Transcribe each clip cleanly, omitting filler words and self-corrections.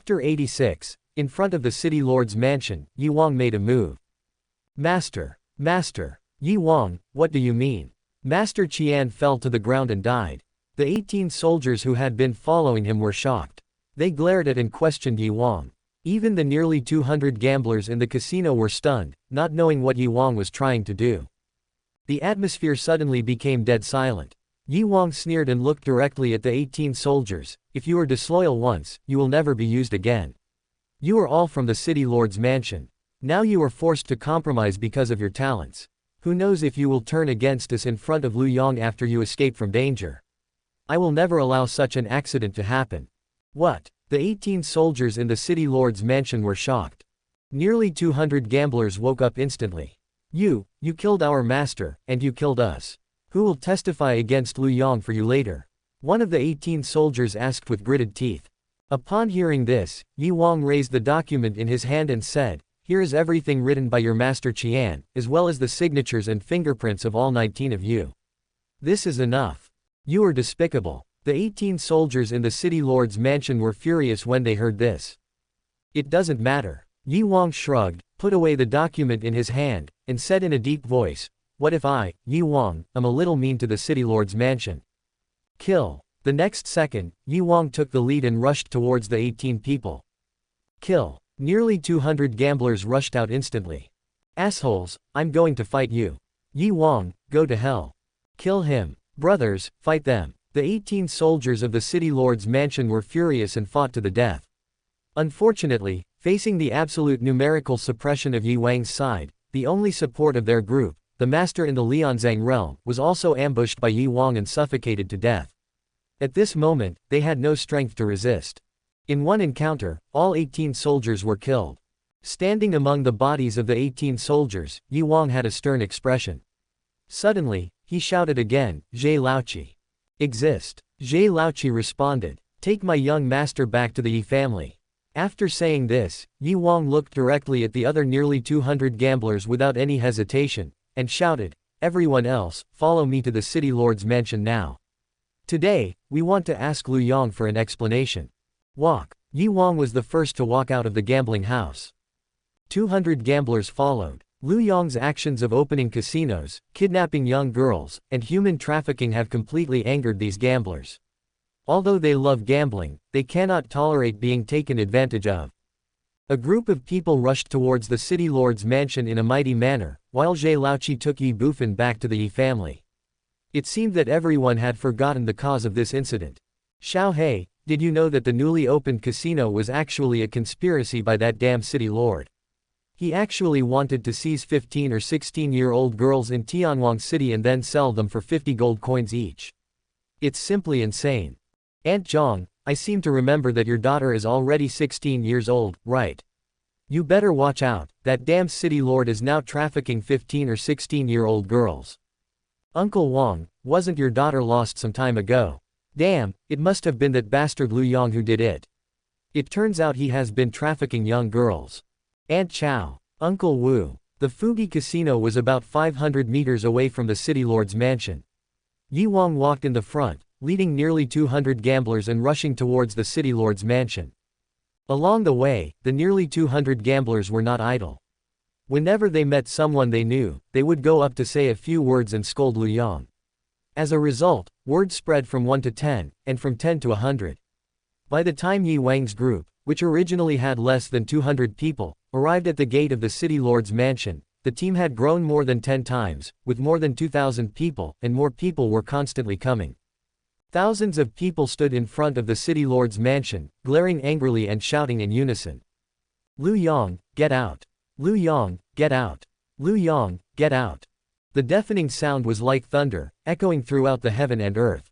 Chapter 86. In front of the city lord's mansion, Ye Wang made a move. Master! Master! Ye Wang, what do you mean? Master Qian fell to the ground and died. The 18 soldiers who had been following him were shocked. They glared at and questioned Ye Wang. Even the nearly 200 gamblers in the casino were stunned, not knowing what Ye Wang was trying to do. The atmosphere suddenly became dead silent. Ye Wang sneered and looked directly at the 18 soldiers. If you are disloyal once, you will never be used again. You are all from the city lord's mansion. Now you are forced to compromise because of your talents. Who knows if you will turn against us in front of Lu Yong after you escape from danger. I will never allow such an accident to happen. What? The 18 soldiers in the city lord's mansion were shocked. Nearly 200 gamblers woke up instantly. You killed our master, and you killed us. Who will testify against Lu Yong for you later? One of the 18 soldiers asked with gritted teeth. Upon hearing this, Ye Wang raised the document in his hand and said, "Here is everything written by your master Qian, as well as the signatures and fingerprints of all 19 of you. This is enough. You are despicable." The 18 soldiers in the city lord's mansion were furious when they heard this. It doesn't matter. Ye Wang shrugged, put away the document in his hand, and said in a deep voice, "What if I, Ye Wang, am a little mean to the city lord's mansion? Kill." The next second, Ye Wang took the lead and rushed towards the 18 people. Kill. Nearly 200 gamblers rushed out instantly. Assholes, I'm going to fight you. Ye Wang, go to hell. Kill him. Brothers, fight them. The 18 soldiers of the city lord's mansion were furious and fought to the death. Unfortunately, facing the absolute numerical suppression of Ye Wang's side, the only support of their group, the master in the Lianzang realm, was also ambushed by Ye Wang and suffocated to death. At this moment, they had no strength to resist. In one encounter, all 18 soldiers were killed. Standing among the bodies of the 18 soldiers, Ye Wang had a stern expression. Suddenly, he shouted again, "Zhe Laoqi. Exist." Zhe Laoqi responded, "Take my young master back to the Ye family." After saying this, Ye Wang looked directly at the other nearly 200 gamblers without any hesitation, and shouted, "Everyone else, follow me to the city lord's mansion now. Today, we want to ask Lu Yong for an explanation." Walk. Ye Wang was the first to walk out of the gambling house. 200 gamblers followed. Lu Yong's actions of opening casinos, kidnapping young girls, and human trafficking have completely angered these gamblers. Although they love gambling, they cannot tolerate being taken advantage of. A group of people rushed towards the city lord's mansion in a mighty manner, while Zhe Laoqi took Ye Bufan back to the Ye family. It seemed that everyone had forgotten the cause of this incident. Xiao He, did you know that the newly opened casino was actually a conspiracy by that damn city lord? He actually wanted to seize 15 or 16-year-old girls in Tianwang City and then sell them for 50 gold coins each. It's simply insane. Aunt Zhang, I seem to remember that your daughter is already 16 years old, right? You better watch out, that damn city lord is now trafficking 15 or 16-year-old girls. Uncle Wang, wasn't your daughter lost some time ago? Damn, it must have been that bastard Lu Yong who did it. It turns out he has been trafficking young girls. Aunt Chow. Uncle Wu. The Fugi Casino was about 500 meters away from the city lord's mansion. Ye Wang walked in the front, leading nearly 200 gamblers and rushing towards the city lord's mansion. Along the way, the nearly 200 gamblers were not idle. Whenever they met someone they knew, they would go up to say a few words and scold Lu Yong. As a result, word spread from 1 to 10, and from 10 to 100. By the time Ye Wang's group, which originally had less than 200 people, arrived at the gate of the city lord's mansion, the team had grown more than 10 times, with more than 2,000 people, and more people were constantly coming. Thousands of people stood in front of the city lord's mansion, glaring angrily and shouting in unison. Lu Yong, get out! Lu Yong, get out! Lu Yong, get out! The deafening sound was like thunder, echoing throughout the heaven and earth.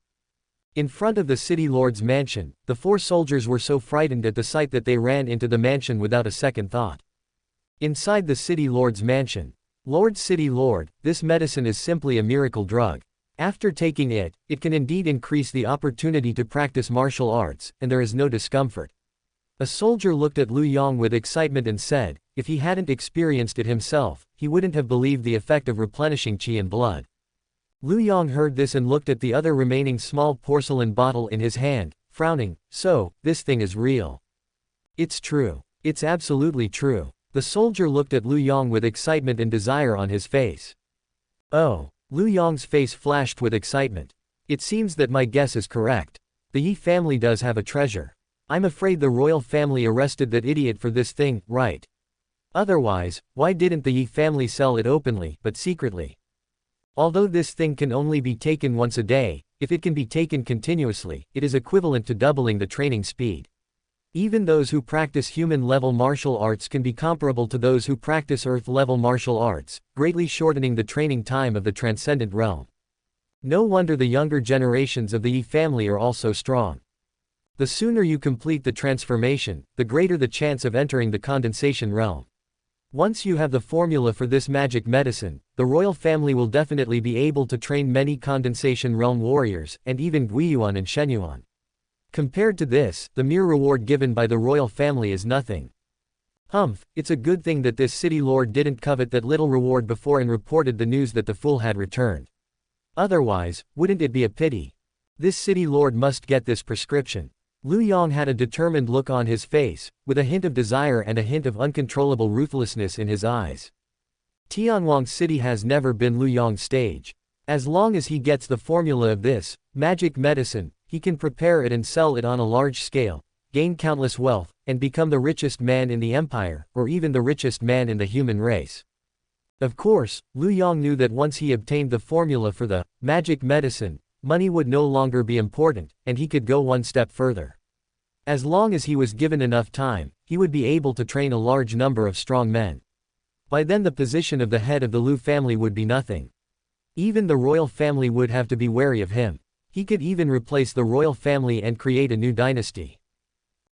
In front of the city lord's mansion, the 4 soldiers were so frightened at the sight that they ran into the mansion without a second thought. Inside the city lord's mansion. Lord City Lord, this medicine is simply a miracle drug. After taking it, it can indeed increase the opportunity to practice martial arts, and there is no discomfort. A soldier looked at Lu Yong with excitement and said, if he hadn't experienced it himself, he wouldn't have believed the effect of replenishing qi and blood. Lu Yong heard this and looked at the other remaining small porcelain bottle in his hand, frowning, so, this thing is real. It's true. It's absolutely true. The soldier looked at Lu Yong with excitement and desire on his face. Oh. Lu Yong's face flashed with excitement. It seems that my guess is correct. The Ye family does have a treasure. I'm afraid the royal family arrested that idiot for this thing, right? Otherwise, why didn't the Ye family sell it openly, but secretly? Although this thing can only be taken once a day, if it can be taken continuously, it is equivalent to doubling the training speed. Even those who practice human-level martial arts can be comparable to those who practice earth-level martial arts, greatly shortening the training time of the transcendent realm. No wonder the younger generations of the Ye family are all so strong. The sooner you complete the transformation, the greater the chance of entering the condensation realm. Once you have the formula for this magic medicine, the royal family will definitely be able to train many condensation realm warriors, and even Guiyuan and Shenyuan. Compared to this, the mere reward given by the royal family is nothing. Humph, it's a good thing that this city lord didn't covet that little reward before and reported the news that the fool had returned. Otherwise, wouldn't it be a pity? This city lord must get this prescription. Lu Yong had a determined look on his face, with a hint of desire and a hint of uncontrollable ruthlessness in his eyes. Tianwang City has never been Lu Yong's stage. As long as he gets the formula of this magic medicine, he can prepare it and sell it on a large scale, gain countless wealth, and become the richest man in the empire, or even the richest man in the human race. Of course, Lu Yong knew that once he obtained the formula for the magic medicine, money would no longer be important, and he could go one step further. As long as he was given enough time, he would be able to train a large number of strong men. By then the position of the head of the Lu family would be nothing. Even the royal family would have to be wary of him. He could even replace the royal family and create a new dynasty.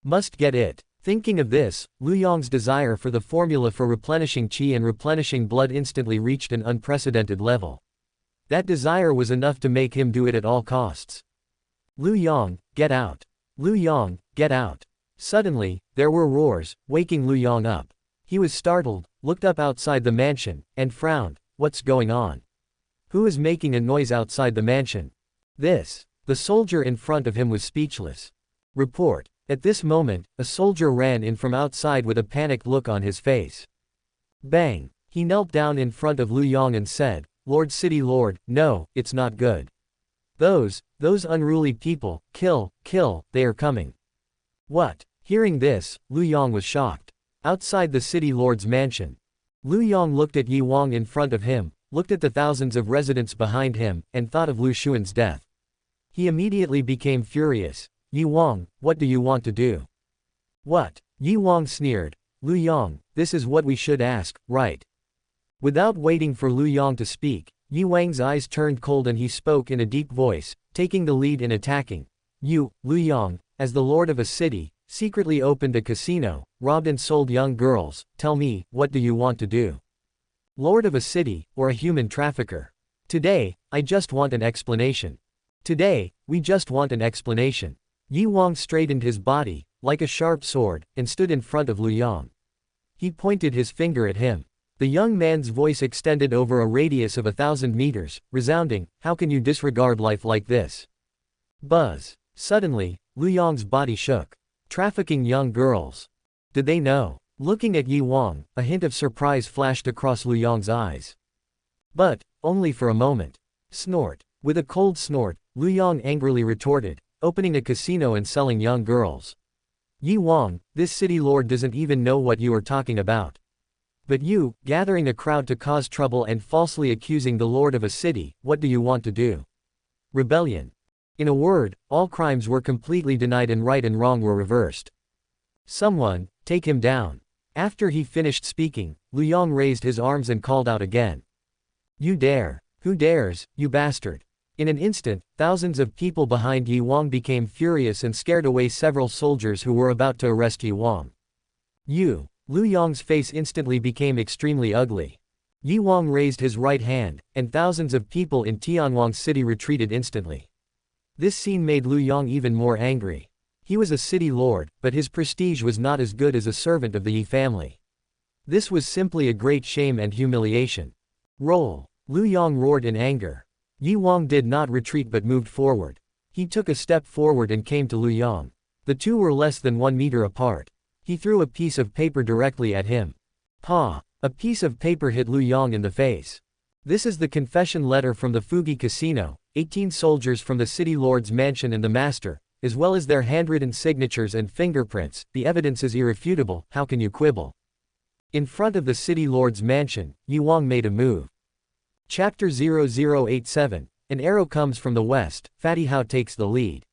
Must get it. Thinking of this, Lu Yong's desire for the formula for replenishing qi and replenishing blood instantly reached an unprecedented level. That desire was enough to make him do it at all costs. Lu Yong, get out. Lu Yong, get out. Suddenly, there were roars, waking Lu Yong up. He was startled, looked up outside the mansion, and frowned. What's going on? Who is making a noise outside the mansion? This. The soldier in front of him was speechless. Report. At this moment, a soldier ran in from outside with a panicked look on his face. Bang! He knelt down in front of Lu Yong and said, Lord City Lord, no, it's not good. Those unruly people, kill, they are coming. What? Hearing this, Lu Yong was shocked. Outside the city lord's mansion. Lu Yong looked at Yi Wang in front of him, looked at the thousands of residents behind him, and thought of Lu Xuan's death. He immediately became furious. Yi Wang, what do you want to do? What? Yi Wang sneered. Lu Yong, this is what we should ask, right? Without waiting for Lu Yong to speak, Yi Wang's eyes turned cold and he spoke in a deep voice, taking the lead in attacking. You, Lu Yong, as the lord of a city, secretly opened a casino, robbed and sold young girls, tell me, what do you want to do? Lord of a city, or a human trafficker? Today, I just want an explanation. Today, we just want an explanation. Yi Wang straightened his body, like a sharp sword, and stood in front of Lu Yong. He pointed his finger at him. The young man's voice extended over a radius of 1,000 meters, resounding, how can you disregard life like this? Buzz. Suddenly, Lu Yong's body shook. Trafficking young girls. Did they know? Looking at Yi Wang, a hint of surprise flashed across Lu Yong's eyes. But, only for a moment. Snort. With a cold snort, Lu Yong angrily retorted, opening a casino and selling young girls. Yi Wang, this city lord doesn't even know what you are talking about. But you, gathering a crowd to cause trouble and falsely accusing the lord of a city, what do you want to do? Rebellion. In a word, all crimes were completely denied and right and wrong were reversed. Someone, take him down. After he finished speaking, Lu Yong raised his arms and called out again. You dare. Who dares, you bastard? In an instant, thousands of people behind Yi Wang became furious and scared away several soldiers who were about to arrest Yi Wang. You. Lu Yong's face instantly became extremely ugly. Yi Wang raised his right hand, and thousands of people in Tianwang City retreated instantly. This scene made Lu Yong even more angry. He was a city lord, but his prestige was not as good as a servant of the Yi family. This was simply a great shame and humiliation. Roll. Lu Yong roared in anger. Yi Wang did not retreat but moved forward. He took a step forward and came to Lu Yong. The two were less than 1 meter apart. He threw a piece of paper directly at him. Pa! A piece of paper hit Lu Yong in the face. This is the confession letter from the Fugi Casino, 18 soldiers from the city lord's mansion and the master, as well as their handwritten signatures and fingerprints. The evidence is irrefutable, how can you quibble? In front of the city lord's mansion, Ye Wang made a move. Chapter 0087, an arrow comes from the west, Fatty Hao takes the lead.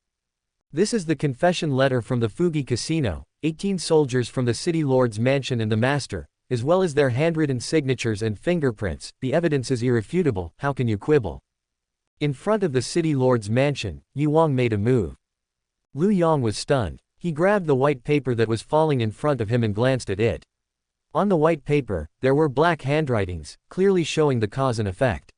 This is the confession letter from the Fugi Casino, 18 soldiers from the city lord's mansion and the master, as well as their handwritten signatures and fingerprints. The evidence is irrefutable, how can you quibble? In front of the city lord's mansion, Ye Wang made a move. Lu Yong was stunned. He grabbed the white paper that was falling in front of him and glanced at it. On the white paper, there were black handwritings, clearly showing the cause and effect.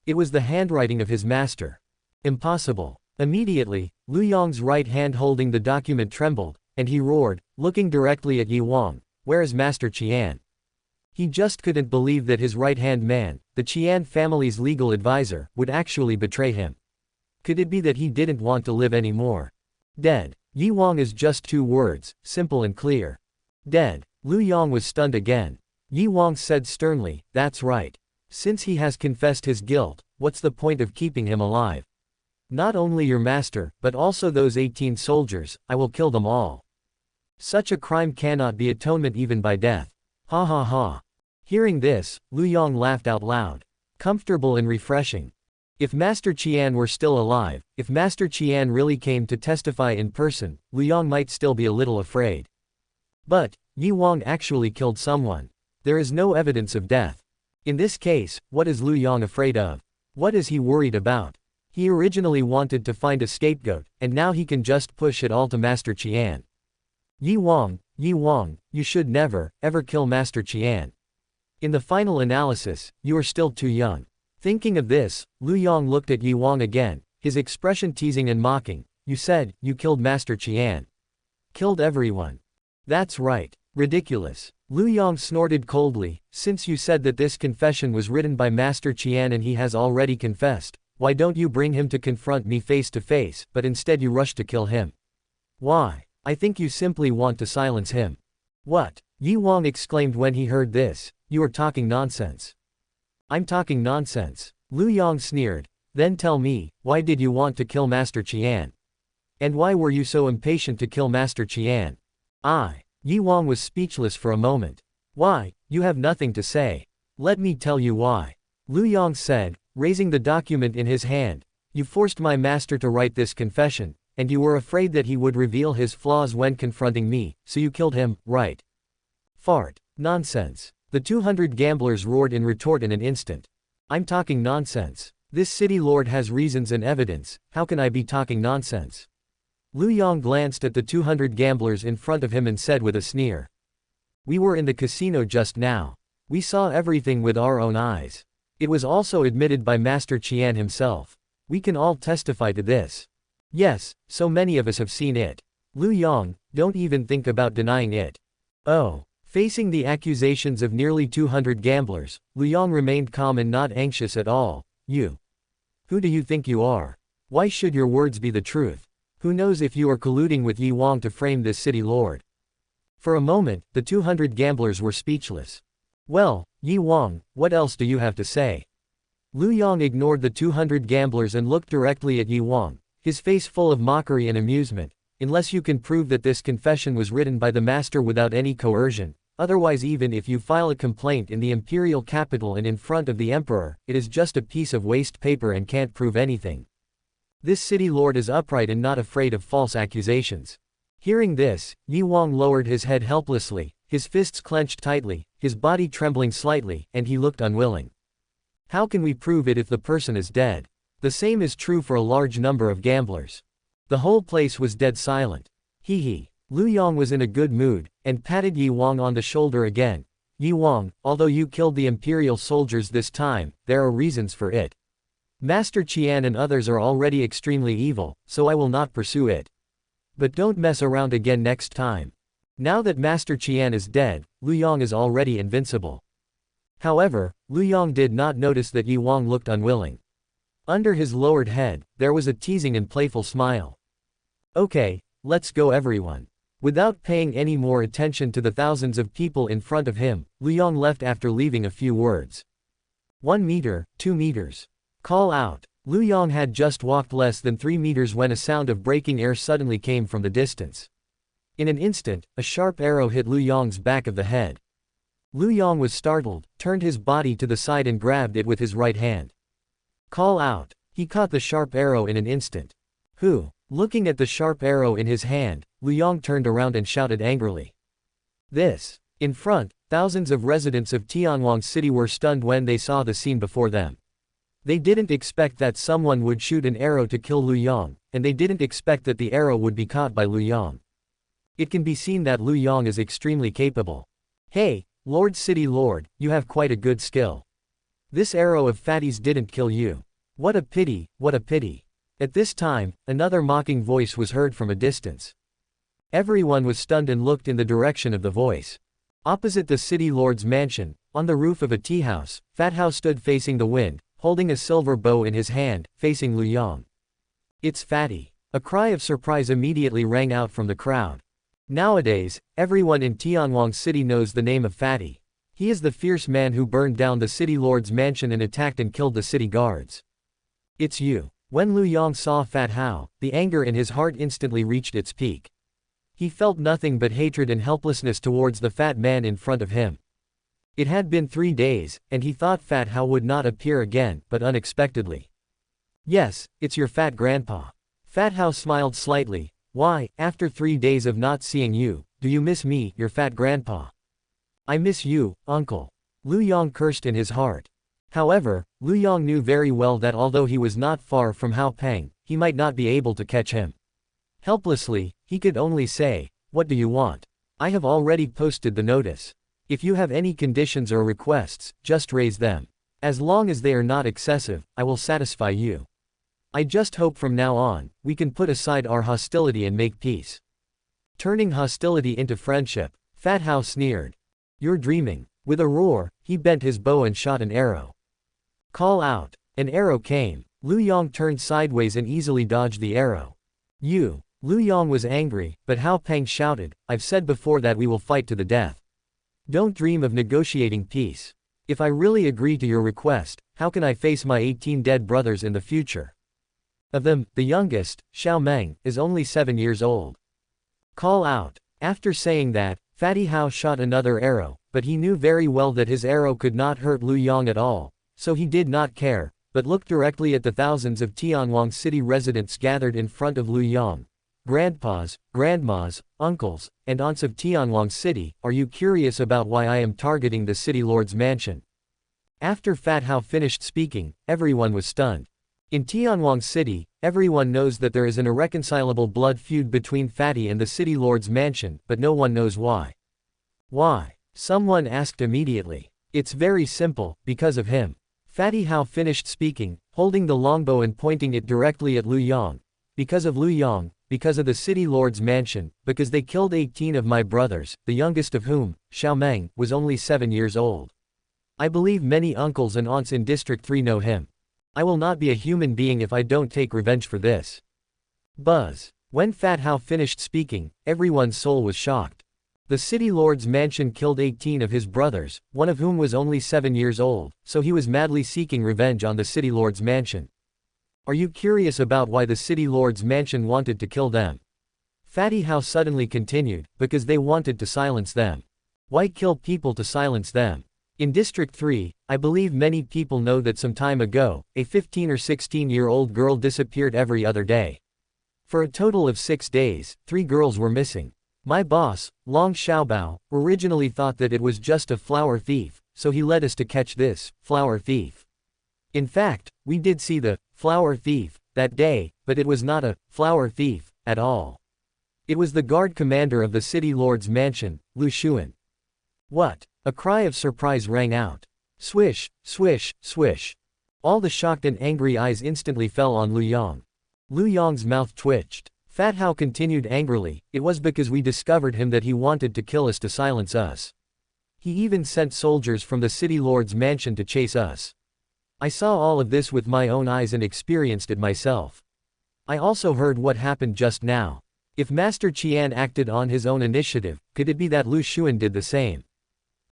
It was the handwriting of his master. Impossible. Immediately, Lu Yong's right hand holding the document trembled, and he roared, looking directly at Ye Wang, "Where is Master Qian?" He just couldn't believe that his right-hand man, the Qian family's legal advisor, would actually betray him. Could it be that he didn't want to live anymore? Dead. Ye Wang is just 2 words, simple and clear. Dead. Lu Yong was stunned again. Ye Wang said sternly, "That's right. Since he has confessed his guilt, what's the point of keeping him alive? Not only your master, but also those 18 soldiers, I will kill them all. Such a crime cannot be atonement even by death." Ha ha ha. Hearing this, Lu Yong laughed out loud. Comfortable and refreshing. If Master Qian were still alive, if Master Qian really came to testify in person, Lu Yong might still be a little afraid. But, Ye Wang actually killed someone. There is no evidence of death. In this case, what is Lu Yong afraid of? What is he worried about? He originally wanted to find a scapegoat, and now he can just push it all to Master Qian. Ye Wang, you should never, ever kill Master Qian. In the final analysis, you are still too young. Thinking of this, Lu Yong looked at Ye Wang again, his expression teasing and mocking. You said, you killed Master Qian. Killed everyone. That's right. Ridiculous. Lu Yong snorted coldly. Since you said that this confession was written by Master Qian and he has already confessed, why don't you bring him to confront me face to face, but instead you rush to kill him? Why? I think you simply want to silence him. What? Ye Wang exclaimed when he heard this. You are talking nonsense. I'm talking nonsense. Lu Yong sneered. Then tell me, why did you want to kill Master Qian? And why were you so impatient to kill Master Qian? Ye Wang was speechless for a moment. Why, you have nothing to say. Let me tell you why. Lu Yong said, raising the document in his hand. You forced my master to write this confession, and you were afraid that he would reveal his flaws when confronting me, so you killed him, right? Fart. Nonsense. The 200 gamblers roared in retort in an instant. I'm talking nonsense. This city lord has reasons and evidence, how can I be talking nonsense? Lu Yong glanced at the 200 gamblers in front of him and said with a sneer. We were in the casino just now. We saw everything with our own eyes. It was also admitted by Master Qian himself. We can all testify to this. Yes, so many of us have seen it. Lu Yong, don't even think about denying it. Oh. Facing the accusations of nearly 200 gamblers, Lu Yong remained calm and not anxious at all. You. Who do you think you are? Why should your words be the truth? Who knows if you are colluding with Ye Wang to frame this city lord? For a moment, the 200 gamblers were speechless. Well, Ye Wang, what else do you have to say? Lu Yong ignored the 200 gamblers and looked directly at Ye Wang, his face full of mockery and amusement. Unless you can prove that this confession was written by the master without any coercion, otherwise even if you file a complaint in the imperial capital and in front of the emperor, it is just a piece of waste paper and can't prove anything. This city lord is upright and not afraid of false accusations. Hearing this, Ye Wang lowered his head helplessly, his fists clenched tightly, his body trembling slightly, and he looked unwilling. How can we prove it if the person is dead? The same is true for a large number of gamblers. The whole place was dead silent. Hee. Lu Yong was in a good mood, and patted Ye Wang on the shoulder again. Ye Wang, although you killed the imperial soldiers this time, there are reasons for it. Master Qian and others are already extremely evil, so I will not pursue it. But don't mess around again next time. Now that Master Qian is dead, Lu Yong is already invincible. However, Lu Yong did not notice that Ye Wang looked unwilling. Under his lowered head, there was a teasing and playful smile. Okay, let's go everyone. Without paying any more attention to the thousands of people in front of him, Lu Yong left after leaving a few words. 1 meter, 2 meters. Call out. Lu Yong had just walked less than 3 meters when a sound of breaking air suddenly came from the distance. In an instant, a sharp arrow hit Lu Yong's back of the head. Lu Yong was startled, turned his body to the side and grabbed it with his right hand. Call out. He caught the sharp arrow in an instant. Who? Looking at the sharp arrow in his hand, Lu Yong turned around and shouted angrily. This. In front, thousands of residents of Tianwang City were stunned when they saw the scene before them. They didn't expect that someone would shoot an arrow to kill Lu Yong, and they didn't expect that the arrow would be caught by Lu Yong. It can be seen that Lu Yong is extremely capable. Hey, Lord City Lord, you have quite a good skill. This arrow of Fatty's didn't kill you. What a pity, what a pity. At this time, another mocking voice was heard from a distance. Everyone was stunned and looked in the direction of the voice. Opposite the city lord's mansion, on the roof of a tea house, Fat Hao stood facing the wind, holding a silver bow in his hand, facing Lu Yong. It's Fatty. A cry of surprise immediately rang out from the crowd. Nowadays, everyone in Tianwang City knows the name of Fatty. He is the fierce man who burned down the city lord's mansion and attacked and killed the city guards. It's you. When Lu Yong saw Fat Hao, the anger in his heart instantly reached its peak. He felt nothing but hatred and helplessness towards the fat man in front of him. It had been 3 days, and he thought Fat Hao would not appear again, but unexpectedly. Yes, it's your fat grandpa. Fat Hao smiled slightly. Why, after 3 days of not seeing you, do you miss me, your fat grandpa? I miss you, uncle. Lu Yong cursed in his heart. However, Lu Yong knew very well that although he was not far from Hao Peng, he might not be able to catch him. Helplessly, he could only say, what do you want? I have already posted the notice. If you have any conditions or requests, just raise them. As long as they are not excessive, I will satisfy you. I just hope from now on, we can put aside our hostility and make peace. Turning hostility into friendship, Fat Hao sneered. You're dreaming. With a roar, he bent his bow and shot an arrow. Call out. An arrow came. Lu Yong turned sideways and easily dodged the arrow. You. Lu Yong was angry, but Hao Peng shouted, I've said before that we will fight to the death. Don't dream of negotiating peace. If I really agree to your request, how can I face my 18 dead brothers in the future? Of them, the youngest, Xiao Meng, is only 7 years old. Call out. After saying that, Fatty Hao shot another arrow, but he knew very well that his arrow could not hurt Lu Yong at all, so he did not care, but looked directly at the thousands of Tianwang City residents gathered in front of Lu Yong. Grandpas, grandmas, uncles, and aunts of Tianwang City, are you curious about why I am targeting the city lord's mansion? After Fat Hao finished speaking, everyone was stunned. In Tianwang City, everyone knows that there is an irreconcilable blood feud between Fatty and the city lord's mansion, but no one knows why. Why? Someone asked immediately. It's very simple, because of him. Fatty Hao finished speaking, holding the longbow and pointing it directly at Lu Yong. Because of Lu Yong, because of the city lord's mansion, because they killed 18 of my brothers, the youngest of whom, Xiao Meng, was only 7 years old. I believe many uncles and aunts in District 3 know him. I will not be a human being if I don't take revenge for this. Buzz. When Fat Hao finished speaking, everyone's soul was shocked. The city lord's mansion killed 18 of his brothers, one of whom was only 7 years old, so he was madly seeking revenge on the city lord's mansion. Are you curious about why the city lord's mansion wanted to kill them? Fatty Hao suddenly continued, because they wanted to silence them. Why kill people to silence them? In District 3, I believe many people know that some time ago, a 15 or 16-year-old girl disappeared every other day. For a total of 6 days, 3 girls were missing. My boss, Long Xiaobao, originally thought that it was just a flower thief, so he led us to catch this flower thief. In fact, we did see the flower thief that day, but it was not a flower thief at all. It was the guard commander of the city lord's mansion, Lu Xuan. What? A cry of surprise rang out. Swish, swish, swish. All the shocked and angry eyes instantly fell on Lu Yong. Lu Yong's mouth twitched. Fat Hao continued angrily, it was because we discovered him that he wanted to kill us to silence us. He even sent soldiers from the city lord's mansion to chase us. I saw all of this with my own eyes and experienced it myself. I also heard what happened just now. If Master Qian acted on his own initiative, could it be that Lu Xuan did the same?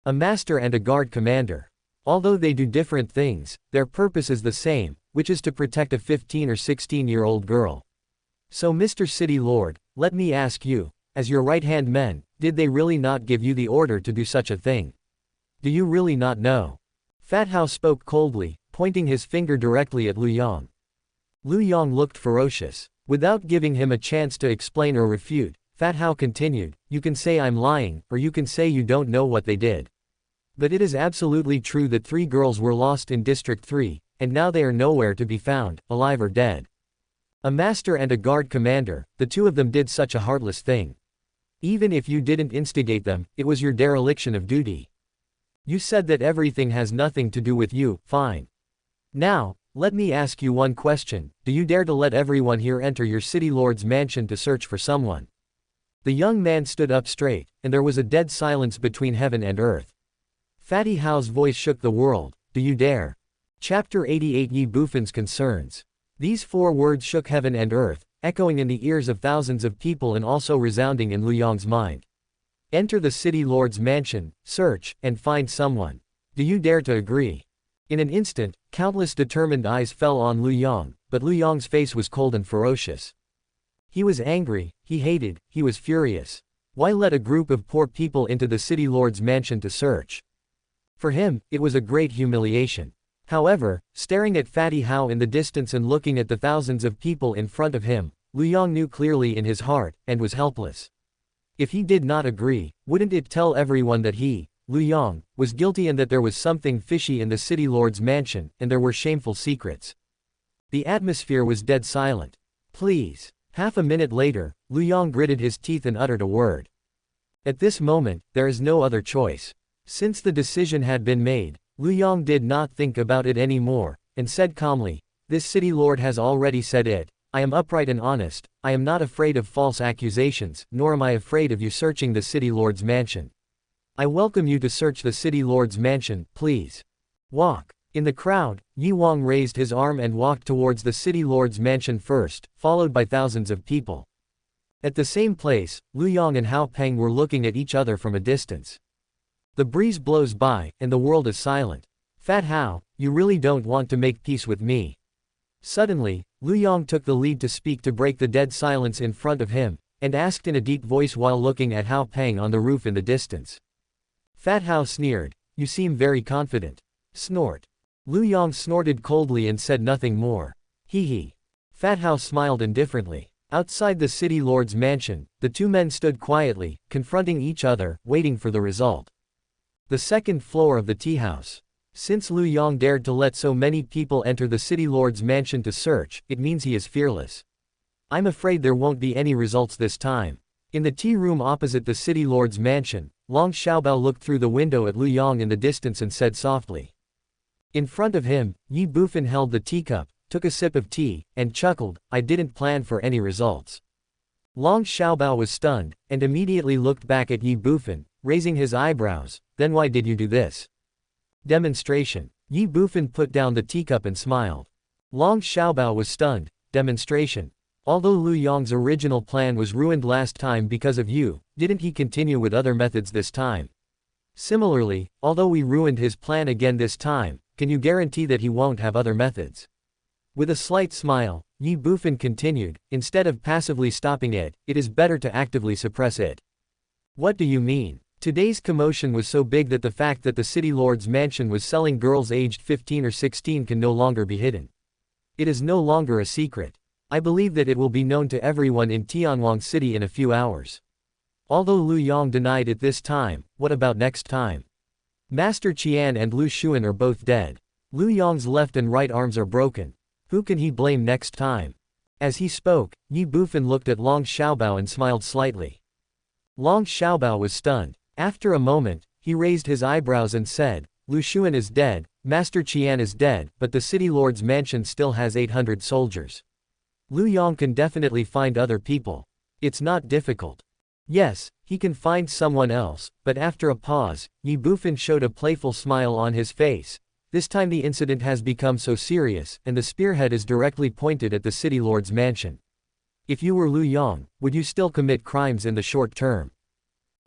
A master and a guard commander. Although they do different things, their purpose is the same, which is to protect a 15 or 16-year-old girl. So Mr. City Lord, let me ask you, as your right-hand men, did they really not give you the order to do such a thing? Do you really not know? Fat Hao spoke coldly, pointing his finger directly at Lu Yong. Lu Yong looked ferocious. Without giving him a chance to explain or refute, Fat Hao continued, you can say I'm lying, or you can say you don't know what they did. But it is absolutely true that 3 girls were lost in District 3, and now they are nowhere to be found, alive or dead. A master and a guard commander, the 2 of them did such a heartless thing. Even if you didn't instigate them, it was your dereliction of duty. You said that everything has nothing to do with you, fine. Now, let me ask you one question, do you dare to let everyone here enter your city lord's mansion to search for someone? The young man stood up straight, and there was a dead silence between heaven and earth. Fatty Hao's voice shook the world, do you dare? Chapter 88 Ye Bufan's Concerns. These 4 words shook heaven and earth, echoing in the ears of thousands of people and also resounding in Lu Yong's mind. Enter the city lord's mansion, search, and find someone. Do you dare to agree? In an instant, countless determined eyes fell on Lu Yong, but Lu Yong's face was cold and ferocious. He was angry, he hated, he was furious. Why let a group of poor people into the city lord's mansion to search? For him, it was a great humiliation. However, staring at Fatty Hao in the distance and looking at the thousands of people in front of him, Lu Yong knew clearly in his heart, and was helpless. If he did not agree, wouldn't it tell everyone that he, Lu Yong, was guilty and that there was something fishy in the city lord's mansion, and there were shameful secrets? The atmosphere was dead silent. Please. Half a minute later, Lu Yong gritted his teeth and uttered a word. At this moment, there is no other choice. Since the decision had been made, Lu Yong did not think about it anymore, and said calmly, this city lord has already said it, I am upright and honest, I am not afraid of false accusations, nor am I afraid of you searching the city lord's mansion. I welcome you to search the city lord's mansion, please. Walk. In the crowd, Yi Wang raised his arm and walked towards the city lord's mansion first, followed by thousands of people. At the same place, Lu Yong and Hao Peng were looking at each other from a distance. The breeze blows by, and the world is silent. Fat Hao, you really don't want to make peace with me. Suddenly, Lu Yong took the lead to speak to break the dead silence in front of him, and asked in a deep voice while looking at Hao Peng on the roof in the distance. Fat Hao sneered, you seem very confident. Snort. Lu Yong snorted coldly and said nothing more. Hee hee. Fat Hao smiled indifferently. Outside the city lord's mansion, the 2 men stood quietly, confronting each other, waiting for the result. The second floor of the tea house. Since Lu Yong dared to let so many people enter the city lord's mansion to search, it means he is fearless. I'm afraid there won't be any results this time. In the tea room opposite the city lord's mansion, Long Xiaobao looked through the window at Lu Yong in the distance and said softly. In front of him, Ye Bufan held the teacup, took a sip of tea, and chuckled, I didn't plan for any results. Long Xiaobao was stunned, and immediately looked back at Ye Bufan, raising his eyebrows, then why did you do this? Demonstration. Ye Bufan put down the teacup and smiled. Long Xiaobao was stunned, demonstration. Although Lu Yong's original plan was ruined last time because of you, didn't he continue with other methods this time? Similarly, although we ruined his plan again this time, can you guarantee that he won't have other methods? With a slight smile, Ye Bufan continued, instead of passively stopping it, it is better to actively suppress it. What do you mean? Today's commotion was so big that the fact that the city lord's mansion was selling girls aged 15 or 16 can no longer be hidden. It is no longer a secret. I believe that it will be known to everyone in Tianwang City in a few hours. Although Lu Yong denied it this time, what about next time? Master Qian and Lu Xuan are both dead. Lu Yong's left and right arms are broken. Who can he blame next time? As he spoke, Ye Bufan looked at Long Xiaobao and smiled slightly. Long Xiaobao was stunned. After a moment, he raised his eyebrows and said, Lu Xuan is dead, Master Qian is dead, but the city lord's mansion still has 800 soldiers. Lu Yong can definitely find other people. It's not difficult. Yes, he can find someone else, but after a pause, Ye Bufan showed a playful smile on his face. This time the incident has become so serious, and the spearhead is directly pointed at the city lord's mansion. If you were Lu Yong, would you still commit crimes in the short term?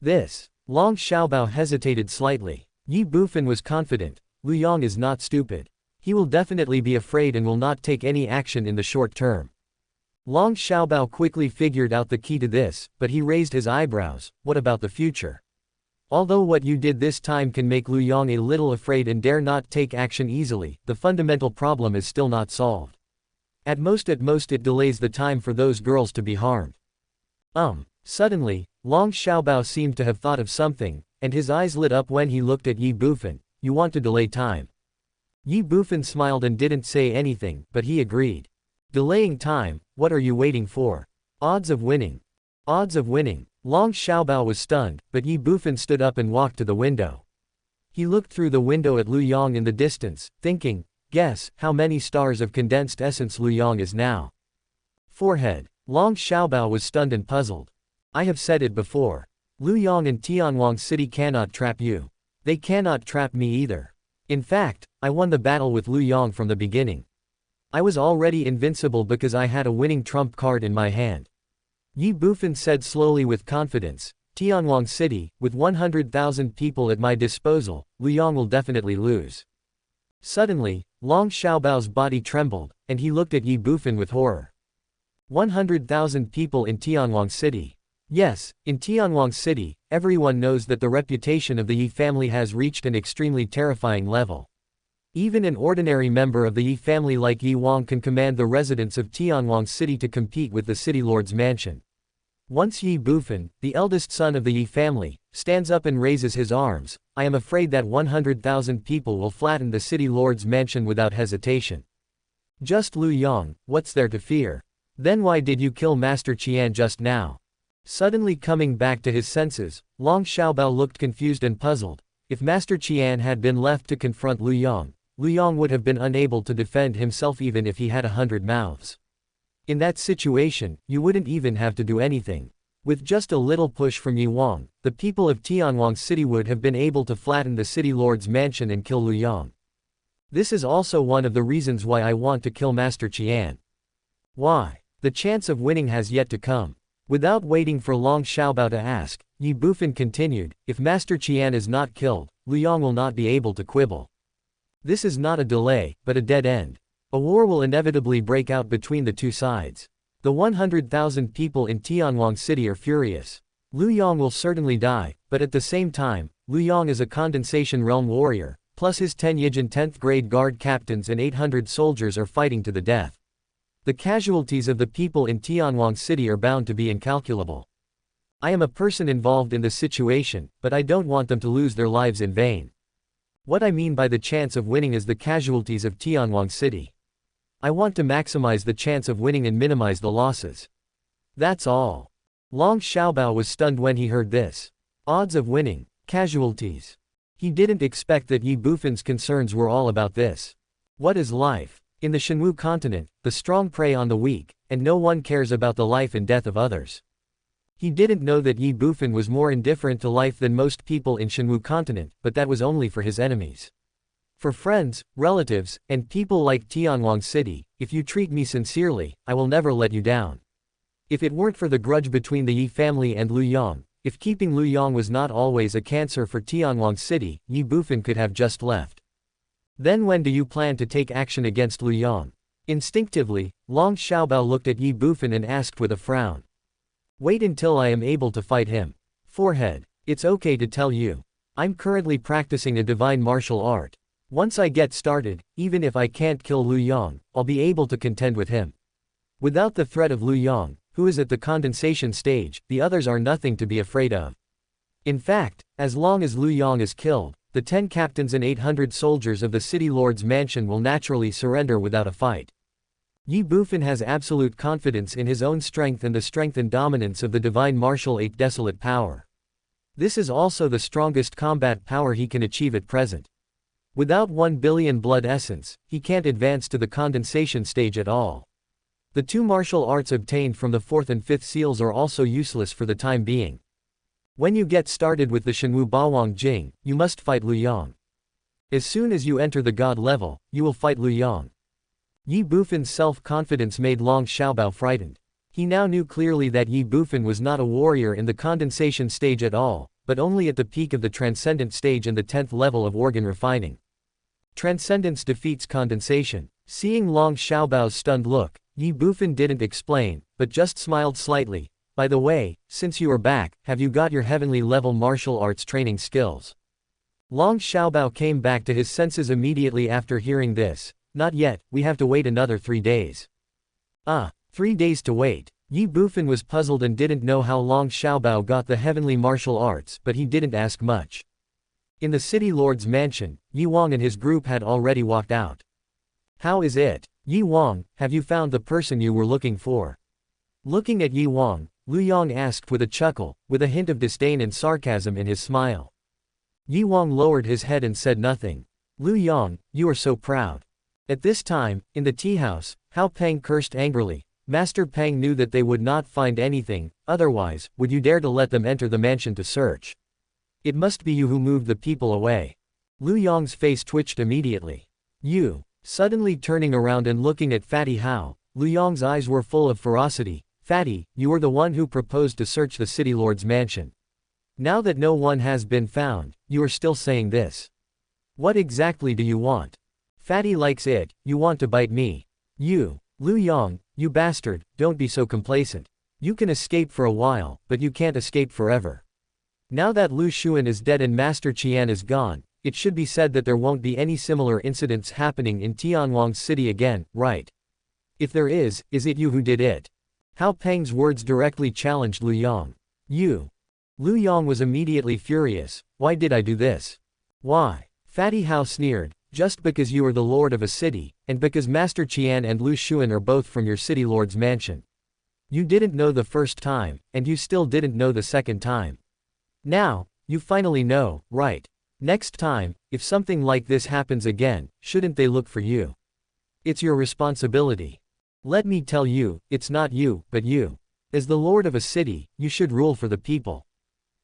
This. Long Xiaobao hesitated slightly. Ye Bufan was confident. Lu Yong is not stupid. He will definitely be afraid and will not take any action in the short term. Long Xiaobao quickly figured out the key to this, but he raised his eyebrows. What about the future? Although what you did this time can make Lu Yong a little afraid and dare not take action easily, the fundamental problem is still not solved. At most it delays the time for those girls to be harmed. Suddenly, Long Xiaobao seemed to have thought of something, and his eyes lit up when he looked at Ye Bufan. You want to delay time? Ye Bufan smiled and didn't say anything, but he agreed. Delaying time, what are you waiting for? Odds of winning. Odds of winning. Long Xiaobao was stunned, but Ye Bufan stood up and walked to the window. He looked through the window at Lu Yong in the distance, thinking, guess how many stars of condensed essence Lu Yong is now. Forehead. Long Xiaobao was stunned and puzzled. I have said it before. Lu Yong and Tianwang City cannot trap you. They cannot trap me either. In fact, I won the battle with Lu Yong from the beginning. I was already invincible because I had a winning trump card in my hand. Ye Bufan said slowly with confidence, Tianwang City, with 100,000 people at my disposal, Lu Yong will definitely lose. Suddenly, Long Xiaobao's body trembled, and he looked at Ye Bufan with horror. 100,000 people in Tianwang City. Yes, in Tianwang City, everyone knows that the reputation of the Ye family has reached an extremely terrifying level. Even an ordinary member of the Ye family like Ye Wang can command the residents of Tianwang City to compete with the city lord's mansion. Once Ye Bufan, the eldest son of the Ye family, stands up and raises his arms, I am afraid that 100,000 people will flatten the city lord's mansion without hesitation. Just Lu Yong, what's there to fear? Then why did you kill Master Qian just now? Suddenly coming back to his senses, Long Xiaobao looked confused and puzzled. If Master Qian had been left to confront Lu Yong would have been unable to defend himself even if he had 100 mouths. In that situation, you wouldn't even have to do anything. With just a little push from Ye Wang, the people of Tianwang City would have been able to flatten the city lord's mansion and kill Lu Yong. This is also one of the reasons why I want to kill Master Qian. Why? The chance of winning has yet to come. Without waiting for Long Xiaobao to ask, Ye Bufan continued, if Master Qian is not killed, Lu Yong will not be able to quibble. This is not a delay, but a dead end. A war will inevitably break out between the two sides. The 100,000 people in Tianwang City are furious. Lu Yong will certainly die, but at the same time, Lu Yong is a condensation realm warrior, plus his 10 Yijin 10th grade guard captains and 800 soldiers are fighting to the death. The casualties of the people in Tianwang City are bound to be incalculable. I am a person involved in the situation, but I don't want them to lose their lives in vain. What I mean by the chance of winning is the casualties of Tianwang City. I want to maximize the chance of winning and minimize the losses. That's all. Long Xiaobao was stunned when he heard this. Odds of winning, casualties. He didn't expect that Ye Bufan's concerns were all about this. What is life? In the Shenwu continent, the strong prey on the weak, and no one cares about the life and death of others. He didn't know that Ye Bufan was more indifferent to life than most people in Shenwu continent, but that was only for his enemies. For friends, relatives, and people like Tianwang City, if you treat me sincerely, I will never let you down. If it weren't for the grudge between the Ye family and Lu Yong, if keeping Lu Yong was not always a cancer for Tianwang City, Ye Bufan could have just left. Then when do you plan to take action against Lu Yong? Instinctively, Long Xiaobao looked at Ye Bufan and asked with a frown. Wait until I am able to fight him. Forehead. It's okay to tell you. I'm currently practicing a divine martial art. Once I get started, even if I can't kill Lu Yong, I'll be able to contend with him. Without the threat of Lu Yong, who is at the condensation stage, the others are nothing to be afraid of. In fact, as long as Lu Yong is killed, the 10 captains and 800 soldiers of the city lord's mansion will naturally surrender without a fight. Ye Bufan has absolute confidence in his own strength and the strength and dominance of the divine martial 8 desolate power. This is also the strongest combat power he can achieve at present. Without 1 billion blood essence, he can't advance to the condensation stage at all. The 2 martial arts obtained from the 4th and 5th seals are also useless for the time being. When you get started with the Shenwu Bawang Jing, you must fight Lu Yong. As soon as you enter the god level, you will fight Lu Yong. Ye Bufan's self-confidence made Long Xiaobao frightened. He now knew clearly that Ye Bufan was not a warrior in the condensation stage at all, but only at the peak of the transcendent stage and the 10th level of organ refining. Transcendence defeats condensation. Seeing Long Xiaobao's stunned look, Ye Bufan didn't explain, but just smiled slightly. By the way, since you are back, have you got your heavenly level martial arts training skills? Long Xiaobao came back to his senses immediately after hearing this. Not yet, we have to wait another 3 days. 3 days to wait. Ye Bufan was puzzled and didn't know how Long Xiaobao got the heavenly martial arts, but he didn't ask much. In the city lord's mansion, Yi Wang and his group had already walked out. How is it? Yi Wang, have you found the person you were looking for? Looking at Yi Wang, Lu Yang asked with a chuckle, with a hint of disdain and sarcasm in his smile. Yi Wang lowered his head and said nothing. Lu Yang, you are so proud. At this time, in the tea house, Hao Peng cursed angrily. Master Peng knew that they would not find anything, otherwise, would you dare to let them enter the mansion to search? It must be you who moved the people away. Lu Yang's face twitched immediately. You. Suddenly turning around and looking at Fatty Hao, Lu Yang's eyes were full of ferocity. Fatty, you were the one who proposed to search the city lord's mansion. Now that no one has been found, you are still saying this. What exactly do you want? Fatty likes it, you want to bite me. You. Lu Yang, you bastard, don't be so complacent. You can escape for a while, but you can't escape forever. Now that Lu Xuan is dead and Master Qian is gone, it should be said that there won't be any similar incidents happening in Tianwang City again, right? If there is it you who did it? Hao Peng's words directly challenged Lu Yang. You. Lu Yang was immediately furious. Why did I do this? Why? Fatty Hao sneered. Just because you are the lord of a city, and because Master Qian and Lu Xuan are both from your city lord's mansion. You didn't know the first time, and you still didn't know the second time. Now, you finally know, right? Next time, if something like this happens again, shouldn't they look for you? It's your responsibility. Let me tell you, it's not you, but you. As the lord of a city, you should rule for the people.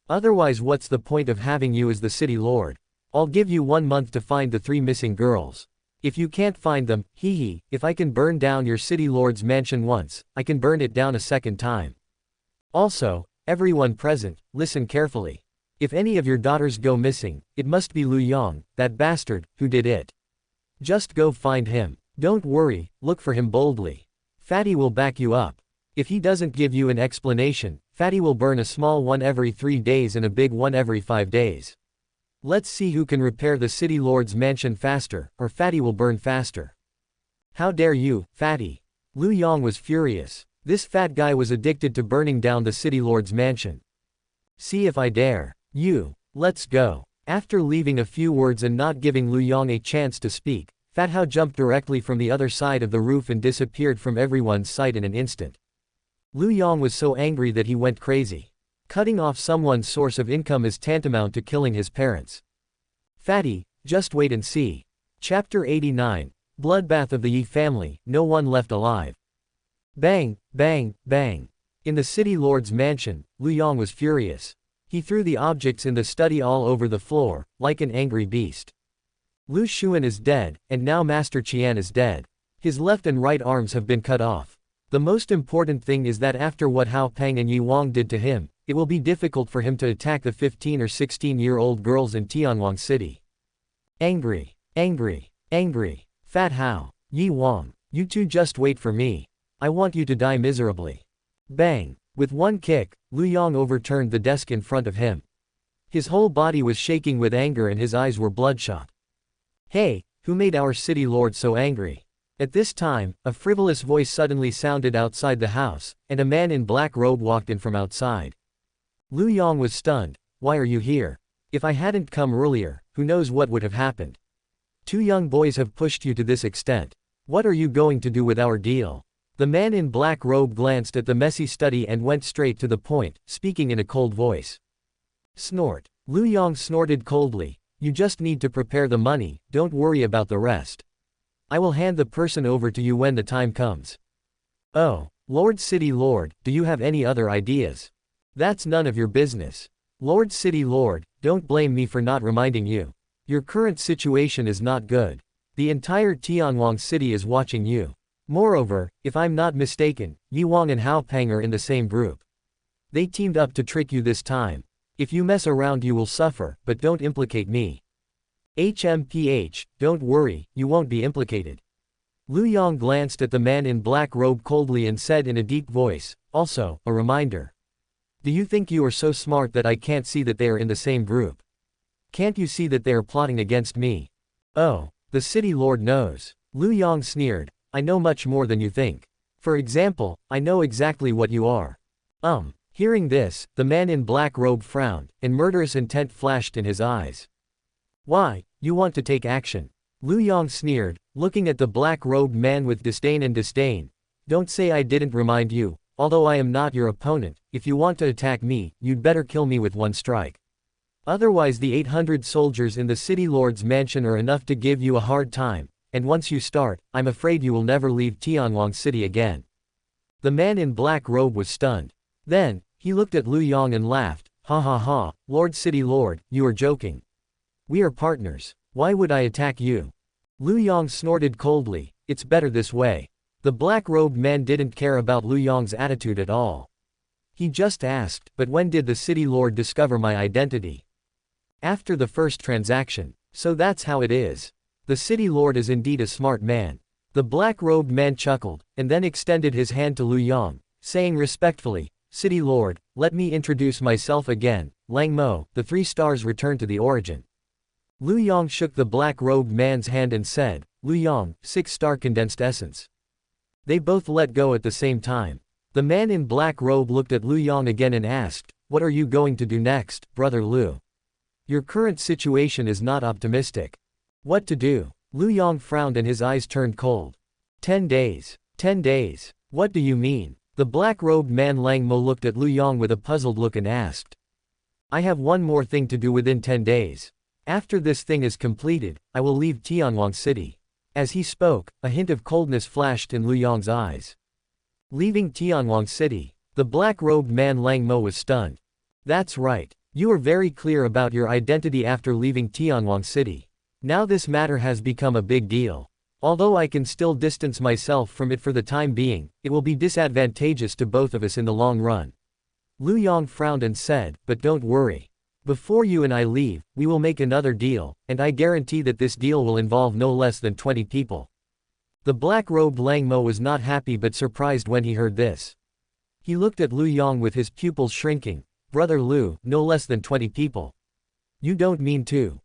Otherwise, what's the point of having you as the city lord? I'll give you 1 month to find the 3 missing girls. If you can't find them, if I can burn down your city lord's mansion once, I can burn it down a second time. Also, everyone present, listen carefully. If any of your daughters go missing, it must be Lu Yang, that bastard, who did it. Just go find him. Don't worry, look for him boldly. Fatty will back you up. If he doesn't give you an explanation, Fatty will burn a small one every 3 days and a big one every 5 days. Let's see who can repair the city lord's mansion faster, or Fatty will burn faster. How dare you, Fatty? Lu Yang was furious. This fat guy was addicted to burning down the city lord's mansion. See if I dare. You. Let's go. After leaving a few words and not giving Lu Yang a chance to speak, Fat Hao jumped directly from the other side of the roof and disappeared from everyone's sight in an instant. Lu Yang was so angry that he went crazy. Cutting off someone's source of income is tantamount to killing his parents. Fatty, just wait and see. Chapter 89, Bloodbath of the Yi family, no one left alive. Bang, bang, bang. In the city lord's mansion, Lu Yang was furious. He threw the objects in the study all over the floor, like an angry beast. Lu Xuan is dead, and now Master Qian is dead. His left and right arms have been cut off. The most important thing is that after what Hao Peng and Yi Wang did to him, it will be difficult for him to attack the 15 or 16-year-old girls in Tianwang City. Angry, angry, angry. Fat Hao, Yi Wang, you two just wait for me. I want you to die miserably. Bang. With one kick, Lu Yang overturned the desk in front of him. His whole body was shaking with anger and his eyes were bloodshot. Hey, who made our city lord so angry? At this time, a frivolous voice suddenly sounded outside the house, and a man in black robe walked in from outside. Lu Yang was stunned. Why are you here? If I hadn't come earlier, who knows what would have happened? 2 young boys have pushed you to this extent. What are you going to do with our deal? The man in black robe glanced at the messy study and went straight to the point, speaking in a cold voice. Snort. Lu Yang snorted coldly. You just need to prepare the money, don't worry about the rest. I will hand the person over to you when the time comes. Oh, Lord City Lord, do you have any other ideas? That's none of your business. Lord City Lord, don't blame me for not reminding you. Your current situation is not good. The entire Tianwang City is watching you. Moreover, if I'm not mistaken, Ye Wang and Hao Peng are in the same group. They teamed up to trick you this time. If you mess around you will suffer, but don't implicate me. HMPH, don't worry, you won't be implicated. Lu Yong glanced at the man in black robe coldly and said in a deep voice, also, a reminder. Do you think you are so smart that I can't see that they are in the same group? Can't you see that they are plotting against me? Oh, the city lord knows. Lu Yong sneered, I know much more than you think. For example, I know exactly what you are. Hearing this, the man in black robe frowned, and murderous intent flashed in his eyes. Why, you want to take action? Lu Yong sneered, looking at the black-robed man with disdain and disdain. Don't say I didn't remind you, although I am not your opponent, if you want to attack me, you'd better kill me with one strike. Otherwise the 800 soldiers in the city lord's mansion are enough to give you a hard time, and once you start, I'm afraid you will never leave Tianwang City again. The man in black robe was stunned. Then, he looked at Lu Yong and laughed, ha ha ha, Lord City Lord, you are joking. We are partners. Why would I attack you? Lu Yong snorted coldly, it's better this way. The black-robed man didn't care about Lu Yong's attitude at all. He just asked, but when did the city lord discover my identity? After the first transaction. So that's how it is. The city lord is indeed a smart man. The black-robed man chuckled, and then extended his hand to Lu Yong, saying respectfully, City Lord, let me introduce myself again, Lang Mo, the 3 stars returned to the origin. Lu Yong shook the black-robed man's hand and said, Lu Yong, 6-star condensed essence. They both let go at the same time. The man in black robe looked at Lu Yong again and asked, what are you going to do next, Brother Lu? Your current situation is not optimistic. What to do? Lu Yong frowned and his eyes turned cold. 10 days. 10 days. What do you mean? The black-robed man Lang Mo looked at Lu Yong with a puzzled look and asked. I have one more thing to do within 10 days. After this thing is completed, I will leave Tianwang City. As he spoke, a hint of coldness flashed in Lu Yong's eyes. Leaving Tianwang City. The black-robed man Lang Mo was stunned. That's right. You are very clear about your identity after leaving Tianwang City. Now this matter has become a big deal. Although I can still distance myself from it for the time being, it will be disadvantageous to both of us in the long run. Lu Yong frowned and said, but don't worry. Before you and I leave, we will make another deal, and I guarantee that this deal will involve no less than 20 people. The black-robed Lang Mo was not happy but surprised when he heard this. He looked at Lu Yong with his pupils shrinking. Brother Lu, no less than 20 people. You don't mean to.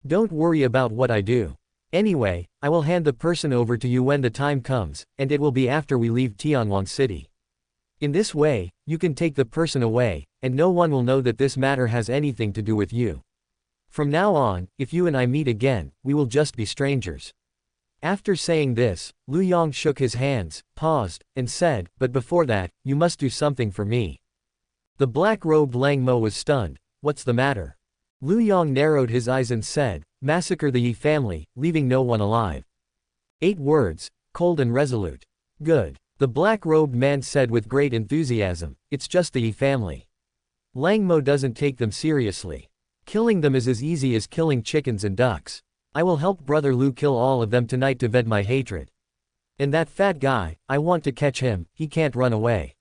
Don't worry about what I do. Anyway, I will hand the person over to you when the time comes, and it will be after we leave Tianwang City. In this way, you can take the person away, and no one will know that this matter has anything to do with you. From now on, if you and I meet again, we will just be strangers. After saying this, Lu Yong shook his hands, paused, and said, but before that, you must do something for me. The black-robed Lang Mo was stunned. What's the matter? Lu Yong narrowed his eyes and said, massacre the Ye family, leaving no one alive. 8 words, cold and resolute. Good. The black-robed man said with great enthusiasm, it's just the Ye family. Lang Mo doesn't take them seriously. Killing them is as easy as killing chickens and ducks. I will help Brother Lu kill all of them tonight to vent my hatred. And that fat guy, I want to catch him, he can't run away.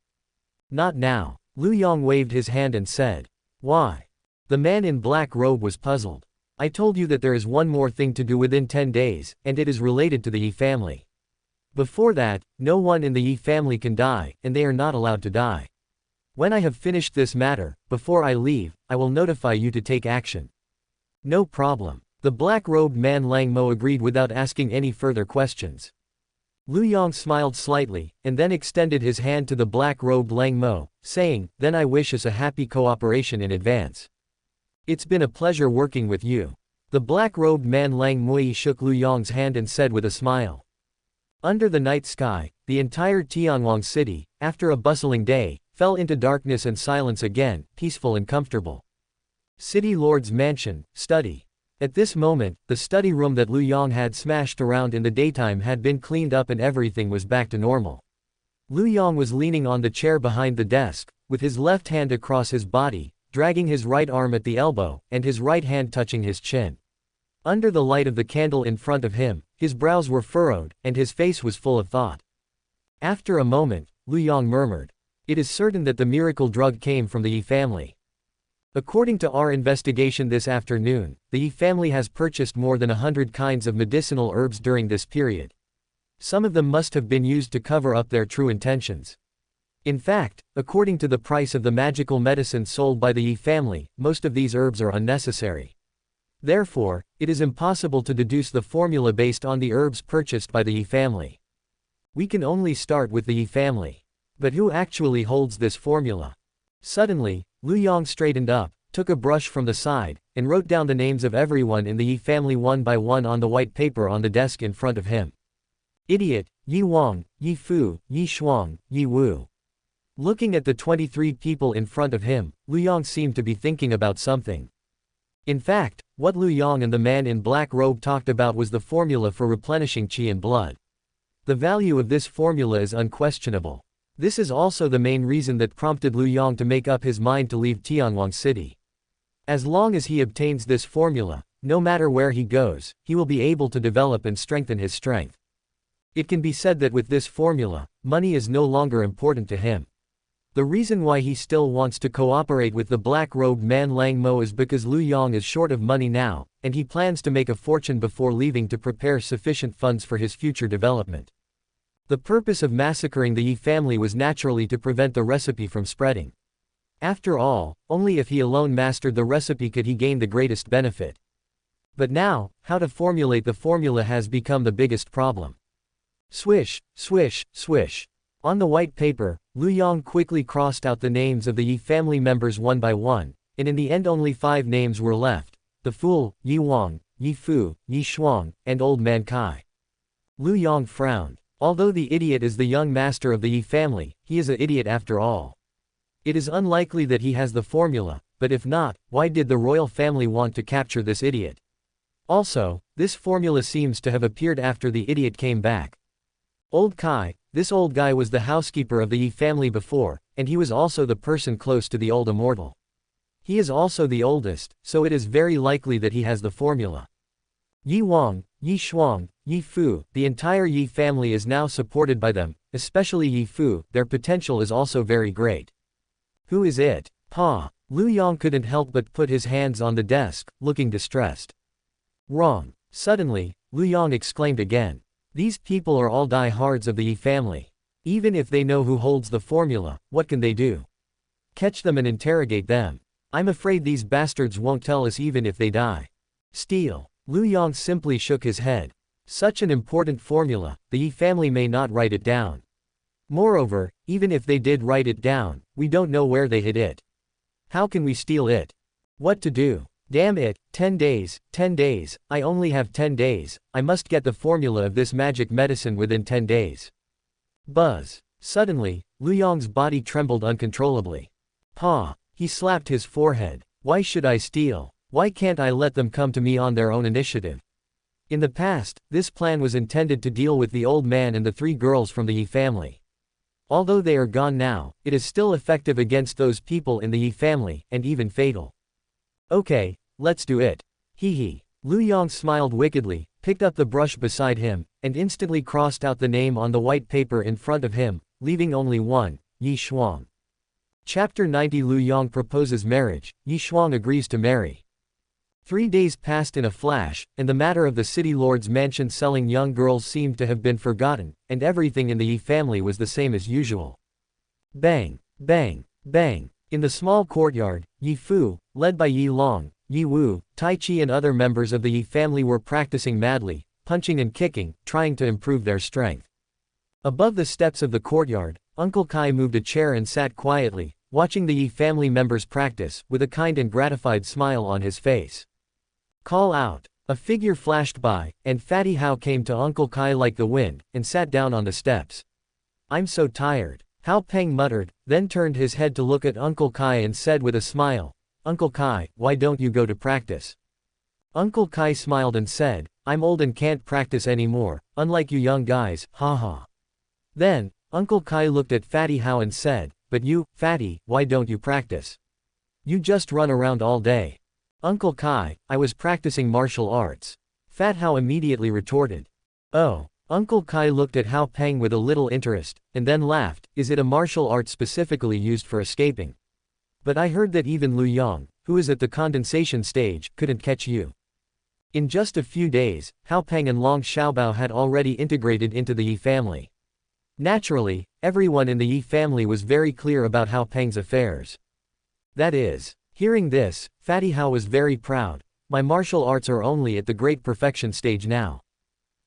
Not now. Lu Yong waved his hand and said. Why? The man in black robe was puzzled. I told you that there is one more thing to do within 10 days, and it is related to the Ye family. Before that, no one in the Ye family can die, and they are not allowed to die. When I have finished this matter, before I leave, I will notify you to take action. No problem. The black-robed man Lang Mo agreed without asking any further questions. Lu Yong smiled slightly, and then extended his hand to the black-robed Lang Mo, saying, then I wish us a happy cooperation in advance. It's been a pleasure working with you. The black-robed man Lang Mui shook Lu Yong's hand and said with a smile. Under the night sky, the entire Tianwang City, after a bustling day, fell into darkness and silence again, peaceful and comfortable. City Lord's mansion, study. At this moment, the study room that Lu Yong had smashed around in the daytime had been cleaned up and everything was back to normal. Lu Yong was leaning on the chair behind the desk, with his left hand across his body, dragging his right arm at the elbow, and his right hand touching his chin. Under the light of the candle in front of him, his brows were furrowed, and his face was full of thought. After a moment, Lu Yong murmured. It is certain that the miracle drug came from the Ye family. According to our investigation this afternoon, the Ye family has purchased more than 100 kinds of medicinal herbs during this period. Some of them must have been used to cover up their true intentions. In fact, according to the price of the magical medicine sold by the Ye family, most of these herbs are unnecessary. Therefore, it is impossible to deduce the formula based on the herbs purchased by the Ye family. We can only start with the Ye family. But who actually holds this formula? Suddenly, Lu Yong straightened up, took a brush from the side, and wrote down the names of everyone in the Ye family one by one on the white paper on the desk in front of him. Idiot, Ye Wang, Ye Fu, Ye Shuang, Ye Wu. Looking at the 23 people in front of him, Lu Yong seemed to be thinking about something. In fact, what Lu Yong and the man in black robe talked about was the formula for replenishing qi and blood. The value of this formula is unquestionable. This is also the main reason that prompted Lu Yong to make up his mind to leave Tianguang City. As long as he obtains this formula, no matter where he goes, he will be able to develop and strengthen his strength. It can be said that with this formula, money is no longer important to him. The reason why he still wants to cooperate with the black-robed man Lang Mo is because Lu Yong is short of money now, and he plans to make a fortune before leaving to prepare sufficient funds for his future development. The purpose of massacring the Ye family was naturally to prevent the recipe from spreading. After all, only if he alone mastered the recipe could he gain the greatest benefit. But now, how to formulate the formula has become the biggest problem. Swish, swish, swish. On the white paper, Lu Yong quickly crossed out the names of the Ye family members one by one, and in the end only 5 names were left: the fool, Ye Wang, Ye Fu, Ye Shuang, and Old Man Kai. Lu Yong frowned. Although the idiot is the young master of the Ye family, he is an idiot after all. It is unlikely that he has the formula, but if not, why did the royal family want to capture this idiot? Also, this formula seems to have appeared after the idiot came back. Old Kai, this old guy was the housekeeper of the Ye family before, and he was also the person close to the old immortal. He is also the oldest, so it is very likely that he has the formula. Ye Wang, Ye Shuang, Ye Fu, the entire Ye family is now supported by them, especially Ye Fu, their potential is also very great. Who is it? Pa. Lu Yong couldn't help but put his hands on the desk, looking distressed. Wrong. Suddenly, Lu Yong exclaimed again. These people are all die-hards of the Ye family. Even if they know who holds the formula, what can they do? Catch them and interrogate them. I'm afraid these bastards won't tell us even if they die. Steal. Lu Yong simply shook his head. Such an important formula, the Ye family may not write it down. Moreover, even if they did write it down, we don't know where they hid it. How can we steal it? What to do? Damn it, 10 days, 10 days, I only have 10 days, I must get the formula of this magic medicine within 10 days. Buzz. Suddenly, Lu Yong's body trembled uncontrollably. Pa. He slapped his forehead. Why should I steal? Why can't I let them come to me on their own initiative? In the past, this plan was intended to deal with the old man and the 3 girls from the Ye family. Although they are gone now, it is still effective against those people in the Ye family, and even fatal. Okay, let's do it. Hee hee. Lu Yong smiled wickedly, picked up the brush beside him, and instantly crossed out the name on the white paper in front of him, leaving only one: Ye Shuang. Chapter 90. Lu Yong proposes marriage. Ye Shuang agrees to marry. 3 days passed in a flash, and the matter of the city lord's mansion selling young girls seemed to have been forgotten, and everything in the Ye family was the same as usual. Bang, bang, bang. In the small courtyard, Ye Fu, led by Ye Long, Ye Wu, Tai Chi and other members of the Ye family were practicing madly, punching and kicking, trying to improve their strength. Above the steps of the courtyard, Uncle Kai moved a chair and sat quietly, watching the Ye family members practice, with a kind and gratified smile on his face. Call out. A figure flashed by, and Fatty Hao came to Uncle Kai like the wind, and sat down on the steps. I'm so tired. Hao Peng muttered, then turned his head to look at Uncle Kai and said with a smile, Uncle Kai, why don't you go to practice? Uncle Kai smiled and said, I'm old and can't practice anymore, unlike you young guys, haha. Then, Uncle Kai looked at Fatty Hao and said, but you, Fatty, why don't you practice? You just run around all day. Uncle Kai, I was practicing martial arts. Fat Hao immediately retorted. Oh, Uncle Kai looked at Hao Peng with a little interest, and then laughed. Is it a martial art specifically used for escaping? But I heard that even Lu Yang, who is at the condensation stage, couldn't catch you. In just a few days, Hao Peng and Long Xiaobao had already integrated into the Ye family. Naturally, everyone in the Ye family was very clear about Hao Peng's affairs. That is, hearing this, Fatty Hao was very proud. My martial arts are only at the great perfection stage now.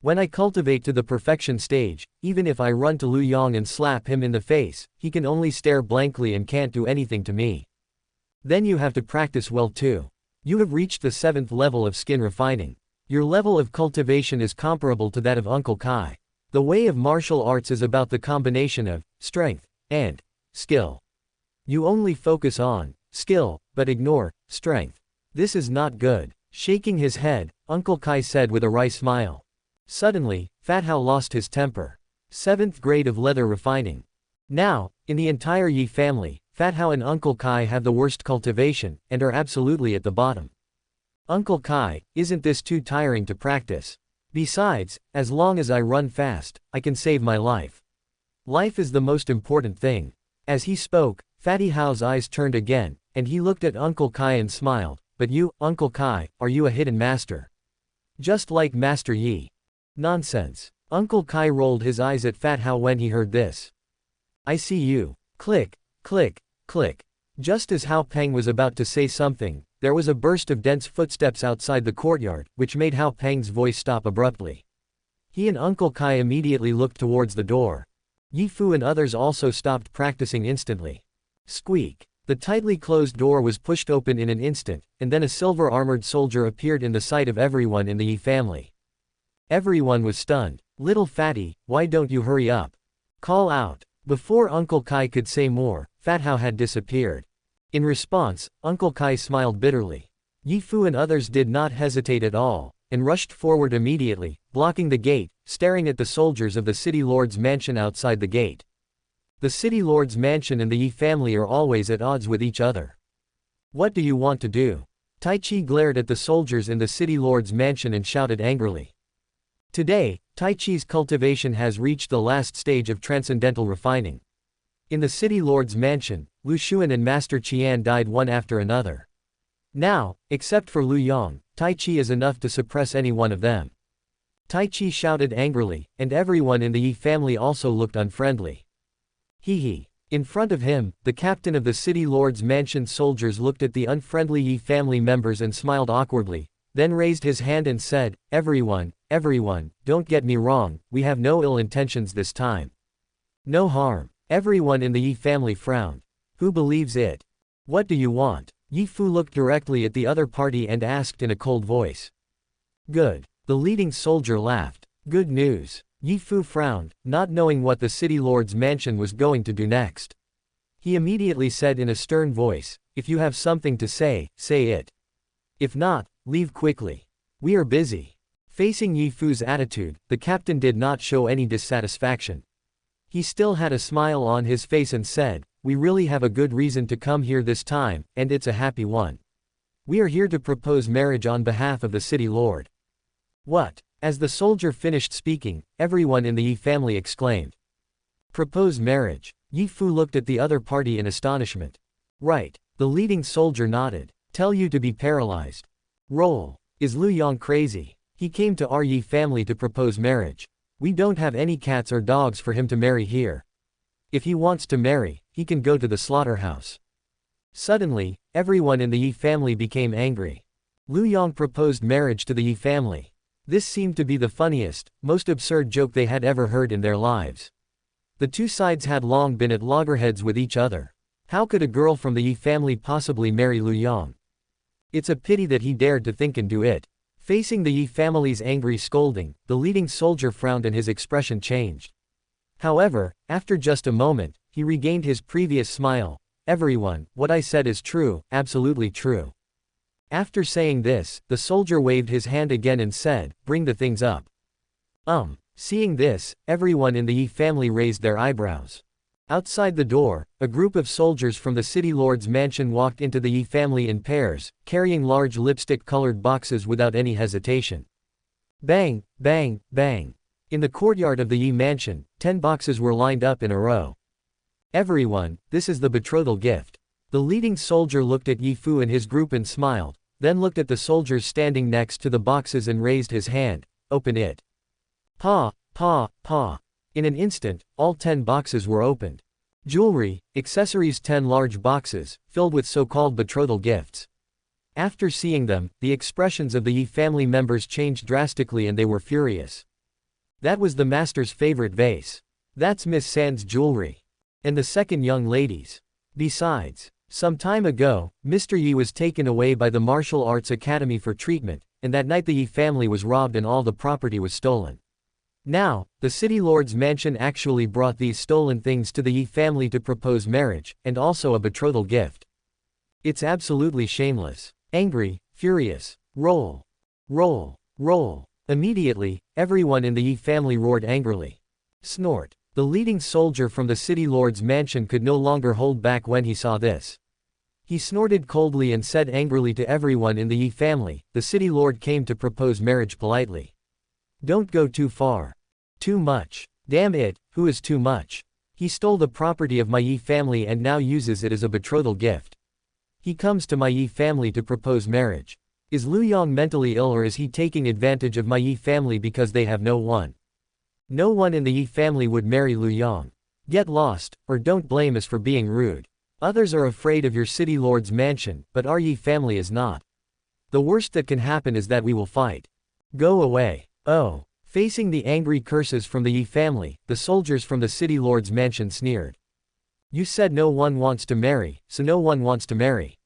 When I cultivate to the perfection stage, even if I run to Lu Yang and slap him in the face, he can only stare blankly and can't do anything to me. Then you have to practice well too. You have reached the 7th level of skin refining. Your level of cultivation is comparable to that of Uncle Kai. The way of martial arts is about the combination of strength and skill. You only focus on skill, but ignore strength. This is not good. Shaking his head, Uncle Kai said with a wry smile. Suddenly, Fat Hao lost his temper. 7th grade of leather refining. Now, in the entire Ye family, Fat Hao and Uncle Kai have the worst cultivation, and are absolutely at the bottom. Uncle Kai, isn't this too tiring to practice? Besides, as long as I run fast, I can save my life. Life is the most important thing. As he spoke, Fatty Hao's eyes turned again, and he looked at Uncle Kai and smiled. But you, Uncle Kai, are you a hidden master? Just like Master Yi. Nonsense. Uncle Kai rolled his eyes at Fat Hao when he heard this. I see you. Click, click, click. Just as Hao Peng was about to say something, there was a burst of dense footsteps outside the courtyard, which made Hao Peng's voice stop abruptly. He and Uncle Kai immediately looked towards the door. Yi Fu and others also stopped practicing instantly. Squeak. The tightly closed door was pushed open in an instant, and then a silver-armored soldier appeared in the sight of everyone in the Yi family. Everyone was stunned. Little Fatty, why don't you hurry up? Call out. Before Uncle Kai could say more, Fat Hao had disappeared. In response, Uncle Kai smiled bitterly. Yi Fu and others did not hesitate at all, and rushed forward immediately, blocking the gate, staring at the soldiers of the city lord's mansion outside the gate. The city lord's mansion and the Yi family are always at odds with each other. What do you want to do? Tai Chi glared at the soldiers in the city lord's mansion and shouted angrily. Today, Tai Chi's cultivation has reached the last stage of transcendental refining. In the city lord's mansion, Lu Xuan and Master Qian died one after another. Now, except for Lu Yang, Tai Chi is enough to suppress any one of them. Tai Chi shouted angrily, and everyone in the Yi family also looked unfriendly. Hee. In front of him, the captain of the city lord's mansion soldiers looked at the unfriendly Yi family members and smiled awkwardly, then raised his hand and said, everyone, don't get me wrong, we have no ill intentions this time. No harm. Everyone in the Yi family frowned. Who believes it? What do you want? Yi Fu looked directly at the other party and asked in a cold voice. Good. The leading soldier laughed. Good news. Yi Fu frowned, not knowing what the city lord's mansion was going to do next. He immediately said in a stern voice, if you have something to say, say it. If not, leave quickly. We are busy. Facing Yi Fu's attitude, the captain did not show any dissatisfaction. He still had a smile on his face and said, we really have a good reason to come here this time, and it's a happy one. We are here to propose marriage on behalf of the city lord. What? As the soldier finished speaking, everyone in the Yi family exclaimed. Propose marriage. Yi Fu looked at the other party in astonishment. Right. The leading soldier nodded. Tell you to be paralyzed. Roll. Is Lu Yang crazy? He came to our Yi family to propose marriage. We don't have any cats or dogs for him to marry here. If he wants to marry, he can go to the slaughterhouse. Suddenly, everyone in the Yi family became angry. Lu Yang proposed marriage to the Yi family. This seemed to be the funniest, most absurd joke they had ever heard in their lives. The two sides had long been at loggerheads with each other. How could a girl from the Yi family possibly marry Lu Yang? It's a pity that he dared to think and do it. Facing the Yi family's angry scolding, the leading soldier frowned and his expression changed. However, after just a moment, he regained his previous smile. Everyone, what I said is true, absolutely true. After saying this, the soldier waved his hand again and said, bring the things up. Seeing this, everyone in the Yi family raised their eyebrows. Outside the door, a group of soldiers from the city lord's mansion walked into the Yi family in pairs, carrying large lipstick-colored boxes without any hesitation. Bang, bang, bang. In the courtyard of the Ye mansion, 10 boxes were lined up in a row. Everyone, this is the betrothal gift. The leading soldier looked at Ye Fu and his group and smiled, then looked at the soldiers standing next to the boxes and raised his hand. Open it. Pa, pa, pa. In an instant, all 10 boxes were opened. Jewelry, accessories, 10 large boxes, filled with so-called betrothal gifts. After seeing them, the expressions of the Ye family members changed drastically and they were furious. That was the master's favorite vase. That's Miss Sand's jewelry. And the second young lady's. Besides, some time ago, Mr. Ye was taken away by the Martial Arts Academy for treatment, and that night the Ye family was robbed and all the property was stolen. Now, the city lord's mansion actually brought these stolen things to the Ye family to propose marriage, and also a betrothal gift. It's absolutely shameless. Angry, furious. Roll. Roll. Roll. Immediately, everyone in the Ye family roared angrily. Snort. The leading soldier from the city lord's mansion could no longer hold back when he saw this. He snorted coldly and said angrily to everyone in the Ye family, the city lord came to propose marriage politely. Don't go too far. Too much. Damn it, who is too much? He stole the property of my Ye family and now uses it as a betrothal gift. He comes to my Ye family to propose marriage. Is Lu Yong mentally ill or is he taking advantage of my Ye family because they have no one? No one in the Ye family would marry Lu Yong. Get lost, or don't blame us for being rude. Others are afraid of your city lord's mansion, but our Ye family is not. The worst that can happen is that we will fight. Go away. Oh. Facing the angry curses from the Ye family, the soldiers from the city lord's mansion sneered. You said no one wants to marry, so no one wants to marry.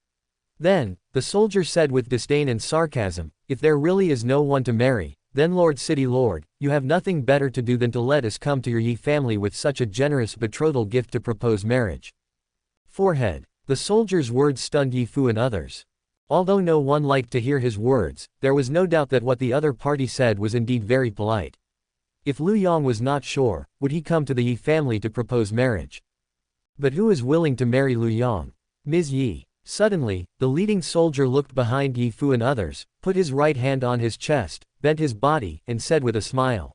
Then, the soldier said with disdain and sarcasm, if there really is no one to marry, then Lord City Lord, you have nothing better to do than to let us come to your Ye family with such a generous betrothal gift to propose marriage. Forehead. The soldier's words stunned Ye Fu and others. Although no one liked to hear his words, there was no doubt that what the other party said was indeed very polite. If Lu Yong was not sure, would he come to the Ye family to propose marriage? But who is willing to marry Lu Yong? Ms. Ye. Suddenly, the leading soldier looked behind Ye Fu and others, put his right hand on his chest, bent his body, and said with a smile.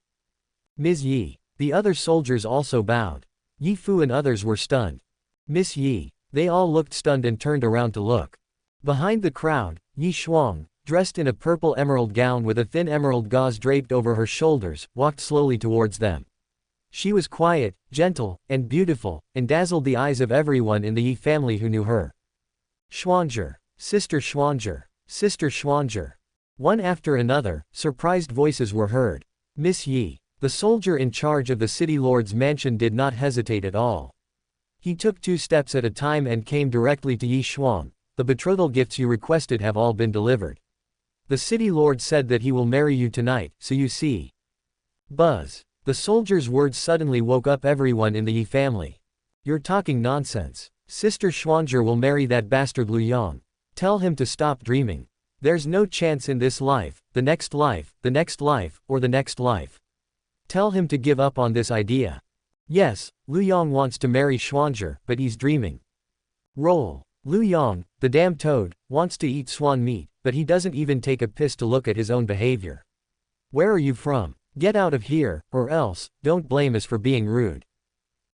Ms. Ye. The other soldiers also bowed. Ye Fu and others were stunned. Miss Ye. They all looked stunned and turned around to look. Behind the crowd, Ye Shuang, dressed in a purple emerald gown with a thin emerald gauze draped over her shoulders, walked slowly towards them. She was quiet, gentle, and beautiful, and dazzled the eyes of everyone in the Ye family who knew her. Schwanger. Sister Schwanger. Sister Schwanger. One after another, surprised voices were heard. Miss Ye. The soldier in charge of the city lord's mansion did not hesitate at all. He took 2 steps at a time and came directly to Ye Shuang. The betrothal gifts you requested have all been delivered. The city lord said that he will marry you tonight, so you see. Buzz. The soldier's words suddenly woke up everyone in the Ye family. You're talking nonsense. Sister Schwanger will marry that bastard Lu Yong. Tell him to stop dreaming. There's no chance in this life, the next life, the next life, or the next life. Tell him to give up on this idea. Yes, Lu Yong wants to marry Schwanger, but he's dreaming. Roll. Lu Yong, the damn toad, wants to eat swan meat, but he doesn't even take a piss to look at his own behavior. Where are you from? Get out of here, or else, don't blame us for being rude.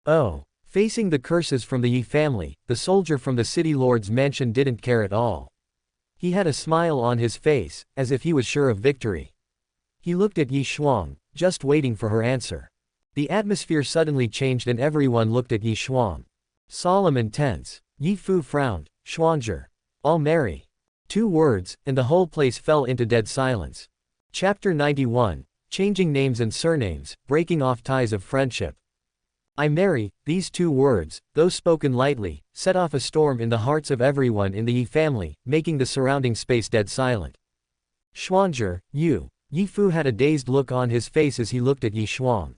Oh. Facing the curses from the Ye family, the soldier from the city lord's mansion didn't care at all. He had a smile on his face, as if he was sure of victory. He looked at Ye Shuang, just waiting for her answer. The atmosphere suddenly changed and everyone looked at Ye Shuang. Solemn and tense. Ye Fu frowned. Schwanger. I'll marry. 2 words, and the whole place fell into dead silence. Chapter 91. Changing names and surnames, breaking off ties of friendship. I marry. These 2 words, though spoken lightly, set off a storm in the hearts of everyone in the Ye family, making the surrounding space dead silent. Schwanger, you. Ye Fu had a dazed look on his face as he looked at Ye Shuang.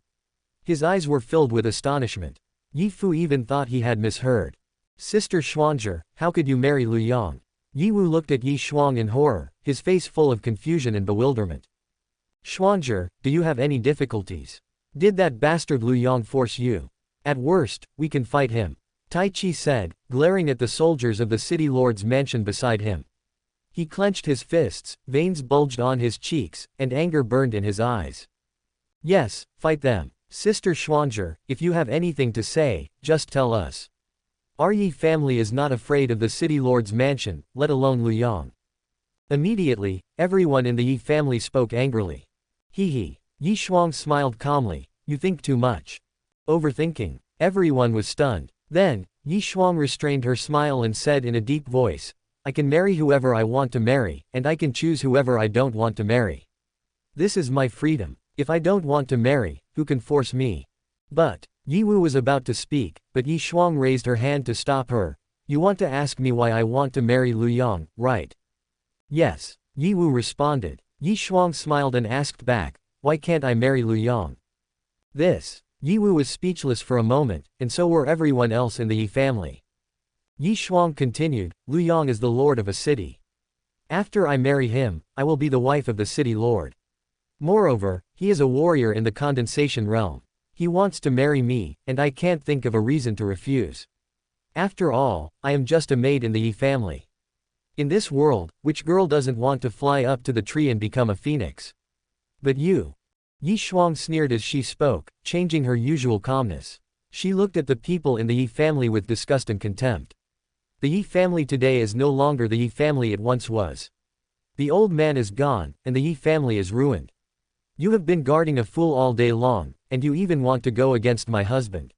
His eyes were filled with astonishment. Ye Fu even thought he had misheard. Sister Schwanger, how could you marry Lu Yong? Ye Wu looked at Ye Shuang in horror, his face full of confusion and bewilderment. Schwanger, do you have any difficulties? Did that bastard Lu Yong force you? At worst, we can fight him. Tai Chi said, glaring at the soldiers of the city lord's mansion beside him. He clenched his fists, veins bulged on his cheeks, and anger burned in his eyes. Yes, fight them. Sister Schwanger, if you have anything to say, just tell us. Our Ye family is not afraid of the city lord's mansion, let alone Luyang. Immediately, everyone in the Ye family spoke angrily. He. Ye Shuang smiled calmly, you think too much. Overthinking. Everyone was stunned. Then, Ye Shuang restrained her smile and said in a deep voice, I can marry whoever I want to marry, and I can choose whoever I don't want to marry. This is my freedom. If I don't want to marry, who can force me? But, Yi Wu was about to speak, but Ye Shuang raised her hand to stop her. You want to ask me why I want to marry Lu Yang, right? Yes, Yi Wu responded. Ye Shuang smiled and asked back, why can't I marry Lu Yang? Yi Wu was speechless for a moment, and so were everyone else in the Yi family. Ye Shuang continued, Lu Yang is the lord of a city. After I marry him, I will be the wife of the city lord. Moreover, he is a warrior in the condensation realm. He wants to marry me, and I can't think of a reason to refuse. After all, I am just a maid in the Yi family. In this world, which girl doesn't want to fly up to the tree and become a phoenix? But you. Ye Shuang sneered as she spoke, changing her usual calmness. She looked at the people in the Yi family with disgust and contempt. The Yi family today is no longer the Yi family it once was. The old man is gone, and the Yi family is ruined. You have been guarding a fool all day long, and you even want to go against my husband.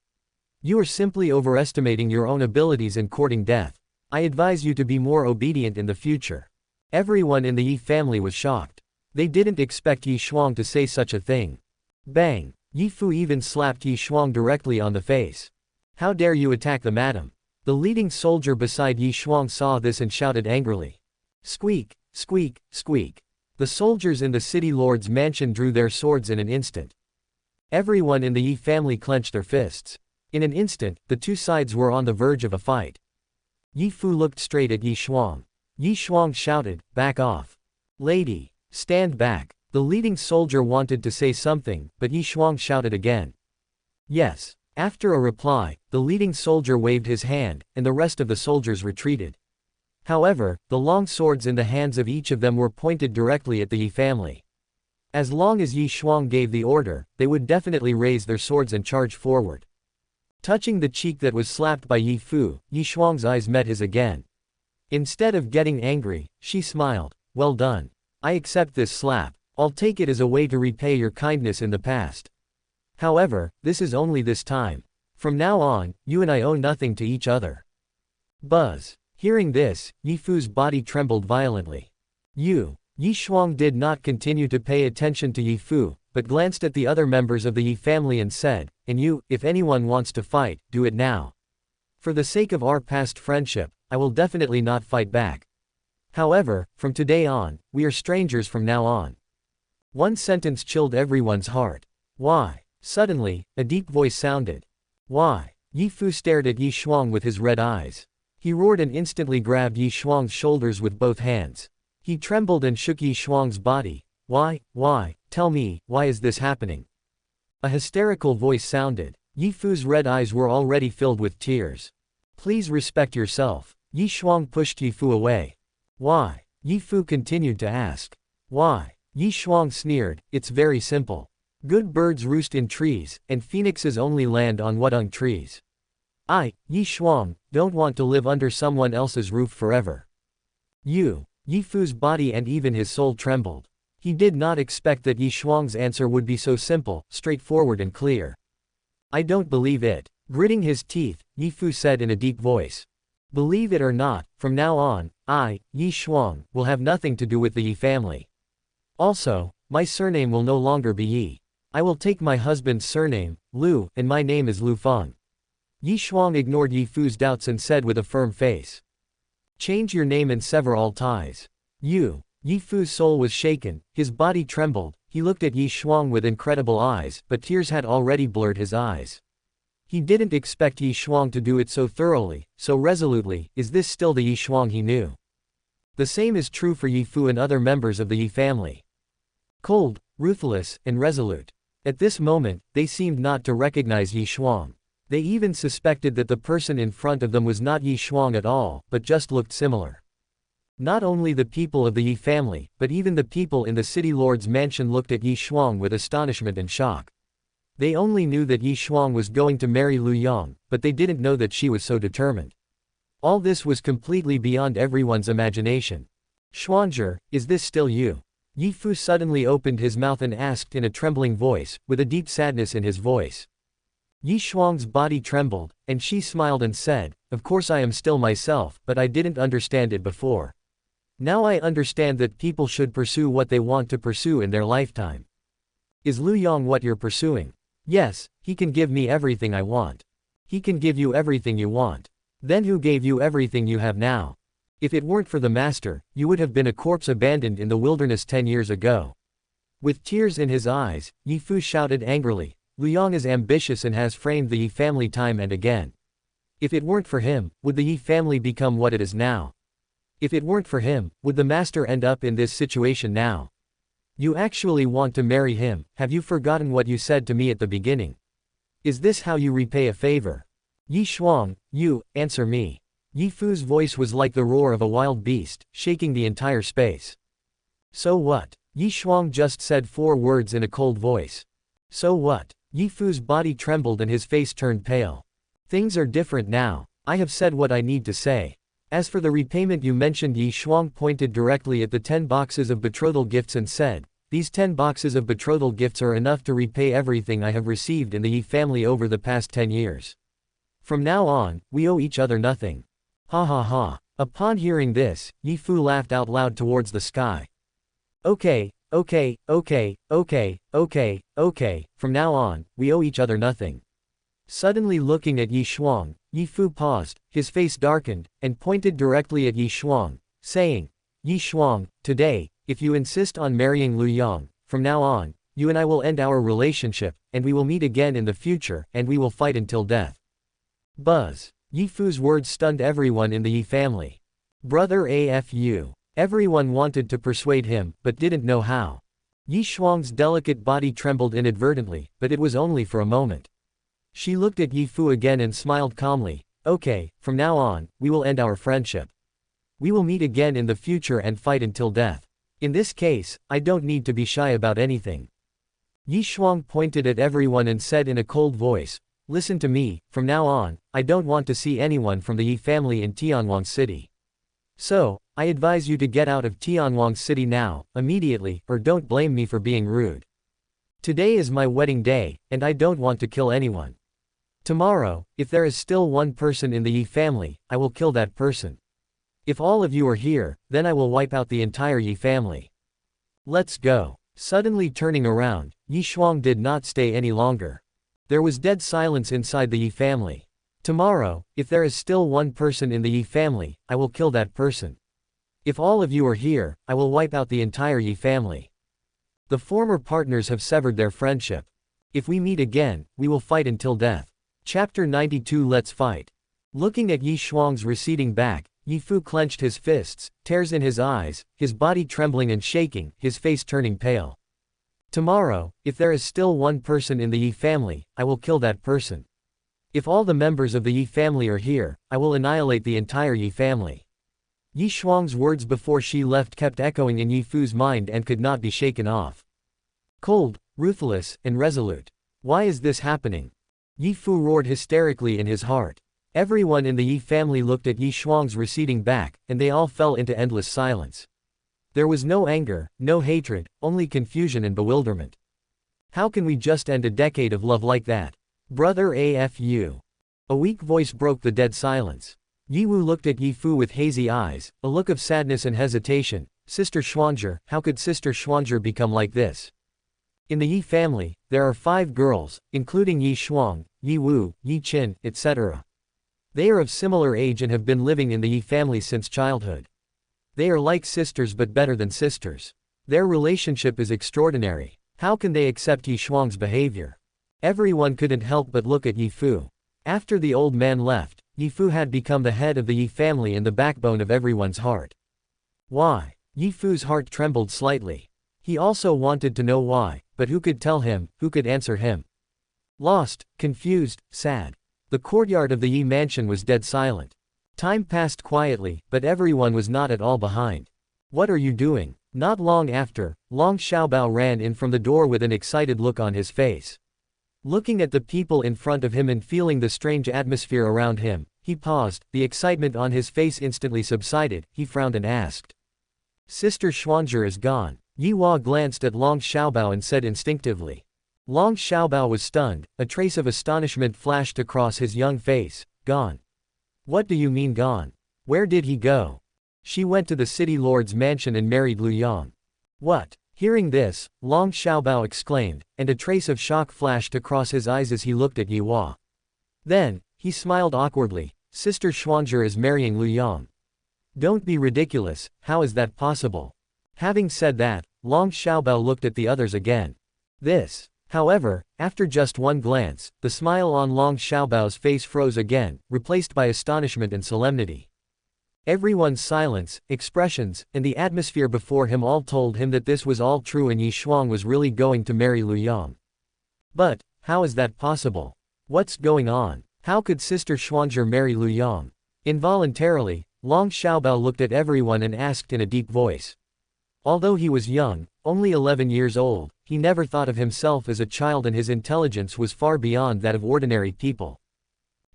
You are simply overestimating your own abilities and courting death. I advise you to be more obedient in the future. Everyone in the Yi family was shocked. They didn't expect Ye Shuang to say such a thing. Bang! Yi Fu even slapped Ye Shuang directly on the face. How dare you attack the madam? The leading soldier beside Ye Shuang saw this and shouted angrily. Squeak, squeak, squeak. The soldiers in the city lord's mansion drew their swords in an instant. Everyone in the Yi family clenched their fists. In an instant, the two sides were on the verge of a fight. Yi Fu looked straight at Ye Shuang. Ye Shuang shouted, back off. Lady, stand back. The leading soldier wanted to say something, but Ye Shuang shouted again. Yes. After a reply, the leading soldier waved his hand, and the rest of the soldiers retreated. However, the long swords in the hands of each of them were pointed directly at the Yi family. As long as Ye Shuang gave the order, they would definitely raise their swords and charge forward. Touching the cheek that was slapped by Yi Fu, Ye Shuang's eyes met his again. Instead of getting angry, she smiled. Well done. I accept this slap. I'll take it as a way to repay your kindness in the past. However, this is only this time. From now on, you and I owe nothing to each other. Buzz. Hearing this, Yi Fu's body trembled violently. Ye Shuang did not continue to pay attention to Yi Fu, but glanced at the other members of the Yi family and said, and you, if anyone wants to fight, do it now. For the sake of our past friendship, I will definitely not fight back. However, from today on, we are strangers from now on. One sentence chilled everyone's heart. Why? Suddenly, a deep voice sounded. Why? Yi Fu stared at Ye Shuang with his red eyes. He roared and instantly grabbed Ye Shuang's shoulders with both hands. He trembled and shook Ye Shuang's body. Why, tell me, why is this happening? A hysterical voice sounded. Yi Fu's red eyes were already filled with tears. Please respect yourself. Ye Shuang pushed Yi Fu away. Why? Yi Fu continued to ask. Why? Ye Shuang sneered, it's very simple. Good birds roost in trees, and phoenixes only land on wadung trees. I, Ye Shuang, don't want to live under someone else's roof forever. Yi Fu's body and even his soul trembled. He did not expect that Ye Shuang's answer would be so simple, straightforward and clear. I don't believe it. Gritting his teeth, Yi Fu said in a deep voice. Believe it or not, from now on, I, Ye Shuang, will have nothing to do with the Yi family. Also, my surname will no longer be Yi. I will take my husband's surname, Lu, and my name is Lu Feng. Ye Shuang ignored Yi Fu's doubts and said with a firm face. Change your name and sever all ties. Yi Fu's soul was shaken, his body trembled, he looked at Ye Shuang with incredible eyes, but tears had already blurred his eyes. He didn't expect Ye Shuang to do it so thoroughly, so resolutely. Is this still the Ye Shuang he knew? The same is true for Yi Fu and other members of the Yi family. Cold, ruthless, and resolute. At this moment, they seemed not to recognize Ye Shuang. They even suspected that the person in front of them was not Ye Shuang at all, but just looked similar. Not only the people of the Ye family, but even the people in the city lord's mansion looked at Ye Xuang with astonishment and shock. They only knew that Ye Xuang was going to marry Lu Yong, but they didn't know that she was so determined. All this was completely beyond everyone's imagination. Xuanzhi, is this still you? Ye Fu suddenly opened his mouth and asked in a trembling voice, with a deep sadness in his voice. Ye Xuang's body trembled, and she smiled and said, "Of course I am still myself, but I didn't understand it before. Now I understand that people should pursue what they want to pursue in their lifetime." Is Lu Yong what you're pursuing? Yes, he can give me everything I want. He can give you everything you want. Then who gave you everything you have now? If it weren't for the master, you would have been a corpse abandoned in the wilderness 10 years ago. With tears in his eyes, Ye Fu shouted angrily, Lu Yong is ambitious and has framed the Ye family time and again. If it weren't for him, would the Ye family become what it is now? If it weren't for him, would the master end up in this situation now? You actually want to marry him, have you forgotten what you said to me at the beginning? Is this how you repay a favor? Ye Xuang, you, answer me. Ye Fu's voice was like the roar of a wild beast, shaking the entire space. So what? Ye Xuang just said 4 words in a cold voice. So what? Ye Fu's body trembled and his face turned pale. Things are different now. I have said what I need to say. As for the repayment you mentioned, Ye Xuang pointed directly at the 10 boxes of betrothal gifts and said, these 10 boxes of betrothal gifts are enough to repay everything I have received in the Ye family over the past 10 years. From now on, we owe each other nothing. Ha ha ha. Upon hearing this, Ye Fu laughed out loud towards the sky. Okay, from now on, we owe each other nothing. Suddenly looking at Ye Xuang, Ye Fu paused, his face darkened, and pointed directly at Ye Xuang, saying, Ye Xuang, today, if you insist on marrying Lu Yong, from now on, you and I will end our relationship, and we will meet again in the future, and we will fight until death. Buzz. Ye Fu's words stunned everyone in the Ye family. Brother AFU. Everyone wanted to persuade him, but didn't know how. Ye Xuang's delicate body trembled inadvertently, but it was only for a moment. She looked at Ye Fu again and smiled calmly. Okay, from now on, we will end our friendship. We will meet again in the future and fight until death. In this case, I don't need to be shy about anything. Ye Xuang pointed at everyone and said in a cold voice, listen to me, from now on, I don't want to see anyone from the Ye family in Tianwang City. So, I advise you to get out of Tianwang City now, immediately, or don't blame me for being rude. Today is my wedding day, and I don't want to kill anyone. Tomorrow, if there is still one person in the Ye family, I will kill that person. If all of you are here, then I will wipe out the entire Ye family. Let's go. Suddenly turning around, Ye Xuang did not stay any longer. There was dead silence inside the Ye family. Tomorrow, if there is still one person in the Ye family, I will kill that person. If all of you are here, I will wipe out the entire Ye family. The former partners have severed their friendship. If we meet again, we will fight until death. Chapter 92 Let's fight. Looking at Ye Xuang's receding back, Ye Fu clenched his fists, tears in his eyes, his body trembling and shaking, his face turning pale. Tomorrow, if there is still one person in the Ye family, I will kill that person. If all the members of the Ye family are here, I will annihilate the entire Ye family. Ye Xuang's words before she left kept echoing in Ye Fu's mind and could not be shaken off. Cold, ruthless, and resolute. Why is this happening? Ye Fu roared hysterically in his heart. Everyone in the Ye family looked at Ye Xuang's receding back, and they all fell into endless silence. There was no anger, no hatred, only confusion and bewilderment. How can we just end a decade of love like that? Brother AFU. A weak voice broke the dead silence. Ye Wu looked at Ye Fu with hazy eyes, a look of sadness and hesitation. Sister Xuanzhi, how could Sister Xuanzhi become like this? In the Ye family, there are 5 girls, including Ye Xuang, Ye Wu, Ye Qin, etc. They are of similar age and have been living in the Ye family since childhood. They are like sisters but better than sisters. Their relationship is extraordinary. How can they accept Ye Xuang's behavior? Everyone couldn't help but look at Ye Fu. After the old man left, Ye Fu had become the head of the Ye family and the backbone of everyone's heart. Why? Ye Fu's heart trembled slightly. He also wanted to know why, but who could tell him, who could answer him? Lost, confused, sad. The courtyard of the Ye mansion was dead silent. Time passed quietly, but everyone was not at all behind. What are you doing? Not long after, Long Xiaobao ran in from the door with an excited look on his face. Looking at the people in front of him and feeling the strange atmosphere around him, he paused, the excitement on his face instantly subsided, he frowned and asked. Sister Xuanzhi is gone. Yi Hua glanced at Long Xiaobao and said instinctively. Long Xiaobao was stunned, a trace of astonishment flashed across his young face. Gone? What do you mean gone? Where did he go? She went to the city lord's mansion and married Lu Yang. What? Hearing this, Long Xiaobao exclaimed, and a trace of shock flashed across his eyes as he looked at Yi Hua. Then, he smiled awkwardly. Sister Xuanzhi is marrying Lu Yang. Don't be ridiculous, how is that possible? Having said that, Long Xiaobao looked at the others again. However, after just one glance, the smile on Long Xiaobao's face froze again, replaced by astonishment and solemnity. Everyone's silence, expressions, and the atmosphere before him all told him that this was all true and Yi Shuang was really going to marry Lu Yang. But, how is that possible? What's going on? How could Sister Xuanzhi marry Lu Yang? Involuntarily, Long Xiaobao looked at everyone and asked in a deep voice. Although he was young, only 11 years old, he never thought of himself as a child and his intelligence was far beyond that of ordinary people.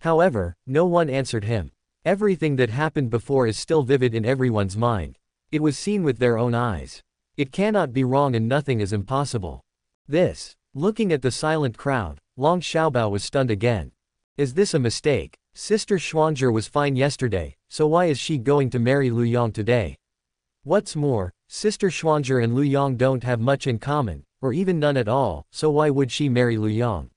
However, no one answered him. Everything that happened before is still vivid in everyone's mind. It was seen with their own eyes. It cannot be wrong and nothing is impossible. Looking at the silent crowd, Long Xiaobao was stunned again. Is this a mistake? Sister Xuanzhi was fine yesterday, so why is she going to marry Lu Yang today? What's more, Sister Xuanzhi and Lu Yang don't have much in common, or even none at all, so why would she marry Lu Yang?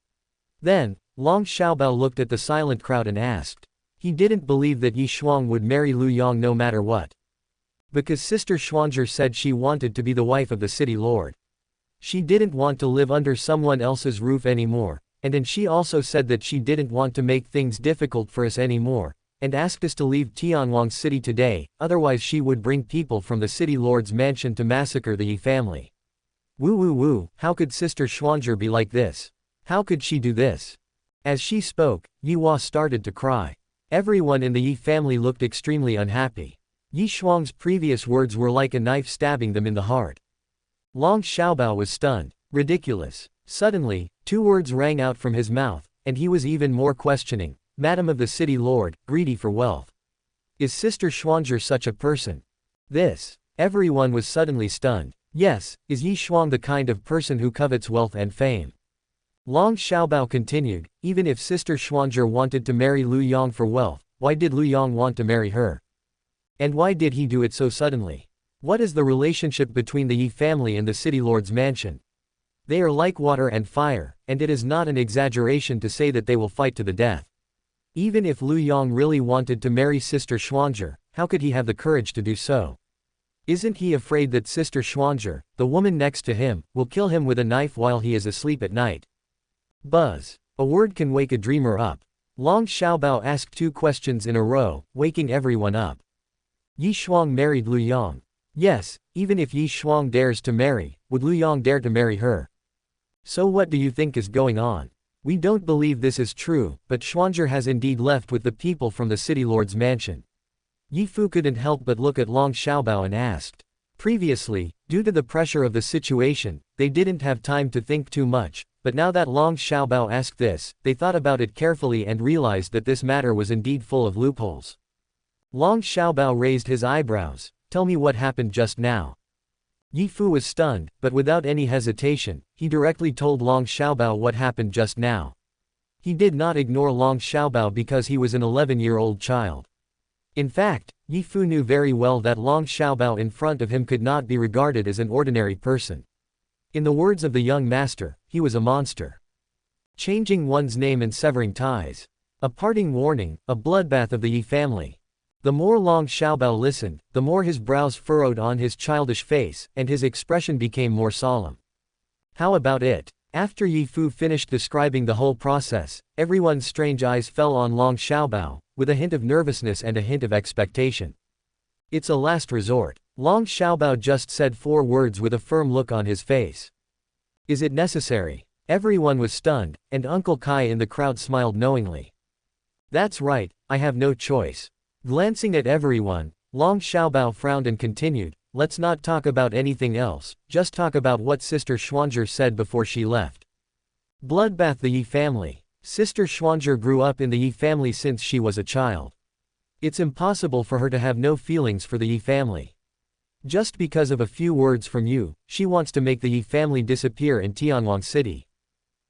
Then, Long Xiaobao looked at the silent crowd and asked. He didn't believe that Yi Shuang would marry Lu Yang no matter what. Because Sister Xuanzhi said she wanted to be the wife of the city lord. She didn't want to live under someone else's roof anymore, and she also said that she didn't want to make things difficult for us anymore, and asked us to leave Tianwang city today, otherwise she would bring people from the city lord's mansion to massacre the Yi family. Woo, how could Sister Xuanzhi be like this? How could she do this? As she spoke, Yi Hua started to cry. Everyone in the Yi family looked extremely unhappy. Yi Shuang's previous words were like a knife stabbing them in the heart. Long Xiaobao was stunned. Ridiculous. Suddenly, two words rang out from his mouth, and he was even more questioning. Madam of the city lord, greedy for wealth. Is Sister Xuanzhi such a person? Everyone was suddenly stunned. Yes, is Yi Shuang the kind of person who covets wealth and fame? Long Xiaobao continued, even if Sister Xuanzhi wanted to marry Lu Yang for wealth, why did Lu Yang want to marry her? And why did he do it so suddenly? What is the relationship between the Yi family and the city lord's mansion? They are like water and fire, and it is not an exaggeration to say that they will fight to the death. Even if Lu Yang really wanted to marry Sister Xuanzhi, how could he have the courage to do so? Isn't he afraid that Sister Xuanzhi, the woman next to him, will kill him with a knife while he is asleep at night? Buzz. A word can wake a dreamer up. Long Xiaobao asked two questions in a row, waking everyone up. Yi Shuang married Lu Yang. Yes, even if Yi Shuang dares to marry, would Lu Yang dare to marry her? So what do you think is going on? We don't believe this is true, but Xuanzhi has indeed left with the people from the city lord's mansion. Yi Fu couldn't help but look at Long Xiaobao and asked. Previously, due to the pressure of the situation, they didn't have time to think too much, but now that Long Xiaobao asked this, they thought about it carefully and realized that this matter was indeed full of loopholes. Long Xiaobao raised his eyebrows. Tell me what happened just now. Yi Fu was stunned, but without any hesitation, he directly told Long Xiaobao what happened just now. He did not ignore Long Xiaobao because he was an 11-year-old child. In fact, Yi Fu knew very well that Long Xiaobao in front of him could not be regarded as an ordinary person. In the words of the young master, he was a monster. Changing one's name and severing ties. A parting warning, a bloodbath of the Yi family. The more Long Xiaobao listened, the more his brows furrowed on his childish face, and his expression became more solemn. How about it? After Yi Fu finished describing the whole process, everyone's strange eyes fell on Long Xiaobao, with a hint of nervousness and a hint of expectation. It's a last resort. Long Xiaobao just said 4 words with a firm look on his face. Is it necessary? Everyone was stunned, and Uncle Kai in the crowd smiled knowingly. That's right, I have no choice. Glancing at everyone, Long Xiaobao frowned and continued, let's not talk about anything else, just talk about what Sister Xuanzhi said before she left. Bloodbath the Ye family. Sister Xuanzhi grew up in the Ye family since she was a child. It's impossible for her to have no feelings for the Ye family. Just because of a few words from you, she wants to make the Ye family disappear in Tianwang City.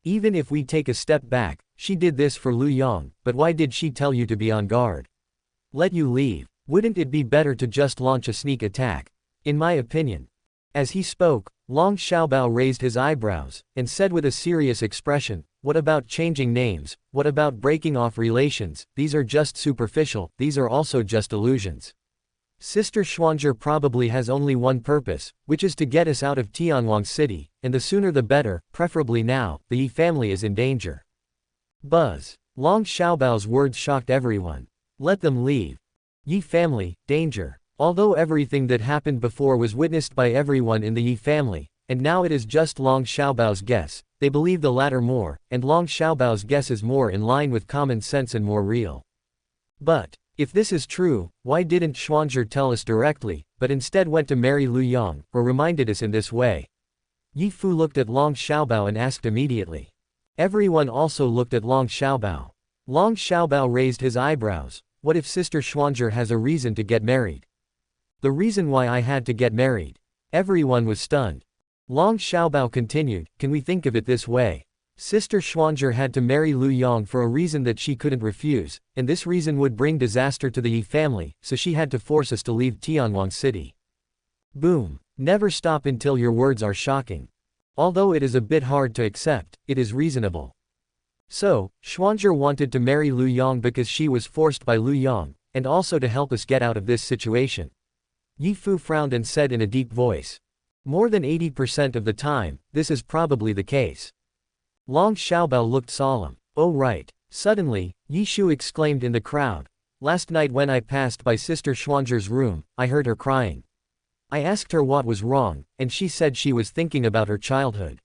Even if we take a step back, she did this for Lu Yong, but why did she tell you to be on guard? Let you leave. Wouldn't it be better to just launch a sneak attack? In my opinion. As he spoke, Long Xiaobao raised his eyebrows, and said with a serious expression, what about changing names, what about breaking off relations, these are just superficial, these are also just illusions. Sister Xuanzhi probably has only one purpose, which is to get us out of Tianwang City, and the sooner the better, preferably now, the Ye family is in danger. Buzz. Long Xiaobao's words shocked everyone. Let them leave. Ye family, danger. Although everything that happened before was witnessed by everyone in the Ye family, and now it is just Long Xiaobao's guess, they believe the latter more, and Long Xiaobao's guess is more in line with common sense and more real. But, if this is true, why didn't Xuanzhi tell us directly, but instead went to marry Lu Yong, or reminded us in this way? Yi Fu looked at Long Xiaobao and asked immediately. Everyone also looked at Long Xiaobao. Long Xiaobao raised his eyebrows. What if Sister Xuanzhi has a reason to get married? The reason why I had to get married. Everyone was stunned. Long Xiaobao continued, can we think of it this way? Sister Xuanzhi had to marry Lu Yong for a reason that she couldn't refuse, and this reason would bring disaster to the Ye family, so she had to force us to leave Tianwang City. Boom. Never stop until your words are shocking. Although it is a bit hard to accept, it is reasonable. So, Xuanzhi wanted to marry Lu Yong because she was forced by Lu Yong, and also to help us get out of this situation. Yi Fu frowned and said in a deep voice. More than 80% of the time, this is probably the case. Long Xiaobao looked solemn. Oh right. Suddenly, Yi Shu exclaimed in the crowd. Last night when I passed by Sister Xuanzhi's room, I heard her crying. I asked her what was wrong, and she said she was thinking about her childhood.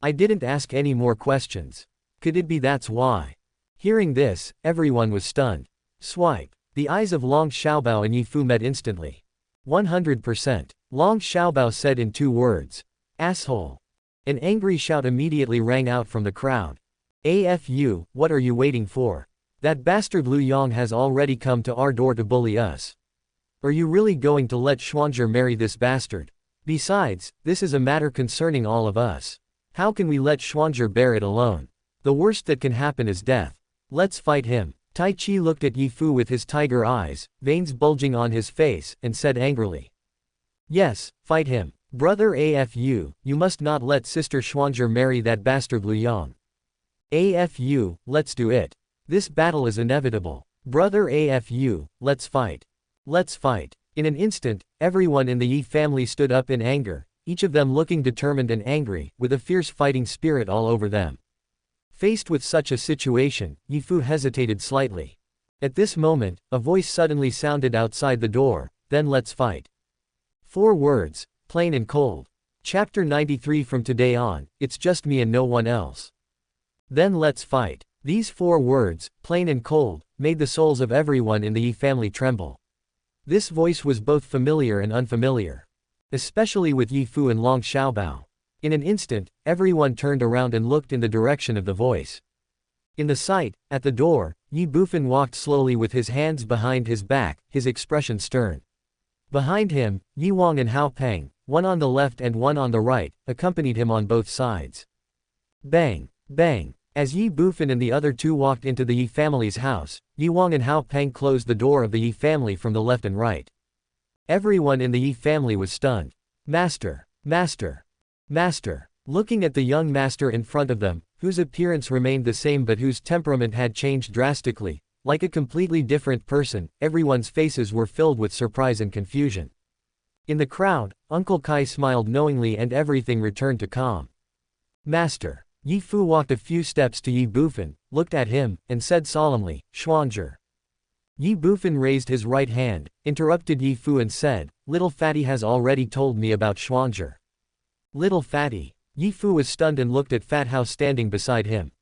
I didn't ask any more questions. Could it be that's why? Hearing this, everyone was stunned. Swipe. The eyes of Long Xiaobao and Yi Fu met instantly. 100%. Long Xiaobao said in 2 words. Asshole. An angry shout immediately rang out from the crowd. AFU, what are you waiting for? That bastard Lu Yong has already come to our door to bully us. Are you really going to let Xuanzhi marry this bastard? Besides, this is a matter concerning all of us. How can we let Xuanzhi bear it alone? The worst that can happen is death. Let's fight him. Tai Chi looked at Yi Fu with his tiger eyes, veins bulging on his face, and said angrily. Yes, fight him. Brother AFU, you must not let Sister Xuanzhi marry that bastard Lu Yong. AFU, let's do it. This battle is inevitable. Brother AFU, let's fight. Let's fight. In an instant, everyone in the Yi family stood up in anger, each of them looking determined and angry, with a fierce fighting spirit all over them. Faced with such a situation, Yi Fu hesitated slightly. At this moment, a voice suddenly sounded outside the door, then let's fight. 4 words, plain and cold. Chapter 93. From today on, it's just me and no one else. Then let's fight. These 4 words, plain and cold, made the souls of everyone in the Yi family tremble. This voice was both familiar and unfamiliar. Especially with Yi Fu and Long Xiaobao. In an instant, everyone turned around and looked in the direction of the voice. In the sight, at the door, Ye Bufan walked slowly with his hands behind his back, his expression stern. Behind him, Yi Wang and Hao Peng, one on the left and one on the right, accompanied him on both sides. Bang! Bang! As Ye Bufan and the other 2 walked into the Yi family's house, Yi Wang and Hao Peng closed the door of the Yi family from the left and right. Everyone in the Yi family was stunned. Master! Master! Master! Looking at the young master in front of them, whose appearance remained the same but whose temperament had changed drastically, like a completely different person, everyone's faces were filled with surprise and confusion. In the crowd, Uncle Kai smiled knowingly and everything returned to calm. Master! Yi Fu walked a few steps to Ye Bufan, looked at him, and said solemnly, Xuanzhi. Ye Bufan raised his right hand, interrupted Yi Fu and said, Little Fatty has already told me about Xuanzhi. Little Fatty. Yi Fu was stunned and looked at Fat Hao standing beside him.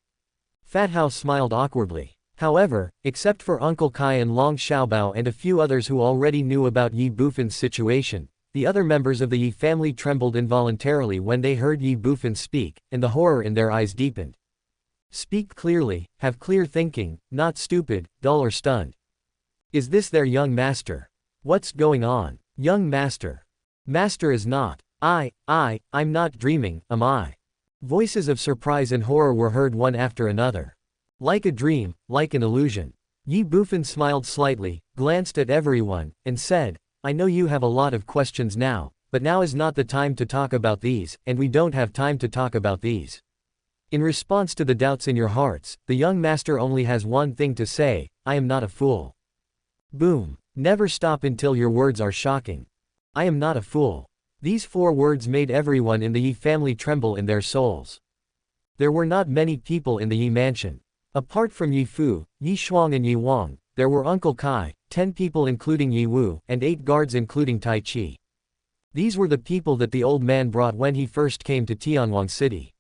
Fat Hao smiled awkwardly. However, except for Uncle Kai and Long Xiaobao and a few others who already knew about Ye Bufan's situation, the other members of the Ye family trembled involuntarily when they heard Ye Bufan speak, and the horror in their eyes deepened. Speak clearly, have clear thinking, not stupid, dull or stunned. Is this their young master? What's going on? Young master. Master is not. I'm not dreaming, am I? Voices of surprise and horror were heard one after another. Like a dream, like an illusion. Ye Bufan smiled slightly, glanced at everyone, and said, I know you have a lot of questions now, but now is not the time to talk about these, and we don't have time to talk about these. In response to the doubts in your hearts, the young master only has one thing to say, I am not a fool. Boom. Never stop until your words are shocking. I am not a fool. These 4 words made everyone in the Ye family tremble in their souls. There were not many people in the Ye mansion. Apart from Ye Fu, Ye Shuang and Ye Wang, there were Uncle Kai, 10 people including Ye Wu, and 8 guards including Tai Chi. These were the people that the old man brought when he first came to Tianwang City.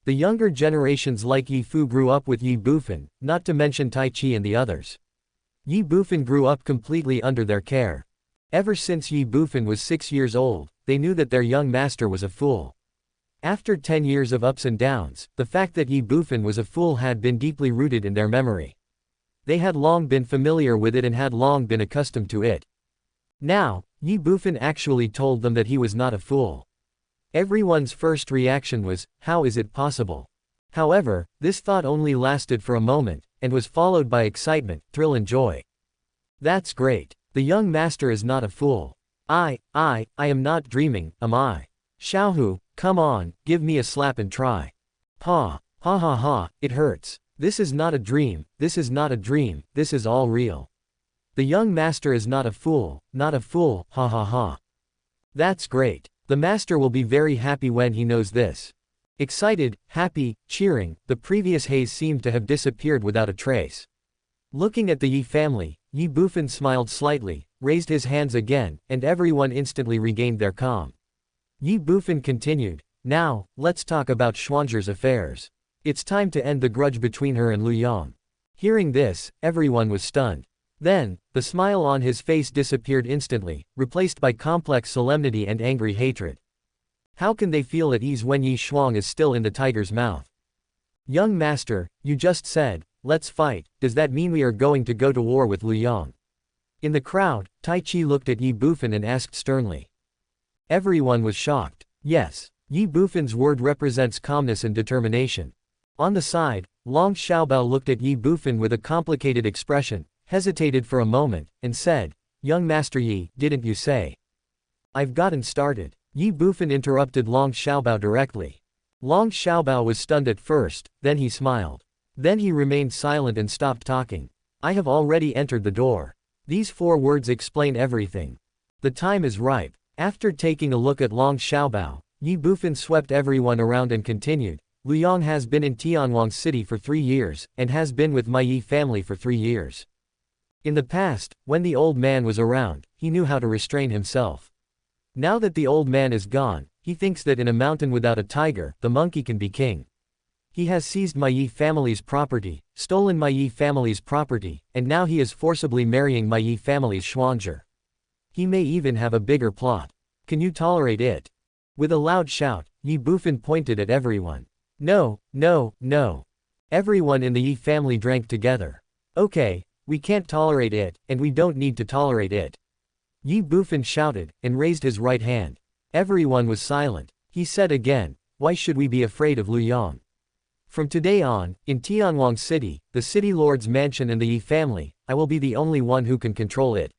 The younger generations like Ye Fu grew up with Ye Bufan, not to mention Tai Chi and the others. Ye Bufan grew up completely under their care. Ever since Ye Bufan was 6 years old, they knew that their young master was a fool. After 10 years of ups and downs, the fact that Ye Bufan was a fool had been deeply rooted in their memory. They had long been familiar with it and had long been accustomed to it. Now, Ye Bufan actually told them that he was not a fool. Everyone's first reaction was, how is it possible? However, this thought only lasted for a moment, and was followed by excitement, thrill and joy. That's great. The young master is not a fool. I am not dreaming, am I? Xiaohu, come on, give me a slap and try. Ha ha, it hurts. This is not a dream, this is not a dream, this is all real. The young master is not a fool, ha ha ha. That's great. The master will be very happy when he knows this. Excited, happy, cheering, the previous haze seemed to have disappeared without a trace. Looking at the Ye family, Ye Bufan smiled slightly, raised his hands again, and everyone instantly regained their calm. Ye Bufan continued, now, let's talk about Xuanzhi's affairs. It's time to end the grudge between her and Lu Yang. Hearing this, everyone was stunned. Then, the smile on his face disappeared instantly, replaced by complex solemnity and angry hatred. How can they feel at ease when Ye Shuang is still in the tiger's mouth? Young master, you just said, let's fight, does that mean we are going to go to war with Lu Yang? In the crowd, Tai Chi looked at Ye Bufan and asked sternly. Everyone was shocked. Yes, Ye Bufan's word represents calmness and determination. On the side, Long Xiaobao looked at Ye Bufan with a complicated expression, hesitated for a moment, and said, young master Ye, didn't you say? I've gotten started. Ye Bufan interrupted Long Xiaobao directly. Long Xiaobao was stunned at first, then he smiled. Then he remained silent and stopped talking. I have already entered the door. These 4 words explain everything. The time is ripe. After taking a look at Long Xiaobao, Ye Bufan swept everyone around and continued, Lu Yang has been in Tianwang City for 3 years, and has been with my Ye family for 3 years. In the past, when the old man was around, he knew how to restrain himself. Now that the old man is gone, he thinks that in a mountain without a tiger, the monkey can be king. He has seized my Ye family's property, stolen my Ye family's property, and now he is forcibly marrying my Ye family's Xuanzhi. He may even have a bigger plot. Can you tolerate it? With a loud shout, Ye Bufan pointed at everyone. No. Everyone in the Ye family drank together. Okay, we can't tolerate it, and we don't need to tolerate it. Ye Bufan shouted, and raised his right hand. Everyone was silent. He said again, why should we be afraid of Lu Yang? From today on, in Tianwang City, the city lord's mansion and the Ye family, I will be the only one who can control it.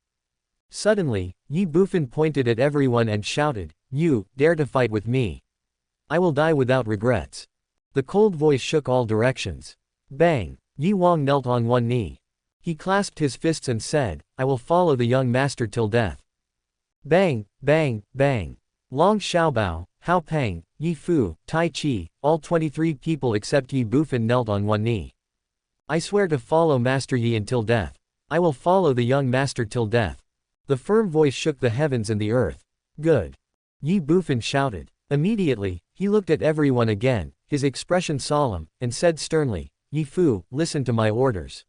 Suddenly, Ye Bufan pointed at everyone and shouted, you, dare to fight with me? I will die without regrets. The cold voice shook all directions. Bang! Ye Wang knelt on one knee. He clasped his fists and said, I will follow the young master till death. Bang, bang, bang. Long Xiaobao, Hao Peng, Ye Fu, Tai Chi, all 23 people except Ye Bufan knelt on one knee. I swear to follow Master Yi until death. I will follow the young master till death. The firm voice shook the heavens and the earth. Good. Ye Bufan shouted. Immediately, he looked at everyone again, his expression solemn, and said sternly, Ye Fu, listen to my orders.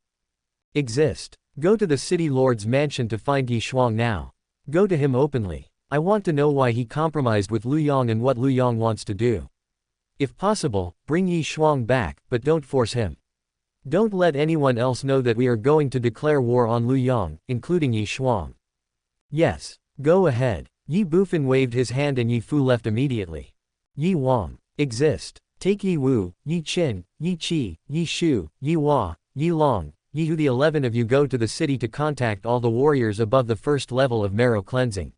exist. Go to the city lord's mansion to find Ye Shuang now. Go to him openly. I want to know why he compromised with Lu Yong and what Lu Yong wants to do. If possible, bring Ye Shuang back, but don't force him. Don't let anyone else know that we are going to declare war on Lu Yong, including Ye Shuang. Yes. Go ahead. Ye Bufan waved his hand and Ye Fu left immediately. Ye Wang. Exist. Take Ye Wu, Ye Qin, Ye Qi, Ye Shu, Ye Hua, Ye Long, Ye Hu. The 11 of you go to the city to contact all the warriors above the first level of marrow cleansing.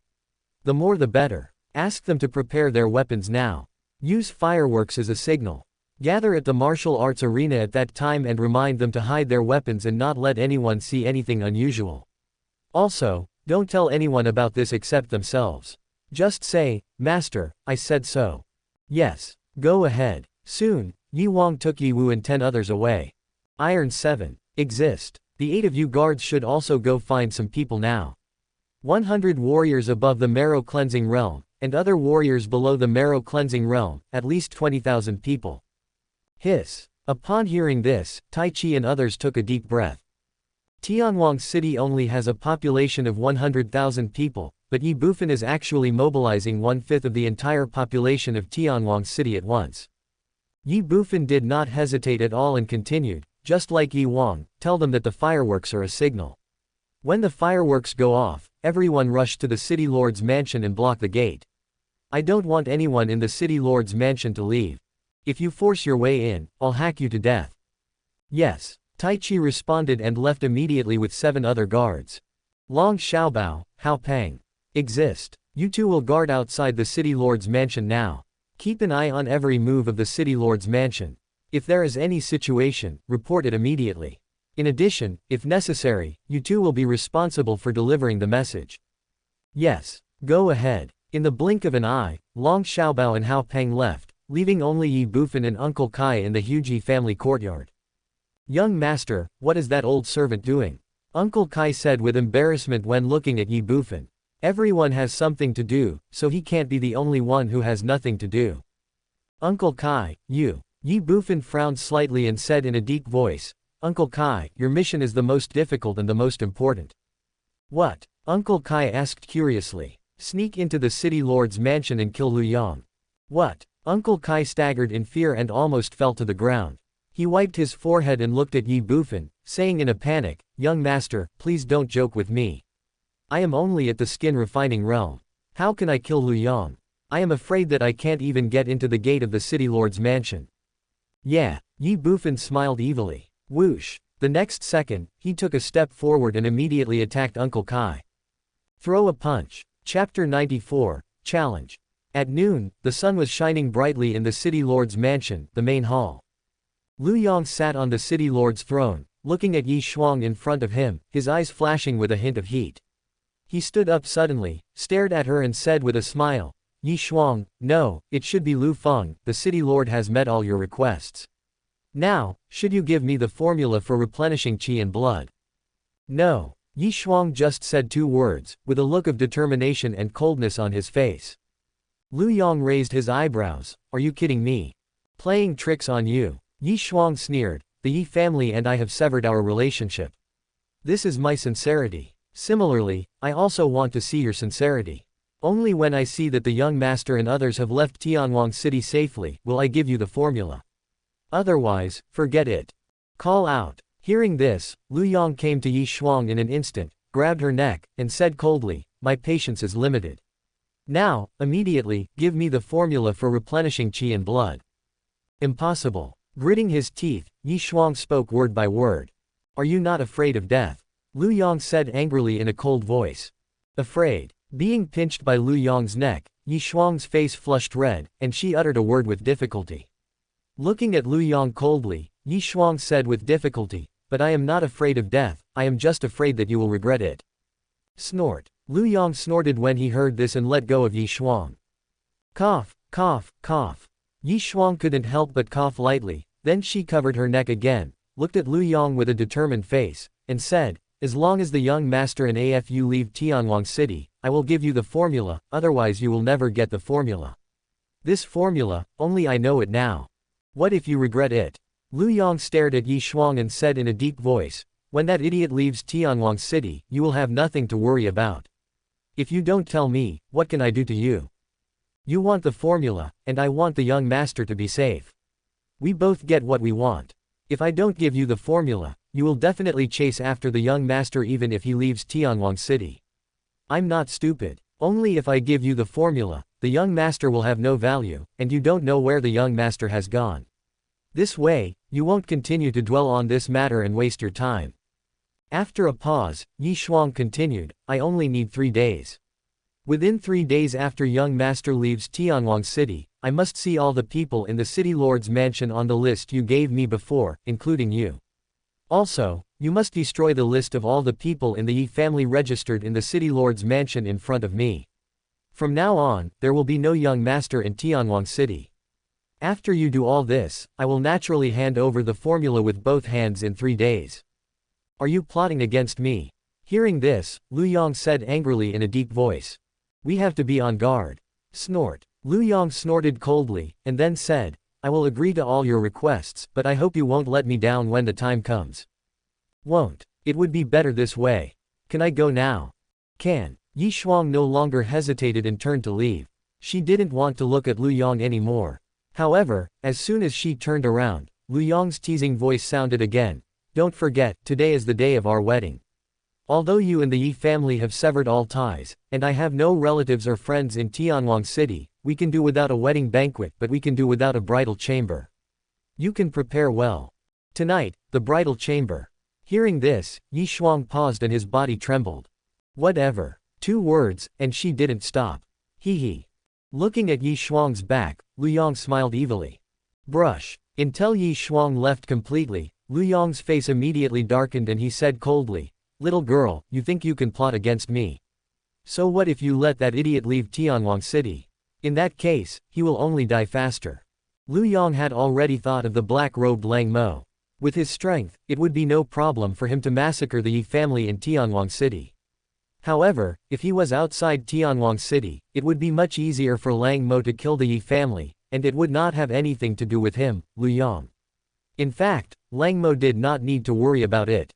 The more the better. Ask them to prepare their weapons now. Use fireworks as a signal. Gather at the martial arts arena at that time and remind them to hide their weapons and not let anyone see anything unusual. Also, don't tell anyone about this except themselves. Just say, Master, I said so. Yes. Go ahead. Soon, Ye Wang took Ye Wu and 10 others away. Iron 7. Exist. The 8 of you guards should also go find some people now. 100 warriors above the marrow cleansing realm, and other warriors below the marrow cleansing realm, at least 20,000 people. Hiss. Upon hearing this, Tai Chi and others took a deep breath. Tianwang City only has a population of 100,000 people, but Ye Bufan is actually mobilizing 1/5 of the entire population of Tianwang City at once. Ye Bufan did not hesitate at all and continued, just like Ye Wang, tell them that the fireworks are a signal. When the fireworks go off, everyone rush to the city lord's mansion and block the gate. I don't want anyone in the city lord's mansion to leave. If you force your way in, I'll hack you to death. Yes. Tai Chi responded and left immediately with 7 other guards. Long Xiaobao, Hao Peng. Exist. You two will guard outside the city lord's mansion now. Keep an eye on every move of the city lord's mansion. If there is any situation, report it immediately. In addition, if necessary, you two will be responsible for delivering the message. Yes. Go ahead. In the blink of an eye, Long Xiaobao and Hao Peng left, leaving only Ye Bufan and Uncle Kai in the huge Ye family courtyard. Young master, what is that old servant doing? Uncle Kai said with embarrassment when looking at Ye Bufan. Everyone has something to do, so he can't be the only one who has nothing to do. Uncle Kai, you. Ye Bufan frowned slightly and said in a deep voice, Uncle Kai, your mission is the most difficult and the most important. What? Uncle Kai asked curiously. Sneak into the city lord's mansion and kill Lu Yong. What? Uncle Kai staggered in fear and almost fell to the ground. He wiped his forehead and looked at Ye Bufan, saying in a panic, Young master, please don't joke with me. I am only at the skin refining realm. How can I kill Lu Yong? I am afraid that I can't even get into the gate of the city lord's mansion. Yeah, Ye Bufan smiled evilly. Whoosh. The next second, he took a step forward and immediately attacked Uncle Kai. Throw a punch. Chapter 94, Challenge. At noon, the sun was shining brightly in the city lord's mansion, the main hall. Lu Yong sat on the city lord's throne, looking at Ye Shuang in front of him, his eyes flashing with a hint of heat. He stood up suddenly, stared at her and said with a smile, Ye Shuang, no, it should be Lu Feng, the city lord has met all your requests. Now, should you give me the formula for replenishing qi and blood? No. Ye Shuang just said 2 words, with a look of determination and coldness on his face. Lu Yong raised his eyebrows, are you kidding me? Playing tricks on you. Ye Shuang sneered, the Ye family and I have severed our relationship. This is my sincerity. Similarly, I also want to see your sincerity. Only when I see that the young master and others have left Tianwang City safely, will I give you the formula. Otherwise, forget it. Call out. Hearing this, Lu Yong came to Ye Shuang in an instant, grabbed her neck, and said coldly, my patience is limited. Now, immediately, give me the formula for replenishing qi and blood. Impossible. Gritting his teeth, Ye Shuang spoke word by word. Are you not afraid of death? Lu Yong said angrily in a cold voice. Afraid. Being pinched by Lu Yong's neck, Ye Shuang's face flushed red, and she uttered a word with difficulty. Looking at Lu Yong coldly, Ye Shuang said with difficulty, but I am not afraid of death, I am just afraid that you will regret it. Snort. Lu Yong snorted when he heard this and let go of Ye Shuang. Cough, cough, cough. Ye Shuang couldn't help but cough lightly, then she covered her neck again, looked at Lu Yong with a determined face, and said, as long as the young master and AFU leave Tianwang City, I will give you the formula, otherwise you will never get the formula. This formula, only I know it now. What if you regret it? Lu Yong stared at Ye Shuang and said in a deep voice, When that idiot leaves Tianwang City, you will have nothing to worry about. If you don't tell me, what can I do to you? You want the formula, and I want the young master to be safe. We both get what we want. If I don't give you the formula, you will definitely chase after the young master even if he leaves Tianwang City. I'm not stupid. Only if I give you the formula, the young master will have no value, and you don't know where the young master has gone. This way, you won't continue to dwell on this matter and waste your time. After a pause, Ye Shuang continued, I only need 3 days. Within 3 days after young master leaves Tianwang City, I must see all the people in the city lord's mansion on the list you gave me before, including you. Also, you must destroy the list of all the people in the Ye family registered in the city lord's mansion in front of me. From now on, there will be no young master in Tianwang City. After you do all this, I will naturally hand over the formula with both hands in 3 days. Are you plotting against me? Hearing this, Lu Yong said angrily in a deep voice. We have to be on guard. Snort. Lu Yong snorted coldly, and then said, I will agree to all your requests, but I hope you won't let me down when the time comes. Won't. It would be better this way. Can I go now? Can. Ye Shuang no longer hesitated and turned to leave. She didn't want to look at Lu Yong anymore. However, as soon as she turned around, Lu Yong's teasing voice sounded again. Don't forget, today is the day of our wedding. Although you and the Ye family have severed all ties, and I have no relatives or friends in Tianwang City, we can do without a wedding banquet, but we can do without a bridal chamber. You can prepare well. Tonight, the bridal chamber. Hearing this, Ye Shuang paused and his body trembled. Whatever. 2 words, and she didn't stop. Hee hee. Looking at Ye Shuang's back, Lu Yong smiled evilly. Brush. Until Ye Shuang left completely, Lu Yong's face immediately darkened and he said coldly, Little girl, you think you can plot against me? So what if you let that idiot leave Tianwang City? In that case, he will only die faster. Lu Yong had already thought of the black-robed Lang Mo. With his strength, it would be no problem for him to massacre the Ye family in Tianwang City. However, if he was outside Tianwang City, it would be much easier for Lang Mo to kill the Ye family, and it would not have anything to do with him, Lu Yong. In fact, Lang Mo did not need to worry about it.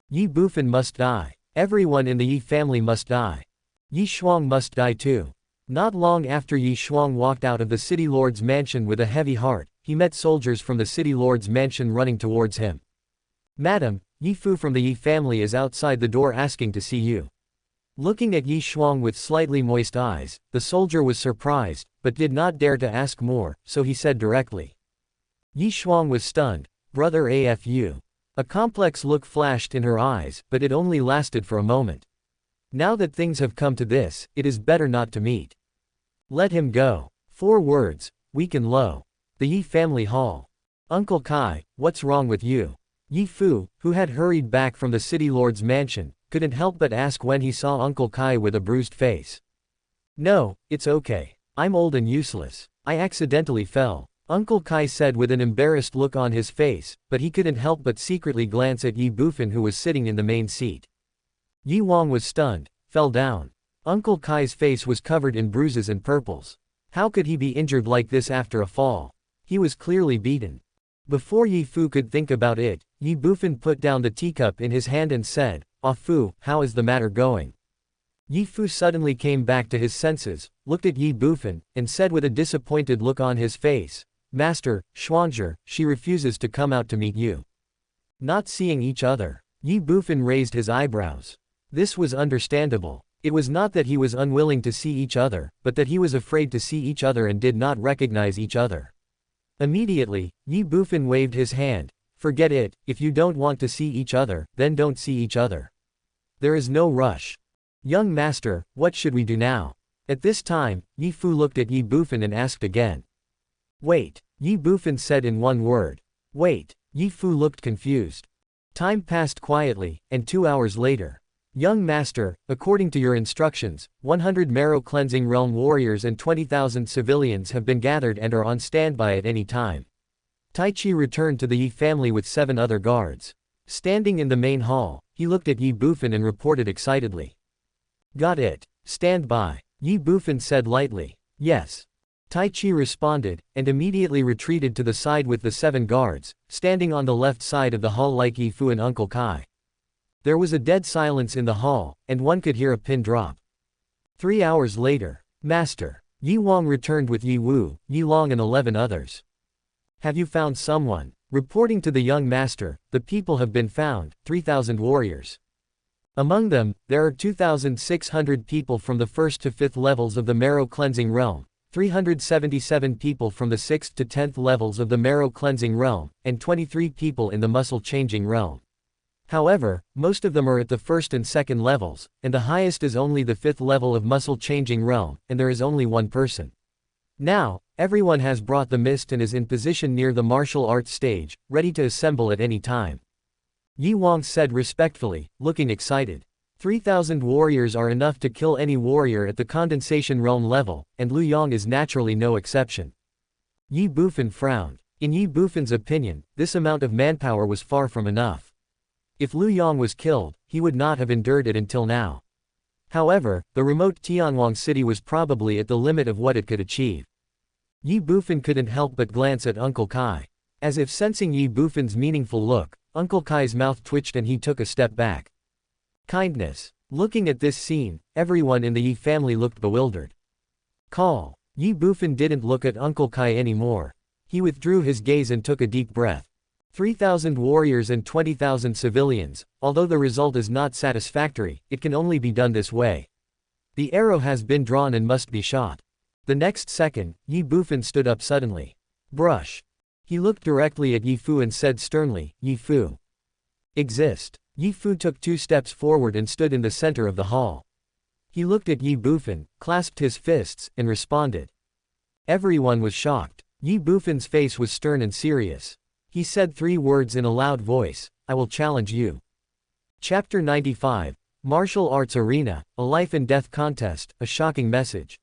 Ye Bufan must die. Everyone in the Ye family must die. Ye Shuang must die too. Not long after Ye Shuang walked out of the city lord's mansion with a heavy heart, he met soldiers from the city lord's mansion running towards him. Madam, Ye Fu from the Ye family is outside the door asking to see you. Looking at Ye Shuang with slightly moist eyes, the soldier was surprised, but did not dare to ask more, so he said directly. Ye Shuang was stunned. Brother AFU. A complex look flashed in her eyes, but it only lasted for a moment. Now that things have come to this, it is better not to meet. Let him go. 4 words, weak and low. The Ye family hall. Uncle Kai, what's wrong with you? Ye Fu, who had hurried back from the city lord's mansion, couldn't help but ask when he saw Uncle Kai with a bruised face. No, it's okay. I'm old and useless. I accidentally fell. Uncle Kai said with an embarrassed look on his face, but he couldn't help but secretly glance at Ye Bufan who was sitting in the main seat. Ye Wang was stunned, fell down. Uncle Kai's face was covered in bruises and purples. How could he be injured like this after a fall? He was clearly beaten. Before Ye Fu could think about it, Ye Bufan put down the teacup in his hand and said, Ah Fu, how is the matter going? Ye Fu suddenly came back to his senses, looked at Ye Bufan, and said with a disappointed look on his face, Master, Xuanzhi, she refuses to come out to meet you. Not seeing each other. Ye Bufan raised his eyebrows. This was understandable. It was not that he was unwilling to see each other, but that he was afraid to see each other and did not recognize each other. Immediately, Ye Bufan waved his hand. Forget it, if you don't want to see each other, then don't see each other. There is no rush. Young master, what should we do now? At this time, Ye Fu looked at Ye Bufan and asked again. Wait, Ye Bufan said in one word. Wait, Ye Fu looked confused. Time passed quietly, and 2 hours later. Young master, according to your instructions, 100 marrow cleansing realm warriors and 20,000 civilians have been gathered and are on standby at any time. Tai Chi returned to the Ye family with 7 other guards. Standing in the main hall, he looked at Ye Bufan and reported excitedly. Got it. Stand by. Ye Bufan said lightly. Yes. Tai Chi responded, and immediately retreated to the side with the 7 guards, standing on the left side of the hall like Ye Fu and Uncle Kai. There was a dead silence in the hall, and one could hear a pin drop. 3 hours later, Master Yi Wang returned with Yi Wu, Yi Long and 11 others. Have you found someone? Reporting to the young master, the people have been found, 3,000 warriors. Among them, there are 2,600 people from the 1st to 5th levels of the marrow cleansing realm, 377 people from the 6th to 10th levels of the marrow cleansing realm, and 23 people in the muscle changing realm. However, most of them are at the 1st and 2nd levels, and the highest is only the 5th level of muscle changing realm, and there is only one person. Now, everyone has brought the mist and is in position near the martial arts stage, ready to assemble at any time. Yi Wang said respectfully, looking excited. 3,000 warriors are enough to kill any warrior at the condensation realm level, and Lu Yong is naturally no exception. Ye Bufan frowned. In Ye Bufan's opinion, this amount of manpower was far from enough. If Lu Yong was killed, he would not have endured it until now. However, the remote Tianwang city was probably at the limit of what it could achieve. Ye Bufan couldn't help but glance at Uncle Kai. As if sensing Ye Bufan's meaningful look, Uncle Kai's mouth twitched and he took a step back. Kindness. Looking at this scene, everyone in the Yi family looked bewildered. Call. Ye Bufan didn't look at Uncle Kai anymore. He withdrew his gaze and took a deep breath. 3,000 warriors and 20,000 civilians, although the result is not satisfactory, it can only be done this way. The arrow has been drawn and must be shot. The next second, Ye Bufan stood up suddenly. Brush. He looked directly at Yi Fu and said sternly, Yi Fu. Exist. Yi Fu took 2 steps forward and stood in the center of the hall. He looked at Ye Bufan, clasped his fists, and responded. Everyone was shocked. Ye Bufan's face was stern and serious. He said 3 words in a loud voice, I will challenge you. Chapter 95, Martial Arts Arena, a life and death contest, a shocking message.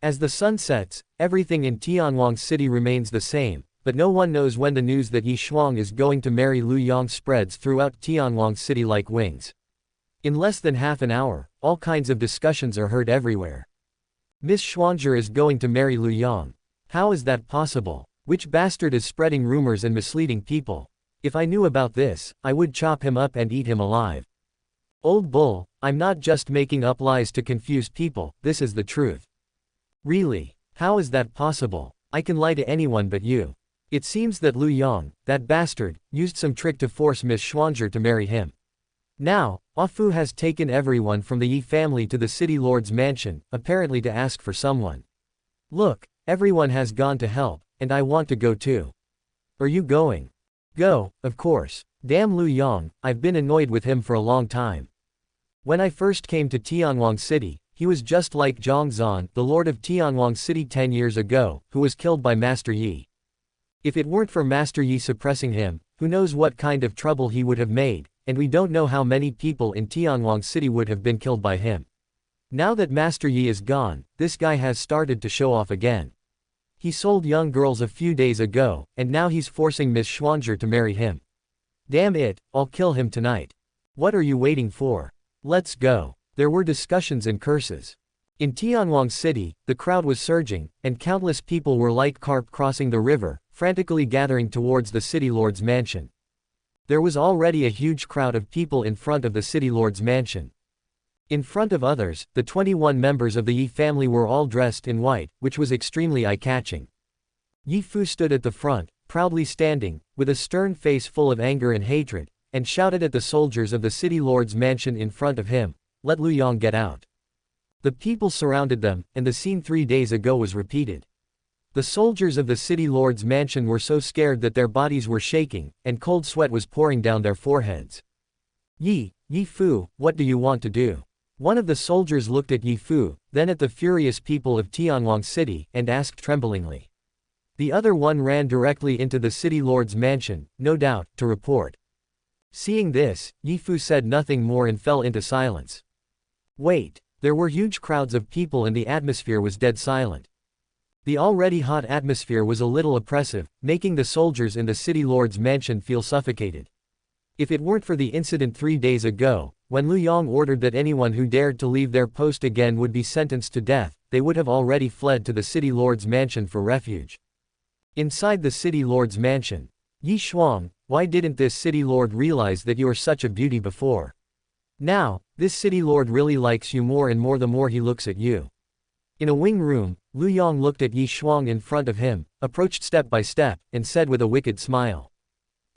As the sun sets, everything in Tianwang City remains the same, but no one knows when the news that Yi Shuang is going to marry Lu Yong spreads throughout Tianwang City like wings. In less than half an hour, all kinds of discussions are heard everywhere. Miss Xuanzhi is going to marry Lu Yong. How is that possible? Which bastard is spreading rumors and misleading people? If I knew about this, I would chop him up and eat him alive. Old bull, I'm not just making up lies to confuse people, this is the truth. Really? How is that possible? I can lie to anyone but you. It seems that Lu Yong, that bastard, used some trick to force Miss Xuanzhi to marry him. Now, Afu has taken everyone from the Yi family to the city lord's mansion, apparently to ask for someone. Look, everyone has gone to help, and I want to go too. Are you going? Go, of course. Damn Lu Yong, I've been annoyed with him for a long time. When I first came to Tianwang City, he was just like Zhang Zan, the lord of Tianwang City 10 years ago, who was killed by Master Yi. If it weren't for Master Yi suppressing him, who knows what kind of trouble he would have made, and we don't know how many people in Tianwang City would have been killed by him. Now that Master Yi is gone, this guy has started to show off again. He sold young girls a few days ago, and now he's forcing Miss Xuanzhi to marry him. Damn it, I'll kill him tonight. What are you waiting for? Let's go. There were discussions and curses. In Tianwang City, the crowd was surging, and countless people were like carp crossing the river, frantically gathering towards the city lord's mansion. There was already a huge crowd of people in front of the city lord's mansion. In front of others, the 21 members of the Yi family were all dressed in white, which was extremely eye-catching. Yi Fu stood at the front, proudly standing, with a stern face full of anger and hatred, and shouted at the soldiers of the city lord's mansion in front of him, "Let Lu Yong get out." The people surrounded them, and the scene 3 days ago was repeated. The soldiers of the city lord's mansion were so scared that their bodies were shaking, and cold sweat was pouring down their foreheads. Yi Fu, what do you want to do? One of the soldiers looked at Yi Fu, then at the furious people of Tianwang City, and asked tremblingly. The other one ran directly into the city lord's mansion, no doubt, to report. Seeing this, Yi Fu said nothing more and fell into silence. Wait, there were huge crowds of people and the atmosphere was dead silent. The already hot atmosphere was a little oppressive, making the soldiers in the city lord's mansion feel suffocated. If it weren't for the incident 3 days ago, when Lu Yong ordered that anyone who dared to leave their post again would be sentenced to death, they would have already fled to the city lord's mansion for refuge. Inside the city lord's mansion, Yi Shuang, why didn't this city lord realize that you are such a beauty before? Now, this city lord really likes you more and more the more he looks at you. In a wing room, Lu Yong looked at Yi Shuang in front of him, approached step by step, and said with a wicked smile.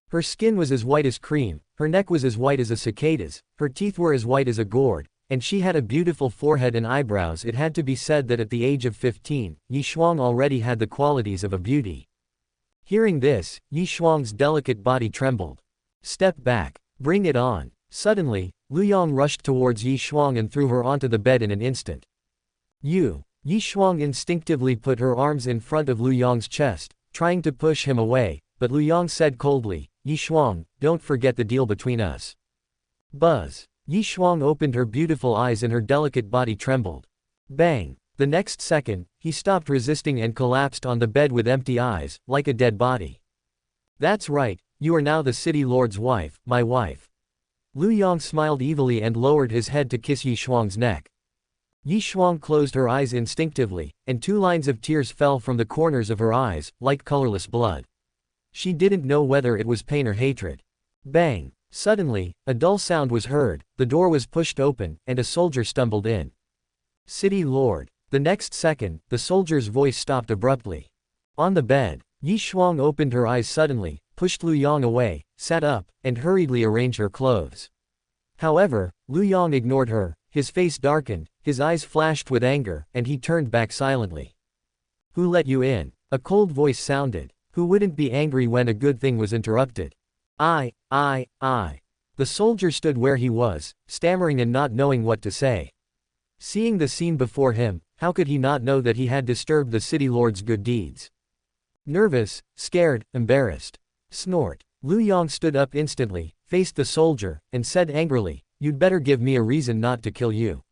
Her skin was as white as cream, her neck was as white as a cicada's, her teeth were as white as a gourd, and she had a beautiful forehead and eyebrows. It had to be said that at the age of 15, Yi Shuang already had the qualities of a beauty. Hearing this, Yi Shuang's delicate body trembled. Step back. Bring it on. Suddenly, Lu Yong rushed towards Yi Shuang and threw her onto the bed in an instant. Yi Shuang instinctively put her arms in front of Lu Yong's chest, trying to push him away, but Lu Yong said coldly, Yi Shuang, don't forget the deal between us. Buzz. Yi Shuang opened her beautiful eyes and her delicate body trembled. Bang. The next second, he stopped resisting and collapsed on the bed with empty eyes, like a dead body. That's right, you are now the city lord's wife, my wife. Lu Yong smiled evilly and lowered his head to kiss Yi Shuang's neck. Yi Shuang closed her eyes instinctively, and 2 lines of tears fell from the corners of her eyes, like colorless blood. She didn't know whether it was pain or hatred. Bang! Suddenly, a dull sound was heard, the door was pushed open, and a soldier stumbled in. City Lord. The next second, the soldier's voice stopped abruptly. On the bed, Yi Shuang opened her eyes suddenly, pushed Lu Yong away, sat up, and hurriedly arranged her clothes. However, Lu Yong ignored her, his face darkened, his eyes flashed with anger, and he turned back silently. Who let you in? A cold voice sounded. Who wouldn't be angry when a good thing was interrupted? I. The soldier stood where he was, stammering and not knowing what to say. Seeing the scene before him, how could he not know that he had disturbed the city lord's good deeds? Nervous, scared, embarrassed. Snort. Lu Yong stood up instantly, faced the soldier, and said angrily, you'd better give me a reason not to kill you.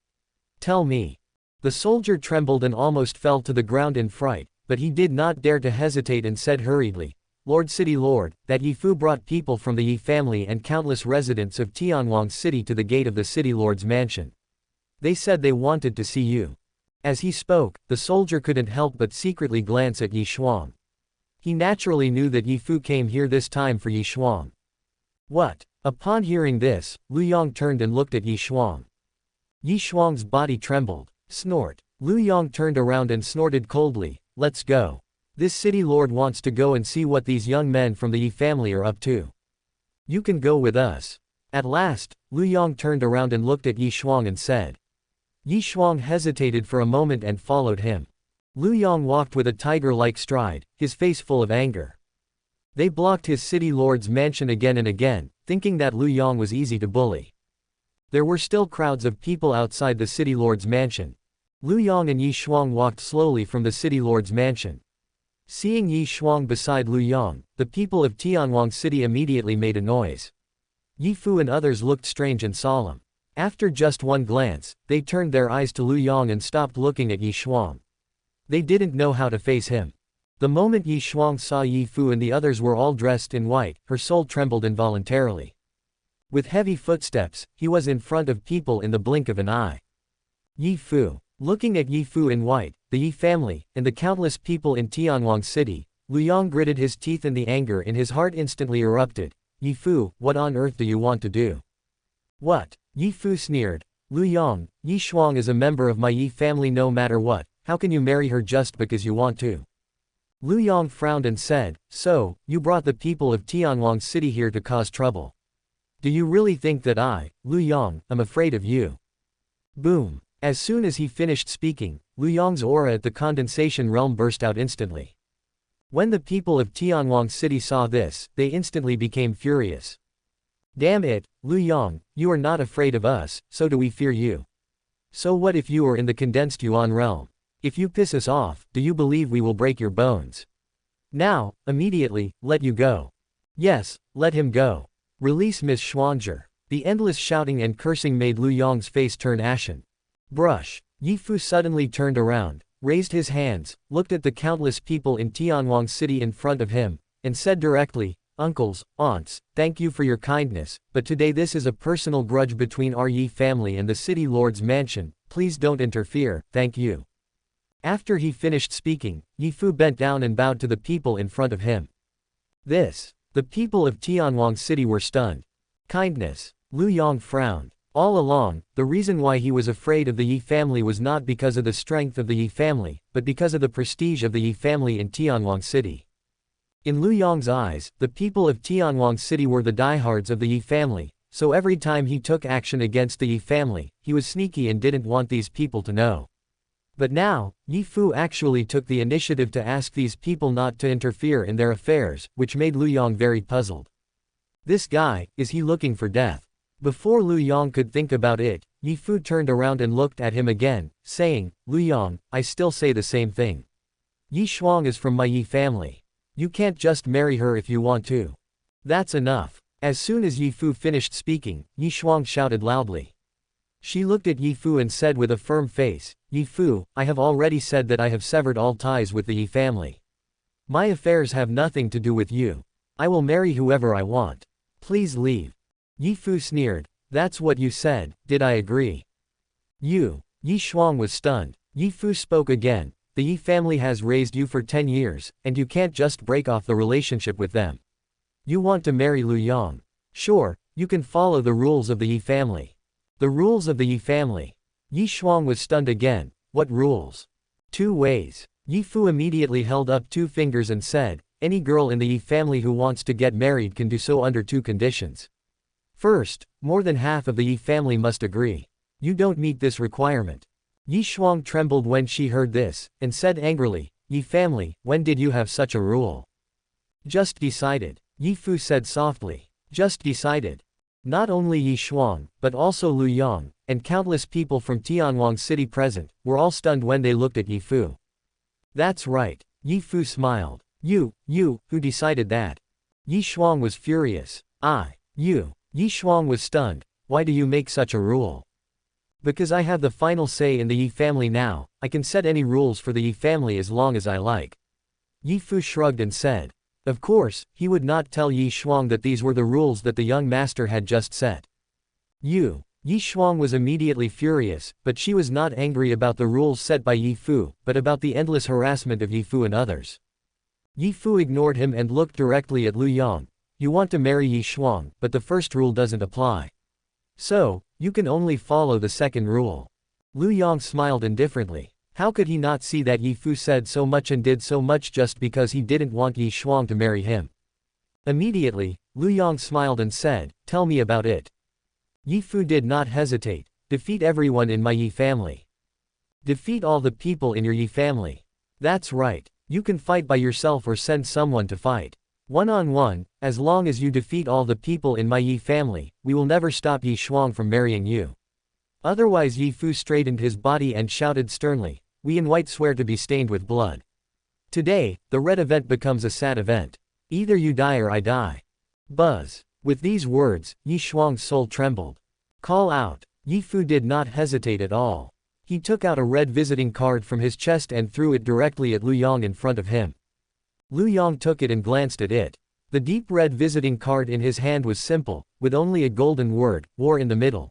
Tell me. The soldier trembled and almost fell to the ground in fright, but he did not dare to hesitate and said hurriedly, Lord City Lord, that Yi Fu brought people from the Yi family and countless residents of Tianwang City to the gate of the city lord's mansion. They said they wanted to see you. As he spoke, the soldier couldn't help but secretly glance at Yi Shuang. He naturally knew that Yi Fu came here this time for Yi Shuang. What? Upon hearing this, Lu Yong turned and looked at Yi Shuang. Yi Shuang's body trembled. Snort. Lu Yong turned around and snorted coldly, let's go. This city lord wants to go and see what these young men from the Yi family are up to. You can go with us. At last, Lu Yong turned around and looked at Yi Shuang and said. Yi Shuang hesitated for a moment and followed him. Lu Yong walked with a tiger-like stride, his face full of anger. They blocked his city lord's mansion again and again, thinking that Lu Yong was easy to bully. There were still crowds of people outside the city lord's mansion. Lu Yong and Yi Shuang walked slowly from the city lord's mansion. Seeing Yi Shuang beside Lu Yong, the people of Tianwang City immediately made a noise. Yi Fu and others looked strange and solemn. After just one glance, they turned their eyes to Lu Yong and stopped looking at Yi Shuang. They didn't know how to face him. The moment Yi Shuang saw Yi Fu and the others were all dressed in white, her soul trembled involuntarily. With heavy footsteps, he was in front of people in the blink of an eye. Yi Fu. Looking at Yi Fu in white, the Yi family, and the countless people in Tianwang City, Lu Yong gritted his teeth and the anger in his heart instantly erupted. Yi Fu, what on earth do you want to do? What? Yi Fu sneered. Lu Yong, Yi Shuang is a member of my Yi family no matter what, how can you marry her just because you want to? Lu Yong frowned and said, so, you brought the people of Tianwang City here to cause trouble. Do you really think that I, Lu Yong, am afraid of you? Boom. As soon as he finished speaking, Lu Yong's aura at the condensation realm burst out instantly. When the people of Tianwang City saw this, they instantly became furious. Damn it, Lu Yong, you are not afraid of us, so do we fear you. So what if you are in the condensed Yuan realm? If you piss us off, do you believe we will break your bones? Now, immediately, let you go. Yes, let him go. Release Miss Schwanger. The endless shouting and cursing made Lu Yong's face turn ashen. Brush. Yi Fu suddenly turned around, raised his hands, looked at the countless people in Tianwang City in front of him, and said directly, uncles, aunts, thank you for your kindness, but today this is a personal grudge between our Yi family and the city lord's mansion, please don't interfere, thank you. After he finished speaking, Yi Fu bent down and bowed to the people in front of him. The people of Tianwang City were stunned. Kindness. Lu Yong frowned. All along, the reason why he was afraid of the Ye family was not because of the strength of the Ye family, but because of the prestige of the Ye family in Tianwang City. In Lu Yong's eyes, the people of Tianwang City were the diehards of the Ye family, so every time he took action against the Ye family, he was sneaky and didn't want these people to know. But now, Ye Fu actually took the initiative to ask these people not to interfere in their affairs, which made Lu Yong very puzzled. This guy, is he looking for death? Before Lu Yong could think about it, Ye Fu turned around and looked at him again, saying, Lu Yong, I still say the same thing. Ye Shuang is from my Ye family. You can't just marry her if you want to. That's enough. As soon as Ye Fu finished speaking, Ye Shuang shouted loudly. She looked at Ye Fu and said with a firm face, Ye Fu, I have already said that I have severed all ties with the Ye family. My affairs have nothing to do with you. I will marry whoever I want. Please leave. Ye Fu sneered. That's what you said, did I agree? You. Ye Shuang was stunned. Ye Fu spoke again. The Ye family has raised you for 10 years, and you can't just break off the relationship with them. You want to marry Lu Yong. Sure, you can follow the rules of the Ye family. The rules of the Ye family. Ye Shuang was stunned again. What rules? 2 ways. Ye Fu immediately held up 2 fingers and said, any girl in the Ye family who wants to get married can do so under 2 conditions. First, more than half of the Ye family must agree. You don't meet this requirement. Ye Shuang trembled when she heard this, and said angrily, Ye family, when did you have such a rule? Just decided. Ye Fu said softly. Just decided. Not only Ye Shuang, but also Lu Yong, and countless people from Tianwang City present, were all stunned when they looked at Ye Fu. That's right. Ye Fu smiled. You, who decided that? Ye Shuang was furious. You. Ye Shuang was stunned. Why do you make such a rule? Because I have the final say in the Ye family now, I can set any rules for the Ye family as long as I like. Ye Fu shrugged and said. Of course, he would not tell Ye Shuang that these were the rules that the young master had just set. Ye Shuang was immediately furious, but she was not angry about the rules set by Ye Fu, but about the endless harassment of Ye Fu and others. Ye Fu ignored him and looked directly at Lu Yong. You want to marry Ye Shuang, but the first rule doesn't apply. So, you can only follow the second rule. Lu Yong smiled indifferently. How could he not see that Ye Fu said so much and did so much just because he didn't want Ye Shuang to marry him? Immediately, Lu Yong smiled and said, tell me about it. Ye Fu did not hesitate. Defeat everyone in my Ye family. Defeat all the people in your Ye family. That's right. You can fight by yourself or send someone to fight. One-on-one, as long as you defeat all the people in my Ye family, we will never stop Ye Shuang from marrying you. Otherwise Ye Fu straightened his body and shouted sternly, we in white swear to be stained with blood. Today, the red event becomes a sad event. Either you die or I die. Buzz. With these words, Ye Shuang's soul trembled. Call out. Ye Fu did not hesitate at all. He took out a red visiting card from his chest and threw it directly at Lu Yong in front of him. Lu Yong took it and glanced at it. The deep red visiting card in his hand was simple, with only a golden word, war in the middle.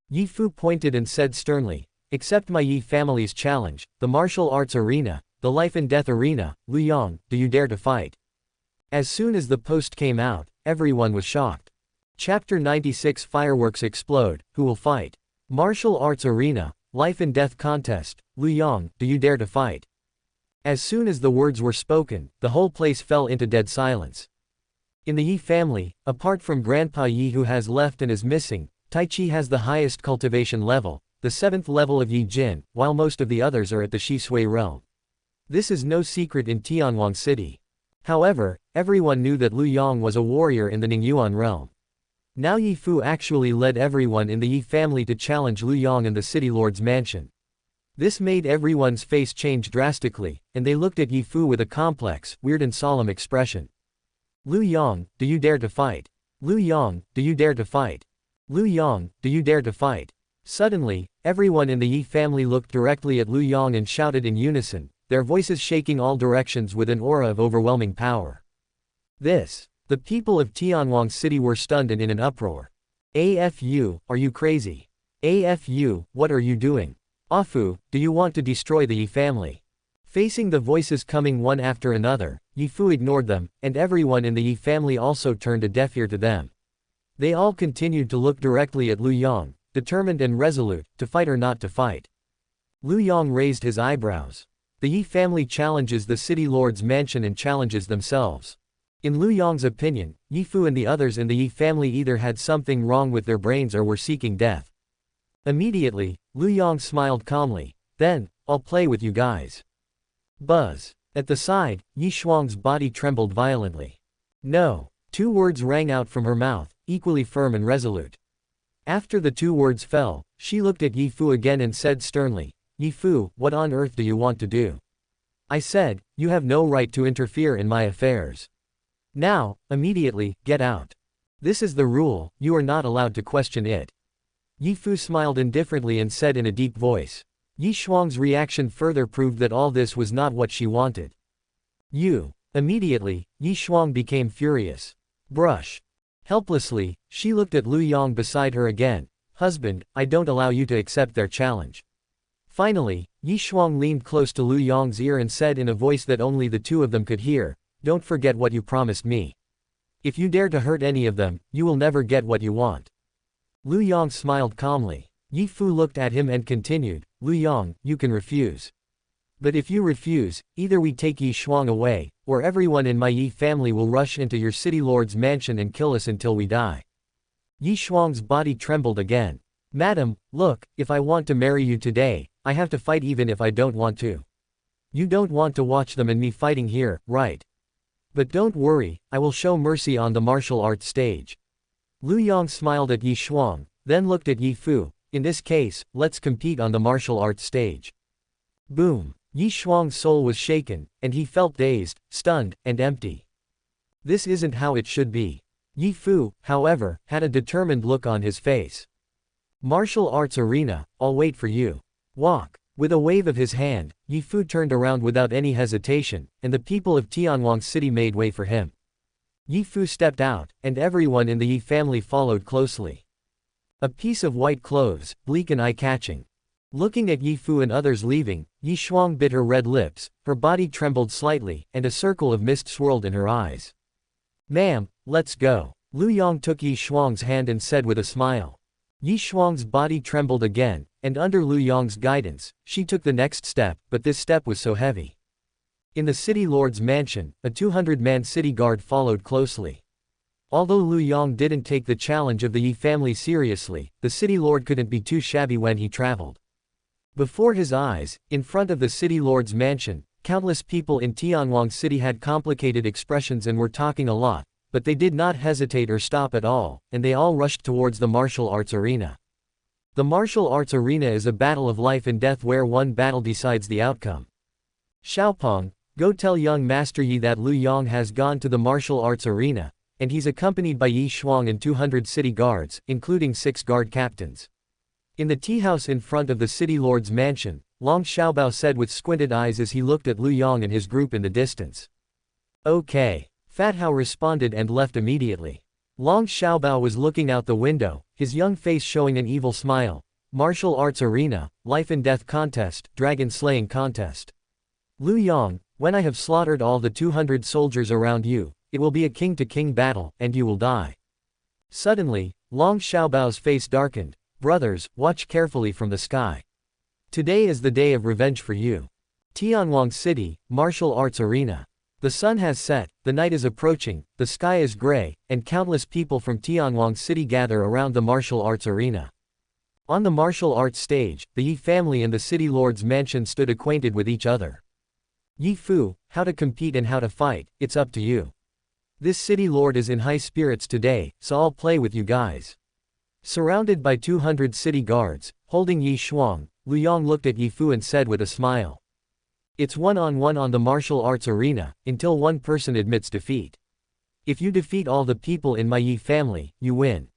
Ye Fu pointed and said sternly, accept my Ye family's challenge, the martial arts arena, the life and death arena, Lu Yong, do you dare to fight? As soon as the post came out, everyone was shocked. Chapter 96 Fireworks explode, who will fight? Martial arts arena, life and death contest, Lu Yong, do you dare to fight? As soon as the words were spoken, the whole place fell into dead silence. In the Ye family, apart from Grandpa Yi who has left and is missing, Tai Chi has the highest cultivation level, the 7th level of Yi Jin, while most of the others are at the Shi Sui realm. This is no secret in Tianwang City. However, everyone knew that Lu Yong was a warrior in the Ningyuan realm. Now Ye Fu actually led everyone in the Yi family to challenge Lu Yong in the city lord's mansion. This made everyone's face change drastically, and they looked at Ye Fu with a complex, weird and solemn expression. Lu Yong, do you dare to fight? Lu Yong, do you dare to fight? Lu Yong, do you dare to fight? Suddenly, everyone in the Yi family looked directly at Lu Yong and shouted in unison, their voices shaking all directions with an aura of overwhelming power. The people of Tianwang City were stunned and in an uproar. AFU, are you crazy? AFU, what are you doing? Afu, do you want to destroy the Yi family? Facing the voices coming one after another, Ye Fu ignored them, and everyone in the Yi family also turned a deaf ear to them. They all continued to look directly at Lu Yong, determined and resolute, to fight or not to fight. Lu Yong raised his eyebrows. The Ye family challenges the city lord's mansion and challenges themselves. In Lu Yong's opinion, Ye Fu and the others in the Ye family either had something wrong with their brains or were seeking death. Immediately, Lu Yong smiled calmly. Then, I'll play with you guys. Buzz. At the side, Ye Shuang's body trembled violently. No. 2 words rang out from her mouth, equally firm and resolute. After the 2 words fell, she looked at Ye Fu again and said sternly, Ye Fu, what on earth do you want to do? I said, you have no right to interfere in my affairs. Now, immediately, get out. This is the rule, you are not allowed to question it. Ye Fu smiled indifferently and said in a deep voice. Ye Shuang's reaction further proved that all this was not what she wanted. You. Immediately, Ye Shuang became furious. Brush. Helplessly, she looked at Lu Yong beside her again. Husband, I don't allow you to accept their challenge. Finally, Ye Shuang leaned close to Lu Yong's ear and said in a voice that only the 2 of them could hear, don't forget what you promised me. If you dare to hurt any of them, you will never get what you want. Lu Yong smiled calmly. Ye Fu looked at him and continued, Lu Yong, you can refuse. But if you refuse, either we take Ye Shuang away, or everyone in my Ye family will rush into your city lord's mansion and kill us until we die. Ye Shuang's body trembled again. Madam, look, if I want to marry you today, I have to fight even if I don't want to. You don't want to watch them and me fighting here, right? But don't worry, I will show mercy on the martial arts stage. Lu Yong smiled at Ye Shuang, then looked at Ye Fu. In this case, let's compete on the martial arts stage. Boom. Ye Shuang's soul was shaken, and he felt dazed, stunned, and empty. This isn't how it should be. Ye Fu, however, had a determined look on his face. Martial arts arena, I'll wait for you. Walk. With a wave of his hand, Ye Fu turned around without any hesitation, and the people of Tianwang City made way for him. Ye Fu stepped out, and everyone in the Ye family followed closely. A piece of white clothes, bleak and eye-catching. Looking at Ye Fu and others leaving, Ye Shuang bit her red lips, her body trembled slightly, and a circle of mist swirled in her eyes. Ma'am, let's go. Lu Yong took Ye Shuang's hand and said with a smile. Ye Shuang's body trembled again, and under Lu Yong's guidance, she took the next step, but this step was so heavy. In the city lord's mansion, a 200-man city guard followed closely. Although Lu Yong didn't take the challenge of the Ye family seriously, the city lord couldn't be too shabby when he traveled. Before his eyes, in front of the city lord's mansion, countless people in Tianwang City had complicated expressions and were talking a lot, but they did not hesitate or stop at all, and they all rushed towards the martial arts arena. The martial arts arena is a battle of life and death where one battle decides the outcome. Xiaopeng, go tell young Master Yi that Lu Yong has gone to the martial arts arena, and he's accompanied by Ye Shuang and 200 city guards, including 6 guard captains. In the tea house in front of the city lord's mansion, Long Xiaobao said with squinted eyes as he looked at Lu Yong and his group in the distance. Okay. Fat Hao responded and left immediately. Long Xiaobao was looking out the window, his young face showing an evil smile. Martial arts arena, life and death contest, dragon slaying contest. Lu Yong, when I have slaughtered all the 200 soldiers around you, it will be a king-to-king battle, and you will die. Suddenly, Long Xiaobao's face darkened. Brothers, watch carefully from the sky. Today is the day of revenge for you. Tianwang City, martial arts arena. The sun has set, the night is approaching, the sky is gray, and countless people from Tianwang City gather around the martial arts arena. On the martial arts stage, the Yi family and the city lord's mansion stood acquainted with each other. Yi Fu, how to compete and how to fight, it's up to you. This city lord is in high spirits today, so I'll play with you guys. Surrounded by 200 city guards, holding Ye Shuang, Lu Yong looked at Ye Fu and said with a smile. It's one-on-one on the martial arts arena, until one person admits defeat. If you defeat all the people in my Yi family, you win.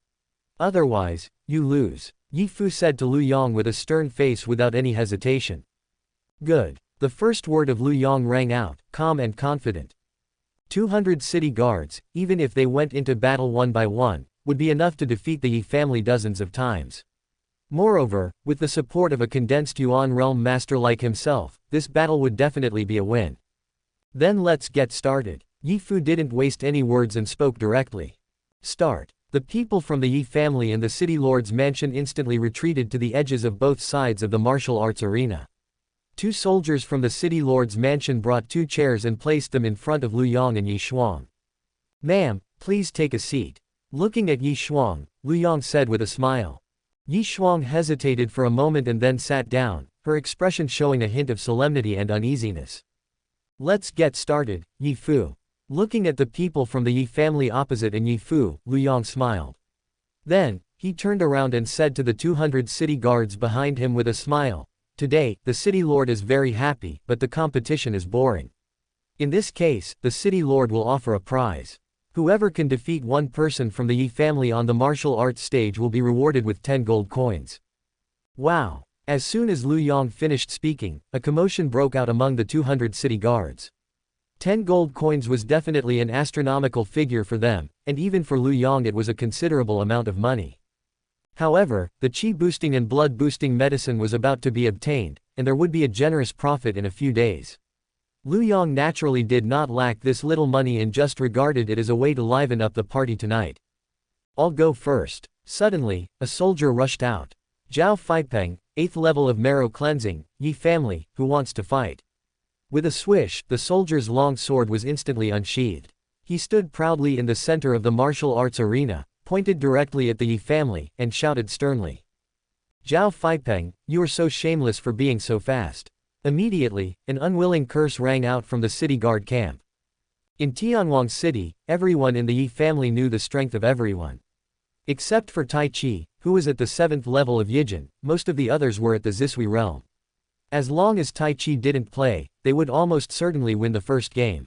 Otherwise, you lose, Ye Fu said to Lu Yong with a stern face without any hesitation. Good. The first word of Lu Yong rang out, calm and confident. 200 city guards, even if they went into battle one by one, would be enough to defeat the Yi family dozens of times. Moreover, with the support of a condensed Yuan realm master like himself, this battle would definitely be a win. Then let's get started. Ye Fu didn't waste any words and spoke directly. Start. The people from the Ye family and the city lord's mansion instantly retreated to the edges of both sides of the martial arts arena. Two soldiers from the city lord's mansion brought 2 chairs and placed them in front of Lu Yong and Yi Shuang. "Ma'am, please take a seat." Looking at Yi Shuang, Lu Yong said with a smile. Yi Shuang hesitated for a moment and then sat down, her expression showing a hint of solemnity and uneasiness. "Let's get started, Yi Fu." Looking at the people from the Yi family opposite and Yi Fu, Lu Yong smiled. Then, he turned around and said to the 200 city guards behind him with a smile, "Today, the city lord is very happy, but the competition is boring. In this case, the city lord will offer a prize. Whoever can defeat one person from the Yi family on the martial arts stage will be rewarded with 10 gold coins." Wow! As soon as Lu Yong finished speaking, a commotion broke out among the 200 city guards. 10 gold coins was definitely an astronomical figure for them, and even for Lu Yong it was a considerable amount of money. However, the qi-boosting and blood-boosting medicine was about to be obtained, and there would be a generous profit in a few days. Lu Yong naturally did not lack this little money and just regarded it as a way to liven up the party tonight. "I'll go first." Suddenly, a soldier rushed out. "Zhao Feipeng, 8th level of marrow cleansing, Yi family, who wants to fight?" With a swish, the soldier's long sword was instantly unsheathed. He stood proudly in the center of the martial arts arena, pointed directly at the Yi family, and shouted sternly. "Zhao Feipeng, you are so shameless for being so fast." Immediately, an unwilling curse rang out from the city guard camp. In Tianwang City, everyone in the Yi family knew the strength of everyone. Except for Tai Chi, who was at the 7th level of Yijin, most of the others were at the Zisui realm. As long as Tai Chi didn't play, they would almost certainly win the first game.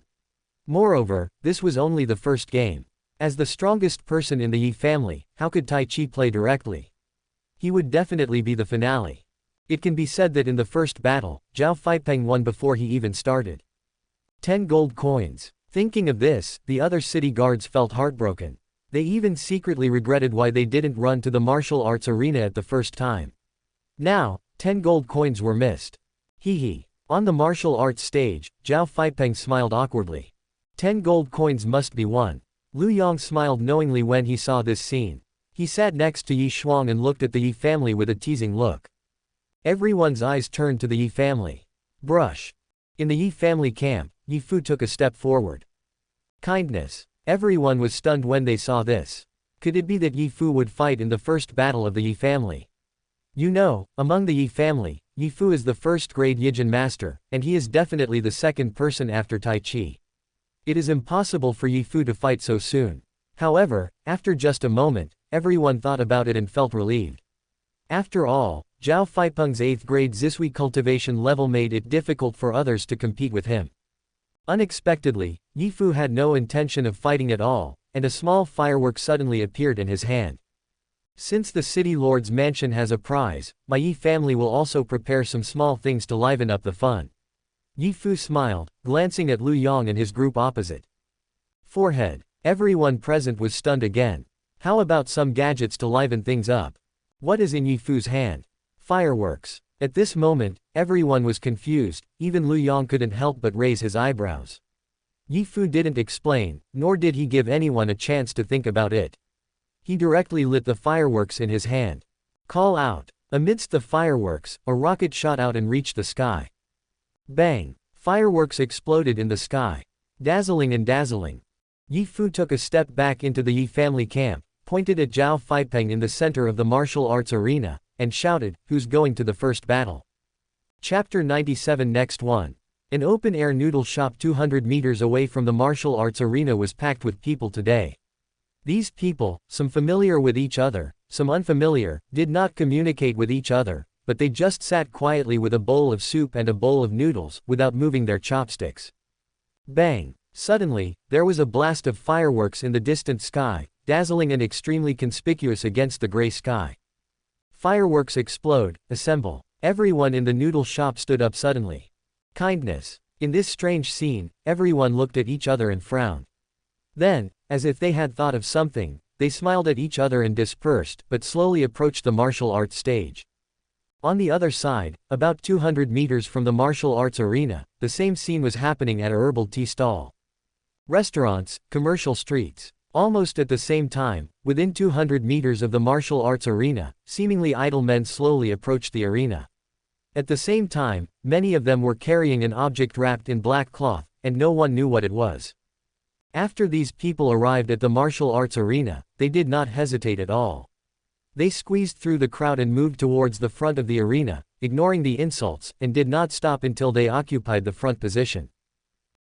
Moreover, this was only the first game. As the strongest person in the Yi family, how could Tai Chi play directly? He would definitely be the finale. It can be said that in the first battle, Zhao Feipeng won before he even started. 10 gold coins. Thinking of this, the other city guards felt heartbroken. They even secretly regretted why they didn't run to the martial arts arena at the first time. Now, 10 gold coins were missed. Hee. On the martial arts stage, Zhao Feipeng smiled awkwardly. 10 gold coins must be won. Lu Yong smiled knowingly when he saw this scene. He sat next to Yi Shuang and looked at the Yi family with a teasing look. Everyone's eyes turned to the Yi family. Brush. In the Yi family camp, Yi Fu took a step forward. Kindness. Everyone was stunned when they saw this. Could it be that Yi Fu would fight in the first battle of the Yi family? You know, among the Yi family, Yi Fu is the first-grade Yijin master, and he is definitely the second person after Tai Chi. It is impossible for Yi Fu to fight so soon. However, after just a moment, everyone thought about it and felt relieved. After all, Zhao Feipeng's 8th-grade Zisui cultivation level made it difficult for others to compete with him. Unexpectedly, Yi Fu had no intention of fighting at all, and a small firework suddenly appeared in his hand. Since the city lord's mansion has a prize, my Yi family will also prepare some small things to liven up the fun. Yi Fu smiled, glancing at Lu Yong and his group opposite. Forehead. Everyone present was stunned again. How about some gadgets to liven things up? What is in Yi Fu's hand? Fireworks. At this moment, everyone was confused, even Lu Yong couldn't help but raise his eyebrows. Yi Fu didn't explain, nor did he give anyone a chance to think about it. He directly lit the fireworks in his hand. Call out. Amidst the fireworks, a rocket shot out and reached the sky. Bang! Fireworks exploded in the sky. Dazzling and dazzling. Yi Fu took a step back into the Yi family camp, pointed at Zhao Feipeng in the center of the martial arts arena, and shouted, "Who's going to the first battle?" Chapter 97. Next one. An open-air noodle shop 200 meters away from the martial arts arena was packed with people today. These people, some familiar with each other, some unfamiliar, did not communicate with each other, but they just sat quietly with a bowl of soup and a bowl of noodles, without moving their chopsticks. Bang! Suddenly, there was a blast of fireworks in the distant sky, dazzling and extremely conspicuous against the gray sky. Fireworks explode, assemble. Everyone in the noodle shop stood up suddenly. Kindness. In this strange scene, everyone looked at each other and frowned. Then, as if they had thought of something, they smiled at each other and dispersed, but slowly approached the martial arts stage. On the other side, about 200 meters from the martial arts arena, the same scene was happening at a herbal tea stall. Restaurants, commercial streets. Almost at the same time, within 200 meters of the martial arts arena, seemingly idle men slowly approached the arena. At the same time, many of them were carrying an object wrapped in black cloth, and no one knew what it was. After these people arrived at the martial arts arena, they did not hesitate at all. They squeezed through the crowd and moved towards the front of the arena, ignoring the insults, and did not stop until they occupied the front position.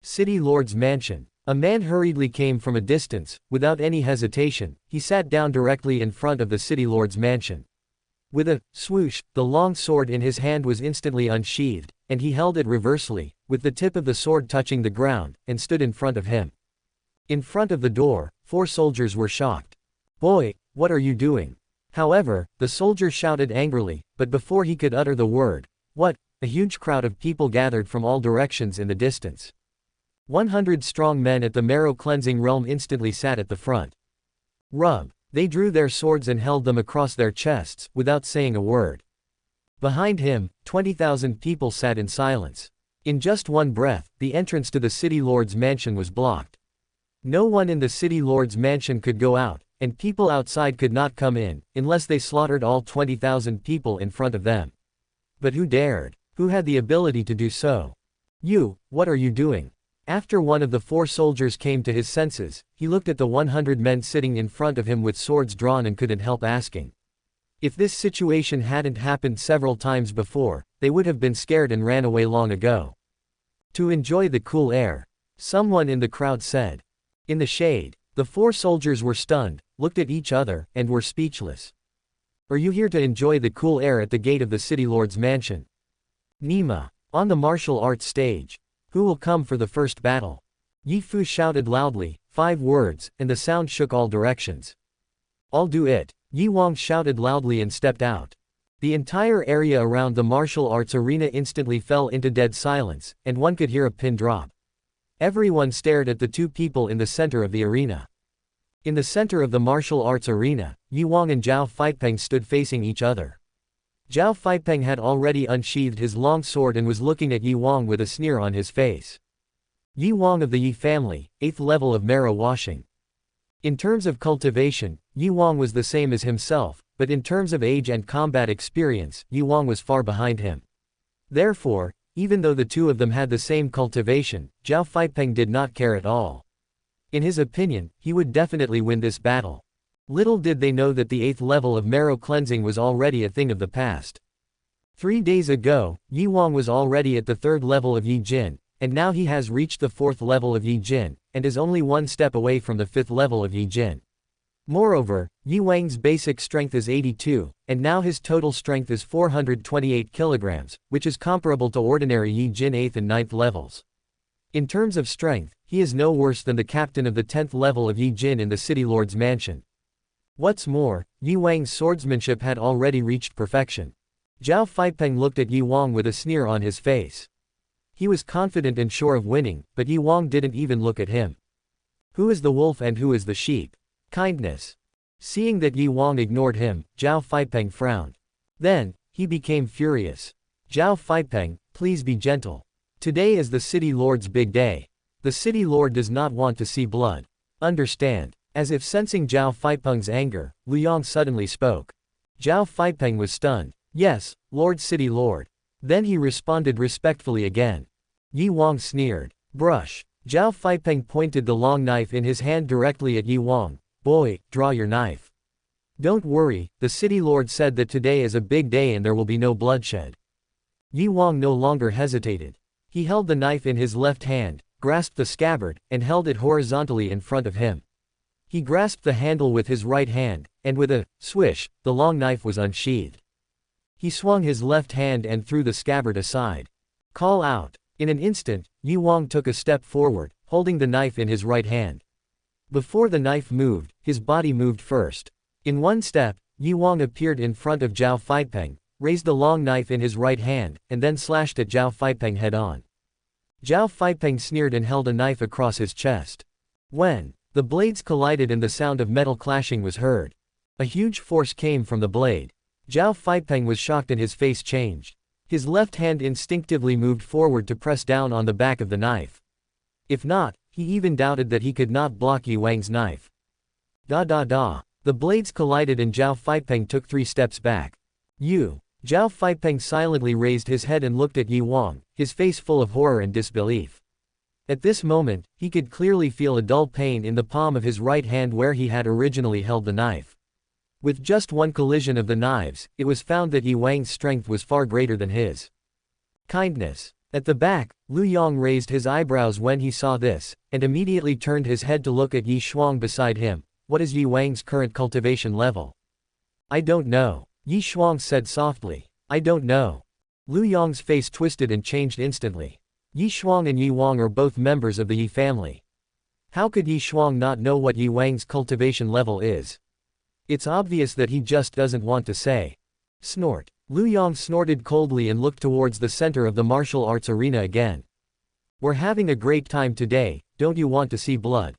City Lord's Mansion. A man hurriedly came from a distance. Without any hesitation, he sat down directly in front of the City Lord's mansion. With a swoosh, the long sword in his hand was instantly unsheathed, and he held it reversely, with the tip of the sword touching the ground, and stood in front of him. In front of the door, 4 soldiers were shocked. "Boy, what are you doing?" However, the soldier shouted angrily, but before he could utter the word, "What?" a huge crowd of people gathered from all directions in the distance. 100 strong men at the marrow-cleansing realm instantly sat at the front. Rub. They drew their swords and held them across their chests, without saying a word. Behind him, 20,000 people sat in silence. In just one breath, the entrance to the City Lord's mansion was blocked. No one in the City Lord's mansion could go out, and people outside could not come in, unless they slaughtered all 20,000 people in front of them. But who dared? Who had the ability to do so? "You, what are you doing?" After one of the 4 soldiers came to his senses, he looked at the 100 men sitting in front of him with swords drawn and couldn't help asking. If this situation hadn't happened several times before, they would have been scared and ran away long ago. "To enjoy the cool air," someone in the crowd said. In the shade, the 4 soldiers were stunned, looked at each other, and were speechless. "Are you here to enjoy the cool air at the gate of the City Lord's mansion?" Nima. On the martial arts stage. "Who will come for the first battle?" Ye Fu shouted loudly, 5 words, and the sound shook all directions. "I'll do it," Yi Wang shouted loudly and stepped out. The entire area around the martial arts arena instantly fell into dead silence, and one could hear a pin drop. Everyone stared at the 2 people in the center of the arena. In the center of the martial arts arena, Yi Wang and Zhao Feipeng stood facing each other. Zhao Feipeng had already unsheathed his long sword and was looking at Yi Wang with a sneer on his face. Yi Wang of the Yi family, 8th level of marrow washing. In terms of cultivation, Yi Wang was the same as himself, but in terms of age and combat experience, Yi Wang was far behind him. Therefore, even though the 2 of them had the same cultivation, Zhao Feipeng did not care at all. In his opinion, he would definitely win this battle. Little did they know that the 8th level of marrow cleansing was already a thing of the past. 3 days ago, Yi Wang was already at the 3rd level of Yi Jin, and now he has reached the 4th level of Yi Jin, and is only 1 step away from the 5th level of Yi Jin. Moreover, Yi Wang's basic strength is 82, and now his total strength is 428 kilograms, which is comparable to ordinary Yi Jin 8th and 9th levels. In terms of strength, he is no worse than the captain of the 10th level of Yi Jin in the City Lord's mansion. What's more, Yi Wang's swordsmanship had already reached perfection. Zhao Feipeng looked at Yi Wang with a sneer on his face. He was confident and sure of winning, but Yi Wang didn't even look at him. Who is the wolf and who is the sheep? Kindness. Seeing that Yi Wang ignored him, Zhao Feipeng frowned. Then, he became furious. "Zhao Feipeng, please be gentle. Today is the City Lord's big day. The City Lord does not want to see blood. Understand?" As if sensing Zhao Feipeng's anger, Lu Yang suddenly spoke. Zhao Feipeng was stunned. "Yes, Lord City Lord." Then he responded respectfully again. Yi Wang sneered. "Brush." Zhao Feipeng pointed the long knife in his hand directly at Yi Wang. "Boy, draw your knife. Don't worry, the City Lord said that today is a big day and there will be no bloodshed." Yi Wang no longer hesitated. He held the knife in his left hand, grasped the scabbard, and held it horizontally in front of him. He grasped the handle with his right hand, and with a swish, the long knife was unsheathed. He swung his left hand and threw the scabbard aside. "Call out." In an instant, Yi Wang took a step forward, holding the knife in his right hand. Before the knife moved, his body moved first. In one step, Yi Wang appeared in front of Zhao Feipeng, raised the long knife in his right hand, and then slashed at Zhao Feipeng head-on. Zhao Feipeng sneered and held a knife across his chest. When the blades collided and the sound of metal clashing was heard, a huge force came from the blade. Zhao Feipeng was shocked and his face changed. His left hand instinctively moved forward to press down on the back of the knife. If not, he even doubted that he could not block Yi Wang's knife. The blades collided and Zhao Feipeng took 3 steps back. You. Zhao Feipeng silently raised his head and looked at Ye Wang, his face full of horror and disbelief. At this moment, he could clearly feel a dull pain in the palm of his right hand where he had originally held the knife. With just one collision of the knives, it was found that Ye Wang's strength was far greater than his. Kindness. At the back, Lu Yong raised his eyebrows when he saw this, and immediately turned his head to look at Ye Shuang beside him. What is Ye Wang's current cultivation level? I don't know. Ye Shuang said softly. I don't know. Lu Yong's face twisted and changed instantly. Ye Shuang and Ye Wang are both members of the Ye family. How could Ye Shuang not know what Ye Wang's cultivation level is? It's obvious that he just doesn't want to say. Snort. Lu Yong snorted coldly and looked towards the center of the martial arts arena again. We're having a great time today, don't you want to see blood?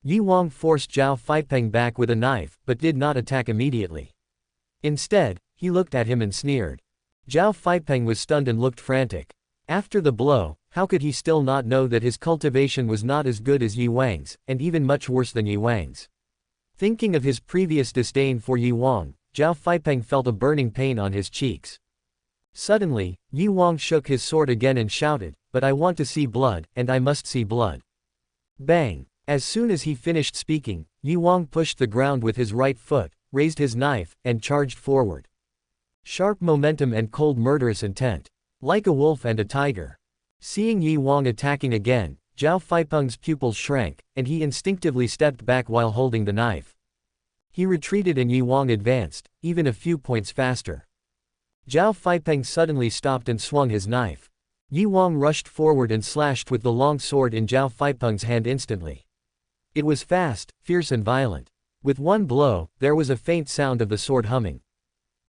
Ye Wang forced Zhao Feipeng back with a knife, but did not attack immediately. Instead, he looked at him and sneered. Zhao Feipeng was stunned and looked frantic. After the blow, how could he still not know that his cultivation was not as good as Ye Wang's, and even much worse than Ye Wang's? Thinking of his previous disdain for Ye Wang, Zhao Feipeng felt a burning pain on his cheeks. Suddenly, Ye Wang shook his sword again and shouted, "But I want to see blood, and I must see blood." Bang! As soon as he finished speaking, Ye Wang pushed the ground with his right foot, raised his knife, and charged forward. Sharp momentum and cold murderous intent. Like a wolf and a tiger. Seeing Ye Wang attacking again, Zhao Feipeng's pupils shrank, and he instinctively stepped back while holding the knife. He retreated and Ye Wang advanced, even a few points faster. Zhao Feipeng suddenly stopped and swung his knife. Ye Wang rushed forward and slashed with the long sword in Zhao Feipeng's hand instantly. It was fast, fierce and violent. With one blow, there was a faint sound of the sword humming.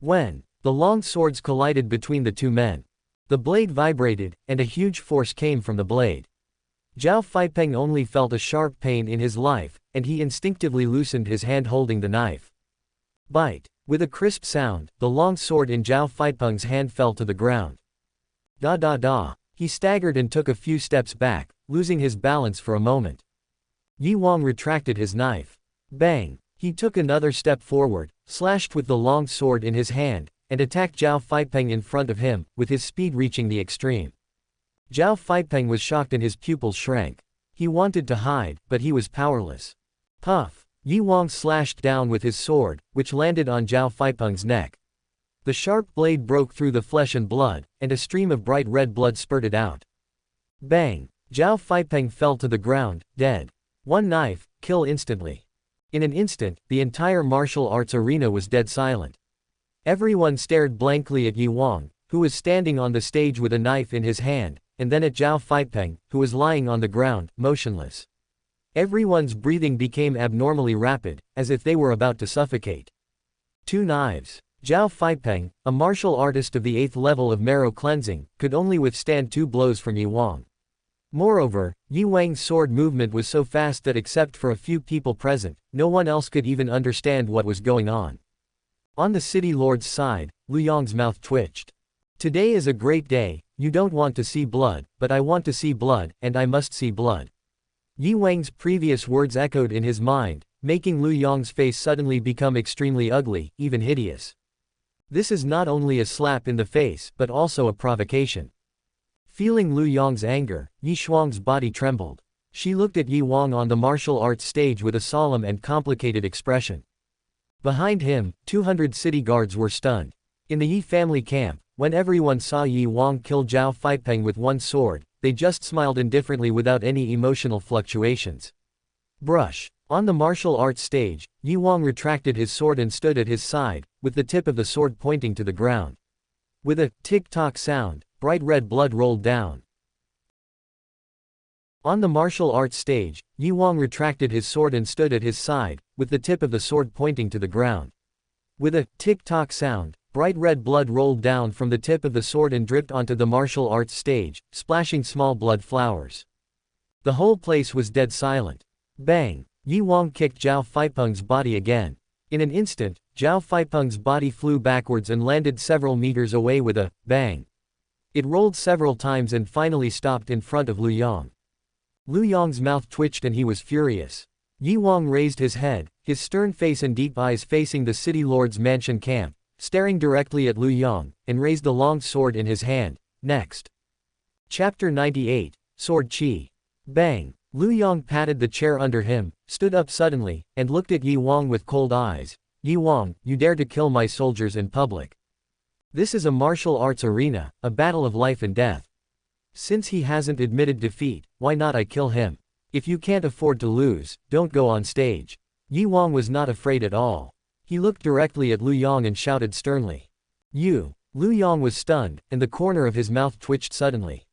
When the long swords collided between the two men, the blade vibrated, and a huge force came from the blade. Zhao Feipeng only felt a sharp pain in his life, and he instinctively loosened his hand holding the knife. Bite. With a crisp sound, the long sword in Zhao Feipeng's hand fell to the ground. He staggered and took a few steps back, losing his balance for a moment. Ye Wang retracted his knife. Bang! He took another step forward, slashed with the long sword in his hand, and attacked Zhao Feipeng in front of him, with his speed reaching the extreme. Zhao Feipeng was shocked and his pupils shrank. He wanted to hide, but he was powerless. Puff! Ye Wang slashed down with his sword, which landed on Zhao Feipeng's neck. The sharp blade broke through the flesh and blood, and a stream of bright red blood spurted out. Bang! Zhao Feipeng fell to the ground, dead. One knife, kill instantly. In an instant, the entire martial arts arena was dead silent. Everyone stared blankly at Ye Wang, who was standing on the stage with a knife in his hand, and then at Zhao Feipeng, who was lying on the ground, motionless. Everyone's breathing became abnormally rapid, as if they were about to suffocate. 2 knives. Zhao Feipeng, a martial artist of the 8th level of marrow cleansing, could only withstand 2 blows from Ye Wang. Moreover, Ye Wang's sword movement was so fast that except for a few people present, no one else could even understand what was going on. On the city lord's side, Lu Yong's mouth twitched. Today is a great day, you don't want to see blood, but I want to see blood, and I must see blood. Ye Wang's previous words echoed in his mind, making Lu Yong's face suddenly become extremely ugly, even hideous. This is not only a slap in the face but also a provocation. Feeling Lu Yong's anger, Ye Shuang's body trembled. She looked at Ye Wang on the martial arts stage with a solemn and complicated expression. Behind him, 200 city guards were stunned. In the Ye family camp, when everyone saw Ye Wang kill Zhao Feipeng with one sword, they just smiled indifferently without any emotional fluctuations. Brush. On the martial arts stage, Ye Wang retracted his sword and stood at his side, with the tip of the sword pointing to the ground. With a tick-tock sound, bright red blood rolled down. On the martial arts stage, Ye Wang retracted his sword and stood at his side, with the tip of the sword pointing to the ground. With a tick-tock sound, bright red blood rolled down from the tip of the sword and dripped onto the martial arts stage, splashing small blood flowers. The whole place was dead silent. Bang! Ye Wang kicked Zhao Feipeng's body again. In an instant, Zhao Feipeng's body flew backwards and landed several meters away with a bang. It rolled several times and finally stopped in front of Lu Yong. Lu Yong's mouth twitched and he was furious. Yi Wang raised his head, his stern face and deep eyes facing the city lord's mansion camp, staring directly at Lu Yong, and raised the long sword in his hand. Next. Chapter 98, Sword Chi. Bang! Lu Yong patted the chair under him, stood up suddenly, and looked at Yi Wang with cold eyes. Yi Wang, you dare to kill my soldiers in public. This is a martial arts arena, a battle of life and death. Since he hasn't admitted defeat, why not I kill him? If you can't afford to lose, don't go on stage. Yi Wang was not afraid at all. He looked directly at Lu Yong and shouted sternly. You! Lu Yong was stunned, and the corner of his mouth twitched suddenly.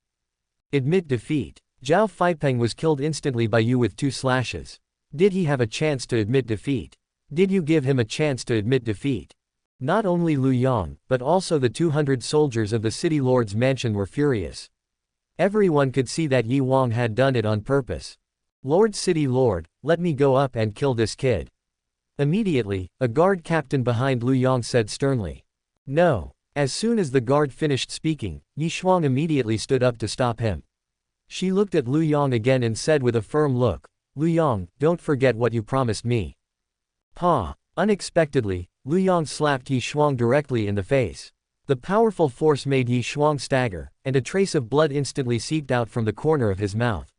Admit defeat. Zhao Feipeng was killed instantly by you with 2 slashes. Did he have a chance to admit defeat? Did you give him a chance to admit defeat? Not only Lu Yong, but also the 200 soldiers of the city lord's mansion were furious. Everyone could see that Yi Wang had done it on purpose. Lord City Lord, let me go up and kill this kid. Immediately, a guard captain behind Lu Yong said sternly. No. As soon as the guard finished speaking, Yi Shuang immediately stood up to stop him. She looked at Lu Yong again and said with a firm look, Lu Yong, don't forget what you promised me. Pa! Unexpectedly, Lu Yong slapped Yi Shuang directly in the face. The powerful force made Yi Shuang stagger, and a trace of blood instantly seeped out from the corner of his mouth.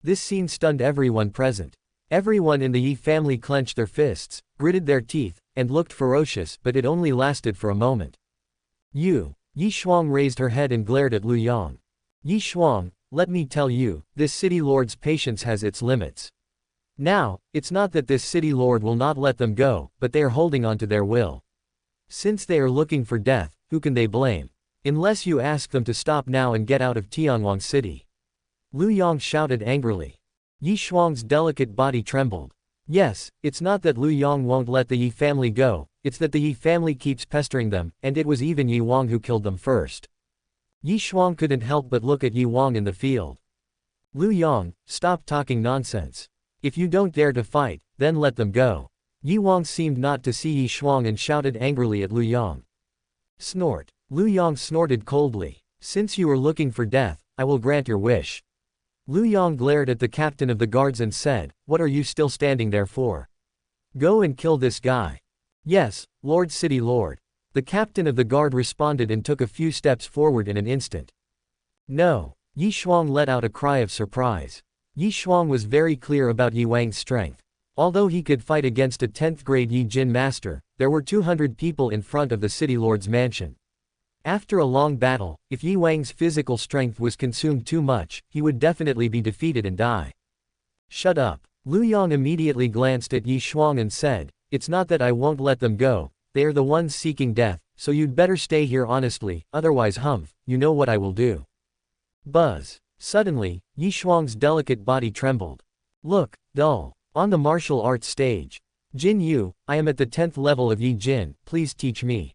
This scene stunned everyone present. Everyone in the Yi family clenched their fists, gritted their teeth, and looked ferocious, but it only lasted for a moment. You! Yi Shuang raised her head and glared at Lu Yong. Yi Shuang, let me tell you, this city lord's patience has its limits. Now, it's not that this city lord will not let them go, but they are holding on to their will. Since they are looking for death, who can they blame? Unless you ask them to stop now and get out of Tianwang City. Lu Yong shouted angrily. Yi Shuang's delicate body trembled. Yes, it's not that Lu Yong won't let the Yi family go, it's that the Yi family keeps pestering them, and it was even Yi Wang who killed them first. Yi Shuang couldn't help but look at Yi Wang in the field. Lu Yong, stop talking nonsense. If you don't dare to fight, then let them go. Yi Wang seemed not to see Yi Shuang and shouted angrily at Lu Yong. Snort. Lu Yong snorted coldly. Since you are looking for death, I will grant your wish. Lu Yong glared at the captain of the guards and said, what are you still standing there for? Go and kill this guy. Yes, Lord City Lord. The captain of the guard responded and took a few steps forward in an instant. No. Yi Shuang let out a cry of surprise. Yi Shuang was very clear about Yi Wang's strength. Although he could fight against a 10th grade Yi Jin master, there were 200 people in front of the city lord's mansion. After a long battle, if Yi Wang's physical strength was consumed too much, he would definitely be defeated and die. Shut up. Lu Yong immediately glanced at Yi Shuang and said, it's not that I won't let them go, they are the ones seeking death, so you'd better stay here honestly, otherwise humph, you know what I will do. Buzz. Suddenly, Yi Shuang's delicate body trembled. Look, dull. On the martial arts stage. Jin Yu, I am at the 10th level of Yi Jin, please teach me.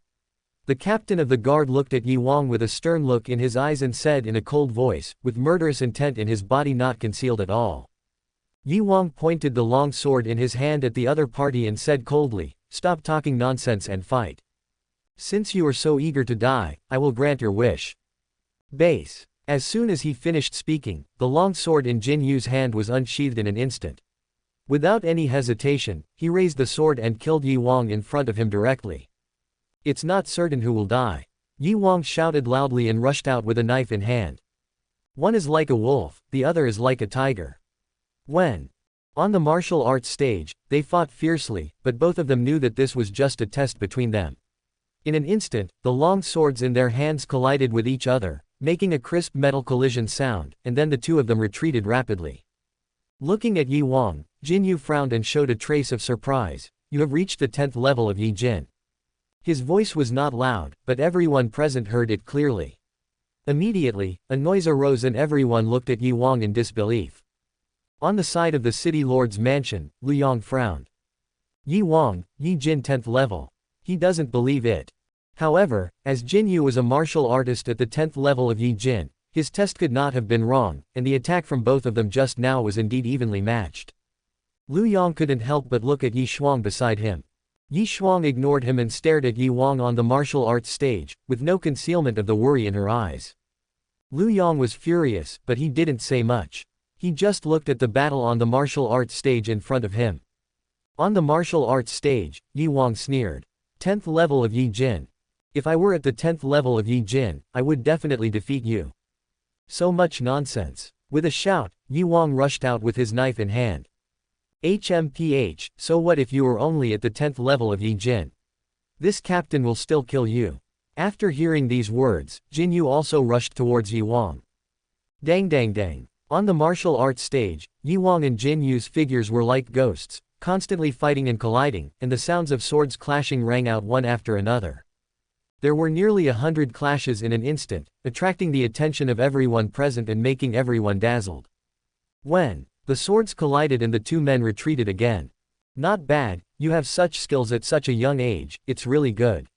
The captain of the guard looked at Yi Wang with a stern look in his eyes and said in a cold voice, with murderous intent in his body not concealed at all. Yi Wang pointed the long sword in his hand at the other party and said coldly, stop talking nonsense and fight. Since you are so eager to die, I will grant your wish. Base. As soon as he finished speaking, the long sword in Jin Yu's hand was unsheathed in an instant. Without any hesitation, he raised the sword and killed Yi Wang in front of him directly. It's not certain who will die. Yi Wang shouted loudly and rushed out with a knife in hand. One is like a wolf, the other is like a tiger. When on the martial arts stage, they fought fiercely, but both of them knew that this was just a test between them. In an instant, the long swords in their hands collided with each other, making a crisp metal collision sound, and then the two of them retreated rapidly. Looking at Yi Wang, Jin Yu frowned and showed a trace of surprise. You have reached the 10th level of Yi Jin. His voice was not loud, but everyone present heard it clearly. Immediately, a noise arose and everyone looked at Yi Wang in disbelief. On the side of the city lord's mansion, Lu Yong frowned. Yi Wang, Yi Jin 10th level. He doesn't believe it. However, as Jin Yu was a martial artist at the 10th level of Yi Jin, his test could not have been wrong, and the attack from both of them just now was indeed evenly matched. Lu Yong couldn't help but look at Yi Shuang beside him. Yi Shuang ignored him and stared at Yi Wang on the martial arts stage, with no concealment of the worry in her eyes. Lu Yong was furious, but he didn't say much. He just looked at the battle on the martial arts stage in front of him. On the martial arts stage, Ye Wang sneered. 10th level of Yi Jin. If I were at the 10th level of Yi Jin, I would definitely defeat you. So much nonsense. With a shout, Ye Wang rushed out with his knife in hand. HMPH, so what if you were only at the 10th level of Yi Jin? This captain will still kill you. After hearing these words, Jin Yu also rushed towards Ye Wang. Dang dang dang. On the martial arts stage, Ye Wang and Jin Yu's figures were like ghosts, constantly fighting and colliding, and the sounds of swords clashing rang out one after another. There were nearly 100 clashes in an instant, attracting the attention of everyone present and making everyone dazzled. When the swords collided and the two men retreated again. Not bad, you have such skills at such a young age, it's really good.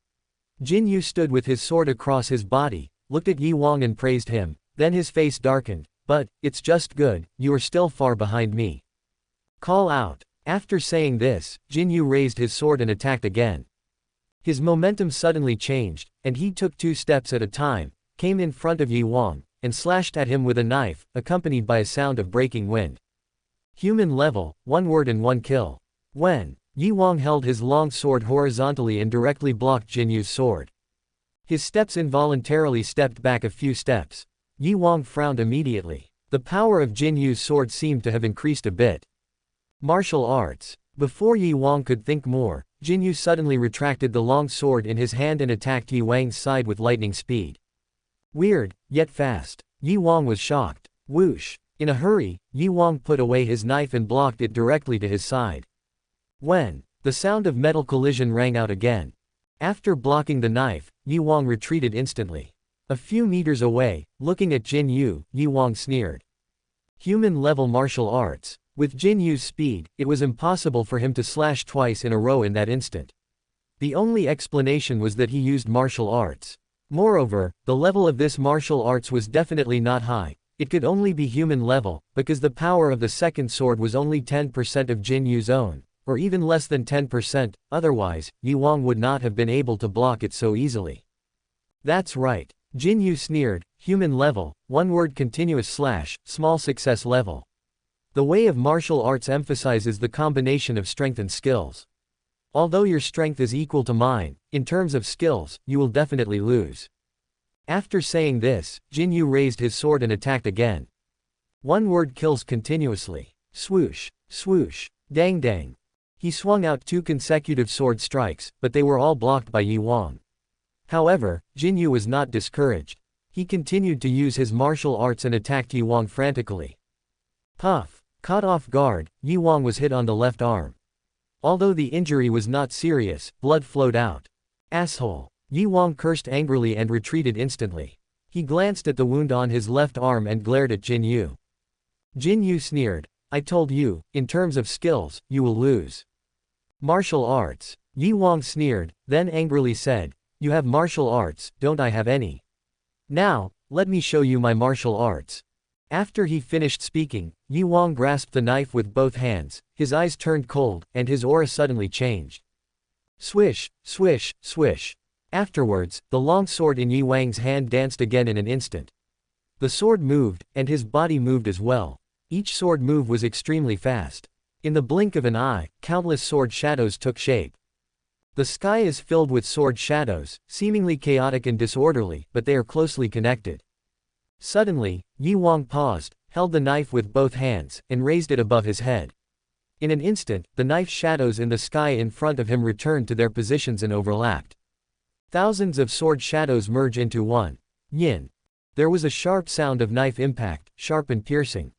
Jin Yu stood with his sword across his body, looked at Ye Wang and praised him, then his face darkened. But, it's just good, you are still far behind me. Call out. After saying this, Jin Yu raised his sword and attacked again. His momentum suddenly changed, and he took 2 steps at a time, came in front of Ye Wang, and slashed at him with a knife, accompanied by a sound of breaking wind. Human level, 1 word and 1 kill. When Ye Wang held his long sword horizontally and directly blocked Jin Yu's sword. His steps involuntarily stepped back a few steps. Ye Wang frowned immediately. The power of Jin Yu's sword seemed to have increased a bit. Martial arts. Before Ye Wang could think more, Jin Yu suddenly retracted the long sword in his hand and attacked Ye Wang's side with lightning speed. Weird, yet fast. Ye Wang was shocked. Whoosh. In a hurry, Ye Wang put away his knife and blocked it directly to his side. When the sound of metal collision rang out again. After blocking the knife, Ye Wang retreated instantly. A few meters away, looking at Jin Yu, Ye Wang sneered. Human-level martial arts. With Jin Yu's speed, it was impossible for him to slash twice in a row in that instant. The only explanation was that he used martial arts. Moreover, the level of this martial arts was definitely not high. It could only be human level, because the power of the second sword was only 10% of Jin Yu's own, or even less than 10%, otherwise, Ye Wang would not have been able to block it so easily. That's right. Jin Yu sneered. Human level, 1 word continuous slash, small success level. The way of martial arts emphasizes the combination of strength and skills. Although your strength is equal to mine, in terms of skills, you will definitely lose. After saying this, Jin Yu raised his sword and attacked again. 1 word kills continuously. Swoosh, swoosh, dang dang. He swung out 2 consecutive sword strikes, but they were all blocked by Ye Wang. However, Jin Yu was not discouraged. He continued to use his martial arts and attacked Ye Wang frantically. Puff. Caught off guard, Ye Wang was hit on the left arm. Although the injury was not serious, blood flowed out. Asshole. Ye Wang cursed angrily and retreated instantly. He glanced at the wound on his left arm and glared at Jin Yu. Jin Yu sneered. I told you, in terms of skills, you will lose. Martial arts. Ye Wang sneered, then angrily said, you have martial arts, don't I have any? Now, let me show you my martial arts. After he finished speaking, Ye Wang grasped the knife with both hands, his eyes turned cold, and his aura suddenly changed. Swish, swish, swish. Afterwards, the long sword in Ye Wang's hand danced again in an instant. The sword moved, and his body moved as well. Each sword move was extremely fast. In the blink of an eye, countless sword shadows took shape. The sky is filled with sword shadows, seemingly chaotic and disorderly, but they are closely connected. Suddenly, Ye Wang paused, held the knife with both hands, and raised it above his head. In an instant, the knife shadows in the sky in front of him returned to their positions and overlapped. Thousands of sword shadows merge into one. Yin. There was a sharp sound of knife impact, sharp and piercing.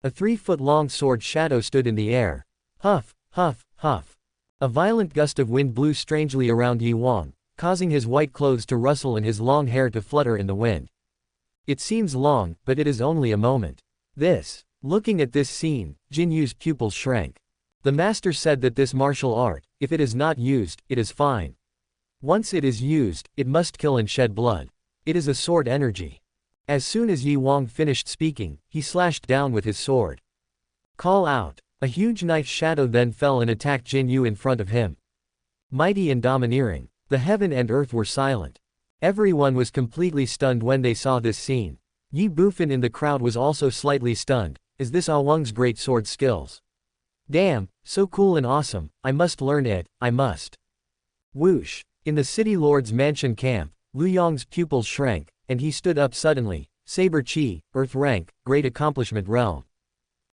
A 3-foot-long sword shadow stood in the air. Huff, huff, huff. A violent gust of wind blew strangely around Ye Wang, causing his white clothes to rustle and his long hair to flutter in the wind. It seems long, but it is only a moment. Looking at this scene, Jin Yu's pupils shrank. The master said that this martial art, if it is not used, it is fine. Once it is used, it must kill and shed blood. It is a sword energy. As soon as Ye Wang finished speaking, he slashed down with his sword. Call out. A huge knife shadow then fell and attacked Jin Yu in front of him. Mighty and domineering. The heaven and earth were silent. Everyone was completely stunned when they saw this scene. Ye Bufan in the crowd was also slightly stunned, is this Ah Wang's great sword skills. Damn, so cool and awesome, I must learn it, I must. Whoosh. In the city lord's mansion camp, Lu Yong's pupils shrank, and he stood up suddenly, saber chi, earth rank, great accomplishment realm.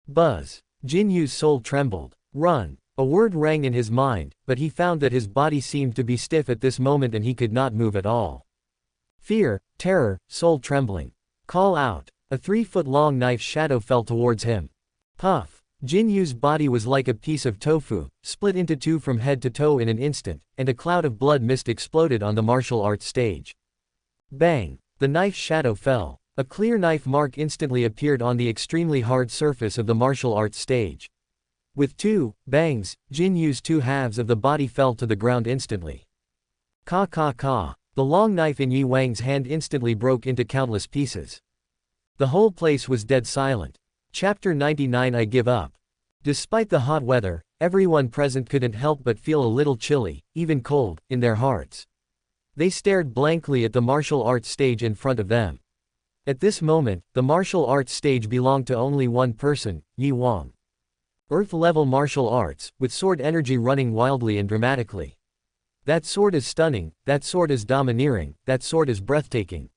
Buzz. Jin Yu's soul trembled. Run. A word rang in his mind, but he found that his body seemed to be stiff at this moment and he could not move at all. Fear, terror, soul trembling. Call out. A 3-foot-long knife shadow fell towards him. Puff. Jin Yu's body was like a piece of tofu, split into two from head to toe in an instant, and a cloud of blood mist exploded on the martial arts stage. Bang. The knife shadow fell. A clear knife mark instantly appeared on the extremely hard surface of the martial arts stage. With two bangs, Jin Yu's two halves of the body fell to the ground instantly. Ka ka ka. The long knife in Ye Wang's hand instantly broke into countless pieces. The whole place was dead silent. Chapter 99 I Give Up. Despite the hot weather, everyone present couldn't help but feel a little chilly, even cold, in their hearts. They stared blankly at the martial arts stage in front of them. At this moment, the martial arts stage belonged to only one person, Ye Wang. Earth-level martial arts, with sword energy running wildly and dramatically. That sword is stunning, that sword is domineering, that sword is breathtaking.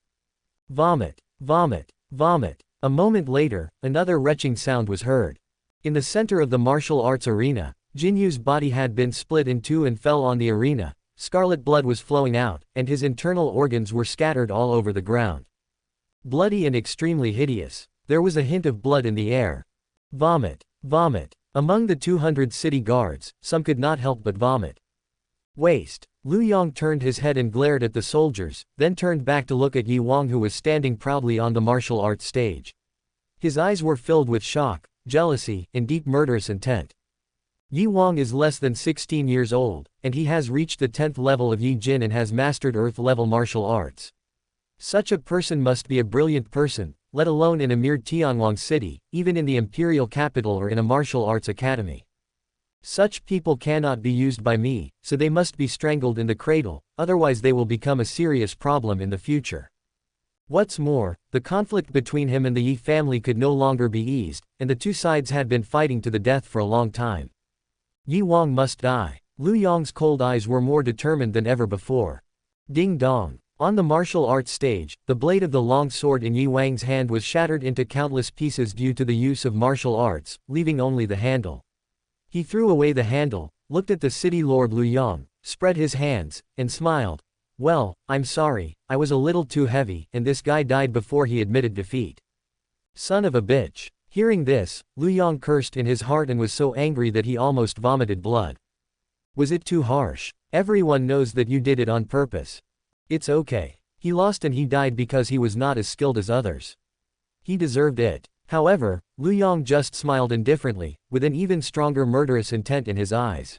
Vomit, vomit, vomit. A moment later, another retching sound was heard. In the center of the martial arts arena, Jin Yu's body had been split in two and fell on the arena, scarlet blood was flowing out, and his internal organs were scattered all over the ground. Bloody and extremely hideous. There was a hint of blood in the air. Vomit, vomit. Among the 200 city guards, some could not help but vomit. Waste. Lu Yong turned his head and glared at the soldiers, then turned back to look at Ye Wang who was standing proudly on the martial arts stage. His eyes were filled with shock, jealousy, and deep murderous intent. Ye Wang is less than 16 years old, and he has reached the 10th level of Yi Jin and has mastered Earth-level martial arts. Such a person must be a brilliant person, let alone in a mere Tianwang city, even in the imperial capital or in a martial arts academy. Such people cannot be used by me, so they must be strangled in the cradle, otherwise they will become a serious problem in the future. What's more, the conflict between him and the Yi family could no longer be eased, and the two sides had been fighting to the death for a long time. Ye Wang must die. Lu Yong's cold eyes were more determined than ever before. Ding dong. On the martial arts stage, the blade of the long sword in Ye Wang's hand was shattered into countless pieces due to the use of martial arts, leaving only the handle. He threw away the handle, looked at the city lord Lu Yong, spread his hands, and smiled. Well, I'm sorry, I was a little too heavy, and this guy died before he admitted defeat. Son of a bitch. Hearing this, Lu Yong cursed in his heart and was so angry that he almost vomited blood. Was it too harsh? Everyone knows that you did it on purpose. It's okay. He lost and he died because he was not as skilled as others. He deserved it. However, Lu Yong just smiled indifferently, with an even stronger murderous intent in his eyes.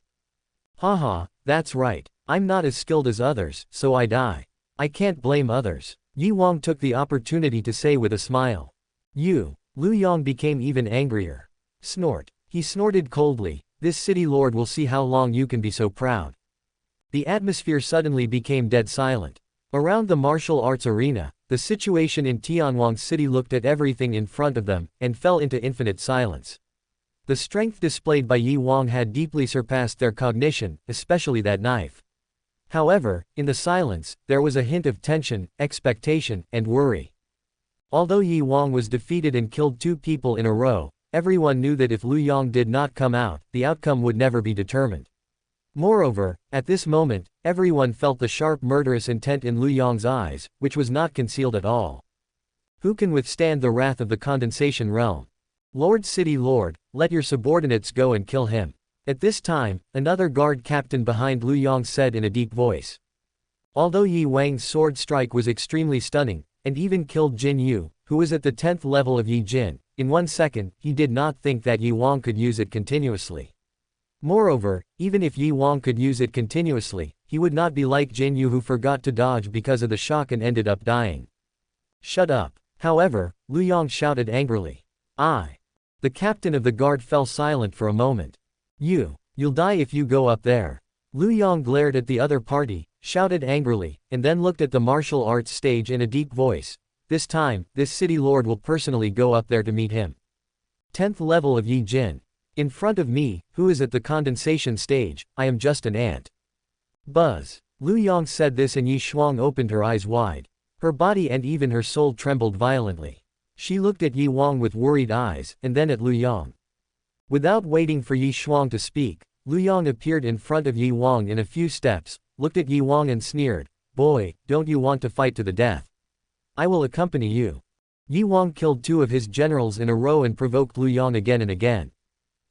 Haha, that's right. I'm not as skilled as others, so I die. I can't blame others. Ye Wang took the opportunity to say with a smile. You. Lu Yong became even angrier. Snort. He snorted coldly. This city lord will see how long you can be so proud. The atmosphere suddenly became dead silent. Around the martial arts arena, the situation in Tianwang City looked at everything in front of them, and fell into infinite silence. The strength displayed by Ye Wang had deeply surpassed their cognition, especially that knife. However, in the silence, there was a hint of tension, expectation, and worry. Although Ye Wang was defeated and killed 2 people in a row, everyone knew that if Lu Yong did not come out, the outcome would never be determined. Moreover, at this moment, everyone felt the sharp murderous intent in Lu Yong's eyes, which was not concealed at all. Who can withstand the wrath of the condensation realm? Lord City Lord, let your subordinates go and kill him. At this time, another guard captain behind Lu Yong said in a deep voice. Although Ye Wang's sword strike was extremely stunning, and even killed Jin Yu, who was at the 10th level of Yi Jin, in 1 second, he did not think that Ye Wang could use it continuously. Moreover, even if Ye Wang could use it continuously, he would not be like Jin Yu who forgot to dodge because of the shock and ended up dying. Shut up. However, Lu Yong shouted angrily. The captain of the guard fell silent for a moment. You'll die if you go up there. Lu Yong glared at the other party, shouted angrily, and then looked at the martial arts stage in a deep voice. This time, this city lord will personally go up there to meet him. 10th level of Yi Jin. In front of me, who is at the condensation stage, I am just an ant. Buzz. Lu Yong said this and Yi Shuang opened her eyes wide. Her body and even her soul trembled violently. She looked at Yi Wang with worried eyes, and then at Lu Yong. Without waiting for Yi Shuang to speak, Lu Yong appeared in front of Yi Wang in a few steps, looked at Yi Wang and sneered, "Boy, don't you want to fight to the death? I will accompany you." Yi Wang killed 2 of his generals in a row and provoked Lu Yong again and again.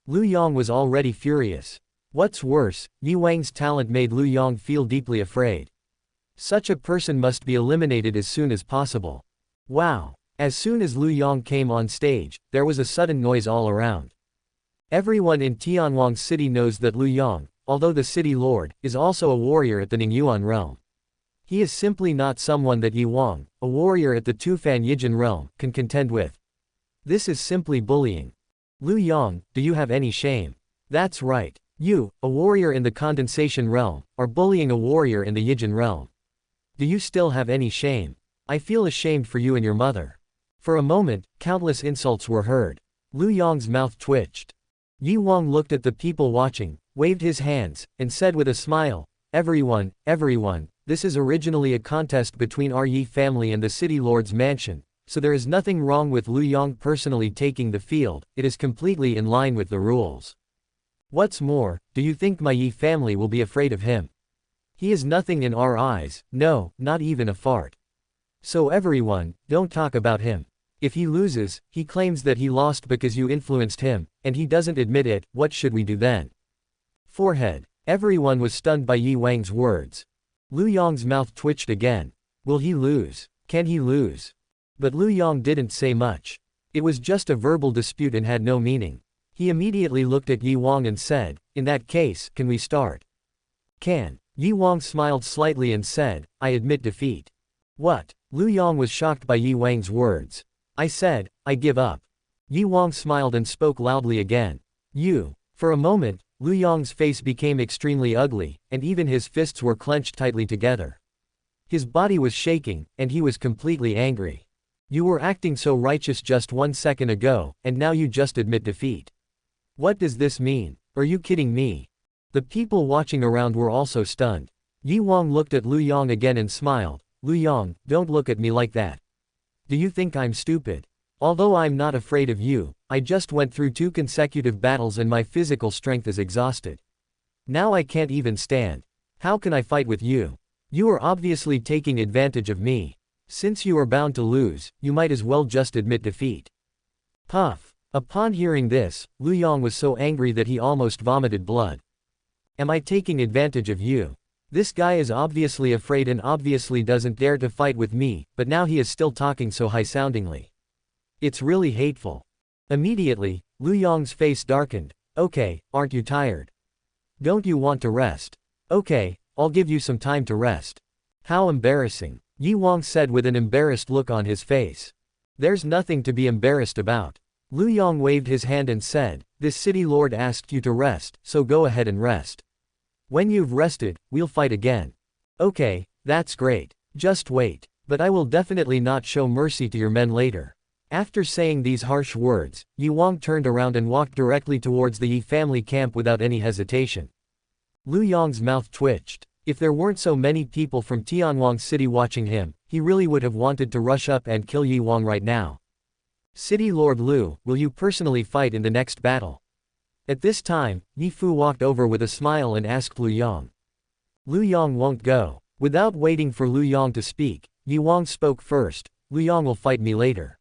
Lu Yong was already furious. What's worse, Yi Wang's talent made Lu Yong feel deeply afraid. Such a person must be eliminated as soon as possible. Wow! As soon as Lu Yong came on stage, there was a sudden noise all around. Everyone in Tianwang City knows that Lu Yong, although the city lord, is also a warrior at the Ningyuan realm. He is simply not someone that Yi Wang, a warrior at the Tufan Yijin realm, can contend with. This is simply bullying. Lu Yong, do you have any shame? That's right. You, a warrior in the condensation realm, are bullying a warrior in the Yijin realm. Do you still have any shame? I feel ashamed for you and your mother. For a moment, countless insults were heard. Lu Yong's mouth twitched. Yi Wang looked at the people watching, waved his hands, and said with a smile, everyone, this is originally a contest between our Yi family and the city lord's mansion, so there is nothing wrong with Lu Yong personally taking the field, it is completely in line with the rules. What's more, do you think my Yi family will be afraid of him? He is nothing in our eyes, no, not even a fart. So everyone, don't talk about him. If he loses, he claims that he lost because you influenced him, and he doesn't admit it, what should we do then? Forehead. Everyone was stunned by Yi Wang's words. Lu Yong's mouth twitched again. Will he lose? Can he lose? But Lu Yong didn't say much. It was just a verbal dispute and had no meaning. He immediately looked at Yi Wang and said, in that case, can we start? Can. Yi Wang smiled slightly and said, I admit defeat. What? Lu Yong was shocked by Yi Wang's words. I said, I give up. Yi Wang smiled and spoke loudly again. You. For a moment, Lu Yong's face became extremely ugly, and even his fists were clenched tightly together. His body was shaking, and he was completely angry. You were acting so righteous just 1 second ago, and now you just admit defeat. What does this mean? Are you kidding me? The people watching around were also stunned. Yi Wang looked at Lu Yong again and smiled. Lu Yong, don't look at me like that. Do you think I'm stupid? Although I'm not afraid of you, I just went through 2 consecutive battles and my physical strength is exhausted. Now I can't even stand. How can I fight with you? You are obviously taking advantage of me. Since you are bound to lose, you might as well just admit defeat. Puff. Upon hearing this, Lu Yong was so angry that he almost vomited blood. Am I taking advantage of you? This guy is obviously afraid and obviously doesn't dare to fight with me, but now he is still talking so high-soundingly. It's really hateful. Immediately, Lu Yong's face darkened. Okay, aren't you tired? Don't you want to rest? Okay, I'll give you some time to rest. How embarrassing, Yi Wang said with an embarrassed look on his face. There's nothing to be embarrassed about. Lu Yong waved his hand and said, this city lord asked you to rest, so go ahead and rest. When you've rested, we'll fight again. Okay, that's great. Just wait. But I will definitely not show mercy to your men later. After saying these harsh words, Yi Wang turned around and walked directly towards the Yi family camp without any hesitation. Lu Yong's mouth twitched. If there weren't so many people from Tianwang City watching him, he really would have wanted to rush up and kill Yi Wang right now. City Lord Lu, will you personally fight in the next battle? At this time, Yi Fu walked over with a smile and asked Lu Yong. Lu Yong won't go. Without waiting for Lu Yong to speak, Yi Wang spoke first. Lu Yong will fight me later.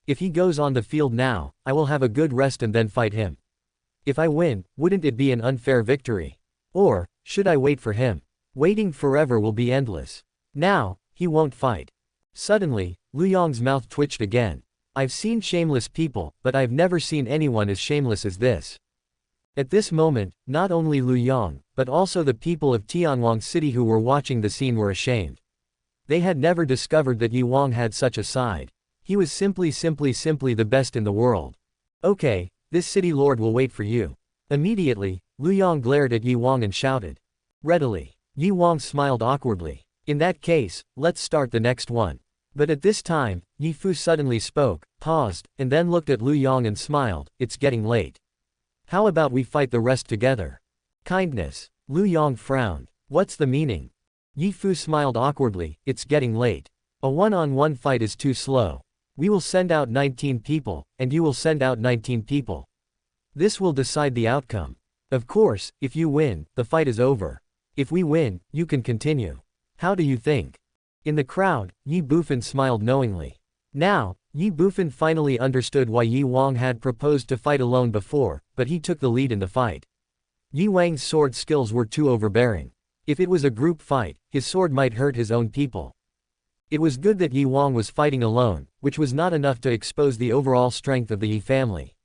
If he goes on the field now, I will have a good rest and then fight him. If I win, wouldn't it be an unfair victory? Or, should I wait for him? Waiting forever will be endless. Now, he won't fight. Suddenly, Lu Yong's mouth twitched again. I've seen shameless people, but I've never seen anyone as shameless as this. At this moment, not only Lu Yong, but also the people of Tianwang City who were watching the scene were ashamed. They had never discovered that Yi Wang had such a side. He was simply the best in the world. Okay, this city lord will wait for you. Immediately, Lu Yong glared at Yi Wang and shouted. Readily. Yi Wang smiled awkwardly. In that case, let's start the next one. But at this time, Ye Fu suddenly spoke, paused, and then looked at Lu Yong and smiled. It's getting late. How about we fight the rest together? Kindness. Lu Yong frowned. What's the meaning? Ye Fu smiled awkwardly. It's getting late. A one-on-one fight is too slow. We will send out 19 people, and you will send out 19 people. This will decide the outcome. Of course, if you win, the fight is over. If we win, you can continue. How do you think? In the crowd, Ye Bufan smiled knowingly. Now, Ye Bufan finally understood why Ye Wang had proposed to fight alone before, but he took the lead in the fight. Ye Wang's sword skills were too overbearing. If it was a group fight, his sword might hurt his own people. It was good that Ye Wang was fighting alone, which was not enough to expose the overall strength of the Ye family.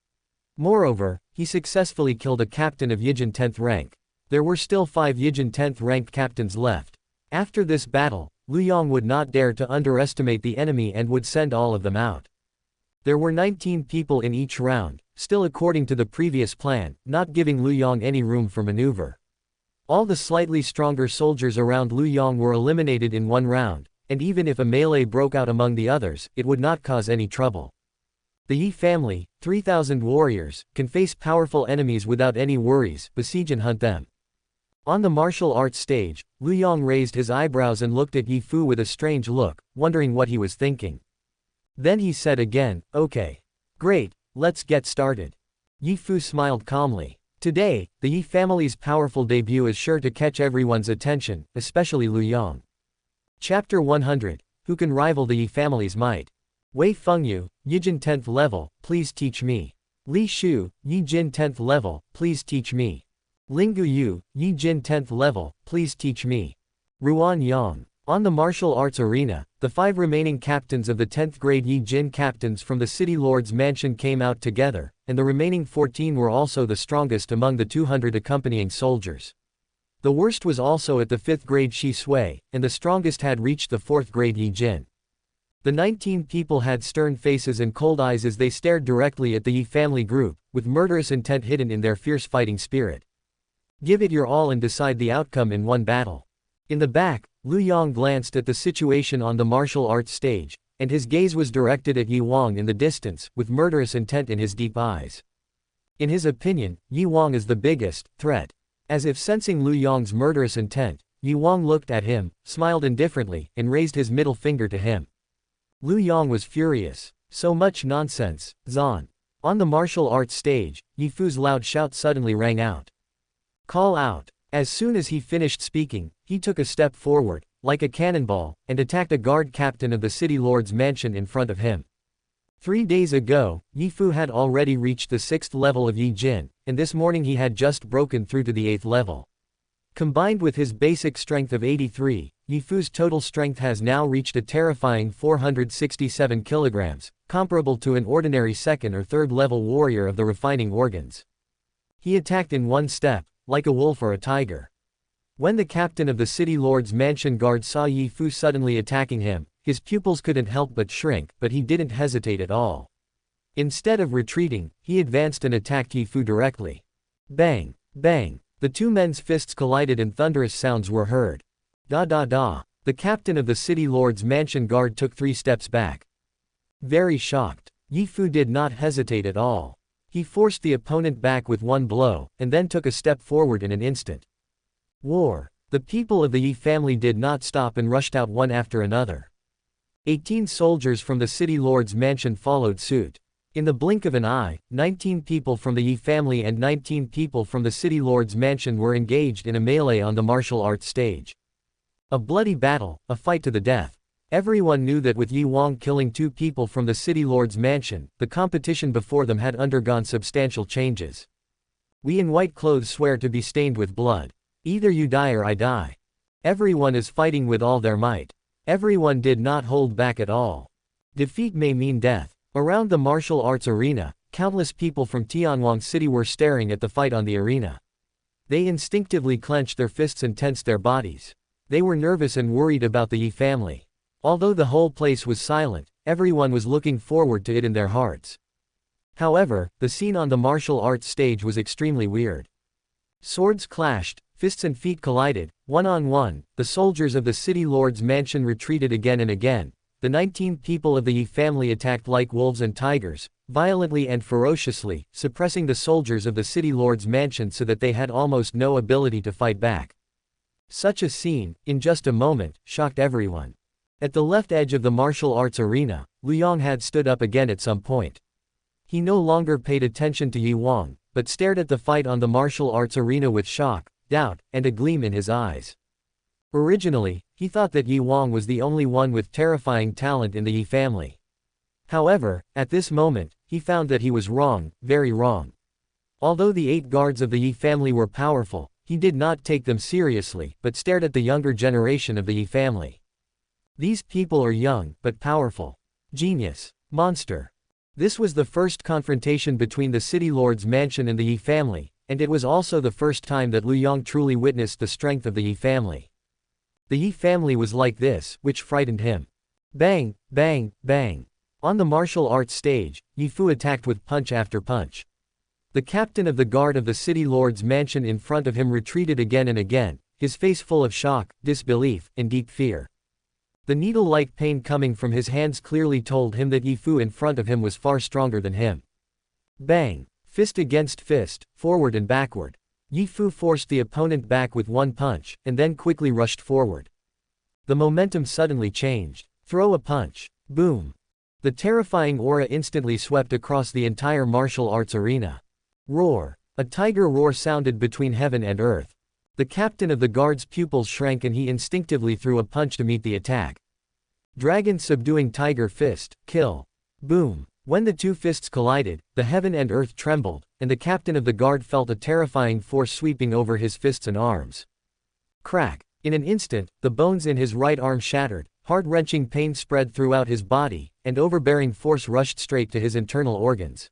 Moreover, he successfully killed a captain of Yijin 10th rank. There were still 5 Yijin 10th ranked captains left. After this battle, Lu Yong would not dare to underestimate the enemy and would send all of them out. There were 19 people in each round, still according to the previous plan, not giving Lu Yong any room for maneuver. All the slightly stronger soldiers around Lu Yong were eliminated in one round, and even if a melee broke out among the others, it would not cause any trouble. The Ye family, 3,000 warriors, can face powerful enemies without any worries, besiege and hunt them. On the martial arts stage, Lu Yong raised his eyebrows and looked at Ye Fu with a strange look, wondering what he was thinking. Then he said again, okay. Great, let's get started. Ye Fu smiled calmly. Today, the Ye family's powerful debut is sure to catch everyone's attention, especially Lu Yong. Chapter 100, Who can rival the Ye family's might? Wei Fengyu, Yijin 10th level, please teach me. Li Shu, Yijin 10th level, please teach me. Linggu Yu, Yijin 10th level, please teach me. Ruan Yang. On the martial arts arena, the 5 remaining captains of the 10th grade Yijin captains from the City Lord's mansion came out together, and the remaining 14 were also the strongest among the 200 accompanying soldiers. The worst was also at the 5th grade Shi Sui, and the strongest had reached the 4th grade Yijin. The 19 people had stern faces and cold eyes as they stared directly at the Ye family group, with murderous intent hidden in their fierce fighting spirit. Give it your all and decide the outcome in one battle. In the back, Lu Yong glanced at the situation on the martial arts stage, and his gaze was directed at Ye Wang in the distance, with murderous intent in his deep eyes. In his opinion, Ye Wang is the biggest threat. As if sensing Lu Yong's murderous intent, Ye Wang looked at him, smiled indifferently, and raised his middle finger to him. Lu Yong was furious. So much nonsense, Zan. On the martial arts stage, Ye Fu's loud shout suddenly rang out. Call out. As soon as he finished speaking, he took a step forward, like a cannonball, and attacked a guard captain of the City Lord's mansion in front of him. 3 days ago, Ye Fu had already reached the 6th level of Yi Jin, and this morning he had just broken through to the 8th level. Combined with his basic strength of 83, Ye Fu's total strength has now reached a terrifying 467 kilograms, comparable to an ordinary 2nd or 3rd level warrior of the refining organs. He attacked in one step, like a wolf or a tiger. When the captain of the City Lord's mansion guard saw Ye Fu suddenly attacking him, his pupils couldn't help but shrink, but he didn't hesitate at all. Instead of retreating, he advanced and attacked Ye Fu directly. Bang! Bang! The 2 men's fists collided and thunderous sounds were heard. Da da da. The captain of the City Lord's mansion guard took 3 steps back. Very shocked, Ye Fu did not hesitate at all. He forced the opponent back with one blow, and then took a step forward in an instant. War. The people of the Ye family did not stop and rushed out one after another. 18 soldiers from the City Lord's mansion followed suit. In the blink of an eye, 19 people from the Ye family and 19 people from the City Lord's mansion were engaged in a melee on the martial arts stage. A bloody battle, a fight to the death. Everyone knew that with Ye Wang killing 2 people from the City Lord's mansion, the competition before them had undergone substantial changes. We in white clothes swear to be stained with blood. Either you die or I die. Everyone is fighting with all their might. Everyone did not hold back at all. Defeat may mean death. Around the martial arts arena, countless people from Tianwang City were staring at the fight on the arena. They instinctively clenched their fists and tensed their bodies. They were nervous and worried about the Ye family. Although the whole place was silent, everyone was looking forward to it in their hearts. However, the scene on the martial arts stage was extremely weird. Swords clashed, fists and feet collided, one-on-one, the soldiers of the City Lord's mansion retreated again and again. the 19 people of the Ye family attacked like wolves and tigers, violently and ferociously, suppressing the soldiers of the city lord's mansion so that they had almost no ability to fight back. Such a scene, in just a moment, shocked everyone. At the left edge of the martial arts arena, Lu Yong had stood up again at some point. He no longer paid attention to Ye Wang, but stared at the fight on the martial arts arena with shock, doubt, and a gleam in his eyes. Originally, he thought that Ye Wang was the only one with terrifying talent in the Ye family. However, at this moment, he found that he was wrong, very wrong. Although the 8 guards of the Ye family were powerful, he did not take them seriously, but stared at the younger generation of the Ye family. These people are young, but powerful. Genius. Monster. This was the first confrontation between the city lord's mansion and the Ye family, and it was also the first time that Lu Yong truly witnessed the strength of the Ye family. The Ye family was like this, which frightened him. Bang, bang, bang. On the martial arts stage, Ye Fu attacked with punch after punch. The captain of the guard of the city lord's mansion in front of him retreated again and again, his face full of shock, disbelief, and deep fear. The needle-like pain coming from his hands clearly told him that Ye Fu in front of him was far stronger than him. Bang! Fist against fist, forward and backward. Ye Fu forced the opponent back with one punch, and then quickly rushed forward. The momentum suddenly changed. Throw a punch. Boom! The terrifying aura instantly swept across the entire martial arts arena. Roar! A tiger roar sounded between heaven and earth. The captain of the guard's pupils shrank and he instinctively threw a punch to meet the attack. Dragon subduing tiger fist, kill. Boom! When the two fists collided, the heaven and earth trembled, and the captain of the guard felt a terrifying force sweeping over his fists and arms. Crack! In an instant, the bones in his right arm shattered, heart-wrenching pain spread throughout his body, and overbearing force rushed straight to his internal organs.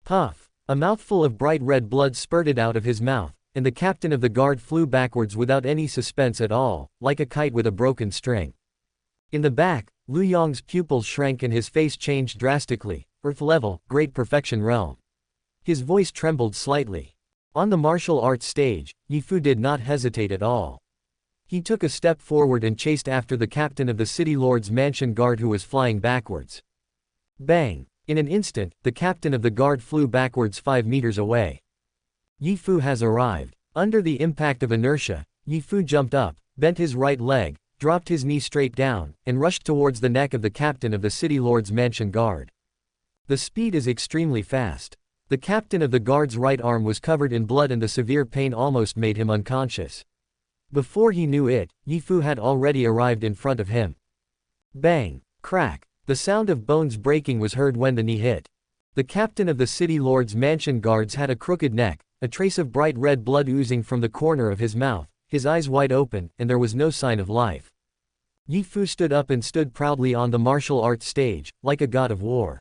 Puff! A mouthful of bright red blood spurted out of his mouth, and the captain of the guard flew backwards without any suspense at all, like a kite with a broken string. In the back, Lu Yong's pupils shrank and his face changed drastically. Earth level, great perfection realm. His voice trembled slightly. On the martial arts stage, Ye Fu did not hesitate at all. He took a step forward and chased after the captain of the city lord's mansion guard who was flying backwards. Bang! In an instant, the captain of the guard flew backwards 5 meters away. Ye Fu has arrived. Under the impact of inertia, Ye Fu jumped up, bent his right leg, dropped his knee straight down, and rushed towards the neck of the captain of the city lord's mansion guard. The speed is extremely fast. The captain of the guard's right arm was covered in blood and the severe pain almost made him unconscious. Before he knew it, Ye Fu had already arrived in front of him. Bang! Crack! The sound of bones breaking was heard when the knee hit. The captain of the city lord's mansion guards had a crooked neck, a trace of bright red blood oozing from the corner of his mouth, his eyes wide open, and there was no sign of life. Ye Fu stood up and stood proudly on the martial arts stage, like a god of war.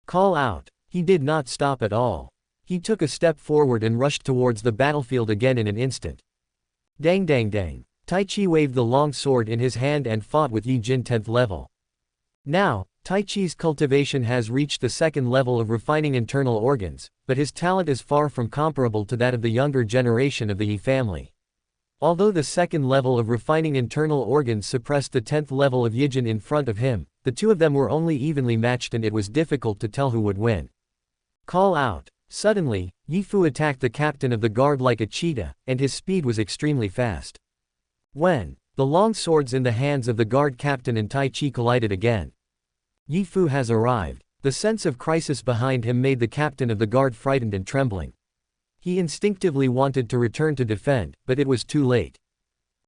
Call out! He did not stop at all. He took a step forward and rushed towards the battlefield again in an instant. Dang dang dang! Tai Chi waved the long sword in his hand and fought with Yi Jin 10th level. Now, Tai Chi's cultivation has reached the 2nd level of refining internal organs, but his talent is far from comparable to that of the younger generation of the Yi family. Although the 2nd level of refining internal organs suppressed the 10th level of Yijin in front of him, the two of them were only evenly matched and it was difficult to tell who would win. Call out! Suddenly, Ye Fu attacked the captain of the guard like a cheetah, and his speed was extremely fast. When the long swords in the hands of the guard captain and Tai Chi collided again. Ye Fu has arrived. The sense of crisis behind him made the captain of the guard frightened and trembling. He instinctively wanted to return to defend, but it was too late.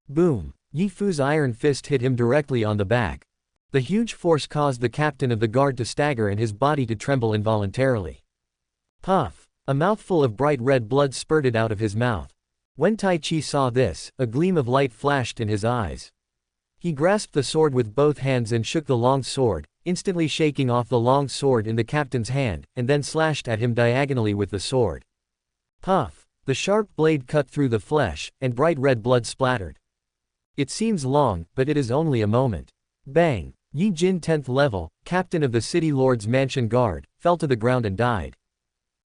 Boom! Ye Fu's iron fist hit him directly on the back. The huge force caused the captain of the guard to stagger and his body to tremble involuntarily. Puff! A mouthful of bright red blood spurted out of his mouth. When Tai Chi saw this, a gleam of light flashed in his eyes. He grasped the sword with both hands and shook the long sword, instantly shaking off the long sword in the captain's hand, and then slashed at him diagonally with the sword. Puff! The sharp blade cut through the flesh, and bright red blood splattered. It seems long, but it is only a moment. Bang! Yi Jin 10th level, captain of the city lord's mansion guard, fell to the ground and died.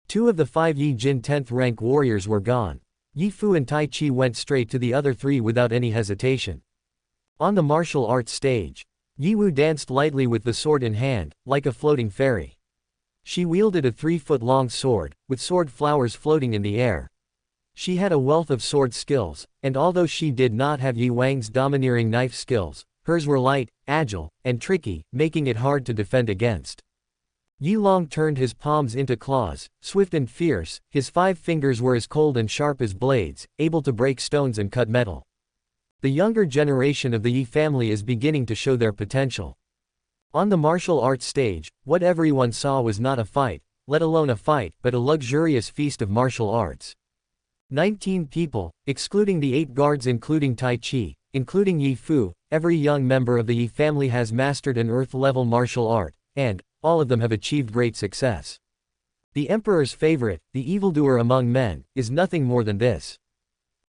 2 of the 5 Yi Jin 10th rank warriors were gone. Ye Fu and Tai Chi went straight to the other 3 without any hesitation. On the martial arts stage, Ye Wu danced lightly with the sword in hand, like a floating fairy. She wielded a 3-foot-long sword, with sword flowers floating in the air. She had a wealth of sword skills, and although she did not have Yi Wang's domineering knife skills, hers were light, agile, and tricky, making it hard to defend against. Yi Long turned his palms into claws, swift and fierce. His 5 fingers were as cold and sharp as blades, able to break stones and cut metal. The younger generation of the Yi family is beginning to show their potential. On the martial arts stage, what everyone saw was not a fight, let alone a fight, but a luxurious feast of martial arts. 19 people, excluding the 8 guards including Tai Chi, including Yi Fu. Every young member of the Yi family has mastered an earth-level martial art, and all of them have achieved great success. The emperor's favorite, the evildoer among men, is nothing more than this.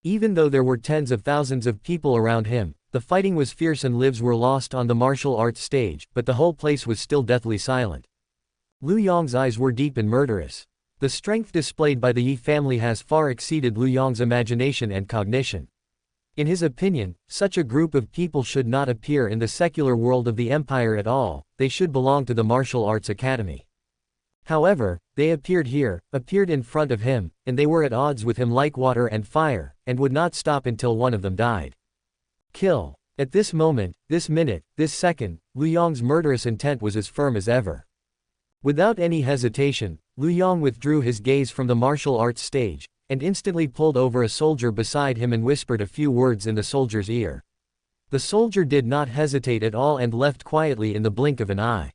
Even though there were tens of thousands of people around him, the fighting was fierce and lives were lost on the martial arts stage, but the whole place was still deathly silent. Lu Yong's eyes were deep and murderous. The strength displayed by the Yi family has far exceeded Lu Yong's imagination and cognition. In his opinion, such a group of people should not appear in the secular world of the empire at all, they should belong to the martial arts academy. However, they appeared here, appeared in front of him, and they were at odds with him like water and fire, and would not stop until one of them died. Kill. At this moment, this minute, this second, Lu Yong's murderous intent was as firm as ever. Without any hesitation, Lu Yong withdrew his gaze from the martial arts stage, and instantly pulled over a soldier beside him and whispered a few words in the soldier's ear. The soldier did not hesitate at all and left quietly in the blink of an eye.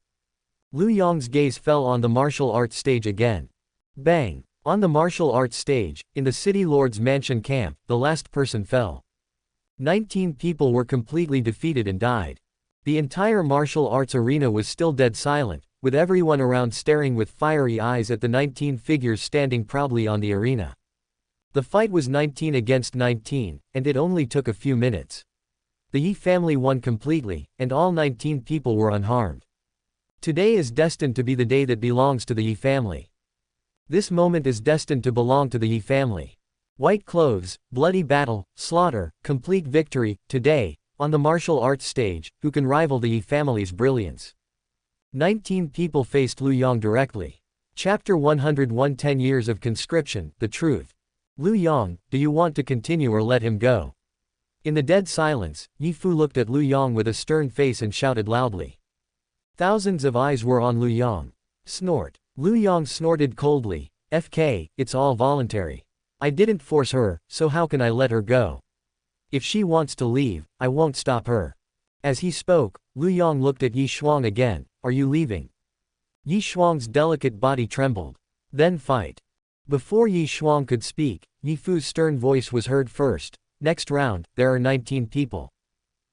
Lu Yong's gaze fell on the martial arts stage again. Bang! On the martial arts stage, in the city lord's mansion camp, the last person fell. 19 people were completely defeated and died. The entire martial arts arena was still dead silent, with everyone around staring with fiery eyes at the 19 figures standing proudly on the arena. The fight was 19 against 19, and it only took a few minutes. The Yi family won completely, and all 19 people were unharmed. Today is destined to be the day that belongs to the Yi family. This moment is destined to belong to the Yi family. White clothes, bloody battle, slaughter, complete victory. Today, on the martial arts stage, who can rival the Yi family's brilliance? 19 people faced Lu Yong directly. Chapter 101 10 Years of Conscription, The Truth. Lu Yong, do you want to continue or let him go? In the dead silence, Yi Fu looked at Lu Yong with a stern face and shouted loudly. Thousands of eyes were on Lu Yong. Snort. Lu Yong snorted coldly. FK, it's all voluntary. I didn't force her, so how can I let her go? If she wants to leave, I won't stop her. As he spoke, Lu Yong looked at Yi Shuang again. Are you leaving? Yi Shuang's delicate body trembled. Then fight. Before Yi Shuang could speak, Yi Fu's stern voice was heard first. Next round, there are 19 people.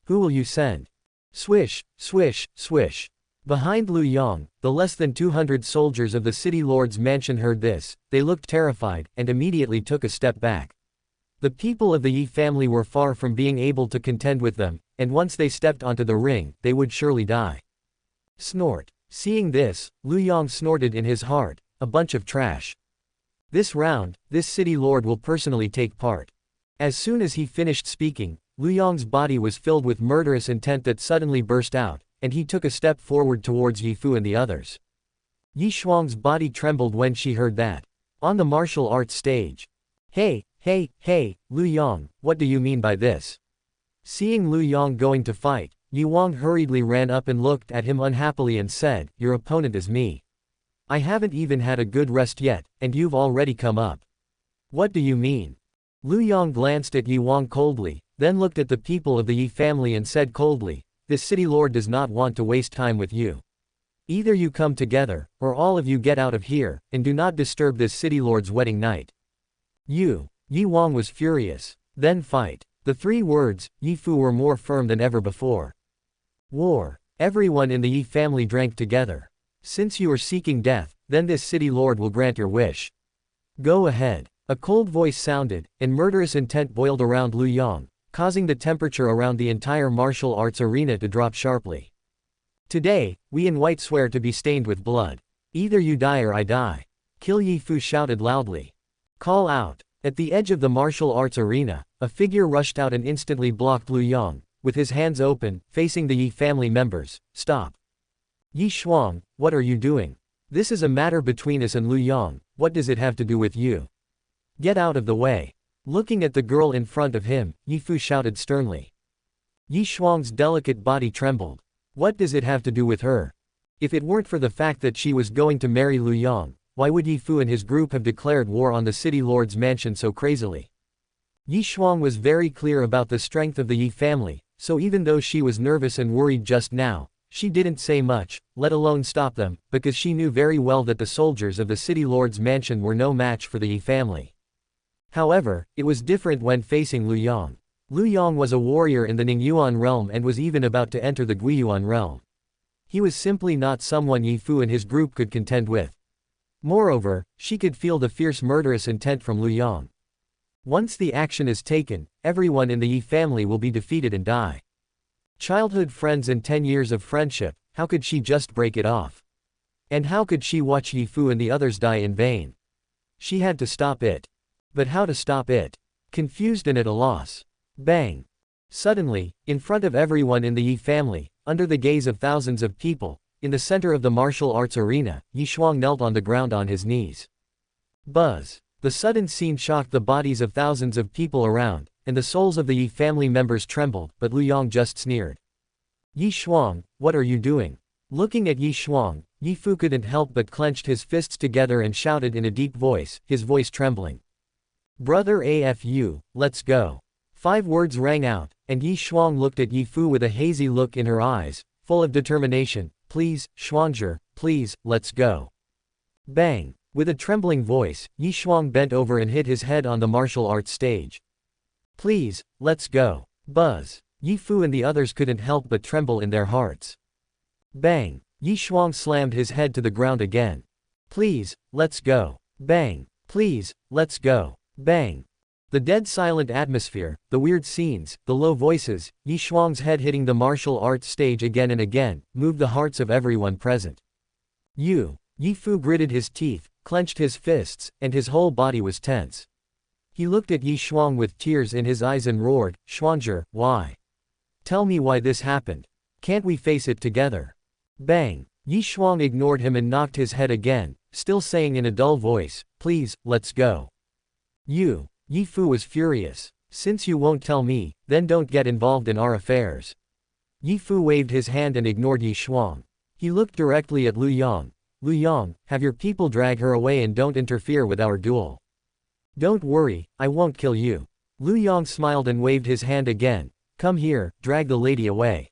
Who will you send? Swish, swish, swish. Behind Lu Yong, the less than 200 soldiers of the city lord's mansion heard this. They looked terrified, and immediately took a step back. The people of the Yi family were far from being able to contend with them, and once they stepped onto the ring, they would surely die. Snort. Seeing this, Lu Yong snorted in his heart, a bunch of trash. This round, this city lord will personally take part. As soon as he finished speaking, Lu Yong's body was filled with murderous intent that suddenly burst out, and he took a step forward towards Yi Fu and the others. Yi Shuang's body trembled when she heard that. On the martial arts stage. Hey, Lu Yong, what do you mean by this? Seeing Lu Yong going to fight, Yi Wang hurriedly ran up and looked at him unhappily and said, your opponent is me. I haven't even had a good rest yet, and you've already come up. What do you mean? Lu Yong glanced at Yi Wang coldly, then looked at the people of the Yi family and said coldly, this city lord does not want to waste time with you. Either you come together, or all of you get out of here, and do not disturb this city lord's wedding night. Yi Wang was furious. Then fight. The 3 words, Yi Fu, were more firm than ever before. War. Everyone in the Yi family drank together. Since you are seeking death, then this city lord will grant your wish. Go ahead. A cold voice sounded, and murderous intent boiled around Lu Yong, causing the temperature around the entire martial arts arena to drop sharply. Today, we in white swear to be stained with blood. Either you die or I die. Kill, Yi Fu shouted loudly. Call out. At the edge of the martial arts arena, a figure rushed out and instantly blocked Lu Yong, with his hands open, facing the Ye family members. Stop. Ye Shuang, what are you doing? This is a matter between us and Lu Yang, what does it have to do with you? Get out of the way. Looking at the girl in front of him, Ye Fu shouted sternly. Ye Shuang's delicate body trembled. What does it have to do with her? If it weren't for the fact that she was going to marry Lu Yang, why would Ye Fu and his group have declared war on the city lord's mansion so crazily? Ye Shuang was very clear about the strength of the Ye family, so even though she was nervous and worried just now, she didn't say much, let alone stop them, because she knew very well that the soldiers of the city lord's mansion were no match for the Ye family. However, it was different when facing Lu Yang. Lu Yang was a warrior in the Ningyuan realm and was even about to enter the Guiyuan realm. He was simply not someone Ye Fu and his group could contend with. Moreover, she could feel the fierce murderous intent from Lu Yang. Once the action is taken, everyone in the Ye family will be defeated and die. Childhood friends and 10 years of friendship, how could she just break it off? And how could she watch Ye Fu and the others die in vain? She had to stop it. But how to stop it? Confused and at a loss. Bang! Suddenly, in front of everyone in the Ye family, under the gaze of thousands of people, in the center of the martial arts arena, Ye Shuang knelt on the ground on his knees. Buzz! The sudden scene shocked the bodies of thousands of people around, and the souls of the Ye family members trembled, but Lu Yang just sneered. Ye Shuang, what are you doing? Looking at Ye Shuang, Ye Fu couldn't help but clenched his fists together and shouted in a deep voice, his voice trembling. Brother AFU, let's go. 5 words rang out, and Ye Shuang looked at Ye Fu with a hazy look in her eyes, full of determination. Please, Shuangzhi, please, let's go. Bang! With a trembling voice, Ye Shuang bent over and hit his head on the martial arts stage. Please, let's go. Buzz! Ye Fu and the others couldn't help but tremble in their hearts. Bang! Ye Shuang slammed his head to the ground again. Please, let's go. Bang! Please, let's go. Bang! The dead silent atmosphere, the weird scenes, the low voices, Ye Shuang's head hitting the martial arts stage again and again, moved the hearts of everyone present. Ye Fu gritted his teeth, clenched his fists, and his whole body was tense. He looked at Ye Shuang with tears in his eyes and roared, Shuangzhi, why? Tell me why this happened. Can't we face it together? Bang! Ye Shuang ignored him and knocked his head again, still saying in a dull voice, please, let's go. Ye Fu was furious. Since you won't tell me, then don't get involved in our affairs. Ye Fu waved his hand and ignored Ye Shuang. He looked directly at Lu Yang. Lu Yang, have your people drag her away and don't interfere with our duel. Don't worry, I won't kill you. Lu Yang smiled and waved his hand again. Come here, drag the lady away.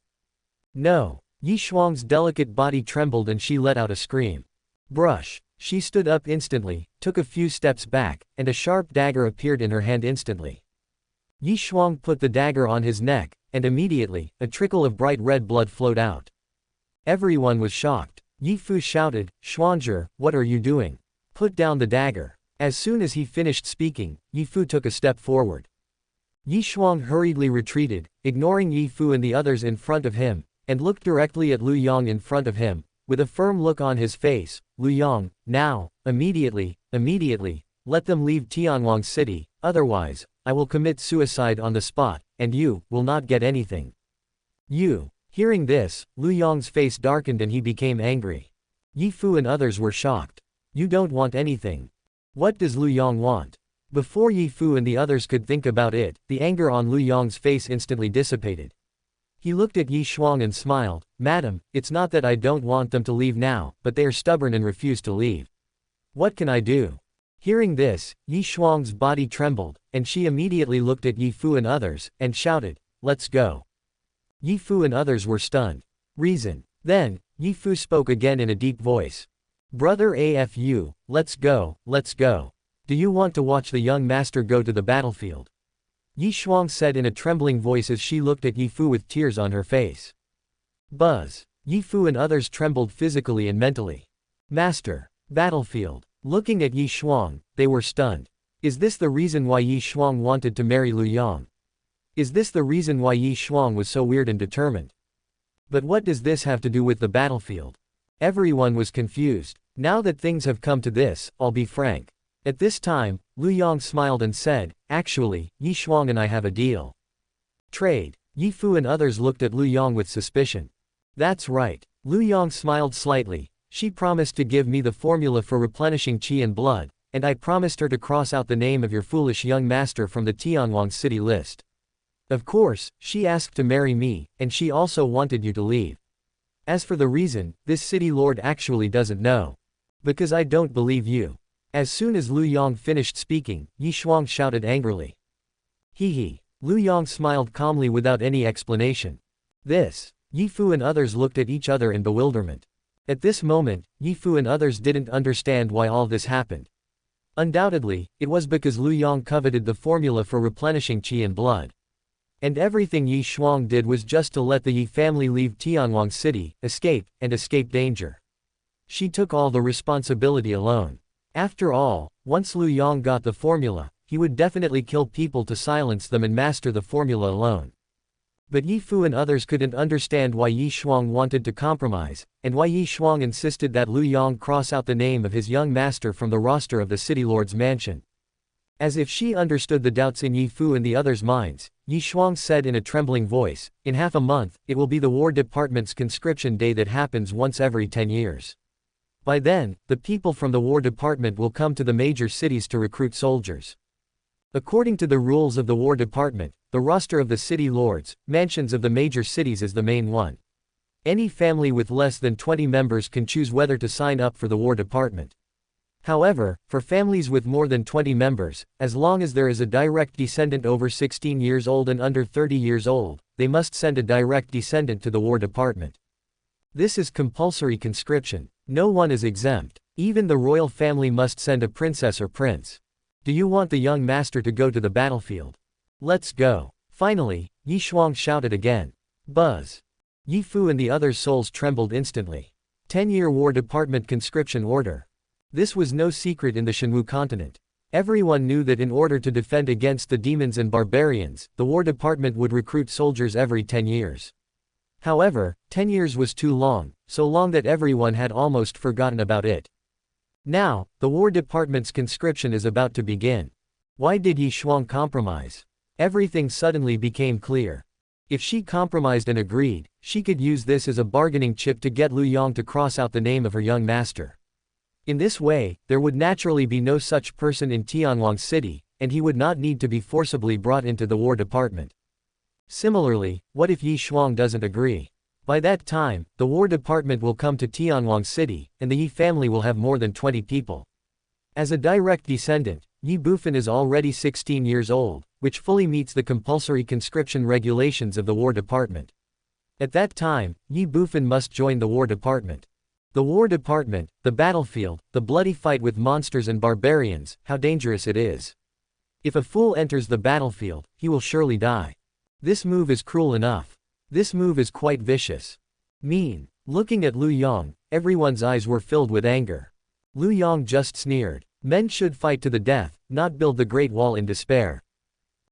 No. Ye Shuang's delicate body trembled and she let out a scream. Brush. She stood up instantly, took a few steps back, and a sharp dagger appeared in her hand instantly. Ye Shuang put the dagger on his neck, and immediately, a trickle of bright red blood flowed out. Everyone was shocked. Ye Fu shouted, Shuangzhi, what are you doing? Put down the dagger. As soon as he finished speaking, Ye Fu took a step forward. Ye Shuang hurriedly retreated, ignoring Ye Fu and the others in front of him, and looked directly at Lu Yang in front of him, with a firm look on his face. Lu Yang, now, immediately, let them leave Tianwang City, otherwise, I will commit suicide on the spot, and you will not get anything. Hearing this, Lu Yang's face darkened and he became angry. Ye Fu and others were shocked. You don't want anything. What does Lu Yang want? Before Ye Fu and the others could think about it, the anger on Lu Yang's face instantly dissipated. He looked at Ye Shuang and smiled, Madam, it's not that I don't want them to leave now, but they are stubborn and refuse to leave. What can I do? Hearing this, Ye Shuang's body trembled, and she immediately looked at Ye Fu and others, and shouted, let's go. Ye Fu and others were stunned. Reason. Then, Ye Fu spoke again in a deep voice. Brother AFU, let's go, let's go. Do you want to watch the young master go to the battlefield? Ye Shuang said in a trembling voice as she looked at Ye Fu with tears on her face. Buzz. Ye Fu and others trembled physically and mentally. Master. Battlefield. Looking at Ye Shuang, they were stunned. Is this the reason why Ye Shuang wanted to marry Lu Yang? Is this the reason why Ye Shuang was so weird and determined? But what does this have to do with the battlefield? Everyone was confused. Now that things have come to this, I'll be frank. At this time, Lu Yang smiled and said, actually, Ye Shuang and I have a deal. Trade. Ye Fu and others looked at Lu Yong with suspicion. That's right. Lu Yong smiled slightly. She promised to give me the formula for replenishing qi and blood, and I promised her to cross out the name of your foolish young master from the Tianwang city list. Of course, she asked to marry me, and she also wanted you to leave. As for the reason, this city lord actually doesn't know. Because I don't believe you. As soon as Lu Yong finished speaking, Yi Shuang shouted angrily. Hee. Lu Yong smiled calmly without any explanation. This. Ye Fu and others looked at each other in bewilderment. At this moment, Ye Fu and others didn't understand why all this happened. Undoubtedly, it was because Lu Yong coveted the formula for replenishing qi and blood. And everything Yi Shuang did was just to let the Yi family leave Tianwang City, escape danger. She took all the responsibility alone. After all, once Lu Yong got the formula, he would definitely kill people to silence them and master the formula alone. But Ye Fu and others couldn't understand why Yi Shuang wanted to compromise, and why Yi Shuang insisted that Lu Yong cross out the name of his young master from the roster of the city lord's mansion. As if she understood the doubts in Ye Fu and the others' minds, Yi Shuang said in a trembling voice, in half a month, it will be the War Department's conscription day that happens once every 10 years. By then, the people from the War Department will come to the major cities to recruit soldiers. According to the rules of the War Department, the roster of the city lords, mansions of the major cities is the main one. Any family with less than 20 members can choose whether to sign up for the War Department. However, for families with more than 20 members, as long as there is a direct descendant over 16 years old and under 30 years old, they must send a direct descendant to the War Department. This is compulsory conscription. No one is exempt. Even the royal family must send a princess or prince. Do you want the young master to go to the battlefield? Let's go. Finally, Yi Shuang shouted again. Buzz. Ye Fu and the others' souls trembled instantly. 10-year War Department conscription order. This was no secret in the Shenwu continent. Everyone knew that in order to defend against the demons and barbarians, the War Department would recruit soldiers every 10 years. However, 10 years was too long, so long that everyone had almost forgotten about it. Now, the War Department's conscription is about to begin. Why did Yi Shuang compromise? Everything suddenly became clear. If she compromised and agreed, she could use this as a bargaining chip to get Lu Yong to cross out the name of her young master. In this way, there would naturally be no such person in Tianwang City, and he would not need to be forcibly brought into the War Department. Similarly, what if Yi Shuang doesn't agree? By that time, the War Department will come to Tianwang City, and the Yi family will have more than 20 people. As a direct descendant, Ye Bufan is already 16 years old, which fully meets the compulsory conscription regulations of the War Department. At that time, Ye Bufan must join the War Department. The War Department, the battlefield, the bloody fight with monsters and barbarians, how dangerous it is. If a fool enters the battlefield, he will surely die. This move is cruel enough. This move is quite vicious. Mean. Looking at Lu Yong, everyone's eyes were filled with anger. Lu Yong just sneered. Men should fight to the death, not build the Great Wall in despair.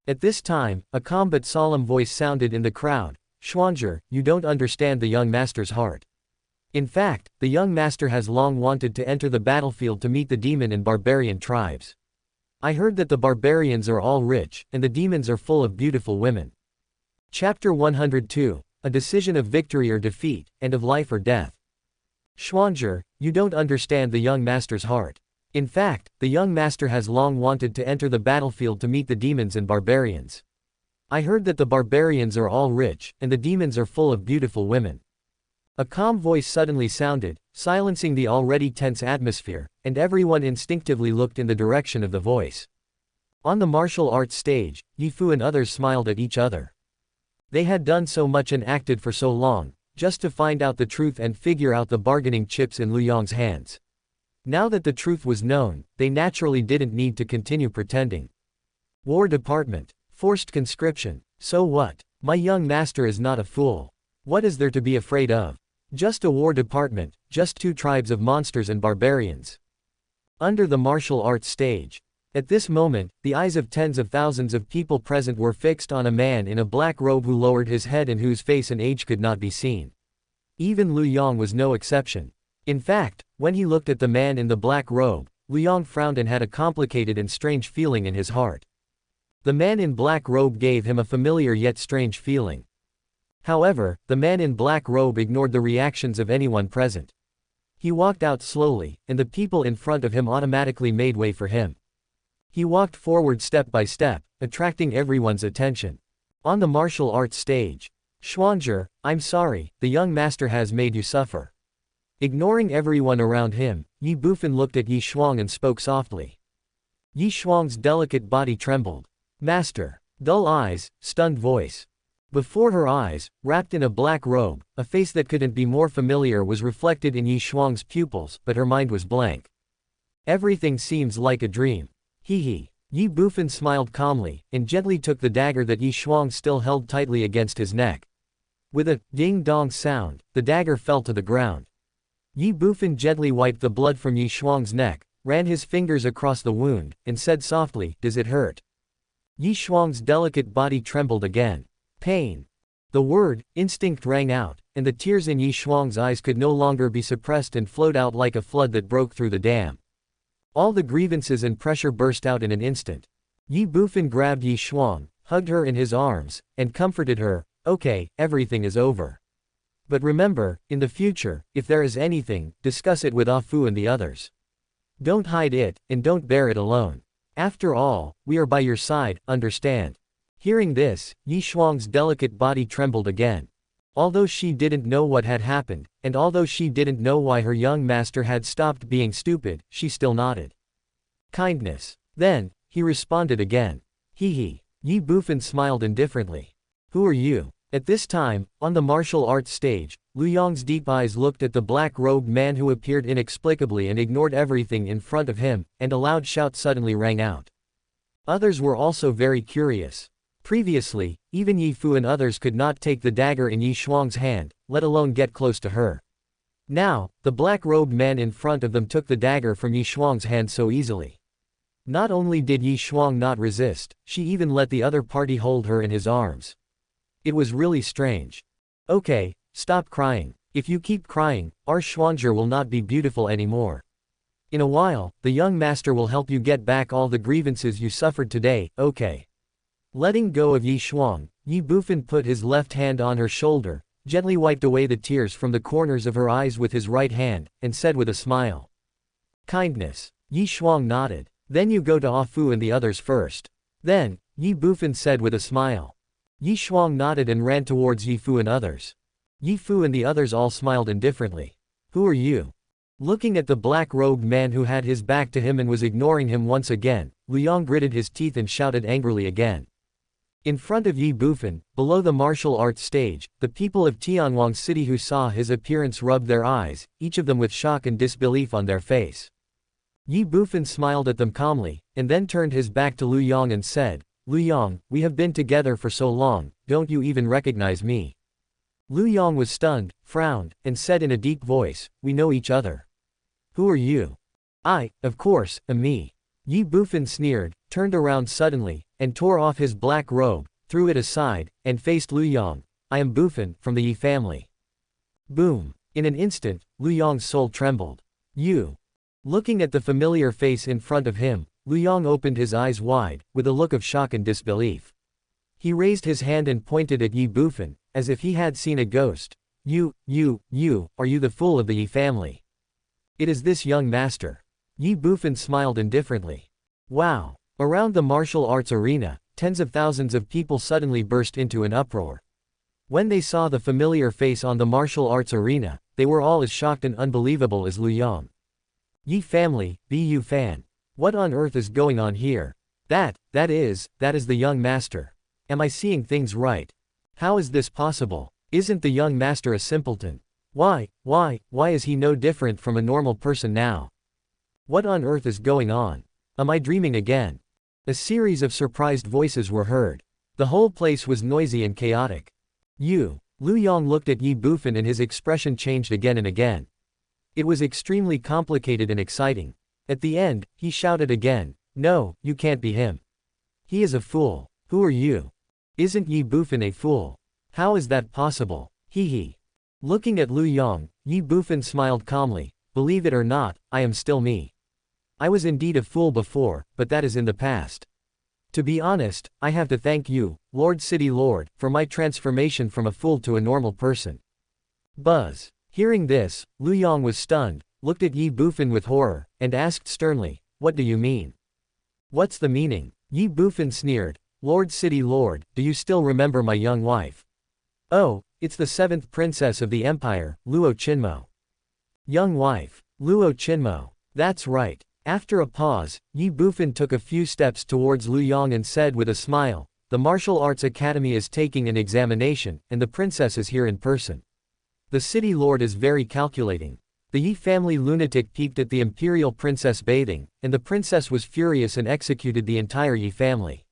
At this time, a calm but solemn voice sounded in the crowd. Xuanzhi, you don't understand the young master's heart. In fact, the young master has long wanted to enter the battlefield to meet the demon and barbarian tribes. I heard that the barbarians are all rich, and the demons are full of beautiful women. Chapter 102, A Decision of Victory or Defeat, and of Life or Death. Xuanzhi, you don't understand the young master's heart. In fact, the young master has long wanted to enter the battlefield to meet the demons and barbarians. I heard that the barbarians are all rich, and the demons are full of beautiful women. A calm voice suddenly sounded, silencing the already tense atmosphere, and everyone instinctively looked in the direction of the voice. On the martial arts stage, Ye Fu and others smiled at each other. They had done so much and acted for so long, just to find out the truth and figure out the bargaining chips in Lu Yong's hands. Now that the truth was known, they naturally didn't need to continue pretending. War Department. Forced conscription. So what? My young master is not a fool. What is there to be afraid of? Just a War Department, just two tribes of monsters and barbarians. Under the martial arts stage. At this moment, the eyes of tens of thousands of people present were fixed on a man in a black robe who lowered his head and whose face and age could not be seen. Even Lu Yong was no exception. In fact, when he looked at the man in the black robe, Lu Yong frowned and had a complicated and strange feeling in his heart. The man in black robe gave him a familiar yet strange feeling. However, the man in black robe ignored the reactions of anyone present. He walked out slowly, and the people in front of him automatically made way for him. He walked forward step by step, attracting everyone's attention. On the martial arts stage. Xuanzhi, I'm sorry, the young master has made you suffer. Ignoring everyone around him, Ye Bufan looked at Ye Xuang and spoke softly. Ye Xuang's delicate body trembled. Master. Dull eyes, stunned voice. Before her eyes, wrapped in a black robe, a face that couldn't be more familiar was reflected in Ye Xuang's pupils, but her mind was blank. Everything seems like a dream. Hee. Ye Bufan smiled calmly, and gently took the dagger that Ye Xuang still held tightly against his neck. With a ding-dong sound, the dagger fell to the ground. Ye Bufan gently wiped the blood from Ye Xuang's neck, ran his fingers across the wound, and said softly, "Does it hurt?" Ye Xuang's delicate body trembled again. Pain. The word, instinct rang out, and the tears in Ye Xuang's eyes could no longer be suppressed and flowed out like a flood that broke through the dam. All the grievances and pressure burst out in an instant. Ye Bufan grabbed Ye Xuang, hugged her in his arms, and comforted her. Okay, everything is over. But remember, in the future, if there is anything, discuss it with Ah Fu and the others. Don't hide it, and don't bear it alone. After all, we are by your side, understand? Hearing this, Ye Xuang's delicate body trembled again. Although she didn't know what had happened, and although she didn't know why her young master had stopped being stupid, she still nodded. Kindness. Then, he responded again. Hee. Ye Bufan smiled indifferently. Who are you? At this time, on the martial arts stage, Lu Yong's deep eyes looked at the black-robed man who appeared inexplicably and ignored everything in front of him, and a loud shout suddenly rang out. Others were also very curious. Previously, even Ye Fu and others could not take the dagger in Ye Xuang's hand, let alone get close to her. Now, the black-robed man in front of them took the dagger from Ye Xuang's hand so easily. Not only did Ye Xuang not resist, she even let the other party hold her in his arms. It was really strange. Okay, stop crying. If you keep crying, our Xuanzhi will not be beautiful anymore. In a while, the young master will help you get back all the grievances you suffered today, okay? Letting go of Ye Xuang, Ye Bufan put his left hand on her shoulder, gently wiped away the tears from the corners of her eyes with his right hand, and said with a smile. Kindness. Ye Xuang nodded. Then you go to Ah Fu and the others first. Then, Ye Bufan said with a smile. Ye Xuang nodded and ran towards Ye Fu and others. Ye Fu and the others all smiled indifferently. Who are you? Looking at the black-robed man who had his back to him and was ignoring him once again, Lu Yong gritted his teeth and shouted angrily again. In front of Ye Bufan, below the martial arts stage, the people of Tianwang City who saw his appearance rubbed their eyes, each of them with shock and disbelief on their face. Ye Bufan smiled at them calmly, and then turned his back to Lu Yong and said, Lu Yong, we have been together for so long, don't you even recognize me? Lu Yong was stunned, frowned, and said in a deep voice, we know each other. Who are you? I, of course, am me. Ye Bufan sneered, turned around suddenly, and tore off his black robe, threw it aside, and faced Lu Yong. I am Bufan, from the Ye family. Boom. In an instant, Lu Yong's soul trembled. You. Looking at the familiar face in front of him, Lu Yong opened his eyes wide, with a look of shock and disbelief. He raised his hand and pointed at Ye Bufan, as if he had seen a ghost. You, are you the fool of the Ye family? It is this young master. Ye Bufan smiled indifferently. Wow. Around the martial arts arena, tens of thousands of people suddenly burst into an uproar. When they saw the familiar face on the martial arts arena, they were all as shocked and unbelievable as Lu Yong. Ye family, Bu Fan. What on earth is going on here? That is the young master. Am I seeing things right? How is this possible? Isn't the young master a simpleton? Why is he no different from a normal person now? What on earth is going on? Am I dreaming again? A series of surprised voices were heard. The whole place was noisy and chaotic. Lu Yong looked at Ye Bufan and his expression changed again and again. It was extremely complicated and exciting. At the end, he shouted again, no, you can't be him. He is a fool. Who are you? Isn't Ye Bufan a fool? How is that possible? Hee. Looking at Lu Yong, Ye Bufan smiled calmly. Believe it or not, I am still me. I was indeed a fool before, but that is in the past. To be honest, I have to thank you, Lord City Lord, for my transformation from a fool to a normal person. Buzz. Hearing this, Lu Yong was stunned, looked at Ye Bufan with horror, and asked sternly, what do you mean? What's the meaning? Ye Bufan sneered, Lord City Lord, do you still remember my young wife? Oh, it's the 7th princess of the empire, Luo Chinmo. Young wife. Luo Chinmo. That's right. After a pause, Ye Bufan took a few steps towards Lu Yong and said with a smile, the Martial Arts Academy is taking an examination, and the princess is here in person. The city lord is very calculating. The Ye family lunatic peeped at the imperial princess bathing, and the princess was furious and executed the entire Ye family.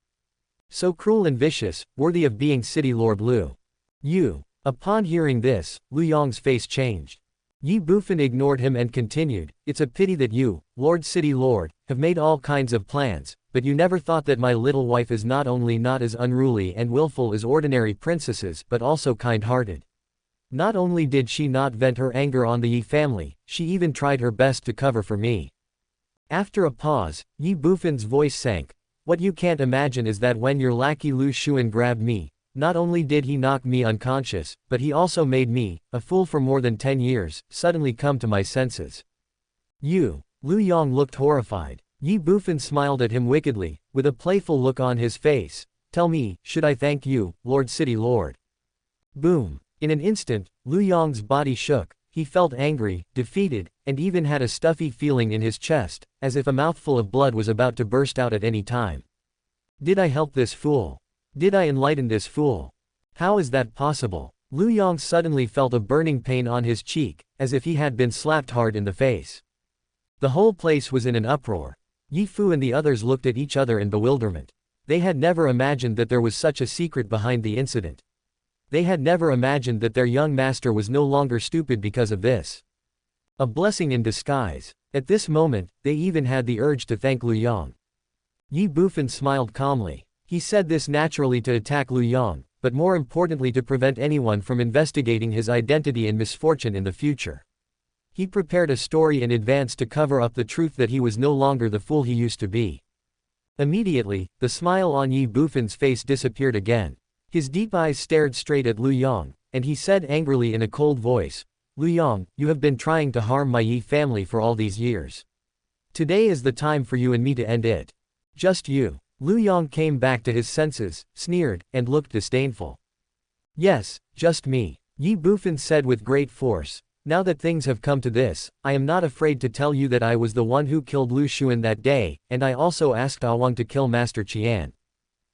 So cruel and vicious, worthy of being city lord Lu. You. Upon hearing this, Lu Yong's face changed. Ye Bufan ignored him and continued, it's a pity that you, Lord City Lord, have made all kinds of plans, but you never thought that my little wife is not only not as unruly and willful as ordinary princesses but also kind-hearted. Not only did she not vent her anger on the Ye family, she even tried her best to cover for me. After a pause, Ye Bufan's voice sank. What you can't imagine is that when your lackey Lu Xuan grabbed me, not only did he knock me unconscious, but he also made me, a fool for more than 10 years, suddenly come to my senses. You. Lu Yong looked horrified. Ye Bufan smiled at him wickedly, with a playful look on his face. Tell me, should I thank you, Lord City Lord? Boom. In an instant, Lu Yong's body shook, he felt angry, defeated, and even had a stuffy feeling in his chest, as if a mouthful of blood was about to burst out at any time. Did I help this fool? Did I enlighten this fool? How is that possible? Lu Yong suddenly felt a burning pain on his cheek, as if he had been slapped hard in the face. The whole place was in an uproar. Ye Fu and the others looked at each other in bewilderment. They had never imagined that there was such a secret behind the incident. They had never imagined that their young master was no longer stupid because of this. A blessing in disguise. At this moment, they even had the urge to thank Lu Yong. Ye Bufan smiled calmly. He said this naturally to attack Lu Yong, but more importantly to prevent anyone from investigating his identity and misfortune in the future. He prepared a story in advance to cover up the truth that he was no longer the fool he used to be. Immediately, the smile on Ye Bufan's face disappeared again. His deep eyes stared straight at Lu Yong, and he said angrily in a cold voice, Lu Yong, you have been trying to harm my Ye family for all these years. Today is the time for you and me to end it. Just you. Lu Yong came back to his senses, sneered, and looked disdainful. Yes, just me. Ye Bufan said with great force. Now that things have come to this, I am not afraid to tell you that I was the one who killed Lu Xuan that day, and I also asked Awang to kill Master Qian.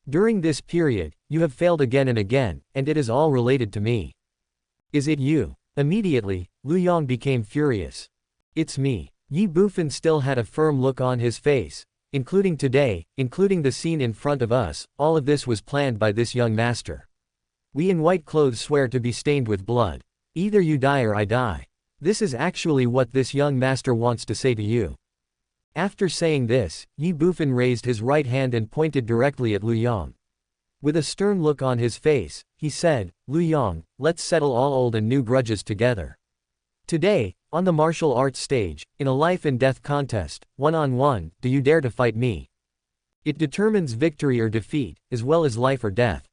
During this period, you have failed again and again, and it is all related to me. Is it you? Immediately, Lu Yong became furious. It's me. Ye Bufan still had a firm look on his face. Including today, including the scene in front of us, all of this was planned by this young master. We in white clothes swear to be stained with blood. Either you die or I die. This is actually what this young master wants to say to you. After saying this, Ye Bufan raised his right hand and pointed directly at Lu Yong. With a stern look on his face, he said, Lu Yong, let's settle all old and new grudges together. Today, on the martial arts stage, in a life and death contest, one-on-one, do you dare to fight me? It determines victory or defeat, as well as life or death.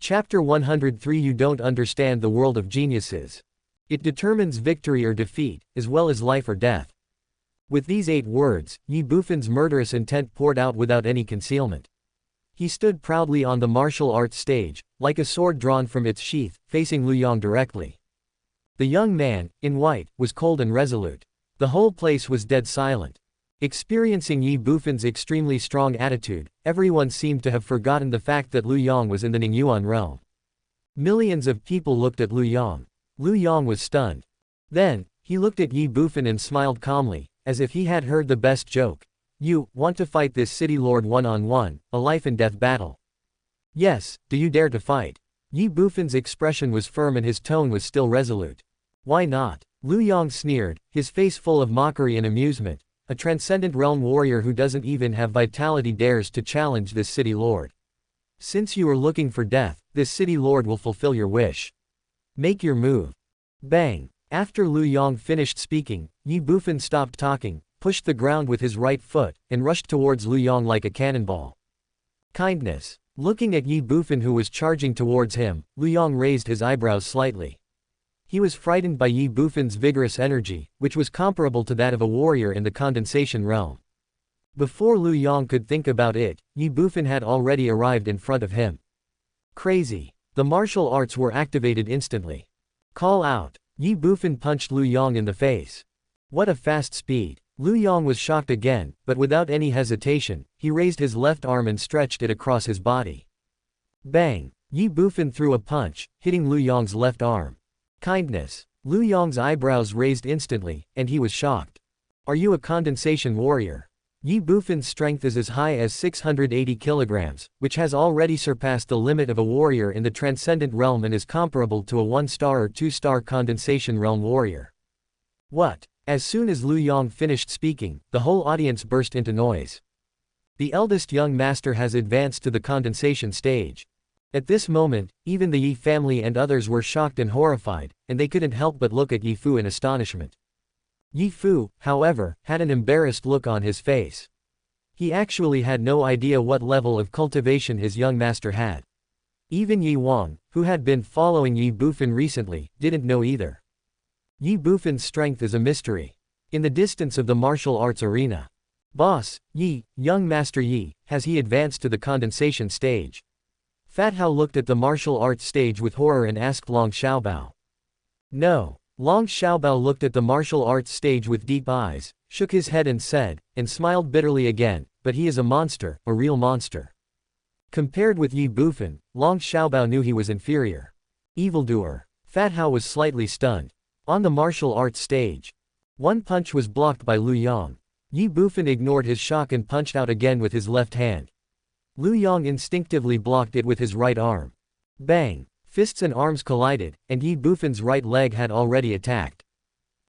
Chapter 103 You don't understand the world of geniuses. It determines victory or defeat, as well as life or death. With these 8 words, Ye Bufan's murderous intent poured out without any concealment. He stood proudly on the martial arts stage, like a sword drawn from its sheath, facing Lu Yong directly. The young man, in white, was cold and resolute. The whole place was dead silent. Experiencing Ye Bufan's extremely strong attitude, everyone seemed to have forgotten the fact that Lu Yong was in the Ningyuan realm. Millions of people looked at Lu Yong. Lu Yong was stunned. Then, he looked at Ye Bufan and smiled calmly, as if he had heard the best joke. You want to fight this city lord one-on-one, a life and death battle? Yes, do you dare to fight? Ye Bufan's expression was firm and his tone was still resolute. Why not? Lu Yong sneered, his face full of mockery and amusement. A transcendent realm warrior who doesn't even have vitality dares to challenge this city lord. Since you are looking for death, this city lord will fulfill your wish. Make your move. Bang. After Lu Yong finished speaking, Ye Bufan stopped talking, pushed the ground with his right foot, and rushed towards Lu Yong like a cannonball. Kindness. Looking at Ye Bufan who was charging towards him, Lu Yong raised his eyebrows slightly. He was frightened by Ye Bufan's vigorous energy, which was comparable to that of a warrior in the condensation realm. Before Lu Yong could think about it, Ye Bufan had already arrived in front of him. Crazy. The martial arts were activated instantly. Call out. Ye Bufan punched Lu Yong in the face. What a fast speed. Lu Yong was shocked again, but without any hesitation, he raised his left arm and stretched it across his body. Bang! Ye Bufan threw a punch, hitting Lu Yong's left arm. Kindness. Lu Yong's eyebrows raised instantly, and he was shocked. Are you a condensation warrior? Ye Bufan's strength is as high as 680 kilograms, which has already surpassed the limit of a warrior in the transcendent realm and is comparable to a 1-star or 2-star condensation realm warrior. What? As soon as Lu Yong finished speaking, the whole audience burst into noise. The eldest young master has advanced to the condensation stage. At this moment, even the Ye family and others were shocked and horrified, and they couldn't help but look at Ye Fu in astonishment. Ye Fu, however, had an embarrassed look on his face. He actually had no idea what level of cultivation his young master had. Even Ye Wang, who had been following Ye Bufan recently, didn't know either. Ye Bufan's strength is a mystery. In the distance of the martial arts arena. Boss, Yi, young master Yi, has he advanced to the condensation stage? Fat Hao looked at the martial arts stage with horror and asked Long Xiaobao. No. Long Xiaobao looked at the martial arts stage with deep eyes, shook his head and said, and smiled bitterly again, but he is a monster, a real monster. Compared with Ye Bufan, Long Xiaobao knew he was inferior. Evildoer. Fat Hao was slightly stunned. On the martial arts stage. One punch was blocked by Lu Yong. Ye Bufan ignored his shock and punched out again with his left hand. Lu Yong instinctively blocked it with his right arm. Bang! Fists and arms collided, and Ye Bufan's right leg had already attacked.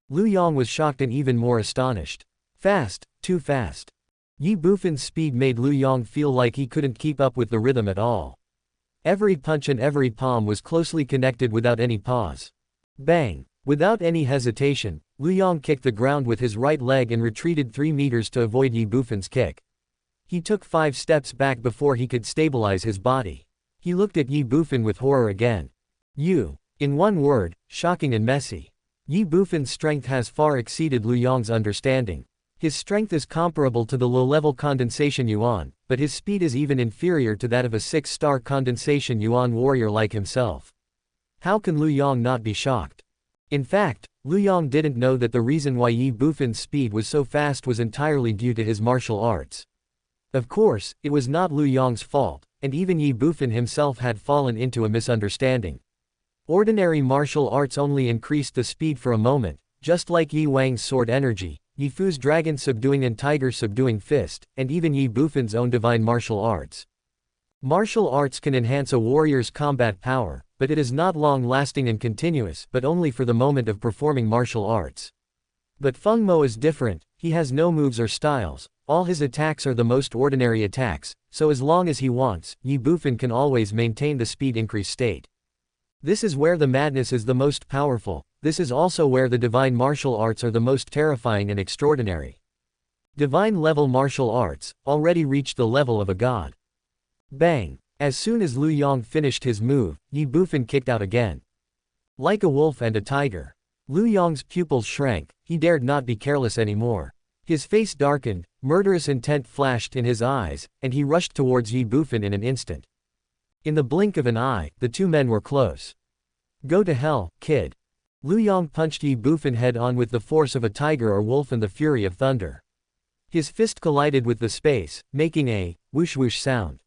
Lu Yong was shocked and even more astonished. Fast, too fast. Ye Bufan's speed made Lu Yong feel like he couldn't keep up with the rhythm at all. Every punch and every palm was closely connected without any pause. Bang! Without any hesitation, Lu Yong kicked the ground with his right leg and retreated 3 meters to avoid Ye Bufan's kick. He took 5 steps back before he could stabilize his body. He looked at Ye Bufan with horror again. You. In one word, shocking and messy. Ye Bufan's strength has far exceeded Lu Yong's understanding. His strength is comparable to the low-level condensation Yuan, but his speed is even inferior to that of a 6-star condensation Yuan warrior like himself. How can Lu Yong not be shocked? In fact, Lu Yong didn't know that the reason why Ye Bufan's speed was so fast was entirely due to his martial arts. Of course, it was not Lu Yong's fault, and even Ye Bufan himself had fallen into a misunderstanding. Ordinary martial arts only increased the speed for a moment, just like Ye Wang's sword energy, Ye Fu's dragon subduing and tiger subduing fist, and even Ye Bufan's own divine martial arts. Martial arts can enhance a warrior's combat power, but it is not long-lasting and continuous, but only for the moment of performing martial arts. But Feng Mo is different. He has no moves or styles, all his attacks are the most ordinary attacks, so as long as he wants, Ye Bufan can always maintain the speed increase state. This is where the madness is the most powerful, this is also where the divine martial arts are the most terrifying and extraordinary. Divine-level martial arts, already reached the level of a god. Bang! As soon as Lu Yong finished his move, Ye Bufan kicked out again. Like a wolf and a tiger. Lu Yong's pupils shrank, he dared not be careless anymore. His face darkened, murderous intent flashed in his eyes, and he rushed towards Ye Bufan in an instant. In the blink of an eye, the two men were close. Go to hell, kid. Lu Yong punched Ye Bufan head-on with the force of a tiger or wolf and the fury of thunder. His fist collided with the space, making a whoosh-whoosh sound.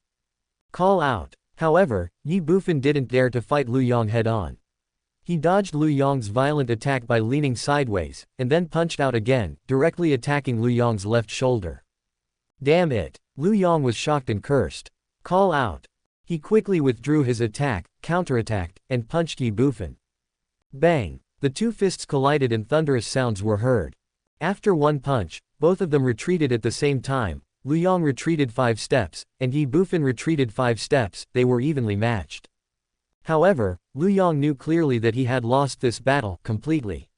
Call out. However, Ye Bufan didn't dare to fight Lu Yong head-on. He dodged Lu Yong's violent attack by leaning sideways, and then punched out again, directly attacking Lu Yong's left shoulder. Damn it! Lu Yong was shocked and cursed. Call out. He quickly withdrew his attack, counterattacked, and punched Ye Bufan. Bang! The two fists collided and thunderous sounds were heard. After one punch, both of them retreated at the same time. Lu Yong retreated 5 steps, and Ye Bufan retreated 5 steps, they were evenly matched. However, Lu Yong knew clearly that he had lost this battle completely.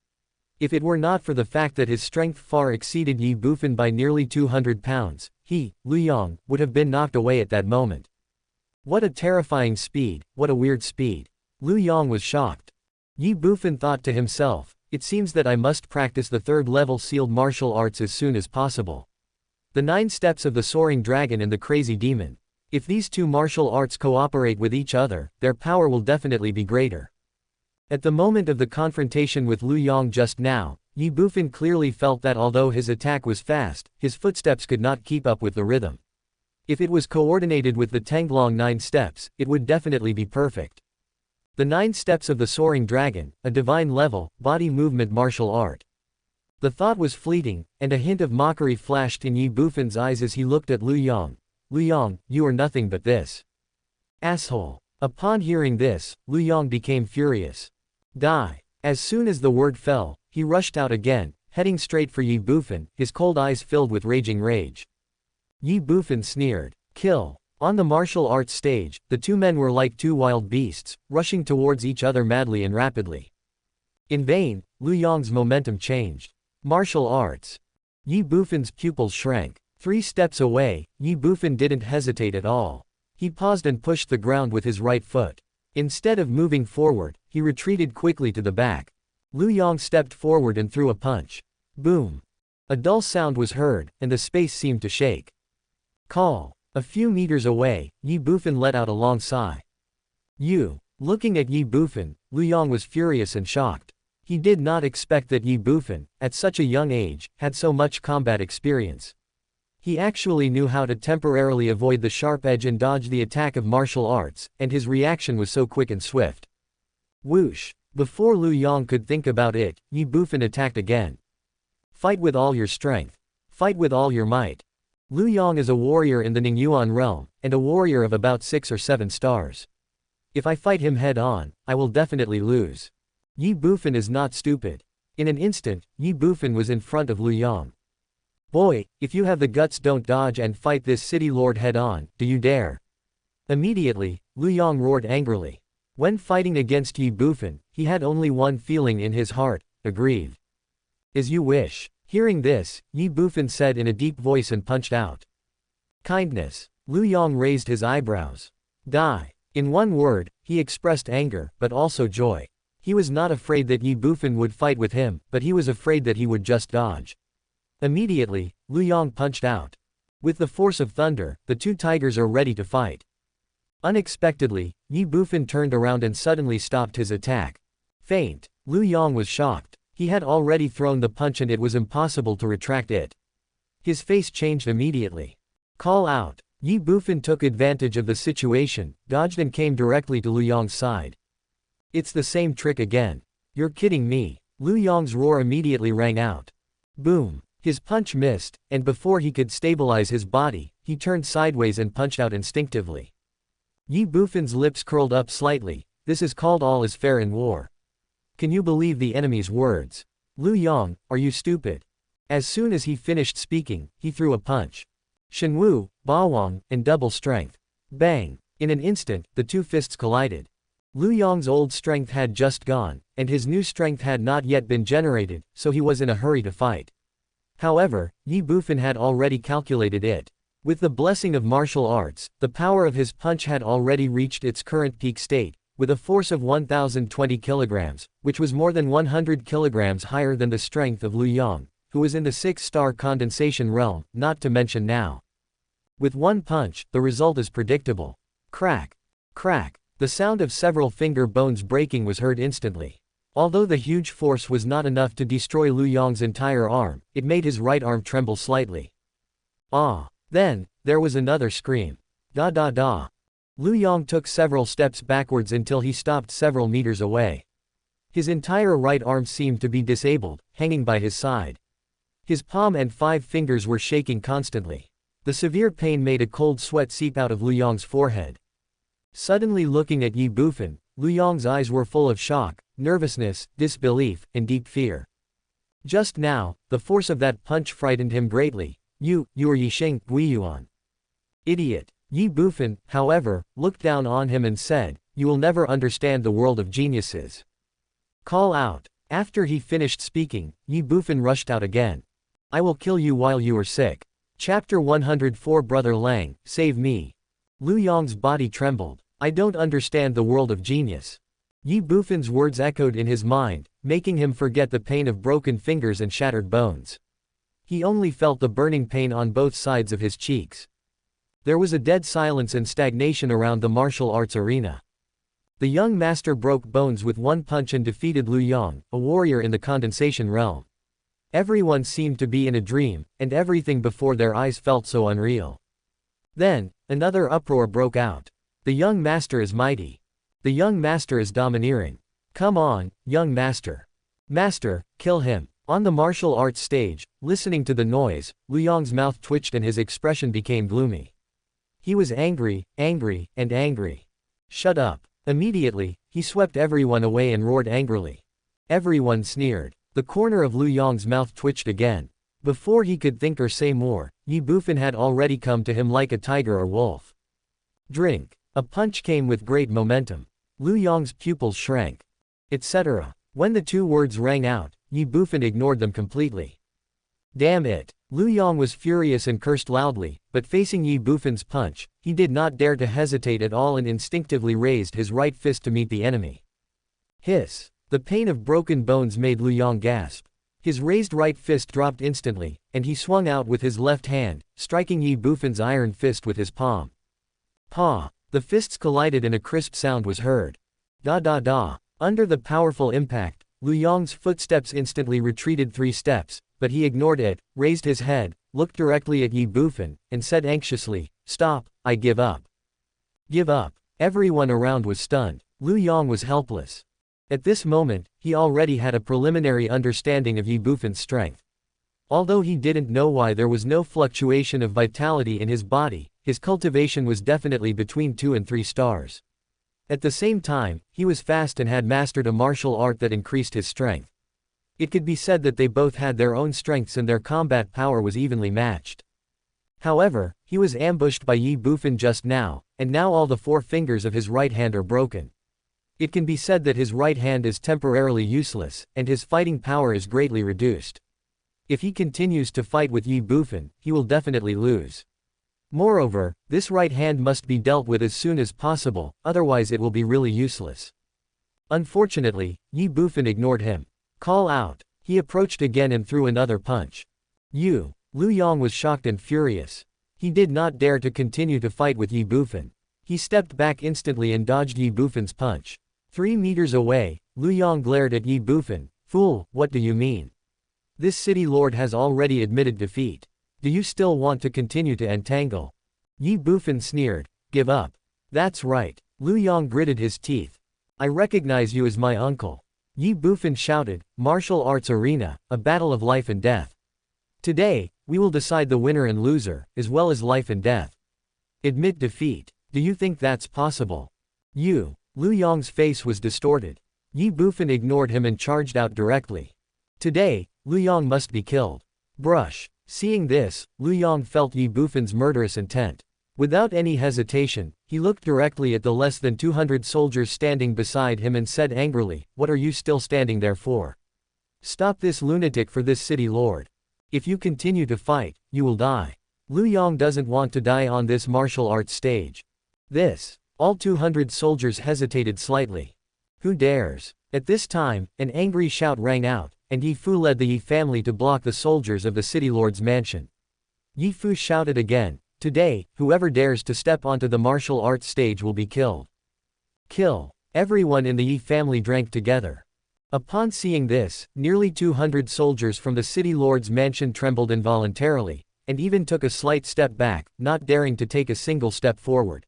If it were not for the fact that his strength far exceeded Ye Bufan by nearly 200 pounds, he, Lu Yong, would have been knocked away at that moment. What a terrifying speed, what a weird speed. Lu Yong was shocked. Ye Bufan thought to himself, it seems that I must practice the third-level sealed martial arts as soon as possible. The 9 steps of the soaring dragon and the crazy demon. If these two martial arts cooperate with each other, their power will definitely be greater. At the moment of the confrontation with Lu Yong just now, Ye Bufan clearly felt that although his attack was fast, his footsteps could not keep up with the rhythm. If it was coordinated with the Tanglong 9 steps, it would definitely be perfect. The 9 steps of the soaring dragon, a divine level, body movement martial art. The thought was fleeting, and a hint of mockery flashed in Ye Bufan's eyes as he looked at Lu Yong. Lu Yong, you are nothing but this. Asshole. Upon hearing this, Lu Yong became furious. Die. As soon as the word fell, he rushed out again, heading straight for Ye Bufan, his cold eyes filled with raging rage. Ye Bufan sneered. Kill. On the martial arts stage, the two men were like two wild beasts, rushing towards each other madly and rapidly. In vain, Lu Yong's momentum changed. Martial arts. Ye Bufan's pupils shrank. 3 steps away, Ye Bufan didn't hesitate at all. He paused and pushed the ground with his right foot. Instead of moving forward, he retreated quickly to the back. Lu Yong stepped forward and threw a punch. Boom. A dull sound was heard, and the space seemed to shake. Call. A few meters away, Ye Bufan let out a long sigh. You. Looking at Ye Bufan, Lu Yong was furious and shocked. He did not expect that Ye Bufan, at such a young age, had so much combat experience. He actually knew how to temporarily avoid the sharp edge and dodge the attack of martial arts, and his reaction was so quick and swift. Whoosh! Before Lu Yong could think about it, Ye Bufan attacked again. Fight with all your strength. Fight with all your might. Lu Yong is a warrior in the Ningyuan realm, and a warrior of about 6 or 7 stars. If I fight him head-on, I will definitely lose. Ye Bufan is not stupid. In an instant, Ye Bufan was in front of Lu Yong. Boy, if you have the guts, don't dodge and fight this city lord head-on, do you dare? Immediately, Lu Yong roared angrily. When fighting against Ye Bufan, he had only one feeling in his heart, aggrieved. As you wish. Hearing this, Ye Bufan said in a deep voice and punched out. Kindness. Lu Yong raised his eyebrows. Die. In one word, he expressed anger, but also joy. He was not afraid that Ye Bufan would fight with him, but he was afraid that he would just dodge. Immediately, Lu Yong punched out. With the force of thunder, the two tigers are ready to fight. Unexpectedly, Ye Bufan turned around and suddenly stopped his attack. Feint. Lu Yong was shocked. He had already thrown the punch and it was impossible to retract it. His face changed immediately. Call out. Ye Bufan took advantage of the situation, dodged and came directly to Lu Yong's side. It's the same trick again. You're kidding me. Lu Yong's roar immediately rang out. Boom. His punch missed, and before he could stabilize his body, he turned sideways and punched out instinctively. Ye Bufan's lips curled up slightly. This is called all is fair in war. Can you believe the enemy's words? Lu Yong, are you stupid? As soon as he finished speaking, he threw a punch. Shenwu, Bawang, and double strength. Bang! In an instant, the two fists collided. Lu Yong's old strength had just gone, and his new strength had not yet been generated, so he was in a hurry to fight. However, Ye Bufan had already calculated it. With the blessing of martial arts, the power of his punch had already reached its current peak state, with a force of 1,020 kilograms, which was more than 100 kilograms higher than the strength of Lu Yong, who was in the 6-star condensation realm, not to mention now. With one punch, the result is predictable. Crack. Crack. The sound of several finger bones breaking was heard instantly. Although the huge force was not enough to destroy Lu Yong's entire arm, it made his right arm tremble slightly. Ah! Then, there was another scream. Da da da. Lu Yong took several steps backwards until he stopped several meters away. His entire right arm seemed to be disabled, hanging by his side. His palm and 5 fingers were shaking constantly. The severe pain made a cold sweat seep out of Lu Yong's forehead. Suddenly looking at Ye Bufan, Lu Yong's eyes were full of shock, nervousness, disbelief, and deep fear. Just now, the force of that punch frightened him greatly. You are Yisheng Guiyuan. Idiot. Ye Bufan, however, looked down on him and said, you will never understand the world of geniuses. Call out. After he finished speaking, Ye Bufan rushed out again. I will kill you while you are sick. Chapter 104 Brother Lang, save me. Lu Yong's body trembled. I don't understand the world of genius. Ye Bufan's words echoed in his mind, making him forget the pain of broken fingers and shattered bones. He only felt the burning pain on both sides of his cheeks. There was a dead silence and stagnation around the martial arts arena. The young master broke bones with one punch and defeated Lu Yong, a warrior in the condensation realm. Everyone seemed to be in a dream, and everything before their eyes felt so unreal. Then, another uproar broke out. The young master is mighty. The young master is domineering. Come on, young master. Master, kill him. On the martial arts stage, listening to the noise, Lu Yong's mouth twitched and his expression became gloomy. He was angry, angry, and angry. Shut up. Immediately, he swept everyone away and roared angrily. Everyone sneered. The corner of Lu Yong's mouth twitched again. Before he could think or say more, Ye Bufan had already come to him like a tiger or wolf. Drink. A punch came with great momentum. Lu Yong's pupils shrank. Etc. When the two words rang out, Ye Bufan ignored them completely. Damn it. Lu Yong was furious and cursed loudly, but facing Ye Bufan's punch, he did not dare to hesitate at all and instinctively raised his right fist to meet the enemy. Hiss. The pain of broken bones made Lu Yong gasp. His raised right fist dropped instantly, and he swung out with his left hand, striking Ye Bufan's iron fist with his palm. Paw. The fists collided and a crisp sound was heard. Da da da. Under the powerful impact, Lu Yong's footsteps instantly retreated 3 steps, but he ignored it, raised his head, looked directly at Ye Bufan, and said anxiously, Stop, I give up. Give up. Everyone around was stunned. Lu Yong was helpless. At this moment, he already had a preliminary understanding of Ye Bufan's strength. Although he didn't know why there was no fluctuation of vitality in his body, his cultivation was definitely between 2 and 3 stars. At the same time, he was fast and had mastered a martial art that increased his strength. It could be said that they both had their own strengths and their combat power was evenly matched. However, he was ambushed by Ye Bufan just now, and now all the 4 fingers of his right hand are broken. It can be said that his right hand is temporarily useless, and his fighting power is greatly reduced. If he continues to fight with Ye Bufan, he will definitely lose. Moreover, this right hand must be dealt with as soon as possible, otherwise it will be really useless. Unfortunately, Ye Bufan ignored him. Call out. He approached again and threw another punch. Lu Yong was shocked and furious. He did not dare to continue to fight with Ye Bufan. He stepped back instantly and dodged Ye Bufan's punch. 3 meters away, Lu Yong glared at Ye Bufan. Fool, what do you mean? This city lord has already admitted defeat. Do you still want to continue to entangle? Ye Bufan sneered. Give up. That's right. Lu Yong gritted his teeth. I recognize you as my uncle. Ye Bufan shouted, Martial Arts Arena, a battle of life and death. Today, we will decide the winner and loser, as well as life and death. Admit defeat. Do you think that's possible? Lu Yong's face was distorted. Ye Bufan ignored him and charged out directly. Today, Lu Yong must be killed. Brush. Seeing this, Lu Yong felt Ye Bufan's murderous intent. Without any hesitation, he looked directly at the less than 200 soldiers standing beside him and said angrily, What are you still standing there for? Stop this lunatic for this city lord. If you continue to fight, you will die. Lu Yong doesn't want to die on this martial arts stage. All 200 soldiers hesitated slightly. Who dares? At this time, an angry shout rang out, and Ye Fu led the Ye family to block the soldiers of the city lord's mansion. Ye Fu shouted again, Today, whoever dares to step onto the martial arts stage will be killed. Kill. Everyone in the Ye family drank together. Upon seeing this, nearly 200 soldiers from the city lord's mansion trembled involuntarily, and even took a slight step back, not daring to take a single step forward.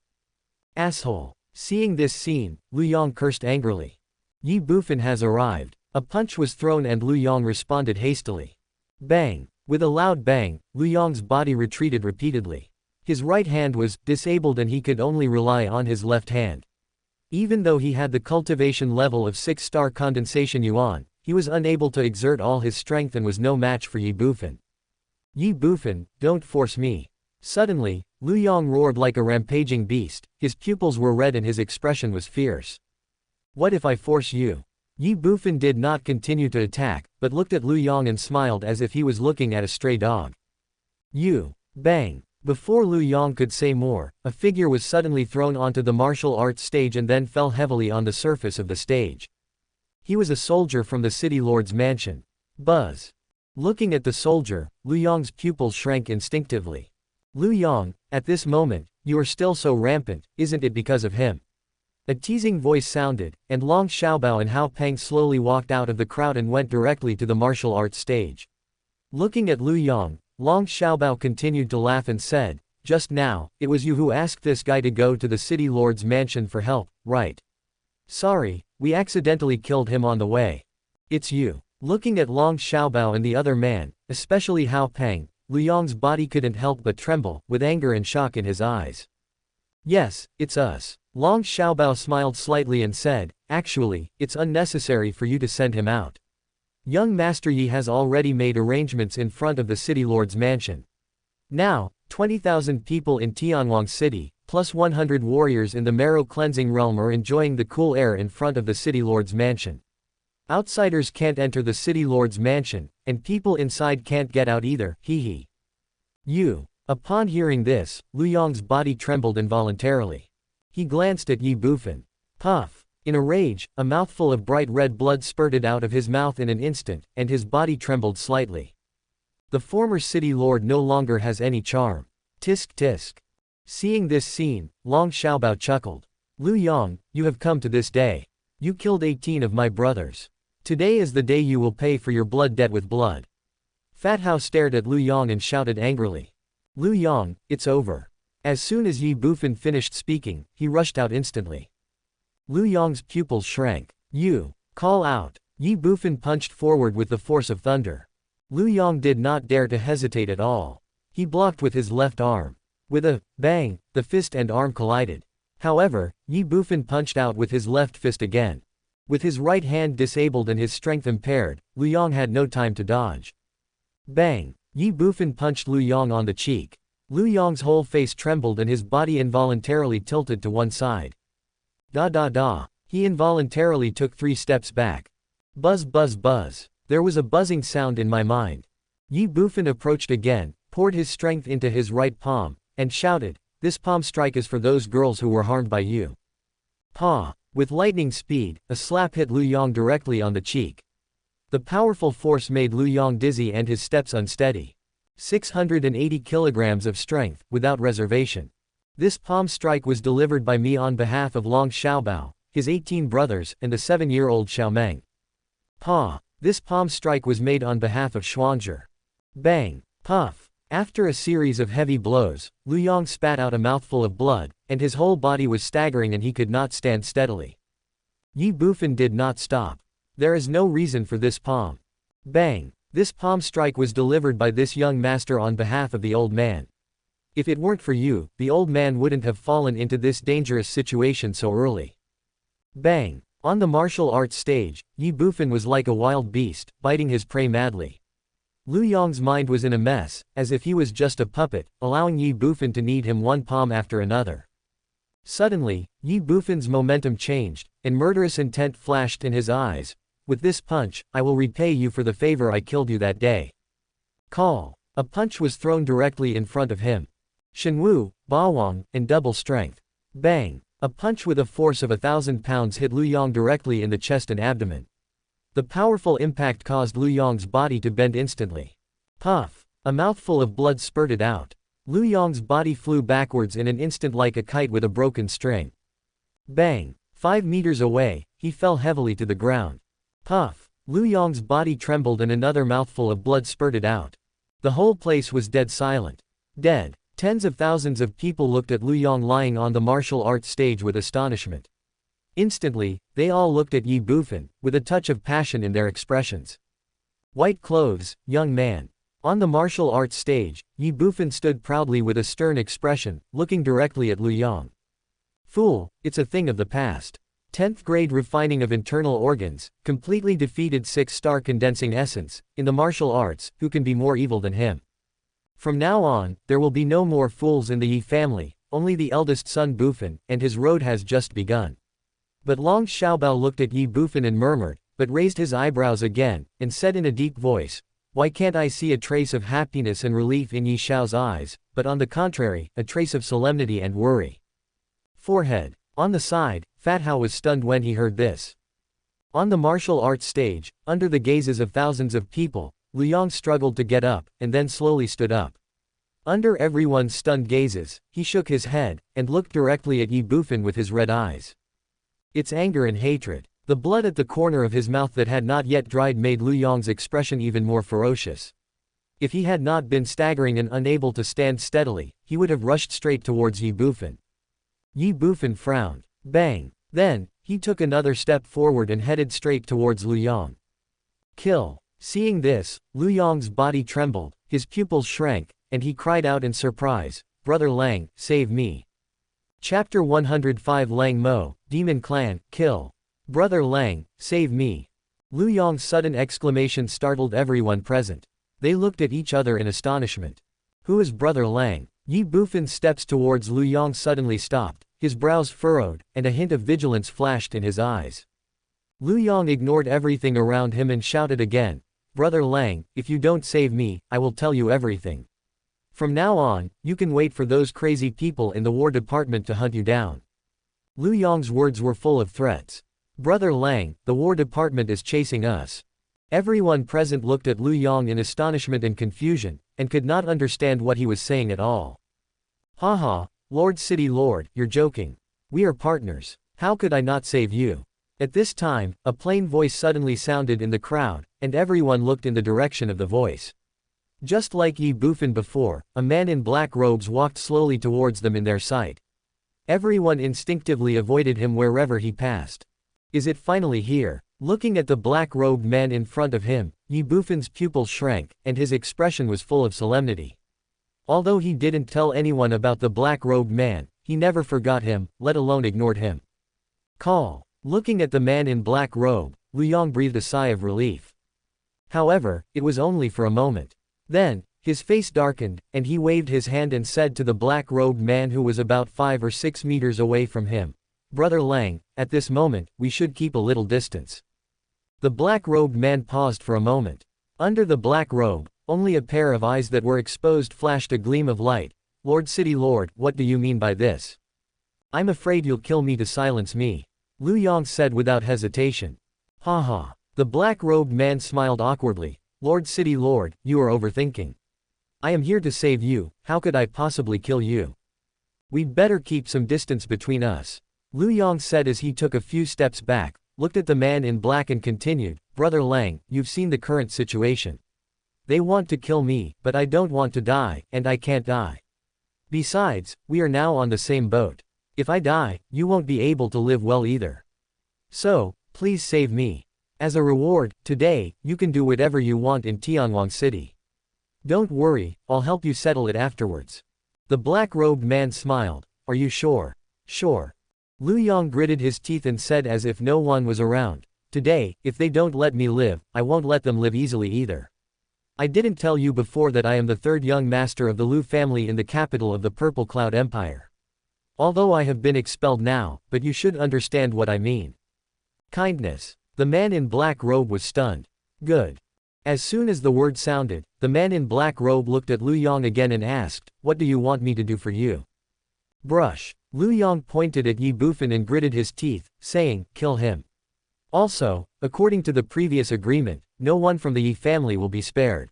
Asshole. Seeing this scene, Lu Yong cursed angrily. Ye Bufan has arrived. A punch was thrown and Lu Yong responded hastily. Bang. With a loud bang, Lu Yong's body retreated repeatedly. His right hand was disabled and he could only rely on his left hand. Even though he had the cultivation level of 6-star condensation yuan, he was unable to exert all his strength and was no match for Ye Bufan. Ye Bufan, don't force me. Suddenly, Lu Yong roared like a rampaging beast, his pupils were red and his expression was fierce. What if I force you? Ye Bufan did not continue to attack, but looked at Lu Yong and smiled as if he was looking at a stray dog. You! Bang! Before Lu Yong could say more, a figure was suddenly thrown onto the martial arts stage and then fell heavily on the surface of the stage. He was a soldier from the city lord's mansion. Buzz! Looking at the soldier, Lu Yong's pupils shrank instinctively. Lu Yong, at this moment, you are still so rampant, isn't it because of him? A teasing voice sounded, and Long Xiaobao and Hao Peng slowly walked out of the crowd and went directly to the martial arts stage. Looking at Lu Yong, Long Xiaobao continued to laugh and said, "Just now, it was you who asked this guy to go to the city lord's mansion for help, right? Sorry, we accidentally killed him on the way. It's you." Looking at Long Xiaobao and the other man, especially Hao Peng, Lu Yong's body couldn't help but tremble, with anger and shock in his eyes. "Yes, it's us." Long Xiaobao smiled slightly and said, "Actually, it's unnecessary for you to send him out. Young Master Yi has already made arrangements in front of the city lord's mansion. Now, 20,000 people in Tianwang City, plus 100 warriors in the marrow cleansing realm are enjoying the cool air in front of the city lord's mansion. Outsiders can't enter the city lord's mansion, and people inside can't get out either, hee. You." Upon hearing this, Lu Yong's body trembled involuntarily. He glanced at Ye Bufan. Puff! In a rage, a mouthful of bright red blood spurted out of his mouth in an instant, and his body trembled slightly. The former city lord no longer has any charm. Tisk tisk. Seeing this scene, Long Xiaobao chuckled. "Lu Yong, you have come to this day. You killed 18 of my brothers. Today is the day you will pay for your blood debt with blood." Fat Hao stared at Lu Yong and shouted angrily. "Lu Yong, it's over." As soon as Ye Bufan finished speaking, he rushed out instantly. Lu Yong's pupils shrank. "You! Call out!" Ye Bufan punched forward with the force of thunder. Lu Yong did not dare to hesitate at all. He blocked with his left arm. With a bang, the fist and arm collided. However, Ye Bufan punched out with his left fist again. With his right hand disabled and his strength impaired, Lu Yong had no time to dodge. Bang! Ye Bufan punched Lu Yong on the cheek. Lu Yong's whole face trembled and his body involuntarily tilted to one side. Da. He involuntarily took 3 steps back. Buzz buzz buzz. There was a buzzing sound in my mind. Ye Bufan approached again, poured his strength into his right palm, and shouted, "This palm strike is for those girls who were harmed by you." Paw! With lightning speed, a slap hit Lu Yong directly on the cheek. The powerful force made Lu Yong dizzy and his steps unsteady. 680 kilograms of strength, without reservation. This palm strike was delivered by me on behalf of Long Xiaobao, his 18 brothers, and the 7-year-old Xiaomeng. Paw! This palm strike was made on behalf of Xuanzhi. Bang! Puff! After a series of heavy blows, Lu Yong spat out a mouthful of blood, and his whole body was staggering and he could not stand steadily. Ye Bufan did not stop. There is no reason for this palm. Bang! This palm strike was delivered by this young master on behalf of the old man. If it weren't for you, the old man wouldn't have fallen into this dangerous situation so early. Bang! On the martial arts stage, Ye Bufan was like a wild beast, biting his prey madly. Lu Yong's mind was in a mess, as if he was just a puppet, allowing Ye Bufan to knead him one palm after another. Suddenly, Ye Bufan's momentum changed, and murderous intent flashed in his eyes. "With this punch, I will repay you for the favor I killed you that day." Call! A punch was thrown directly in front of him. Shenwu, Bawang, and double strength. Bang! A punch with a force of 1,000 pounds hit Lu Yong directly in the chest and abdomen. The powerful impact caused Lu Yong's body to bend instantly. Puff! A mouthful of blood spurted out. Lu Yong's body flew backwards in an instant like a kite with a broken string. Bang! 5 meters away, he fell heavily to the ground. Puff! Lu Yong's body trembled and another mouthful of blood spurted out. The whole place was dead silent. Dead. Tens of thousands of people looked at Lu Yong lying on the martial arts stage with astonishment. Instantly, they all looked at Ye Bufan, with a touch of passion in their expressions. White clothes, young man. On the martial arts stage, Ye Bufan stood proudly with a stern expression, looking directly at Lu Yong. Fool, it's a thing of the past. 10th grade refining of internal organs, completely defeated 6-star condensing essence, in the martial arts, who can be more evil than him? From now on, there will be no more fools in the Yi family, only the eldest son Bufan, and his road has just begun. But Long Xiaobao looked at Ye Bufan and murmured, but raised his eyebrows again, and said in a deep voice, "Why can't I see a trace of happiness and relief in Ye Xiao's eyes, but on the contrary, a trace of solemnity and worry?" Forehead. On the side, Fat Hao was stunned when he heard this. On the martial arts stage, under the gazes of thousands of people, Lu Yong struggled to get up, and then slowly stood up. Under everyone's stunned gazes, he shook his head, and looked directly at Ye Bufan with his red eyes. It's anger and hatred. The blood at the corner of his mouth that had not yet dried made Lu Yong's expression even more ferocious. If he had not been staggering and unable to stand steadily, he would have rushed straight towards Ye Bufan. Ye Bufan frowned. Bang! Then, he took another step forward and headed straight towards Lu Yong. Kill! Seeing this, Lu Yong's body trembled, his pupils shrank, and he cried out in surprise, "Brother Lang, save me!" Chapter 105 Lang Mo, Demon Clan, Kill! Brother Lang, save me! Lu Yong's sudden exclamation startled everyone present. They looked at each other in astonishment. Who is Brother Lang? Ye Bufan's steps towards Lu Yong suddenly stopped, his brows furrowed, and a hint of vigilance flashed in his eyes. Lu Yong ignored everything around him and shouted again, "Brother Lang, if you don't save me, I will tell you everything. From now on, you can wait for those crazy people in the War Department to hunt you down." Lu Yong's words were full of threats. "Brother Lang, the War Department is chasing us." Everyone present looked at Lu Yong in astonishment and confusion, and could not understand what he was saying at all. "Haha, Lord City Lord, you're joking. We are partners. How could I not save you?" At this time, a plain voice suddenly sounded in the crowd, and everyone looked in the direction of the voice. Just like Ye Bufan before, a man in black robes walked slowly towards them in their sight. Everyone instinctively avoided him wherever he passed. Is it finally here? Looking at the black-robed man in front of him, Ye Bufan's pupils shrank, and his expression was full of solemnity. Although he didn't tell anyone about the black-robed man, he never forgot him, let alone ignored him. Call. Looking at the man in black robe, Lu Yong breathed a sigh of relief. However, it was only for a moment. Then, his face darkened, and he waved his hand and said to the black-robed man who was about 5 or 6 meters away from him, "Brother Lang, at this moment, we should keep a little distance." The black-robed man paused for a moment. Under the black robe, only a pair of eyes that were exposed flashed a gleam of light. "Lord City Lord, what do you mean by this?" "I'm afraid you'll kill me to silence me," Lu Yong said without hesitation. "Ha ha." The black-robed man smiled awkwardly. "Lord City Lord, you are overthinking. I am here to save you, how could I possibly kill you? We'd better keep some distance between us," Lu Yong said as he took a few steps back, looked at the man in black and continued, "Brother Lang, you've seen the current situation. They want to kill me, but I don't want to die, and I can't die. Besides, we are now on the same boat. If I die, you won't be able to live well either. So, please save me. As a reward, today, you can do whatever you want in Tianwang City. Don't worry, I'll help you settle it afterwards." The black-robed man smiled. "Are you sure?" "Sure." Lu Yong gritted his teeth and said as if no one was around, "Today, if they don't let me live, I won't let them live easily either. I didn't tell you before that I am the third young master of the Lu family in the capital of the Purple Cloud Empire. Although I have been expelled now, but you should understand what I mean. Kindness." The man in black robe was stunned. "Good." As soon as the word sounded, the man in black robe looked at Lu Yong again and asked, "What do you want me to do for you?" "Brush." Lu Yong pointed at Ye Bufan and gritted his teeth, saying, "Kill him. Also, according to the previous agreement, no one from the Ye family will be spared.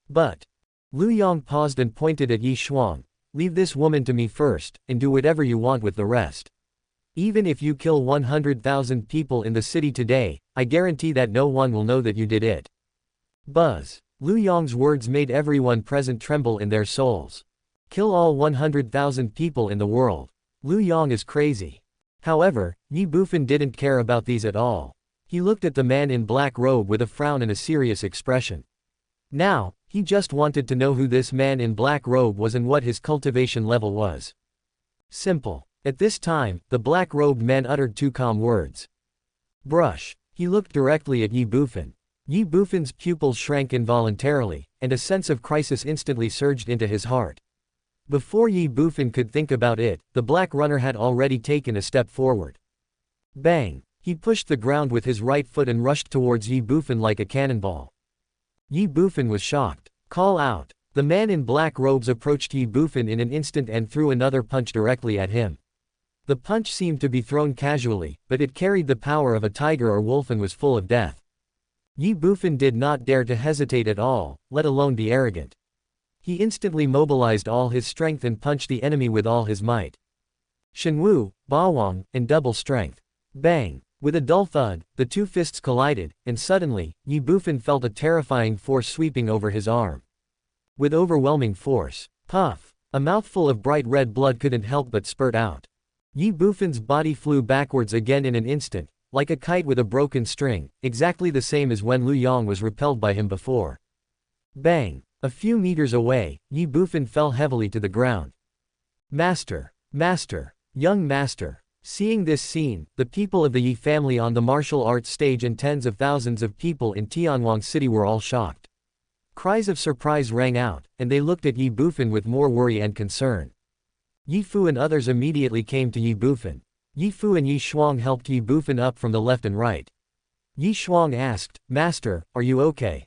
But..." Lu Yong paused and pointed at Ye Shuang, "Leave this woman to me first, and do whatever you want with the rest. Even if you kill 100,000 people in the city today, I guarantee that no one will know that you did it." Buzz. Lu Yong's words made everyone present tremble in their souls. Kill all 100,000 people in the world. Lu Yong is crazy. However, Ye Bufan didn't care about these at all. He looked at the man in black robe with a frown and a serious expression. Now, he just wanted to know who this man in black robe was and what his cultivation level was. Simple. At this time, the black-robed man uttered 2 calm words. Brush. He looked directly at Ye Bufan. Ye Bufan's pupils shrank involuntarily, and a sense of crisis instantly surged into his heart. Before Ye Bufan could think about it, the black runner had already taken a step forward. Bang! He pushed the ground with his right foot and rushed towards Ye Bufan like a cannonball. Ye Bufan was shocked. Call out. The man in black robes approached Ye Bufan in an instant and threw another punch directly at him. The punch seemed to be thrown casually, but it carried the power of a tiger or wolf and was full of death. Ye Bufan did not dare to hesitate at all, let alone be arrogant. He instantly mobilized all his strength and punched the enemy with all his might. Shenwu, Bawang, and double strength. Bang! With a dull thud, the two fists collided, and suddenly, Ye Bufan felt a terrifying force sweeping over his arm. With overwhelming force. Puff! A mouthful of bright red blood couldn't help but spurt out. Ye Bufan's body flew backwards again in an instant, like a kite with a broken string, exactly the same as when Lu Yong was repelled by him before. Bang! A few meters away, Ye Bufan fell heavily to the ground. Master! Master! Young master! Seeing this scene, the people of the Ye family on the martial arts stage and tens of thousands of people in Tianwang City were all shocked. Cries of surprise rang out, and they looked at Ye Bufan with more worry and concern. Ye Fu and others immediately came to Ye Bufan. Ye Fu and Ye Shuang helped Ye Bufan up from the left and right. Ye Shuang asked, Master, are you okay?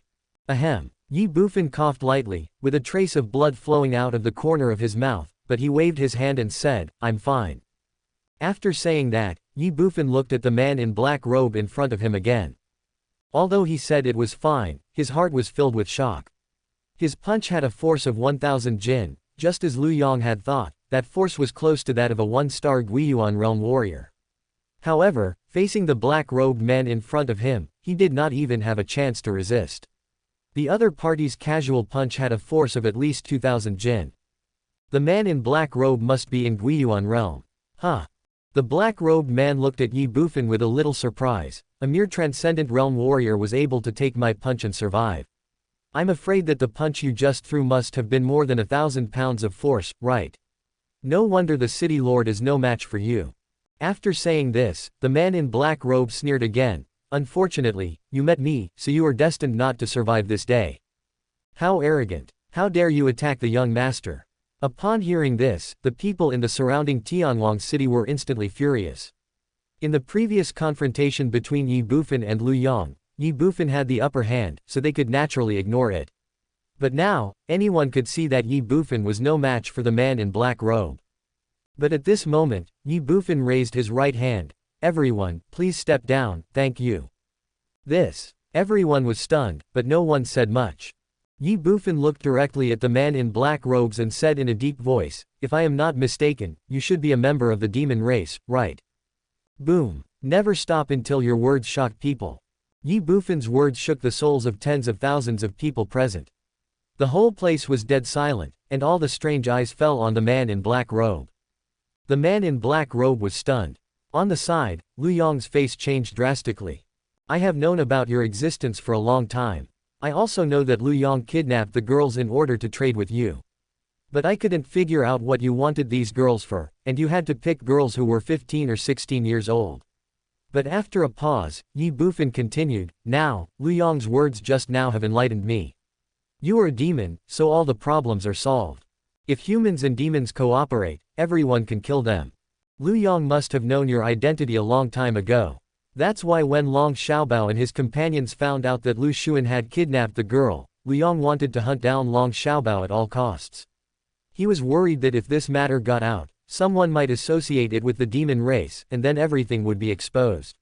Ahem. Ye Bufan coughed lightly, with a trace of blood flowing out of the corner of his mouth, but he waved his hand and said, I'm fine. After saying that, Ye Bufan looked at the man in black robe in front of him again. Although he said it was fine, his heart was filled with shock. His punch had a force of 1,000 jin, just as Lu Yong had thought. That force was close to that of a one-star Guiyuan realm warrior. However, facing the black-robed man in front of him, he did not even have a chance to resist. The other party's casual punch had a force of at least 2,000 jin. The man in black robe must be in Guiyuan realm. Huh. The black-robed man looked at Ye Bufan with a little surprise. A mere transcendent realm warrior was able to take my punch and survive. I'm afraid that the punch you just threw must have been more than 1,000 pounds of force, right? No wonder the city lord is no match for you. After saying this, the man in black robe sneered again. Unfortunately, you met me, so you are destined not to survive this day. How arrogant. How dare you attack the young master? Upon hearing this, the people in the surrounding Tianwang city were instantly furious. In the previous confrontation between Ye Bufan and Lu Yong, Ye Bufan had the upper hand, so they could naturally ignore it. But now, anyone could see that Ye Bufan was no match for the man in black robe. But at this moment, Ye Bufan raised his right hand. Everyone, please step down, thank you. Everyone was stunned, but no one said much. Ye Bufan looked directly at the man in black robes and said in a deep voice, if I am not mistaken, you should be a member of the demon race, right? Boom. Never stop until your words shock people. Ye Bufan's words shook the souls of tens of thousands of people present. The whole place was dead silent, and all the strange eyes fell on the man in black robe. The man in black robe was stunned. On the side, Lu Yong's face changed drastically. I have known about your existence for a long time. I also know that Lu Yong kidnapped the girls in order to trade with you. But I couldn't figure out what you wanted these girls for, and you had to pick girls who were 15 or 16 years old. But after a pause, Ye Bufan continued, now, Lu Yong's words just now have enlightened me. You are a demon, so all the problems are solved. If humans and demons cooperate, everyone can kill them. Lu Yong must have known your identity a long time ago. That's why when Long Xiaobao and his companions found out that Lu Xuan had kidnapped the girl, Lu Yong wanted to hunt down Long Xiaobao at all costs. He was worried that if this matter got out, someone might associate it with the demon race, and then everything would be exposed.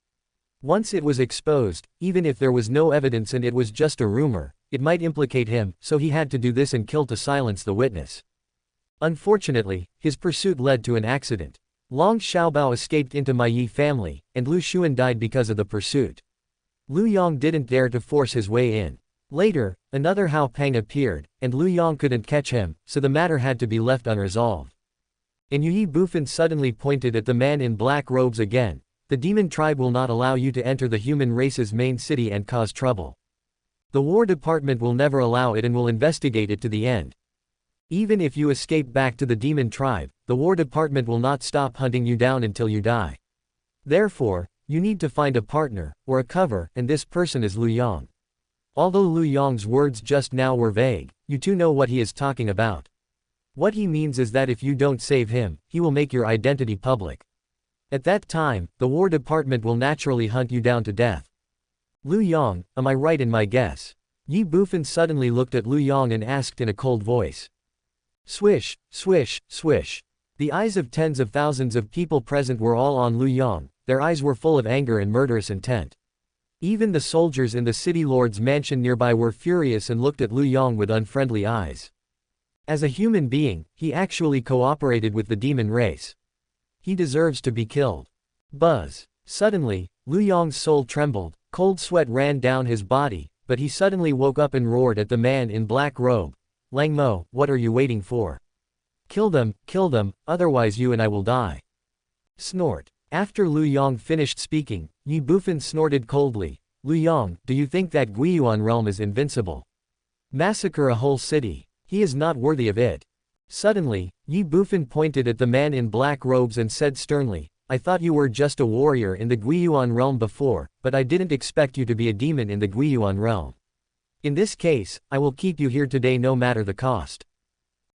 Once it was exposed, even if there was no evidence and it was just a rumor, it might implicate him, so he had to do this and kill to silence the witness. Unfortunately, his pursuit led to an accident. Long Xiaobao escaped into my Ye family, and Lu Xuan died because of the pursuit. Lu Yong didn't dare to force his way in. Later, another Hao Peng appeared, and Lu Yong couldn't catch him, so the matter had to be left unresolved. And Ye Bufan suddenly pointed at the man in black robes again. The demon tribe will not allow you to enter the human race's main city and cause trouble. The War Department will never allow it and will investigate it to the end. Even if you escape back to the demon tribe, the War Department will not stop hunting you down until you die. Therefore, you need to find a partner, or a cover, and this person is Lu Yong. Although Lu Yong's words just now were vague, you two know what he is talking about. What he means is that if you don't save him, he will make your identity public. At that time, the War Department will naturally hunt you down to death. Lu Yong, am I right in my guess? Ye Bufan suddenly looked at Lu Yong and asked in a cold voice. Swish, swish, swish. The eyes of tens of thousands of people present were all on Lu Yong, their eyes were full of anger and murderous intent. Even the soldiers in the city lord's mansion nearby were furious and looked at Lu Yong with unfriendly eyes. As a human being, he actually cooperated with the demon race. He deserves to be killed. Buzz. Suddenly, Lu Yong's soul trembled, cold sweat ran down his body, but he suddenly woke up and roared at the man in black robe. Lang Mo, what are you waiting for? Kill them, otherwise you and I will die. Snort. After Lu Yong finished speaking, Ye Bufan snorted coldly. Lu Yong, do you think that Guiyuan realm is invincible? Massacre a whole city. He is not worthy of it. Suddenly, Ye Bufan pointed at the man in black robes and said sternly, I thought you were just a warrior in the Guiyuan realm before, but I didn't expect you to be a demon in the Guiyuan realm. In this case, I will keep you here today no matter the cost.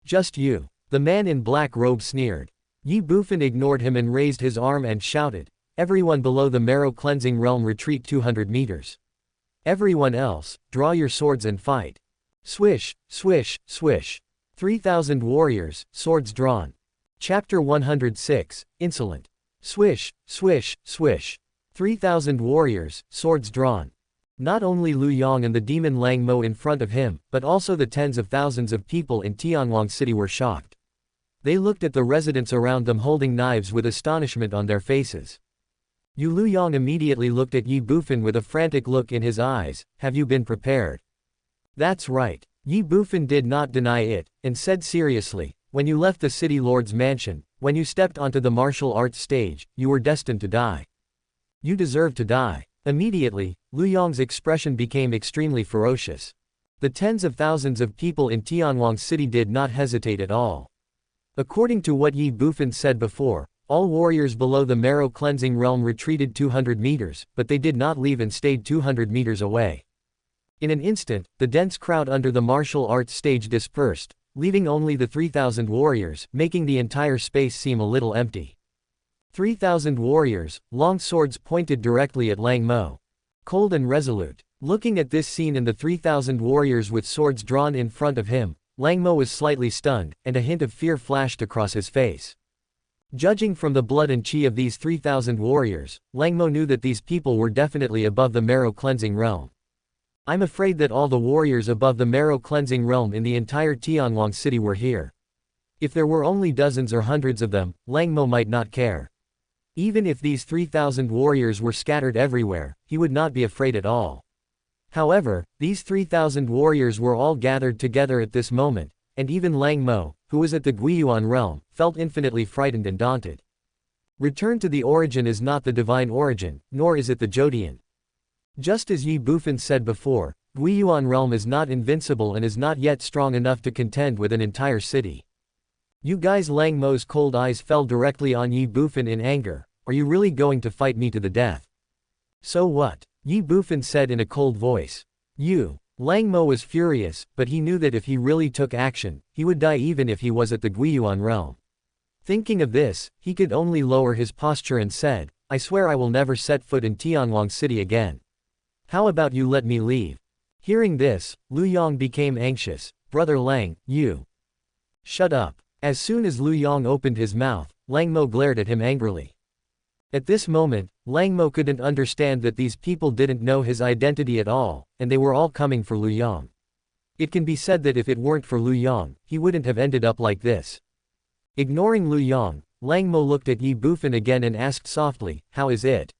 Just you. The man in black robe sneered. Ye Bufan ignored him and raised his arm and shouted, everyone below the marrow cleansing realm retreat 200 meters. Everyone else, draw your swords and fight. Swish, swish, swish. 3,000 warriors, swords drawn. Chapter 106, Insolent. Swish, swish, swish. 3,000 warriors, swords drawn. Not only Lu Yong and the demon Lang Mo in front of him, but also the tens of thousands of people in Tianwang City were shocked. They looked at the residents around them holding knives with astonishment on their faces. Lu Yong immediately looked at Ye Bufan with a frantic look in his eyes, have you been prepared? That's right. Ye Bufan did not deny it, and said seriously, when you left the city lord's mansion, when you stepped onto the martial arts stage, you were destined to die. You deserve to die. Immediately, Lu Yong's expression became extremely ferocious. The tens of thousands of people in Tianwang City did not hesitate at all. According to what Ye Bufan said before, all warriors below the marrow cleansing realm retreated 200 meters, but they did not leave and stayed 200 meters away. In an instant, the dense crowd under the martial arts stage dispersed, leaving only the 3,000 warriors, making the entire space seem a little empty. 3,000 warriors, long swords pointed directly at Lang Mo. Cold and resolute. Looking at this scene and the 3,000 warriors with swords drawn in front of him, Lang Mo was slightly stunned, and a hint of fear flashed across his face. Judging from the blood and chi of these 3,000 warriors, Lang Mo knew that these people were definitely above the marrow cleansing realm. I'm afraid that all the warriors above the marrow cleansing realm in the entire Tianwang City were here. If there were only dozens or hundreds of them, Lang Mo might not care. Even if these 3,000 warriors were scattered everywhere, he would not be afraid at all. However, these 3,000 warriors were all gathered together at this moment, and even Lang Mo, who was at the Guiyuan realm, felt infinitely frightened and daunted. Return to the origin is not the divine origin, nor is it the Jodian. Just as Ye Bufan said before, Guiyuan realm is not invincible and is not yet strong enough to contend with an entire city. You guys. Lang Mo's cold eyes fell directly on Ye Bufan in anger. Are you really going to fight me to the death? So what? Ye Bufan said in a cold voice. Lang Mo was furious, but he knew that if he really took action, he would die even if he was at the Guiyuan realm. Thinking of this, he could only lower his posture and said, I swear I will never set foot in Tianwang City again. How about you let me leave? Hearing this, Lu Yong became anxious. Brother Lang, you. Shut up. As soon as Lu Yong opened his mouth, Lang Mo glared at him angrily. At this moment, Lang Mo couldn't understand that these people didn't know his identity at all, and they were all coming for Lu Yong. It can be said that if it weren't for Lu Yong, he wouldn't have ended up like this. Ignoring Lu Yong, Lang Mo looked at Ye Bufan again and asked softly, how is it?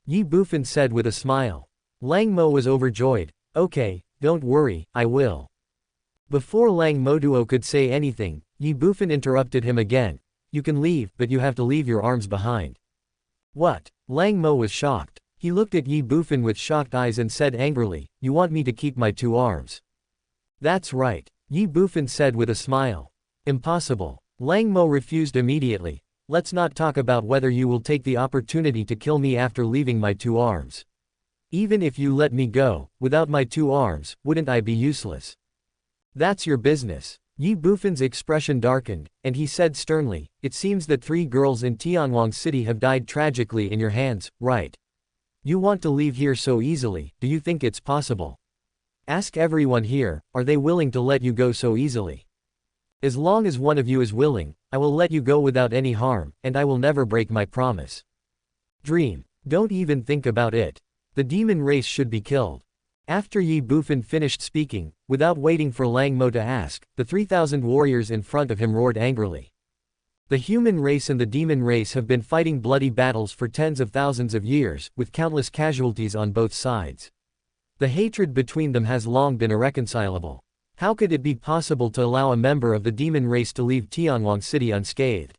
Ye Bufan said with a smile. Lang Mo was overjoyed. Okay, don't worry, I will. Before Lang Moduo could say anything, Ye Bufan interrupted him again. You can leave, but you have to leave your arms behind. What? Lang Mo was shocked. He looked at Ye Bufan with shocked eyes and said angrily, you want me to keep my 2 arms? That's right, Ye Bufan said with a smile. Impossible. Lang Mo refused immediately. Let's not talk about whether you will take the opportunity to kill me after leaving my 2 arms. Even if you let me go, without my 2 arms, wouldn't I be useless? That's your business. Ye Bufan's expression darkened, and he said sternly, "It seems that 3 girls in Tianwang City have died tragically in your hands, right? You want to leave here so easily, do you think it's possible? Ask everyone here, are they willing to let you go so easily? As long as one of you is willing, I will let you go without any harm, and I will never break my promise. Dream. Don't even think about it. The demon race should be killed." After Ye Bufan finished speaking, without waiting for Lang Mo to ask, the 3,000 warriors in front of him roared angrily. The human race and the demon race have been fighting bloody battles for tens of thousands of years, with countless casualties on both sides. The hatred between them has long been irreconcilable. How could it be possible to allow a member of the demon race to leave Tianwang City unscathed?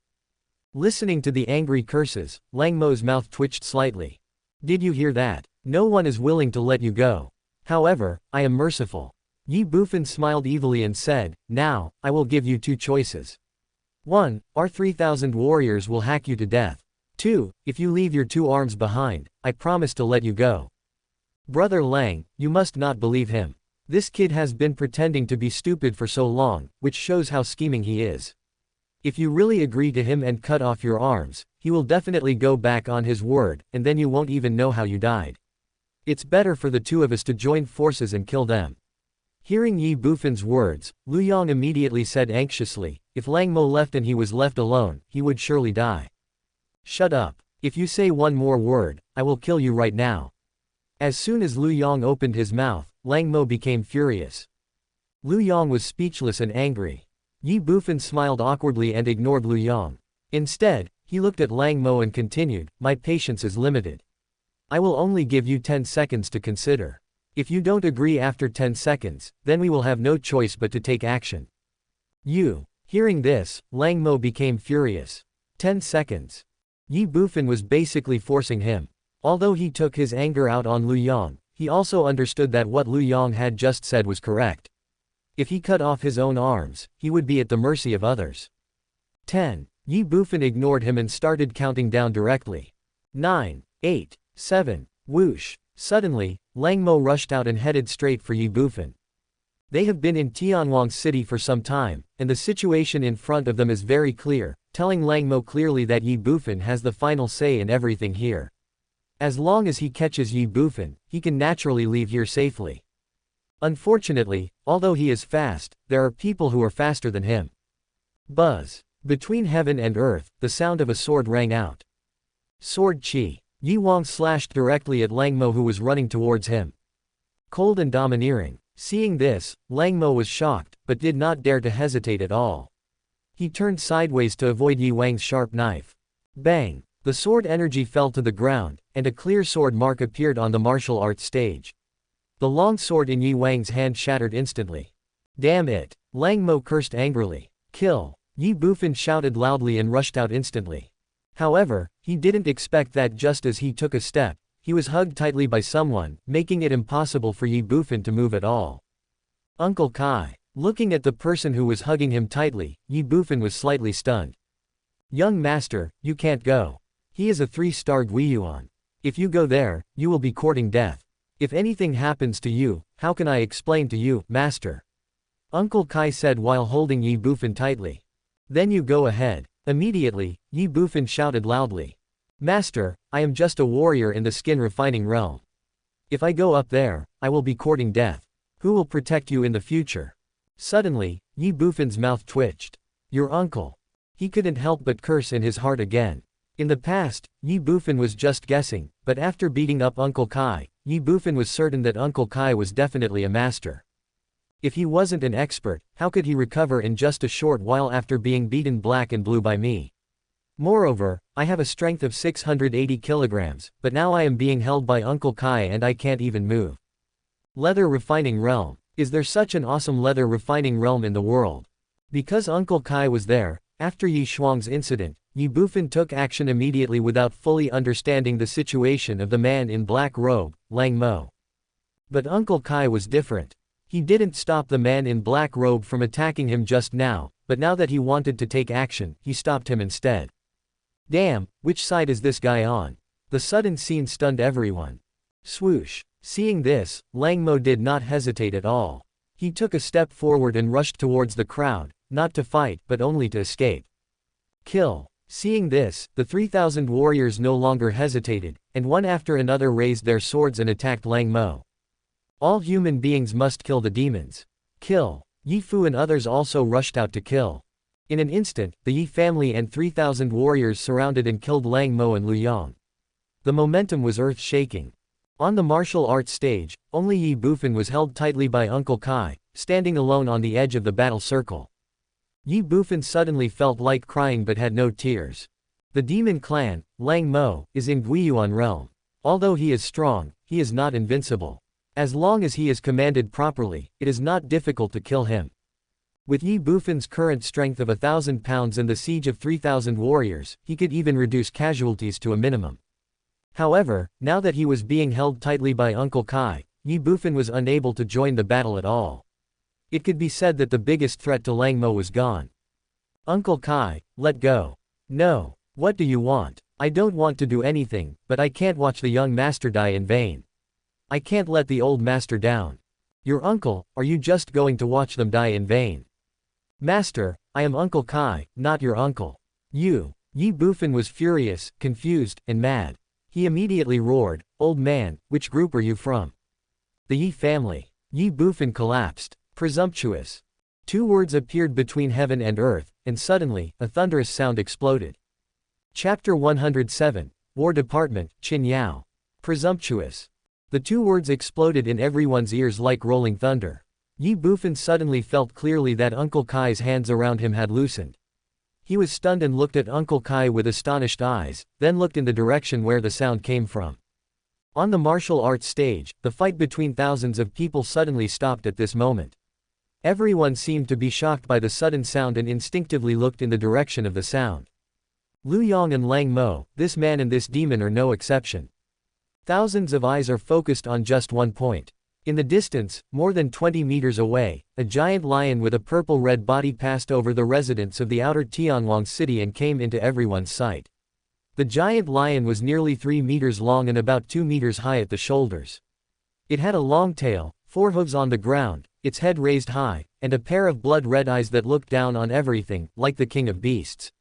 Listening to the angry curses, Lang Mo's mouth twitched slightly. "Did you hear that? No one is willing to let you go. However, I am merciful." Ye Bufan smiled evilly and said, "Now, I will give you 2 choices. 1. Our 3,000 warriors will hack you to death. 2. If you leave your 2 arms behind, I promise to let you go." Brother Lang, you must not believe him. This kid has been pretending to be stupid for so long, which shows how scheming he is. If you really agree to him and cut off your arms, he will definitely go back on his word, and then you won't even know how you died. It's better for the 2 of us to join forces and kill them. Hearing Ye Bufan's words, Lu Yong immediately said anxiously, if Lang Mo left and he was left alone, he would surely die. "Shut up. If you say one more word, I will kill you right now." As soon as Lu Yong opened his mouth, Lang Mo became furious. Lu Yong was speechless and angry. Ye Bufan smiled awkwardly and ignored Lu Yong. Instead, he looked at Lang Mo and continued, "My patience is limited. I will only give you 10 seconds to consider. If you don't agree after 10 seconds, then we will have no choice but to take action." Hearing this, Lang Mo became furious. 10 seconds. Ye Bufan was basically forcing him. Although he took his anger out on Lu Yong, he also understood that what Lu Yong had just said was correct. If he cut off his own arms, he would be at the mercy of others. 10. Ye Bufan ignored him and started counting down directly. 9, 8, 7, whoosh. Suddenly, Lang Mo rushed out and headed straight for Ye Bufan. They have been in Tianwang City for some time, and the situation in front of them is very clear, telling Lang Mo clearly that Ye Bufan has the final say in everything here. As long as he catches Ye Bufan, he can naturally leave here safely. Unfortunately, although he is fast, there are people who are faster than him. Buzz. Between heaven and earth, the sound of a sword rang out. Sword chi. Yi Wang slashed directly at Lang Mo who was running towards him. Cold and domineering. Seeing this, Lang Mo was shocked, but did not dare to hesitate at all. He turned sideways to avoid Yi Wang's sharp knife. Bang! The sword energy fell to the ground, and a clear sword mark appeared on the martial arts stage. The long sword in Yi Wang's hand shattered instantly. Damn it! Lang Mo cursed angrily. Kill! Ye Bufan shouted loudly and rushed out instantly. However, he didn't expect that just as he took a step, he was hugged tightly by someone, making it impossible for Ye Bufan to move at all. Uncle Kai. Looking at the person who was hugging him tightly, Ye Bufan was slightly stunned. Young master, you can't go. He is a 3-star Guiyuan. If you go there, you will be courting death. If anything happens to you, how can I explain to you, master? Uncle Kai said while holding Ye Bufan tightly. Then you go ahead. Immediately, Ye Bufan shouted loudly. Master, I am just a warrior in the skin refining realm. If I go up there, I will be courting death. Who will protect you in the future? Suddenly, Ye Bufan's mouth twitched. Your uncle. He couldn't help but curse in his heart again. In the past, Ye Bufan was just guessing, but after beating up Uncle Kai, Ye Bufan was certain that Uncle Kai was definitely a master. If he wasn't an expert, how could he recover in just a short while after being beaten black and blue by me? Moreover, I have a strength of 680 kilograms, but now I am being held by Uncle Kai and I can't even move. Leather refining realm. Is there such an awesome leather refining realm in the world? Because Uncle Kai was there, after Yi Shuang's incident, Ye Bufan took action immediately without fully understanding the situation of the man in black robe, Lang Mo. But Uncle Kai was different. He didn't stop the man in black robe from attacking him just now, but now that he wanted to take action, he stopped him instead. Damn, which side is this guy on? The sudden scene stunned everyone. Swoosh. Seeing this, Lang Mo did not hesitate at all. He took a step forward and rushed towards the crowd, not to fight, but only to escape. Kill. Seeing this, the 3,000 warriors no longer hesitated, and one after another raised their swords and attacked Lang Mo. All human beings must kill the demons. Kill. Ye Fu and others also rushed out to kill. In an instant, the Ye family and 3,000 warriors surrounded and killed Lang Mo and Lu Yong. The momentum was earth-shaking. On the martial arts stage, only Ye Bufan was held tightly by Uncle Kai, standing alone on the edge of the battle circle. Ye Bufan suddenly felt like crying but had no tears. The demon clan, Lang Mo, is in Guiyuan realm. Although he is strong, he is not invincible. As long as he is commanded properly, it is not difficult to kill him. With Ye Bufan's current strength of 1,000 pounds and the siege of 3,000 warriors, he could even reduce casualties to a minimum. However, now that he was being held tightly by Uncle Kai, Ye Bufan was unable to join the battle at all. It could be said that the biggest threat to Lang Mo was gone. Uncle Kai, let go. No. What do you want? I don't want to do anything, but I can't watch the young master die in vain. I can't let the old master down. Your uncle, are you just going to watch them die in vain? Master, I am Uncle Kai, not your uncle. You. Ye Bufan was furious, confused, and mad. He immediately roared, "Old man, which group are you from?" The Ye family. Ye Bufan collapsed. Presumptuous. Two words appeared between heaven and earth, and suddenly, a thunderous sound exploded. Chapter 107, War Department, Qin Yao. Presumptuous. The two words exploded in everyone's ears like rolling thunder. Ye Bufan suddenly felt clearly that Uncle Kai's hands around him had loosened. He was stunned and looked at Uncle Kai with astonished eyes, then looked in the direction where the sound came from. On the martial arts stage, the fight between thousands of people suddenly stopped at this moment. Everyone seemed to be shocked by the sudden sound and instinctively looked in the direction of the sound. Lu Yong and Lang Mo, this man and this demon are no exception. Thousands of eyes are focused on just one point. In the distance, more than 20 meters away, a giant lion with a purple-red body passed over the residents of the outer Tianwang city and came into everyone's sight. The giant lion was nearly 3 meters long and about 2 meters high at the shoulders. It had a long tail, 4 hooves on the ground, its head raised high, and a pair of blood-red eyes that looked down on everything, like the king of beasts.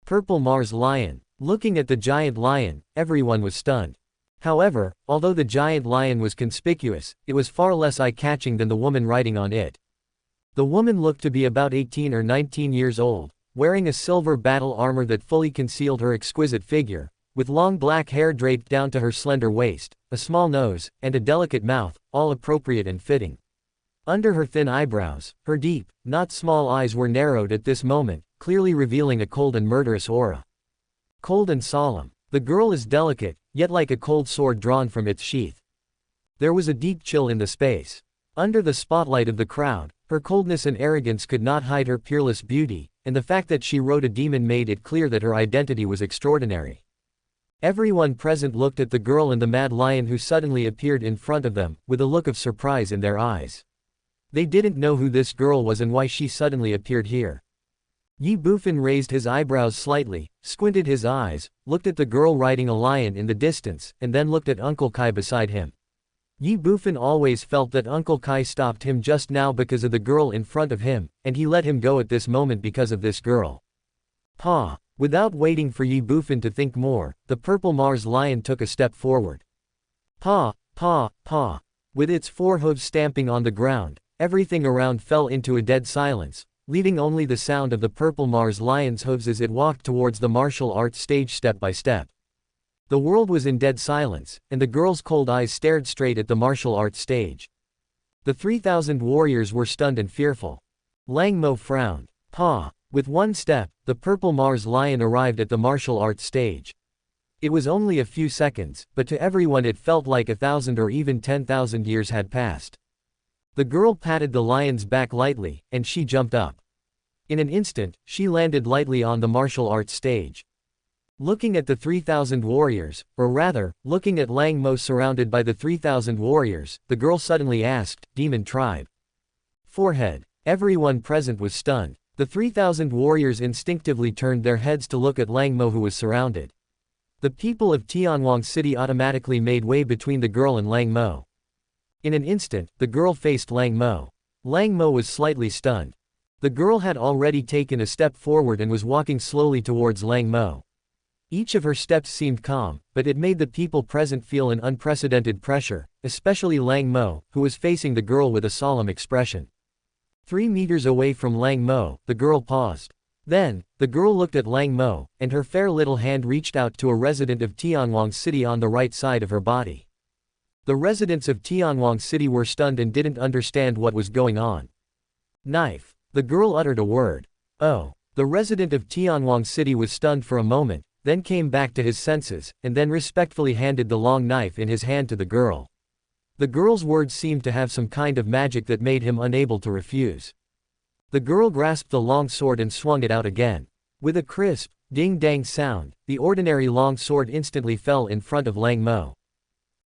Purple Mars lion. Looking at the giant lion, everyone was stunned. However, although the giant lion was conspicuous, it was far less eye-catching than the woman riding on it. The woman looked to be about 18 or 19 years old, wearing a silver battle armor that fully concealed her exquisite figure, with long black hair draped down to her slender waist, a small nose, and a delicate mouth, all appropriate and fitting. Under her thin eyebrows, her deep, not small eyes were narrowed at this moment, clearly revealing a cold and murderous aura. Cold and solemn. The girl is delicate, yet like a cold sword drawn from its sheath. There was a deep chill in the space. Under the spotlight of the crowd, her coldness and arrogance could not hide her peerless beauty, and the fact that she rode a demon made it clear that her identity was extraordinary. Everyone present looked at the girl and the mad lion who suddenly appeared in front of them, with a look of surprise in their eyes. They didn't know who this girl was and why she suddenly appeared here. Ye Bufan raised his eyebrows slightly, squinted his eyes, looked at the girl riding a lion in the distance, and then looked at Uncle Kai beside him. Ye Bufan always felt that Uncle Kai stopped him just now because of the girl in front of him, and he let him go at this moment because of this girl. Pa! Without waiting for Ye Bufan to think more, the purple Mars lion took a step forward. Pa! Pa! Pa! With its 4 hooves stamping on the ground, everything around fell into a dead silence, leaving only the sound of the purple Mars lion's hooves as it walked towards the martial arts stage step by step. The world was in dead silence, and the girl's cold eyes stared straight at the martial arts stage. The 3,000 warriors were stunned and fearful. Lang Mo frowned. Pa! With one step, the purple Mars lion arrived at the martial arts stage. It was only a few seconds, but to everyone it felt like 1,000 or even 10,000 years had passed. The girl patted the lion's back lightly, and she jumped up. In an instant, she landed lightly on the martial arts stage. Looking at the 3,000 warriors, or rather, looking at Lang Mo surrounded by the 3,000 warriors, the girl suddenly asked, "Demon tribe?" Forehead. Everyone present was stunned. The 3,000 warriors instinctively turned their heads to look at Lang Mo who was surrounded. The people of Tianwang City automatically made way between the girl and Lang Mo. In an instant, the girl faced Lang Mo. Lang Mo was slightly stunned. The girl had already taken a step forward and was walking slowly towards Lang Mo. Each of her steps seemed calm, but it made the people present feel an unprecedented pressure, especially Lang Mo, who was facing the girl with a solemn expression. 3 meters away from Lang Mo, the girl paused. Then, the girl looked at Lang Mo, and her fair little hand reached out to a resident of Tianwang City on the right side of her body. The residents of Tianwang City were stunned and didn't understand what was going on. Knife. The girl uttered a word. Oh. The resident of Tianwang City was stunned for a moment, then came back to his senses, and then respectfully handed the long knife in his hand to the girl. The girl's words seemed to have some kind of magic that made him unable to refuse. The girl grasped the long sword and swung it out again. With a crisp, ding-dang sound, the ordinary long sword instantly fell in front of Lang Mo.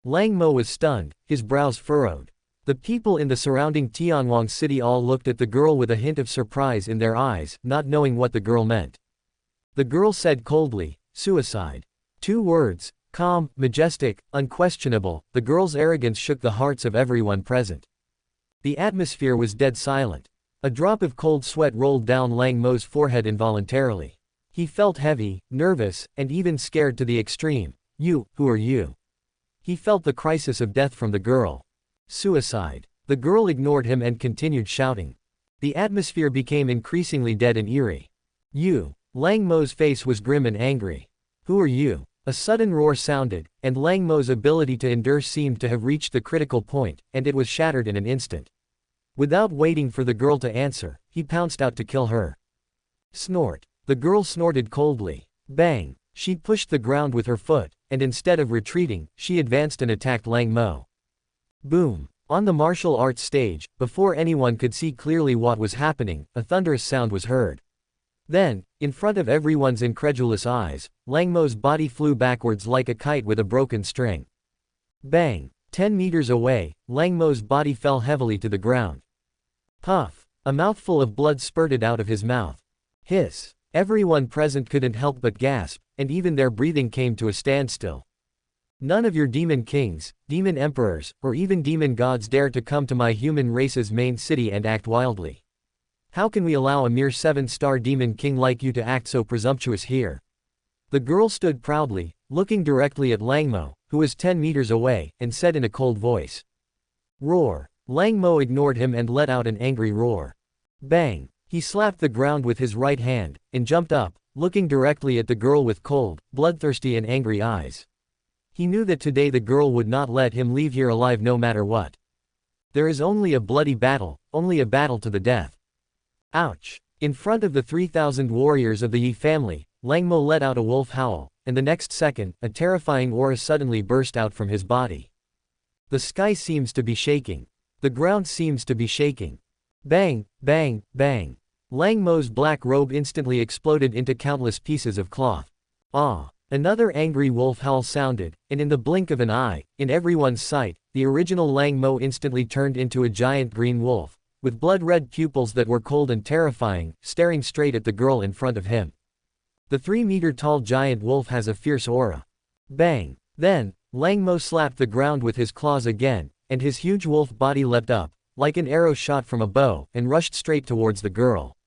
Lang Mo was stunned, his brows furrowed. The people in the surrounding Tianwang City all looked at the girl with a hint of surprise in their eyes, not knowing what the girl meant. The girl said coldly, "Suicide." 2 words, calm, majestic, unquestionable. The girl's arrogance shook the hearts of everyone present. The atmosphere was dead silent. A drop of cold sweat rolled down Lang Mo's forehead involuntarily. He felt heavy, nervous, and even scared to the extreme. "You, who are you?" He felt the crisis of death from the girl. "Suicide." The girl ignored him and continued shouting. The atmosphere became increasingly dead and eerie. "You." Lang Mo's face was grim and angry. "Who are you?" A sudden roar sounded, and Lang Mo's ability to endure seemed to have reached the critical point, and it was shattered in an instant. Without waiting for the girl to answer, he pounced out to kill her. Snort. The girl snorted coldly. Bang. She pushed the ground with her foot, and instead of retreating, she advanced and attacked Lang Mo. Boom. On the martial arts stage, before anyone could see clearly what was happening, a thunderous sound was heard. Then, in front of everyone's incredulous eyes, Lang Mo's body flew backwards like a kite with a broken string. Bang. 10 meters away, Lang Mo's body fell heavily to the ground. Puff. A mouthful of blood spurted out of his mouth. Hiss. Everyone present couldn't help but gasp, and even their breathing came to a standstill. None of your demon kings, demon emperors, or even demon gods dare to come to my human race's main city and act wildly. How can we allow a mere 7-star demon king like you to act so presumptuous here? The girl stood proudly, looking directly at Lang Mo, who was 10 meters away, and said in a cold voice. Roar. Lang Mo ignored him and let out an angry roar. Bang. He slapped the ground with his right hand, and jumped up, looking directly at the girl with cold, bloodthirsty and angry eyes. He knew that today the girl would not let him leave here alive no matter what. There is only a bloody battle, only a battle to the death. Ouch. In front of the 3,000 warriors of the Ye family, Lang Mo let out a wolf howl, and the next second, a terrifying aura suddenly burst out from his body. The sky seems to be shaking. The ground seems to be shaking. Bang, bang, bang. Lang Mo's black robe instantly exploded into countless pieces of cloth. Ah! Another angry wolf howl sounded, and in the blink of an eye, in everyone's sight, the original Lang Mo instantly turned into a giant green wolf, with blood-red pupils that were cold and terrifying, staring straight at the girl in front of him. The 3-meter-tall giant wolf has a fierce aura. Bang! Then, Lang Mo slapped the ground with his claws again, and his huge wolf body leapt up, like an arrow shot from a bow, and rushed straight towards the girl.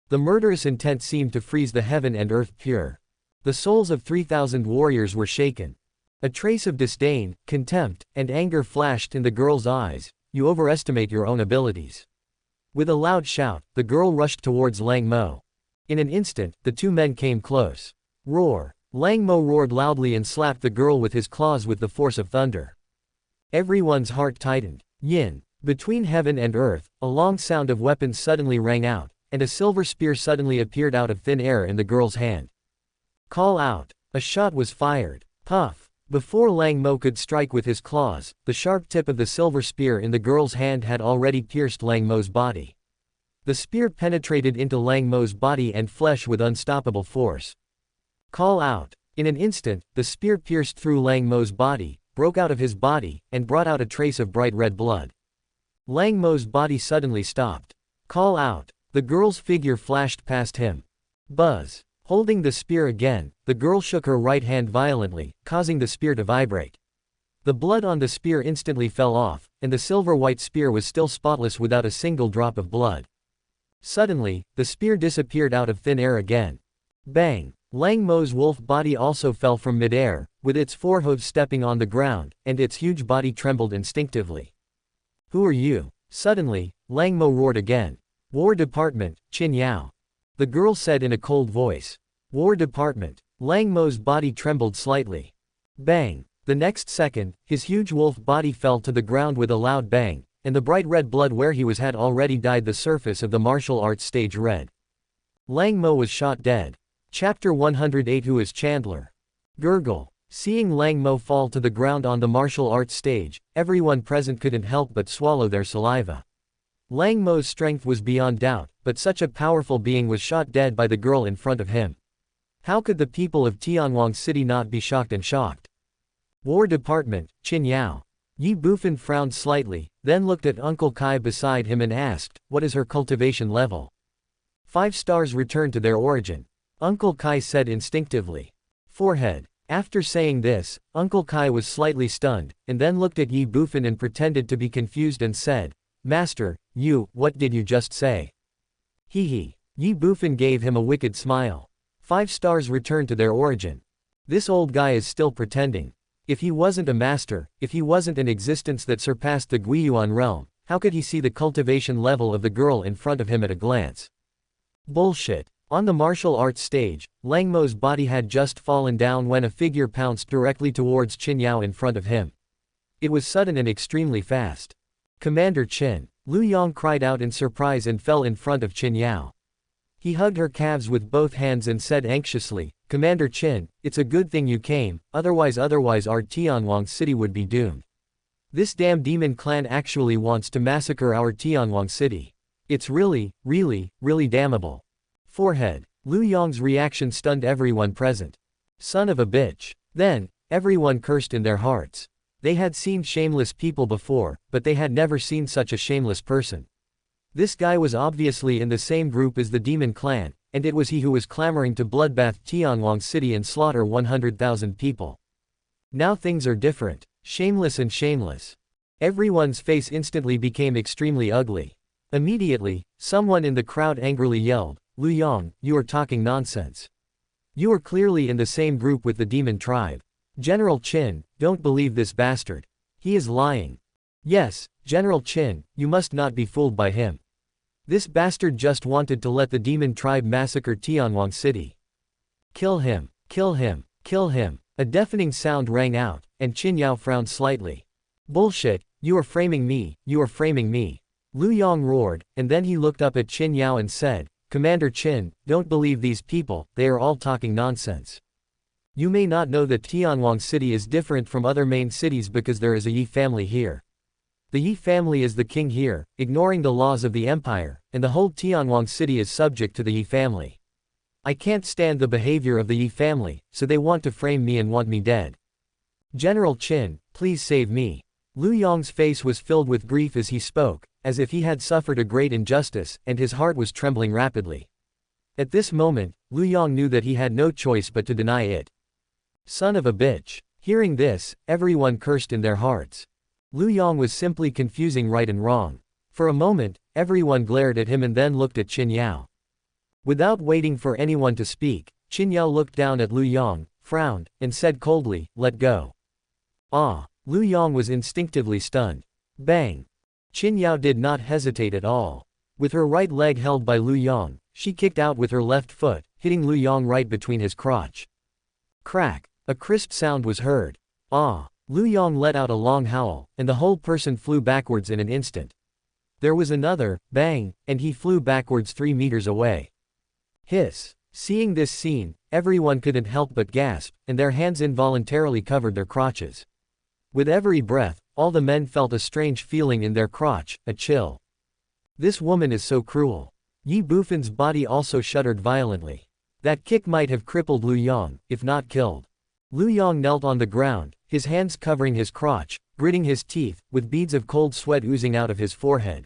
The murderous intent seemed to freeze the heaven and earth pure. The souls of 3,000 warriors were shaken. A trace of disdain, contempt, and anger flashed in the girl's eyes. You overestimate your own abilities. With a loud shout, the girl rushed towards Lang Mo. In an instant, the 2 men came close. Roar. Lang Mo roared loudly and slapped the girl with his claws with the force of thunder. Everyone's heart tightened. Yin. Between heaven and earth, a long sound of weapons suddenly rang out, and a silver spear suddenly appeared out of thin air in the girl's hand. Call out. A shot was fired. Puff. Before Lang Mo could strike with his claws, the sharp tip of the silver spear in the girl's hand had already pierced Lang Mo's body. The spear penetrated into Lang Mo's body and flesh with unstoppable force. Call out. In an instant, the spear pierced through Lang Mo's body, broke out of his body, and brought out a trace of bright red blood. Lang Mo's body suddenly stopped. Call out. The girl's figure flashed past him. Buzz. Holding the spear again, the girl shook her right hand violently, causing the spear to vibrate. The blood on the spear instantly fell off, and the silver-white spear was still spotless without a single drop of blood. Suddenly, the spear disappeared out of thin air again. Bang! Lang Mo's wolf body also fell from mid-air, with its forehooves stepping on the ground, and its huge body trembled instinctively. Who are you? Suddenly, Lang Mo roared again. War Department, Qin Yao. The girl said in a cold voice. War Department. Lang Mo's body trembled slightly. Bang! The next second, his huge wolf body fell to the ground with a loud bang, and the bright red blood where he was had already dyed the surface of the martial arts stage red. Lang Mo was shot dead. Chapter 108. Who is Chandler? Gurgle. Seeing Lang Mo fall to the ground on the martial arts stage, everyone present couldn't help but swallow their saliva. Lang Mo's strength was beyond doubt, but such a powerful being was shot dead by the girl in front of him. How could the people of Tianwang City not be shocked and shocked? War Department, Qin Yao. Ye Bufan frowned slightly, then looked at Uncle Kai beside him and asked, what is her cultivation level? 5 stars returned to their origin. Uncle Kai said instinctively. Forehead. After saying this, Uncle Kai was slightly stunned, and then looked at Ye Bufan and pretended to be confused and said, Master, what did you just say? Hee hee. Ye Bufan gave him a wicked smile. 5 stars returned to their origin. This old guy is still pretending. If he wasn't a master, if he wasn't an existence that surpassed the Guiyuan realm, how could he see the cultivation level of the girl in front of him at a glance? Bullshit. On the martial arts stage, Lang Mo's body had just fallen down when a figure pounced directly towards Qin Yao in front of him. It was sudden and extremely fast. Commander Qin. Lu Yong cried out in surprise and fell in front of Qin Yao. He hugged her calves with both hands and said anxiously, Commander Qin, it's a good thing you came, otherwise our Tianwang City would be doomed. This damn demon clan actually wants to massacre our Tianwang City. It's really damnable. Forehead. Lu Yong's reaction stunned everyone present. Son of a bitch. Then, everyone cursed in their hearts. They had seen shameless people before, but they had never seen such a shameless person. This guy was obviously in the same group as the demon clan, and it was he who was clamoring to bloodbath Tianwang City and slaughter 100,000 people. Now things are different. Shameless and shameless. Everyone's face instantly became extremely ugly. Immediately, someone in the crowd angrily yelled, Lu Yong, you are talking nonsense. You are clearly in the same group with the demon tribe. General Qin, don't believe this bastard. He is lying. Yes, General Qin, you must not be fooled by him. This bastard just wanted to let the demon tribe massacre Tianwang City. Kill him, kill him, kill him. A deafening sound rang out, and Qin Yao frowned slightly. Bullshit, you are framing me, you are framing me. Lu Yong roared, and then he looked up at Qin Yao and said, Commander Qin, don't believe these people, they are all talking nonsense. You may not know that Tianwang City is different from other main cities because there is a Ye family here. The Ye family is the king here, ignoring the laws of the empire, and the whole Tianwang City is subject to the Ye family. I can't stand the behavior of the Ye family, so they want to frame me and want me dead. General Qin, please save me. Lu Yong's face was filled with grief as he spoke, as if he had suffered a great injustice, and his heart was trembling rapidly. At this moment, Lu Yong knew that he had no choice but to deny it. Son of a bitch. Hearing this, everyone cursed in their hearts. Lu Yong was simply confusing right and wrong. For a moment, everyone glared at him and then looked at Qin Yao. Without waiting for anyone to speak, Qin Yao looked down at Lu Yong, frowned, and said coldly, let go. Ah! Lu Yong was instinctively stunned. Bang! Qin Yao did not hesitate at all. With her right leg held by Lu Yong, she kicked out with her left foot, hitting Lu Yong right between his crotch. Crack! A crisp sound was heard. Ah! Lu Yong let out a long howl, and the whole person flew backwards in an instant. There was another bang, and he flew backwards 3 meters away. Hiss! Seeing this scene, everyone couldn't help but gasp, and their hands involuntarily covered their crotches. With every breath, all the men felt a strange feeling in their crotch, a chill. This woman is so cruel. Ye Bufan's body also shuddered violently. That kick might have crippled Lu Yong, if not killed. Lu Yong knelt on the ground, his hands covering his crotch, gritting his teeth, with beads of cold sweat oozing out of his forehead.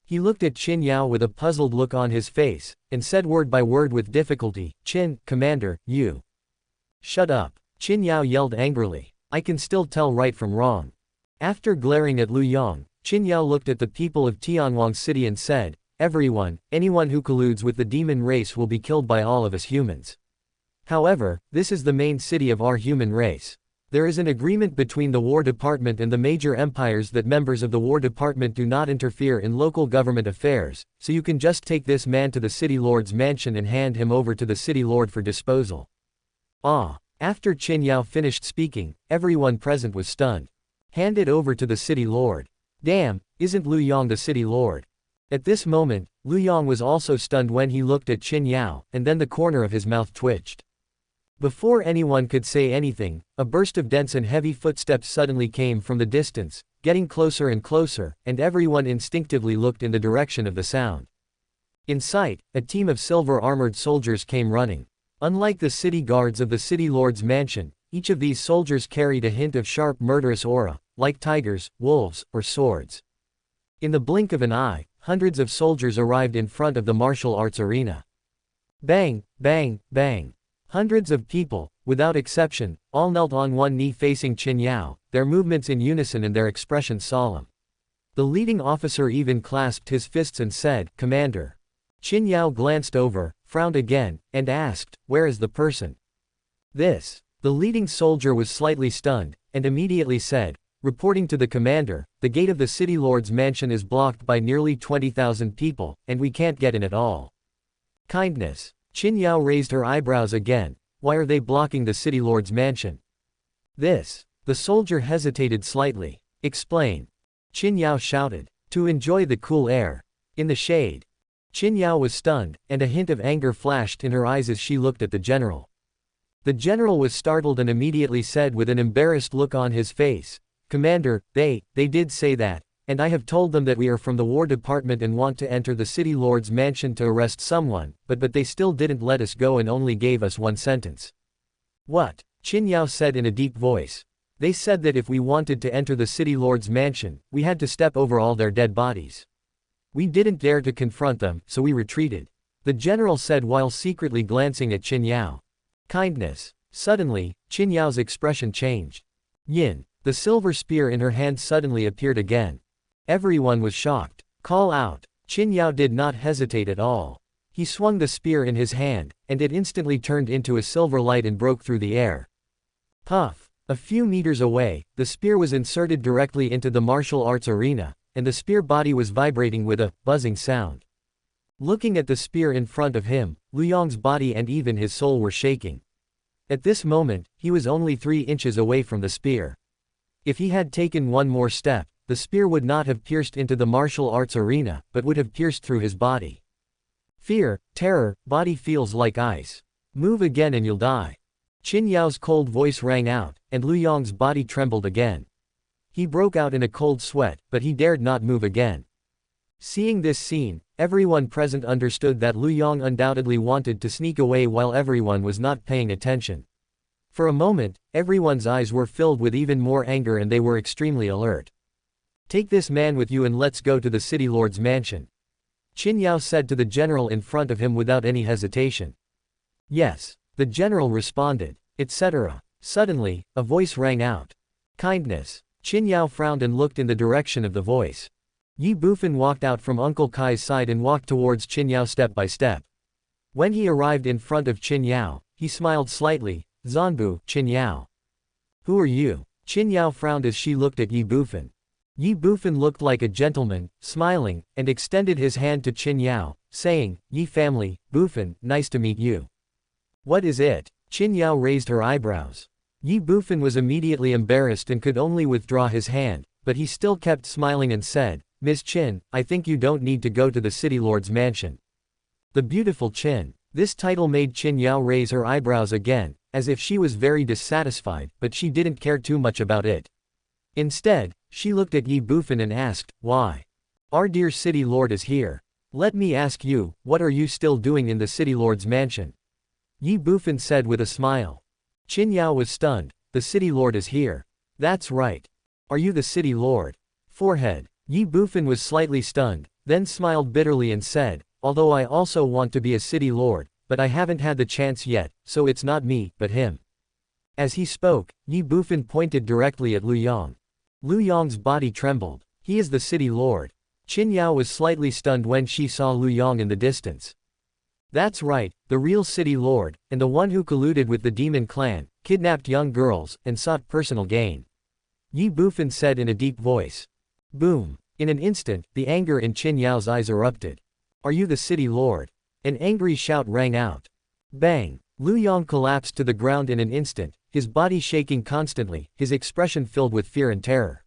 He looked at Qin Yao with a puzzled look on his face, and said word by word with difficulty, Qin, Commander, you. Shut up. Qin Yao yelled angrily. I can still tell right from wrong. After glaring at Lu Yong, Qin Yao looked at the people of Tianwang City and said, everyone, anyone who colludes with the demon race will be killed by all of us humans. However, this is the main city of our human race. There is an agreement between the War Department and the major empires that members of the War Department do not interfere in local government affairs, so you can just take this man to the City Lord's mansion and hand him over to the City Lord for disposal. Ah! After Qin Yao finished speaking, everyone present was stunned. Hand it over to the City Lord. Damn, isn't Lu Yong the City Lord? At this moment, Lu Yong was also stunned when he looked at Qin Yao, and then the corner of his mouth twitched. Before anyone could say anything, a burst of dense and heavy footsteps suddenly came from the distance, getting closer and closer, and everyone instinctively looked in the direction of the sound. In sight, a team of silver-armored soldiers came running. Unlike the city guards of the City Lord's mansion, each of these soldiers carried a hint of sharp murderous aura, like tigers, wolves, or swords. In the blink of an eye, hundreds of soldiers arrived in front of the martial arts arena. Bang, bang, bang. Hundreds of people, without exception, all knelt on one knee facing Qin Yao, their movements in unison and their expressions solemn. The leading officer even clasped his fists and said, Commander. Qin Yao glanced over, frowned again, and asked, where is the person? This. The leading soldier was slightly stunned, and immediately said, reporting to the commander, the gate of the City Lord's mansion is blocked by nearly 20,000 people, and we can't get in at all. Kindness. Qin Yao raised her eyebrows again. Why are they blocking the City Lord's mansion? This. The soldier hesitated slightly. Explain. Qin Yao shouted. To enjoy the cool air. In the shade. Qin Yao was stunned, and a hint of anger flashed in her eyes as she looked at the general. The general was startled and immediately said with an embarrassed look on his face, Commander, they did say that, and I have told them that we are from the War Department and want to enter the City Lord's mansion to arrest someone, but they still didn't let us go and only gave us one sentence. What? Qin Yao said in a deep voice. They said that if we wanted to enter the City Lord's mansion, we had to step over all their dead bodies. We didn't dare to confront them, so we retreated. The general said while secretly glancing at Qin Yao. Kindness. Suddenly, Qin Yao's expression changed. Yin. The silver spear in her hand suddenly appeared again. Everyone was shocked. Call out. Qin Yao did not hesitate at all. He swung the spear in his hand, and it instantly turned into a silver light and broke through the air. Puff. A few meters away, the spear was inserted directly into the martial arts arena, and the spear body was vibrating with a buzzing sound. Looking at the spear in front of him, Lu Yong's body and even his soul were shaking. At this moment, he was only 3 inches away from the spear. If he had taken one more step, the spear would not have pierced into the martial arts arena, but would have pierced through his body. Fear, terror, body feels like ice. Move again and you'll die. Qin Yao's cold voice rang out, and Lu Yong's body trembled again. He broke out in a cold sweat, but he dared not move again. Seeing this scene, everyone present understood that Lu Yong undoubtedly wanted to sneak away while everyone was not paying attention. For a moment, everyone's eyes were filled with even more anger and they were extremely alert. Take this man with you and let's go to the City Lord's mansion. Qin Yao said to the general in front of him without any hesitation. Yes. The general responded, etc. Suddenly, a voice rang out. Kindness. Qin Yao frowned and looked in the direction of the voice. Ye Bufan walked out from Uncle Kai's side and walked towards Qin Yao step by step. When he arrived in front of Qin Yao, he smiled slightly. Zanbu, Qin Yao. Who are you? Qin Yao frowned as she looked at Ye Bufan. Ye Bufan looked like a gentleman, smiling, and extended his hand to Qin Yao, saying, Ye family, Bufan, nice to meet you. What is it? Qin Yao raised her eyebrows. Ye Bufan was immediately embarrassed and could only withdraw his hand, but he still kept smiling and said, Miss Qin, I think you don't need to go to the City Lord's mansion. The beautiful Qin. This title made Qin Yao raise her eyebrows again, as if she was very dissatisfied, but she didn't care too much about it. Instead, she looked at Ye Bufan and asked, why? Our dear City Lord is here. Let me ask you, what are you still doing in the City Lord's mansion? Ye Bufan said with a smile. Qin Yao was stunned. The City Lord is here. That's right. Are you the City Lord? Forehead. Ye Bufan was slightly stunned, then smiled bitterly and said, although I also want to be a City Lord, but I haven't had the chance yet, so it's not me, but him. As he spoke, Ye Bufan pointed directly at Lu Yong. Lu Yong's body trembled. He is the city lord. Qin Yao was slightly stunned when she saw Lu Yong in the distance. That's right, the real city lord, and the one who colluded with the demon clan, kidnapped young girls, and sought personal gain. Ye Bufan said in a deep voice. Boom. In an instant, the anger in Qin Yao's eyes erupted. Are you the city lord? An angry shout rang out. Bang! Lu Yong collapsed to the ground in an instant, his body shaking constantly, his expression filled with fear and terror.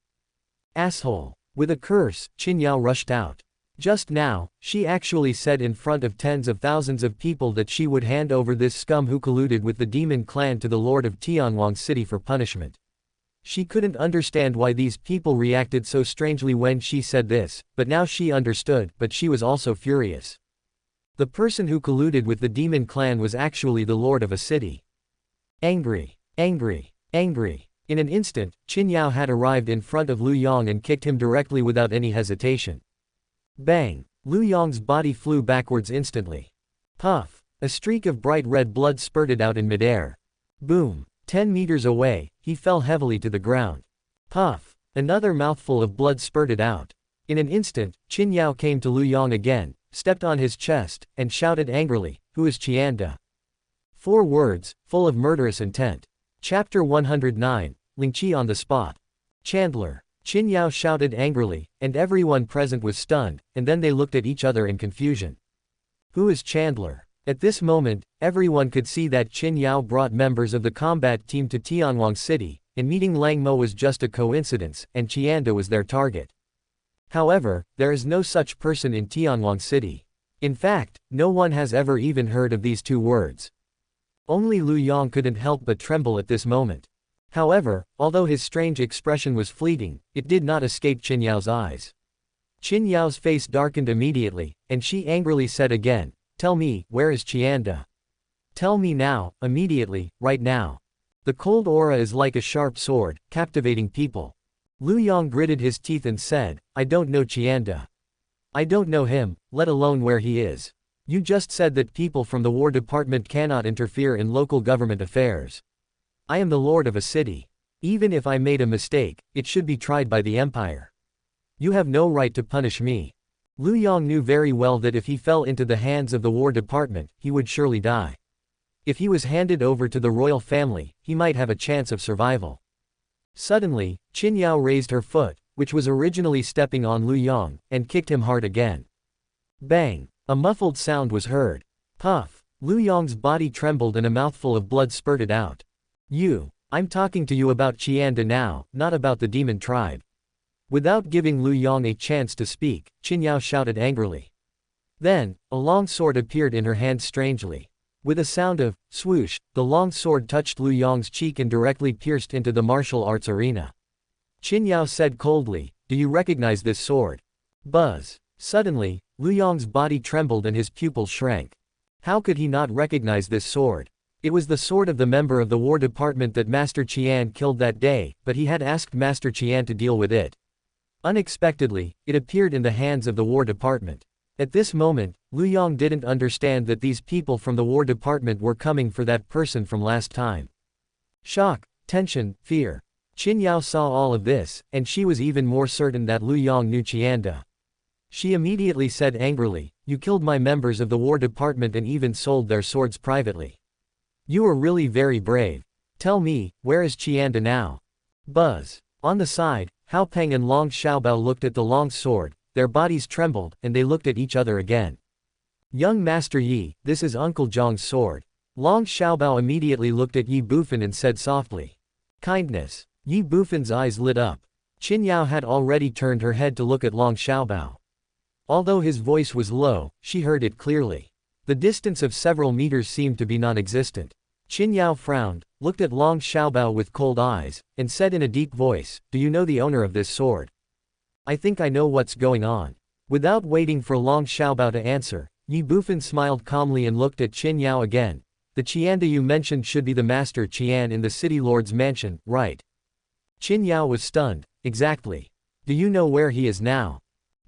Asshole! With a curse, Qin Yao rushed out. Just now, she actually said in front of tens of thousands of people that she would hand over this scum who colluded with the demon clan to the lord of Tianwang City for punishment. She couldn't understand why these people reacted so strangely when she said this, but now she understood, but she was also furious. The person who colluded with the demon clan was actually the lord of a city. Angry, angry, angry. In an instant, Qin Yao had arrived in front of Lu Yong and kicked him directly without any hesitation. Bang! Lu Yong's body flew backwards instantly. Puff! A streak of bright red blood spurted out in midair. Boom! 10 meters away, he fell heavily to the ground. Puff! Another mouthful of blood spurted out. In an instant, Qin Yao came to Lu Yong again, stepped on his chest, and shouted angrily, "Who is Qianda?" 4 words, full of murderous intent. Chapter 109, Lingqi on the spot. Chandler. Qin Yao shouted angrily, and everyone present was stunned, and then they looked at each other in confusion. Who is Chandler? At this moment, everyone could see that Qin Yao brought members of the combat team to Tianwang City, and meeting Lang Mo was just a coincidence, and Qianda was their target. However, there is no such person in Tianwang City. In fact, no one has ever even heard of these 2 words. Only Lu Yong couldn't help but tremble at this moment. However, although his strange expression was fleeting, it did not escape Qin Yao's eyes. Qin Yao's face darkened immediately, and she angrily said again, "Tell me, where is Qianda? Tell me now, immediately, right now." The cold aura is like a sharp sword, captivating people. Lu Yong gritted his teeth and said, "I don't know Qianda. I don't know him, let alone where he is. You just said that people from the War Department cannot interfere in local government affairs. I am the lord of a city. Even if I made a mistake, it should be tried by the empire. You have no right to punish me." Lu Yong knew very well that if he fell into the hands of the War Department, he would surely die. If he was handed over to the royal family, he might have a chance of survival. Suddenly, Qin Yao raised her foot, which was originally stepping on Lu Yong, and kicked him hard again. Bang! A muffled sound was heard. Puff! Lu Yong's body trembled and a mouthful of blood spurted out. I'm talking to you about Qianda now, not about the demon tribe. Without giving Lu Yong a chance to speak, Qin Yao shouted angrily. Then, a long sword appeared in her hand strangely. With a sound of swoosh, the long sword touched Lu Yong's cheek and directly pierced into the martial arts arena. Qin Yao said coldly, "Do you recognize this sword?" Buzz. Suddenly, Lu Yong's body trembled and his pupils shrank. How could he not recognize this sword? It was the sword of the member of the War Department that Master Qian killed that day, but he had asked Master Qian to deal with it. Unexpectedly, it appeared in the hands of the War Department. At this moment, Lu Yong didn't understand that these people from the War Department were coming for that person from last time. Shock, tension, fear. Qin Yao saw all of this, and she was even more certain that Lu Yong knew Qianda. She immediately said angrily, "You killed my members of the War Department and even sold their swords privately. You are really very brave. Tell me, where is Qianda now?" Buzz. On the side, Hao Peng and Long Xiaobao looked at the long sword, their bodies trembled, and they looked at each other again. "Young Master Yi, this is Uncle Zhang's sword." Long Xiaobao immediately looked at Ye Bufan and said softly, "Kindness." Ye Bufan's eyes lit up. Qin Yao had already turned her head to look at Long Xiaobao. Although his voice was low, she heard it clearly. The distance of several meters seemed to be non-existent. Qin Yao frowned, looked at Long Xiaobao with cold eyes, and said in a deep voice, "Do you know the owner of this sword?" "I think I know what's going on." Without waiting for Long Xiaobao to answer, Ye Bufan smiled calmly and looked at Qin Yao again. "The Qianda you mentioned should be the Master Qian in the City Lord's mansion, right?" Qin Yao was stunned. "Exactly. Do you know where he is now?"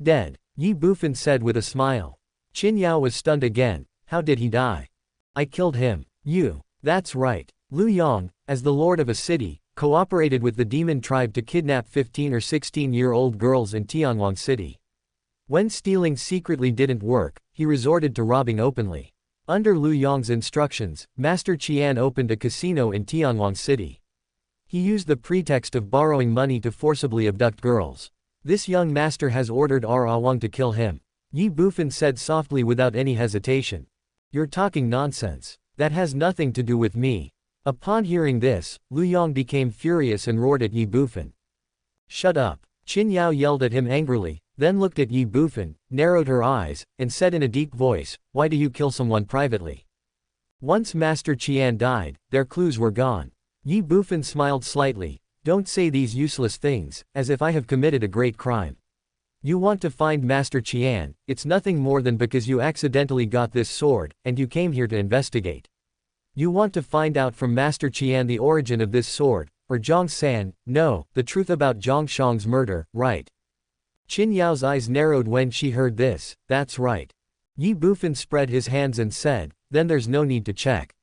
"Dead," Ye Bufan said with a smile. Qin Yao was stunned again. "How did he die?" "I killed him." "You. That's right. Lu Yong, as the lord of a city, cooperated with the demon tribe to kidnap 15 or 16-year-old girls in Tianguang City. When stealing secretly didn't work, he resorted to robbing openly. Under Lu Yong's instructions, Master Qian opened a casino in Tianguang City. He used the pretext of borrowing money to forcibly abduct girls. This young master has ordered Wang to kill him. Ye Bufan said softly without any hesitation. You're talking nonsense. That has nothing to do with me. Upon hearing this, Lu Yong became furious and roared at Ye Bufan. Shut up. Qin Yao yelled at him angrily, then looked at Ye Bufan, narrowed her eyes, and said in a deep voice, why do you kill someone privately? Once Master Qian died, their clues were gone. Ye Bufan smiled slightly. Don't say these useless things, as if I have committed a great crime. You want to find Master Qian, it's nothing more than because you accidentally got this sword, and you came here to investigate. You want to find out from Master Qian the origin of this sword, or Zhang San, no, the truth about Zhang Shang's murder, right? Qin Yao's eyes narrowed when she heard this, that's right. Ye Bufan spread his hands and said, then there's no need to check.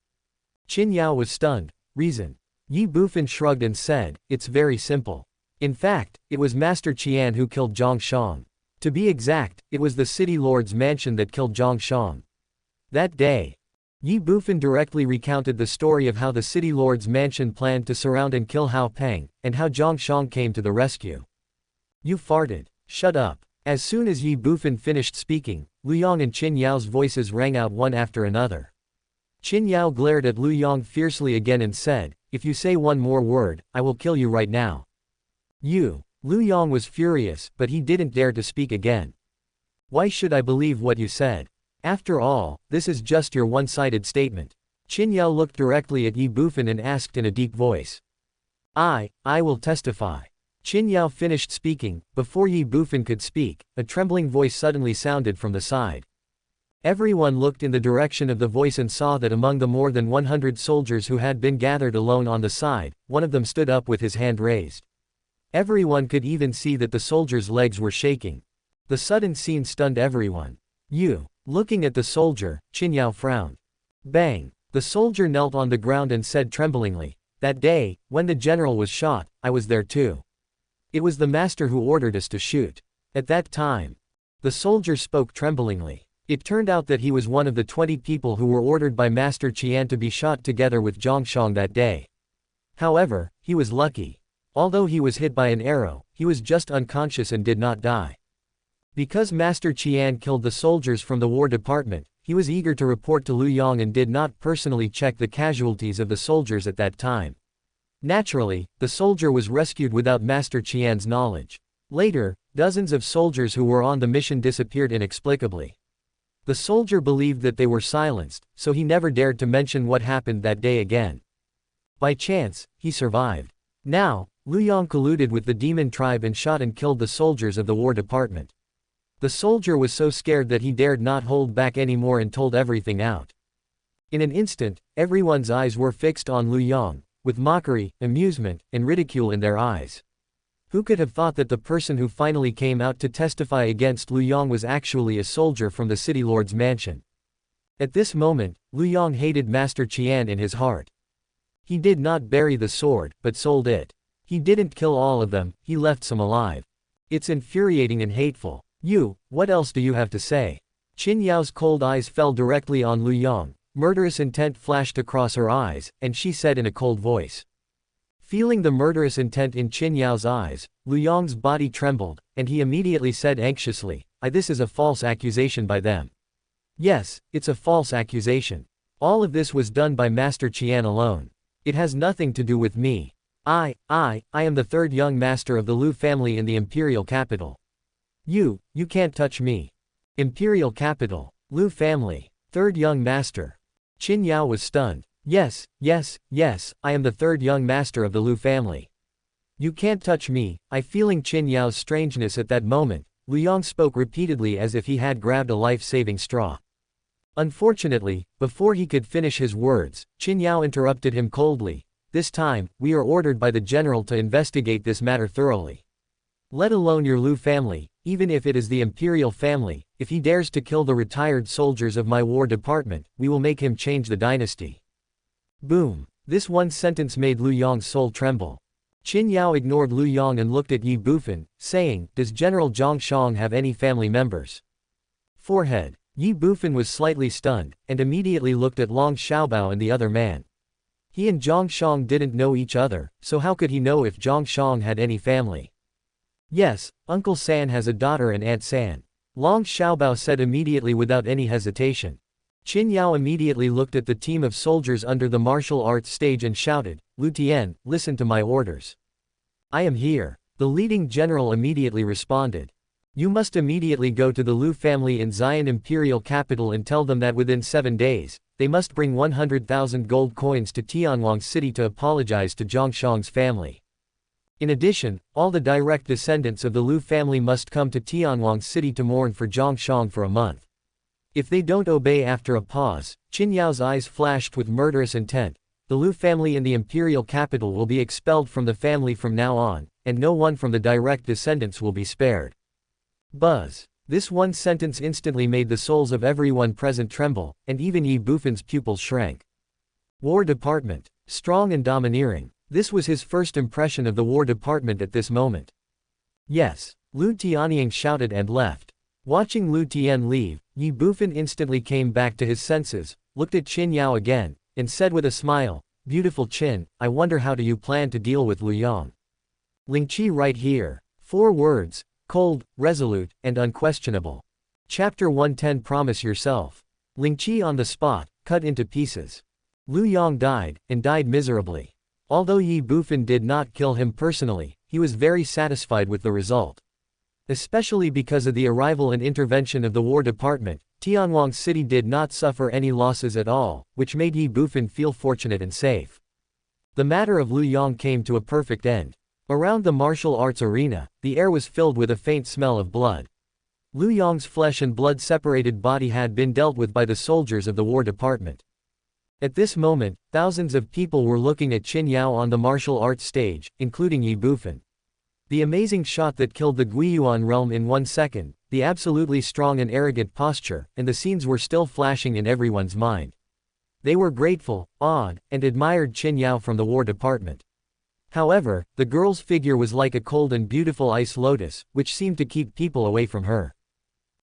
Qin Yao was stunned. Reason. Ye Bufan shrugged and said, it's very simple. In fact, it was Master Qian who killed Zhang Shang. To be exact, it was the city lord's mansion that killed Zhang Shang. That day, Ye Bufan directly recounted the story of how the city lord's mansion planned to surround and kill Hao Peng, and how Zhang Shang came to the rescue. You farted. Shut up. As soon as Ye Bufan finished speaking, Lu Yong and Qin Yao's voices rang out one after another. Qin Yao glared at Lu Yong fiercely again and said, if you say one more word, I will kill you right now. You. Lu Yong was furious, but he didn't dare to speak again. Why should I believe what you said? After all, this is just your one-sided statement. Qin Yao looked directly at Ye Bufan and asked in a deep voice. I will testify. Qin Yao finished speaking. Before Ye Bufan could speak, a trembling voice suddenly sounded from the side. Everyone looked in the direction of the voice and saw that among the more than 100 soldiers who had been gathered alone on the side, one of them stood up with his hand raised. Everyone could even see that the soldier's legs were shaking. The sudden scene stunned everyone. You. Looking at the soldier, Qin Yao frowned. Bang! The soldier knelt on the ground and said tremblingly, that day, when the general was shot, I was there too. It was the master who ordered us to shoot. At that time. The soldier spoke tremblingly. It turned out that he was one of the 20 people who were ordered by Master Qian to be shot together with Zhang Shang that day. However, he was lucky. Although he was hit by an arrow, he was just unconscious and did not die. Because Master Qian killed the soldiers from the War Department, he was eager to report to Lu Yong and did not personally check the casualties of the soldiers at that time. Naturally, the soldier was rescued without Master Qian's knowledge. Later, dozens of soldiers who were on the mission disappeared inexplicably. The soldier believed that they were silenced, so he never dared to mention what happened that day again. By chance, he survived. Now, Lu Yong colluded with the demon tribe and shot and killed the soldiers of the War Department. The soldier was so scared that he dared not hold back anymore and told everything out. In an instant, everyone's eyes were fixed on Lu Yong, with mockery, amusement, and ridicule in their eyes. Who could have thought that the person who finally came out to testify against Lu Yong was actually a soldier from the city lord's mansion? At this moment, Lu Yong hated Master Qian in his heart. He did not bury the sword, but sold it. He didn't kill all of them, he left some alive. It's infuriating and hateful. You, what else do you have to say? Qin Yao's cold eyes fell directly on Lu Yong. Murderous intent flashed across her eyes, and she said in a cold voice. Feeling the murderous intent in Qin Yao's eyes, Lu Yong's body trembled, and he immediately said anxiously, this is a false accusation by them. Yes, it's a false accusation. All of this was done by Master Qian alone. It has nothing to do with me. I am the third young master of the Lu family in the imperial capital. You can't touch me. Imperial capital. Lu family. Third young master. Qin Yao was stunned. Yes, I am the third young master of the Lu family. You can't touch me. Feeling Qin Yao's strangeness at that moment, Lu Yong spoke repeatedly as if he had grabbed a life-saving straw. Unfortunately, before he could finish his words, Qin Yao interrupted him coldly. This time, we are ordered by the general to investigate this matter thoroughly. Let alone your Lu family, even if it is the imperial family, if he dares to kill the retired soldiers of my war department, we will make him change the dynasty. Boom. This one sentence made Lu Yong's soul tremble. Qin Yao ignored Lu Yong and looked at Ye Bufan, saying, "Does General Zhang Shang have any family members?" Forehead. Ye Bufan was slightly stunned, and immediately looked at Long Xiaobao and the other man. He and Zhang Shang didn't know each other, so how could he know if Zhang Shang had any family? "Yes, Uncle San has a daughter and Aunt San," Long Xiaobao said immediately without any hesitation. Qin Yao immediately looked at the team of soldiers under the martial arts stage and shouted, "Lu Tian, listen to my orders." "I am here," the leading general immediately responded. "You must immediately go to the Lu family in Xi'an imperial capital and tell them that within 7 days, they must bring 100,000 gold coins to Tianwang City to apologize to Zhang Shang's family. In addition, all the direct descendants of the Lu family must come to Tianwang City to mourn for Zhang Shang for a month. If they don't obey." After a pause, Qin Yao's eyes flashed with murderous intent. "The Lu family in the imperial capital will be expelled from the family from now on, and no one from the direct descendants will be spared." Buzz. This one sentence instantly made the souls of everyone present tremble, and even Ye Bufan's pupils shrank. War Department. Strong and domineering. This was his first impression of the War Department at this moment. "Yes," Lu Tianying shouted and left. Watching Lu Tian leave, Ye Bufan instantly came back to his senses, looked at Qin Yao again, and said with a smile, "Beautiful Qin, I wonder how do you plan to deal with Lu Yong?" Lingqi right here. 4 words, cold, resolute, and unquestionable. Chapter 110. Promise yourself. Lingqi on the spot, cut into pieces. Lu Yong died, and died miserably. Although Ye Bufan did not kill him personally, he was very satisfied with the result. Especially because of the arrival and intervention of the War Department, Tianwang City did not suffer any losses at all, which made Ye Bufan feel fortunate and safe. The matter of Lu Yong came to a perfect end. Around the martial arts arena, the air was filled with a faint smell of blood. Lu Yong's flesh and blood-separated body had been dealt with by the soldiers of the War Department. At this moment, thousands of people were looking at Qin Yao on the martial arts stage, including Ye Bufan. The amazing shot that killed the Guiyuan realm in 1 second, the absolutely strong and arrogant posture, and the scenes were still flashing in everyone's mind. They were grateful, awed, and admired Qin Yao from the War Department. However, the girl's figure was like a cold and beautiful ice lotus, which seemed to keep people away from her.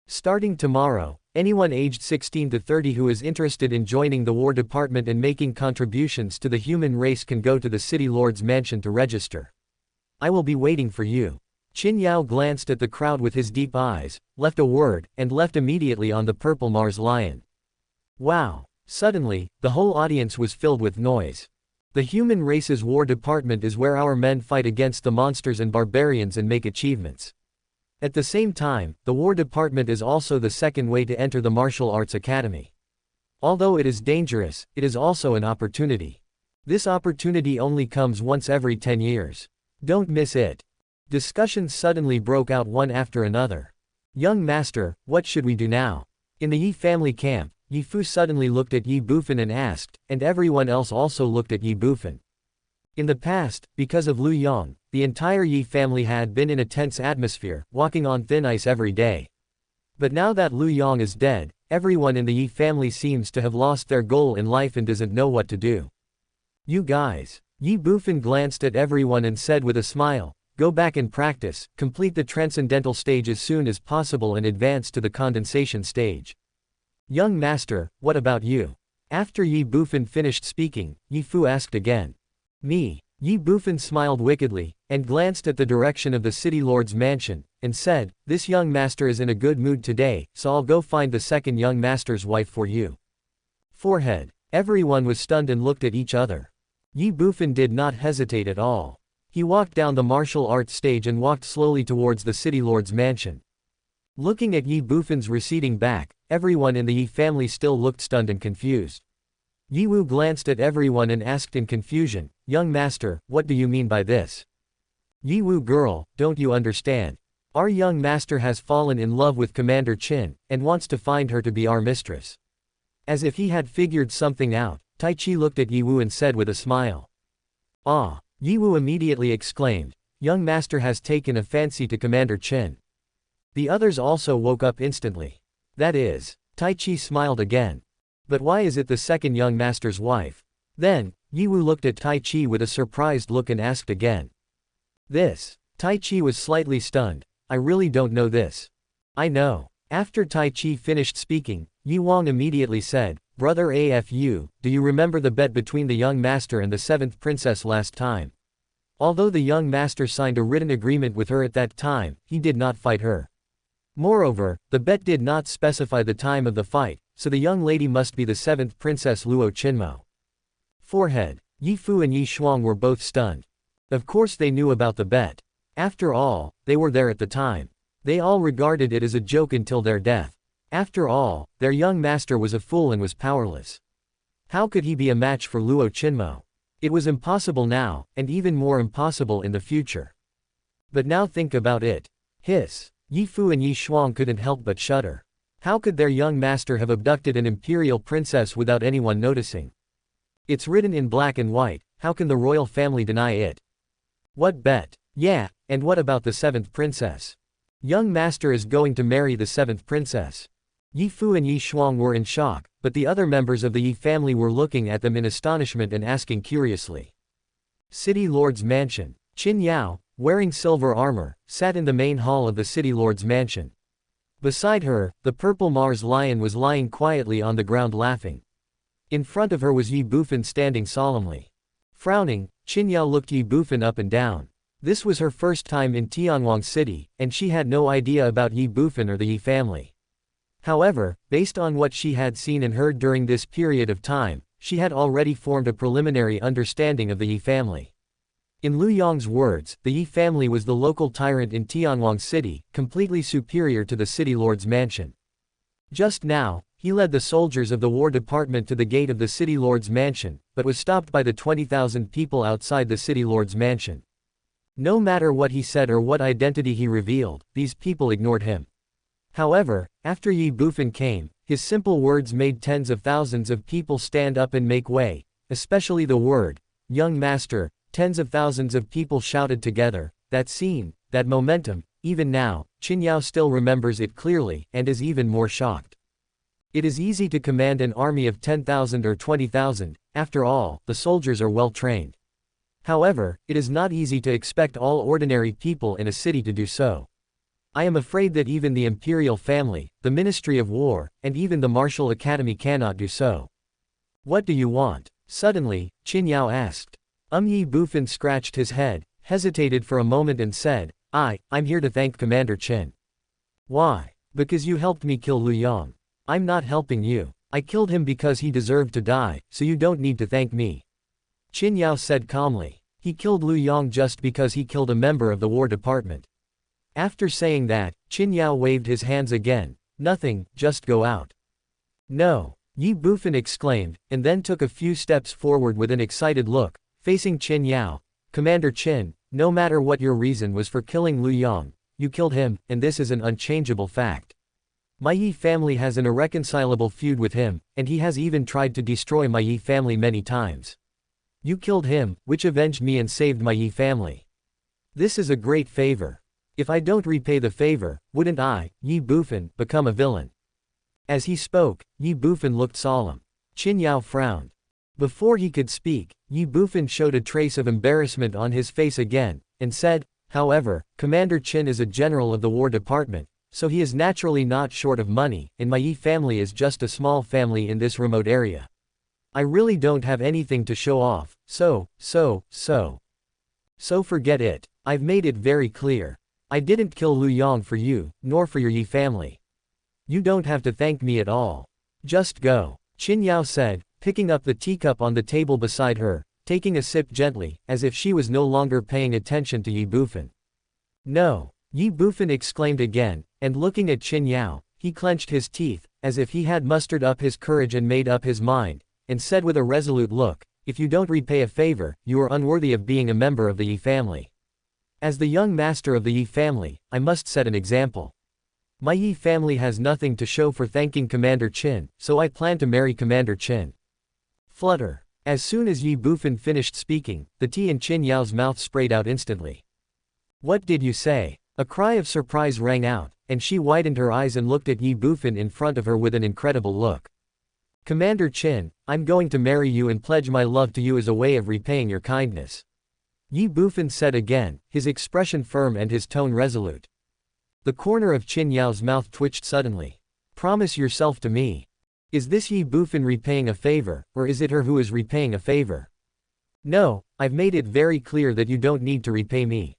Starting tomorrow, anyone aged 16 to 30 who is interested in joining the War Department and making contributions to the human race can go to the City Lord's mansion to register. I will be waiting for you. Qin Yao glanced at the crowd with his deep eyes, left a word, and left immediately on the purple Mars lion. Wow! Suddenly, the whole audience was filled with noise. The human race's War Department is where our men fight against the monsters and barbarians and make achievements. At the same time, the War Department is also the second way to enter the Martial Arts Academy. Although it is dangerous, it is also an opportunity. This opportunity only comes once every 10 years. Don't miss it. Discussions suddenly broke out one after another. Young master, what should we do now? In the Ye family camp, Ye Fu suddenly looked at Ye Bufan and asked, and everyone else also looked at Ye Bufan. In the past, because of Lu Yong, the entire Ye family had been in a tense atmosphere, walking on thin ice every day. But now that Lu Yong is dead, everyone in the Ye family seems to have lost their goal in life and doesn't know what to do. You guys. Ye Bufan glanced at everyone and said with a smile, go back and practice, complete the transcendental stage as soon as possible and advance to the condensation stage. Young master, what about you? After Ye Bufan finished speaking, Ye Fu asked again. Me. Ye Bufan smiled wickedly, and glanced at the direction of the city lord's mansion, and said, this young master is in a good mood today, so I'll go find the second young master's wife for you. Forehead. Everyone was stunned and looked at each other. Ye Bufan did not hesitate at all. He walked down the martial arts stage and walked slowly towards the city lord's mansion. Looking at Ye Bufan's receding back, everyone in the Ye family still looked stunned and confused. Ye Wu glanced at everyone and asked in confusion, young master, what do you mean by this? Ye Wu girl, don't you understand? Our young master has fallen in love with Commander Qin, and wants to find her to be our mistress. As if he had figured something out, Tai Chi looked at Ye Wu and said with a smile. Ah! Ye Wu immediately exclaimed, young master has taken a fancy to Commander Qin. The others also woke up instantly. That is. Tai Chi smiled again. But why is it the second young master's wife? Then, Yi Wu looked at Tai Chi with a surprised look and asked again. This. Tai Chi was slightly stunned. I really don't know this. I know. After Tai Chi finished speaking, Yi Wang immediately said, Brother AFU, do you remember the bet between the young master and the 7th princess last time? Although the young master signed a written agreement with her at that time, he did not fight her. Moreover, the bet did not specify the time of the fight, so the young lady must be the 7th princess Luo Qinmo. Forehead. Yi Fu and Yi Shuang were both stunned. Of course they knew about the bet. After all, they were there at the time. They all regarded it as a joke until their death. After all, their young master was a fool and was powerless. How could he be a match for Luo Qinmo? It was impossible now, and even more impossible in the future. But now think about it. Hiss. Yi Fu and Yi Shuang couldn't help but shudder. How could their young master have abducted an imperial princess without anyone noticing? It's written in black and white, how can the royal family deny it? What bet? Yeah, and what about the 7th princess? Young master is going to marry the 7th princess. Yi Fu and Yi Shuang were in shock, but the other members of the Yi family were looking at them in astonishment and asking curiously. City Lord's Mansion. Qin Yao, wearing silver armor, sat in the main hall of the City Lord's Mansion. Beside her, the purple Mars lion was lying quietly on the ground laughing. In front of her was Ye Bufan standing solemnly. Frowning, Qin Yao looked Ye Bufan up and down. This was her first time in Tianwang City, and she had no idea about Ye Bufan or the Yi family. However, based on what she had seen and heard during this period of time, she had already formed a preliminary understanding of the Yi family. In Lu Yong's words, the Yi family was the local tyrant in Tianwang City, completely superior to the City Lord's mansion. Just now, he led the soldiers of the War Department to the gate of the City Lord's mansion, but was stopped by the 20,000 people outside the City Lord's mansion. No matter what he said or what identity he revealed, these people ignored him. However, after Ye Bufan came, his simple words made tens of thousands of people stand up and make way, especially the word, young master. Tens of thousands of people shouted together. That scene, that momentum, even now, Qin Yao still remembers it clearly, and is even more shocked. It is easy to command an army of 10,000 or 20,000, after all, the soldiers are well trained. However, it is not easy to expect all ordinary people in a city to do so. I am afraid that even the imperial family, the Ministry of War, and even the Martial Academy cannot do so. What do you want? Suddenly, Qin Yao asked. Ye Bufan scratched his head, hesitated for a moment and said, I'm here to thank Commander Qin. Why? Because you helped me kill Lu Yong. I'm not helping you. I killed him because he deserved to die, so you don't need to thank me. Qin Yao said calmly. He killed Lu Yong just because he killed a member of the War Department. After saying that, Qin Yao waved his hands again. Nothing, just go out. No, Ye Bufan exclaimed, and then took a few steps forward with an excited look. Facing Qin Yao, Commander Qin, no matter what your reason was for killing Lu Yong, you killed him, and this is an unchangeable fact. My Yi family has an irreconcilable feud with him, and he has even tried to destroy my Yi family many times. You killed him, which avenged me and saved my Yi family. This is a great favor. If I don't repay the favor, wouldn't I, Ye Bufan, become a villain? As he spoke, Ye Bufan looked solemn. Qin Yao frowned. Before he could speak, Ye Bufan showed a trace of embarrassment on his face again, and said, however, Commander Qin is a general of the War Department, so he is naturally not short of money, and my Yi family is just a small family in this remote area. I really don't have anything to show off, so forget it. I've made it very clear. I didn't kill Lu Yong for you, nor for your Yi family. You don't have to thank me at all. Just go. Qin Yao said, picking up the teacup on the table beside her, taking a sip gently, as if she was no longer paying attention to Ye Bufan. No, Ye Bufan exclaimed again, and looking at Qin Yao, he clenched his teeth, as if he had mustered up his courage and made up his mind, and said with a resolute look, if you don't repay a favor, you are unworthy of being a member of the Yi family. As the young master of the Yi family, I must set an example. My Yi family has nothing to show for thanking Commander Qin, so I plan to marry Commander Qin. Flutter. As soon as Ye Bufan finished speaking, the tea in Qin Yao's mouth sprayed out instantly. What did you say? A cry of surprise rang out, and she widened her eyes and looked at Ye Bufan in front of her with an incredible look. Commander Qin, I'm going to marry you and pledge my love to you as a way of repaying your kindness. Ye Bufan said again, his expression firm and his tone resolute. The corner of Qin Yao's mouth twitched suddenly. Promise yourself to me. Is this Ye Bufan repaying a favor, or is it her who is repaying a favor? No, I've made it very clear that you don't need to repay me.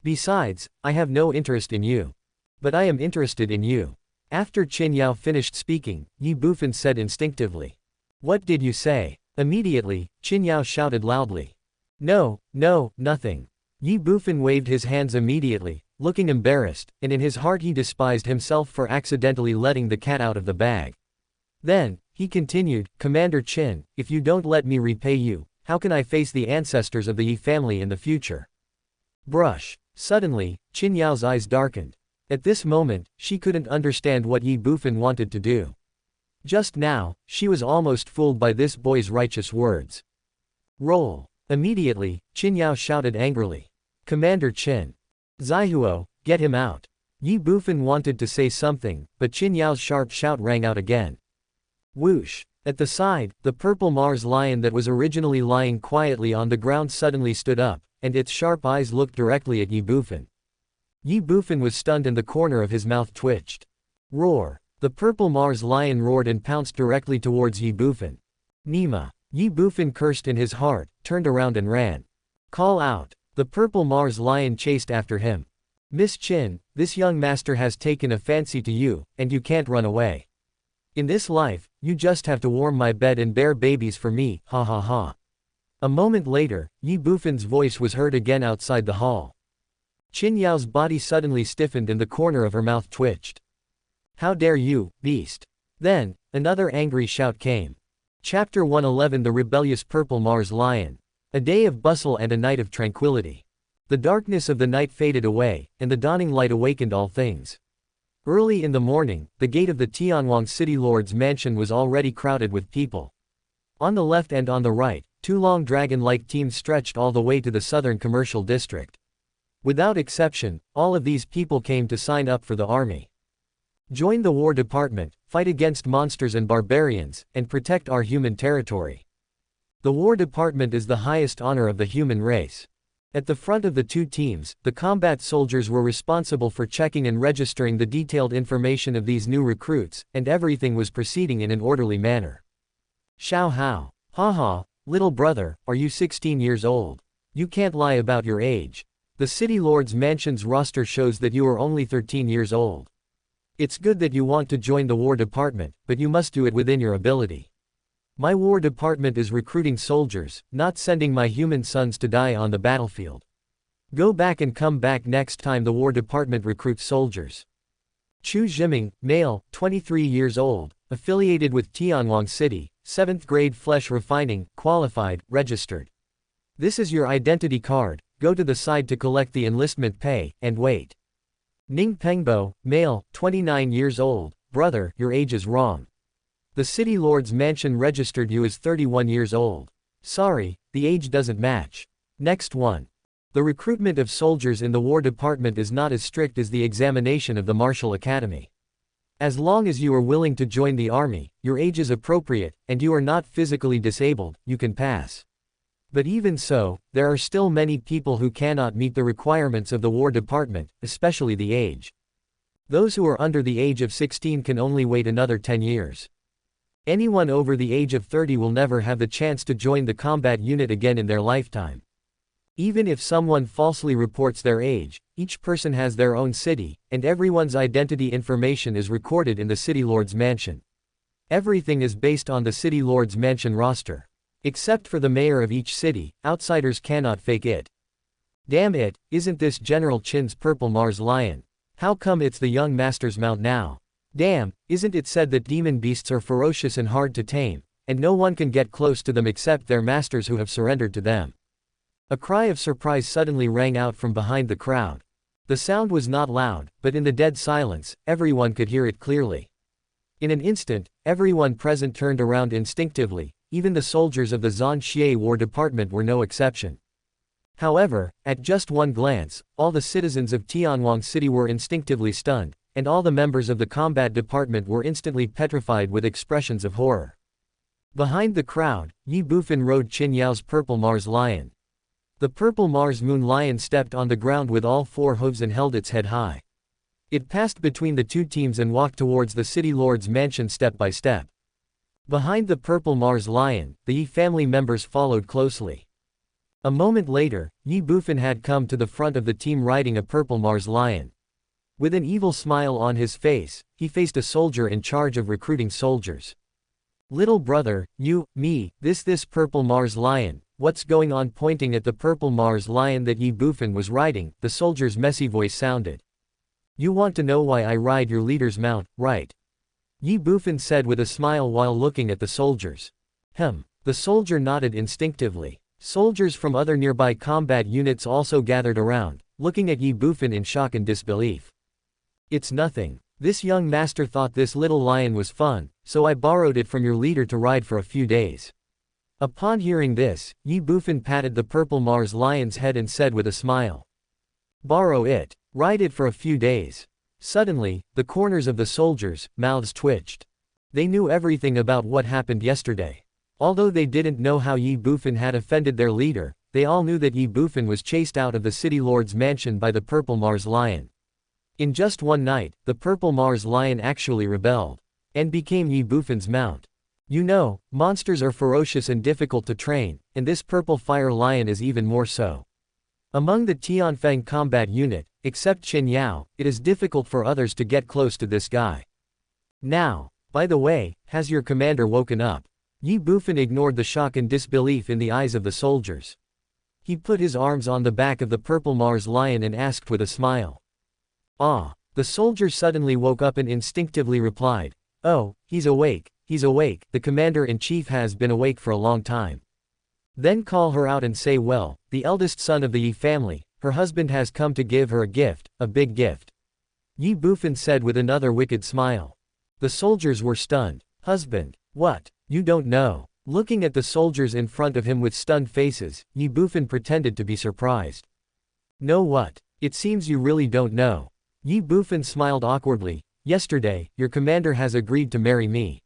Besides, I have no interest in you. But I am interested in you. After Qin Yao finished speaking, Ye Bufan said instinctively. What did you say? Immediately, Qin Yao shouted loudly. No, nothing. Ye Bufan waved his hands immediately, looking embarrassed, and in his heart he despised himself for accidentally letting the cat out of the bag. Then, he continued, Commander Qin, if you don't let me repay you, how can I face the ancestors of the Ye family in the future? Brush. Suddenly, Qin Yao's eyes darkened. At this moment, she couldn't understand what Ye Bufan wanted to do. Just now, she was almost fooled by this boy's righteous words. Roll. Immediately, Qin Yao shouted angrily. Commander Qin. Zaihuo, get him out. Ye Bufan wanted to say something, but Qin Yao's sharp shout rang out again. Whoosh. At the side, the purple Mars lion that was originally lying quietly on the ground suddenly stood up, and its sharp eyes looked directly at Ye Bufan. Ye Bufan was stunned and the corner of his mouth twitched. Roar. The purple Mars lion roared and pounced directly towards Ye Bufan. Nima. Ye Bufan cursed in his heart, turned around and ran. Call out. The purple Mars lion chased after him. Miss Qin, this young master has taken a fancy to you, and you can't run away. In this life, you just have to warm my bed and bear babies for me, ha ha ha. A moment later, Ye Bufan's voice was heard again outside the hall. Qin Yao's body suddenly stiffened and the corner of her mouth twitched. How dare you, beast! Then, another angry shout came. Chapter 111 The Rebellious Purple Mars Lion. A day of bustle and a night of tranquility. The darkness of the night faded away, and the dawning light awakened all things. Early in the morning, the gate of the Tianwang City Lord's mansion was already crowded with people. On the left and on the right, two long dragon-like teams stretched all the way to the southern commercial district. Without exception, all of these people came to sign up for the army. Join the War Department, fight against monsters and barbarians, and protect our human territory. The War Department is the highest honor of the human race. At the front of the two teams, the combat soldiers were responsible for checking and registering the detailed information of these new recruits, and everything was proceeding in an orderly manner. Xiao Hao. Haha, little brother, are you 16 years old? You can't lie about your age. The City Lord's Mansion's roster shows that you are only 13 years old. It's good that you want to join the War Department, but you must do it within your ability. My War Department is recruiting soldiers, not sending my human sons to die on the battlefield. Go back and come back next time the War Department recruits soldiers. Chu Zhiming, male, 23 years old, affiliated with Tianwang City, 7th grade flesh refining, qualified, registered. This is your identity card, go to the side to collect the enlistment pay, and wait. Ning Pengbo, male, 29 years old, brother, your age is wrong. The City Lord's Mansion registered you as 31 years old. Sorry, the age doesn't match. Next one. The recruitment of soldiers in the War Department is not as strict as the examination of the Martial Academy. As long as you are willing to join the army, your age is appropriate, and you are not physically disabled, you can pass. But even so, there are still many people who cannot meet the requirements of the War Department, especially the age. Those who are under the age of 16 can only wait another 10 years. Anyone over the age of 30 will never have the chance to join the combat unit again in their lifetime. Even if someone falsely reports their age, each person has their own city, and everyone's identity information is recorded in the City Lord's Mansion. Everything is based on the City Lord's Mansion roster. Except for the mayor of each city, outsiders cannot fake it. Damn it, isn't this General Qin's Purple Mars Lion? How come it's the young master's mount now? Damn, isn't it said that demon beasts are ferocious and hard to tame, and no one can get close to them except their masters who have surrendered to them? A cry of surprise suddenly rang out from behind the crowd. The sound was not loud, but in the dead silence, everyone could hear it clearly. In an instant, everyone present turned around instinctively, even the soldiers of the Zhangxie War Department were no exception. However, at just one glance, all the citizens of Tianwang City were instinctively stunned, and all the members of the combat department were instantly petrified with expressions of horror. Behind the crowd, Ye Bufan rode Qin Yao's purple Mars lion. The purple Mars moon lion stepped on the ground with all four hooves and held its head high. It passed between the two teams and walked towards the city lord's mansion step by step. Behind the purple Mars lion, the Ye family members followed closely. A moment later, Ye Bufan had come to the front of the team riding a purple Mars lion. With an evil smile on his face, he faced a soldier in charge of recruiting soldiers. "Little brother, this purple Mars lion, what's going on?" Pointing at the purple Mars lion that Ye Bufan was riding, the soldier's messy voice sounded. "You want to know why I ride your leader's mount, right?" Ye Bufan said with a smile while looking at the soldiers. The soldier nodded instinctively. Soldiers from other nearby combat units also gathered around, looking at Ye Bufan in shock and disbelief. "It's nothing. This young master thought this little lion was fun, so I borrowed it from your leader to ride for a few days." Upon hearing this, Ye Bufan patted the purple Mars lion's head and said with a smile. "Borrow it? Ride it for a few days?" Suddenly, the corners of the soldiers' mouths twitched. They knew everything about what happened yesterday. Although they didn't know how Ye Bufan had offended their leader, they all knew that Ye Bufan was chased out of the city lord's mansion by the purple Mars lion. In just one night, the purple Mars lion actually rebelled and became Ye Bufan's mount. You know, monsters are ferocious and difficult to train, and this purple fire lion is even more so. Among the Tianfeng combat unit, except Qin Yao, it is difficult for others to get close to this guy. Now, by the way, has your commander woken up? Ye Bufan ignored the shock and disbelief in the eyes of the soldiers. He put his arms on the back of the purple Mars lion and asked with a smile. "Ah." The soldiers suddenly woke up and instinctively replied, "Oh, he's awake, the commander-in-chief has been awake for a long time." Then call her out and say, "Well, the eldest son of the Ye family, her husband has come to give her a gift, a big gift." Ye Bufan said with another wicked smile. The soldiers were stunned. "Husband? What? You don't know?" Looking at the soldiers in front of him with stunned faces, Ye Bufan pretended to be surprised. "Know what? It seems you really don't know." Ye Bufan smiled awkwardly. "Yesterday, your commander has agreed to marry me."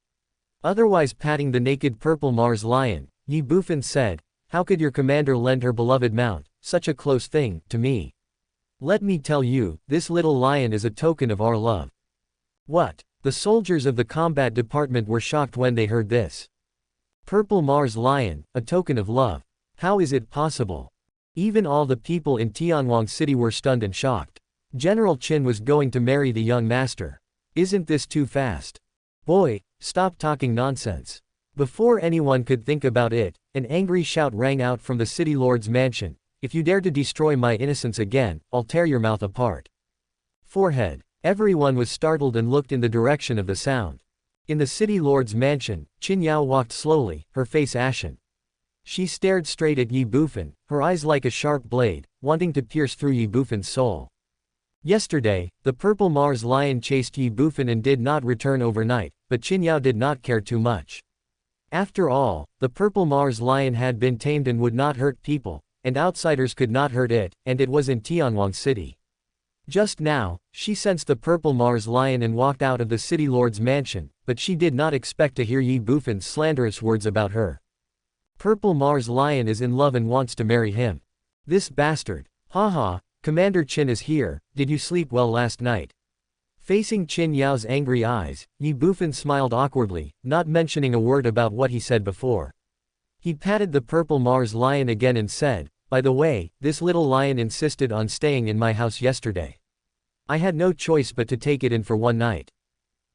Otherwise patting the naked purple Mars lion, Ye Bufan said, "How could your commander lend her beloved mount, such a close thing, to me? Let me tell you, this little lion is a token of our love." What? The soldiers of the combat department were shocked when they heard this. Purple Mars lion, a token of love. How is it possible? Even all the people in Tianwang City were stunned and shocked. General Qin was going to marry the young master. Isn't this too fast? Boy, stop talking nonsense. Before anyone could think about it, an angry shout rang out from the city lord's mansion. "If you dare to destroy my innocence again, I'll tear your mouth apart." Forehead. Everyone was startled and looked in the direction of the sound. In the city lord's mansion, Qin Yao walked slowly, her face ashen. She stared straight at Ye Bufan, her eyes like a sharp blade, wanting to pierce through Ye Bufan's soul. Yesterday, the purple Mars lion chased Ye Bufan and did not return overnight, but Qin Yao did not care too much. After all, the purple Mars lion had been tamed and would not hurt people, and outsiders could not hurt it, and it was in Tianwang City. Just now, she sensed the purple Mars lion and walked out of the city lord's mansion, but she did not expect to hear Ye Bufan's slanderous words about her. Purple Mars lion is in love and wants to marry him. This bastard. Haha, Commander Qin is here, did you sleep well last night? Facing Qin Yao's angry eyes, Ye Bufan smiled awkwardly, not mentioning a word about what he said before. He patted the purple Mars lion again and said, "By the way, this little lion insisted on staying in my house yesterday. I had no choice but to take it in for one night.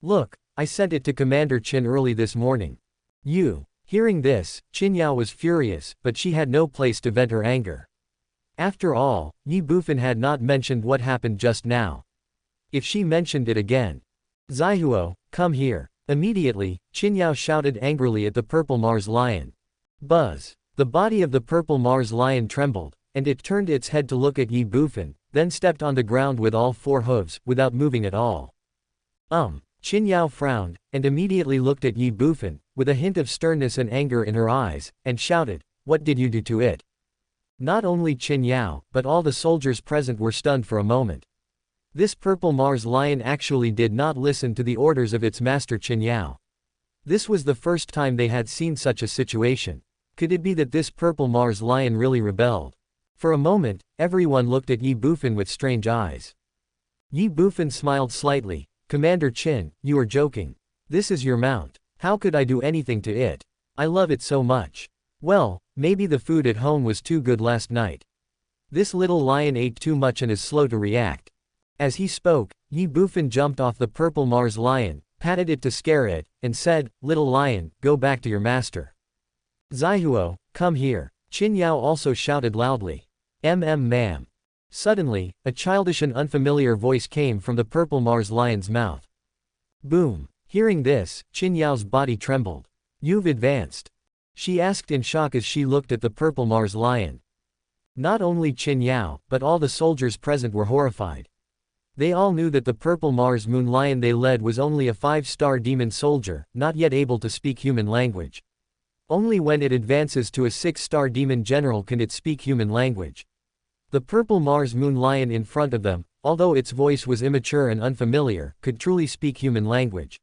Look, I sent it to Commander Qin early this morning." Hearing this, Qin Yao was furious, but she had no place to vent her anger. After all, Ye Bufan had not mentioned what happened just now. If she mentioned it again. "Zaihuo, come here." Immediately, Qin Yao shouted angrily at the purple Mars lion. Buzz. The body of the purple Mars lion trembled, and it turned its head to look at Ye Bufan, then stepped on the ground with all four hooves, without moving at all. Qin Yao frowned, and immediately looked at Ye Bufan, with a hint of sternness and anger in her eyes, and shouted, "What did you do to it?" Not only Qin Yao, but all the soldiers present were stunned for a moment. This purple Mars lion actually did not listen to the orders of its master Qin Yao. This was the first time they had seen such a situation. Could it be that this purple Mars lion really rebelled? For a moment, everyone looked at Ye Bufan with strange eyes. Ye Bufan smiled slightly. Commander Qin, you are joking. This is your mount. How could I do anything to it? I love it so much. Well, maybe the food at home was too good last night. This little lion ate too much and is slow to react. As he spoke, Ye Bufan jumped off the purple Mars lion, patted it to scare it, and said, "Little lion, go back to your master." "Zihuo, come here." Qin Yao also shouted loudly. Ma'am. Suddenly, a childish and unfamiliar voice came from the purple Mars lion's mouth. Boom. Hearing this, Qin Yao's body trembled. "You've advanced?" she asked in shock as she looked at the purple Mars lion. Not only Qin Yao, but all the soldiers present were horrified. They all knew that the purple Mars moon lion they led was only a 5-star demon soldier, not yet able to speak human language. Only when it advances to a 6-star demon general can it speak human language. The purple Mars moon lion in front of them, although its voice was immature and unfamiliar, could truly speak human language.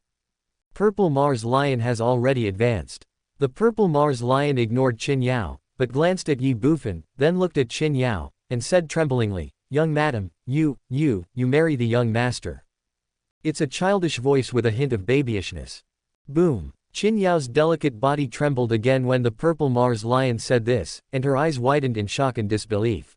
Purple Mars lion has already advanced. The purple Mars lion ignored Qin Yao, but glanced at Ye Bufan, then looked at Qin Yao, and said tremblingly, "Young madam, you marry the young master." It's a childish voice with a hint of babyishness. Boom. Qin Yao's delicate body trembled again when the purple Mars lion said this, and her eyes widened in shock and disbelief.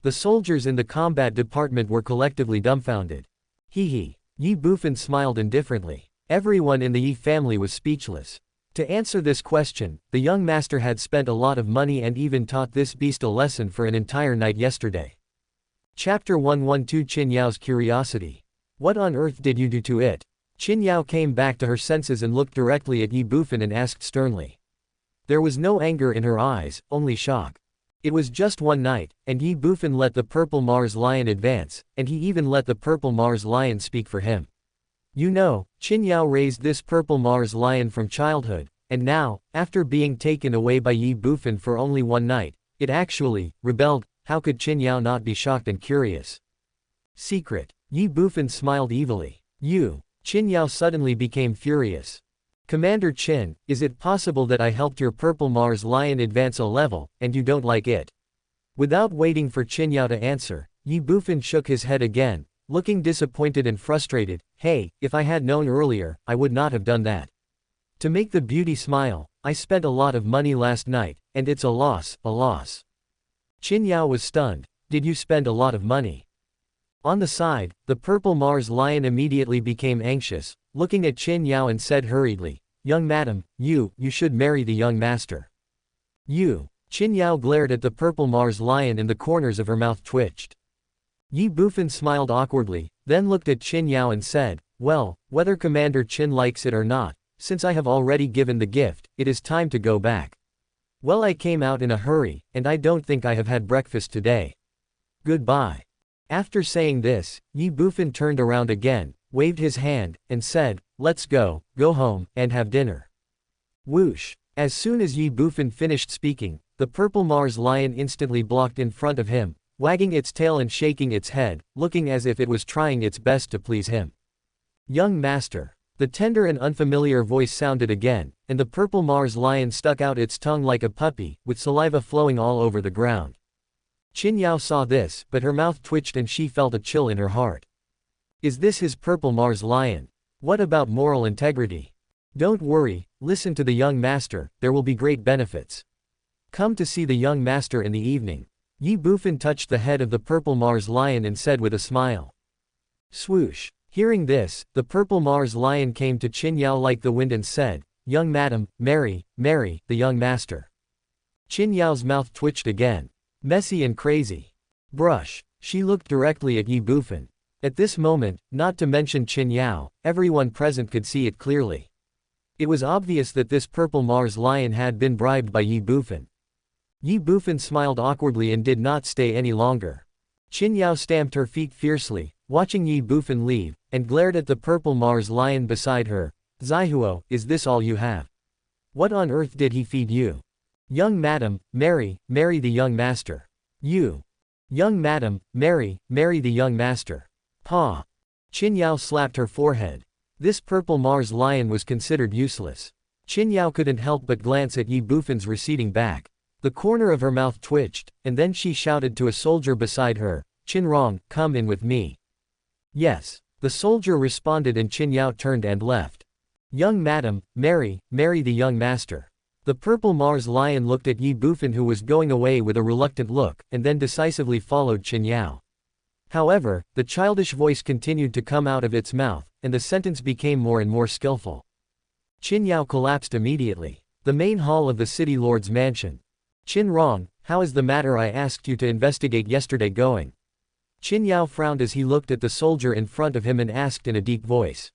The soldiers in the combat department were collectively dumbfounded. Hee. Ye Bufan smiled indifferently. Everyone in the Ye family was speechless. To answer this question, the young master had spent a lot of money and even taught this beast a lesson for an entire night yesterday. Chapter 112 Qin Yao's Curiosity. What on earth did you do to it? Qin Yao came back to her senses and looked directly at Ye Bufan and asked sternly. There was no anger in her eyes, only shock. It was just one night, and Ye Bufan let the purple Mars lion advance, and he even let the purple Mars lion speak for him. You know, Qin Yao raised this purple Mars lion from childhood, and now, after being taken away by Ye Bufan for only one night, it actually rebelled. How could Qin Yao not be shocked and curious? Secret. Ye Bufan smiled evilly. You. Qin Yao suddenly became furious. Commander Qin, is it possible that I helped your purple Mars lion advance a level, and you don't like it? Without waiting for Qin Yao to answer, Ye Bufan shook his head again, looking disappointed and frustrated. Hey, if I had known earlier, I would not have done that. To make the beauty smile, I spent a lot of money last night, and it's a loss. Qin Yao was stunned. Did you spend a lot of money? On the side, the purple Mars lion immediately became anxious, looking at Qin Yao and said hurriedly, Young madam, you should marry the young master. You. Qin Yao glared at the purple Mars lion and the corners of her mouth twitched. Ye Bufan smiled awkwardly, then looked at Qin Yao and said, well, whether Commander Qin likes it or not, since I have already given the gift, it is time to go back. Well, I came out in a hurry, and I don't think I have had breakfast today. Goodbye. After saying this, Ye Bufan turned around again, waved his hand, and said, let's go home, and have dinner. Whoosh. As soon as Ye Bufan finished speaking, the purple Mars lion instantly blocked in front of him, wagging its tail and shaking its head, looking as if it was trying its best to please him. Young master. The tender and unfamiliar voice sounded again, and the purple Mars lion stuck out its tongue like a puppy, with saliva flowing all over the ground. Qin Yao saw this, but her mouth twitched and she felt a chill in her heart. Is this his purple Mars lion? What about moral integrity? Don't worry, listen to the young master, there will be great benefits. Come to see the young master in the evening. Ye Bufan touched the head of the purple Mars lion and said with a smile. Swoosh. Hearing this, the purple Mars lion came to Qin Yao like the wind and said, Young madam, marry the young master. Qin Yao's mouth twitched again. Messy and crazy. Brush. She looked directly at Ye Bufan. At this moment, not to mention Qin Yao, everyone present could see it clearly. It was obvious that this purple Mars lion had been bribed by Ye Bufan. Ye Bufan smiled awkwardly and did not stay any longer. Qin Yao stamped her feet fiercely, watching Ye Bufan leave, and glared at the purple Mars lion beside her. Zihuo, is this all you have? What on earth did he feed you? Young madam, marry the young master. You. Young madam, marry the young master. Paw. Qin Yao slapped her forehead. This purple Mars lion was considered useless. Qin Yao couldn't help but glance at Ye Bufan's receding back. The corner of her mouth twitched, and then she shouted to a soldier beside her, "Qin Rong, come in with me." "Yes." The soldier responded and Qin Yao turned and left. "Young madam, marry the young master." The purple Mars lion looked at Ye Bufan, who was going away with a reluctant look, and then decisively followed Qin Yao. However, the childish voice continued to come out of its mouth, and the sentence became more and more skillful. Qin Yao collapsed immediately. The main hall of the city lord's mansion. "Qin Rong, how is the matter I asked you to investigate yesterday going?" Qin Yao frowned as he looked at the soldier in front of him and asked in a deep voice.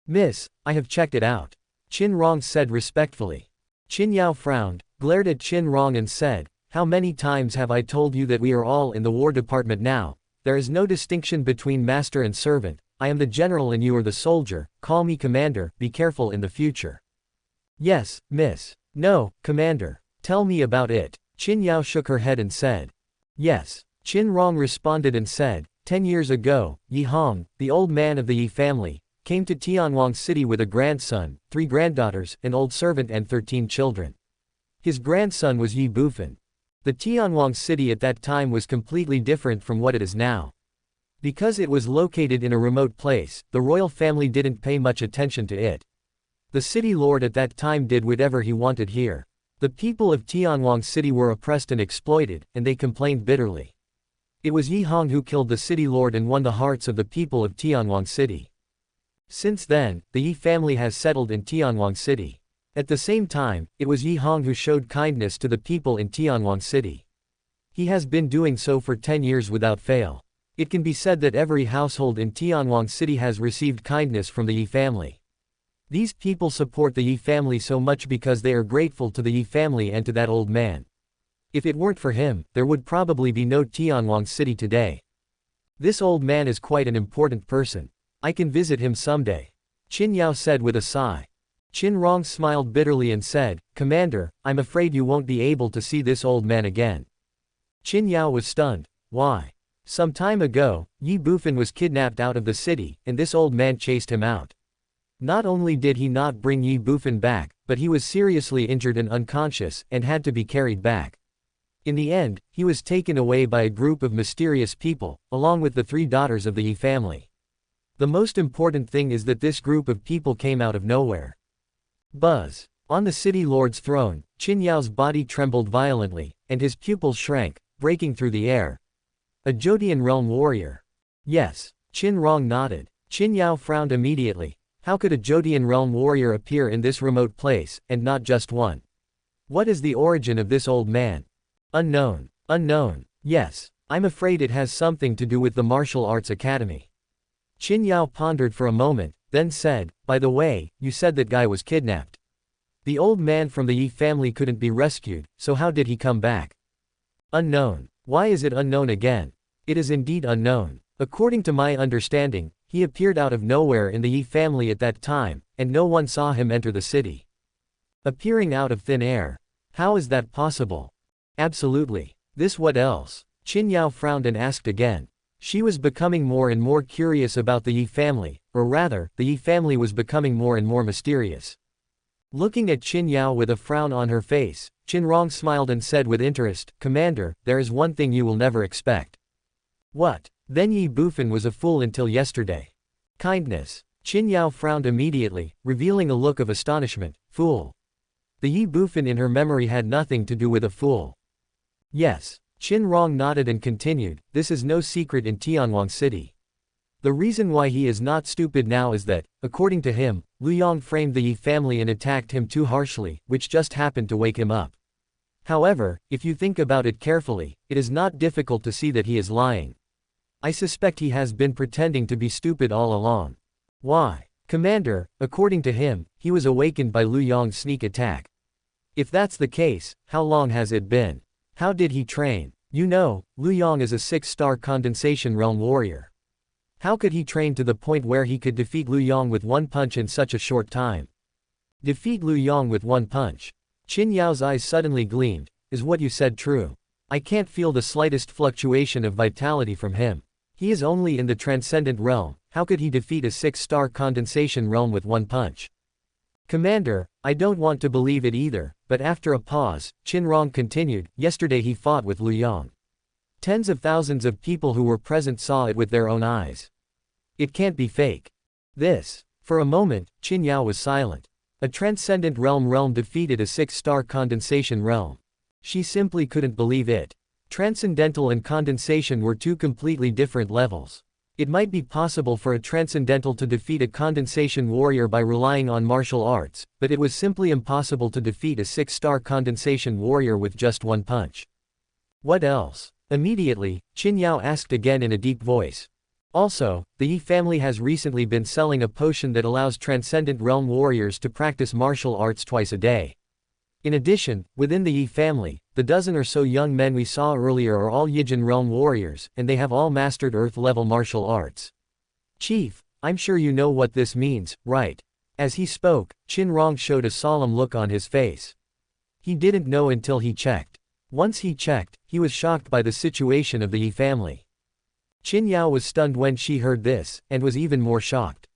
"Miss, I have checked it out," Qin Rong said respectfully. Qin Yao frowned, glared at Qin Rong and said, "How many times have I told you that we are all in the War Department now? There is no distinction between master and servant. I am the general and you are the soldier. Call me commander, be careful in the future." "Yes, miss." "No, commander. Tell me about it." Qin Yao shook her head and said. "Yes." Qin Rong responded and said, 10 years ago, Ye Hong, the old man of the Ye family, came to Tianwang City with a grandson, 3 granddaughters, an old servant and 13 children. His grandson was Ye Bufan. The Tianwang City at that time was completely different from what it is now. Because it was located in a remote place, the royal family didn't pay much attention to it. The city lord at that time did whatever he wanted here. The people of Tianwang City were oppressed and exploited, and they complained bitterly. It was Ye Hong who killed the city lord and won the hearts of the people of Tianwang City. Since then, the Ye family has settled in Tianwang City. At the same time, it was Ye Hong who showed kindness to the people in Tianwang City. He has been doing so for 10 years without fail. It can be said that every household in Tianwang City has received kindness from the Ye family. These people support the Ye family so much because they are grateful to the Ye family and to that old man. If it weren't for him, there would probably be no Tianwang City today. This old man is quite an important person. I can visit him someday. Qin Yao said with a sigh. Qin Rong smiled bitterly and said, "Commander, I'm afraid you won't be able to see this old man again." Qin Yao was stunned. Why? Some time ago, Ye Bufan was kidnapped out of the city, and this old man chased him out. Not only did he not bring Ye Bufan back, but he was seriously injured and unconscious, and had to be carried back. In the end, he was taken away by a group of mysterious people, along with the 3 daughters of the Ye family. The most important thing is that this group of people came out of nowhere. Buzz. On the city lord's throne, Qin Yao's body trembled violently, and his pupils shrank, breaking through the air. A Jodian realm warrior. Yes. Qin Rong nodded. Qin Yao frowned immediately. How could a Jodian realm warrior appear in this remote place, and not just one? What is the origin of this old man? Unknown. Unknown. Yes. I'm afraid it has something to do with the martial arts academy. Qin Yao pondered for a moment, then said, "By the way, you said that guy was kidnapped. The old man from the Ye family couldn't be rescued, so how did he come back?" Unknown. Why is it unknown again? It is indeed unknown. According to my understanding, he appeared out of nowhere in the Ye family at that time, and no one saw him enter the city. Appearing out of thin air. How is that possible? Absolutely. This what else? Qin Yao frowned and asked again. She was becoming more and more curious about the Ye family, or rather, the Ye family was becoming more and more mysterious. Looking at Qin Yao with a frown on her face, Qin Rong smiled and said with interest, "Commander, there is one thing you will never expect." What? Then Ye Bufan was a fool until yesterday. Kindness. Qin Yao frowned immediately, revealing a look of astonishment. Fool. The Ye Bufan in her memory had nothing to do with a fool. Yes. Qin Rong nodded and continued, "This is no secret in Tianwang City. The reason why he is not stupid now is that, according to him, Lu Yong framed the Ye family and attacked him too harshly, which just happened to wake him up. However, if you think about it carefully, it is not difficult to see that he is lying. I suspect he has been pretending to be stupid all along." Why? Commander, according to him, he was awakened by Lu Yong's sneak attack. If that's the case, how long has it been? How did he train? You know, Lu Yong is a 6-star condensation realm warrior. How could he train to the point where he could defeat Lu Yong with one punch in such a short time? Defeat Lu Yong with one punch. Qin Yao's eyes suddenly gleamed. Is what you said true? I can't feel the slightest fluctuation of vitality from him. He is only in the transcendent realm. How could he defeat a 6-star condensation realm with one punch? Commander, I don't want to believe it either, but after a pause, Qin Rong continued, yesterday he fought with Liu Yang. Tens of thousands of people who were present saw it with their own eyes. It can't be fake. This. For a moment, Qin Yao was silent. A transcendent realm defeated a 6-star condensation realm. She simply couldn't believe it. Transcendental and condensation were two completely different levels. It might be possible for a transcendental to defeat a condensation warrior by relying on martial arts, but it was simply impossible to defeat a 6-star condensation warrior with just one punch. What else? Immediately, Qin Yao asked again in a deep voice. Also, the Ye family has recently been selling a potion that allows transcendent realm warriors to practice martial arts twice a day. In addition, within the Ye family, the dozen or so young men we saw earlier are all Yijin realm warriors, and they have all mastered Earth-level martial arts. Chief, I'm sure you know what this means, right? As he spoke, Qin Rong showed a solemn look on his face. He didn't know until he checked. Once he checked, he was shocked by the situation of the Ye family. Qin Yao was stunned when she heard this, and was even more shocked.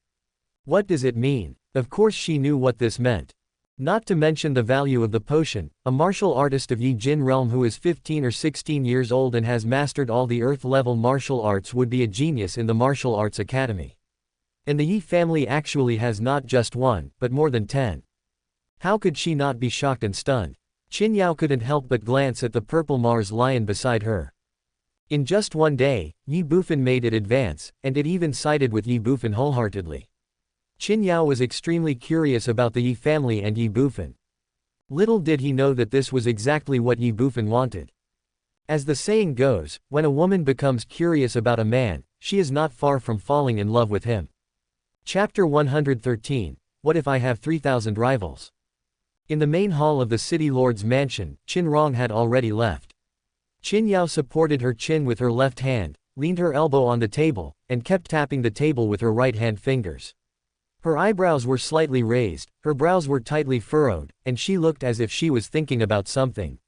What does it mean? Of course she knew what this meant. Not to mention the value of the potion, a martial artist of Yi Jin realm who is 15 or 16 years old and has mastered all the Earth-level martial arts would be a genius in the martial arts academy. And the Yi family actually has not just one, but more than 10. How could she not be shocked and stunned? Qin Yao couldn't help but glance at the purple Mars lion beside her. In just one day, Ye Bufan made it advance, and it even sided with Ye Bufan wholeheartedly. Qin Yao was extremely curious about the Ye family and Ye Bufan. Little did he know that this was exactly what Ye Bufan wanted. As the saying goes, when a woman becomes curious about a man, she is not far from falling in love with him. Chapter 113, What if I have 3,000 rivals? In the main hall of the city lord's mansion, Qin Rong had already left. Qin Yao supported her chin with her left hand, leaned her elbow on the table, and kept tapping the table with her right hand fingers. Her eyebrows were slightly raised, her brows were tightly furrowed, and she looked as if she was thinking about something.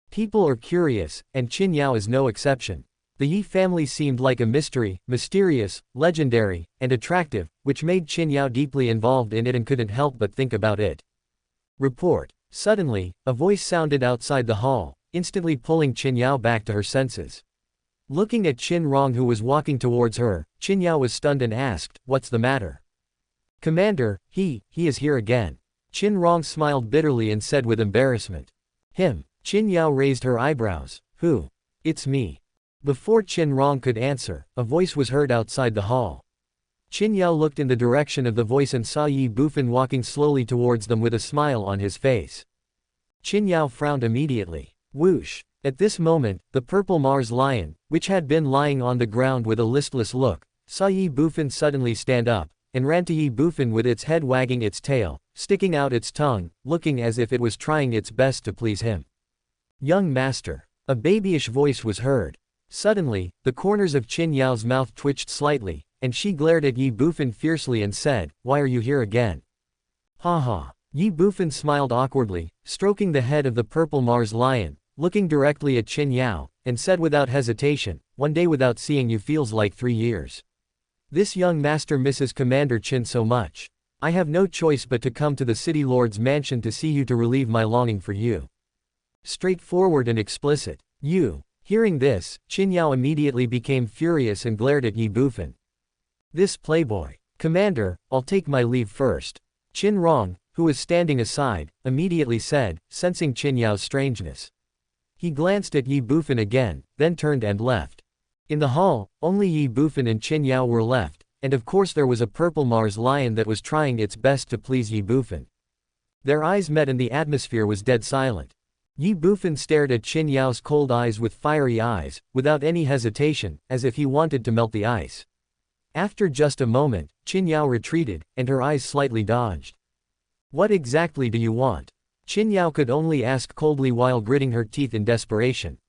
People are curious, and Qin Yao is no exception. The Ye family seemed like a mystery, mysterious, legendary, and attractive, which made Qin Yao deeply involved in it and couldn't help but think about it. Report. Suddenly, a voice sounded outside the hall, instantly pulling Qin Yao back to her senses. Looking at Qin Rong who was walking towards her, Qin Yao was stunned and asked, "What's the matter?" "Commander, he is here again." Qin Rong smiled bitterly and said with embarrassment. "Him." Qin Yao raised her eyebrows. "Who?" "It's me." Before Qin Rong could answer, a voice was heard outside the hall. Qin Yao looked in the direction of the voice and saw Ye Bufan walking slowly towards them with a smile on his face. Qin Yao frowned immediately. Whoosh! At this moment, the purple Mars lion, which had been lying on the ground with a listless look, saw Ye Bufan suddenly stand up, and ran to Ye Bufan with its head wagging its tail, sticking out its tongue, looking as if it was trying its best to please him. "Young master." A babyish voice was heard. Suddenly, the corners of Qin Yao's mouth twitched slightly, and she glared at Ye Bufan fiercely and said, "Why are you here again?" "Ha ha." Ye Bufan smiled awkwardly, stroking the head of the purple Mars lion, looking directly at Qin Yao, and said without hesitation, "One day without seeing you feels like 3 years. This young master misses Commander Qin so much. I have no choice but to come to the city lord's mansion to see you to relieve my longing for you." Straightforward and explicit. "You." Hearing this, Qin Yao immediately became furious and glared at Ye Bufan. "This playboy." "Commander, I'll take my leave first." Qin Rong, who was standing aside, immediately said, sensing Qin Yao's strangeness. He glanced at Ye Bufan again, then turned and left. In the hall, only Ye Bufan and Qin Yao were left, and of course there was a purple Mars lion that was trying its best to please Ye Bufan. Their eyes met and the atmosphere was dead silent. Ye Bufan stared at Qin Yao's cold eyes with fiery eyes, without any hesitation, as if he wanted to melt the ice. After just a moment, Qin Yao retreated, and her eyes slightly dodged. "What exactly do you want?" Qin Yao could only ask coldly while gritting her teeth in desperation.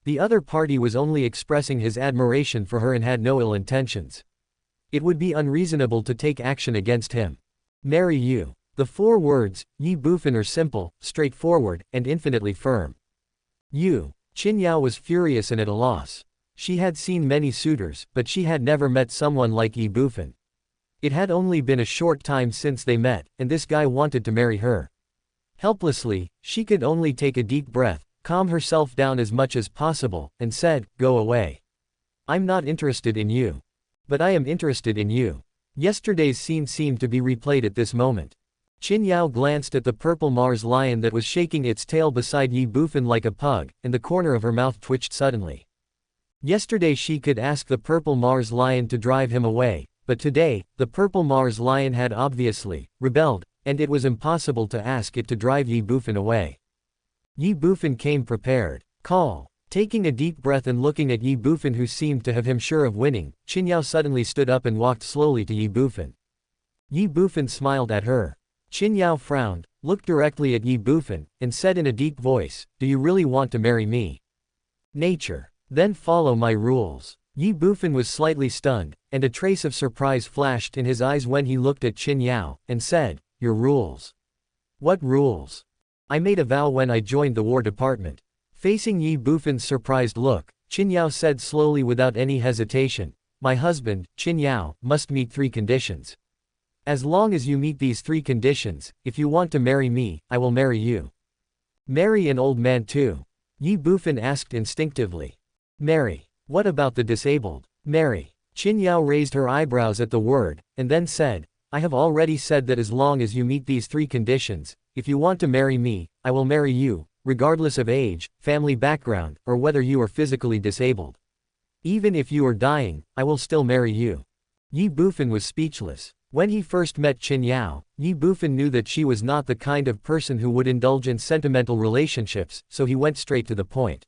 The other party was only expressing his admiration for her and had no ill intentions. It would be unreasonable to take action against him. "Marry you." The 4 words, Ye Bufan, are simple, straightforward, and infinitely firm. "You." Qin Yao was furious and at a loss. She had seen many suitors, but she had never met someone like Ye Bufan. It had only been a short time since they met, and this guy wanted to marry her. Helplessly, she could only take a deep breath, calm herself down as much as possible, and said, "Go away. I'm not interested in you. But I am interested in you." Yesterday's scene seemed to be replayed at this moment. Qin Yao glanced at the purple Mars lion that was shaking its tail beside Ye Bufan like a pug, and the corner of her mouth twitched suddenly. Yesterday she could ask the purple Mars lion to drive him away, but today, the purple Mars lion had obviously rebelled, and it was impossible to ask it to drive Ye Bufan away. Ye Bufan came prepared. Call. Taking a deep breath and looking at Ye Bufan, who seemed to have him sure of winning, Qin Yao suddenly stood up and walked slowly to Ye Bufan. Ye Bufan smiled at her. Qin Yao frowned, looked directly at Ye Bufan, and said in a deep voice, "Do you really want to marry me? Nature. Then follow my rules." Ye Bufan was slightly stunned, and a trace of surprise flashed in his eyes when he looked at Qin Yao, and said, "Your rules? What rules?" "I made a vow when I joined the War Department." Facing Ye Bufan's surprised look, Qin Yao said slowly without any hesitation, "My husband, Qin Yao, must meet 3 conditions. As long as you meet these 3 conditions, if you want to marry me, I will marry you." "Marry an old man too?" Ye Bufan asked instinctively. "Marry. What about the disabled?" "Marry." Qin Yao raised her eyebrows at the word, and then said, "I have already said that as long as you meet these 3 conditions, if you want to marry me, I will marry you, regardless of age, family background, or whether you are physically disabled. Even if you are dying, I will still marry you." Ye Bufan was speechless. When he first met Qin Yao, Ye Bufan knew that she was not the kind of person who would indulge in sentimental relationships, so he went straight to the point.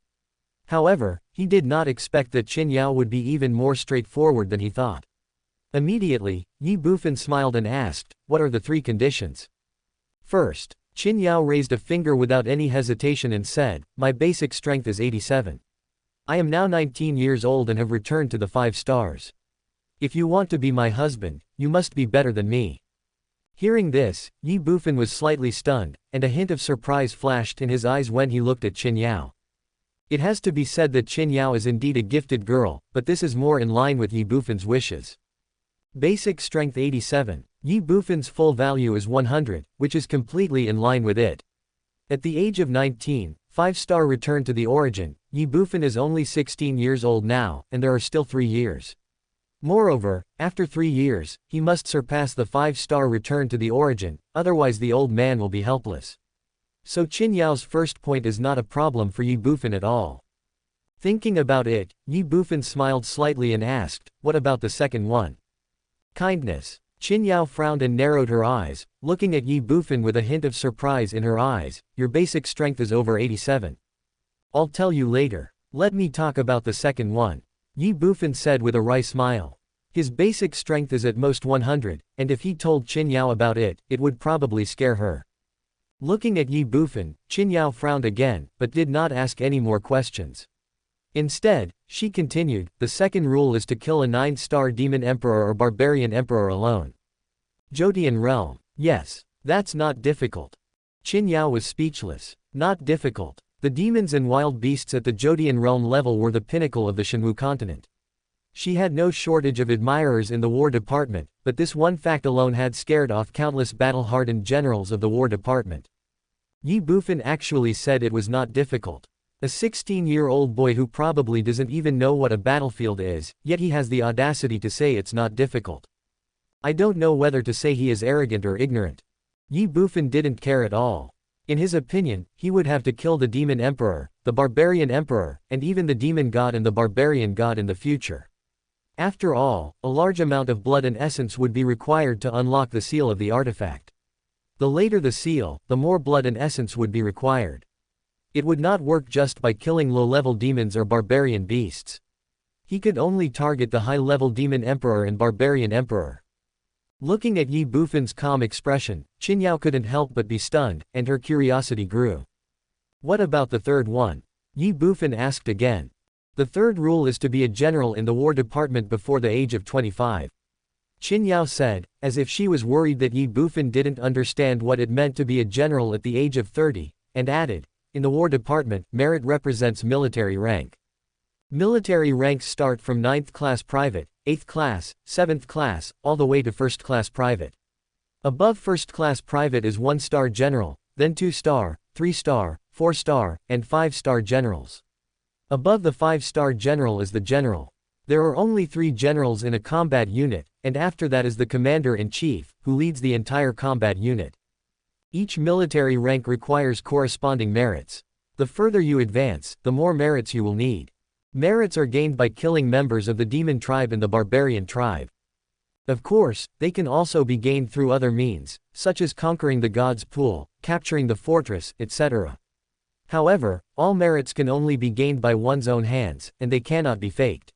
However, he did not expect that Qin Yao would be even more straightforward than he thought. Immediately, Ye Bufan smiled and asked, "What are the 3 conditions?" "First." Qin Yao raised a finger without any hesitation and said, "My basic strength is 87. I am now 19 years old and have returned to the 5 stars. If you want to be my husband, you must be better than me." Hearing this, Ye Bufan was slightly stunned, and a hint of surprise flashed in his eyes when he looked at Qin Yao. It has to be said that Qin Yao is indeed a gifted girl, but this is more in line with Ye Bufan's wishes. Basic strength 87. Ye Bufan's full value is 100, which is completely in line with it. At the age of 19, 5-star return to the origin, Ye Bufan is only 16 years old now, and there are still 3 years. Moreover, after 3 years, he must surpass the 5-star return to the origin, otherwise the old man will be helpless. So Qin Yao's first point is not a problem for Ye Bufan at all. Thinking about it, Ye Bufan smiled slightly and asked, "What about the second one?" "Kindness." Qin Yao frowned and narrowed her eyes, looking at Ye Bufan with a hint of surprise in her eyes. "Your basic strength is over 87. I'll tell you later. Let me talk about the second one," Ye Bufan said with a wry smile. His basic strength is at most 100, and if he told Qin Yao about it, it would probably scare her. Looking at Ye Bufan, Qin Yao frowned again, but did not ask any more questions. Instead, she continued, "The second rule is to kill a 9-star demon emperor or barbarian emperor alone. Jotian realm. Yes. That's not difficult." Qin Yao was speechless. Not difficult. The demons and wild beasts at the Jotian realm level were the pinnacle of the Shenwu continent. She had no shortage of admirers in the War Department, but this one fact alone had scared off countless battle-hardened generals of the War Department. Ye Bufan actually said it was not difficult. A 16-year-old boy who probably doesn't even know what a battlefield is, yet he has the audacity to say it's not difficult. I don't know whether to say he is arrogant or ignorant. Ye Bufan didn't care at all. In his opinion, he would have to kill the demon emperor, the barbarian emperor, and even the demon god and the barbarian god in the future. After all, a large amount of blood and essence would be required to unlock the seal of the artifact. The later the seal, the more blood and essence would be required. It would not work just by killing low-level demons or barbarian beasts. He could only target the high-level demon emperor and barbarian emperor. Looking at Ye Bufan's calm expression, Qin Yao couldn't help but be stunned, and her curiosity grew. "What about the third one?" Ye Bufan asked again. "The third rule is to be a general in the War Department before the age of 25. Qin Yao said, as if she was worried that Ye Bufan didn't understand what it meant to be a general at the age of 30, and added, "In the War Department, merit represents military rank. Military ranks start from 9th class private, 8th class, 7th class, all the way to 1st class private. Above 1st class private is 1-star general, then 2-star, 3-star, 4-star, and 5-star generals. Above the 5-star general is the general. There are only 3 generals in a combat unit, and after that is the commander-in-chief, who leads the entire combat unit. Each military rank requires corresponding merits. The further you advance, the more merits you will need. Merits are gained by killing members of the demon tribe and the barbarian tribe. Of course, they can also be gained through other means, such as conquering the god's pool, capturing the fortress, etc. However, all merits can only be gained by one's own hands, and they cannot be faked.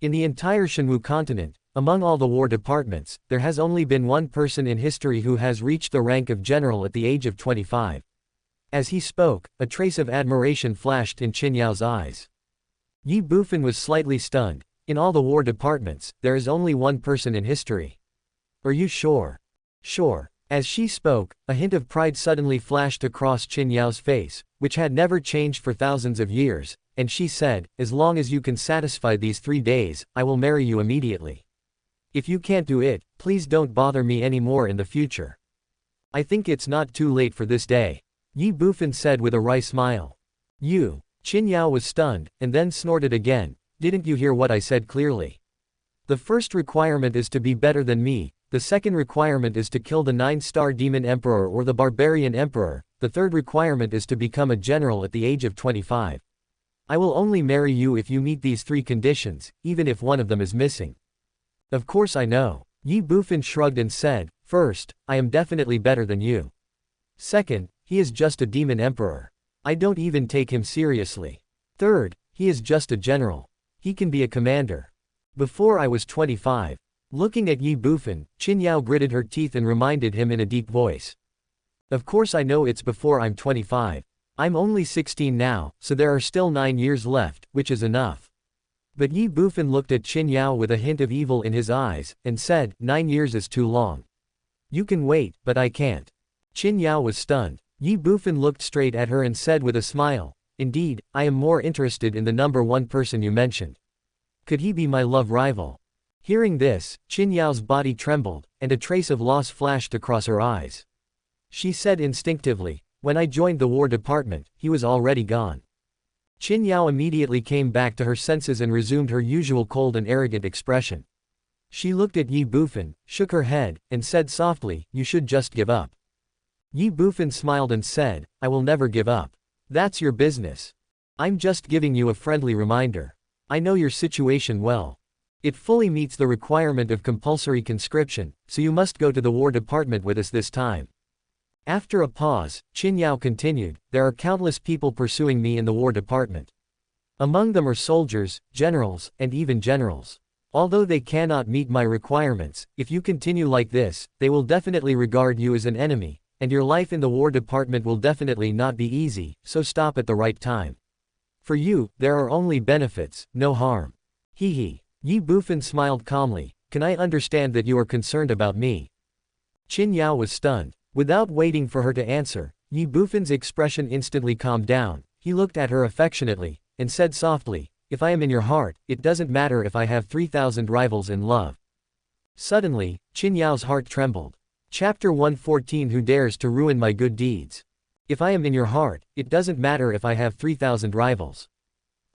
In the entire Shenwu continent, among all the war departments, there has only been one person in history who has reached the rank of general at the age of 25. As he spoke, a trace of admiration flashed in Qin Yao's eyes. Ye Bufan was slightly stunned. In all the war departments, there is only one person in history. Are you sure? Sure. As she spoke, a hint of pride suddenly flashed across Qin Yao's face, which had never changed for thousands of years, and she said, as long as you can satisfy these 3 days, I will marry you immediately. If you can't do it, please don't bother me anymore in the future. I think it's not too late for this day. Ye Bufan said with a wry smile. You. Qin Yao was stunned, and then snorted again. Didn't you hear what I said clearly? The first requirement is to be better than me, the second requirement is to kill the 9-star demon emperor or the barbarian emperor, the third requirement is to become a general at the age of 25. I will only marry you if you meet these 3 conditions, even if one of them is missing. Of course I know. Ye Bufan shrugged and said, first, I am definitely better than you. Second, he is just a demon emperor. I don't even take him seriously. Third, he is just a general. He can be a commander. Before I was 25. Looking at Ye Bufan, Qin Yao gritted her teeth and reminded him in a deep voice. Of course I know it's before I'm 25. I'm only 16 now, so there are still 9 years left, which is enough. But Ye Bufan looked at Qin Yao with a hint of evil in his eyes, and said, 9 years is too long. You can wait, but I can't. Qin Yao was stunned. Ye Bufan looked straight at her and said with a smile, indeed, I am more interested in the number 1 person you mentioned. Could he be my love rival? Hearing this, Qin Yao's body trembled, and a trace of loss flashed across her eyes. She said instinctively, when I joined the war department, he was already gone. Qin Yao immediately came back to her senses and resumed her usual cold and arrogant expression. She looked at Ye Bufan, shook her head, and said softly, you should just give up. Ye Bufan smiled and said, I will never give up. That's your business. I'm just giving you a friendly reminder. I know your situation well. It fully meets the requirement of compulsory conscription, so you must go to the war department with us this time. After a pause, Qin Yao continued, there are countless people pursuing me in the war department. Among them are soldiers, generals, and even generals. Although they cannot meet my requirements, if you continue like this, they will definitely regard you as an enemy, and your life in the war department will definitely not be easy, so stop at the right time. For you, there are only benefits, no harm. Hee. Ye Bufan smiled calmly, can I understand that you are concerned about me? Qin Yao was stunned. Without waiting for her to answer, Ye Bufan's expression instantly calmed down. He looked at her affectionately, and said softly, if I am in your heart, it doesn't matter if I have 3,000 rivals in love. Suddenly, Qin Yao's heart trembled. Chapter 114 Who dares to ruin my good deeds? If I am in your heart, it doesn't matter if I have 3,000 rivals.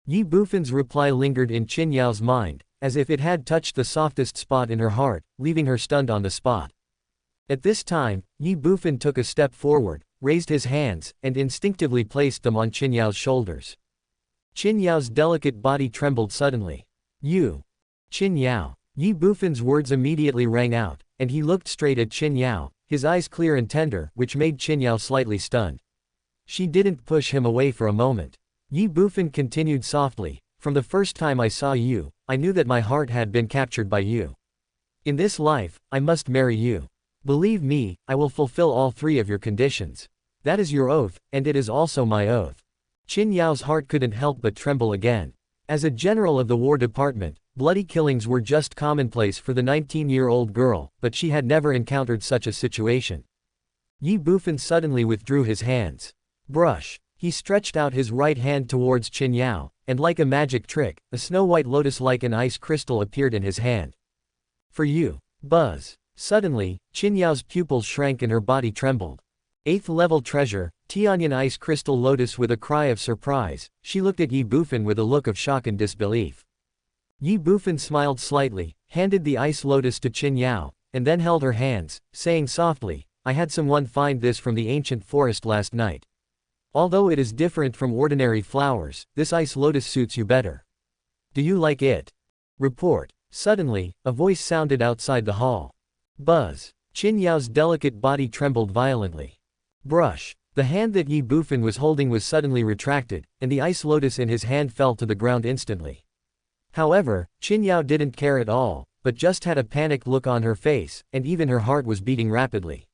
Ye Bufan's reply lingered in Qin Yao's mind, as if it had touched the softest spot in her heart, leaving her stunned on the spot. At this time, Ye Bufan took a step forward, raised his hands, and instinctively placed them on Qin Yao's shoulders. Qin Yao's delicate body trembled suddenly. You! Qin Yao! Ye Bufan's words immediately rang out, and he looked straight at Qin Yao, his eyes clear and tender, which made Qin Yao slightly stunned. She didn't push him away for a moment. Ye Bufan continued softly, from the first time I saw you, I knew that my heart had been captured by you. In this life, I must marry you. Believe me, I will fulfill all 3 of your conditions. That is your oath, and it is also my oath. Qin Yao's heart couldn't help but tremble again. As a general of the war department, bloody killings were just commonplace for the 19-year-old girl, but she had never encountered such a situation. Ye Bufan suddenly withdrew his hands. Brush. He stretched out his right hand towards Qin Yao, and like a magic trick, a snow-white lotus like an ice crystal appeared in his hand. For you. Buzz. Suddenly, Qin Yao's pupils shrank and her body trembled. 8th level treasure, Tianyan ice crystal lotus. With a cry of surprise, she looked at Ye Bufan with a look of shock and disbelief. Ye Bufan smiled slightly, handed the ice lotus to Qin Yao, and then held her hands, saying softly, I had someone find this from the ancient forest last night. Although it is different from ordinary flowers, this ice lotus suits you better. Do you like it? Report. Suddenly, a voice sounded outside the hall. Buzz. Qin Yao's delicate body trembled violently. Brush. The hand that Ye Bufan was holding was suddenly retracted, and the ice lotus in his hand fell to the ground instantly. However, Qin Yao didn't care at all, but just had a panicked look on her face, and even her heart was beating rapidly.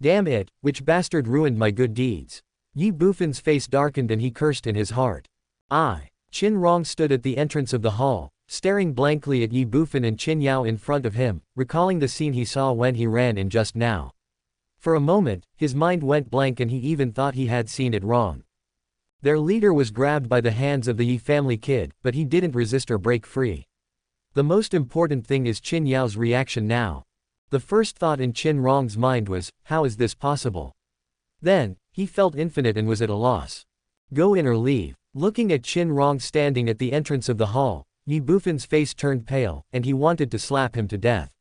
Damn it, which bastard ruined my good deeds? Ye Bufan's face darkened and he cursed in his heart. Qin Rong stood at the entrance of the hall, staring blankly at Ye Bufan and Qin Yao in front of him, recalling the scene he saw when he ran in just now. For a moment, his mind went blank and he even thought he had seen it wrong. Their leader was grabbed by the hands of the Ye family kid, but he didn't resist or break free. The most important thing is Qin Yao's reaction now. The first thought in Qin Rong's mind was, how is this possible? Then, he felt infinite and was at a loss. Go in or leave. Looking at Qin Rong standing at the entrance of the hall, Ye Bufan's face turned pale, and he wanted to slap him to death.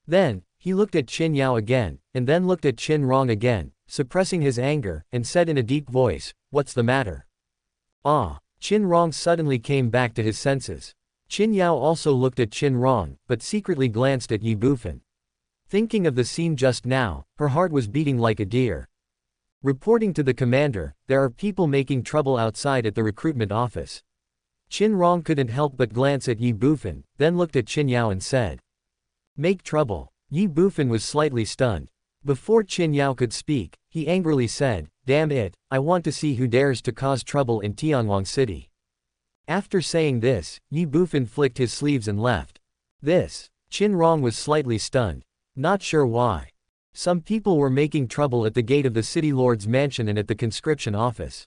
Then, he looked at Qin Yao again, and then looked at Qin Rong again, suppressing his anger, and said in a deep voice, what's the matter? Qin Rong suddenly came back to his senses. Qin Yao also looked at Qin Rong, but secretly glanced at Ye Bufan. Thinking of the scene just now, her heart was beating like a deer. Reporting to the commander, there are people making trouble outside at the recruitment office. Qin Rong couldn't help but glance at Ye Bufan, then looked at Qin Yao and said. Make trouble. Ye Bufan was slightly stunned. Before Qin Yao could speak, he angrily said, damn it, I want to see who dares to cause trouble in Tianwang City. After saying this, Ye Bufan flicked his sleeves and left. Qin Rong was slightly stunned. Not sure why. Some people were making trouble at the gate of the city lord's mansion and at the conscription office.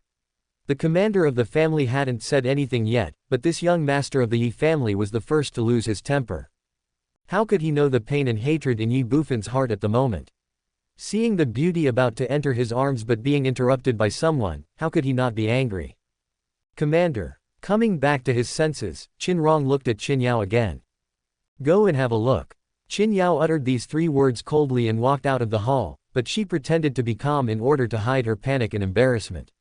The commander of the family hadn't said anything yet, but this young master of the Ye family was the first to lose his temper. How could he know the pain and hatred in Ye Bufan's heart at the moment? Seeing the beauty about to enter his arms but being interrupted by someone, how could he not be angry? Commander. Coming back to his senses, Qin Rong looked at Qin Yao again. Go and have a look. Qin Yao uttered these 3 words coldly and walked out of the hall, but she pretended to be calm in order to hide her panic and embarrassment.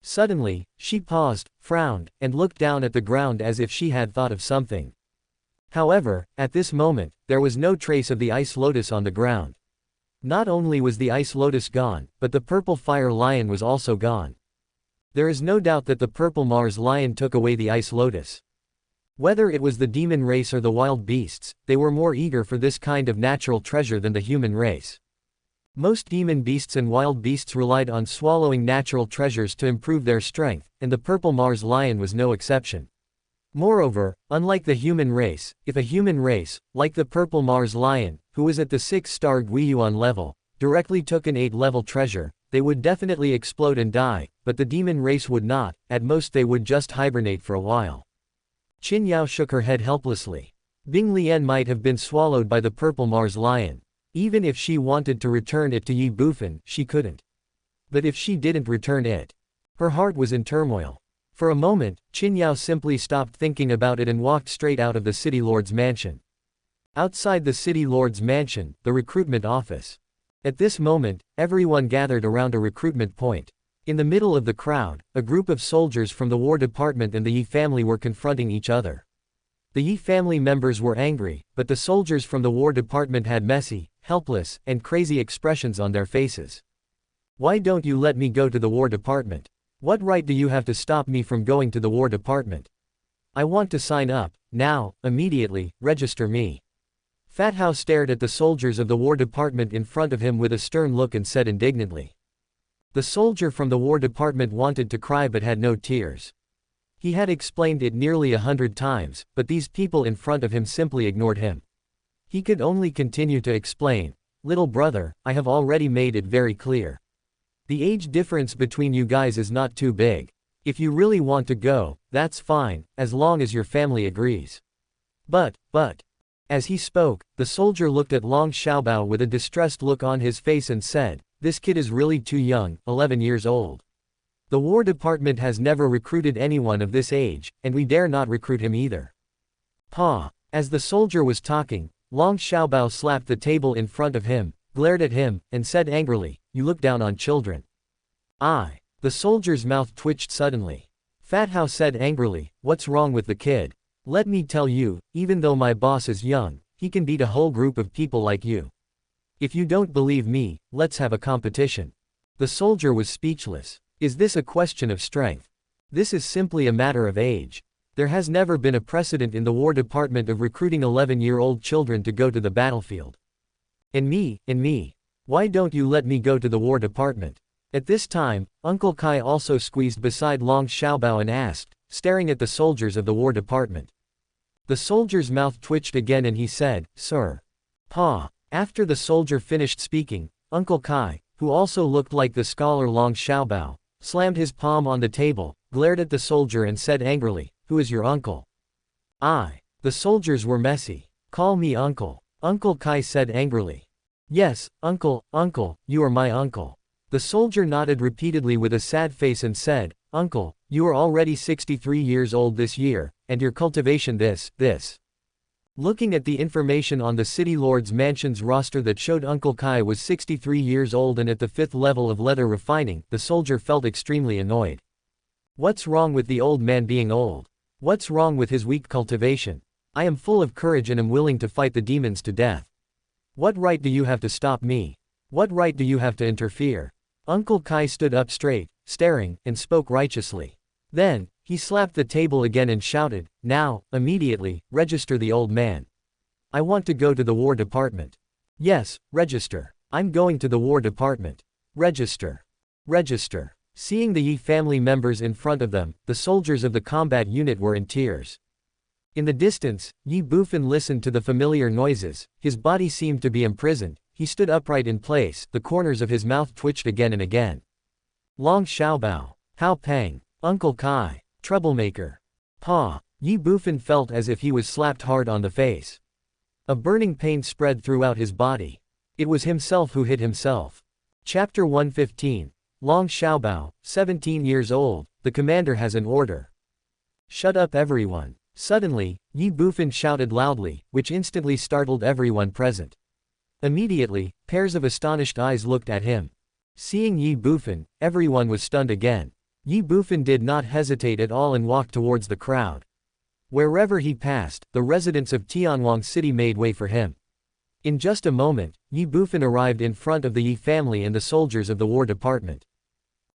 Suddenly, she paused, frowned, and looked down at the ground as if she had thought of something. However, at this moment, there was no trace of the ice lotus on the ground. Not only was the ice lotus gone, but the purple fire lion was also gone. There is no doubt that the purple Mars lion took away the ice lotus. Whether it was the demon race or the wild beasts, they were more eager for this kind of natural treasure than the human race. Most demon beasts and wild beasts relied on swallowing natural treasures to improve their strength, and the purple Mars lion was no exception. Moreover, unlike the human race, if a human race, like the purple Mars lion, who was at the 6-star Guiyuan level, directly took an 8-level treasure, they would definitely explode and die, but the demon race would not, at most they would just hibernate for a while. Qin Yao shook her head helplessly. Bing Lian might have been swallowed by the purple Mars lion. Even if she wanted to return it to Ye Bufan, she couldn't. But if she didn't return it? Her heart was in turmoil. For a moment, Qin Yao simply stopped thinking about it and walked straight out of the city lord's mansion. Outside the city lord's mansion, the recruitment office. At this moment, everyone gathered around a recruitment point. In the middle of the crowd, a group of soldiers from the War Department and the Ye family were confronting each other. The Ye family members were angry, but the soldiers from the War Department had messy, helpless, and crazy expressions on their faces. Why don't you let me go to the War Department? What right do you have to stop me from going to the War Department? I want to sign up, now, immediately, register me. Fat Hao stared at the soldiers of the War Department in front of him with a stern look and said indignantly. The soldier from the War Department wanted to cry but had no tears. He had explained it nearly 100 times, but these people in front of him simply ignored him. He could only continue to explain, little brother, I have already made it very clear. The age difference between you guys is not too big. If you really want to go, that's fine, as long as your family agrees. But. As he spoke, the soldier looked at Long Xiaobao with a distressed look on his face and said, "This kid is really too young, 11 years old. The War Department has never recruited anyone of this age, and we dare not recruit him either." Pa. As the soldier was talking, Long Xiaobao slapped the table in front of him, glared at him, and said angrily, "You look down on children." The soldier's mouth twitched suddenly. Fat Hao said angrily, "What's wrong with the kid? Let me tell you, even though my boss is young, he can beat a whole group of people like you. If you don't believe me, let's have a competition." The soldier was speechless. Is this a question of strength? This is simply a matter of age. There has never been a precedent in the War Department of recruiting 11-year-old children to go to the battlefield. And me. Why don't you let me go to the War Department? At this time, Uncle Kai also squeezed beside Long Xiaobao and asked, staring at the soldiers of the War Department. The soldier's mouth twitched again and he said, "Sir." Pa. After the soldier finished speaking, Uncle Kai, who also looked like the scholar Long Xiaobao, slammed his palm on the table, glared at the soldier and said angrily, "Who is your uncle?" The soldiers were messy. "Call me uncle," Uncle Kai said angrily. "Yes, uncle, you are my uncle." The soldier nodded repeatedly with a sad face and said, "Uncle, you are already 63 years old this year, and your cultivation this. Looking at the information on the City Lord's Mansion's roster that showed Uncle Kai was 63 years old and at the 5th level of leather refining, the soldier felt extremely annoyed. What's wrong with the old man being old? What's wrong with his weak cultivation? I am full of courage and am willing to fight the demons to death. What right do you have to stop me? What right do you have to interfere?" Uncle Kai stood up straight, staring, and spoke righteously. Then, he slapped the table again and shouted, "Now, immediately, register the old man. I want to go to the War Department. Yes, register. I'm going to the War Department. Register. Register." Seeing the Ye family members in front of them, the soldiers of the combat unit were in tears. In the distance, Ye Bufan listened to the familiar noises, his body seemed to be imprisoned, he stood upright in place, the corners of his mouth twitched again and again. Long Xiaobao. Hao Peng. Uncle Kai. Troublemaker. Pa. Ye Bufan felt as if he was slapped hard on the face. A burning pain spread throughout his body. It was himself who hit himself. Chapter 115. Long Xiaobao, 17 years old, the commander has an order. Shut up everyone. Suddenly, Ye Bufan shouted loudly, which instantly startled everyone present. Immediately, pairs of astonished eyes looked at him. Seeing Ye Bufan, everyone was stunned again. Ye Bufan did not hesitate at all and walked towards the crowd. Wherever he passed, the residents of Tianwang City made way for him. In just a moment, Ye Bufan arrived in front of the Ye family and the soldiers of the War Department.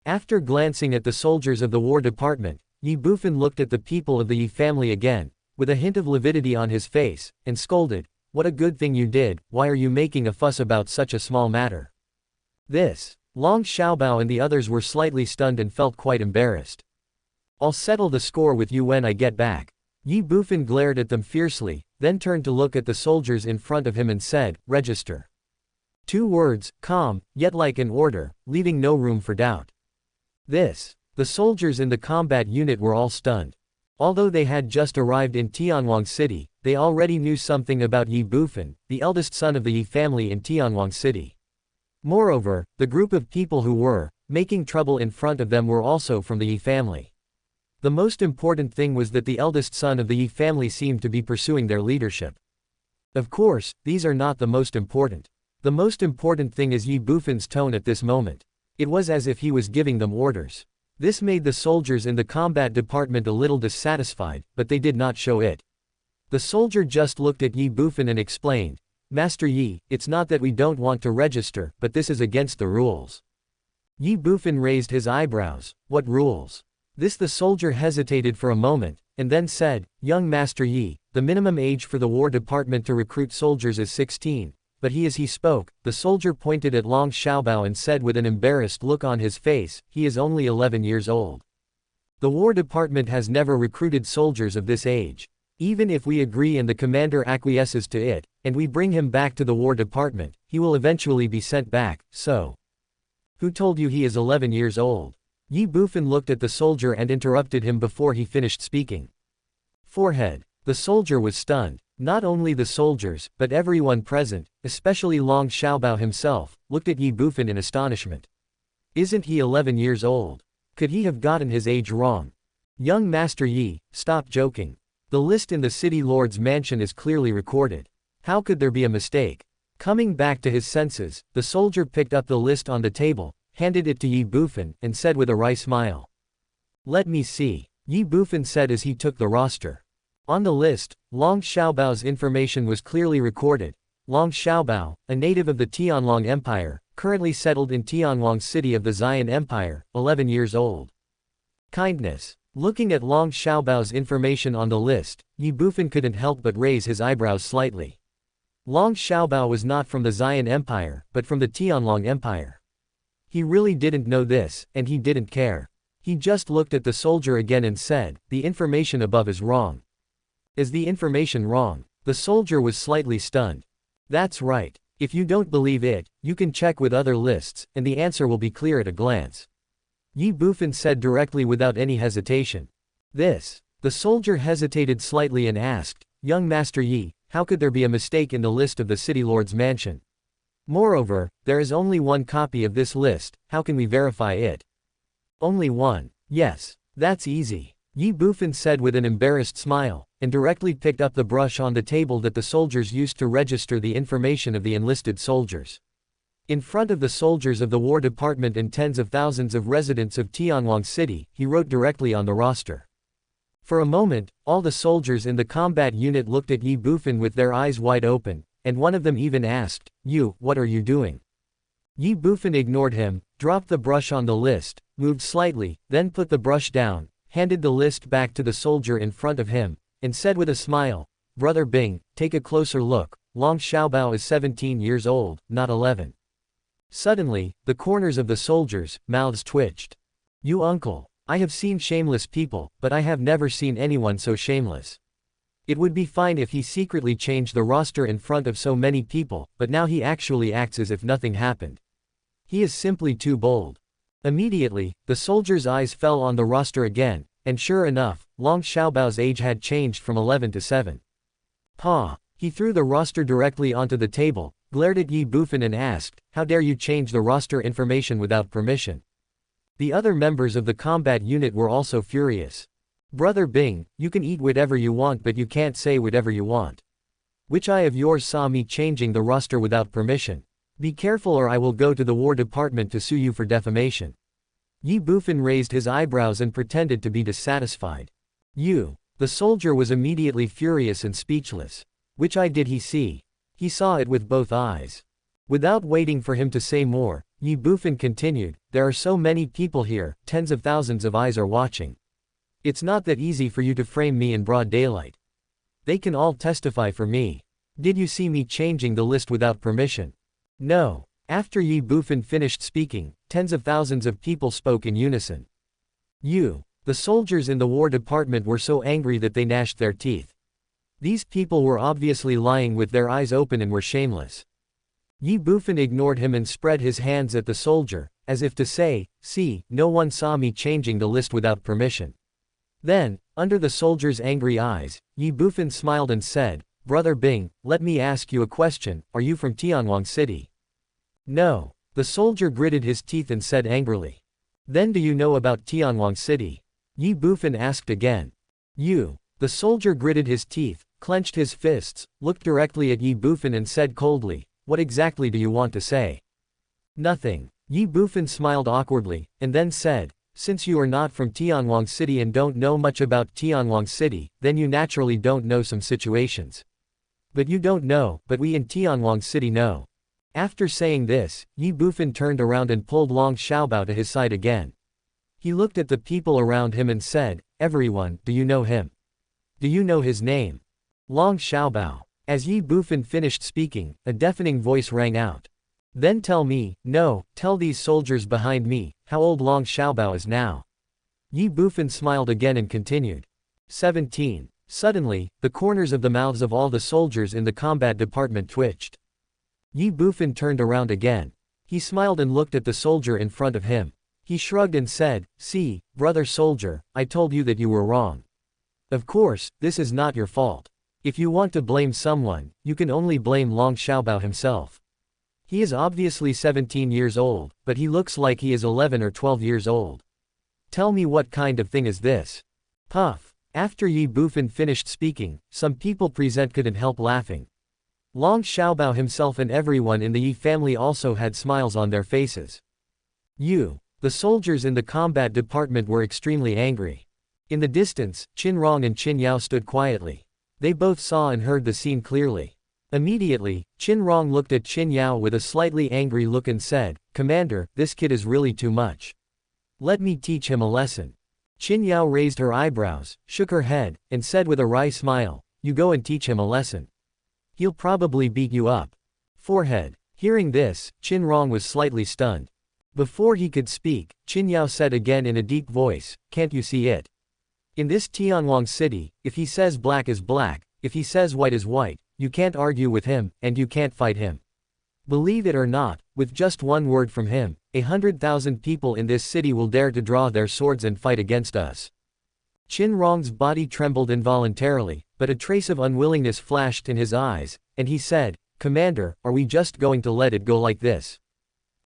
After glancing at the soldiers of the War Department, Ye Bufan looked at the people of the Ye family again, with a hint of lividity on his face, and scolded, "What a good thing you did, why are you making a fuss about such a small matter?" This. Long Xiaobao and the others were slightly stunned and felt quite embarrassed. "I'll settle the score with you when I get back." Ye Bufan glared at them fiercely, then turned to look at the soldiers in front of him and said, "Register." 2 words, calm, yet like an order, leaving no room for doubt. The soldiers in the combat unit were all stunned. Although they had just arrived in Tianwang City, they already knew something about Ye Bufan, the eldest son of the Ye family in Tianwang City. Moreover, the group of people who were making trouble in front of them were also from the Ye family. The most important thing was that the eldest son of the Ye family seemed to be pursuing their leadership. Of course, these are not the most important. The most important thing is Ye Bufan's tone at this moment. It was as if he was giving them orders. This made the soldiers in the combat department a little dissatisfied, but they did not show it. The soldier just looked at Ye Bufan and explained, "Master Ye, it's not that we don't want to register, but this is against the rules." Ye Bufan raised his eyebrows. "What rules?" The soldier hesitated for a moment, and then said, "Young Master Ye, the minimum age for the War Department to recruit soldiers is 16. But as he spoke, the soldier pointed at Long Xiaobao and said with an embarrassed look on his face, "He is only 11 years old. The War Department has never recruited soldiers of this age. Even if we agree and the commander acquiesces to it, and we bring him back to the War Department, he will eventually be sent back, so." "Who told you he is 11 years old?" Ye Bufan looked at the soldier and interrupted him before he finished speaking. Forehead. The soldier was stunned. Not only the soldiers, but everyone present, especially Long Xiaobao himself, looked at Ye Bufan in astonishment. Isn't he 11 years old? Could he have gotten his age wrong? Young Master Yi, stop joking. The list in the city lord's mansion is clearly recorded. How could there be a mistake? Coming back to his senses, the soldier picked up the list on the table, handed it to Ye Bufan, and said with a wry smile. Let me see. Ye Bufan said as he took the roster. On the list, Long Xiaobao's information was clearly recorded. Long Xiaobao, a native of the Tianlong Empire, currently settled in Tianlong City of the Xian Empire, 11 years old. Kindness. Looking at Long Xiaobao's information on the list, Ye Bufan couldn't help but raise his eyebrows slightly. Long Xiaobao was not from the Xian Empire, but from the Tianlong Empire. He really didn't know this, and he didn't care. He just looked at the soldier again and said, the information above is wrong. Is the information wrong? The soldier was slightly stunned. That's right. If you don't believe it, you can check with other lists, and the answer will be clear at a glance. Ye Bufan said directly without any hesitation. This. The soldier hesitated slightly and asked, Young Master Yi, how could there be a mistake in the list of the city lord's mansion? Moreover, there is only one copy of this list, how can we verify it? Only one. Yes. That's easy. Ye Bufan said with an embarrassed smile, and directly picked up the brush on the table that the soldiers used to register the information of the enlisted soldiers. In front of the soldiers of the War Department and tens of thousands of residents of Tianlong City, he wrote directly on the roster. For a moment, all the soldiers in the combat unit looked at Ye Bufan with their eyes wide open, and one of them even asked, You, what are you doing? Ye Bufan ignored him, dropped the brush on the list, moved slightly, then put the brush down, handed the list back to the soldier in front of him, and said with a smile, Brother Bing, take a closer look, Long Xiaobao is 17 years old, not 11. Suddenly, the corners of the soldiers' mouths twitched. You uncle, I have seen shameless people, but I have never seen anyone so shameless. It would be fine if he secretly changed the roster in front of so many people, but now he actually acts as if nothing happened. He is simply too bold. Immediately, the soldier's eyes fell on the roster again, and sure enough, Long Xiaobao's age had changed from 11 to 7. Pa! He threw the roster directly onto the table, glared at Ye Bufan and asked, How dare you change the roster information without permission? The other members of the combat unit were also furious. Brother Bing, you can eat whatever you want but you can't say whatever you want. Which eye of yours saw me changing the roster without permission? Be careful or I will go to the War Department to sue you for defamation. Ye Bufan raised his eyebrows and pretended to be dissatisfied. You. The soldier was immediately furious and speechless. Which eye did he see? He saw it with both eyes. Without waiting for him to say more, Ye Bufan continued, There are so many people here, tens of thousands of eyes are watching. It's not that easy for you to frame me in broad daylight. They can all testify for me. Did you see me changing the list without permission? No. After Ye Bufan finished speaking, tens of thousands of people spoke in unison. You. The soldiers in the War Department were so angry that they gnashed their teeth. These people were obviously lying with their eyes open and were shameless. Ye Bufan ignored him and spread his hands at the soldier, as if to say, See, no one saw me changing the list without permission. Then, under the soldier's angry eyes, Ye Bufan smiled and said, Brother Bing, let me ask you a question, are you from Tianlong City? No. The soldier gritted his teeth and said angrily. Then do you know about Tianlong City? Ye Bufan asked again. You. The soldier gritted his teeth, clenched his fists, looked directly at Ye Bufan and said coldly, What exactly do you want to say? Nothing. Ye Bufan smiled awkwardly, and then said, Since you are not from Tianlong City and don't know much about Tianlong City, then you naturally don't know some situations. But you don't know, but we in Tianlong City know. After saying this, Ye Bufan turned around and pulled Long Xiaobao to his side again. He looked at the people around him and said, Everyone, do you know him? Do you know his name? Long Xiaobao. As Ye Bufan finished speaking, a deafening voice rang out. Then tell me, no, tell these soldiers behind me, how old Long Xiaobao is now. Ye Bufan smiled again and continued. 17. Suddenly, the corners of the mouths of all the soldiers in the combat department twitched. Ye Bufan turned around again. He smiled and looked at the soldier in front of him. He shrugged and said, "See, brother soldier, I told you that you were wrong. Of course, this is not your fault. If you want to blame someone, you can only blame Long Xiaobao himself. He is obviously 17 years old, but he looks like he is 11 or 12 years old. Tell me what kind of thing is this?" Puff. After Ye Bufan finished speaking, some people present couldn't help laughing. Long Xiaobao himself and everyone in the Ye family also had smiles on their faces. The soldiers in the combat department were extremely angry. In the distance, Qin Rong and Qin Yao stood quietly. They both saw and heard the scene clearly. Immediately, Qin Rong looked at Qin Yao with a slightly angry look and said, "Commander, this kid is really too much. Let me teach him a lesson." Qin Yao raised her eyebrows, shook her head, and said with a wry smile, "You go and teach him a lesson. He'll probably beat you up." Forehead. Hearing this, Qin Rong was slightly stunned. Before he could speak, Qin Yao said again in a deep voice, "Can't you see it? In this Tianwang city, if he says black is black, if he says white is white, you can't argue with him, and you can't fight him. Believe it or not, with just one word from him, 100,000 people in this city will dare to draw their swords and fight against us." Qin Rong's body trembled involuntarily, but a trace of unwillingness flashed in his eyes, and he said, "Commander, are we just going to let it go like this?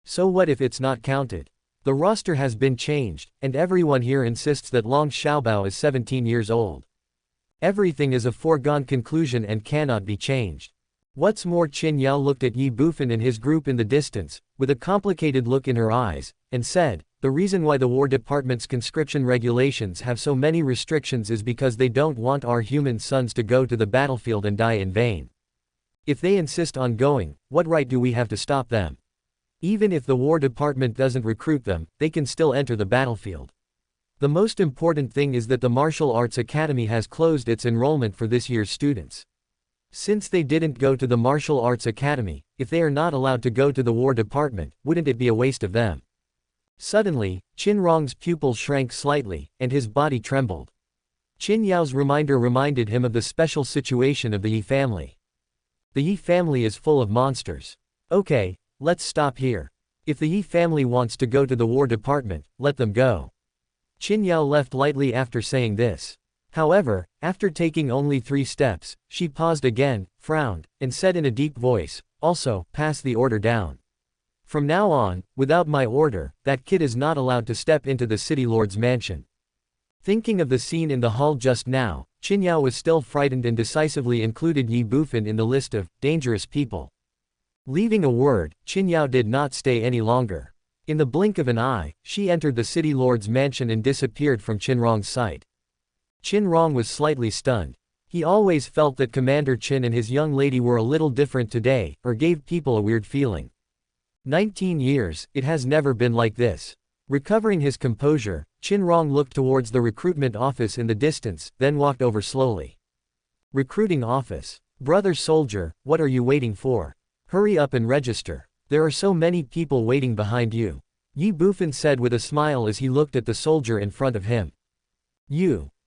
So what if it's not counted? The roster has been changed, and everyone here insists that Long Xiaobao is 17 years old. Everything is a foregone conclusion and cannot be changed." What's more, Qin Yao looked at Ye Bufan and his group in the distance, with a complicated look in her eyes, and said, "The reason why the War Department's conscription regulations have so many restrictions is because they don't want our human sons to go to the battlefield and die in vain. If they insist on going, what right do we have to stop them? Even if the War Department doesn't recruit them, they can still enter the battlefield. The most important thing is that the Martial Arts Academy has closed its enrollment for this year's students. Since they didn't go to the Martial Arts Academy, if they are not allowed to go to the War Department, wouldn't it be a waste of them?" Suddenly, Qin Rong's pupils shrank slightly, and his body trembled. Qin Yao's reminder reminded him of the special situation of the Ye family. The Ye family is full of monsters. Okay, let's stop here. If the Ye family wants to go to the War Department, let them go. Qin Yao left lightly after saying this. However, after taking only 3 steps, she paused again, frowned, and said in a deep voice, "Also, pass the order down. From now on, without my order, that kid is not allowed to step into the city lord's mansion." Thinking of the scene in the hall just now, Qin Yao was still frightened and decisively included Ye Bufan in the list of dangerous people. Leaving a word, Qin Yao did not stay any longer. In the blink of an eye, she entered the city lord's mansion and disappeared from Qin Rong's sight. Qin Rong was slightly stunned. He always felt that Commander Qin and his young lady were a little different today, or gave people a weird feeling. 19 years, it has never been like this. Recovering his composure, Qin Rong looked towards the recruitment office in the distance, then walked over slowly. Recruiting office. Brother soldier, what are you waiting for? Hurry up and register. There are so many people waiting behind you. Ye Bufan said with a smile as he looked at the soldier in front of him.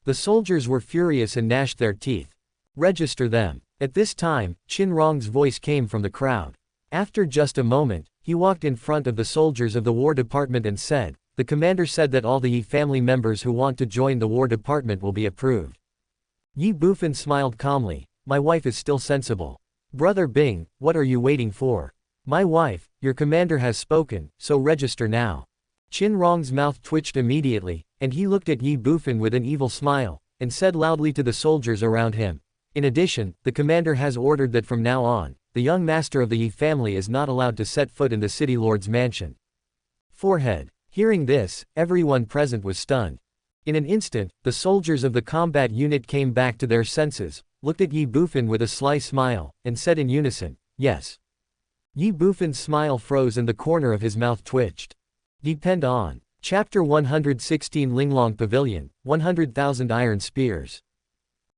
The soldiers were furious and gnashed their teeth. Register them. At this time, Qin Rong's voice came from the crowd. After just a moment, he walked in front of the soldiers of the War Department and said, "The commander said that all the Ye family members who want to join the War Department will be approved." Ye Bufan smiled calmly. "My wife is still sensible. Brother Bing, what are you waiting for? My wife, your commander has spoken, so register now." Qin Rong's mouth twitched immediately, and he looked at Ye Bufan with an evil smile, and said loudly to the soldiers around him, "In addition, the commander has ordered that from now on, the young master of the Ye family is not allowed to set foot in the city lord's mansion." Forehead. Hearing this, everyone present was stunned. In an instant, the soldiers of the combat unit came back to their senses, looked at Ye Bufan with a sly smile, and said in unison, "Yes." Ye Bufan's smile froze and the corner of his mouth twitched. Depend on. Chapter 116 Linglong Pavilion, 100,000 Iron Spears.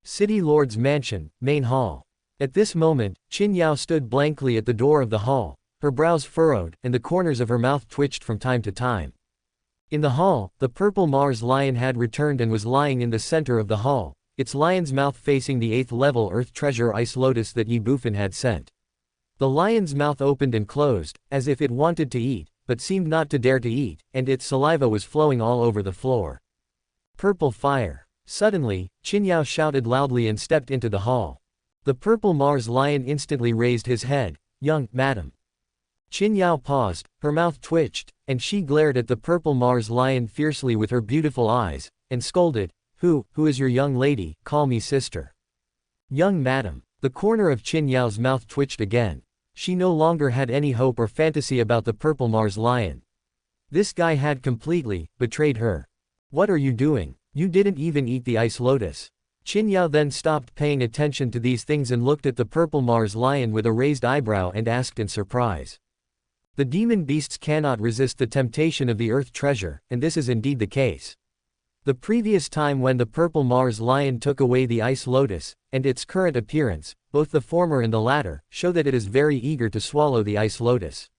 City Lord's Mansion, Main Hall. At this moment, Qin Yao stood blankly at the door of the hall, her brows furrowed, and the corners of her mouth twitched from time to time. In the hall, the purple Mars lion had returned and was lying in the center of the hall, its lion's mouth facing the 8th level Earth Treasure Ice Lotus that Ye Bufan had sent. The lion's mouth opened and closed, as if it wanted to eat, but seemed not to dare to eat, and its saliva was flowing all over the floor. Purple fire. Suddenly, Qinyao shouted loudly and stepped into the hall. The purple Mars lion instantly raised his head. "Young madam." Qinyao paused, her mouth twitched, and she glared at the purple Mars lion fiercely with her beautiful eyes, and scolded, Who is your young lady? Call me sister." "Young madam." The corner of Qinyao's mouth twitched again. She no longer had any hope or fantasy about the purple Mars lion. This guy had completely betrayed her. "What are you doing? You didn't even eat the ice lotus." Qinyao then stopped paying attention to these things and looked at the purple Mars lion with a raised eyebrow and asked in surprise. The demon beasts cannot resist the temptation of the earth treasure, and this is indeed the case. The previous time when the purple Mars lion took away the ice lotus, and its current appearance, both the former and the latter, show that it is very eager to swallow the ice lotus.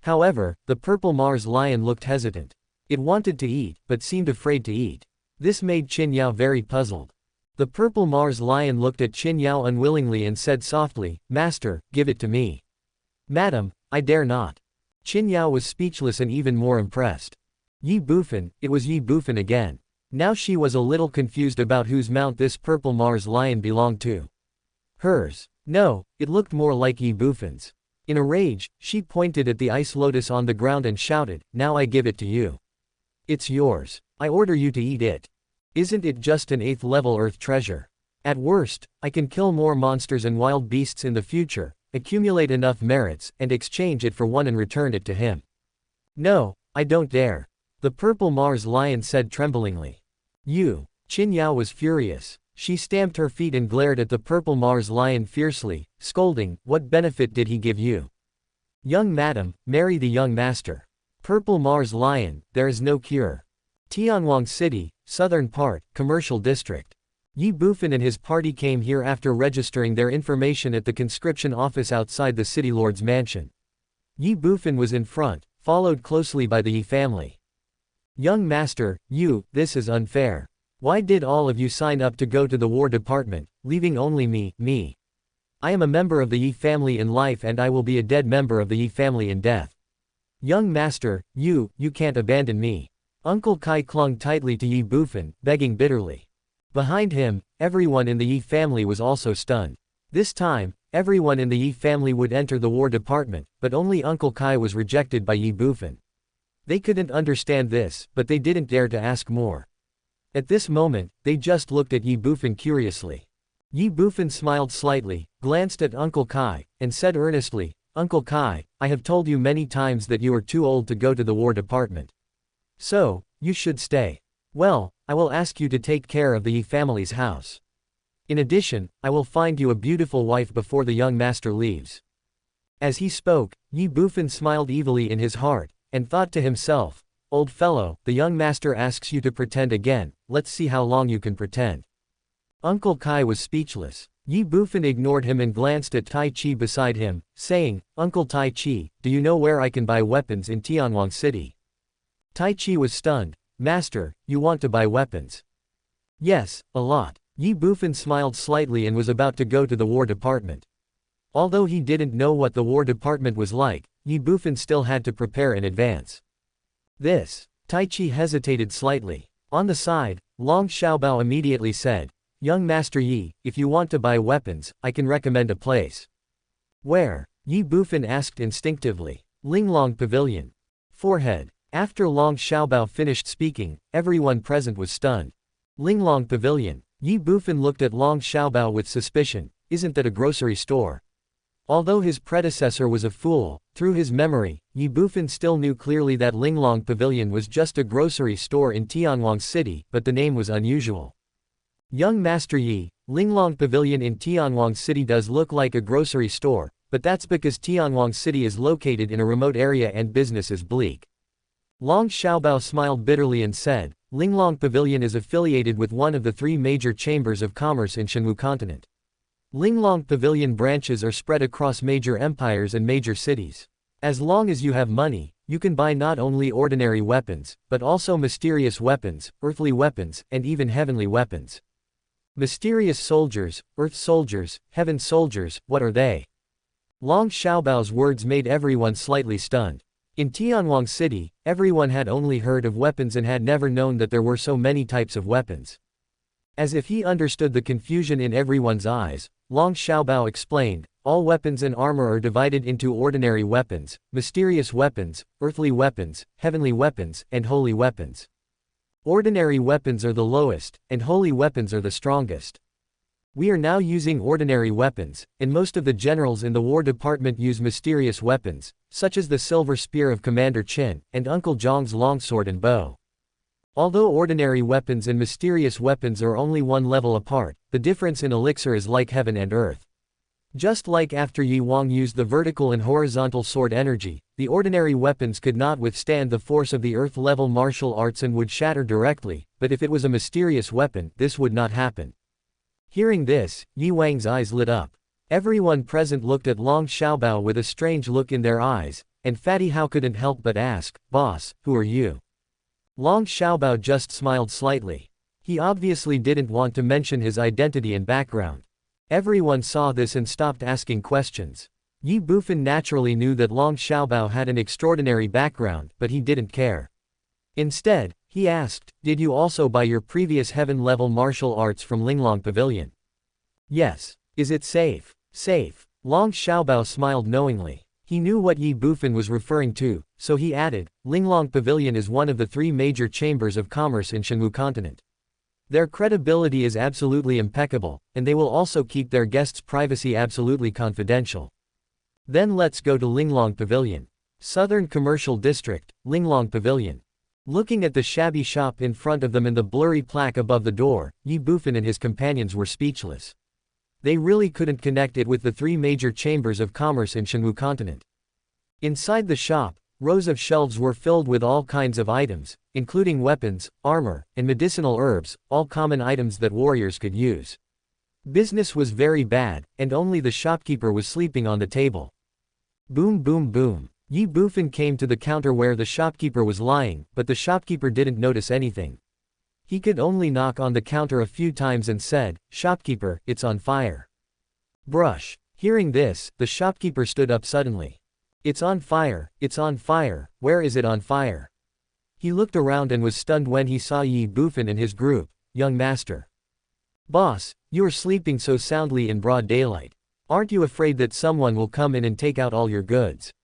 However, the purple Mars lion looked hesitant. It wanted to eat, but seemed afraid to eat. This made Qinyao very puzzled. The purple Mars lion looked at Qinyao unwillingly and said softly, "Master, give it to me." "Madam, I dare not." Qinyao was speechless and even more impressed. Ye Bufan, it was Ye Bufan again. Now she was a little confused about whose mount this purple Mars lion belonged to. Hers. No, it looked more like Ye Bufan's. In a rage, she pointed at the ice lotus on the ground and shouted, "Now I give it to you. It's yours. I order you to eat it. Isn't it just an 8th level earth treasure? At worst, I can kill more monsters and wild beasts in the future, accumulate enough merits, and exchange it for one and return it to him." "No, I don't dare," the purple Mars lion said tremblingly. "You." Qinyao was furious. She stamped her feet and glared at the purple Mars lion fiercely, scolding, "What benefit did he give you? Young madam, marry the young master." Purple Mars lion, there is no cure. Tianwang City, southern part, commercial district. Ye Bufan and his party came here after registering their information at the conscription office outside the city lord's mansion. Ye Bufan was in front, followed closely by the Ye family. "Young master, this is unfair. Why did all of you sign up to go to the War Department, leaving only me? I am a member of the Ye family in life and I will be a dead member of the Ye family in death. Young master, you can't abandon me." Uncle Kai clung tightly to Ye Bufan, begging bitterly. Behind him, everyone in the Ye family was also stunned. This time, everyone in the Ye family would enter the War Department, but only Uncle Kai was rejected by Ye Bufan. They couldn't understand this, but they didn't dare to ask more. At this moment, they just looked at Ye Bufan curiously. Ye Bufan smiled slightly, glanced at Uncle Kai, and said earnestly, "Uncle Kai, I have told you many times that you are too old to go to the War Department. So, you should stay. Well, I will ask you to take care of the Ye family's house. In addition, I will find you a beautiful wife before the young master leaves." As he spoke, Ye Bufan smiled evilly in his heart, and thought to himself, "Old fellow, the young master asks you to pretend again, let's see how long you can pretend." Uncle Kai was speechless. Ye Bufan ignored him and glanced at Tai Chi beside him, saying, "Uncle Tai Chi, do you know where I can buy weapons in Tianwang City?" Tai Chi was stunned. "Master, you want to buy weapons?" "Yes, a lot." Ye Bufan smiled slightly and was about to go to the War Department. Although he didn't know what the War Department was like, Ye Bufan still had to prepare in advance. Tai Chi hesitated slightly. On the side, Long Xiaobao immediately said, "Young Master Yi, if you want to buy weapons, I can recommend a place." "Where?" Ye Bufan asked instinctively. "Linglong Pavilion." Forehead. After Long Xiaobao finished speaking, everyone present was stunned. Linglong Pavilion. Ye Bufan looked at Long Xiaobao with suspicion. Isn't that a grocery store? Although his predecessor was a fool, through his memory, Ye Bufan still knew clearly that Linglong Pavilion was just a grocery store in Tianwang City, but the name was unusual. "Young Master Yi, Linglong Pavilion in Tianwang City does look like a grocery store, but that's because Tianwang City is located in a remote area and business is bleak." Long Xiaobao smiled bitterly and said, "Linglong Pavilion is affiliated with one of the 3 major chambers of commerce in Shenwu continent. Linglong Pavilion branches are spread across major empires and major cities. As long as you have money, you can buy not only ordinary weapons, but also mysterious weapons, earthly weapons, and even heavenly weapons." Mysterious soldiers, earth soldiers, heaven soldiers, what are they? Long Xiaobao's words made everyone slightly stunned. In Tianwang City, everyone had only heard of weapons and had never known that there were so many types of weapons. As if he understood the confusion in everyone's eyes, Long Xiaobao explained, all weapons and armor are divided into ordinary weapons, mysterious weapons, earthly weapons, heavenly weapons, and holy weapons. Ordinary weapons are the lowest, and holy weapons are the strongest. We are now using ordinary weapons, and most of the generals in the War Department use mysterious weapons, such as the silver spear of Commander Qin, and Uncle Zhang's longsword and bow. Although ordinary weapons and mysterious weapons are only one level apart, the difference in elixir is like heaven and earth. Just like after Ye Wang used the vertical and horizontal sword energy, the ordinary weapons could not withstand the force of the earth-level martial arts and would shatter directly, but if it was a mysterious weapon, this would not happen. Hearing this, Ye Wang's eyes lit up. Everyone present looked at Long Xiaobao with a strange look in their eyes, and Fatty Hao couldn't help but ask, "Boss, who are you?" Long Xiaobao just smiled slightly. He obviously didn't want to mention his identity and background. Everyone saw this and stopped asking questions. Ye Bufan naturally knew that Long Xiaobao had an extraordinary background, but he didn't care. Instead, he asked, "Did you also buy your previous heaven-level martial arts from Linglong Pavilion?" "Yes. Is it safe?" "Safe." Long Xiaobao smiled knowingly. He knew what Ye Bufan was referring to, so he added, Linglong Pavilion is one of the 3 major chambers of commerce in Shenwu continent. Their credibility is absolutely impeccable, and they will also keep their guests' privacy absolutely confidential. Then let's go to Linglong Pavilion. Southern Commercial District, Linglong Pavilion. Looking at the shabby shop in front of them and the blurry plaque above the door, Ye Bufan and his companions were speechless. They really couldn't connect it with the 3 major chambers of commerce in Shenwu continent. Inside the shop, rows of shelves were filled with all kinds of items, including weapons, armor, and medicinal herbs, all common items that warriors could use. Business was very bad, and only the shopkeeper was sleeping on the table. Boom boom boom. Ye Bufan came to the counter where the shopkeeper was lying, but the shopkeeper didn't notice anything. He could only knock on the counter a few times and said, "Shopkeeper, it's on fire." Brush. Hearing this, the shopkeeper stood up suddenly. "It's on fire, it's on fire, where is it on fire?" He looked around and was stunned when he saw Ye Bufan and his group. "Young master. Boss, you are sleeping so soundly in broad daylight. Aren't you afraid that someone will come in and take out all your goods?"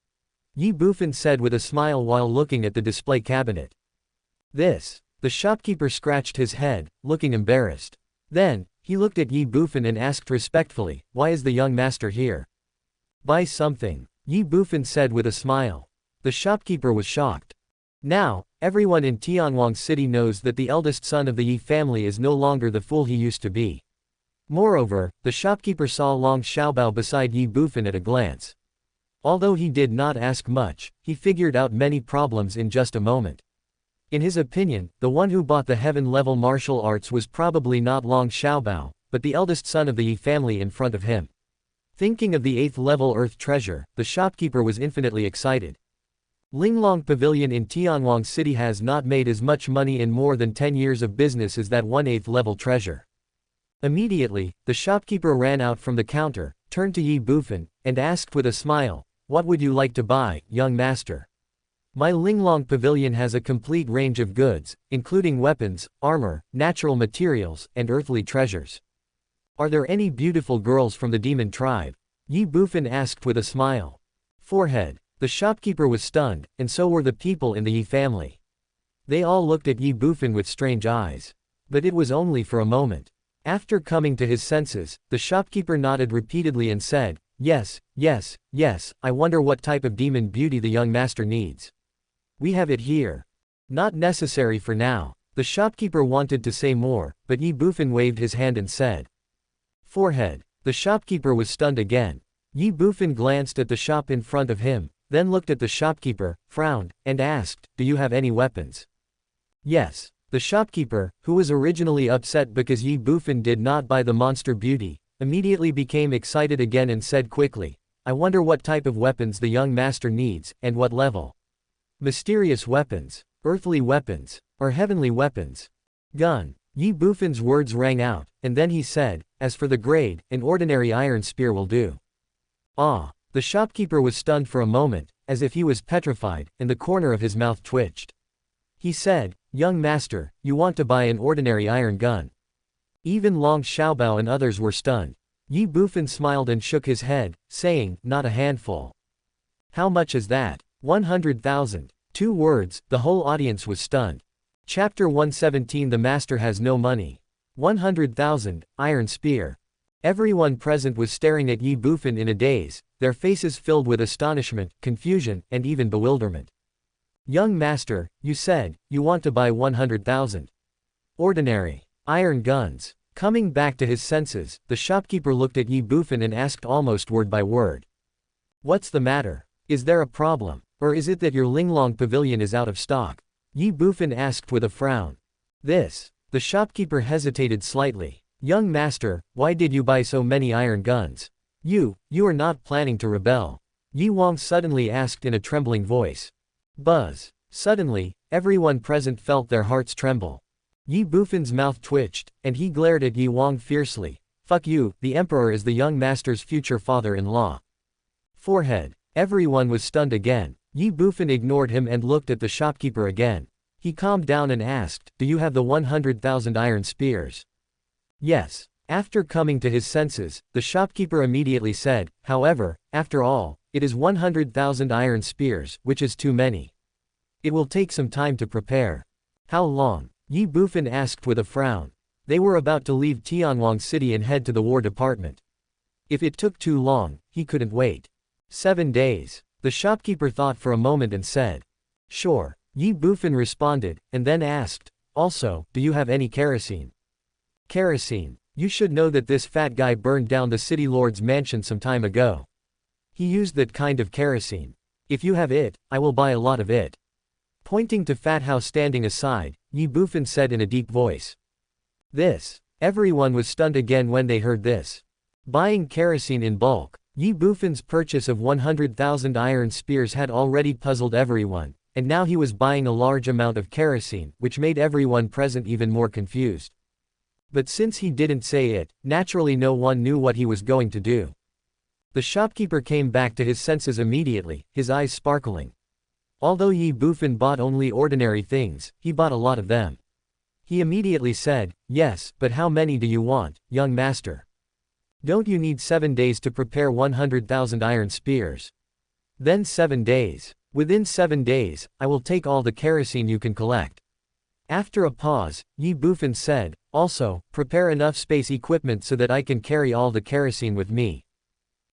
Ye Bufan said with a smile while looking at the display cabinet. "This." The shopkeeper scratched his head, looking embarrassed. Then, he looked at Ye Bufan and asked respectfully, "Why is the young master here?" "Buy something," Ye Bufan said with a smile. The shopkeeper was shocked. Now, everyone in Tianwang City knows that the eldest son of the Ye family is no longer the fool he used to be. Moreover, the shopkeeper saw Long Xiaobao beside Ye Bufan at a glance. Although he did not ask much, he figured out many problems in just a moment. In his opinion, the one who bought the heaven-level martial arts was probably not Long Xiaobao, but the eldest son of the Ye family in front of him. Thinking of the 8th-level earth treasure, the shopkeeper was infinitely excited. Linglong Pavilion in Tianwang City has not made as much money in more than 10 years of business as that 1/8-level treasure. Immediately, the shopkeeper ran out from the counter, turned to Ye Bufan, and asked with a smile, "What would you like to buy, young master?" "My Linglong Pavilion has a complete range of goods, including weapons, armor, natural materials, and earthly treasures. Are there any beautiful girls from the demon tribe?" Ye Bufan asked with a smile. Forehead. The shopkeeper was stunned, and so were the people in the Ye family. They all looked at Ye Bufan with strange eyes. But it was only for a moment. After coming to his senses, the shopkeeper nodded repeatedly and said, "Yes, yes, yes, I wonder what type of demon beauty the young master needs. We have it here." "Not necessary for now." The shopkeeper wanted to say more, but Ye Bufan waved his hand and said. Forehead. The shopkeeper was stunned again. Ye Bufan glanced at the shop in front of him, then looked at the shopkeeper, frowned, and asked, "Do you have any weapons?" "Yes." The shopkeeper, who was originally upset because Ye Bufan did not buy the monster beauty, immediately became excited again and said quickly, "I wonder what type of weapons the young master needs, and what level. Mysterious weapons, earthly weapons, or heavenly weapons?" "Gun." Ye Bufan's words rang out, and then he said, "As for the grade, an ordinary iron spear will do." Ah. The shopkeeper was stunned for a moment, as if he was petrified, and the corner of his mouth twitched. He said, "Young master, you want to buy an ordinary iron gun." Even Long Xiaobao and others were stunned. Ye Bufan smiled and shook his head, saying, "Not a handful." "How much is that?" 100,000. 2 words, the whole audience was stunned. Chapter 117. The master has no money. 100,000, iron spear. Everyone present was staring at Ye Bufan in a daze, their faces filled with astonishment, confusion, and even bewilderment. "Young master, you said, you want to buy 100,000. Ordinary iron guns." Coming back to his senses, the shopkeeper looked at Ye Bufan and asked almost word by word. "What's the matter? Is there a problem? Or is it that your Linglong pavilion is out of stock?" Ye Bufan asked with a frown. The shopkeeper hesitated slightly. "Young master, why did you buy so many iron guns? You are not planning to rebel?" Yi Wang suddenly asked in a trembling voice. Buzz. Suddenly, everyone present felt their hearts tremble. Ye Bufan's mouth twitched, and he glared at Yi Wang fiercely. "Fuck you, the emperor is the young master's future father-in-law." Forehead. Everyone was stunned again. Ye Bufan ignored him and looked at the shopkeeper again. He calmed down and asked, "Do you have the 100,000 iron spears?" "Yes." After coming to his senses, the shopkeeper immediately said, "However, after all, it is 100,000 iron spears, which is too many. It will take some time to prepare." "How long?" Ye Bufan asked with a frown. They were about to leave Tianwang City and head to the War Department. If it took too long, he couldn't wait. 7 days. The shopkeeper thought for a moment and said. "Sure." Ye Bufan responded, and then asked, "Also, do you have any kerosene?" "Kerosene? You should know that this fat guy burned down the city lord's mansion some time ago. He used that kind of kerosene. If you have it, I will buy a lot of it." Pointing to Fat Hao standing aside, Ye Bufan said in a deep voice. Everyone was stunned again when they heard this. Buying kerosene in bulk. Ye Bufan's purchase of 100,000 iron spears had already puzzled everyone, and now he was buying a large amount of kerosene, which made everyone present even more confused. But since he didn't say it, naturally no one knew what he was going to do. The shopkeeper came back to his senses immediately, his eyes sparkling. Although Ye Bufan bought only ordinary things, he bought a lot of them. He immediately said, "Yes, but how many do you want, young master? Don't you need 7 days to prepare 100,000 iron spears? Then 7 days. Within 7 days, I will take all the kerosene you can collect." After a pause, Ye Bufan said, "Also, prepare enough space equipment so that I can carry all the kerosene with me."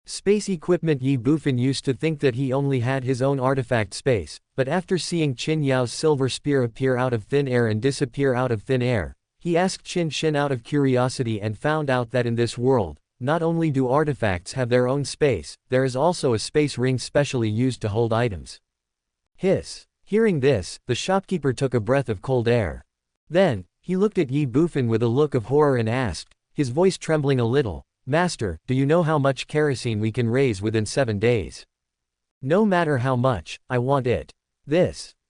Space equipment. Ye Bufan used to think that he only had his own artifact space, but after seeing Qin Yao's silver spear appear out of thin air and disappear out of thin air, he asked Qin Shin out of curiosity and found out that in this world, not only do artifacts have their own space, there is also a space ring specially used to hold items. Hiss. Hearing this, the shopkeeper took a breath of cold air. Then, he looked at Ye Bufan with a look of horror and asked, his voice trembling a little, "Master, do you know how much kerosene we can raise within 7 days? No matter how much, I want it."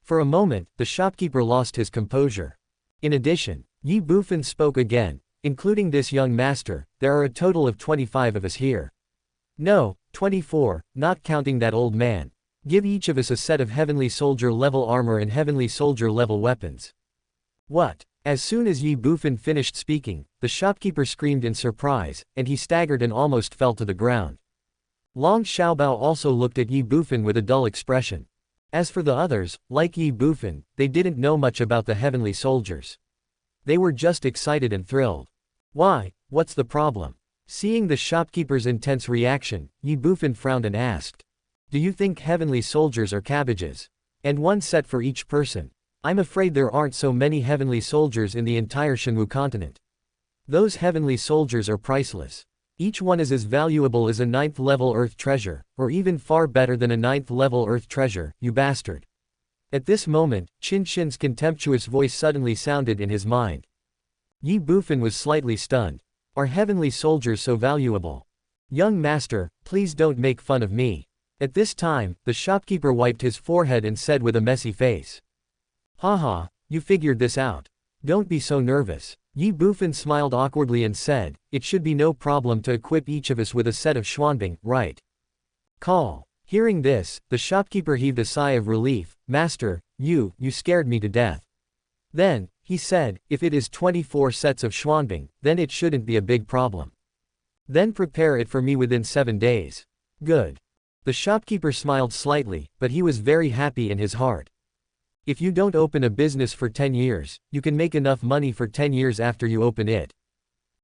For a moment, the shopkeeper lost his composure. In addition, Ye Bufan spoke again, "Including this young master, there are a total of 25 of us here. No, 24, not counting that old man. Give each of us a set of heavenly soldier level armor and heavenly soldier level weapons." "What?" As soon as Ye Bufan finished speaking, the shopkeeper screamed in surprise, and he staggered and almost fell to the ground. Long Xiaobao also looked at Ye Bufan with a dull expression. As for the others, like Ye Bufan, they didn't know much about the heavenly soldiers. They were just excited and thrilled. "Why, what's the problem?" Seeing the shopkeeper's intense reaction, Ye Bufan frowned and asked. "Do you think heavenly soldiers are cabbages? And one set for each person? I'm afraid there aren't so many heavenly soldiers in the entire Shenwu continent. Those heavenly soldiers are priceless. Each one is as valuable as a 9th level earth treasure, or even far better than a 9th level earth treasure, you bastard." At this moment, Qin Shin's contemptuous voice suddenly sounded in his mind. Ye Bufan was slightly stunned. "Are heavenly soldiers so valuable? Young master, please don't make fun of me." At this time, the shopkeeper wiped his forehead and said with a messy face. "Haha, you figured this out. Don't be so nervous." Ye Bufan smiled awkwardly and said, "It should be no problem to equip each of us with a set of Xuanbing, right? Call." Hearing this, the shopkeeper heaved a sigh of relief. Master, you scared me to death. Then, he said, if it is 24 sets of Xuanbing, then it shouldn't be a big problem. Then prepare it for me within 7 days. Good. The shopkeeper smiled slightly, but he was very happy in his heart. If you don't open a business for 10 years, you can make enough money for 10 years after you open it.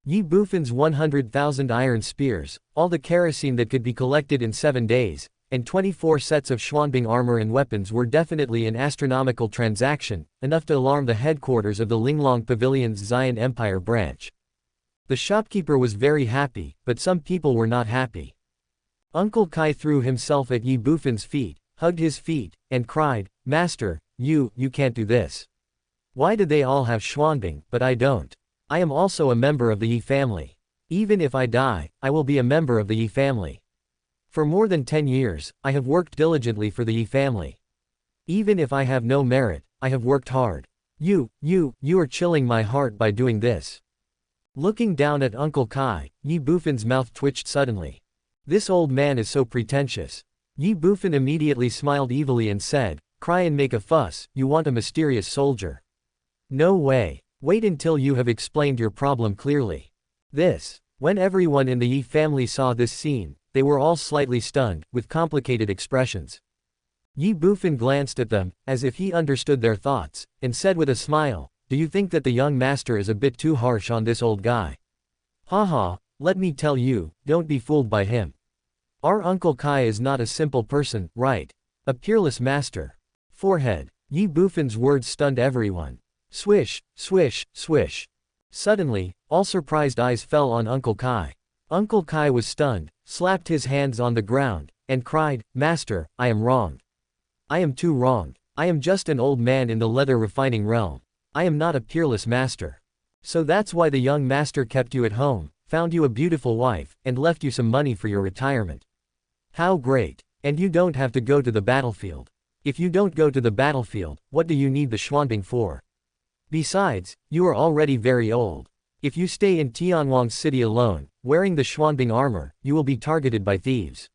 Ye Bufan's 100,000 iron spears, all the kerosene that could be collected in 7 days, and 24 sets of Xuanbing armor and weapons were definitely an astronomical transaction, enough to alarm the headquarters of the Linglong Pavilion's Xian Empire branch. The shopkeeper was very happy, but some people were not happy. Uncle Kai threw himself at Ye Bufan's feet, hugged his feet, and cried, Master, you can't do this. Why do they all have Xuanbing, but I don't? I am also a member of the Ye family. Even if I die, I will be a member of the Ye family. For more than 10 years, I have worked diligently for the Ye family. Even if I have no merit, I have worked hard. You are chilling my heart by doing this. Looking down at Uncle Kai, Ye Bufan's mouth twitched suddenly. This old man is so pretentious. Ye Bufan immediately smiled evilly and said, cry and make a fuss, you want a mysterious soldier. No way. Wait until you have explained your problem clearly. When everyone in the Ye family saw this scene, they were all slightly stunned, with complicated expressions. Ye Bufan glanced at them, as if he understood their thoughts, and said with a smile, do you think that the young master is a bit too harsh on this old guy? Haha, let me tell you, don't be fooled by him. Our Uncle Kai is not a simple person, right? A peerless master. Forehead. Ye Bufan's words stunned everyone. Swish, swish, swish. Suddenly, all surprised eyes fell on Uncle Kai. Uncle Kai was stunned, slapped his hands on the ground, and cried, Master, I am wronged. I am too wronged. I am just an old man in the leather refining realm. I am not a peerless master. So that's why the young master kept you at home, found you a beautiful wife, and left you some money for your retirement. How great. And you don't have to go to the battlefield. If you don't go to the battlefield, what do you need the Xuanbing for? Besides, you are already very old. If you stay in Tianwang City alone, wearing the Xuanbing armor, you will be targeted by thieves.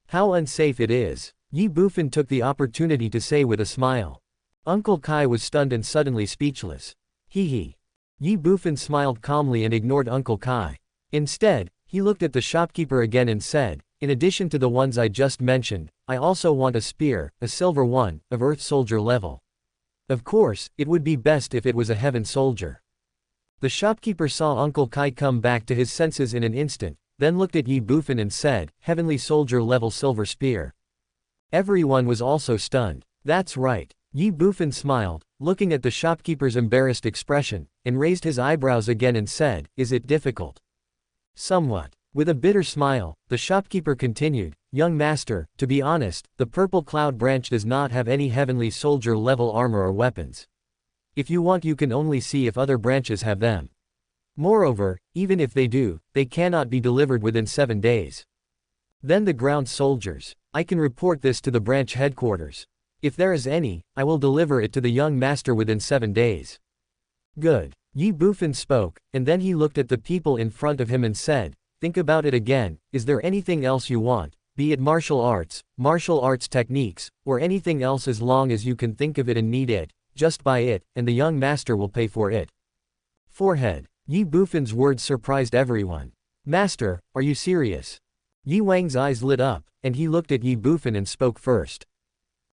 How unsafe it is. Ye Bufan took the opportunity to say with a smile. Uncle Kai was stunned and suddenly speechless. Hee. Ye Bufan smiled calmly and ignored Uncle Kai. Instead, he looked at the shopkeeper again and said, in addition to the ones I just mentioned, I also want a spear, a silver one, of Earth Soldier level. Of course, it would be best if it was a Heaven Soldier. The shopkeeper saw Uncle Kai come back to his senses in an instant, then looked at Ye Bufan and said, Heavenly Soldier level silver spear. Everyone was also stunned. That's right. Ye Bufan smiled, looking at the shopkeeper's embarrassed expression, and raised his eyebrows again and said, is it difficult? Somewhat. With a bitter smile, the shopkeeper continued, Young master, to be honest, the Purple Cloud branch does not have any Heavenly Soldier level armor or weapons. If you want you can only see if other branches have them. Moreover, even if they do, they cannot be delivered within 7 days. Then the ground soldiers. I can report this to the branch headquarters. If there is any, I will deliver it to the young master within 7 days. Good. Ye Bufan spoke, and then he looked at the people in front of him and said, think about it again, is there anything else you want, be it martial arts techniques, or anything else as long as you can think of it and need it, just buy it, and the young master will pay for it. Forehead. Ye Bufan's words surprised everyone. Master, are you serious? Ye Wang's eyes lit up, and he looked at Ye Bufan and spoke first.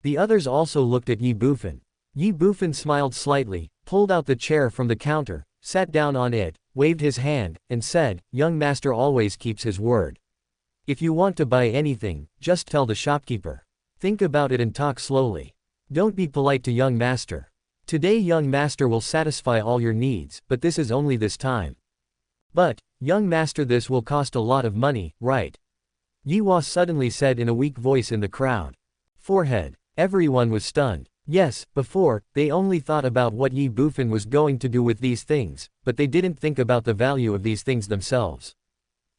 The others also looked at Ye Bufan. Ye Bufan smiled slightly, pulled out the chair from the counter, sat down on it, waved his hand, and said, Young master always keeps his word. If you want to buy anything, just tell the shopkeeper. Think about it and talk slowly. Don't be polite to young master. Today young master will satisfy all your needs, but this is only this time. But, young master, this will cost a lot of money, right? Ye Hua suddenly said in a weak voice in the crowd. Forehead. Everyone was stunned. Yes, before, they only thought about what Ye Bufan was going to do with these things, but they didn't think about the value of these things themselves.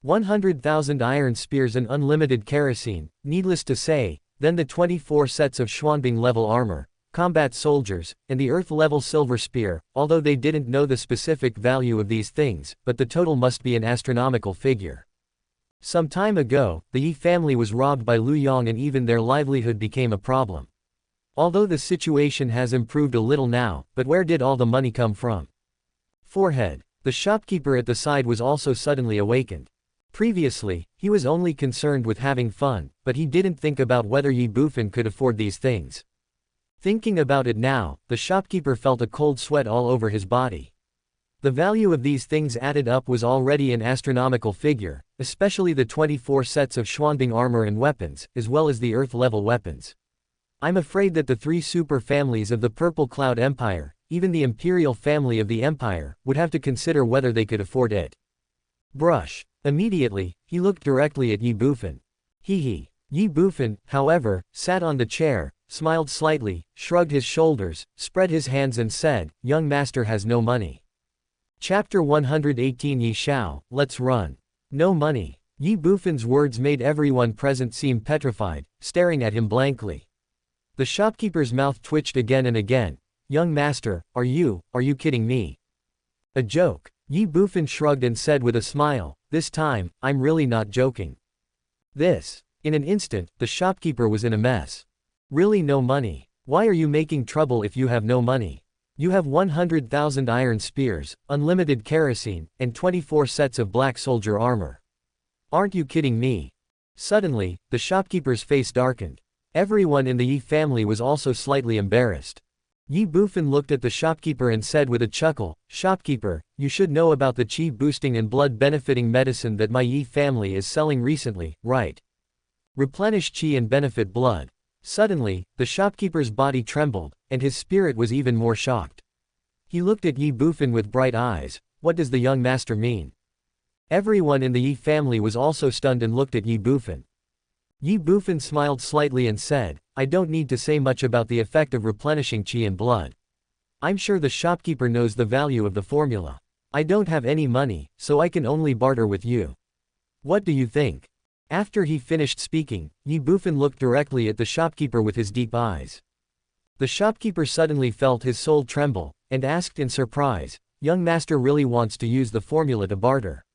100,000 iron spears and unlimited kerosene, needless to say, then the 24 sets of Xuanbing level armor, combat soldiers, and the Earth level silver spear, although they didn't know the specific value of these things, but the total must be an astronomical figure. Some time ago, the Yi family was robbed by Lu Yong and even their livelihood became a problem. Although the situation has improved a little now, but where did all the money come from? Forehead. The shopkeeper at the side was also suddenly awakened. Previously, he was only concerned with having fun, but he didn't think about whether Ye Bufan could afford these things. Thinking about it now, the shopkeeper felt a cold sweat all over his body. The value of these things added up was already an astronomical figure, especially the 24 sets of Xuanbing armor and weapons, as well as the Earth-level weapons. I'm afraid that the 3 super families of the Purple Cloud Empire, even the imperial family of the empire, would have to consider whether they could afford it. Brush. Immediately, he looked directly at Ye Bufan. Hee. Ye Bufan, however, sat on the chair, smiled slightly, shrugged his shoulders, spread his hands and said, "Young master has no money." Chapter 118 Ye Xiao, let's run. No money. Ye Bufan's words made everyone present seem petrified, staring at him blankly. The shopkeeper's mouth twitched again and again. Young master, are you kidding me? A joke. Ye Bufan shrugged and said with a smile, this time, I'm really not joking. This. In an instant, the shopkeeper was in a mess. Really no money? Why are you making trouble if you have no money? You have 100,000 iron spears, unlimited kerosene, and 24 sets of black soldier armor. Aren't you kidding me? Suddenly, the shopkeeper's face darkened. Everyone in the Yi family was also slightly embarrassed. Ye Bufan looked at the shopkeeper and said with a chuckle, "Shopkeeper, you should know about the chi boosting and blood benefiting medicine that my Yi family is selling recently, right? Replenish chi and benefit blood." Suddenly, the shopkeeper's body trembled, and his spirit was even more shocked. He looked at Ye Bufan with bright eyes. What does the young master mean? Everyone in the Yi family was also stunned and looked at Ye Bufan. Ye Bufan smiled slightly and said, I don't need to say much about the effect of replenishing chi and blood. I'm sure the shopkeeper knows the value of the formula. I don't have any money, so I can only barter with you. What do you think? After he finished speaking, Ye Bufan looked directly at the shopkeeper with his deep eyes. The shopkeeper suddenly felt his soul tremble, and asked in surprise, young master really wants to use the formula to barter.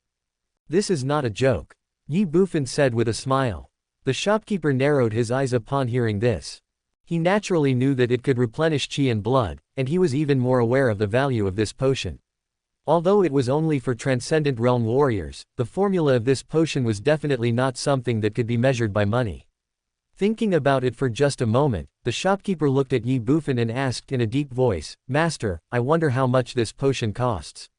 This is not a joke. Ye Bufan said with a smile. The shopkeeper narrowed his eyes upon hearing this. He naturally knew that it could replenish chi and blood, and he was even more aware of the value of this potion. Although it was only for Transcendent Realm warriors, the formula of this potion was definitely not something that could be measured by money. Thinking about it for just a moment, the shopkeeper looked at Ye Bufan and asked in a deep voice, Master, I wonder how much this potion costs.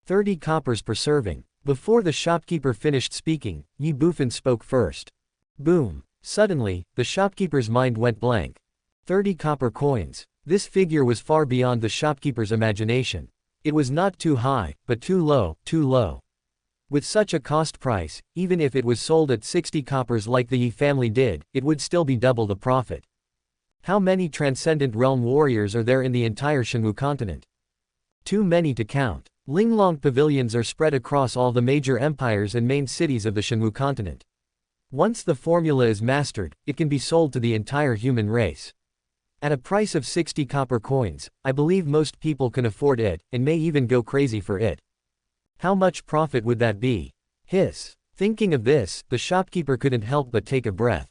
30 coppers per serving. Before the shopkeeper finished speaking, Ye Bufan spoke first. Boom. Suddenly, the shopkeeper's mind went blank. 30 copper coins. This figure was far beyond the shopkeeper's imagination. It was not too high, but too low, too low. With such a cost price, even if it was sold at 60 coppers like the Yi family did, it would still be double the profit. How many Transcendent Realm warriors are there in the entire Shenwu continent? Too many to count. Linglong pavilions are spread across all the major empires and main cities of the Shenwu continent. Once the formula is mastered, it can be sold to the entire human race. At a price of 60 copper coins, I believe most people can afford it, and may even go crazy for it. How much profit would that be? Hiss. Thinking of this, the shopkeeper couldn't help but take a breath.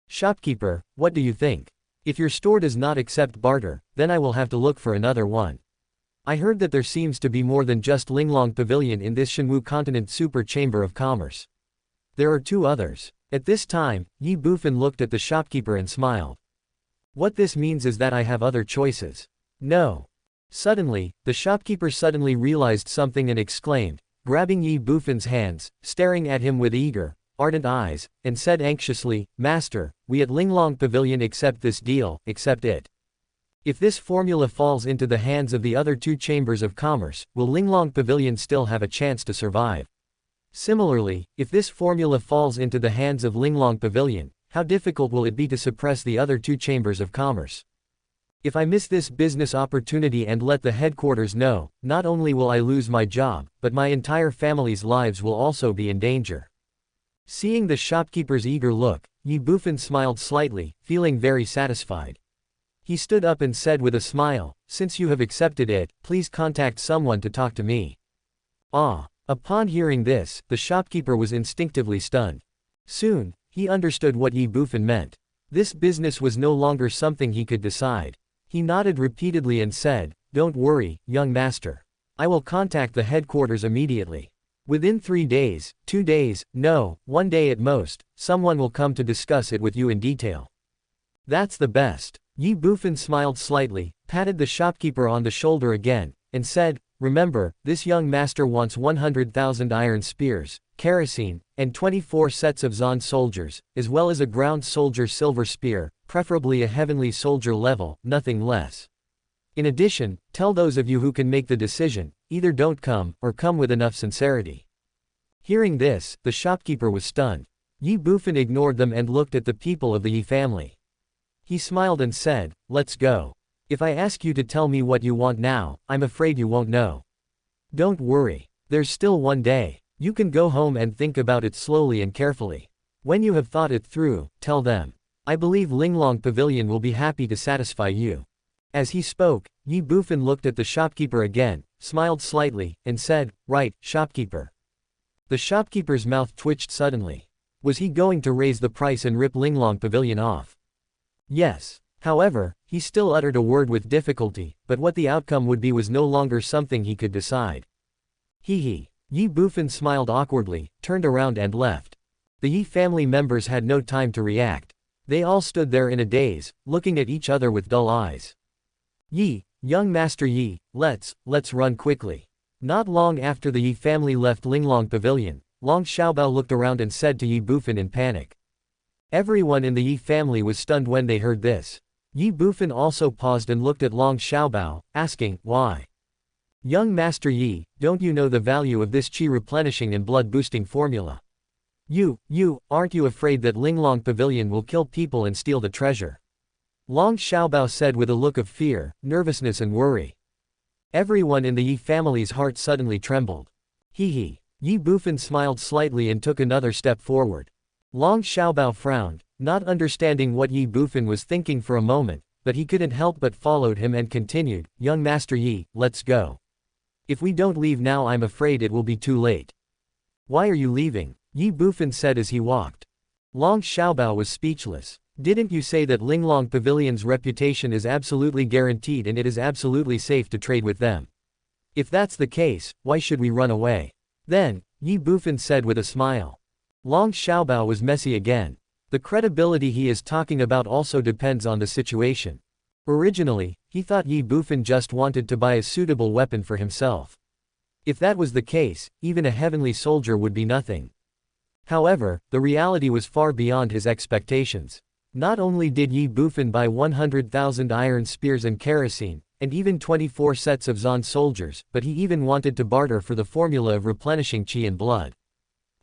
Shopkeeper, what do you think? If your store does not accept barter, then I will have to look for another one. I heard that there seems to be more than just Linglong Pavilion in this Shenwu Continent Super Chamber of Commerce. There are 2 others. At this time, Ye Bufan looked at the shopkeeper and smiled. What this means is that I have other choices. No. Suddenly, the shopkeeper suddenly realized something and exclaimed, grabbing Ye Bufan's hands, staring at him with eager, ardent eyes, and said anxiously, Master, we at Linglong Pavilion accept this deal, accept it. If this formula falls into the hands of the other 2 chambers of commerce, will Linglong Pavilion still have a chance to survive? Similarly, if this formula falls into the hands of Linglong Pavilion, how difficult will it be to suppress the other 2 chambers of commerce? If I miss this business opportunity and let the headquarters know, not only will I lose my job, but my entire family's lives will also be in danger. Seeing the shopkeeper's eager look, Ye Bufan smiled slightly, feeling very satisfied. He stood up and said with a smile, since you have accepted it, please contact someone to talk to me. Ah. Upon hearing this, the shopkeeper was instinctively stunned. Soon, he understood what Ye Bufan meant. This business was no longer something he could decide. He nodded repeatedly and said, "Don't worry, young master. I will contact the headquarters immediately. Within 3 days, 2 days, no, 1 day at most, someone will come to discuss it with you in detail." "That's the best." Ye Bufan smiled slightly, patted the shopkeeper on the shoulder again, and said, "Remember, this young master wants 100,000 iron spears, kerosene, and 24 sets of Zon soldiers, as well as a ground soldier silver spear, preferably a heavenly soldier level, nothing less. In addition, tell those of you who can make the decision, either don't come, or come with enough sincerity." Hearing this, the shopkeeper was stunned. Ye Bufan ignored them and looked at the people of the Ye family. He smiled and said, "Let's go. If I ask you to tell me what you want now, I'm afraid you won't know. Don't worry. There's still 1 day. You can go home and think about it slowly and carefully. When you have thought it through, tell them. I believe Linglong Pavilion will be happy to satisfy you." As he spoke, Ye Bufan looked at the shopkeeper again, smiled slightly, and said, "Right, shopkeeper." The shopkeeper's mouth twitched suddenly. Was he going to raise the price and rip Linglong Pavilion off? Yes. However, he still uttered a word with difficulty, but what the outcome would be was no longer something he could decide. Hee. Ye Bufan smiled awkwardly, turned around and left. The Ye family members had no time to react. They all stood there in a daze, looking at each other with dull eyes. "Ye, young master Ye, let's run quickly." Not long after the Ye family left Linglong Pavilion, Long Xiaobao looked around and said to Ye Bufan in panic. Everyone in the Ye family was stunned when they heard this. Ye Bufan also paused and looked at Long Xiaobao, asking, "Why? Young master Ye, don't you know the value of this qi replenishing and blood boosting formula? Aren't you afraid that Linglong Pavilion will kill people and steal the treasure?" Long Xiaobao said with a look of fear, nervousness and worry. Everyone in the Ye family's heart suddenly trembled. Ye Bufan smiled slightly and took another step forward. Long Xiaobao frowned, not understanding what Ye Bufan was thinking for a moment, but he couldn't help but followed him and continued, "Young master Ye, let's go. If we don't leave now I'm afraid it will be too late." "Why are you leaving?" Ye Bufan said as he walked. Long Xiaobao was speechless. "Didn't you say that Linglong Pavilion's reputation is absolutely guaranteed and it is absolutely safe to trade with them? If that's the case, why should we run away?" Then, Ye Bufan said with a smile. Long Xiaobao was messy again. The credibility he is talking about also depends on the situation. Originally, he thought Ye Bufan just wanted to buy a suitable weapon for himself. If that was the case, even a heavenly soldier would be nothing. However, the reality was far beyond his expectations. Not only did Ye Bufan buy 100,000 iron spears and kerosene, and even 24 sets of Zon soldiers, but he even wanted to barter for the formula of replenishing qi and blood.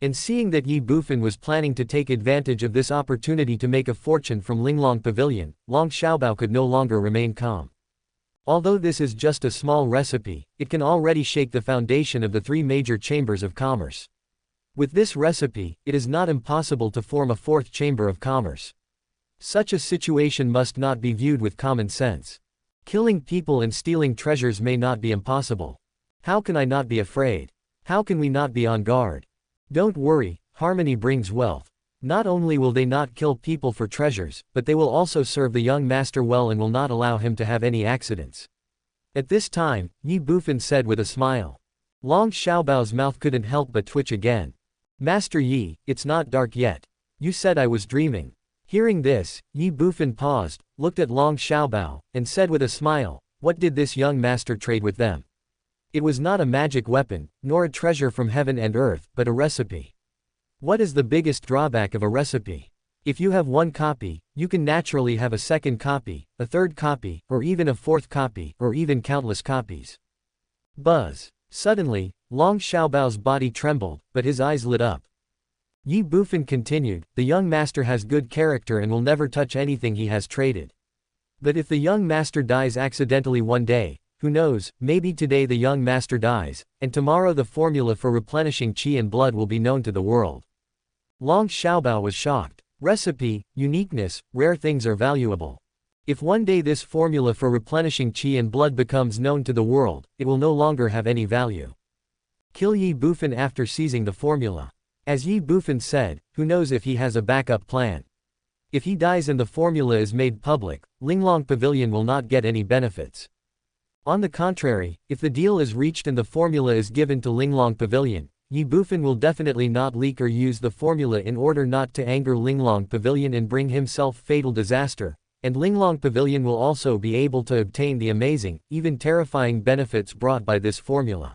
And seeing that Ye Bufan was planning to take advantage of this opportunity to make a fortune from Linglong Pavilion, Long Xiaobao could no longer remain calm. Although this is just a small recipe, it can already shake the foundation of the 3 major chambers of commerce. With this recipe, it is not impossible to form a 4th chamber of commerce. Such a situation must not be viewed with common sense. Killing people and stealing treasures may not be impossible. How can I not be afraid? How can we not be on guard? Don't worry, harmony brings wealth. Not only will they not kill people for treasures, but they will also serve the young master well and will not allow him to have any accidents. At this time, Ye Bufan said with a smile. Long Xiaobao's mouth couldn't help but twitch again. "Master Ye, it's not dark yet. You said I was dreaming." Hearing this, Ye Bufan paused, looked at Long Xiaobao, and said with a smile, "What did this young master trade with them?" It was not a magic weapon, nor a treasure from heaven and earth, but a recipe. What is the biggest drawback of a recipe? If you have 1 copy, you can naturally have a 2nd copy, a 3rd copy, or even a 4th copy, or even countless copies. Buzz. Suddenly, Long Xiaobao's body trembled, but his eyes lit up. Ye Bufan continued, "The young master has good character and will never touch anything he has traded. But if the young master dies accidentally one day, who knows, maybe today the young master dies, and tomorrow the formula for replenishing qi and blood will be known to the world." Long Xiaobao was shocked. Recipe, uniqueness, rare things are valuable. If one day this formula for replenishing qi and blood becomes known to the world, it will no longer have any value. Kill Ye Bufan after seizing the formula. As Ye Bufan said, who knows if he has a backup plan. If he dies and the formula is made public, Linglong Pavilion will not get any benefits. On the contrary, if the deal is reached and the formula is given to Linglong Pavilion, Ye Bufan will definitely not leak or use the formula in order not to anger Linglong Pavilion and bring himself fatal disaster, and Linglong Pavilion will also be able to obtain the amazing, even terrifying benefits brought by this formula.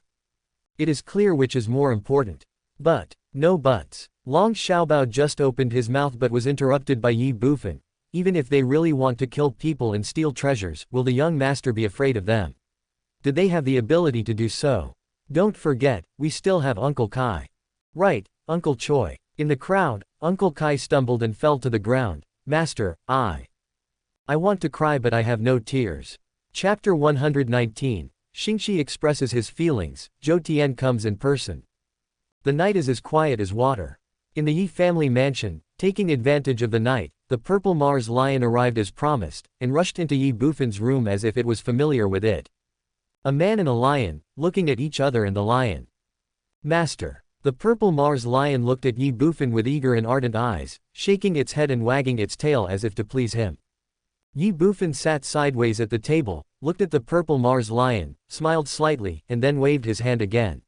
It is clear which is more important. But, no buts. Long Xiaobao just opened his mouth but was interrupted by Ye Bufan. Even if they really want to kill people and steal treasures, will the young master be afraid of them? Did they have the ability to do so? Don't forget, we still have Uncle Kai. Right, Uncle Choi. In the crowd, Uncle Kai stumbled and fell to the ground. Master, I want to cry but I have no tears. Chapter 119. Xingxi expresses his feelings. Zhou Tian comes in person. The night is as quiet as water. In the Yi family mansion, taking advantage of the night, the purple Mars lion arrived as promised, and rushed into Ye Bufan's room as if it was familiar with it. A man and a lion, looking at each other and the lion. Master. The purple Mars lion looked at Ye Bufan with eager and ardent eyes, shaking its head and wagging its tail as if to please him. Ye Bufan sat sideways at the table, looked at the purple Mars lion, smiled slightly, and then waved his hand again.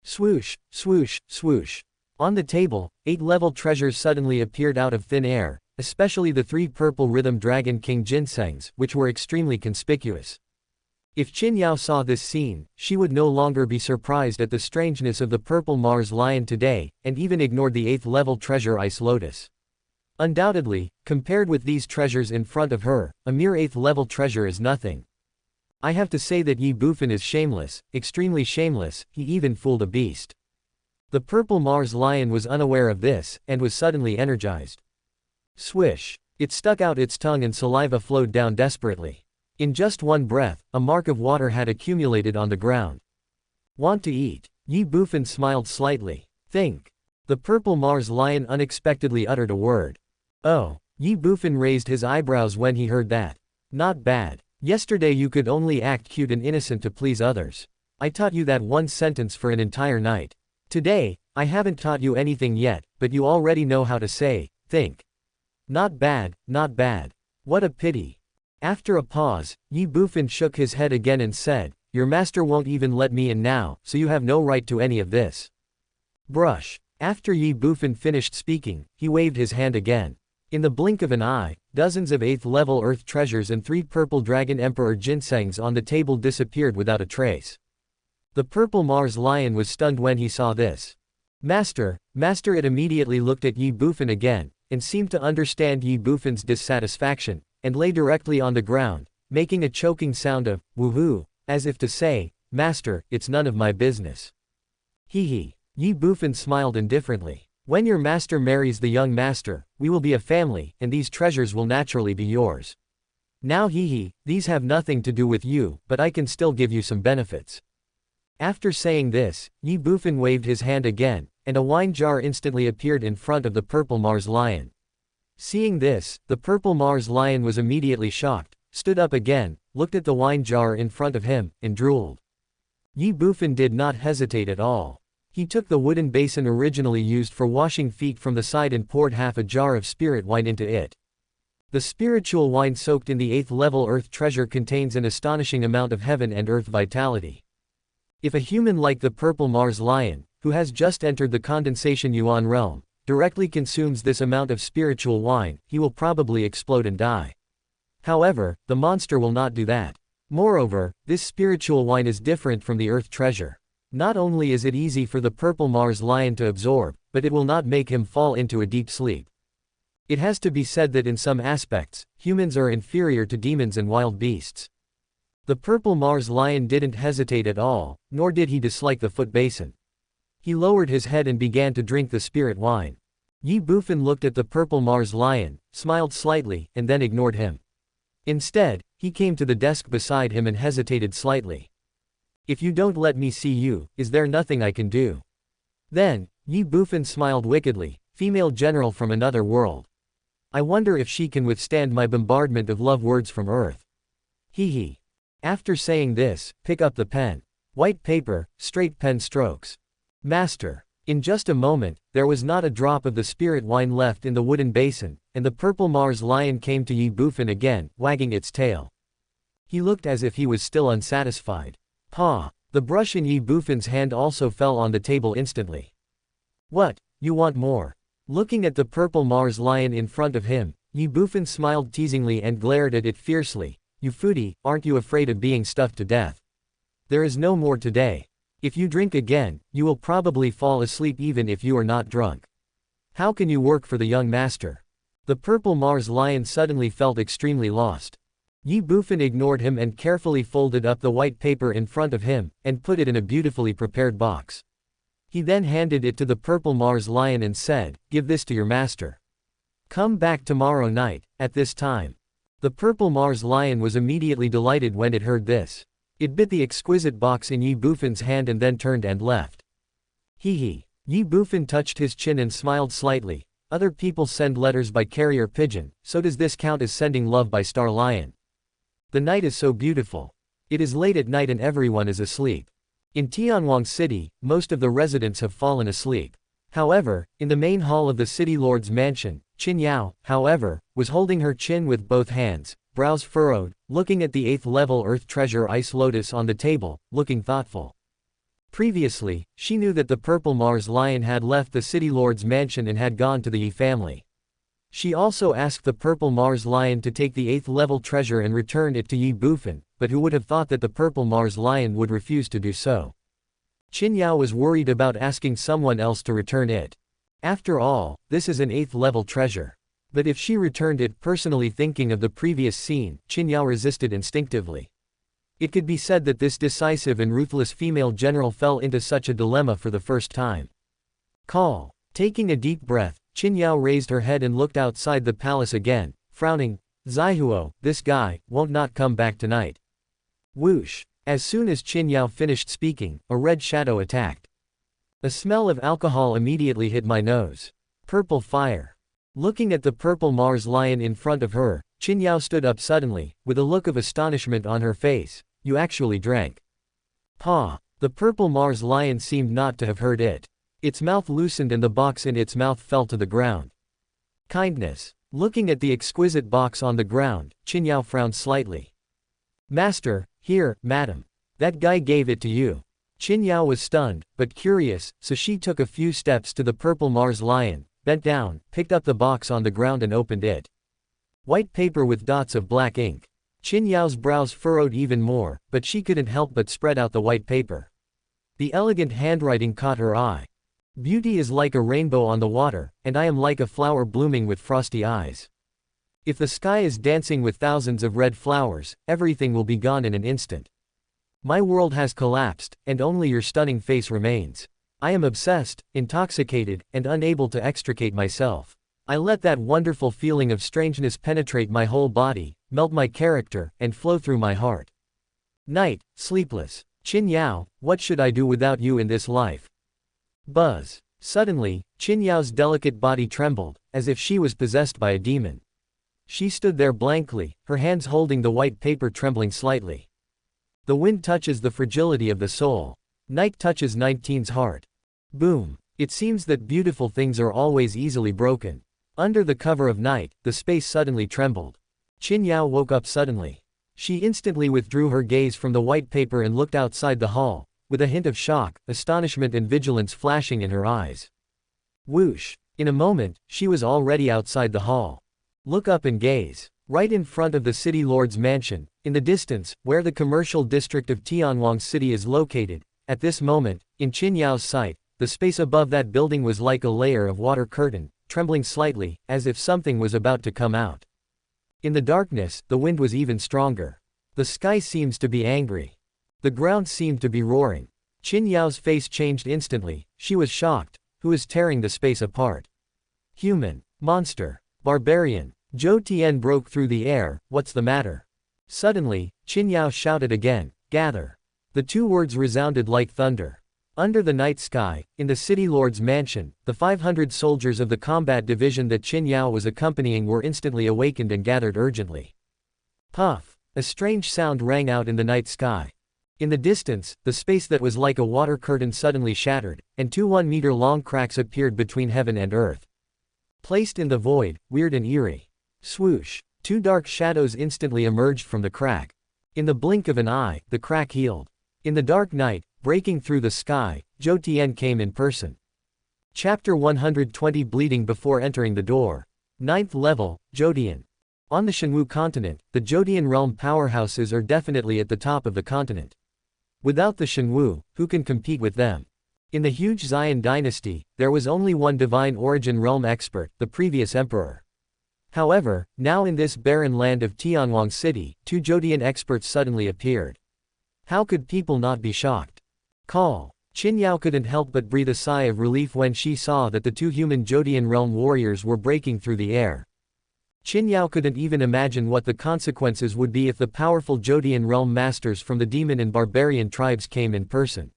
Swoosh, swoosh, swoosh. On the table, 8-level treasures suddenly appeared out of thin air, especially the 3 purple rhythm dragon king ginsengs, which were extremely conspicuous. If Qin Yao saw this scene, she would no longer be surprised at the strangeness of the purple Mars lion today, and even ignored the 8th-level treasure Ice Lotus. Undoubtedly, compared with these treasures in front of her, a mere 8th-level treasure is nothing. I have to say that Ye Bufan is shameless, extremely shameless, he even fooled a beast. The purple Mars lion was unaware of this, and was suddenly energized. Swish! It stuck out its tongue and saliva flowed down desperately. In just one breath, a mark of water had accumulated on the ground. Want to eat? Ye Bufan smiled slightly. Think. The purple Mars lion unexpectedly uttered a word. Oh. Ye Bufan raised his eyebrows when he heard that. Not bad. Yesterday you could only act cute and innocent to please others. I taught you that one sentence for an entire night. Today, I haven't taught you anything yet, but you already know how to say, think. Not bad, not bad. What a pity. After a pause, Ye Bufan shook his head again and said, your master won't even let me in now, so you have no right to any of this. Brush. After Ye Bufan finished speaking, he waved his hand again. In the blink of an eye, dozens of 8th-level earth treasures and 3 purple dragon emperor ginsengs on the table disappeared without a trace. The purple Mars lion was stunned when he saw this. Master, master! It immediately looked at Ye Bufan again, and seemed to understand Ye Bufan's dissatisfaction, and lay directly on the ground, making a choking sound of, woohoo, as if to say, master, it's none of my business. Hee hee. Ye Bufan smiled indifferently. When your master marries the young master, we will be a family, and these treasures will naturally be yours. Now hee hee, these have nothing to do with you, but I can still give you some benefits. After saying this, Ye Bufan waved his hand again, and a wine jar instantly appeared in front of the purple Mars lion. Seeing this, the purple Mars lion was immediately shocked, stood up again, looked at the wine jar in front of him, and drooled. Ye Bufan did not hesitate at all. He took the wooden basin originally used for washing feet from the side and poured half a jar of spirit wine into it. The spiritual wine soaked in the 8th-level earth treasure contains an astonishing amount of heaven and earth vitality. If a human like the purple Mars lion, who has just entered the condensation yuan realm, directly consumes this amount of spiritual wine, he will probably explode and die. However, the monster will not do that. Moreover, this spiritual wine is different from the earth treasure. Not only is it easy for the purple Mars lion to absorb, but it will not make him fall into a deep sleep. It has to be said that in some aspects, humans are inferior to demons and wild beasts. The purple Mars lion didn't hesitate at all, nor did he dislike the foot basin. He lowered his head and began to drink the spirit wine. Ye Bufan looked at the purple Mars lion, smiled slightly, and then ignored him. Instead, he came to the desk beside him and hesitated slightly. If you don't let me see you, is there nothing I can do? Then, Ye Bufan smiled wickedly, female general from another world. I wonder if she can withstand my bombardment of love words from Earth. Hee hee. After saying this, pick up the pen. White paper, straight pen strokes. Master. In just a moment, there was not a drop of the spirit wine left in the wooden basin, and the purple Mars lion came to Ye Bufan again, wagging its tail. He looked as if he was still unsatisfied. Paw. The brush in Ye Bufan's hand also fell on the table instantly. What, you want more? Looking at the purple Mars lion in front of him, Ye Bufan smiled teasingly and glared at it fiercely. You foodie, aren't you afraid of being stuffed to death? There is no more today. If you drink again, you will probably fall asleep even if you are not drunk. How can you work for the young master? The purple Mars lion suddenly felt extremely lost. Ye Bufan ignored him and carefully folded up the white paper in front of him, and put it in a beautifully prepared box. He then handed it to the purple Mars lion and said, "Give this to your master. Come back tomorrow night, at this time." The purple Mars lion was immediately delighted when it heard this. It bit the exquisite box in Ye Bufan's hand and then turned and left. Hee hee. Ye Bufan touched his chin and smiled slightly. Other people send letters by carrier pigeon, so does this count as sending love by star lion? The night is so beautiful. It is late at night and everyone is asleep. In Tianwang City, most of the residents have fallen asleep. However, in the main hall of the city lord's mansion, Qin Yao, however, was holding her chin with both hands, brows furrowed, looking at the 8th level earth treasure ice lotus on the table, looking thoughtful. Previously, she knew that the purple Mars lion had left the city lord's mansion and had gone to the Ye family. She also asked the purple Mars lion to take the 8th level treasure and return it to Ye Bufan, but who would have thought that the purple Mars lion would refuse to do so? Qin Yao was worried about asking someone else to return it. After all, this is an 8th level treasure. But if she returned it personally, thinking of the previous scene, Qin Yao resisted instinctively. It could be said that this decisive and ruthless female general fell into such a dilemma for the first time. Call. Taking a deep breath, Qin Yao raised her head and looked outside the palace again, frowning. Zaihuo, this guy, won't not come back tonight. Whoosh. As soon as Qin Yao finished speaking, a red shadow attacked. A smell of alcohol immediately hit my nose. Purple fire. Looking at the purple Mars lion in front of her, Qin Yao stood up suddenly, with a look of astonishment on her face. You actually drank. Paw. The purple Mars lion seemed not to have heard it. Its mouth loosened and the box in its mouth fell to the ground. Kindness. Looking at the exquisite box on the ground, Qin Yao frowned slightly. Master, here, madam. That guy gave it to you. Qin Yao was stunned, but curious, so she took a few steps to the purple Mars lion, bent down, picked up the box on the ground and opened it. White paper with dots of black ink. Qin Yao's brows furrowed even more, but she couldn't help but spread out the white paper. The elegant handwriting caught her eye. Beauty is like a rainbow on the water, and I am like a flower blooming with frosty eyes. If the sky is dancing with thousands of red flowers, everything will be gone in an instant. My world has collapsed, and only your stunning face remains. I am obsessed, intoxicated, and unable to extricate myself. I let that wonderful feeling of strangeness penetrate my whole body, melt my character, and flow through my heart. Night, sleepless. Qin Yao, what should I do without you in this life? Buzz. Suddenly, Qin Yao's delicate body trembled, as if she was possessed by a demon. She stood there blankly, her hands holding the white paper trembling slightly. The wind touches the fragility of the soul. Night touches 19's heart. Boom. It seems that beautiful things are always easily broken. Under the cover of night, the space suddenly trembled. Qin Yao woke up suddenly. She instantly withdrew her gaze from the white paper and looked outside the hall, with a hint of shock, astonishment and vigilance flashing in her eyes. Whoosh. In a moment, she was already outside the hall. Look up and gaze. Right in front of the city lord's mansion, in the distance, where the commercial district of Tianwang City is located, at this moment, in Qin Yao's sight, the space above that building was like a layer of water curtain, trembling slightly, as if something was about to come out. In the darkness, the wind was even stronger. The sky seems to be angry. The ground seemed to be roaring. Qin Yao's face changed instantly. She was shocked. Who is tearing the space apart? Human. Monster. Barbarian. Zhou Tian broke through the air. What's the matter? Suddenly, Qin Yao shouted again, gather. The two words resounded like thunder. Under the night sky, in the city lord's mansion, the 500 soldiers of the combat division that Qin Yao was accompanying were instantly awakened and gathered urgently. Puff. A strange sound rang out in the night sky. In the distance, the space that was like a water curtain suddenly shattered, and two 1-meter-long cracks appeared between heaven and earth. Placed in the void, weird and eerie. Swoosh! Two dark shadows instantly emerged from the crack. In the blink of an eye, the crack healed. In the dark night, breaking through the sky, Zhou Tian came in person. Chapter 120 Bleeding before entering the door. 9th level, Zhoudian. On the Shenwu continent, the Zhoudian realm powerhouses are definitely at the top of the continent. Without the Shenwu, who can compete with them? In the huge Xian dynasty, there was only one divine origin realm expert, the previous emperor. However, now in this barren land of Tianwang City, two Zhoudian experts suddenly appeared. How could people not be shocked? Call. Qin Yao couldn't help but breathe a sigh of relief when she saw that the two human Zhoudian realm warriors were breaking through the air. Qin Yao couldn't even imagine what the consequences would be if the powerful Zhoudian realm masters from the demon and barbarian tribes came in person.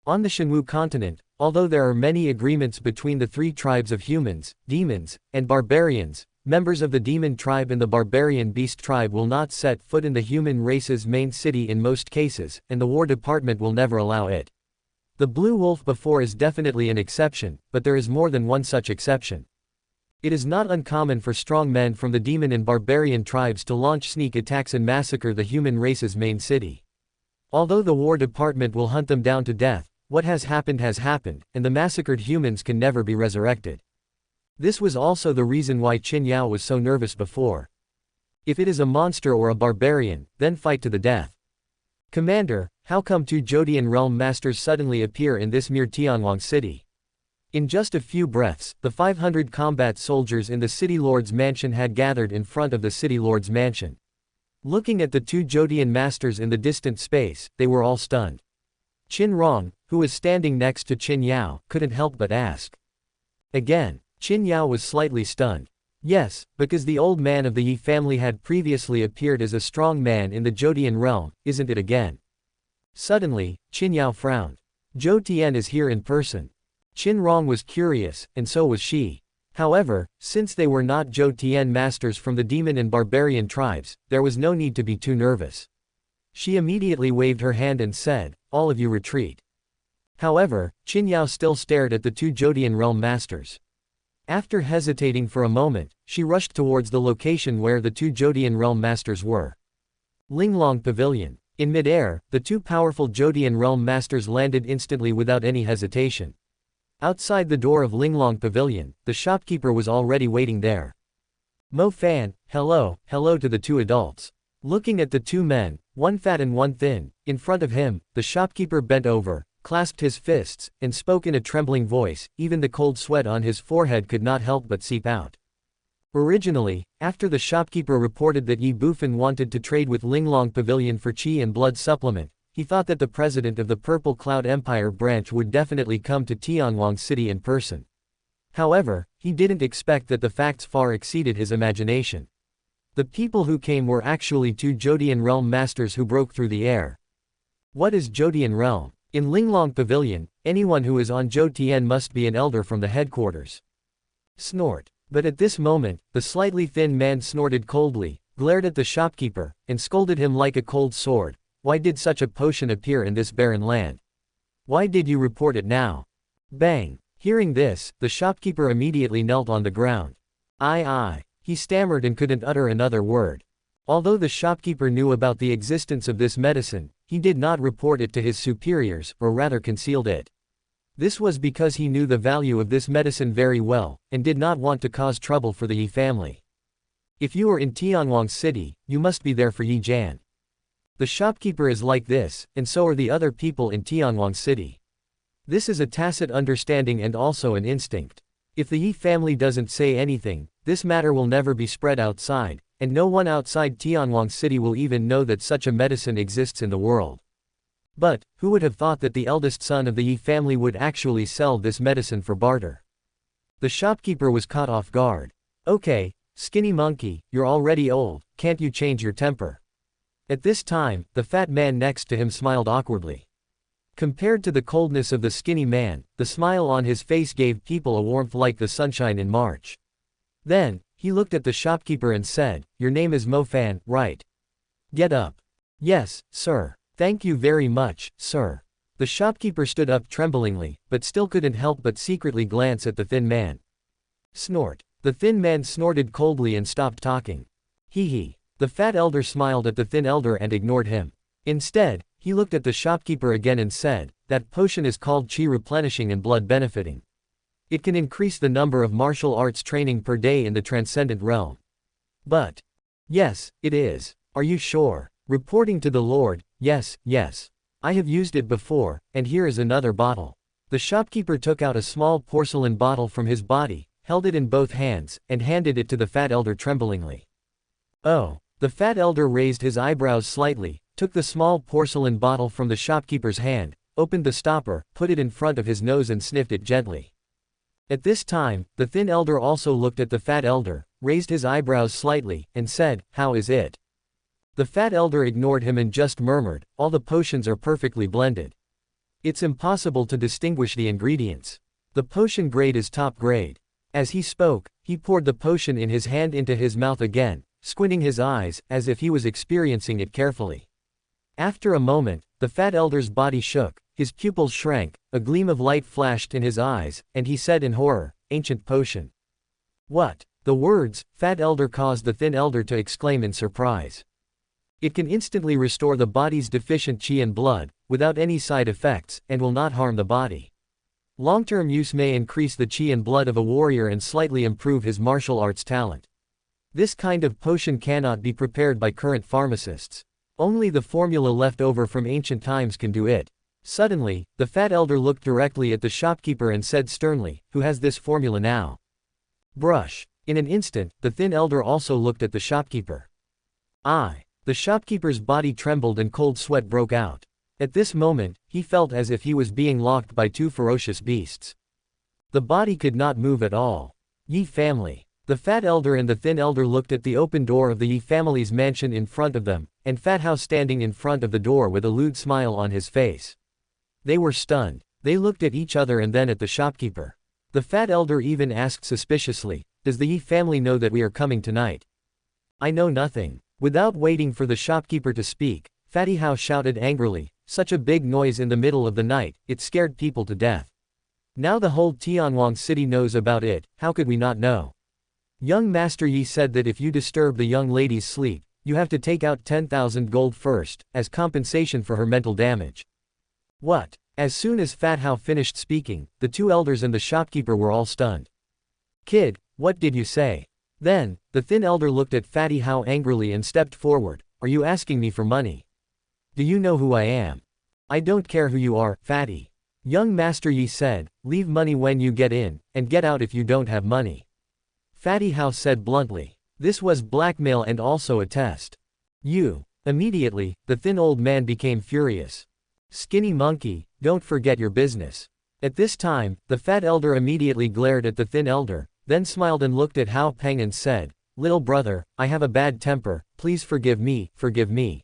On the Shenwu continent, although there are many agreements between the three tribes of humans, demons, and barbarians, members of the demon tribe and the barbarian beast tribe will not set foot in the human race's main city in most cases, and the War Department will never allow it. The Blue Wolf before is definitely an exception, but there is more than one such exception. It is not uncommon for strong men from the demon and barbarian tribes to launch sneak attacks and massacre the human race's main city. Although the War Department will hunt them down to death, what has happened, and the massacred humans can never be resurrected. This was also the reason why Qin Yao was so nervous before. If it is a monster or a barbarian, then fight to the death. Commander, how come two Zhoudian realm masters suddenly appear in this mere Tianwang city? In just a few breaths, the 500 combat soldiers in the City Lord's mansion had gathered in front of the City Lord's mansion. Looking at the two Zhoudian masters in the distant space, they were all stunned. Qin Rong, who was standing next to Qin Yao, couldn't help but ask. Again, Qin Yao was slightly stunned. Yes, because the old man of the Ye family had previously appeared as a strong man in the Zhoudian realm, isn't it again? Suddenly, Qin Yao frowned. Zhou Tian is here in person. Qin Rong was curious, and so was she. However, since they were not Zhou Tian masters from the demon and barbarian tribes, there was no need to be too nervous. She immediately waved her hand and said, "All of you retreat." However, Qin Yao still stared at the two Zhoudian realm masters. After hesitating for a moment, she rushed towards the location where the two Zhoudian realm masters were. Linglong Pavilion. In midair, the two powerful Zhoudian realm masters landed instantly without any hesitation. Outside the door of Linglong Pavilion, the shopkeeper was already waiting there. Mo Fan, hello to the two adults. Looking at the two men, one fat and one thin, in front of him, the shopkeeper bent over, clasped his fists, and spoke in a trembling voice. Even the cold sweat on his forehead could not help but seep out. Originally, after the shopkeeper reported that Ye Bufan wanted to trade with Linglong Pavilion for qi and blood supplement, he thought that the president of the Purple Cloud Empire branch would definitely come to Tianwang City in person. However, he didn't expect that the facts far exceeded his imagination. The people who came were actually two Zhoudian realm masters who broke through the air. What is Zhoudian realm? In Linglong Pavilion, anyone who is on Zhou Tian must be an elder from the headquarters. Snort. But at this moment, the slightly thin man snorted coldly, glared at the shopkeeper, and scolded him like a cold sword. Why did such a potion appear in this barren land? Why did you report it now? Bang! Hearing this, the shopkeeper immediately knelt on the ground. I. He stammered and couldn't utter another word. Although the shopkeeper knew about the existence of this medicine, he did not report it to his superiors, or rather concealed it. This was because he knew the value of this medicine very well, and did not want to cause trouble for the Ye family. If you are in Tianwang City, you must be there for Ye Jian. The shopkeeper is like this, and so are the other people in Tianwang City. This is a tacit understanding and also an instinct. If the Ye family doesn't say anything, this matter will never be spread outside, and no one outside Tianwang City will even know that such a medicine exists in the world. But, who would have thought that the eldest son of the Ye family would actually sell this medicine for barter? The shopkeeper was caught off guard. Okay, skinny monkey, you're already old, can't you change your temper? At this time, the fat man next to him smiled awkwardly. Compared to the coldness of the skinny man, the smile on his face gave people a warmth like the sunshine in March. Then, he looked at the shopkeeper and said, "Your name is Mo Fan, right? Get up." "Yes, sir." Thank you very much, sir. The shopkeeper stood up tremblingly, but still couldn't help but secretly glance at the thin man. Snort. The thin man snorted coldly and stopped talking. Hee. The fat elder smiled at the thin elder and ignored him. Instead, he looked at the shopkeeper again and said, that potion is called chi replenishing and blood benefiting. It can increase the number of martial arts training per day in the transcendent realm. But. Yes, it is. Are you sure? Reporting to the Lord, yes. I have used it before, and here is another bottle. The shopkeeper took out a small porcelain bottle from his body, held it in both hands, and handed it to the fat elder tremblingly. Oh. The fat elder raised his eyebrows slightly, took the small porcelain bottle from the shopkeeper's hand, opened the stopper, put it in front of his nose and sniffed it gently. At this time, the thin elder also looked at the fat elder, raised his eyebrows slightly, and said, "How is it?" The fat elder ignored him and just murmured, "All the potions are perfectly blended. It's impossible to distinguish the ingredients. The potion grade is top grade." As he spoke, he poured the potion in his hand into his mouth again, squinting his eyes, as if he was experiencing it carefully. After a moment, the fat elder's body shook, his pupils shrank, a gleam of light flashed in his eyes, and he said in horror, "Ancient potion." What? The words, fat elder caused the thin elder to exclaim in surprise. It can instantly restore the body's deficient chi and blood, without any side effects, and will not harm the body. Long-term use may increase the chi and blood of a warrior and slightly improve his martial arts talent. This kind of potion cannot be prepared by current pharmacists. Only the formula left over from ancient times can do it. Suddenly, the fat elder looked directly at the shopkeeper and said sternly, "Who has this formula now?" Brush. In an instant, the thin elder also looked at the shopkeeper. I. The shopkeeper's body trembled and cold sweat broke out. At this moment, he felt as if he was being locked by two ferocious beasts. The body could not move at all. Ye family. The fat elder and the thin elder looked at the open door of the Ye family's mansion in front of them, and Fat Hao standing in front of the door with a lewd smile on his face. They were stunned. They looked at each other and then at the shopkeeper. The fat elder even asked suspiciously, "Does the Ye family know that we are coming tonight?" "I know nothing." Without waiting for the shopkeeper to speak, Fatty Hao shouted angrily, "Such a big noise in the middle of the night, it scared people to death. Now the whole Tianwang city knows about it, how could we not know? Young Master Yi said that if you disturb the young lady's sleep, you have to take out 10,000 gold first, as compensation for her mental damage." What? As soon as Fat Hao finished speaking, the two elders and the shopkeeper were all stunned. "Kid, what did you say?" Then, the thin elder looked at Fatty Hao angrily and stepped forward. "Are you asking me for money? Do you know who I am?" "I don't care who you are, Fatty." Young Master Yi said, "Leave money when you get in, and get out if you don't have money." Fatty Hao said bluntly. This was blackmail and also a test. "You." Immediately, the thin old man became furious. "Skinny monkey, don't forget your business." At this time, the fat elder immediately glared at the thin elder, then smiled and looked at Hao Peng and said, "Little brother, I have a bad temper, please forgive me, forgive me.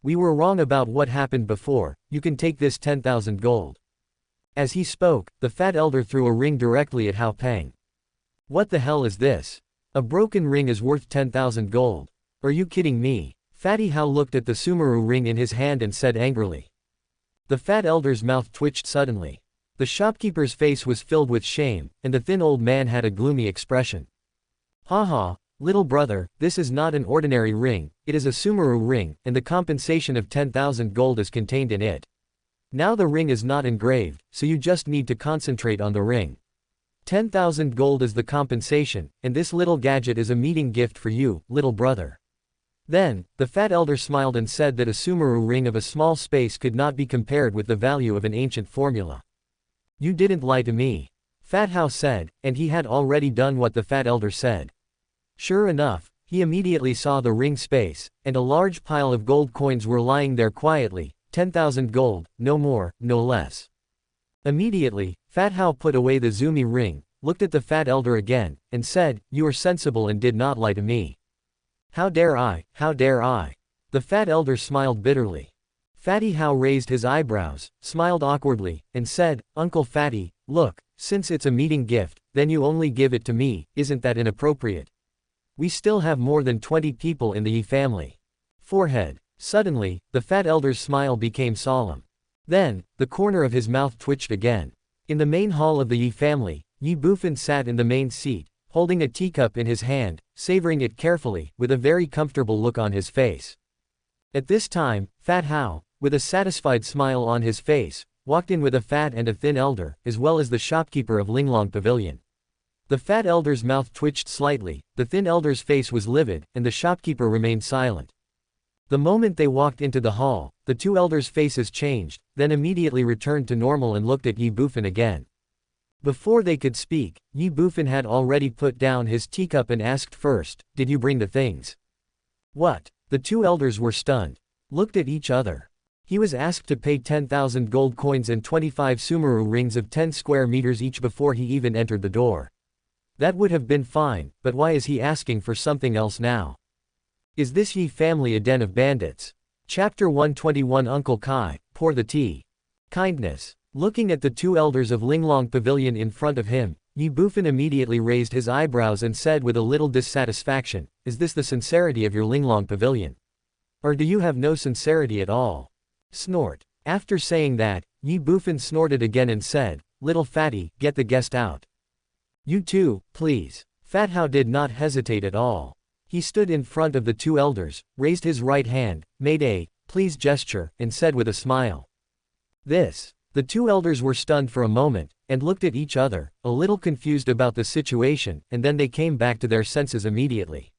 We were wrong about what happened before, you can take this 10,000 gold." As he spoke, the fat elder threw a ring directly at Hao Peng. "What the hell is this? A broken ring is worth 10,000 gold. Are you kidding me?" Fatty Hao looked at the Sumeru ring in his hand and said angrily. The fat elder's mouth twitched suddenly. The shopkeeper's face was filled with shame, and the thin old man had a gloomy expression. "Haha, little brother, this is not an ordinary ring, it is a Sumeru ring, and the compensation of 10,000 gold is contained in it. Now the ring is not engraved, so you just need to concentrate on the ring. 10,000 gold is the compensation, and this little gadget is a meeting gift for you, little brother." Then, the fat elder smiled and said that a Sumeru ring of a small space could not be compared with the value of an ancient formula. "You didn't lie to me," Fat Hao said, and he had already done what the fat elder said. Sure enough, he immediately saw the ring space, and a large pile of gold coins were lying there quietly, 10,000 gold, no more, no less. Immediately, Fat Hao put away the Zumi ring, looked at the fat elder again, and said, "You are sensible and did not lie to me." How dare I, how dare I?" The fat elder smiled bitterly. Fatty Hao raised his eyebrows, smiled awkwardly, and said, "Uncle Fatty, look, since it's a meeting gift, then you only give it to me, isn't that inappropriate? We still have more than 20 people in the Yi family." Forehead. Suddenly, the fat elder's smile became solemn. Then, the corner of his mouth twitched again. In the main hall of the Ye family, Ye Bufan sat in the main seat, holding a teacup in his hand, savoring it carefully, with a very comfortable look on his face. At this time, Fat Hao, with a satisfied smile on his face, walked in with a fat and a thin elder, as well as the shopkeeper of Linglong Pavilion. The fat elder's mouth twitched slightly, the thin elder's face was livid, and the shopkeeper remained silent. The moment they walked into the hall, the two elders' faces changed, then immediately returned to normal and looked at Ye Bufan again. Before they could speak, Ye Bufan had already put down his teacup and asked first, "Did you bring the things?" "What?" The two elders were stunned. Looked at each other. He was asked to pay 10,000 gold coins and 25 sumeru rings of 10 square meters each before he even entered the door. That would have been fine, but why is he asking for something else now? Is this Ye family a den of bandits? Chapter 121 Uncle Kai, pour the tea. Kindness. Looking at the two elders of Linglong Pavilion in front of him, Ye Bufan immediately raised his eyebrows and said with a little dissatisfaction, "Is this the sincerity of your Linglong Pavilion? Or do you have no sincerity at all?" Snort. After saying that, Ye Bufan snorted again and said, "Little fatty, get the guest out. You too, please." Fat Hao did not hesitate at all. He stood in front of the two elders, raised his right hand, made a please gesture, and said with a smile, "This." The two elders were stunned for a moment, and looked at each other, a little confused about the situation, and then they came back to their senses immediately.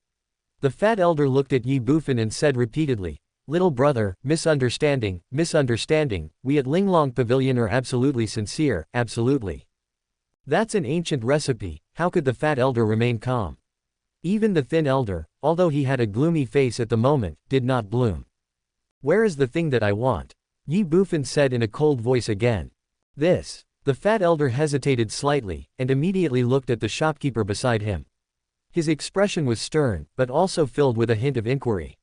The fat elder looked at Ye Bufan and said repeatedly, "Little brother, misunderstanding, misunderstanding, we at Linglong Pavilion are absolutely sincere, absolutely." That's an ancient recipe. How could the fat elder remain calm? Even the thin elder, although he had a gloomy face at the moment, did not bloom. "Where is the thing that I want?" Ye Bufan said in a cold voice again. "This." The fat elder hesitated slightly, and immediately looked at the shopkeeper beside him. His expression was stern, but also filled with a hint of inquiry.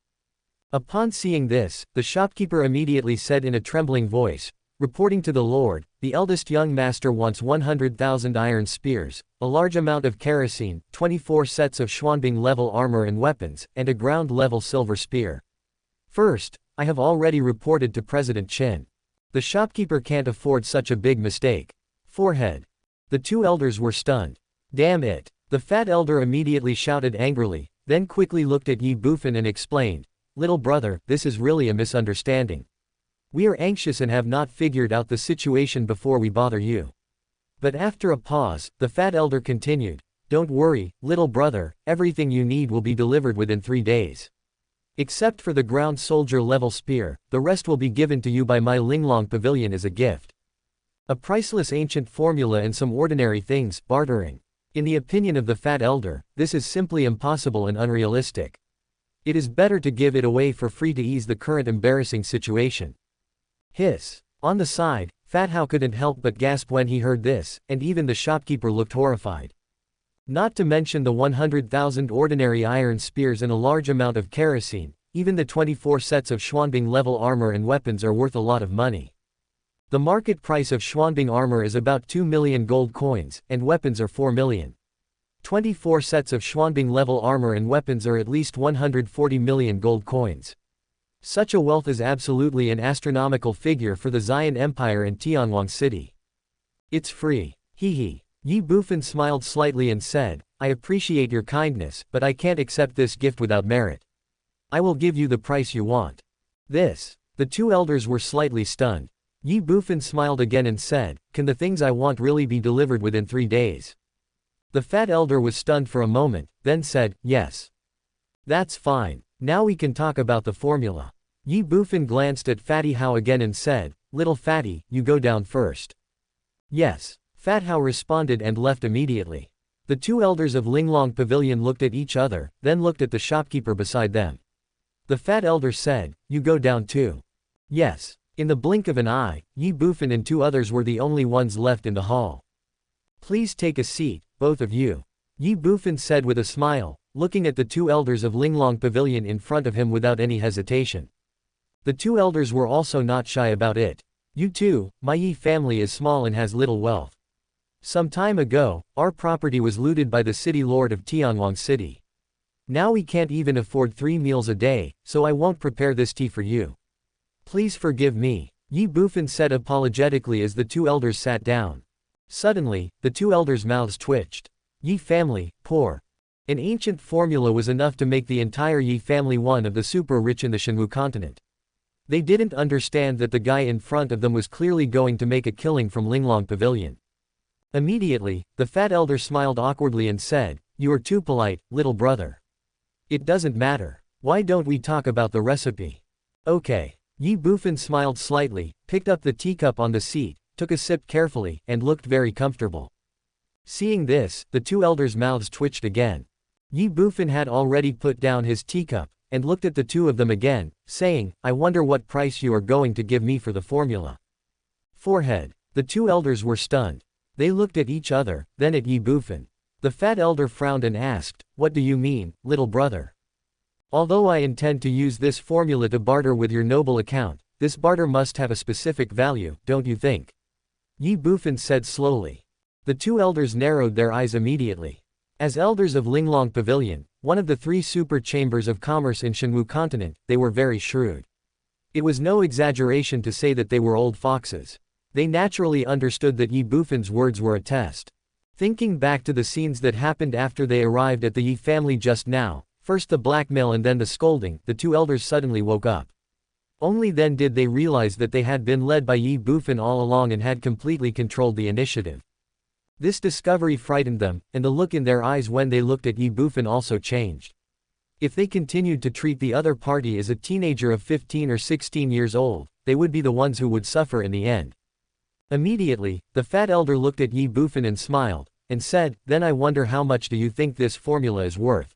Upon seeing this, the shopkeeper immediately said in a trembling voice, "Reporting to the Lord, the eldest young master wants 100,000 iron spears, a large amount of kerosene, 24 sets of Xuanbing level armor and weapons, and a ground level silver spear. First, I have already reported to President Qin. The shopkeeper can't afford such a big mistake." Forehead. The two elders were stunned. "Damn it." The fat elder immediately shouted angrily, then quickly looked at Ye Bufan and explained, "Little brother, this is really a misunderstanding. We are anxious and have not figured out the situation before we bother you." But after a pause, the fat elder continued, "Don't worry, little brother, everything you need will be delivered within 3 days. Except for the ground soldier level spear, the rest will be given to you by my Linglong Pavilion as a gift. A priceless ancient formula and some ordinary things, bartering." In the opinion of the fat elder, this is simply impossible and unrealistic. It is better to give it away for free to ease the current embarrassing situation. Hiss. On the side, Fat Hao couldn't help but gasp when he heard this, and even the shopkeeper looked horrified. Not to mention the 100,000 ordinary iron spears and a large amount of kerosene, even the 24 sets of Xuanbing level armor and weapons are worth a lot of money. The market price of Xuanbing armor is about 2 million gold coins, and weapons are 4 million. 24 sets of Xuanbing level armor and weapons are at least 140 million gold coins. Such a wealth is absolutely an astronomical figure for the Xian Empire and Tianwang City. It's free. Hee hee. Ye Bufan smiled slightly and said, "I appreciate your kindness, but I can't accept this gift without merit. I will give you the price you want." This. The two elders were slightly stunned. Ye Bufan smiled again and said, "Can the things I want really be delivered within 3 days?" The fat elder was stunned for a moment, then said, "Yes." "That's fine. Now we can talk about the formula." Ye Bufan glanced at Fatty Hao again and said, "Little fatty, you go down first." "Yes." Fat Hao responded and left immediately. The two elders of Linglong Pavilion looked at each other, then looked at the shopkeeper beside them. The fat elder said, "You go down too." "Yes." In the blink of an eye, Ye Bufan and 2 others were the only ones left in the hall. "Please take a seat, both of you," Ye Bufan said with a smile, looking at the 2 elders of Linglong Pavilion in front of him without any hesitation. The 2 elders were also not shy about it. "You too, my Ye family is small and has little wealth. Some time ago, our property was looted by the city lord of Tianwang City. Now we can't even afford 3 meals a day, so I won't prepare this tea for you. Please forgive me, Ye Bufan said apologetically as the two elders sat down. Suddenly, the two elders' mouths twitched. Ye family, poor. An ancient formula was enough to make the entire Ye family one of the super rich in the Shenwu continent. They didn't understand that the guy in front of them was clearly going to make a killing from Linglong Pavilion. Immediately, the fat elder smiled awkwardly and said, "You are too polite, little brother. It doesn't matter. Why don't we talk about the recipe?" Okay. Ye Bufan smiled slightly, picked up the teacup on the seat, took a sip carefully, and looked very comfortable. Seeing this, the two elders' mouths twitched again. Ye Bufan had already put down his teacup, and looked at the two of them again, saying, "I wonder what price you are going to give me for the formula." Forehead. The two elders were stunned. They looked at each other, then at Ye Bufan. The fat elder frowned and asked, "What do you mean, little brother?" "Although I intend to use this formula to barter with your noble account, this barter must have a specific value, don't you think?" Ye Bufan said slowly. The two elders narrowed their eyes immediately. As elders of Linglong Pavilion, one of the 3 super chambers of commerce in Shenwu continent, they were very shrewd. It was no exaggeration to say that they were old foxes. They naturally understood that Ye Bufan's words were a test. Thinking back to the scenes that happened after they arrived at the Ye family just now, first the blackmail and then the scolding, the two elders suddenly woke up. Only then did they realize that they had been led by Ye Bufan all along and had completely controlled the initiative. This discovery frightened them, and the look in their eyes when they looked at Ye Bufan also changed. If they continued to treat the other party as a teenager of 15 or 16 years old, they would be the ones who would suffer in the end. Immediately, the fat elder looked at Ye Bufan and smiled, and said, "Then I wonder how much do you think this formula is worth?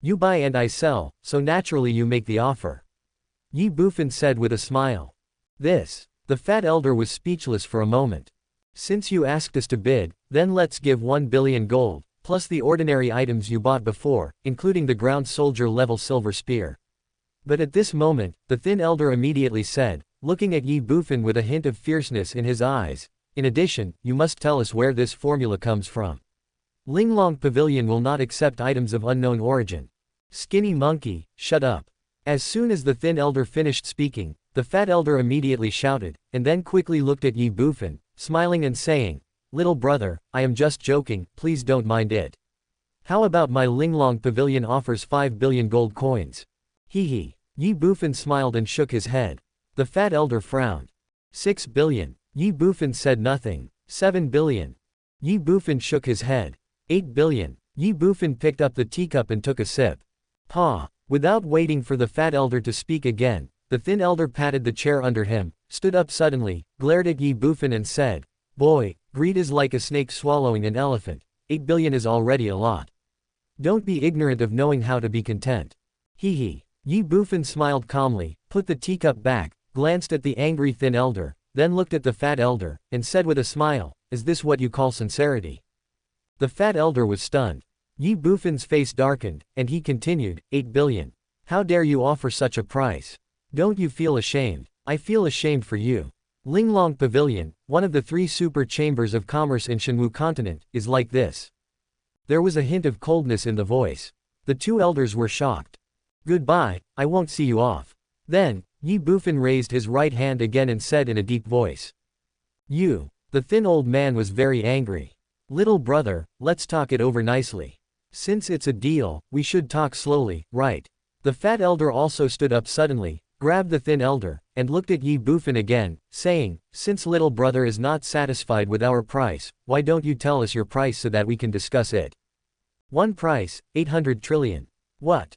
You buy and I sell, so naturally you make the offer." Ye Bufan said with a smile. The fat elder was speechless for a moment. "Since you asked us to bid, then let's give 1 billion gold, plus the ordinary items you bought before, including the ground soldier level silver spear." But at this moment, the thin elder immediately said, looking at Ye Bufan with a hint of fierceness in his eyes, "In addition, you must tell us where this formula comes from. Linglong Pavilion will not accept items of unknown origin." "Skinny monkey, shut up." As soon as the thin elder finished speaking, the fat elder immediately shouted, and then quickly looked at Ye Bufan, smiling and saying, "Little brother, I am just joking, please don't mind it. How about my Linglong Pavilion offers 5 billion gold coins?" "Hee hee." Ye Bufan smiled and shook his head. The fat elder frowned. 6 billion. Ye Bufan said nothing. 7 billion. Ye Bufan shook his head. 8 billion. Ye Bufan picked up the teacup and took a sip. "Pa." Without waiting for the fat elder to speak again, the thin elder patted the chair under him, stood up suddenly, glared at Ye Bufan and said, "Boy, greed is like a snake swallowing an elephant. 8 billion is already a lot. Don't be ignorant of knowing how to be content." "Hee hee." Ye Bufan smiled calmly, put the teacup back, glanced at the angry thin elder, then looked at the fat elder, and said with a smile, "Is this what you call sincerity?" The fat elder was stunned. Ye Bufan's face darkened, and he continued, 8 billion. How dare you offer such a price? Don't you feel ashamed? I feel ashamed for you. Linglong Pavilion, one of the 3 super chambers of commerce in Shenwu continent, is like this. There was a hint of coldness in the voice. The two elders were shocked. "Goodbye, I won't see you off." Then, Ye Bufan raised his right hand again and said in a deep voice. "You." The thin old man was very angry. "Little brother, let's talk it over nicely. Since it's a deal, we should talk slowly, right?" The fat elder also stood up suddenly, grabbed the thin elder, and looked at Ye Bufan again, saying, "Since little brother is not satisfied with our price, why don't you tell us your price so that we can discuss it?" "One price, 800 trillion. What?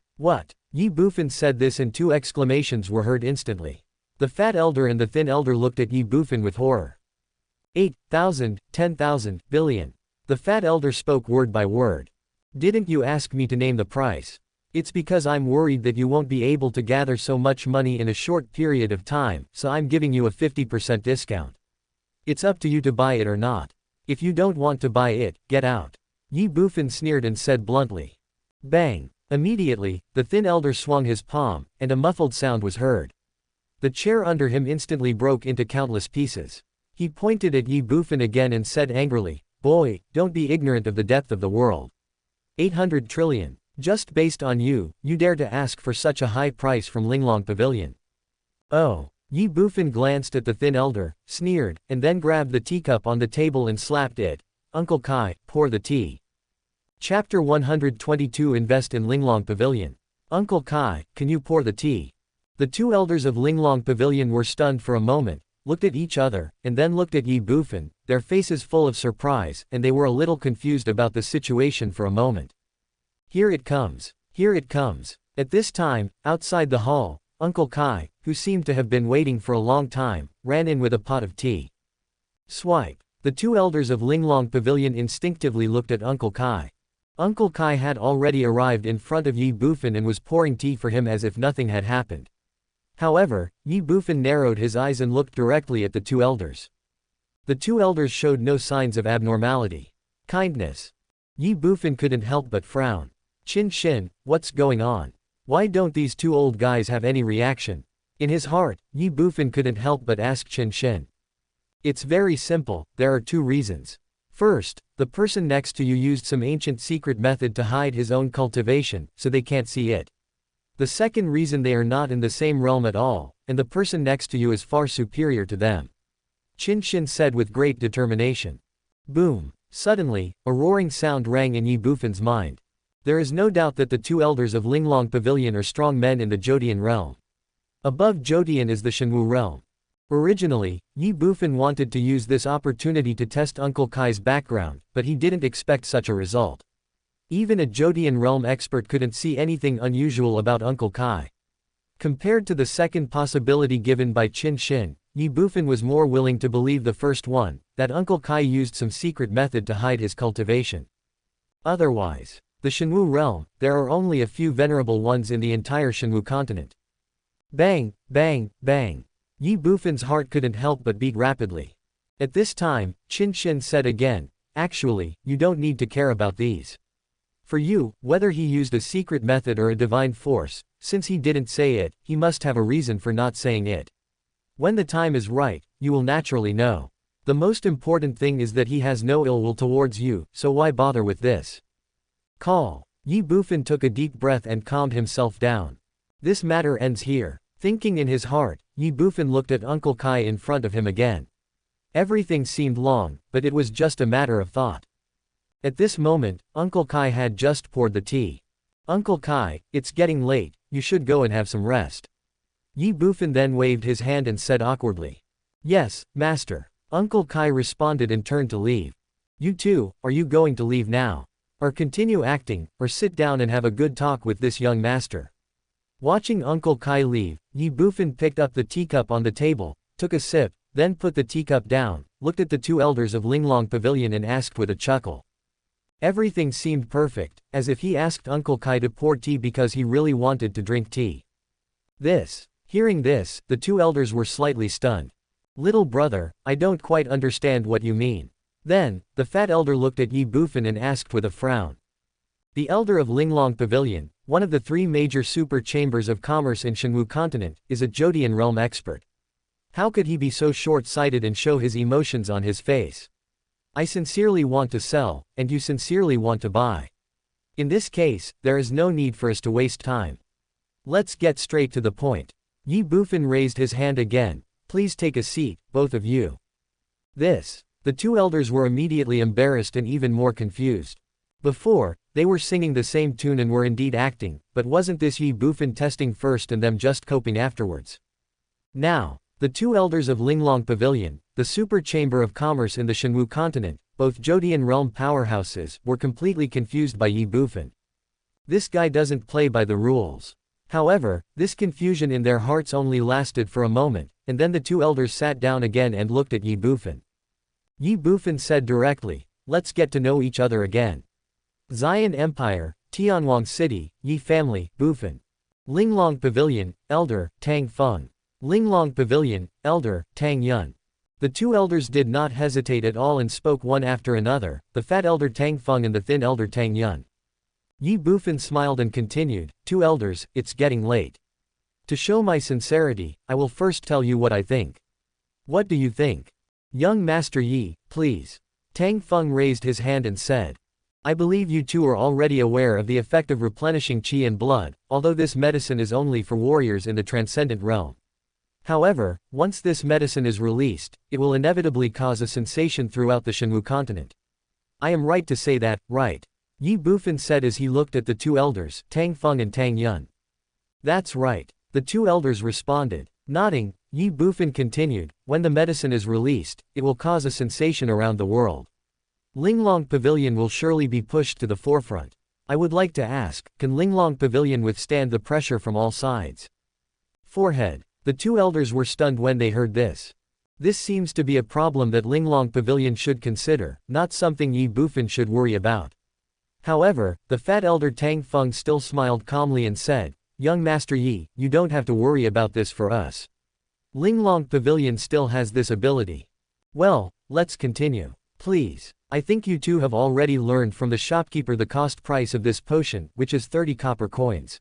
Ye Bufan said this and 2 exclamations were heard instantly. The fat elder and the thin elder looked at Ye Bufan with horror. 8,000, 10,000, billion. The fat elder spoke word by word. "Didn't you ask me to name the price? It's because I'm worried that you won't be able to gather so much money in a short period of time, so I'm giving you a 50% discount. It's up to you to buy it or not. If you don't want to buy it, get out." Ye Bufan sneered and said bluntly. Bang! Immediately, the thin elder swung his palm, and a muffled sound was heard. The chair under him instantly broke into countless pieces. He pointed at Ye Bufan again and said angrily, "Boy, don't be ignorant of the depth of the world. 800 trillion. Just based on you, you dare to ask for such a high price from Linglong Pavilion. Oh. Ye Bufan glanced at the thin elder, sneered, and then grabbed the teacup on the table and slapped it. Uncle Kai, pour the tea. Chapter 122 Invest in Linglong Pavilion. Uncle Kai, can you pour the tea? The two elders of Linglong Pavilion were stunned for a moment, looked at each other, and then looked at Ye Bufan, their faces full of surprise, and they were a little confused about the situation for a moment. Here it comes. Here it comes. At this time, outside the hall, Uncle Kai, who seemed to have been waiting for a long time, ran in with a pot of tea. Swipe. The two elders of Linglong Pavilion instinctively looked at Uncle Kai. Uncle Kai had already arrived in front of Ye Bufan and was pouring tea for him as if nothing had happened. However, Ye Bufan narrowed his eyes and looked directly at the two elders. The two elders showed no signs of abnormality. Kindness. Ye Bufan couldn't help but frown. Chin Shin, what's going on? Why don't these two old guys have any reaction? In his heart, Ye Bufan couldn't help but ask Chin Shin. It's very simple, there are two reasons. First, the person next to you used some ancient secret method to hide his own cultivation, so they can't see it. The second reason, they are not in the same realm at all, and the person next to you is far superior to them. Chin Shin said with great determination. Boom! Suddenly, a roaring sound rang in Ye Bufan's mind. There is no doubt that the two elders of Linglong Pavilion are strong men in the Jodian realm. Above Jodian is the Shenwu realm. Originally, Ye Bufan wanted to use this opportunity to test Uncle Kai's background, but he didn't expect such a result. Even a Jodian realm expert couldn't see anything unusual about Uncle Kai. Compared to the second possibility given by Chin Shin, Ye Bufan was more willing to believe the first one, that Uncle Kai used some secret method to hide his cultivation. Otherwise, the Shenwu realm, there are only a few venerable ones in the entire Shenwu continent. Bang, bang, bang. Ye Bufan's heart couldn't help but beat rapidly. At this time, Chin Shin said again, actually, you don't need to care about these. For you, whether he used a secret method or a divine force, since he didn't say it, he must have a reason for not saying it. When the time is right, you will naturally know. The most important thing is that he has no ill will towards you, so why bother with this? Call. Ye Bufan took a deep breath and calmed himself down. This matter ends here. Thinking in his heart, Ye Bufan looked at Uncle Kai in front of him again. Everything seemed long, but it was just a matter of thought. At this moment, Uncle Kai had just poured the tea. Uncle Kai, it's getting late, you should go and have some rest. Ye Bufan then waved his hand and said awkwardly. Yes, master. Uncle Kai responded and turned to leave. You too, are you going to leave now? Or continue acting, or sit down and have a good talk with this young master? Watching Uncle Kai leave, Ye Bufan picked up the teacup on the table, took a sip, then put the teacup down, looked at the two elders of Linglong Pavilion and asked with a chuckle. Everything seemed perfect, as if he asked Uncle Kai to pour tea because he really wanted to drink tea. Hearing this, the two elders were slightly stunned. Little brother, I don't quite understand what you mean. Then, the fat elder looked at Ye Bufan and asked with a frown. The elder of Linglong Pavilion, one of the three major super chambers of commerce in Shenwu continent, is a Jodian realm expert. How could he be so short-sighted and show his emotions on his face? I sincerely want to sell, and you sincerely want to buy. In this case, there is no need for us to waste time. Let's get straight to the point. Ye Bufan raised his hand again. Please take a seat, both of you. The two elders were immediately embarrassed and even more confused. Before, they were singing the same tune and were indeed acting, but wasn't this Ye Bufan testing first and them just coping afterwards? Now, the two elders of Linglong Pavilion, the super chamber of commerce in the Shenwu continent, both Jodian realm powerhouses, were completely confused by Ye Bufan. This guy doesn't play by the rules. However, this confusion in their hearts only lasted for a moment, and then the two elders sat down again and looked at Ye Bufan. Ye Bufan said directly, let's get to know each other again. Xian Empire, Tianwang City, Ye family, Bufan. Linglong Pavilion, Elder, Tang Feng. Linglong Pavilion, Elder, Tang Yun. The two elders did not hesitate at all and spoke one after another, the fat elder Tang Feng and the thin elder Tang Yun. Ye Bufan smiled and continued, two elders, it's getting late. To show my sincerity, I will first tell you what I think. What do you think? Young Master Yi, please. Tang Feng raised his hand and said. I believe you two are already aware of the effect of replenishing qi and blood, although this medicine is only for warriors in the transcendent realm. However, once this medicine is released, it will inevitably cause a sensation throughout the Shenwu continent. I am right to say that, right? Ye Bufan said as he looked at the two elders, Tang Feng and Tang Yun. That's right. The two elders responded. Nodding, Ye Bufan continued, when the medicine is released, it will cause a sensation around the world. Linglong Pavilion will surely be pushed to the forefront. I would like to ask, can Linglong Pavilion withstand the pressure from all sides? Forehead. The two elders were stunned when they heard this. This seems to be a problem that Linglong Pavilion should consider, not something Ye Bufan should worry about. However, the fat elder Tang Feng still smiled calmly and said, Young Master Yi, you don't have to worry about this for us. Linglong Pavilion still has this ability. Well, let's continue. Please. I think you two have already learned from the shopkeeper the cost price of this potion, which is 30 copper coins.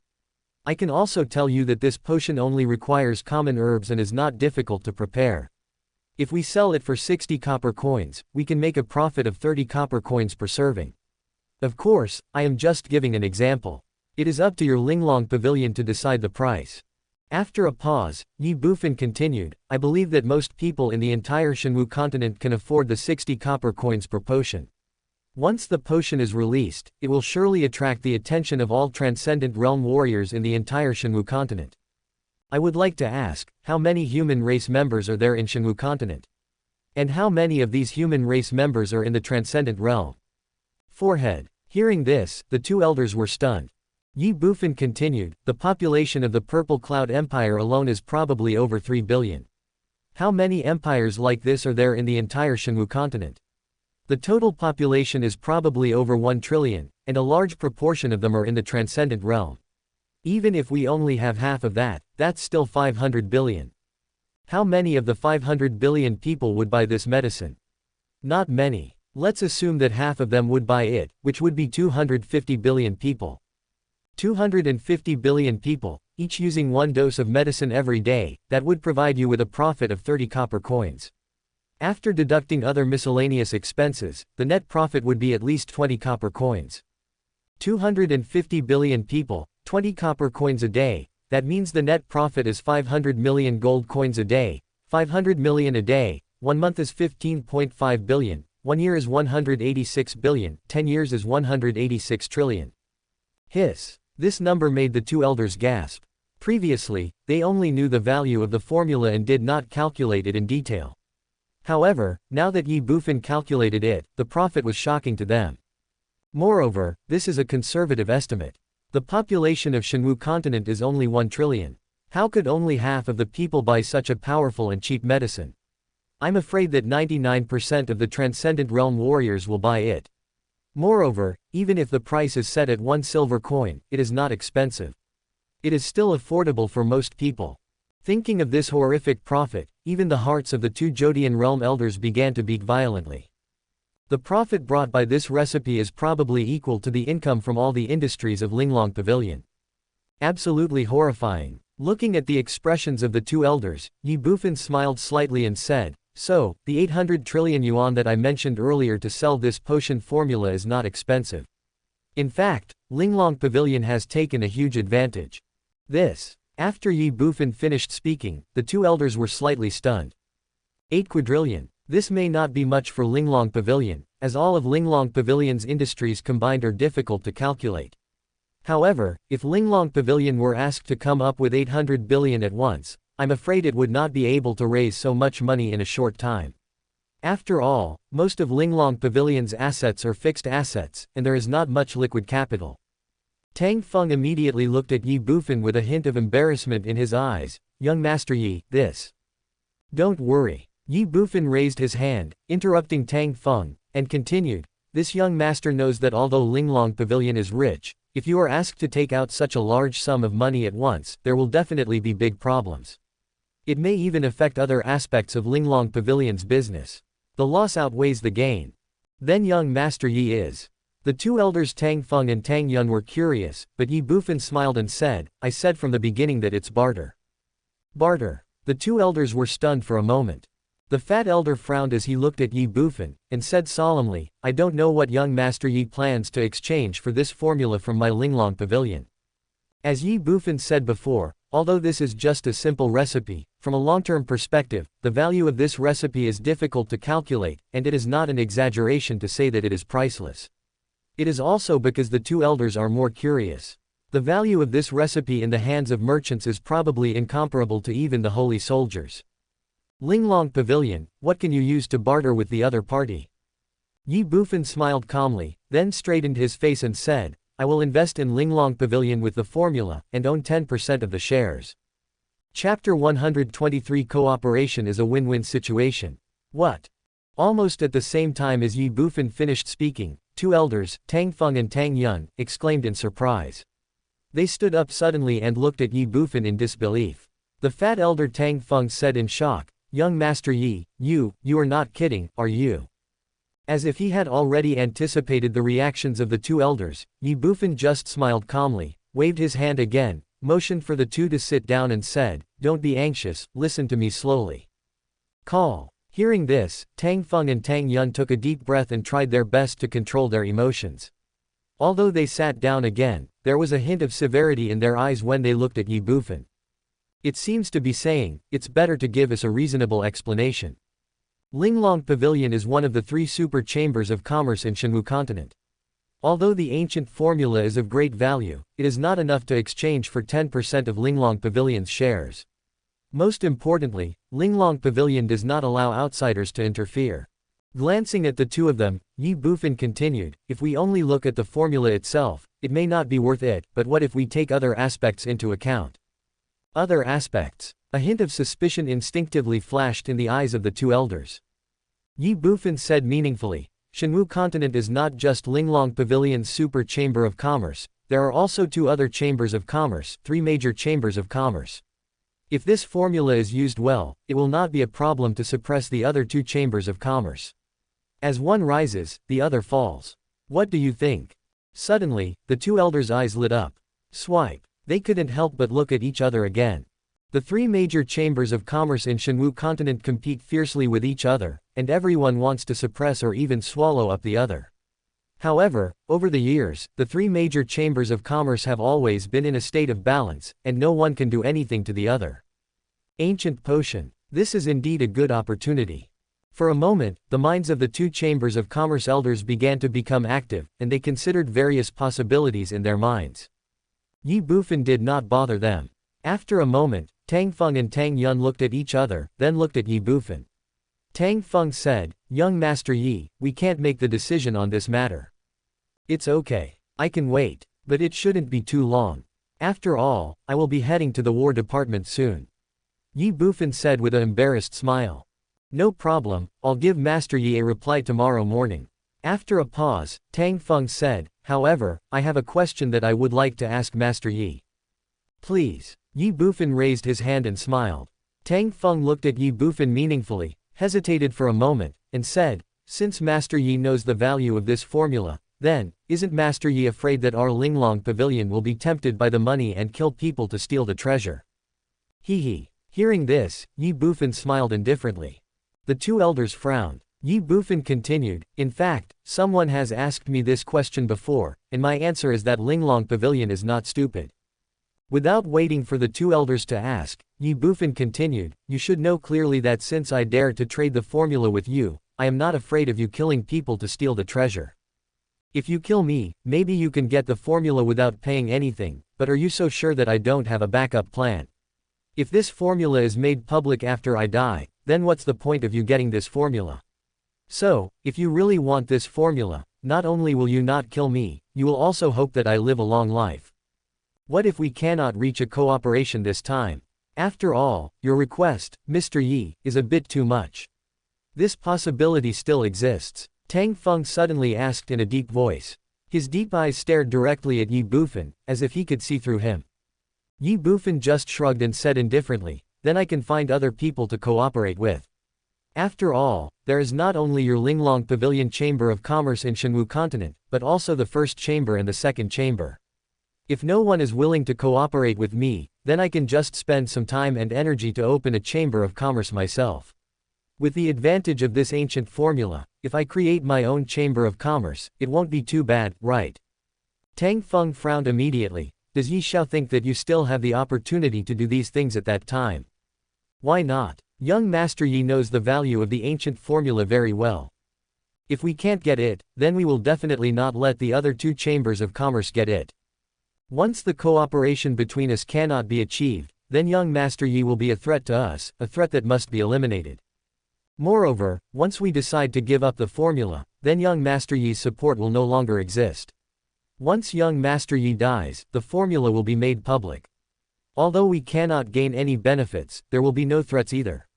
I can also tell you that this potion only requires common herbs and is not difficult to prepare. If we sell it for 60 copper coins, we can make a profit of 30 copper coins per serving. Of course, I am just giving an example. It is up to your Linglong Pavilion to decide the price. After a pause, Ye Bufan continued, I believe that most people in the entire Shenwu continent can afford the 60 copper coins per potion. Once the potion is released, it will surely attract the attention of all Transcendent Realm warriors in the entire Shenwu continent. I would like to ask, how many human race members are there in Shenwu continent? And how many of these human race members are in the Transcendent Realm? Forehead. Hearing this, the two elders were stunned. Ye Bufan continued, the population of the Purple Cloud Empire alone is probably over 3 billion. How many empires like this are there in the entire Shenwu continent? The total population is probably over 1 trillion, and a large proportion of them are in the Transcendent Realm. Even if we only have half of that, that's still 500 billion. How many of the 500 billion people would buy this medicine? Not many. Let's assume that half of them would buy it, which would be 250 billion people. 250 billion people, each using one dose of medicine every day, that would provide you with a profit of 30 copper coins. After deducting other miscellaneous expenses, the net profit would be at least 20 copper coins. 250 billion people, 20 copper coins a day, that means the net profit is 500 million gold coins a day, 500 million a day, 1 month is 15.5 billion, 1 year is 186 billion, 10 years is 186 trillion. Hiss. This number made the two elders gasp. Previously, they only knew the value of the formula and did not calculate it in detail. However, now that Ye Bufan calculated it, the profit was shocking to them. Moreover, this is a conservative estimate. The population of Shenwu continent is only 1 trillion. How could only half of the people buy such a powerful and cheap medicine? I'm afraid that 99% of the Transcendent Realm warriors will buy it. Moreover, even if the price is set at 1 silver coin, it is not expensive. It is still affordable for most people. Thinking of this horrific profit, even the hearts of the two Jodian realm elders began to beat violently. The profit brought by this recipe is probably equal to the income from all the industries of Linglong Pavilion. Absolutely horrifying. Looking at the expressions of the two elders, Ye Bufan smiled slightly and said, so, the 800 trillion yuan that I mentioned earlier to sell this potion formula is not expensive. In fact, Linglong Pavilion has taken a huge advantage. This. After Ye Bufan finished speaking, the two elders were slightly stunned. 8 quadrillion. This may not be much for Linglong Pavilion, as all of Linglong Pavilion's industries combined are difficult to calculate. However, if Linglong Pavilion were asked to come up with 800 billion at once, I'm afraid it would not be able to raise so much money in a short time. After all, most of Linglong Pavilion's assets are fixed assets, and there is not much liquid capital. Tang Feng immediately looked at Ye Bufan with a hint of embarrassment in his eyes. Young Master Yi, this. Don't worry. Ye Bufan raised his hand, interrupting Tang Feng, and continued, this young master knows that although Linglong Pavilion is rich, if you are asked to take out such a large sum of money at once, there will definitely be big problems. It may even affect other aspects of Linglong Pavilion's business. The loss outweighs the gain. Then young Master Yi is. The two elders Tang Feng and Tang Yun were curious, but Ye Bufan smiled and said, I said from the beginning that it's barter. Barter. The two elders were stunned for a moment. The fat elder frowned as he looked at Ye Bufan, and said solemnly, I don't know what young Master Ye plans to exchange for this formula from my Linglong pavilion. As Ye Bufan said before, although this is just a simple recipe, from a long-term perspective, the value of this recipe is difficult to calculate, and it is not an exaggeration to say that it is priceless. It is also because the two elders are more curious. The value of this recipe in the hands of merchants is probably incomparable to even the holy soldiers. Linglong Pavilion, what can you use to barter with the other party? Ye Bufan smiled calmly, then straightened his face and said, I will invest in Linglong Pavilion with the formula, and own 10% of the shares. Chapter 123 Cooperation is a win-win situation. What? Almost at the same time as Ye Bufan finished speaking, two elders, Tang Feng and Tang Yun, exclaimed in surprise. They stood up suddenly and looked at Ye Bufan in disbelief. The fat elder Tang Feng said in shock, Young Master Yi, you are not kidding, are you? As if he had already anticipated the reactions of the two elders, Ye Bufan just smiled calmly, waved his hand again, motioned for the two to sit down and said, Don't be anxious, listen to me slowly. Call. Hearing this, Tang Feng and Tang Yun took a deep breath and tried their best to control their emotions. Although they sat down again, there was a hint of severity in their eyes when they looked at Ye Bufan. It seems to be saying, it's better to give us a reasonable explanation. Linglong Pavilion is one of the three super chambers of commerce in Shenwu continent. Although the ancient formula is of great value, it is not enough to exchange for 10% of Linglong Pavilion's shares. Most importantly, Linglong Pavilion does not allow outsiders to interfere. Glancing at the two of them, Ye Bufan continued, if we only look at the formula itself, it may not be worth it, but what if we take other aspects into account? Other aspects. A hint of suspicion instinctively flashed in the eyes of the two elders. Ye Bufan said meaningfully, Shenwu continent is not just Linglong Pavilion's super chamber of commerce, there are also two other chambers of commerce, three major chambers of commerce. If this formula is used well, it will not be a problem to suppress the other two chambers of commerce. As one rises, the other falls. What do you think? Suddenly, the two elders' eyes lit up. Swipe. They couldn't help but look at each other again. The three major chambers of commerce in Shenwu continent compete fiercely with each other, and everyone wants to suppress or even swallow up the other. However, over the years, the three major chambers of commerce have always been in a state of balance, and no one can do anything to the other. Ancient potion. This is indeed a good opportunity. For a moment, the minds of the two chambers of commerce elders began to become active, and they considered various possibilities in their minds. Ye Bufan did not bother them. After a moment, Tang Feng and Tang Yun looked at each other, then looked at Ye Bufan. Tang Feng said, Young Master Yi, we can't make the decision on this matter. It's okay. I can wait. But it shouldn't be too long. After all, I will be heading to the War Department soon. Ye Bufan said with an embarrassed smile. No problem, I'll give Master Yi a reply tomorrow morning. After a pause, Tang Feng said, however, I have a question that I would like to ask Master Yi. Please. Ye Bufan raised his hand and smiled. Tang Feng looked at Ye Bufan meaningfully, hesitated for a moment, and said, since Master Yi knows the value of this formula, then, isn't Master Yi afraid that our Linglong Pavilion will be tempted by the money and kill people to steal the treasure? Hee. Hearing this, Ye Bufan smiled indifferently. The two elders frowned. Ye Bufan continued, in fact, someone has asked me this question before, and my answer is that Linglong Pavilion is not stupid. Without waiting for the two elders to ask, Ye Bufan continued, you should know clearly that since I dare to trade the formula with you, I am not afraid of you killing people to steal the treasure. If you kill me, maybe you can get the formula without paying anything, but are you so sure that I don't have a backup plan? If this formula is made public after I die, then what's the point of you getting this formula? So, if you really want this formula, not only will you not kill me, you will also hope that I live a long life. What if we cannot reach a cooperation this time? After all, your request, Mr. Yi, is a bit too much. This possibility still exists. Tang Feng suddenly asked in a deep voice. His deep eyes stared directly at Ye Bufan, as if he could see through him. Ye Bufan just shrugged and said indifferently, then I can find other people to cooperate with. After all, there is not only your Linglong Pavilion Chamber of Commerce in Shenwu continent, but also the first chamber and the second chamber. If no one is willing to cooperate with me, then I can just spend some time and energy to open a chamber of commerce myself. With the advantage of this ancient formula, if I create my own chamber of commerce, it won't be too bad, right? Tang Feng frowned immediately. Does Ye Xiao think that you still have the opportunity to do these things at that time? Why not? Young Master Yi knows the value of the ancient formula very well. If we can't get it, then we will definitely not let the other two chambers of commerce get it. Once the cooperation between us cannot be achieved, then young Master Yi will be a threat to us, a threat that must be eliminated. Moreover, once we decide to give up the formula, then young Master Yi's support will no longer exist. Once young Master Yi dies, the formula will be made public. Although we cannot gain any benefits, there will be no threats either.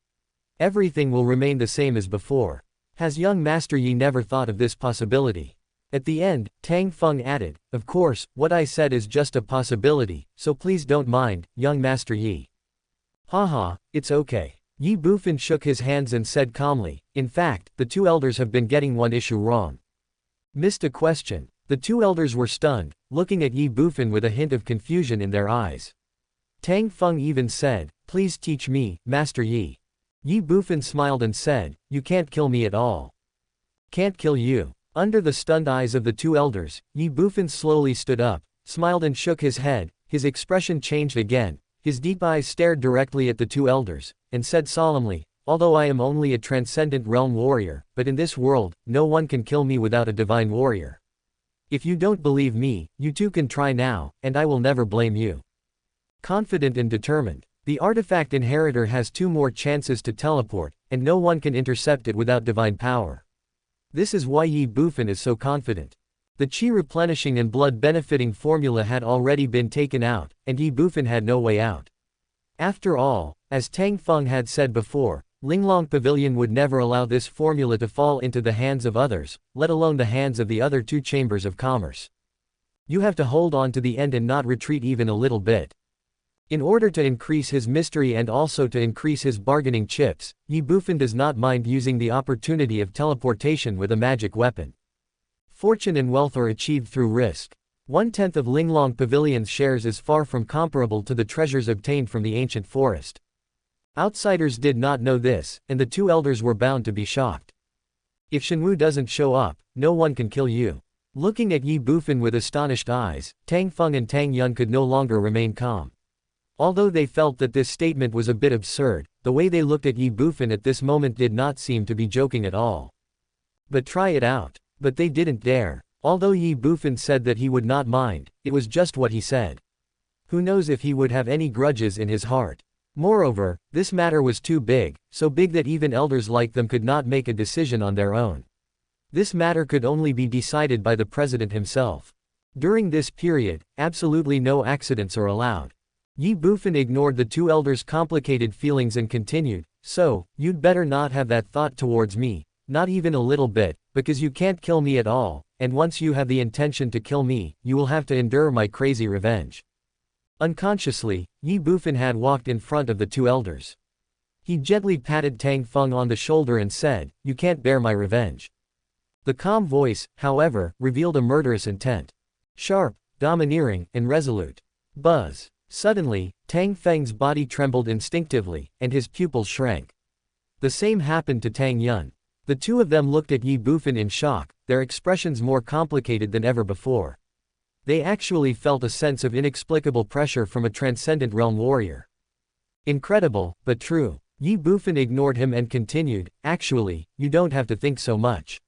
Everything will remain the same as before. Has young Master Yi never thought of this possibility? At the end, Tang Feng added, of course, what I said is just a possibility, so please don't mind, young Master Yi. Haha, it's okay. Ye Bufan shook his hands and said calmly, in fact, the two elders have been getting one issue wrong. Missed a question. The two elders were stunned, looking at Ye Bufan with a hint of confusion in their eyes. Tang Feng even said, please teach me, Master Yi. Ye Bufan smiled and said, you can't kill me at all. Can't kill you. Under the stunned eyes of the two elders, Ye Bufan slowly stood up, smiled and shook his head. His expression changed again. His deep eyes stared directly at the two elders, and said solemnly, although I am only a transcendent realm warrior, but in this world, no one can kill me without a divine warrior. If you don't believe me, you too can try now, and I will never blame you. Confident and determined, the artifact inheritor has 2 more chances to teleport, and no one can intercept it without divine power. This is why Ye Bufan is so confident. The Qi replenishing and blood benefiting formula had already been taken out, and Ye Bufan had no way out. After all, as Tang Feng had said before, Linglong Pavilion would never allow this formula to fall into the hands of others, let alone the hands of the other 2 chambers of commerce. You have to hold on to the end and not retreat even a little bit. In order to increase his mystery and also to increase his bargaining chips, Ye Bufan does not mind using the opportunity of teleportation with a magic weapon. Fortune and wealth are achieved through risk. 1/10 of Linglong Pavilion's shares is far from comparable to the treasures obtained from the ancient forest. Outsiders did not know this, and the 2 elders were bound to be shocked. If Shenwu doesn't show up, no one can kill you. Looking at Ye Bufan with astonished eyes, Tang Feng and Tang Yun could no longer remain calm. Although they felt that this statement was a bit absurd, the way they looked at Ye Bufan at this moment did not seem to be joking at all. But try it out. But they didn't dare. Although Ye Bufan said that he would not mind, it was just what he said. Who knows if he would have any grudges in his heart. Moreover, this matter was too big, so big that even elders like them could not make a decision on their own. This matter could only be decided by the president himself. During this period, absolutely no accidents are allowed. Ye Bufan ignored the 2 elders' complicated feelings and continued, so, you'd better not have that thought towards me, not even a little bit, because you can't kill me at all, and once you have the intention to kill me, you will have to endure my crazy revenge. Unconsciously, Ye Bufan had walked in front of the 2 elders. He gently patted Tang Feng on the shoulder and said, you can't bear my revenge. The calm voice, however, revealed a murderous intent. Sharp, domineering, and resolute. Buzz. Suddenly, Tang Feng's body trembled instinctively, and his pupils shrank. The same happened to Tang Yun. The 2 of them looked at Ye Bufan in shock, their expressions more complicated than ever before. They actually felt a sense of inexplicable pressure from a transcendent realm warrior. Incredible, but true. Ye Bufan ignored him and continued, actually, you don't have to think so much.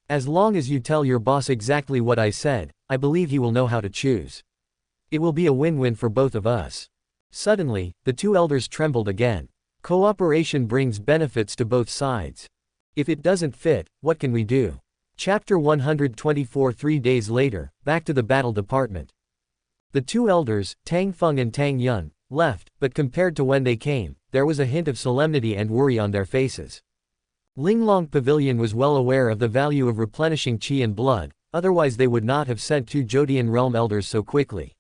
As long as you tell your boss exactly what I said, I believe he will know how to choose. It will be a win-win for both of us. Suddenly, the 2 elders trembled again. Cooperation brings benefits to both sides. If it doesn't fit, what can we do? Chapter 124. 3 days later, back to the battle department. The 2 elders, Tang Feng and Tang Yun, left, but compared to when they came, there was a hint of solemnity and worry on their faces. Linglong Pavilion was well aware of the value of replenishing qi and blood, otherwise they would not have sent 2 Jodian realm elders so quickly.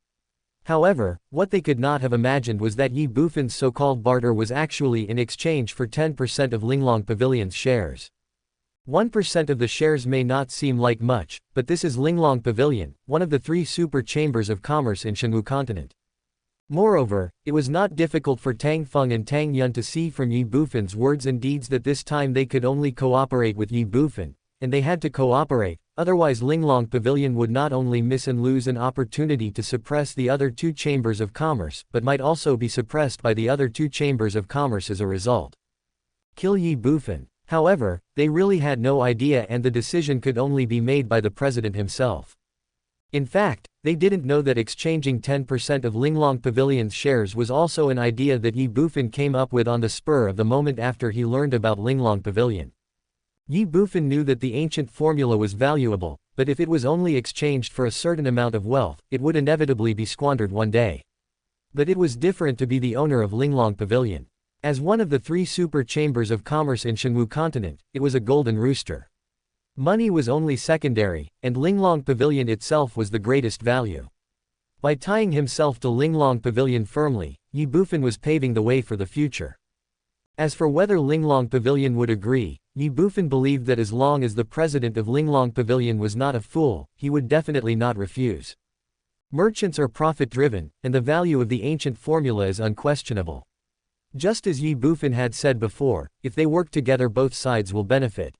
However, what they could not have imagined was that Ye Bufan's so-called barter was actually in exchange for 10% of Linglong Pavilion's shares. 1% of the shares may not seem like much, but this is Linglong Pavilion, one of the 3 super chambers of commerce in Shenwu continent. Moreover, it was not difficult for Tang Feng and Tang Yun to see from Ye Bufan's words and deeds that this time they could only cooperate with Ye Bufan, and they had to cooperate, otherwise Linglong Pavilion would not only miss and lose an opportunity to suppress the other two chambers of commerce but might also be suppressed by the other two chambers of commerce as a result. Kill Ye Bufan. However, they really had no idea and the decision could only be made by the president himself. In fact, they didn't know that exchanging 10% of Linglong Pavilion's shares was also an idea that Ye Bufan came up with on the spur of the moment after he learned about Linglong Pavilion. Ye Bufan knew that the ancient formula was valuable, but if it was only exchanged for a certain amount of wealth, it would inevitably be squandered one day. But it was different to be the owner of Linglong Pavilion. As one of the three super chambers of commerce in Shenwu continent, it was a golden rooster. Money was only secondary, and Linglong Pavilion itself was the greatest value. By tying himself to Linglong Pavilion firmly, Ye Bufan was paving the way for the future. As for whether Linglong Pavilion would agree, Ye Bufan believed that as long as the president of Linglong Pavilion was not a fool, he would definitely not refuse. Merchants are profit-driven, and the value of the ancient formula is unquestionable. Just as Ye Bufan had said before, if they work together both sides will benefit.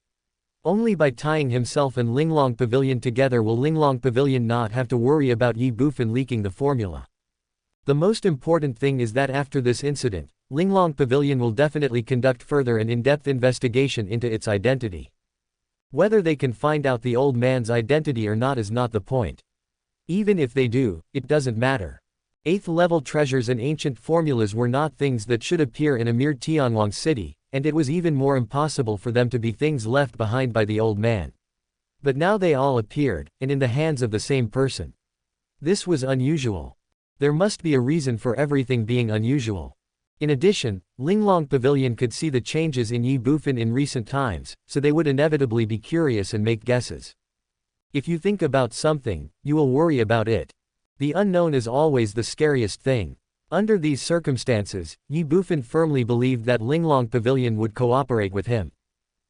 Only by tying himself and Linglong Pavilion together will Linglong Pavilion not have to worry about Ye Bufan leaking the formula. The most important thing is that after this incident, Linglong Pavilion will definitely conduct further an in-depth investigation into its identity. Whether they can find out the old man's identity or not is not the point. Even if they do, it doesn't matter. 8th level treasures and ancient formulas were not things that should appear in a mere Tianwang city, and it was even more impossible for them to be things left behind by the old man. But now they all appeared, and in the hands of the same person. This was unusual. There must be a reason for everything being unusual. In addition, Linglong Pavilion could see the changes in Ye Bufan in recent times, so they would inevitably be curious and make guesses. If you think about something, you will worry about it. The unknown is always the scariest thing. Under these circumstances, Ye Bufan firmly believed that Linglong Pavilion would cooperate with him.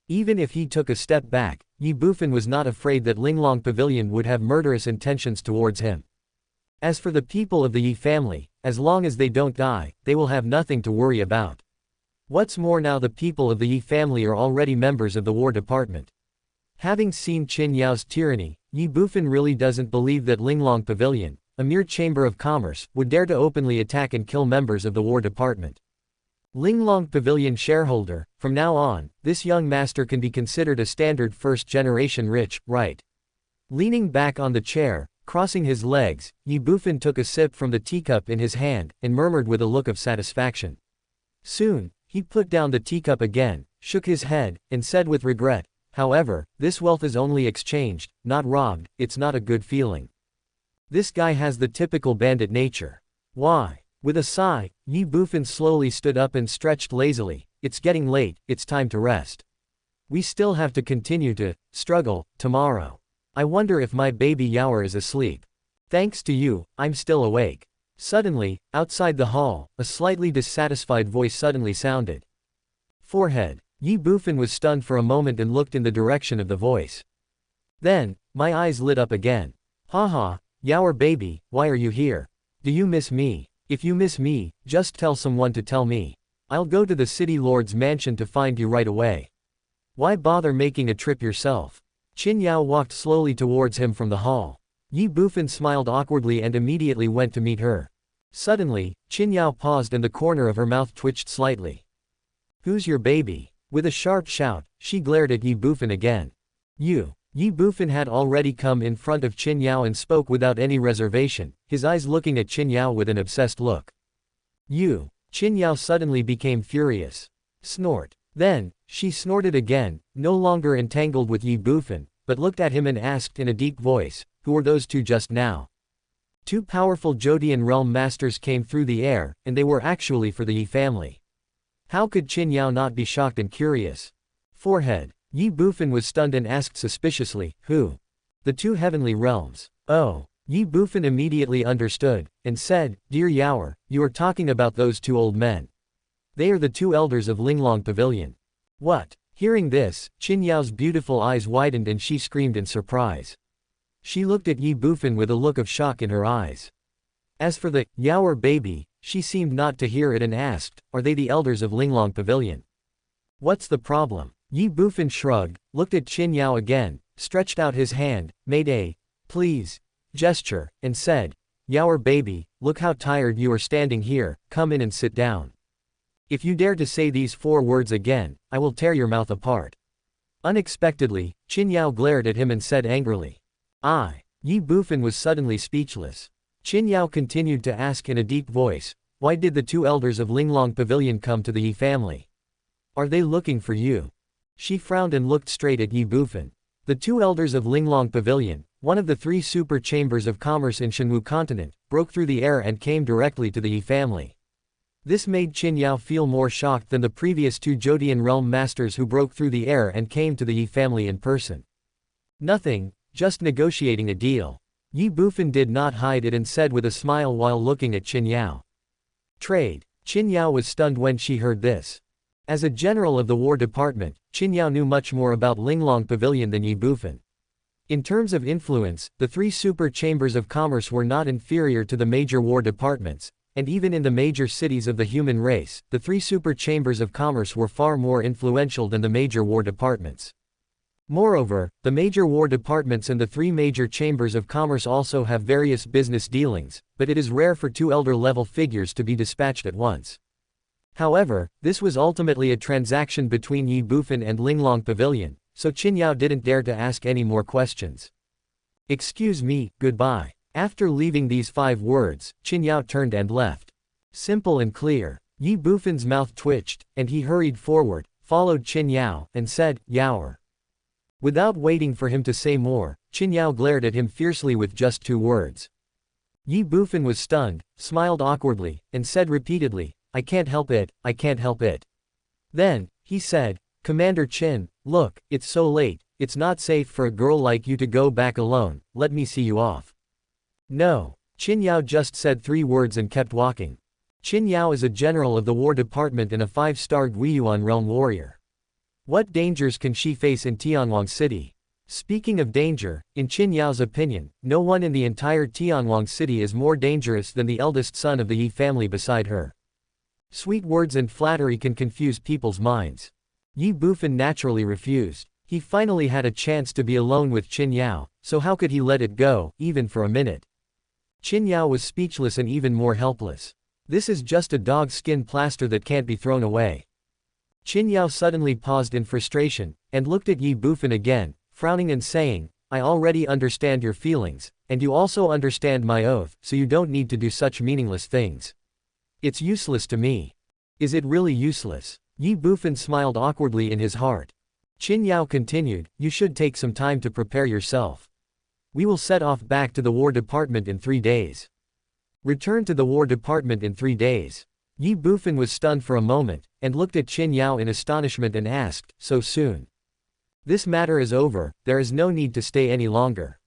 Even if he took a step back, Ye Bufan was not afraid that Linglong Pavilion would have murderous intentions towards him. As for the people of the Ye family, as long as they don't die, they will have nothing to worry about. What's more, now the people of the Ye family are already members of the War Department. Having seen Qin Yao's tyranny, Ye Bufan really doesn't believe that Linglong Pavilion, a mere chamber of commerce, would dare to openly attack and kill members of the War Department. Linglong Pavilion shareholder, from now on, this young master can be considered a standard first-generation rich, right? Leaning back on the chair, crossing his legs, Ye Bufan took a sip from the teacup in his hand, and murmured with a look of satisfaction. Soon, he put down the teacup again, shook his head, and said with regret, "However, this wealth is only exchanged, not robbed, it's not a good feeling. This guy has the typical bandit nature. Why?" With a sigh, Ye Bufan slowly stood up and stretched lazily. "It's getting late, it's time to rest. We still have to continue to struggle tomorrow. I wonder if my baby Yaoer is asleep. Thanks to you, I'm still awake." Suddenly, outside the hall, a slightly dissatisfied voice suddenly sounded. Forehead. Ye Bufan was stunned for a moment and looked in the direction of the voice. Then, my eyes lit up again. "Haha, Yaoer baby, why are you here? Do you miss me? If you miss me, just tell someone to tell me. I'll go to the city lord's mansion to find you right away. Why bother making a trip yourself?" Qin Yao walked slowly towards him from the hall. Ye Bufan smiled awkwardly and immediately went to meet her. Suddenly, Qin Yao paused and the corner of her mouth twitched slightly. "Who's your baby?" With a sharp shout, she glared at Ye Bufan again. "You." Ye Bufan had already come in front of Qin Yao and spoke without any reservation, his eyes looking at Qin Yao with an obsessed look. "You." Qin Yao suddenly became furious. Snort. Then, she snorted again, no longer entangled with Ye Bufan, but looked at him and asked in a deep voice, "Who were those two just now?" Two powerful Jodian realm masters came through the air, and they were actually for the Ye family. How could Qin Yao not be shocked and curious? Forehead. Ye Bufan was stunned and asked suspiciously, "Who?" "The two heavenly realms." "Oh." Ye Bufan immediately understood, and said, "Dear Yaoer, you are talking about those two old men. They are the two elders of Linglong Pavilion." "What?" Hearing this, Qin Yao's beautiful eyes widened and she screamed in surprise. She looked at Ye Bufan with a look of shock in her eyes. As for the Yaoer baby, she seemed not to hear it and asked, "Are they the elders of Linglong Pavilion?" "What's the problem?" Ye Bufan shrugged, looked at Qin Yao again, stretched out his hand, made a "please" gesture, and said, "Yaoer baby, look how tired you are standing here, come in and sit down. If you dare to say these 4 words again, I will tear your mouth apart." Unexpectedly, Qin Yao glared at him and said angrily, "I." Ye Bufan was suddenly speechless. Qin Yao continued to ask in a deep voice, "Why did the 2 elders of Linglong Pavilion come to the Ye family? Are they looking for you?" She frowned and looked straight at Ye Bufan. The 2 elders of Linglong Pavilion, one of the 3 super chambers of commerce in Shenwu continent, broke through the air and came directly to the Ye family. This made Qin Yao feel more shocked than the previous 2 Jodian realm masters who broke through the air and came to the Ye family in person. "Nothing, just negotiating a deal." Ye Bufan did not hide it and said with a smile while looking at Qin Yao. "Trade." Qin Yao was stunned when she heard this. As a general of the War Department, Qin Yao knew much more about Linglong Pavilion than Ye Bufan. In terms of influence, the 3 super chambers of commerce were not inferior to the major war departments, and even in the major cities of the human race, the 3 super chambers of commerce were far more influential than the major war departments. Moreover, the major war departments and the 3 major chambers of commerce also have various business dealings, but it is rare for 2 elder-level figures to be dispatched at once. However, this was ultimately a transaction between Ye Bufan and Linglong Pavilion, so Qin Yao didn't dare to ask any more questions. "Excuse me, goodbye." After leaving these 5 words, Qin Yao turned and left. Simple and clear. Ye Bufan's mouth twitched, and he hurried forward, followed Qin Yao, and said, "Yaoer." Without waiting for him to say more, Qin Yao glared at him fiercely with just 2 words. Ye Bufan was stunned, smiled awkwardly, and said repeatedly, "I can't help it, I can't help it." Then, he said, "Commander Qin, look, it's so late, it's not safe for a girl like you to go back alone, let me see you off." "No." Qin Yao just said 3 words and kept walking. Qin Yao is a general of the War Department and a 5-star Guiyuan realm warrior. What dangers can she face in Tianwang City? Speaking of danger, in Qin Yao's opinion, no one in the entire Tianwang City is more dangerous than the eldest son of the Ye family beside her. Sweet words and flattery can confuse people's minds. Ye Bufan naturally refused. He finally had a chance to be alone with Qin Yao, so how could he let it go, even for a minute? Qin Yao was speechless and even more helpless. This is just a dog skin plaster that can't be thrown away. Qin Yao suddenly paused in frustration, and looked at Ye Bufan again, frowning and saying, "I already understand your feelings, and you also understand my oath, so you don't need to do such meaningless things. It's useless to me." "Is it really useless?" Ye Bufan smiled awkwardly in his heart. Qin Yao continued, "You should take some time to prepare yourself. We will set off back to the War Department in 3 days. Return to the War Department in 3 days. Ye Bufan was stunned for a moment, and looked at Qin Yao in astonishment and asked, "So soon? This matter is over, there is no need to stay any longer.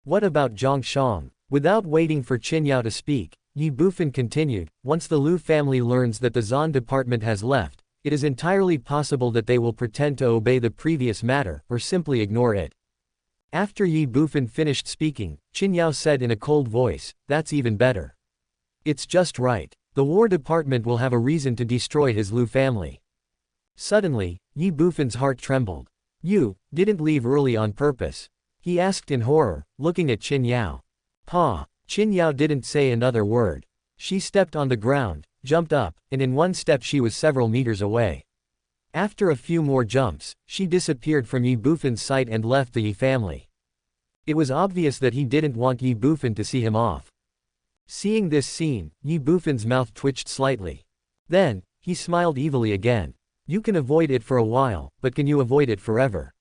What about Zhang Shang?" Without waiting for Qin Yao to speak, Ye Bufan continued, "Once the Lu family learns that the Zan department has left, it is entirely possible that they will pretend to obey the previous matter, or simply ignore it." After Ye Bufan finished speaking, Qin Yao said in a cold voice, "That's even better. It's just right. The War Department will have a reason to destroy his Lu family." Suddenly, Ye Bufan's heart trembled. "You didn't leave early on purpose?" he asked in horror, looking at Qin Yao. "Pa." Qin Yao didn't say another word. She stepped on the ground, jumped up, and in one step she was several meters away. After a few more jumps, she disappeared from Ye Bufan's sight and left the Ye family. It was obvious that he didn't want Ye Bufan to see him off. Seeing this scene, Ye Bufan's mouth twitched slightly. Then, he smiled evilly again. "You can avoid it for a while, but can you avoid it forever?"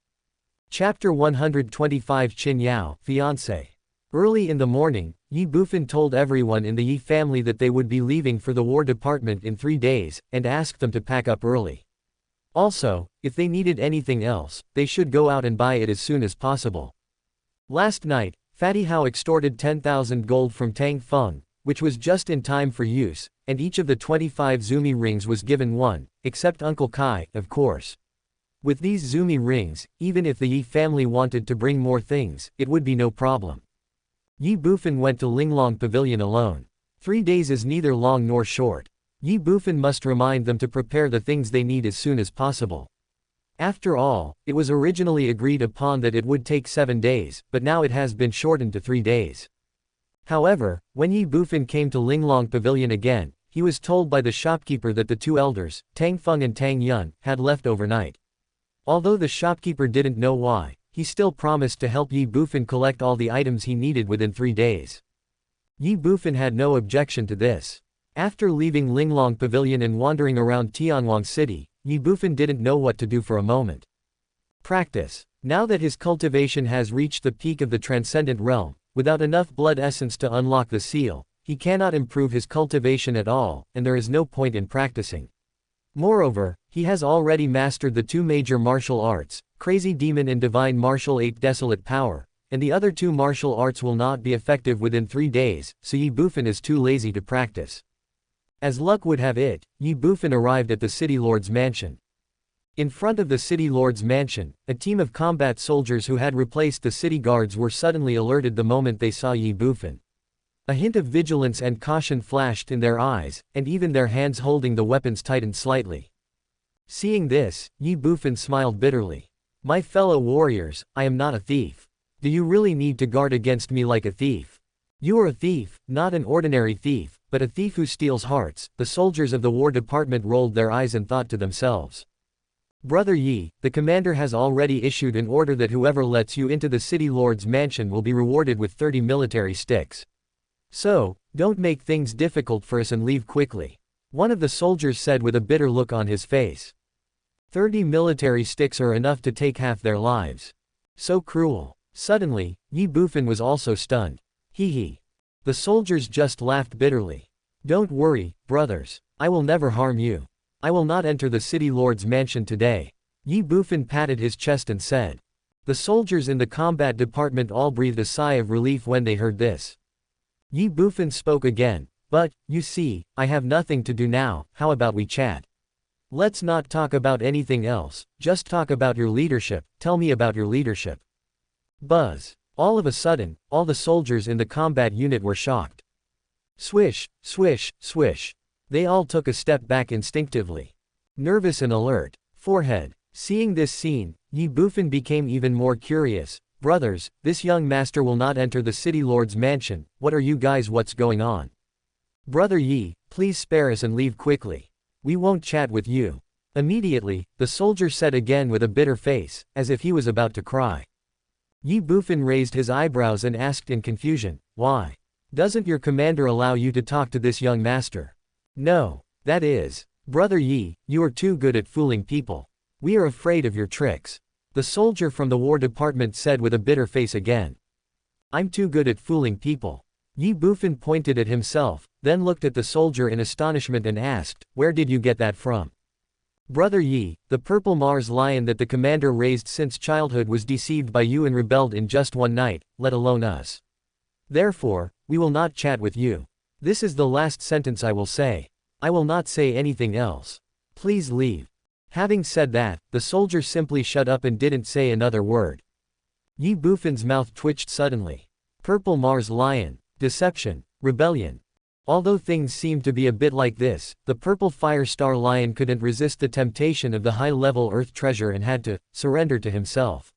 Chapter 125 Qin Yao, Fiancé. Early in the morning, Ye Bufan told everyone in the Ye family that they would be leaving for the War Department in 3 days, and asked them to pack up early. Also, if they needed anything else, they should go out and buy it as soon as possible. Last night, Fatty Hao extorted 10,000 gold from Tang Feng, which was just in time for use, and each of the 25 Zumi rings was given one, except Uncle Kai, of course. With these Zumi rings, even if the Ye family wanted to bring more things, it would be no problem. Ye Bufan went to Linglong Pavilion alone. 3 days is neither long nor short. Ye Bufan must remind them to prepare the things they need as soon as possible. After all, it was originally agreed upon that it would take 7 days, but now it has been shortened to 3 days. However, when Ye Bufan came to Linglong Pavilion again, he was told by the shopkeeper that the 2 elders, Tang Feng and Tang Yun, had left overnight. Although the shopkeeper didn't know why, he still promised to help Ye Bufan collect all the items he needed within 3 days. Ye Bufan had no objection to this. After leaving Linglong Pavilion and wandering around Tianwang City, Ye Bufan didn't know what to do for a moment. Practice. Now that his cultivation has reached the peak of the transcendent realm, without enough blood essence to unlock the seal, he cannot improve his cultivation at all, and there is no point in practicing. Moreover, he has already mastered the 2 major martial arts, Crazy Demon and Divine Martial 8 Desolate Power, and the other 2 martial arts will not be effective within 3 days, so Ye Bufan is too lazy to practice. As luck would have it, Ye Bufan arrived at the City Lord's mansion. In front of the City Lord's mansion, a team of combat soldiers who had replaced the city guards were suddenly alerted the moment they saw Ye Bufan. A hint of vigilance and caution flashed in their eyes, and even their hands holding the weapons tightened slightly. Seeing this, Ye Bufan smiled bitterly. My fellow warriors, I am not a thief. Do you really need to guard against me like a thief? You are a thief, not an ordinary thief, but a thief who steals hearts. The soldiers of the War Department rolled their eyes and thought to themselves. Brother Yi, the commander has already issued an order that whoever lets you into the City Lord's mansion will be rewarded with 30 military sticks. So, don't make things difficult for us and leave quickly. One of the soldiers said with a bitter look on his face. 30 military sticks are enough to take half their lives. So cruel. Suddenly, Ye Bufan was also stunned. Hee hee. The soldiers just laughed bitterly. Don't worry, brothers. I will never harm you. I will not enter the City Lord's mansion today. Ye Bufan patted his chest and said. The soldiers in the combat department all breathed a sigh of relief when they heard this. Ye Bufan spoke again, but, you see, I have nothing to do now, how about we chat? Let's not talk about anything else, just talk about your leadership, tell me about your leadership. Buzz. All of a sudden, all the soldiers in the combat unit were shocked. Swish, swish, swish. They all took a step back instinctively. Nervous and alert. Forehead. Seeing this scene, Ye Bufan became even more curious. Brothers, this young master will not enter the City Lord's mansion. What are you guys? What's going on? Brother Yi, please spare us and leave quickly. We won't chat with you. Immediately, the soldier said again with a bitter face, as if he was about to cry. Ye Bufan raised his eyebrows and asked in confusion, why? Doesn't your commander allow you to talk to this young master? No. That is. Brother Yi, you are too good at fooling people. We are afraid of your tricks. The soldier from the War Department said with a bitter face again. I'm too good at fooling people. Ye Bufan pointed at himself, then looked at the soldier in astonishment and asked, where did you get that from? Brother Yi, the purple Mars lion that the commander raised since childhood was deceived by you and rebelled in just one night, let alone us. Therefore, we will not chat with you. This is the last sentence I will say. I will not say anything else. Please leave. Having said that, the soldier simply shut up and didn't say another word. Ye Bufan's mouth twitched suddenly. Purple Mars lion, deception, rebellion. Although things seemed to be a bit like this, the purple fire star lion couldn't resist the temptation of the high-level earth treasure and had to surrender to himself.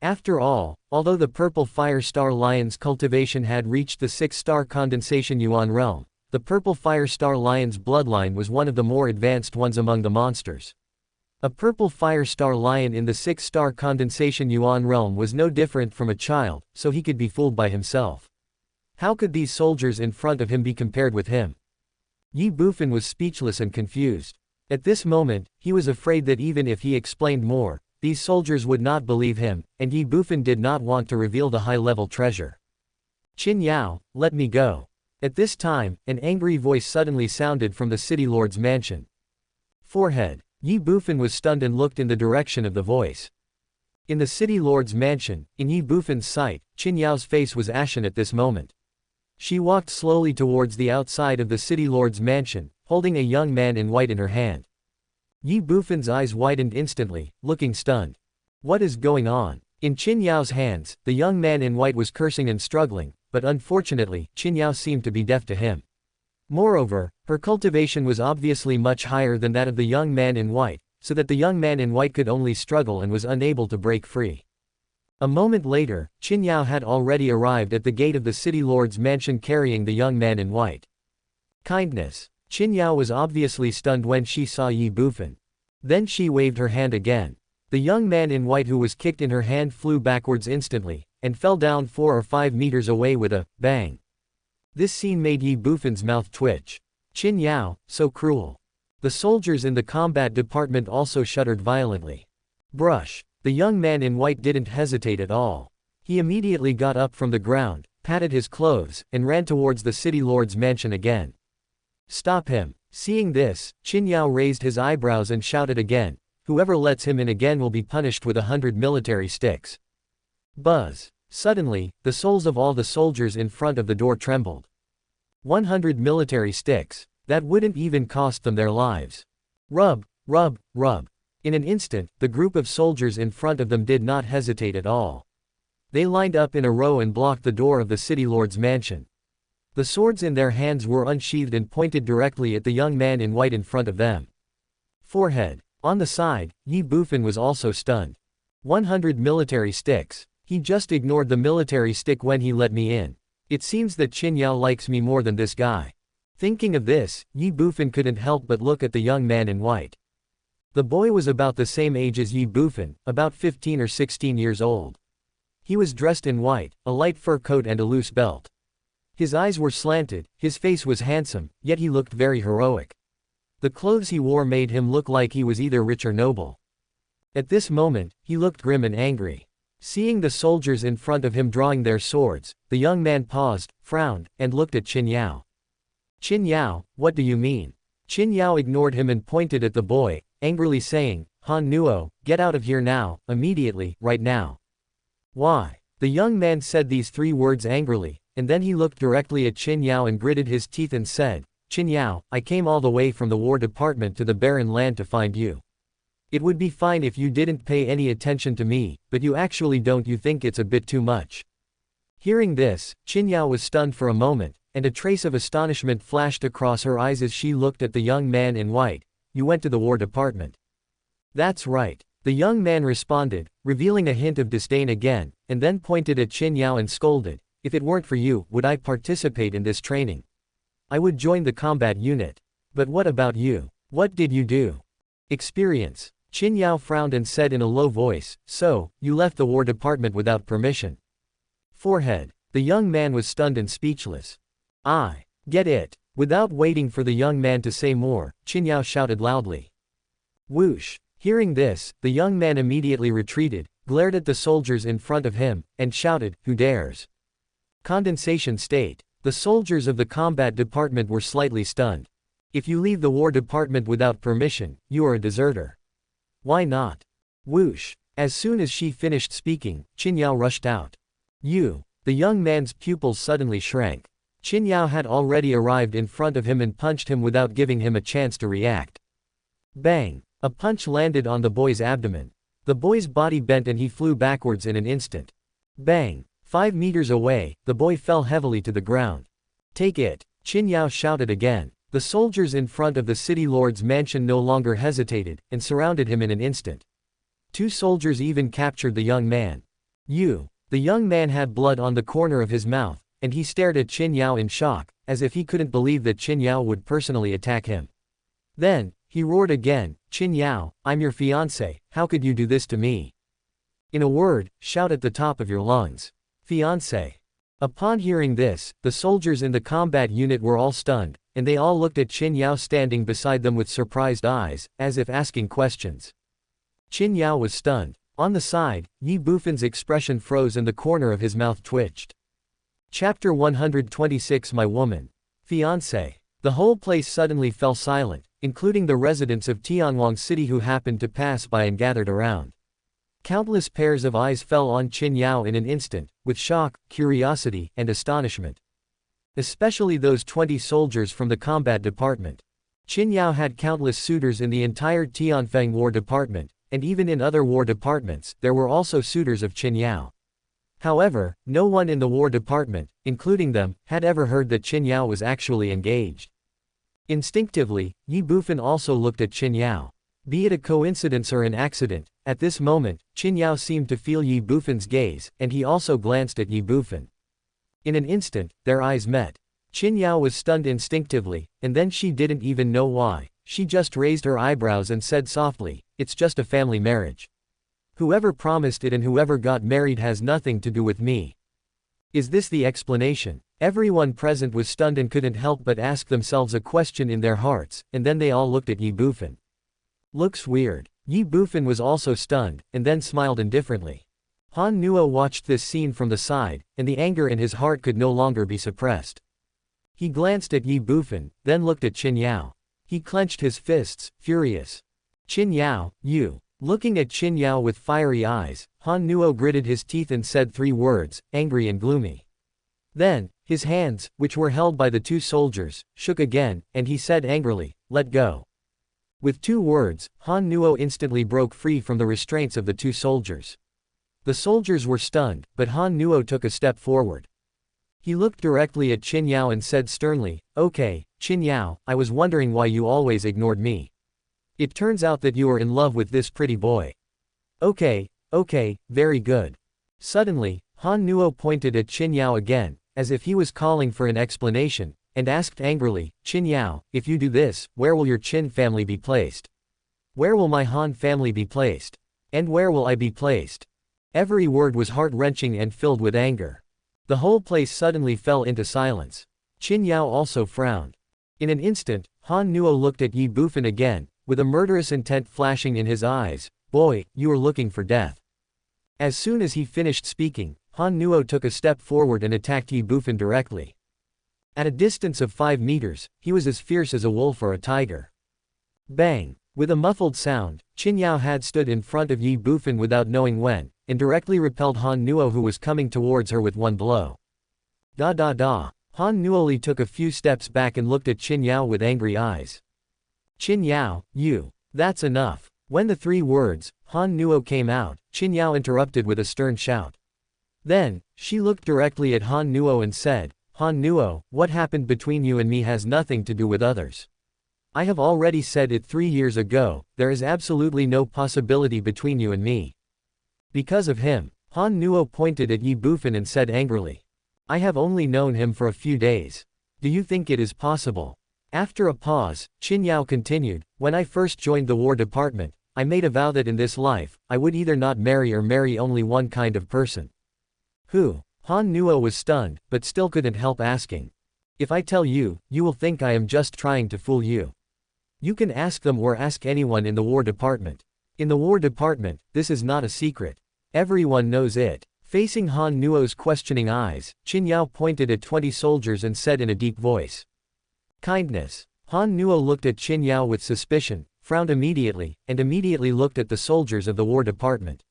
After all, although the purple fire star lion's cultivation had reached the 6-star condensation yuan realm, the purple fire star lion's bloodline was one of the more advanced ones among the monsters. A purple fire star lion in the 6-star condensation yuan realm was no different from a child, so he could be fooled by himself. How could these soldiers in front of him be compared with him? Ye Bufan was speechless and confused. At this moment, he was afraid that even if he explained more, these soldiers would not believe him, and Ye Bufan did not want to reveal the high-level treasure. Qin Yao, let me go. At this time, an angry voice suddenly sounded from the City Lord's mansion. Forehead. Ye Bufan was stunned and looked in the direction of the voice. In the City Lord's mansion, in Ye Bufan's sight, Qin Yao's face was ashen at this moment. She walked slowly towards the outside of the City Lord's mansion, holding a young man in white in her hand. Ye Bufan's eyes widened instantly, looking stunned. What is going on? In Qin Yao's hands, the young man in white was cursing and struggling, but unfortunately, Qin Yao seemed to be deaf to him. Moreover, her cultivation was obviously much higher than that of the young man in white, so that the young man in white could only struggle and was unable to break free. A moment later, Qin Yao had already arrived at the gate of the city lord's mansion carrying the young man in white. Kindness. Qin Yao was obviously stunned when she saw Ye Bufan. Then she waved her hand again. The young man in white who was kicked in her hand flew backwards instantly, and fell down 4 or 5 meters away with a bang. This scene made Ye Bufan's mouth twitch. Qin Yao, so cruel. The soldiers in the combat department also shuddered violently. Brush. The young man in white didn't hesitate at all. He immediately got up from the ground, patted his clothes, and ran towards the city lord's mansion again. Stop him. Seeing this, Qin Yao raised his eyebrows and shouted again, whoever lets him in again will be punished with 100 military sticks. Buzz. Suddenly, the souls of all the soldiers in front of the door trembled. 100 military sticks. That wouldn't even cost them their lives. Rub, rub, rub. In an instant, the group of soldiers in front of them did not hesitate at all. They lined up in a row and blocked the door of the city lord's mansion. The swords in their hands were unsheathed and pointed directly at the young man in white in front of them. Forehead. On the side, Ye Bufan was also stunned. 100 military sticks. He just ignored the military stick when he let me in. It seems that Qin Yao likes me more than this guy. Thinking of this, Ye Bufan couldn't help but look at the young man in white. The boy was about the same age as Ye Bufan, about 15 or 16 years old. He was dressed in white, a light fur coat and a loose belt. His eyes were slanted, his face was handsome, yet he looked very heroic. The clothes he wore made him look like he was either rich or noble. At this moment, he looked grim and angry. Seeing the soldiers in front of him drawing their swords, the young man paused, frowned, and looked at Qin Yao. Qin Yao, what do you mean? Qin Yao ignored him and pointed at the boy, angrily saying, Han Nuo, get out of here now, immediately, right now. Why? The young man said these 3 words angrily, and then he looked directly at Qin Yao and gritted his teeth and said, Qin Yao, I came all the way from the War Department to the barren land to find you. It would be fine if you didn't pay any attention to me, but you actually don't. You think it's a bit too much. Hearing this, Qin Yao was stunned for a moment, and a trace of astonishment flashed across her eyes as she looked at the young man in white. You went to the War Department. That's right. The young man responded, revealing a hint of disdain again, and then pointed at Qin Yao and scolded, if it weren't for you, would I participate in this training? I would join the combat unit. But what about you? What did you do? Experience. Qin Yao frowned and said in a low voice, so, you left the War Department without permission. Forehead. The young man was stunned and speechless. I get it. Without waiting for the young man to say more, Qin Yao shouted loudly. Whoosh. Hearing this, the young man immediately retreated, glared at the soldiers in front of him, and shouted, who dares? Condensation state. The soldiers of the combat department were slightly stunned. If you leave the War Department without permission, you are a deserter. Why not? Whoosh. As soon as she finished speaking, Qin Yao rushed out. You. The young man's pupils suddenly shrank. Qin Yao had already arrived in front of him and punched him without giving him a chance to react. Bang. A punch landed on the boy's abdomen. The boy's body bent and he flew backwards in an instant. Bang. 5 meters away, the boy fell heavily to the ground. Take it. Qin Yao shouted again. The soldiers in front of the city lord's mansion no longer hesitated, and surrounded him in an instant. 2 soldiers even captured the young man. You. The young man had blood on the corner of his mouth, and he stared at Qin Yao in shock, as if he couldn't believe that Qin Yao would personally attack him. Then, he roared again, Qin Yao, I'm your fiancé, how could you do this to me? In a word, shout at the top of your lungs. Fiancé. Upon hearing this, the soldiers in the combat unit were all stunned, and they all looked at Qin Yao standing beside them with surprised eyes, as if asking questions. Qin Yao was stunned. On the side, Ye Bufan's expression froze and the corner of his mouth twitched. Chapter 126 My woman. Fiancé. The whole place suddenly fell silent, including the residents of Tianwang City who happened to pass by and gathered around. Countless pairs of eyes fell on Qin Yao in an instant, with shock, curiosity, and astonishment. Especially those 20 soldiers from the combat department. Qin Yao had countless suitors in the entire Tianfeng War Department, and even in other war departments, there were also suitors of Qin Yao. However, no one in the War Department, including them, had ever heard that Qin Yao was actually engaged. Instinctively, Ye Bufan also looked at Qin Yao. Be it a coincidence or an accident, at this moment, Qin Yao seemed to feel Ye Bufan's gaze, and he also glanced at Ye Bufan. In an instant, their eyes met. Qin Yao was stunned instinctively, and then she didn't even know why. She just raised her eyebrows and said softly, "It's just a family marriage. Whoever promised it and whoever got married has nothing to do with me." Is this the explanation? Everyone present was stunned and couldn't help but ask themselves a question in their hearts, and then they all looked at Ye Bufan. Looks weird. Ye Bufan was also stunned, and then smiled indifferently. Han Nuo watched this scene from the side, and the anger in his heart could no longer be suppressed. He glanced at Ye Bufan, then looked at Qin Yao. He clenched his fists, furious. "Qin Yao, you." Looking at Qin Yao with fiery eyes, Han Nuo gritted his teeth and said 3 words, angry and gloomy. Then, his hands, which were held by the 2 soldiers, shook again, and he said angrily, "Let go." With 2 words, Han Nuo instantly broke free from the restraints of the 2 soldiers. The soldiers were stunned, but Han Nuo took a step forward. He looked directly at Qin Yao and said sternly, "Okay, Qin Yao, I was wondering why you always ignored me. It turns out that you are in love with this pretty boy. Okay, very good." Suddenly, Han Nuo pointed at Qin Yao again, as if he was calling for an explanation, and asked angrily, "Qin Yao, if you do this, where will your Qin family be placed? Where will my Han family be placed? And where will I be placed?" Every word was heart-wrenching and filled with anger. The whole place suddenly fell into silence. Qin Yao also frowned. In an instant, Han Nuo looked at Ye Bufan again, with a murderous intent flashing in his eyes. "Boy, you are looking for death." As soon as he finished speaking, Han Nuo took a step forward and attacked Ye Bufan directly. At a distance of 5 meters, he was as fierce as a wolf or a tiger. Bang! With a muffled sound, Qin Yao had stood in front of Ye Bufan without knowing when, and directly repelled Han Nuo, who was coming towards her with 1 blow. Da. Han Nuo took a few steps back and looked at Qin Yao with angry eyes. "Qin Yao, you. That's enough." When the 3 words, Han Nuo, came out, Qin Yao interrupted with a stern shout. Then, she looked directly at Han Nuo and said, "Han Nuo, what happened between you and me has nothing to do with others. I have already said it 3 years ago, there is absolutely no possibility between you and me. Because of him." Han Nuo pointed at Ye Bufan and said angrily, "I have only known him for a few days. Do you think it is possible?" After a pause, Qin Yao continued, "When I first joined the War Department, I made a vow that in this life, I would either not marry or marry only one kind of person." "Who?" Han Nuo was stunned, but still couldn't help asking. "If I tell you, you will think I am just trying to fool you. You can ask them or ask anyone in the War Department. In the War Department, this is not a secret. Everyone knows it." Facing Han Nuo's questioning eyes, Qin Yao pointed at 20 soldiers and said in a deep voice, "Kindness." Han Nuo looked at Qin Yao with suspicion, frowned immediately, and immediately looked at the soldiers of the War Department.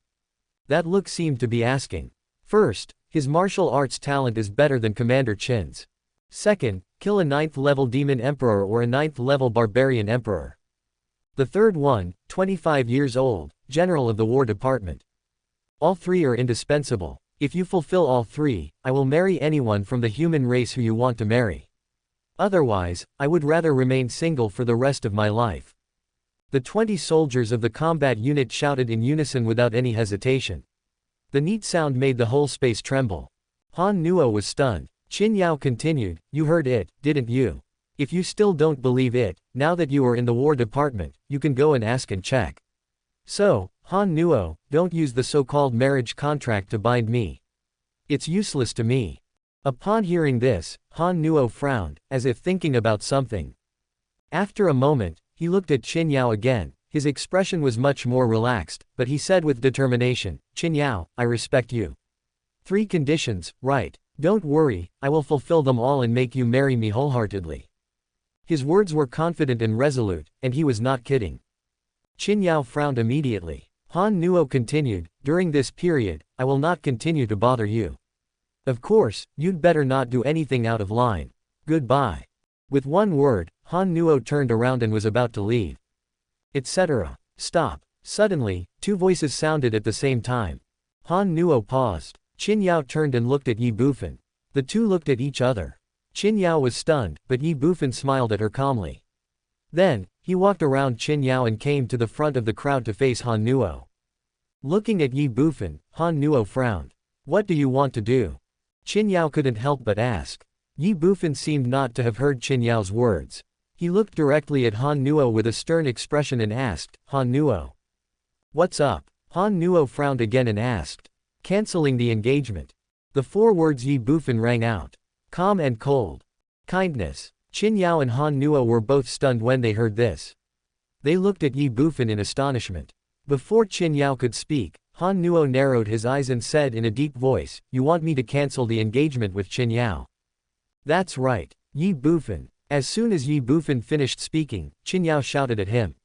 That look seemed to be asking, first, his martial arts talent is better than Commander Qin's. Second, kill a 9th-level demon emperor or a 9th-level barbarian emperor. The third one, 25 years old, general of the War Department. All 3 are indispensable. If you fulfill all 3, I will marry anyone from the human race who you want to marry. Otherwise, I would rather remain single for the rest of my life." The 20 soldiers of the combat unit shouted in unison without any hesitation. The neat sound made the whole space tremble. Han Nuo was stunned. Qin Yao continued, "You heard it, didn't you? If you still don't believe it, now that you are in the War Department, you can go and ask and check. So, Han Nuo, don't use the so-called marriage contract to bind me. It's useless to me." Upon hearing this, Han Nuo frowned, as if thinking about something. After a moment, he looked at Qin Yao again. His expression was much more relaxed, but he said with determination, "Qin Yao, I respect you. 3 conditions, right? Don't worry, I will fulfill them all and make you marry me wholeheartedly." His words were confident and resolute, and he was not kidding. Qin Yao frowned immediately. Han Nuo continued, "During this period, I will not continue to bother you. Of course, you'd better not do anything out of line. Goodbye." With 1 word, Han Nuo turned around and was about to leave. Etc. Stop. Suddenly, 2 voices sounded at the same time. Han Nuo paused. Qin Yao turned and looked at Ye Bufan. The 2 looked at each other. Qin Yao was stunned, but Ye Bufan smiled at her calmly. Then, he walked around Qin Yao and came to the front of the crowd to face Han Nuo. Looking at Ye Bufan, Han Nuo frowned. What do you want to do? Qin Yao couldn't help but ask. Ye Bufan seemed not to have heard Qin Yao's words. He looked directly at Han Nuo with a stern expression and asked, Han Nuo. What's up? Han Nuo frowned again and asked. Canceling the engagement. The 4 words Ye Bufan rang out. Calm and cold. Kindness. Qin Yao and Han Nuo were both stunned when they heard this. They looked at Ye Bufan in astonishment. Before Qin Yao could speak, Han Nuo narrowed his eyes and said in a deep voice, You want me to cancel the engagement with Qin Yao? That's right, Ye Bufan. As soon as Ye Bufan finished speaking, Qin Yao shouted at him.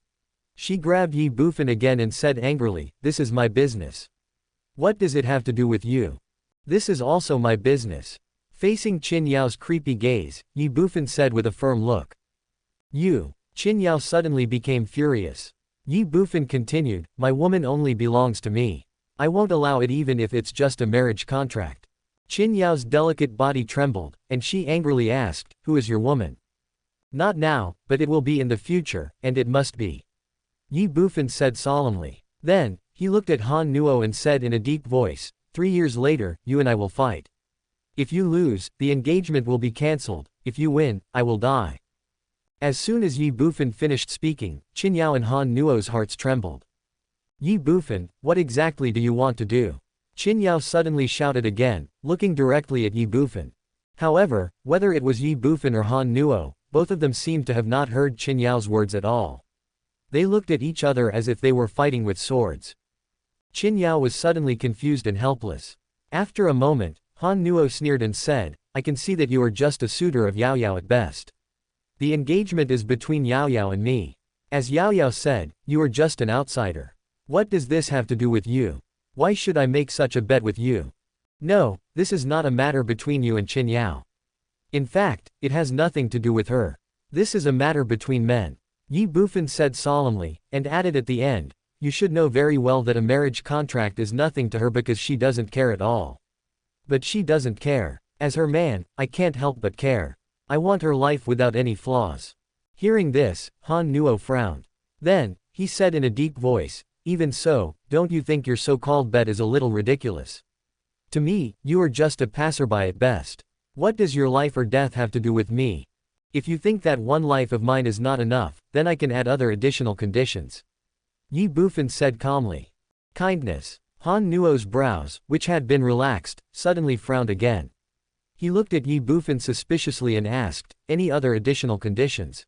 She grabbed Ye Bufan again and said angrily, This is my business. What does it have to do with you? This is also my business. Facing Qin Yao's creepy gaze, Ye Bufan said with a firm look. You. Qin Yao suddenly became furious. Ye Bufan continued, My woman only belongs to me. I won't allow it even if it's just a marriage contract. Qin Yao's delicate body trembled, and she angrily asked, Who is your woman? Not now, but it will be in the future, and it must be. Ye Bufan said solemnly. Then, he looked at Han Nuo and said in a deep voice, 3 years later, you and I will fight. If you lose, the engagement will be cancelled. If you win, I will die. As soon as Ye Bufan finished speaking, Qin Yao and Han Nuo's hearts trembled. Ye Bufan, what exactly do you want to do? Qin Yao suddenly shouted again, looking directly at Ye Bufan. However, whether it was Ye Bufan or Han Nuo, both of them seemed to have not heard Qin Yao's words at all. They looked at each other as if they were fighting with swords. Qin Yao was suddenly confused and helpless. After a moment, Han Nuo sneered and said, I can see that you are just a suitor of Yao Yao at best. The engagement is between Yao Yao and me. As Yao Yao said, you are just an outsider. What does this have to do with you? Why should I make such a bet with you? No, this is not a matter between you and Qin Yao. In fact, it has nothing to do with her. This is a matter between men. Ye Bufan said solemnly, and added at the end, You should know very well that a marriage contract is nothing to her because she doesn't care at all. But she doesn't care. As her man, I can't help but care. I want her life without any flaws. Hearing this, Han Nuo frowned. Then, he said in a deep voice, Even so, don't you think your so-called bet is a little ridiculous? To me, you are just a passerby at best. What does your life or death have to do with me? If you think that one life of mine is not enough, then I can add other additional conditions. Ye Bufan said calmly. Kindness. Han Nuo's brows, which had been relaxed, suddenly frowned again. He looked at Ye Bufan suspiciously and asked, Any other additional conditions?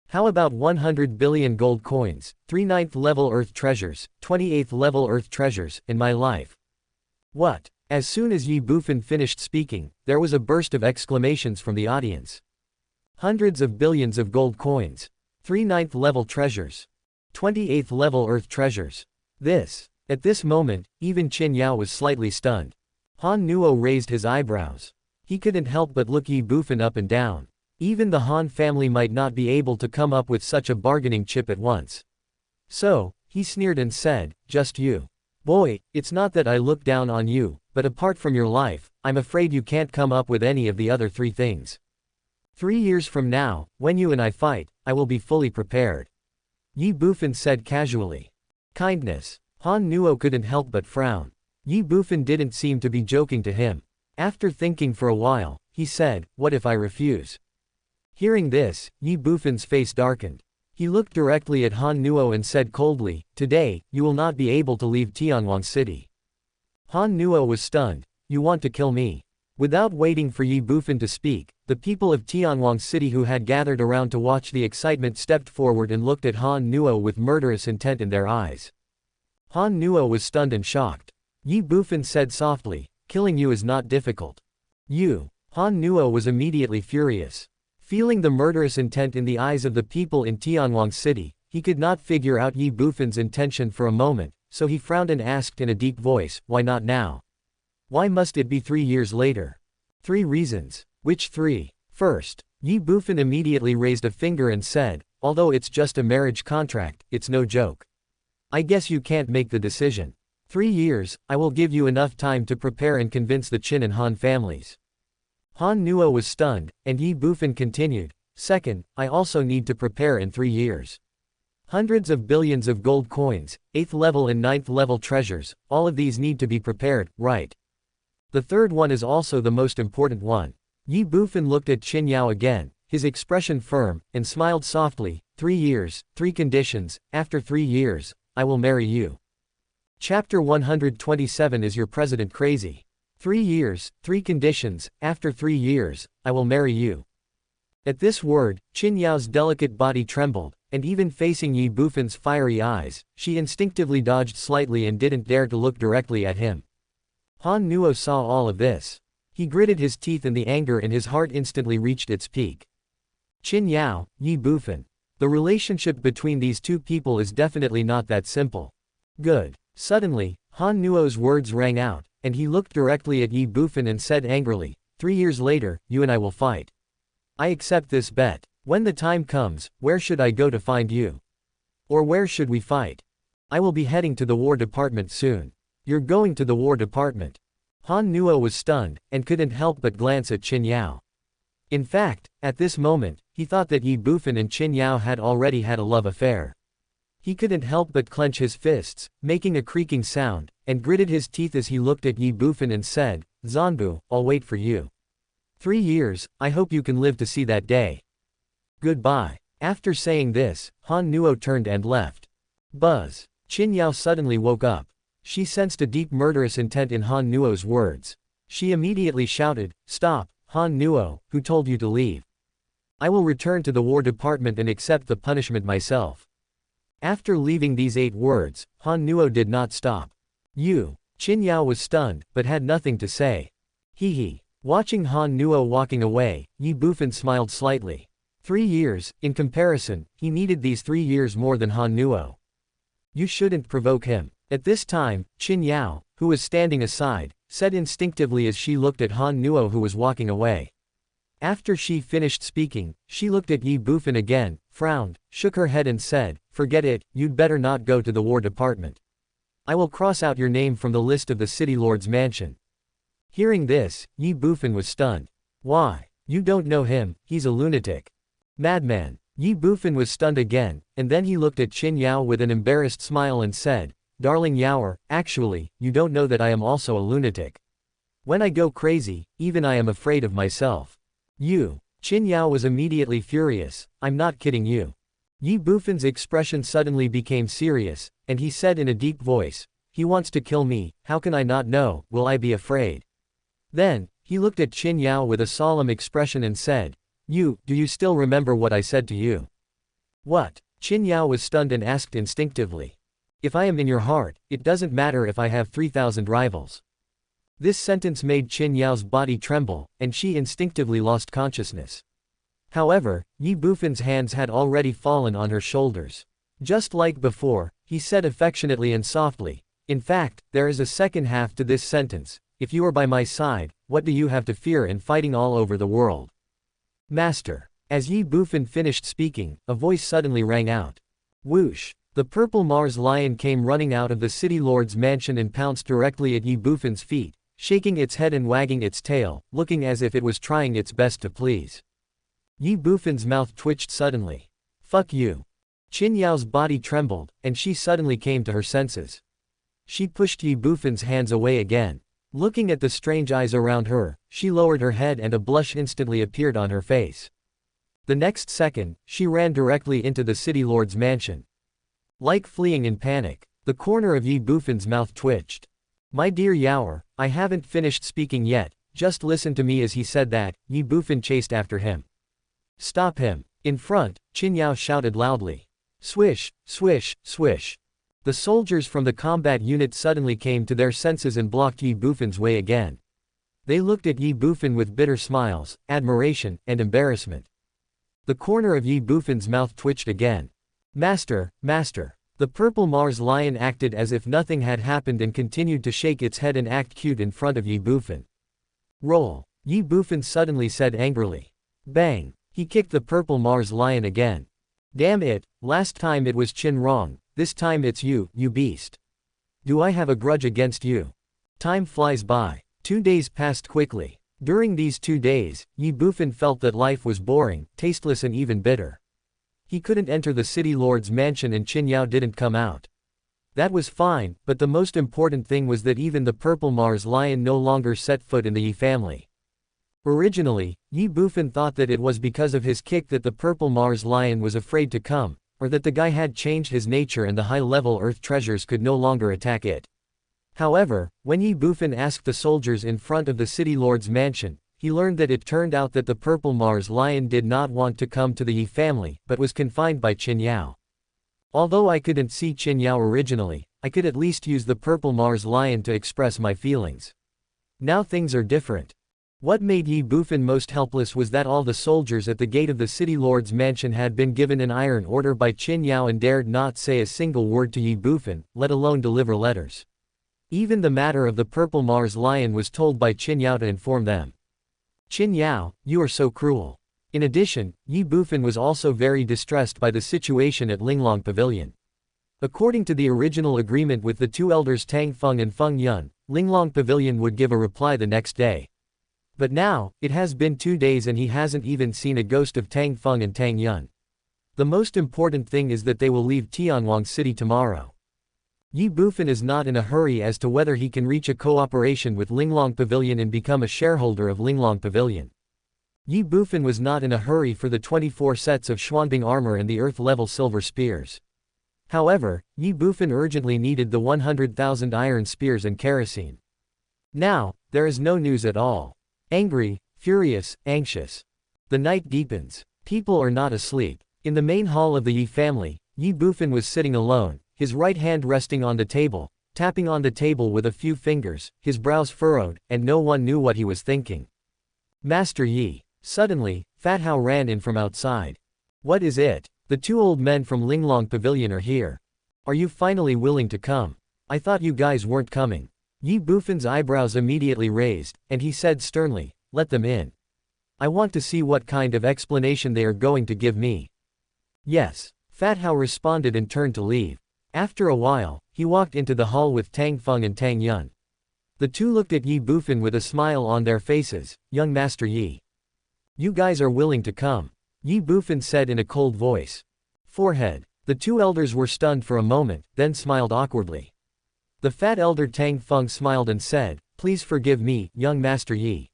How about 100 billion gold coins, 3 9th level earth treasures, 28th level earth treasures, in my life? What? As soon as Ye Bufan finished speaking, there was a burst of exclamations from the audience. Hundreds of billions of gold coins. 3 9th level treasures. 28th level earth treasures. This. At this moment, even Qin Yao was slightly stunned. Han Nuo raised his eyebrows. He couldn't help but look Ye Bufan up and down. Even the Han family might not be able to come up with such a bargaining chip at once. So, he sneered and said, Just you. Boy, it's not that I look down on you, but apart from your life, I'm afraid you can't come up with any of the other 3 things. 3 years from now, when you and I fight, I will be fully prepared. Ye Bufan said casually. Kindness. Han Nuo couldn't help but frown. Ye Bufan didn't seem to be joking to him. After thinking for a while, he said, What if I refuse? Hearing this, Ye Bufan's face darkened. He looked directly at Han Nuo and said coldly, Today, you will not be able to leave Tianwang City. Han Nuo was stunned. You want to kill me? Without waiting for Ye Bufan to speak, the people of Tianwang City who had gathered around to watch the excitement stepped forward and looked at Han Nuo with murderous intent in their eyes. Han Nuo was stunned and shocked. Ye Bufan said softly, Killing you is not difficult. You. Han Nuo was immediately furious. Feeling the murderous intent in the eyes of the people in Tianwang City, he could not figure out Ye Bufan's intention for a moment, so he frowned and asked in a deep voice, Why not now? Why must it be 3 years later? 3 reasons. Which 3? First, Ye Bufan immediately raised a finger and said, Although it's just a marriage contract, it's no joke. I guess you can't make the decision. 3 years, I will give you enough time to prepare and convince the Qin and Han families. Han Nuo was stunned, and Ye Bufan continued, Second, I also need to prepare in 3 years. Hundreds of billions of gold coins, 8th level and 9th level treasures, all of these need to be prepared, right? The third one is also the most important one. Ye Bufan looked at Qin Yao again, his expression firm, and smiled softly. 3 years, 3 conditions, after 3 years, I will marry you. Chapter 127. Is your president crazy? 3 years, 3 conditions, after 3 years, I will marry you. At this word, Qin Yao's delicate body trembled, and even facing Ye Bufan's fiery eyes, she instinctively dodged slightly and didn't dare to look directly at him. Han Nuo saw all of this. He gritted his teeth and the anger in his heart instantly reached its peak. Qin Yao, Ye Bufan. The relationship between these two people is definitely not that simple. Good. Suddenly, Han Nuo's words rang out, and he looked directly at Ye Bufan and said angrily, 3 years later, you and I will fight. I accept this bet. When the time comes, where should I go to find you? Or where should we fight? I will be heading to the War Department soon. You're going to the War Department. Han Nuo was stunned, and couldn't help but glance at Qin Yao. In fact, at this moment, he thought that Ye Bufan and Qin Yao had already had a love affair. He couldn't help but clench his fists, making a creaking sound, and gritted his teeth as he looked at Ye Bufan and said, Zanbu, I'll wait for you. 3 years, I hope you can live to see that day. Goodbye. After saying this, Han Nuo turned and left. Buzz. Qin Yao suddenly woke up. She sensed a deep murderous intent in Han Nuo's words. She immediately shouted, Stop, Han Nuo, who told you to leave? I will return to the War Department and accept the punishment myself. After leaving these 8 words, Han Nuo did not stop. You. Qin Yao was stunned, but had nothing to say. Hee. Watching Han Nuo walking away, Ye Bufan smiled slightly. 3 years, in comparison, he needed these 3 years more than Han Nuo. You shouldn't provoke him. At this time, Qin Yao, who was standing aside, said instinctively as she looked at Han Nuo who was walking away. After she finished speaking, she looked at Ye Bufan again, frowned, shook her head and said, Forget it, you'd better not go to the War Department. I will cross out your name from the list of the City Lord's mansion. Hearing this, Ye Bufan was stunned. Why? You don't know him, he's a lunatic. Madman. Ye Bufan was stunned again, and then he looked at Qin Yao with an embarrassed smile and said, Darling Yaoer, actually, you don't know that I am also a lunatic. When I go crazy, even I am afraid of myself. You. Qin Yao was immediately furious, I'm not kidding you. Ye Bufan's expression suddenly became serious, and he said in a deep voice, He wants to kill me, how can I not know, will I be afraid? Then, he looked at Qin Yao with a solemn expression and said, do you still remember what I said to you? What? Qin Yao was stunned and asked instinctively. If I am in your heart, it doesn't matter if I have 3,000 rivals. This sentence made Qin Yao's body tremble, and she instinctively lost consciousness. However, Ye Bufan's hands had already fallen on her shoulders. Just like before, he said affectionately and softly, In fact, there is a second half to this sentence. If you are by my side, what do you have to fear in fighting all over the world? Master. As Ye Bufan finished speaking, a voice suddenly rang out. Whoosh. The purple Mars lion came running out of the City Lord's mansion and pounced directly at Ye Bufan's feet, shaking its head and wagging its tail, looking as if it was trying its best to please. Ye Bufan's mouth twitched suddenly. Fuck you. Qin Yao's body trembled, and she suddenly came to her senses. She pushed Ye Bufan's hands away again. Looking at the strange eyes around her, she lowered her head and a blush instantly appeared on her face. The next second, she ran directly into the City Lord's mansion. Like fleeing in panic, the corner of Ye Bufan's mouth twitched. My dear Yaoer, I haven't finished speaking yet, just listen to me. As he said that, Ye Bufan chased after him. Stop him. In front, Qin Yao shouted loudly. Swish, swish, swish. The soldiers from the combat unit suddenly came to their senses and blocked Ye Bufan's way again. They looked at Ye Bufan with bitter smiles, admiration, and embarrassment. The corner of Ye Bufan's mouth twitched again. Master, master. The purple Mars lion acted as if nothing had happened and continued to shake its head and act cute in front of Ye Bufan. Roll. Ye Bufan suddenly said angrily. Bang. He kicked the purple Mars lion again. Damn it, last time it was Qin wrong. This time it's you beast. Do I have a grudge against you? Time flies by. 2 days passed quickly. During these 2 days, Ye Bufan felt that life was boring, tasteless and even bitter. He couldn't enter the city lord's mansion and Qin Yao didn't come out. That was fine, but the most important thing was that even the Purple Mars lion no longer set foot in the Ye family. Originally, Ye Bufan thought that it was because of his kick that the Purple Mars lion was afraid to come, or that the guy had changed his nature and the high-level earth treasures could no longer attack it. However, when Ye Bufan asked the soldiers in front of the city lord's mansion, he learned that it turned out that the Purple Mars lion did not want to come to the Ye family, but was confined by Qin Yao. Although I couldn't see Qin Yao originally, I could at least use the Purple Mars lion to express my feelings. Now things are different. What made Ye Bufan most helpless was that all the soldiers at the gate of the city lord's mansion had been given an iron order by Qin Yao and dared not say a single word to Ye Bufan, let alone deliver letters. Even the matter of the Purple Mars lion was told by Qin Yao to inform them. Qin Yao, you are so cruel. In addition, Ye Bufan was also very distressed by the situation at Linglong Pavilion. According to the original agreement with the two elders Tang Feng and Feng Yun, Linglong Pavilion would give a reply the next day. But now, it has been 2 days and he hasn't even seen a ghost of Tang Feng and Tang Yun. The most important thing is that they will leave Tianwang City tomorrow. Ye Bufan is not in a hurry as to whether he can reach a cooperation with Linglong Pavilion and become a shareholder of Linglong Pavilion. Ye Bufan was not in a hurry for the 24 sets of Xuanbing armor and the earth-level silver spears. However, Ye Bufan urgently needed the 100,000 iron spears and kerosene. Now, there is no news at all. Angry, furious, anxious. The night deepens. People are not asleep. In the main hall of the Ye family, Ye Bufan was sitting alone, his right hand resting on the table, tapping on the table with a few fingers, his brows furrowed, and no one knew what he was thinking. Master Yi. Suddenly, Fat Hao ran in from outside. What is it? The two old men from Linglong Pavilion are here. Are you finally willing to come? I thought you guys weren't coming. Ye Bufan's eyebrows immediately raised, and he said sternly, let them in. I want to see what kind of explanation they are going to give me. Yes. Fat Hao responded and turned to leave. After a while, he walked into the hall with Tang Feng and Tang Yun. The two looked at Ye Bufan with a smile on their faces. Young Master Yi. You guys are willing to come. Ye Bufan said in a cold voice. Forehead. The two elders were stunned for a moment, then smiled awkwardly. The fat elder Tang Feng smiled and said, please forgive me, young Master Yi.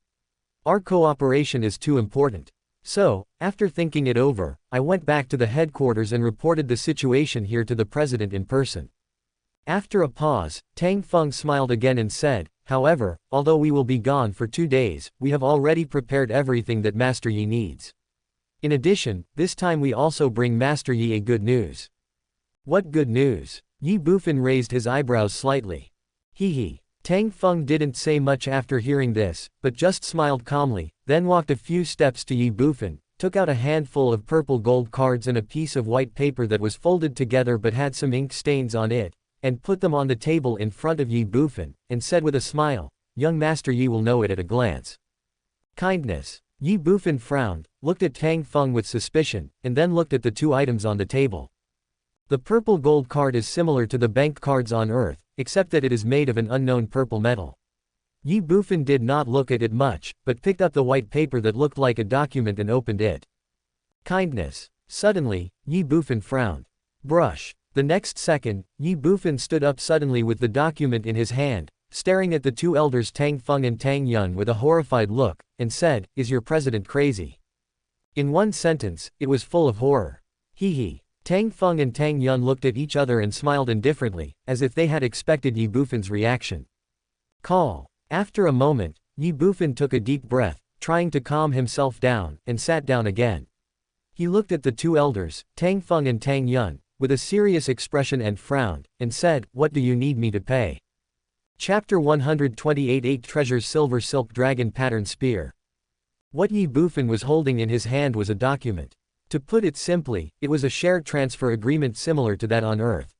Our cooperation is too important. So, after thinking it over, I went back to the headquarters and reported the situation here to the president in person. After a pause, Tang Feng smiled again and said, however, although we will be gone for 2 days, we have already prepared everything that Master Yi needs. In addition, this time we also bring Master Yi a good news. What good news? Ye Bufan raised his eyebrows slightly. Hee. Tang Feng didn't say much after hearing this, but just smiled calmly, then walked a few steps to Ye Bufan, took out a handful of purple gold cards and a piece of white paper that was folded together but had some ink stains on it, and put them on the table in front of Ye Bufan, and said with a smile, young Master Yi will know it at a glance. Kindness. Ye Bufan frowned, looked at Tang Feng with suspicion, and then looked at the two items on the table. The purple gold card is similar to the bank cards on Earth, except that it is made of an unknown purple metal. Ye Bufan did not look at it much, but picked up the white paper that looked like a document and opened it. Kindness. Suddenly, Ye Bufan frowned. Brush. The next second, Ye Bufan stood up suddenly with the document in his hand, staring at the two elders Tang Feng and Tang Yun with a horrified look, and said, is your president crazy? In one sentence, it was full of horror. Hee. Tang Feng and Tang Yun looked at each other and smiled indifferently, as if they had expected Ye Bufan's reaction. Call. After a moment, Ye Bufan took a deep breath, trying to calm himself down, and sat down again. He looked at the two elders, Tang Feng and Tang Yun, with a serious expression and frowned, and said, what do you need me to pay? Chapter 128 8 Treasures Silver Silk Dragon Pattern Spear. What Ye Bufan was holding in his hand was a document. To put it simply, it was a shared transfer agreement similar to that on Earth.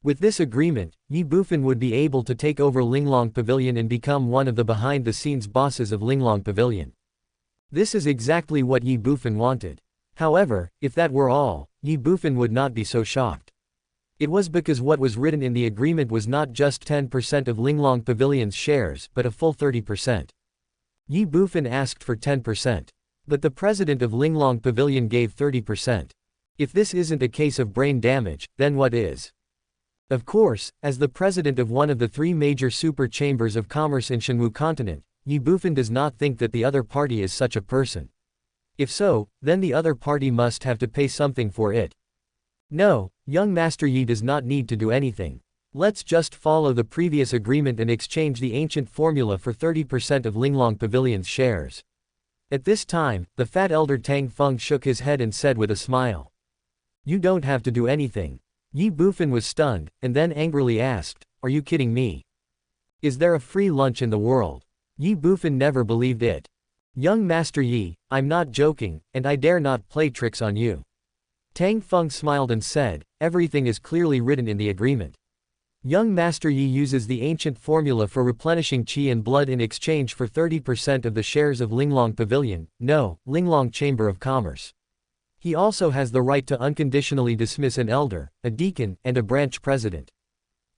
With this agreement, Ye Bufan would be able to take over Linglong Pavilion and become one of the behind-the-scenes bosses of Linglong Pavilion. This is exactly what Ye Bufan wanted. However, if that were all, Ye Bufan would not be so shocked. It was because what was written in the agreement was not just 10% of Linglong Pavilion's shares but a full 30%. Ye Bufan asked for 10%. But the president of Linglong Pavilion gave 30%. If this isn't a case of brain damage, then what is? Of course, as the president of one of the three major super chambers of commerce in Shenwu continent, Ye Bufan does not think that the other party is such a person. If so, then the other party must have to pay something for it. No, young Master Yi does not need to do anything. Let's just follow the previous agreement and exchange the ancient formula for 30% of Linglong Pavilion's shares. At this time, the fat elder Tang Feng shook his head and said with a smile. You don't have to do anything. Ye Bufan was stunned, and then angrily asked, are you kidding me? Is there a free lunch in the world? Ye Bufan never believed it. Young Master Yi, I'm not joking, and I dare not play tricks on you. Tang Feng smiled and said, everything is clearly written in the agreement. Young Master Yi uses the ancient formula for replenishing qi and blood in exchange for 30% of the shares of Linglong Pavilion, no, Linglong Chamber of Commerce. He also has the right to unconditionally dismiss an elder, a deacon, and a branch president.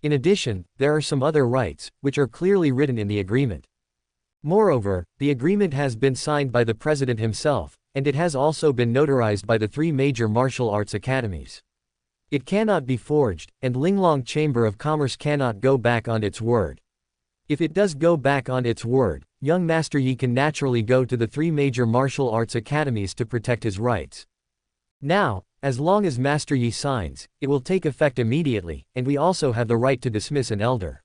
In addition, there are some other rights, which are clearly written in the agreement. Moreover, the agreement has been signed by the president himself, and it has also been notarized by the three major martial arts academies. It cannot be forged, and Linglong Chamber of Commerce cannot go back on its word. If it does go back on its word, young Master Yi can naturally go to the three major martial arts academies to protect his rights. Now, as long as Master Yi signs, it will take effect immediately, and we also have the right to dismiss an elder.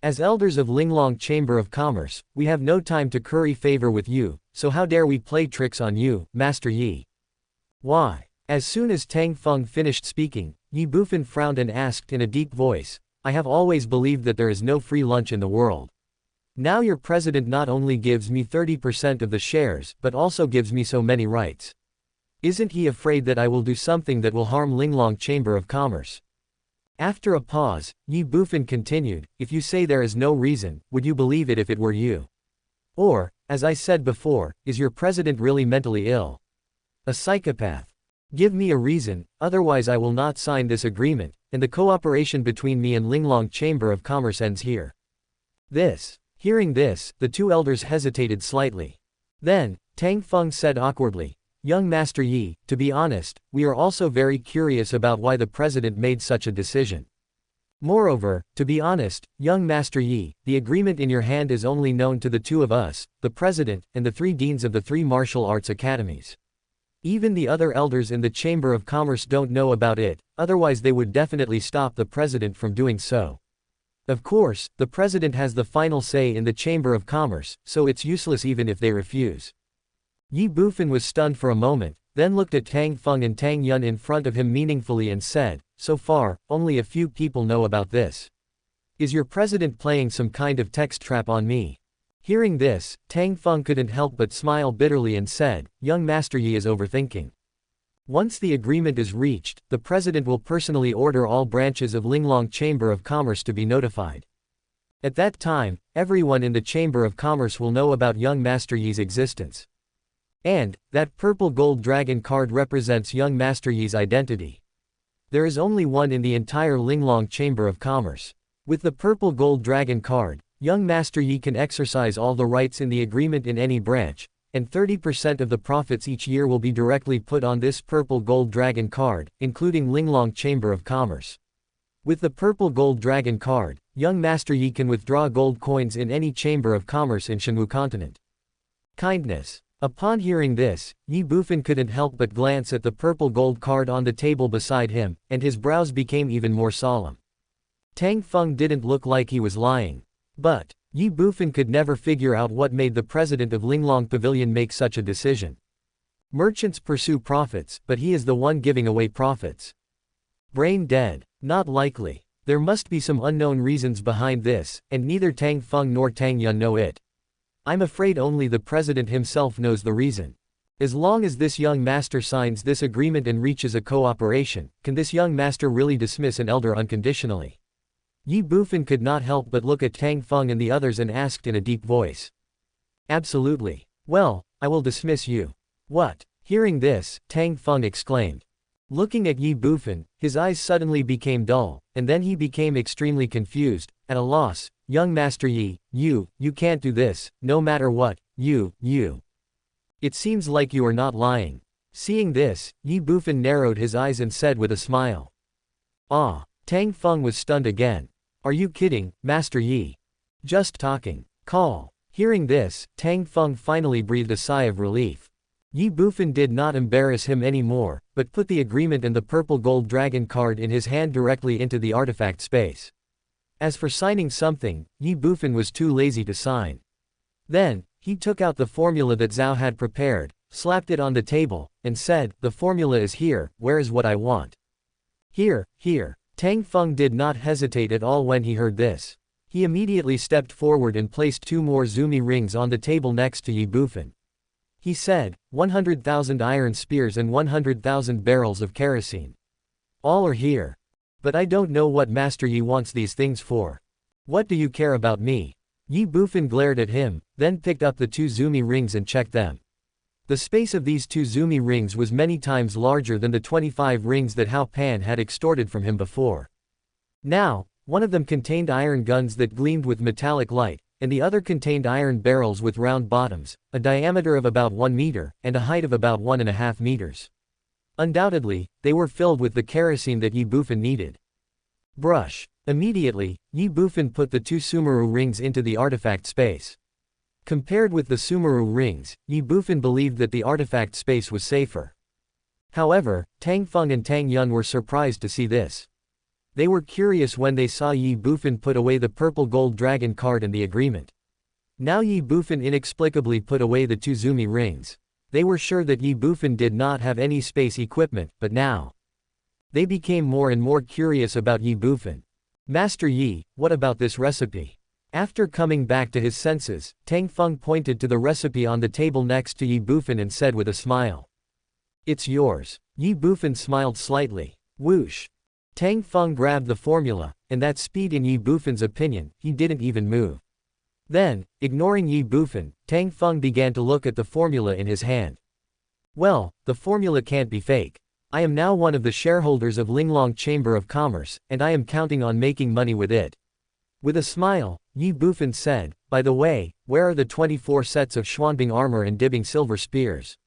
As elders of Linglong Chamber of Commerce, we have no time to curry favor with you, so how dare we play tricks on you, Master Yi? Why? As soon as Tang Feng finished speaking, Ye Bufan frowned and asked in a deep voice, I have always believed that there is no free lunch in the world. Now your president not only gives me 30% of the shares but also gives me so many rights. Isn't he afraid that I will do something that will harm Linglong Chamber of Commerce? After a pause, Ye Bufan continued, if you say there is no reason, would you believe it if it were you? Or, as I said before, is your president really mentally ill? A psychopath? Give me a reason, otherwise I will not sign this agreement, and the cooperation between me and Linglong Chamber of Commerce ends here. Hearing this, the two elders hesitated slightly. Then, Tang Feng said awkwardly, Young Master Yi, to be honest, we are also very curious about why the president made such a decision. Moreover, to be honest, young Master Yi, the agreement in your hand is only known to the two of us, the president, and the three deans of the three martial arts academies. Even the other elders in the Chamber of Commerce don't know about it, otherwise they would definitely stop the president from doing so. Of course, the president has the final say in the Chamber of Commerce, so it's useless even if they refuse. Ye Bufan was stunned for a moment, then looked at Tang Feng and Tang Yun in front of him meaningfully and said, so far, only a few people know about this. Is your president playing some kind of text trap on me? Hearing this, Tang Feng couldn't help but smile bitterly and said, young Master Yi is overthinking. Once the agreement is reached, the president will personally order all branches of Linglong Chamber of Commerce to be notified. At that time, everyone in the Chamber of Commerce will know about young Master Yi's existence. And, that purple gold dragon card represents young Master Yi's identity. There is only one in the entire Linglong Chamber of Commerce. With the purple gold dragon card, young Master Yi can exercise all the rights in the agreement in any branch, and 30% of the profits each year will be directly put on this purple gold dragon card, including Linglong Chamber of Commerce. With the purple gold dragon card, young Master Yi can withdraw gold coins in any Chamber of Commerce in Shenwu continent. Kindness. Upon hearing this, Ye Bufan couldn't help but glance at the purple gold card on the table beside him, and his brows became even more solemn. Tang Feng didn't look like he was lying. But, Ye Bufan could never figure out what made the president of Linglong Pavilion make such a decision. Merchants pursue profits, but he is the one giving away profits. Brain dead? Not likely. There must be some unknown reasons behind this, and neither Tang Feng nor Tang Yun know it. I'm afraid only the president himself knows the reason. As long as this young master signs this agreement and reaches a cooperation, can this young master really dismiss an elder unconditionally? Ye Bufan could not help but look at Tang Feng and the others and asked in a deep voice. Absolutely. Well, I will dismiss you. What? Hearing this, Tang Feng exclaimed. Looking at Ye Bufan, his eyes suddenly became dull, and then he became extremely confused, at a loss. Young Master Yi, you can't do this, no matter what, you. It seems like you are not lying. Seeing this, Ye Bufan narrowed his eyes and said with a smile. Ah, Tang Feng was stunned again. Are you kidding, Master Yi? Just talking. Call. Hearing this, Tang Feng finally breathed a sigh of relief. Ye Bufan did not embarrass him anymore, but put the agreement and the purple gold dragon card in his hand directly into the artifact space. As for signing something, Ye Bufan was too lazy to sign. Then, he took out the formula that Zhao had prepared, slapped it on the table, and said, "The formula is here, where is what I want?" Here. Tang Feng did not hesitate at all when he heard this. He immediately stepped forward and placed 2 more Zumi rings on the table next to Ye Bufan. He said, 100,000 iron spears and 100,000 barrels of kerosene. All are here. But I don't know what Master Yi wants these things for. What do you care about me? Ye Bufan glared at him, then picked up the 2 Zumi rings and checked them. The space of these 2 Zumi rings was many times larger than the 25 rings that Hao Pan had extorted from him before. Now, one of them contained iron guns that gleamed with metallic light, and the other contained iron barrels with round bottoms, a diameter of about 1 meter, and a height of about 1.5 meters. Undoubtedly, they were filled with the kerosene that Ye Bufan needed. Brush. Immediately, Ye Bufan put the 2 Sumeru rings into the artifact space. Compared with the Sumeru rings, Ye Bufan believed that the artifact space was safer. However, Tang Feng and Tang Yun were surprised to see this. They were curious when they saw Ye Bufan put away the purple gold dragon card and the agreement. Now Ye Bufan inexplicably put away the 2 Zumi rings. They were sure that Ye Bufan did not have any space equipment, but now they became more and more curious about Ye Bufan. Master Yi, what about this recipe? After coming back to his senses, Tang Feng pointed to the recipe on the table next to Ye Bufan and said with a smile. It's yours. Ye Bufan smiled slightly. Whoosh. Tang Feng grabbed the formula, and that speed in Ye Bufan's opinion, he didn't even move. Then, ignoring Ye Bufan, Tang Feng began to look at the formula in his hand. Well, the formula can't be fake. I am now one of the shareholders of Linglong Chamber of Commerce, and I am counting on making money with it. With a smile, Ye Bufan said, by the way, where are the 24 sets of Xuanbing armor and Dibbing silver spears?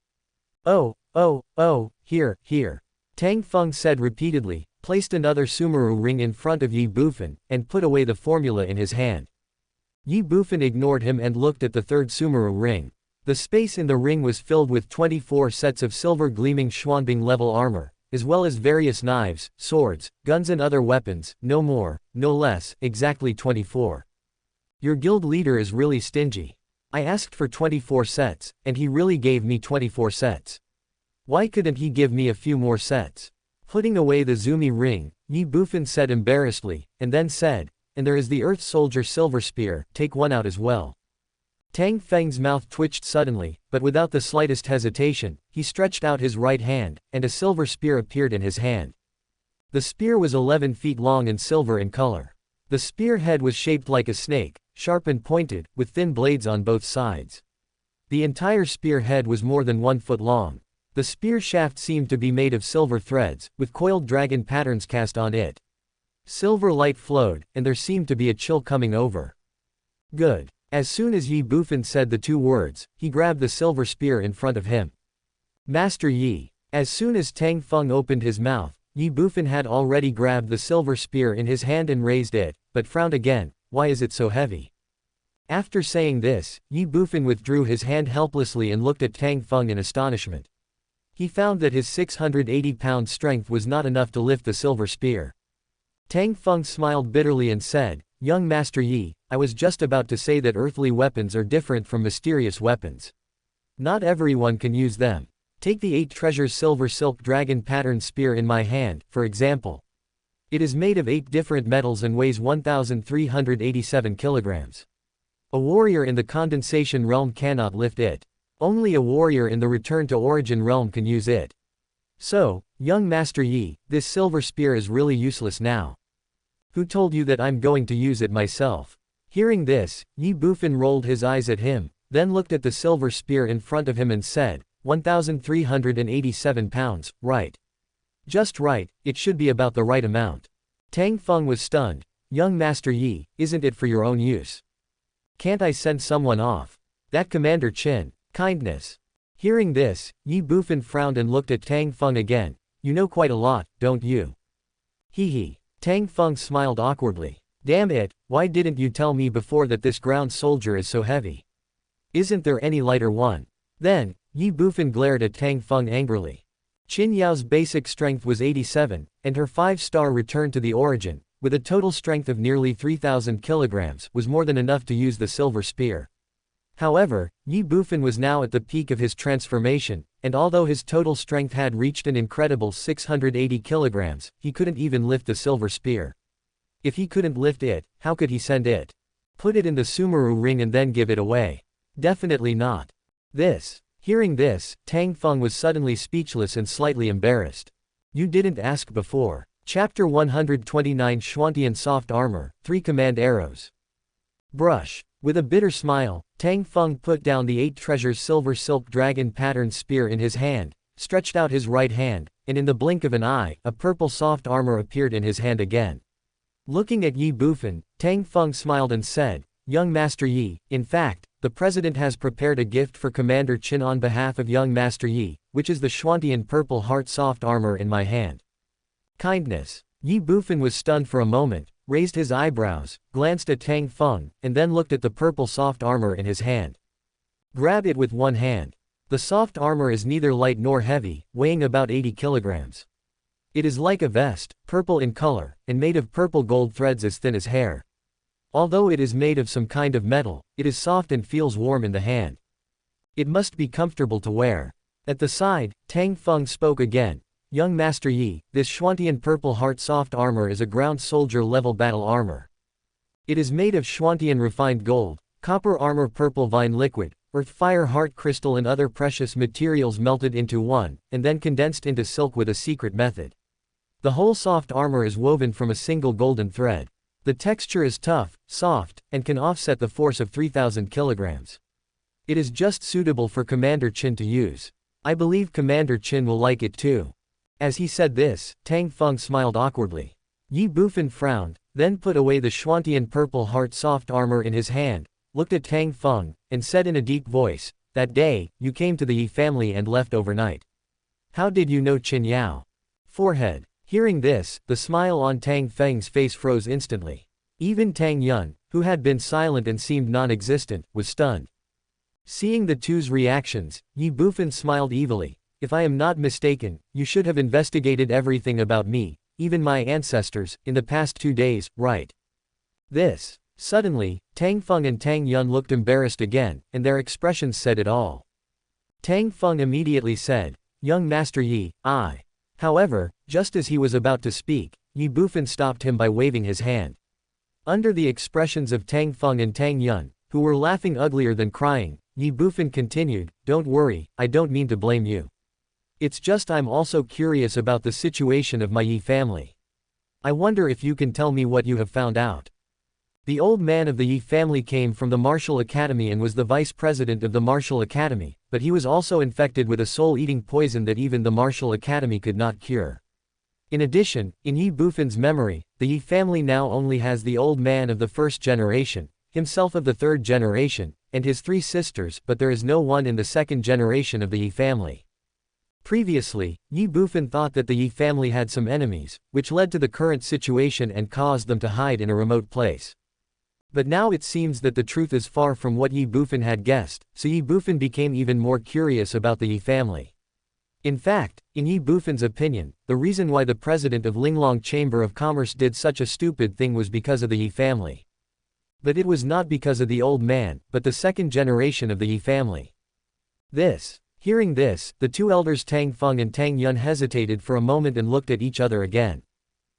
Oh, here. Tang Feng said repeatedly, placed another Sumeru ring in front of Ye Bufan, and put away the formula in his hand. Ye Bufan ignored him and looked at the 3rd Sumeru ring. The space in the ring was filled with 24 sets of silver gleaming Xuanbing level armor, as well as various knives, swords, guns and other weapons, no more, no less, exactly 24. Your guild leader is really stingy. I asked for 24 sets, and he really gave me 24 sets. Why couldn't he give me a few more sets? Putting away the Zumi ring, Ye Bufan said embarrassedly, and then said, and there is the Earth Soldier silver spear, take one out as well. Tang Feng's mouth twitched suddenly, but without the slightest hesitation, he stretched out his right hand, and a silver spear appeared in his hand. The spear was 11 feet long and silver in color. The spear head was shaped like a snake, sharp and pointed, with thin blades on both sides. The entire spear head was more than 1 foot long. The spear shaft seemed to be made of silver threads, with coiled dragon patterns cast on it. Silver light flowed, and there seemed to be a chill coming over. Good. As soon as Ye Bufan said the 2 words, he grabbed the silver spear in front of him. Master Yi. As soon as Tang Feng opened his mouth, Ye Bufan had already grabbed the silver spear in his hand and raised it, but frowned again. Why is it so heavy? After saying this, Ye Bufan withdrew his hand helplessly and looked at Tang Feng in astonishment. He found that his 680-pound strength was not enough to lift the silver spear. Tang Feng smiled bitterly and said, Young Master Yi, I was just about to say that earthly weapons are different from mysterious weapons. Not everyone can use them. Take the 8 treasures silver silk dragon pattern spear in my hand, for example. It is made of 8 different metals and weighs 1,387 kilograms. A warrior in the condensation realm cannot lift it. Only a warrior in the return to origin realm can use it. So, young Master Yi, this silver spear is really useless now. Who told you that I'm going to use it myself? Hearing this, Ye Bufan rolled his eyes at him, then looked at the silver spear in front of him and said, 1,387 pounds, right. Just right, it should be about the right amount. Tang Feng was stunned. Young Master Yi, isn't it for your own use? Can't I send someone off? That Commander Qin, kindness. Hearing this, Ye Bufan frowned and looked at Tang Feng again. You know quite a lot, don't you? Hee. Tang Feng smiled awkwardly. Damn it, why didn't you tell me before that this ground soldier is so heavy? Isn't there any lighter one? Then, Ye Bufan glared at Tang Feng angrily. Qin Yao's basic strength was 87, and her 5-star return to the origin, with a total strength of nearly 3,000 kilograms, was more than enough to use the silver spear. However, Ye Bufan was now at the peak of his transformation, and although his total strength had reached an incredible 680 kilograms, he couldn't even lift the silver spear. If he couldn't lift it, how could he send it? Put it in the Sumeru ring and then give it away? Definitely not. Hearing this, Tang Feng was suddenly speechless and slightly embarrassed. You didn't ask before. Chapter 129 Xuantian Soft Armor, 3 Command Arrows. Brush. With a bitter smile, Tang Feng put down the 8 treasures silver silk dragon pattern spear in his hand, stretched out his right hand, and in the blink of an eye, a purple soft armor appeared in his hand again. Looking at Ye Bufan, Tang Feng smiled and said, Young Master Yi, in fact, the President has prepared a gift for Commander Qin on behalf of Young Master Yi, which is the Xuantian Purple Heart Soft Armor in my hand. Kindness. Ye Bufan was stunned for a moment, raised his eyebrows, glanced at Tang Feng, and then looked at the purple soft armor in his hand. Grab it with one hand. The soft armor is neither light nor heavy, weighing about 80 kilograms. It is like a vest, purple in color, and made of purple gold threads as thin as hair. Although it is made of some kind of metal, it is soft and feels warm in the hand. It must be comfortable to wear. At the side, Tang Feng spoke again. Young Master Yi, this Xuantian Purple Heart Soft Armor is a ground soldier level battle armor. It is made of Xuantian refined gold, copper armor purple vine liquid, earth fire heart crystal and other precious materials melted into one, and then condensed into silk with a secret method. The whole soft armor is woven from a single golden thread. The texture is tough, soft, and can offset the force of 3,000 kilograms. It is just suitable for Commander Qin to use. I believe Commander Qin will like it too. As he said this, Tang Feng smiled awkwardly. Ye Bufan frowned, then put away the Xuantian Purple Heart Soft Armor in his hand, looked at Tang Feng, and said in a deep voice, That day, you came to the Yi family and left overnight. How did you know Qin Yao? Forehead. Hearing this, the smile on Tang Feng's face froze instantly. Even Tang Yun, who had been silent and seemed non-existent, was stunned. Seeing the two's reactions, Ye Bufan smiled evilly. If I am not mistaken, you should have investigated everything about me, even my ancestors, in the past 2 days, right? Suddenly, Tang Feng and Tang Yun looked embarrassed again, and their expressions said it all. Tang Feng immediately said, Young Master Yi, I. However, just as he was about to speak, Ye Bufan stopped him by waving his hand. Under the expressions of Tang Feng and Tang Yun, who were laughing uglier than crying, Ye Bufan continued, Don't worry, I don't mean to blame you. It's just I'm also curious about the situation of my Yi family. I wonder if you can tell me what you have found out. The old man of the Yi family came from the Martial Academy and was the vice president of the Martial Academy, but he was also infected with a soul-eating poison that even the Martial Academy could not cure. In addition, in Ye Bufan's memory, the Yi family now only has the old man of the first generation, himself of the third generation, and his 3 sisters, but there is no one in the second generation of the Yi family. Previously, Ye Bufan thought that the Yi family had some enemies, which led to the current situation and caused them to hide in a remote place. But now it seems that the truth is far from what Ye Bufan had guessed, so Ye Bufan became even more curious about the Yi family. In fact, in Ye Bufan's opinion, the reason why the president of Linglong Chamber of Commerce did such a stupid thing was because of the Yi family. But it was not because of the old man, but the second generation of the Yi family. Hearing this, the 2 elders Tang Feng and Tang Yun hesitated for a moment and looked at each other again.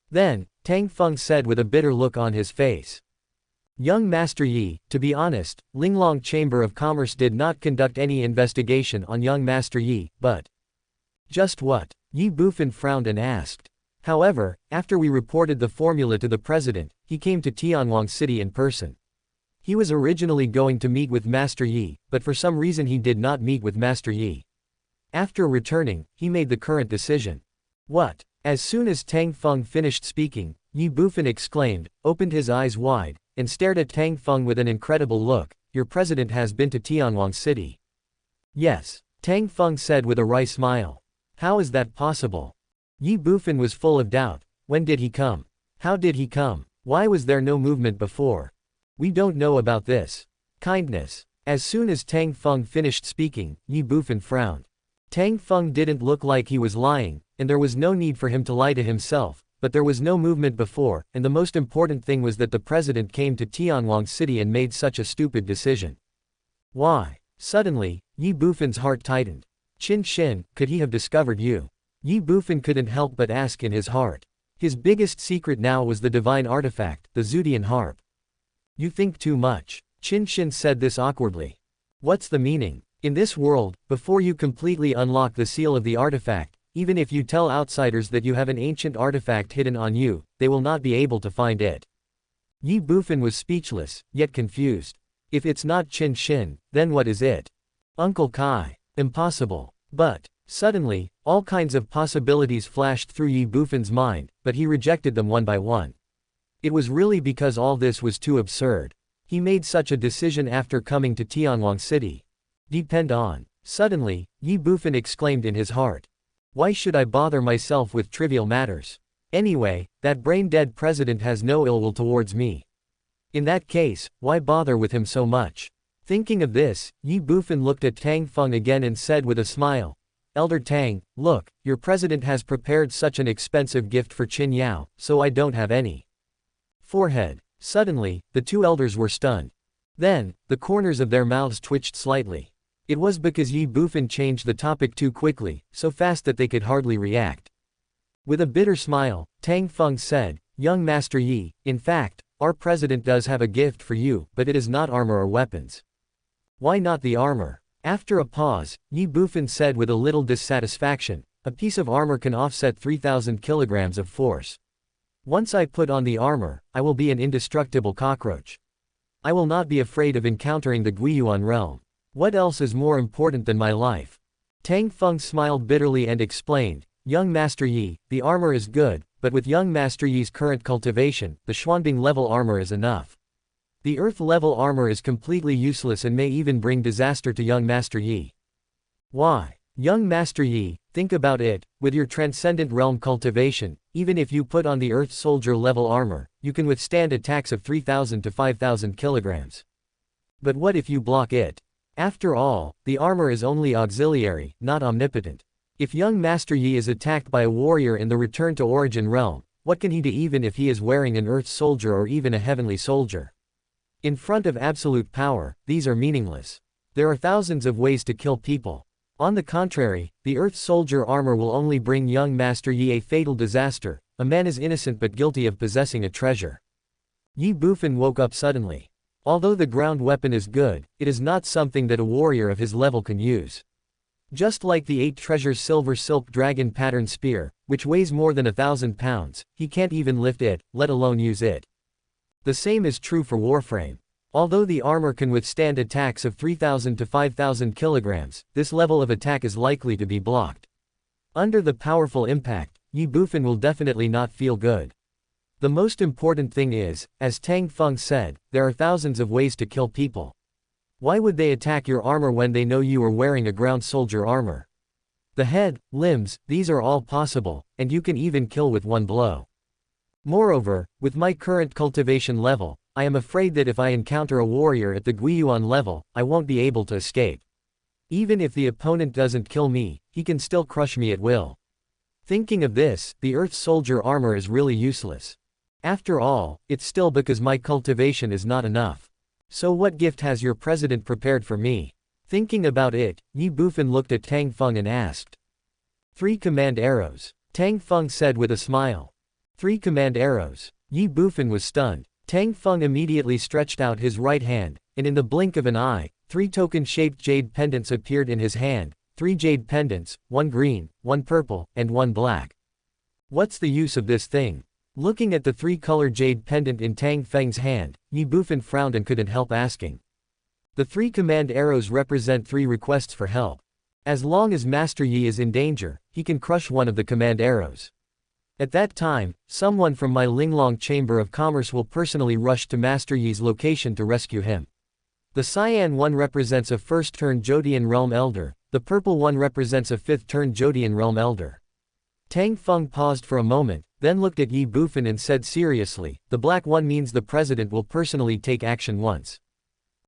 Then, Tang Feng said with a bitter look on his face. Young Master Yi, to be honest, Linglong Chamber of Commerce did not conduct any investigation on young Master Yi, but… Just what? Ye Bufan frowned and asked. However, after we reported the formula to the president, he came to Tianwang City in person. He was originally going to meet with Master Yi, but for some reason he did not meet with Master Yi. After returning, he made the current decision. What? As soon as Tang Feng finished speaking, Ye Bufan exclaimed, opened his eyes wide, and stared at Tang Feng with an incredible look. your president has been to Tianwang City. Yes, Tang Feng said with a wry smile. How is that possible? Ye Bufan was full of doubt. When did he come? How did he come? Why was there no movement before? We don't know about this. Kindness. As soon as Tang Feng finished speaking, Ye Bufan frowned. Tang Feng didn't look like he was lying, and there was no need for him to lie to himself, but there was no movement before, and the most important thing was that the president came to Tianwang City and made such a stupid decision. Why? Suddenly, Ye Bufan's heart tightened. Qin Shin, could he have discovered you? Ye Bufan couldn't help but ask in his heart. His biggest secret now was the divine artifact, the Zudian harp. You think too much. Qin Shin said this awkwardly. What's the meaning? In this world, before you completely unlock the seal of the artifact, even if you tell outsiders that you have an ancient artifact hidden on you, they will not be able to find it. Ye Bufan was speechless, yet confused. If it's not Qin Shin, then what is it? Uncle Kai. Impossible. But, suddenly, all kinds of possibilities flashed through Ye Bufan's mind, but he rejected them one by one. It was really because all this was too absurd. He made such a decision after coming to Tianwang City. Depend on. Suddenly, Ye Bufan exclaimed in his heart. Why should I bother myself with trivial matters? Anyway, that brain-dead president has no ill will towards me. In that case, why bother with him so much? Thinking of this, Ye Bufan looked at Tang Feng again and said with a smile, Elder Tang, look, your president has prepared such an expensive gift for Qin Yao, so I don't have any. Forehead. Suddenly, the two elders were stunned. Then, the corners of their mouths twitched slightly. It was because Ye Bufan changed the topic too quickly, so fast that they could hardly react. With a bitter smile, Tang Feng said, Young Master Yi, in fact, our president does have a gift for you, but it is not armor or weapons. Why not the armor? After a pause, Ye Bufan said with a little dissatisfaction, a piece of armor can offset 3,000 kilograms of force. Once I put on the armor, I will be an indestructible cockroach. I will not be afraid of encountering the Guiyuan realm. What else is more important than my life? Tang Feng smiled bitterly and explained, Young Master Yi, the armor is good, but with Young Master Yi's current cultivation, the Xuanbing level armor is enough. The Earth level armor is completely useless and may even bring disaster to Young Master Yi. Why? Young Master Yi, think about it, with your transcendent realm cultivation, even if you put on the Earth soldier level armor, you can withstand attacks of 3,000 to 5,000 kilograms. But what if you block it? After all, the armor is only auxiliary, not omnipotent. If Young Master Yi is attacked by a warrior in the Return to Origin realm, what can he do even if he is wearing an Earth soldier or even a heavenly soldier? In front of absolute power, these are meaningless. There are thousands of ways to kill people. On the contrary, the Earth soldier armor will only bring Young Master Yi a fatal disaster. A man is innocent but guilty of possessing a treasure. Ye Bufan woke up suddenly. Although the ground weapon is good, it is not something that a warrior of his level can use. Just like the 8 treasures silver silk dragon pattern spear, which weighs more than 1,000 pounds, he can't even lift it, let alone use it. The same is true for Warframe. Although the armor can withstand attacks of 3,000 to 5,000 kilograms, this level of attack is likely to be blocked. Under the powerful impact, Ye Bufan will definitely not feel good. The most important thing is, as Tang Feng said, there are thousands of ways to kill people. Why would they attack your armor when they know you are wearing a ground soldier armor? The head, limbs, these are all possible, and you can even kill with one blow. Moreover, with my current cultivation level, I am afraid that if I encounter a warrior at the Guiyuan level, I won't be able to escape. Even if the opponent doesn't kill me, he can still crush me at will. Thinking of this, the Earth soldier armor is really useless. After all, it's still because my cultivation is not enough. So what gift has your president prepared for me? Thinking about it, Ye Bufan looked at Tang Feng and asked. 3 command arrows. Tang Feng said with a smile. 3 command arrows. Ye Bufan was stunned. Tang Feng immediately stretched out his right hand, and in the blink of an eye, 3 token-shaped jade pendants appeared in his hand. 3 jade pendants, 1 green, 1 purple, and 1 black. What's the use of this thing? Looking at the 3-color jade pendant in Tang Feng's hand, Ye Bufan frowned and couldn't help asking. The 3 command arrows represent 3 requests for help. As long as Master Yi is in danger, he can crush one of the command arrows. At that time, someone from my Linglong Chamber of Commerce will personally rush to Master Yi's location to rescue him. The cyan one represents a first-turn Jodian Realm Elder, the purple one represents a fifth-turn Jodian Realm Elder. Tang Feng paused for a moment, then looked at Ye Bufan and said seriously, the black one means the president will personally take action once.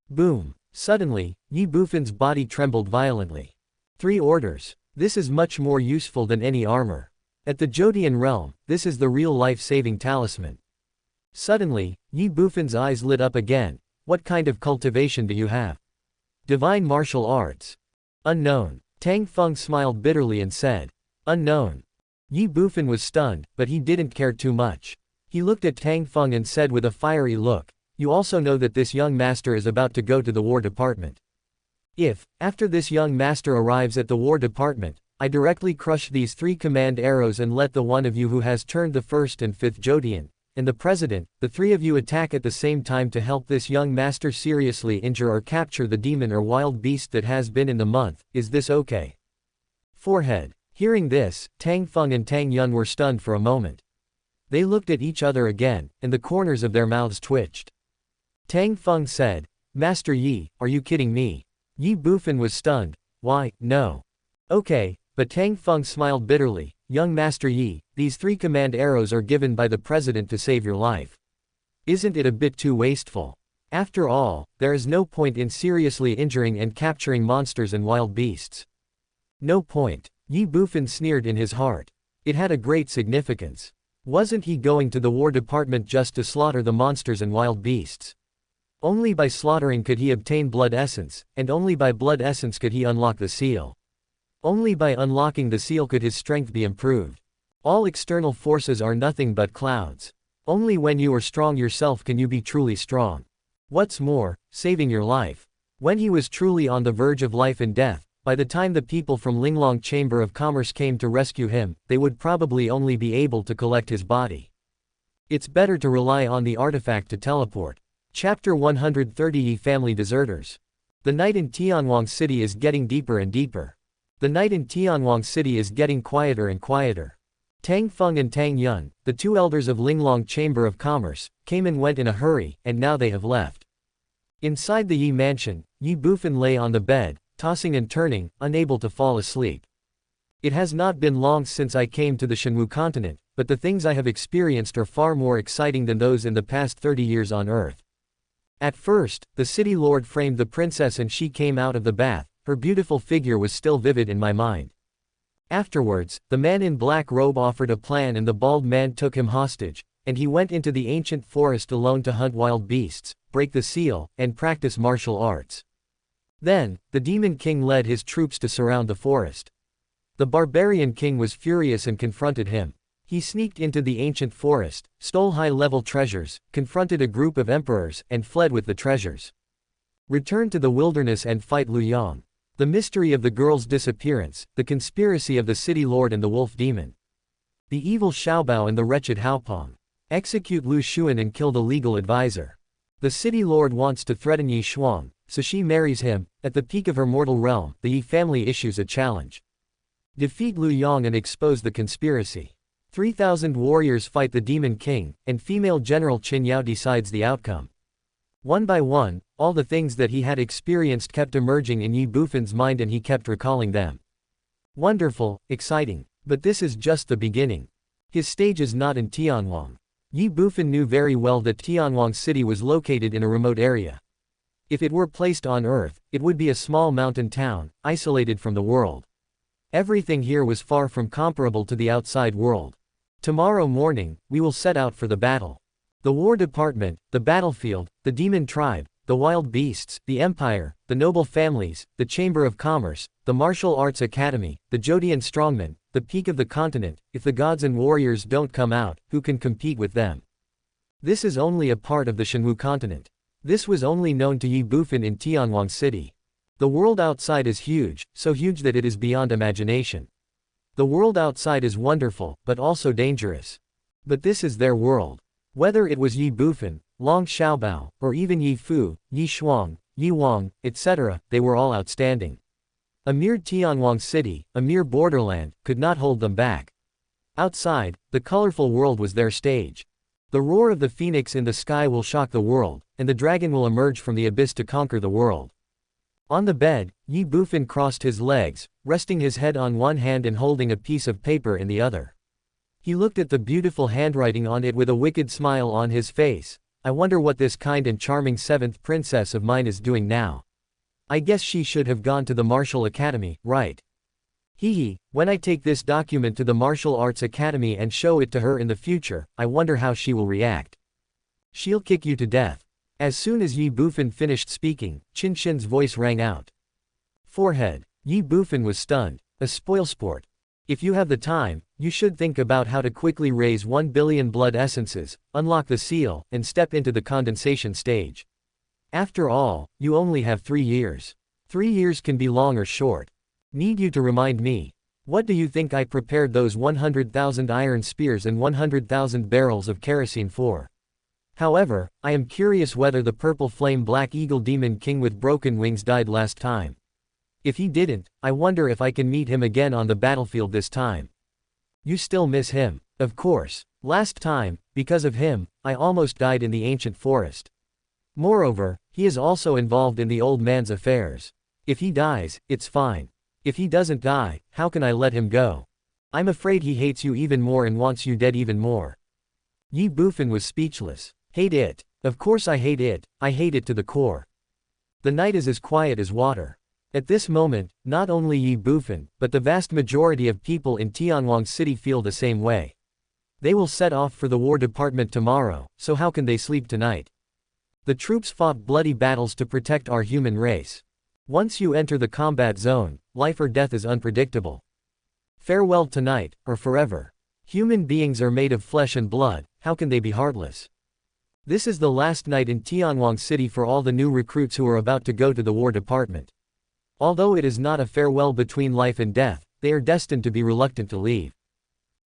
Boom. Suddenly, Ye Bufan's body trembled violently. 3 orders. This is much more useful than any armor. At the Jodian realm, this is the real life-saving talisman. Suddenly, Ye Bufan's eyes lit up again. What kind of cultivation do you have? Divine martial arts. Unknown. Tang Feng smiled bitterly and said. Unknown. Ye Bufan was stunned, but he didn't care too much. He looked at Tang Feng and said with a fiery look, you also know that this young master is about to go to the War Department. If, after this young master arrives at the War Department, I directly crush these 3 command arrows and let the one of you who has turned the 1st and 5th Jodian, and the president, the 3 of you attack at the same time to help this young master seriously injure or capture the demon or wild beast that has been in the month, is this okay? Forehead. Hearing this, Tang Feng and Tang Yun were stunned for a moment. They looked at each other again, and the corners of their mouths twitched. Tang Feng said, Master Yi, are you kidding me? Ye Bufan was stunned. Why, no. Okay, but Tang Feng smiled bitterly. Young Master Yi, these 3 command arrows are given by the president to save your life. Isn't it a bit too wasteful? After all, there is no point in seriously injuring and capturing monsters and wild beasts. No point. Ye Bufan sneered in his heart. It had a great significance. Wasn't he going to the War Department just to slaughter the monsters and wild beasts? Only by slaughtering could he obtain blood essence, and only by blood essence could he unlock the seal. Only by unlocking the seal could his strength be improved. All external forces are nothing but clouds. Only when you are strong yourself can you be truly strong. What's more, saving your life. When he was truly on the verge of life and death, by the time the people from Linglong Chamber of Commerce came to rescue him, they would probably only be able to collect his body. It's better to rely on the artifact to teleport. Chapter 130 Ye Family Deserters. The night in Tianwang City is getting deeper and deeper. The night in Tianwang City is getting quieter and quieter. Tang Feng and Tang Yun, the 2 elders of Linglong Chamber of Commerce, came and went in a hurry, and now they have left. Inside the Yi mansion, Ye Bufan lay on the bed, tossing and turning, unable to fall asleep. It has not been long since I came to the Shenwu continent, but the things I have experienced are far more exciting than those in the past 30 years on Earth. At first, the city lord framed the princess and she came out of the bath, her beautiful figure was still vivid in my mind. Afterwards, the man in black robe offered a plan and the bald man took him hostage, and he went into the ancient forest alone to hunt wild beasts, break the seal, and practice martial arts. Then, the demon king led his troops to surround the forest. The barbarian king was furious and confronted him. He sneaked into the ancient forest, stole high-level treasures, confronted a group of emperors, and fled with the treasures. Return to the wilderness and fight Lu Yang. The mystery of the girl's disappearance, the conspiracy of the city lord and the wolf demon. The evil Xiaobao and the wretched Haopong. Execute Lu Xuan and kill the legal advisor. The city lord wants to threaten Yi Shuang, so she marries him. At the peak of her mortal realm, the Yi family issues a challenge. Defeat Lu Yang and expose the conspiracy. 3,000 warriors fight the demon king, and female general Qin Yao decides the outcome. One by one, all the things that he had experienced kept emerging in Ye Bufan's mind and he kept recalling them. Wonderful, exciting. But this is just the beginning. His stage is not in Tianwang. Ye Bufan knew very well that Tianwang City was located in a remote area. If it were placed on Earth, it would be a small mountain town, isolated from the world. Everything here was far from comparable to the outside world. Tomorrow morning, we will set out for the battle. The War Department, the battlefield, the demon tribe, the wild beasts, the empire, the noble families, the Chamber of Commerce, the Martial Arts Academy, the Jodian strongmen, the peak of the continent. If the gods and warriors don't come out, who can compete with them? This is only a part of the Shenwu continent. This was only known to Ye Bufan in Tianwang City. The world outside is huge, so huge that it is beyond imagination. The world outside is wonderful, but also dangerous. But this is their world. Whether it was Ye Bufan, Long Xiaobao, or even Yi Fu, Yi Shuang, Yi Wang, etc., they were all outstanding. A mere Tianwang City, a mere borderland, could not hold them back. Outside, the colorful world was their stage. The roar of the phoenix in the sky will shock the world, and the dragon will emerge from the abyss to conquer the world. On the bed, Ye Bufan crossed his legs, resting his head on one hand and holding a piece of paper in the other. He looked at the beautiful handwriting on it with a wicked smile on his face. I wonder what this kind and charming 7th princess of mine is doing now. I guess she should have gone to the Martial Academy, right? Hee, when I take this document to the Martial Arts Academy and show it to her in the future, I wonder how she will react. She'll kick you to death. As soon as Ye Bufan finished speaking, Qin Shin's voice rang out. Forehead. Ye Bufan was stunned. A spoilsport. If you have the time, you should think about how to quickly raise 1 billion blood essences, unlock the seal, and step into the condensation stage. After all, you only have 3 years. 3 years can be long or short. Need you to remind me? What do you think I prepared those 100,000 iron spears and 100,000 barrels of kerosene for? However, I am curious whether the purple flame black eagle demon king with broken wings died last time. If he didn't, I wonder if I can meet him again on the battlefield this time. You still miss him, of course. Last time, because of him, I almost died in the ancient forest. Moreover, he is also involved in the old man's affairs. If he dies, it's fine. If he doesn't die, how can I let him go? I'm afraid he hates you even more and wants you dead even more. Ye Bufan was speechless. Hate it. Of course I hate it to the core. The night is as quiet as water. At this moment, not only Ye Bufan, but the vast majority of people in Tianwang City feel the same way. They will set off for the War Department tomorrow, so how can they sleep tonight? The troops fought bloody battles to protect our human race. Once you enter the combat zone, life or death is unpredictable. Farewell tonight, or forever. Human beings are made of flesh and blood, how can they be heartless? This is the last night in Tianwang City for all the new recruits who are about to go to the War Department. Although it is not a farewell between life and death, they are destined to be reluctant to leave.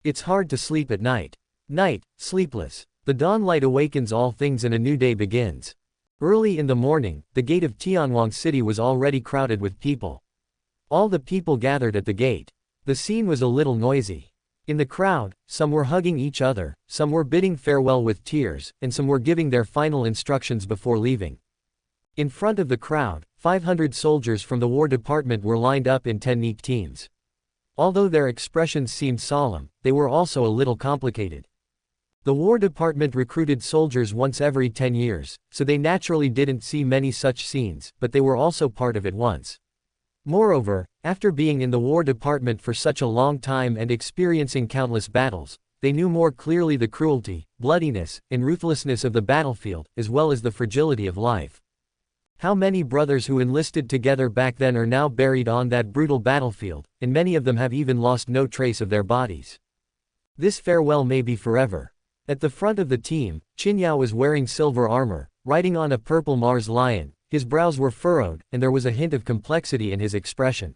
It's hard to sleep at night. Night, sleepless. The dawn light awakens all things and a new day begins. Early in the morning, the gate of Tianwang City was already crowded with people. All the people gathered at the gate. The scene was a little noisy. In the crowd, some were hugging each other, some were bidding farewell with tears, and some were giving their final instructions before leaving. In front of the crowd, 500 soldiers from the War Department were lined up in 10 neat teams. Although their expressions seemed solemn, they were also a little complicated. The War Department recruited soldiers once every 10 years, so they naturally didn't see many such scenes, but they were also part of it once. Moreover, after being in the War Department for such a long time and experiencing countless battles, they knew more clearly the cruelty, bloodiness, and ruthlessness of the battlefield, as well as the fragility of life. How many brothers who enlisted together back then are now buried on that brutal battlefield, and many of them have even lost no trace of their bodies. This farewell may be forever. At the front of the team, Qin Yao was wearing silver armor, riding on a purple Mars lion. His brows were furrowed, and there was a hint of complexity in his expression.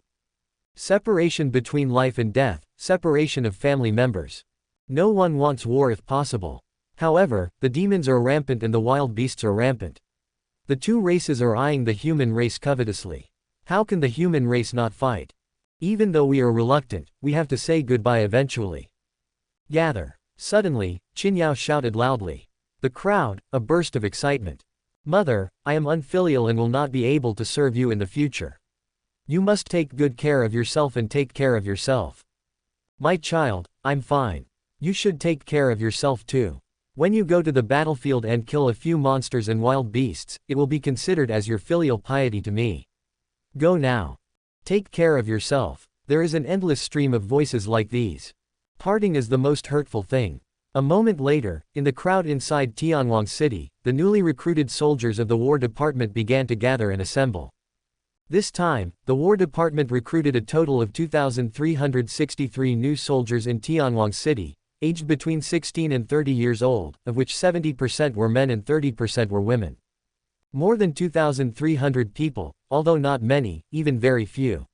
Separation between life and death, separation of family members. No one wants war if possible. However, the demons are rampant and the wild beasts are rampant. The two races are eyeing the human race covetously. How can the human race not fight? Even though we are reluctant, we have to say goodbye eventually. Gather. Suddenly, Qin Yao shouted loudly. The crowd, a burst of excitement. Mother, I am unfilial and will not be able to serve you in the future. You must take good care of yourself and take care of yourself. My child, I'm fine. You should take care of yourself too. When you go to the battlefield and kill a few monsters and wild beasts, it will be considered as your filial piety to me. Go now. Take care of yourself. There is an endless stream of voices like these. Parting is the most hurtful thing. A moment later, in the crowd inside Tianwang City, the newly recruited soldiers of the War Department began to gather and assemble. This time, the War Department recruited a total of 2,363 new soldiers in Tianwang City, aged between 16 and 30 years old, of which 70% were men and 30% were women. More than 2,300 people, although not many, even very few.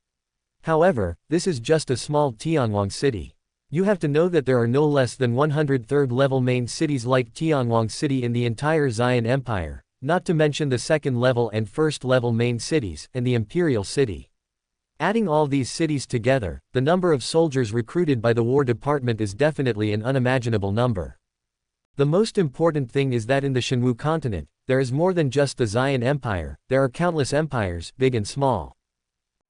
However, this is just a small Tianwang City. You have to know that there are no less than 100 third-level main cities like Tianwang City in the entire Xian Empire, not to mention the second-level and first-level main cities, and the Imperial City. Adding all these cities together, the number of soldiers recruited by the War Department is definitely an unimaginable number. The most important thing is that in the Shenwu continent, there is more than just the Xian Empire, there are countless empires, big and small.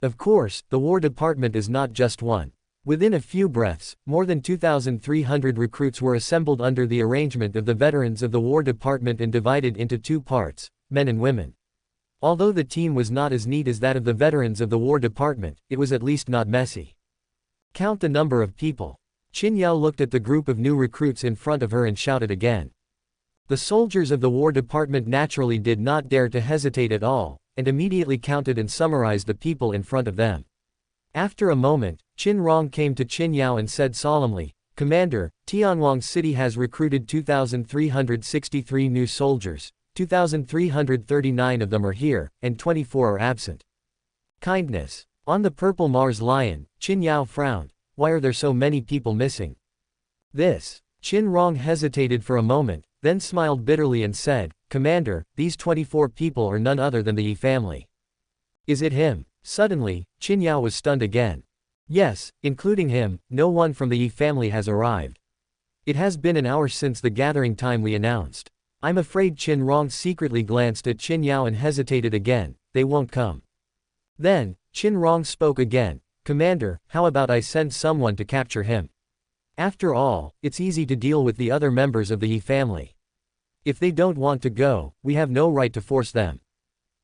Of course, the War Department is not just one. Within a few breaths, more than 2,300 recruits were assembled under the arrangement of the veterans of the War Department and divided into two parts, men and women. Although the team was not as neat as that of the veterans of the War Department, it was at least not messy. Count the number of people. Qin Yao looked at the group of new recruits in front of her and shouted again. The soldiers of the War Department naturally did not dare to hesitate at all, and immediately counted and summarized the people in front of them. After a moment, Qin Rong came to Qin Yao and said solemnly, "Commander, Tianwang City has recruited 2,363 new soldiers, 2,339 of them are here, and 24 are absent." Kindness. On the purple Mars lion, Qin Yao frowned. Why are there so many people missing? This. Qin Rong hesitated for a moment, then smiled bitterly and said, "Commander, these 24 people are none other than the Ye family." Is it him? Suddenly, Qin Yao was stunned again. Yes, including him, no one from the Ye family has arrived. It has been an hour since the gathering time we announced. I'm afraid Qin Rong secretly glanced at Qin Yao and hesitated again. They won't come. Then, Qin Rong spoke again. "Commander, how about I send someone to capture him? After all, it's easy to deal with the other members of the Ye family. If they don't want to go, we have no right to force them.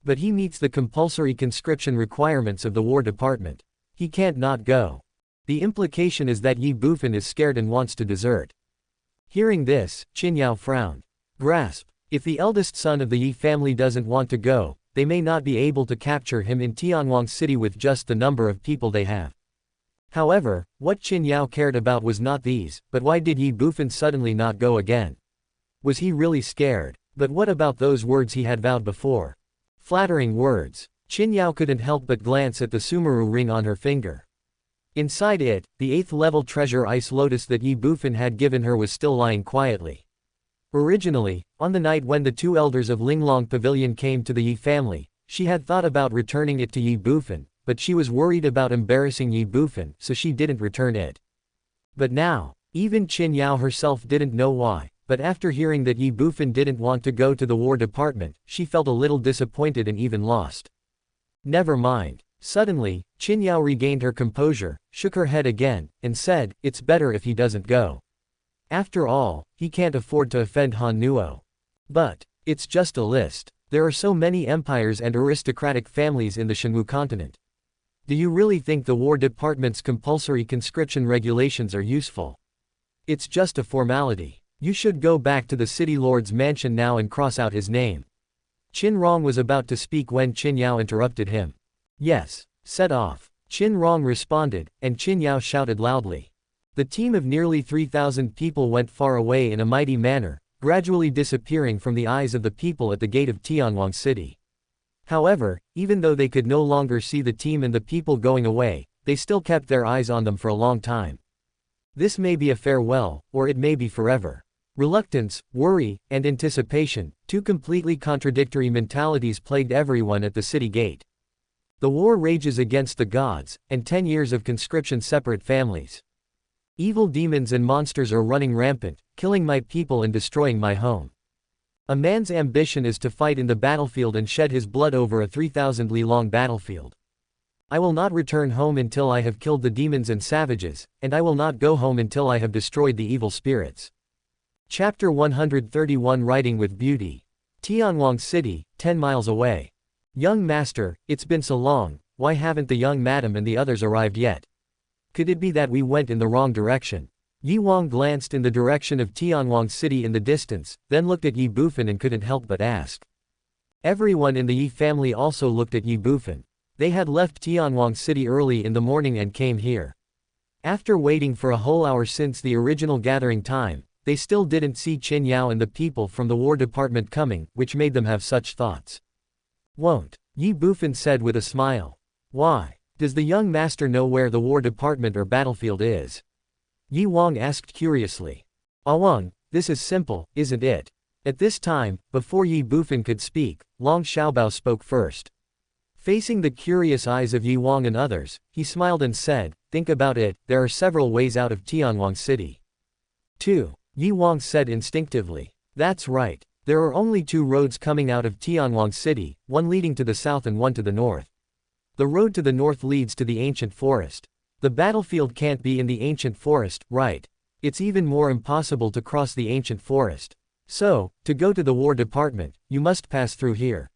But he meets the compulsory conscription requirements of the War Department. He can't not go. The implication is that Ye Bufan is scared and wants to desert." Hearing this, Qin Yao frowned. Grasp. If the eldest son of the Ye family doesn't want to go, they may not be able to capture him in Tianwang City with just the number of people they have. However, what Qin Yao cared about was not these, but why did Ye Bufan suddenly not go again? Was he really scared? But what about those words he had vowed before? Flattering words. Qin Yao couldn't help but glance at the Sumeru ring on her finger. Inside it, the 8th level treasure ice lotus that Ye Bufan had given her was still lying quietly. Originally, on the night when the two elders of Linglong Pavilion came to the Ye family, she had thought about returning it to Ye Bufan, but she was worried about embarrassing Ye Bufan, so she didn't return it. But now, even Qin Yao herself didn't know why, but after hearing that Ye Bufan didn't want to go to the War Department, she felt a little disappointed and even lost. Never mind. Suddenly, Qin Yao regained her composure, shook her head again, and said, "It's better if he doesn't go. After all, he can't afford to offend Han Nuo. But, it's just a list. There are so many empires and aristocratic families in the Shenwu continent. Do you really think the War Department's compulsory conscription regulations are useful? It's just a formality. You should go back to the city lord's mansion now and cross out his name." Qin Rong was about to speak when Qin Yao interrupted him. "Yes. Set off." Qin Rong responded, and Qin Yao shouted loudly. The team of nearly 3,000 people went far away in a mighty manner, gradually disappearing from the eyes of the people at the gate of Tianwang City. However, even though they could no longer see the team and the people going away, they still kept their eyes on them for a long time. This may be a farewell, or it may be forever. Reluctance, worry, and anticipation, two completely contradictory mentalities plagued everyone at the city gate. The war rages against the gods, and 10 years of conscription separate families. Evil demons and monsters are running rampant, killing my people and destroying my home. A man's ambition is to fight in the battlefield and shed his blood over a 3,000 li long battlefield. I will not return home until I have killed the demons and savages, and I will not go home until I have destroyed the evil spirits. Chapter 131 Writing with Beauty. Tianwang City, 10 miles away. Young master, it's been so long, why haven't the young madam and the others arrived yet? Could it be that we went in the wrong direction? Yi Wang glanced in the direction of Tianwang City in the distance, then looked at Ye Bufan and couldn't help but ask. Everyone in the Ye family also looked at Ye Bufan. They had left Tianwang City early in the morning and came here. After waiting for a whole hour since the original gathering time, they still didn't see Qin Yao and the people from the War Department coming, which made them have such thoughts. Won't, Ye Bufan said with a smile. Why? Does the young master know where the War Department or battlefield is? Yi Wang asked curiously. Awang, this is simple, isn't it? At this time, before Ye Bufan could speak, Long Xiaobao spoke first. Facing the curious eyes of Yi Wang and others, he smiled and said, think about it, there are several ways out of Tianwang City. 2. Yi Wang said instinctively. That's right. There are only 2 roads coming out of Tianwang City, one leading to the south and one to the north. The road to the north leads to the ancient forest. The battlefield can't be in the ancient forest, right? It's even more impossible to cross the ancient forest. So, to go to the war department, you must pass through here.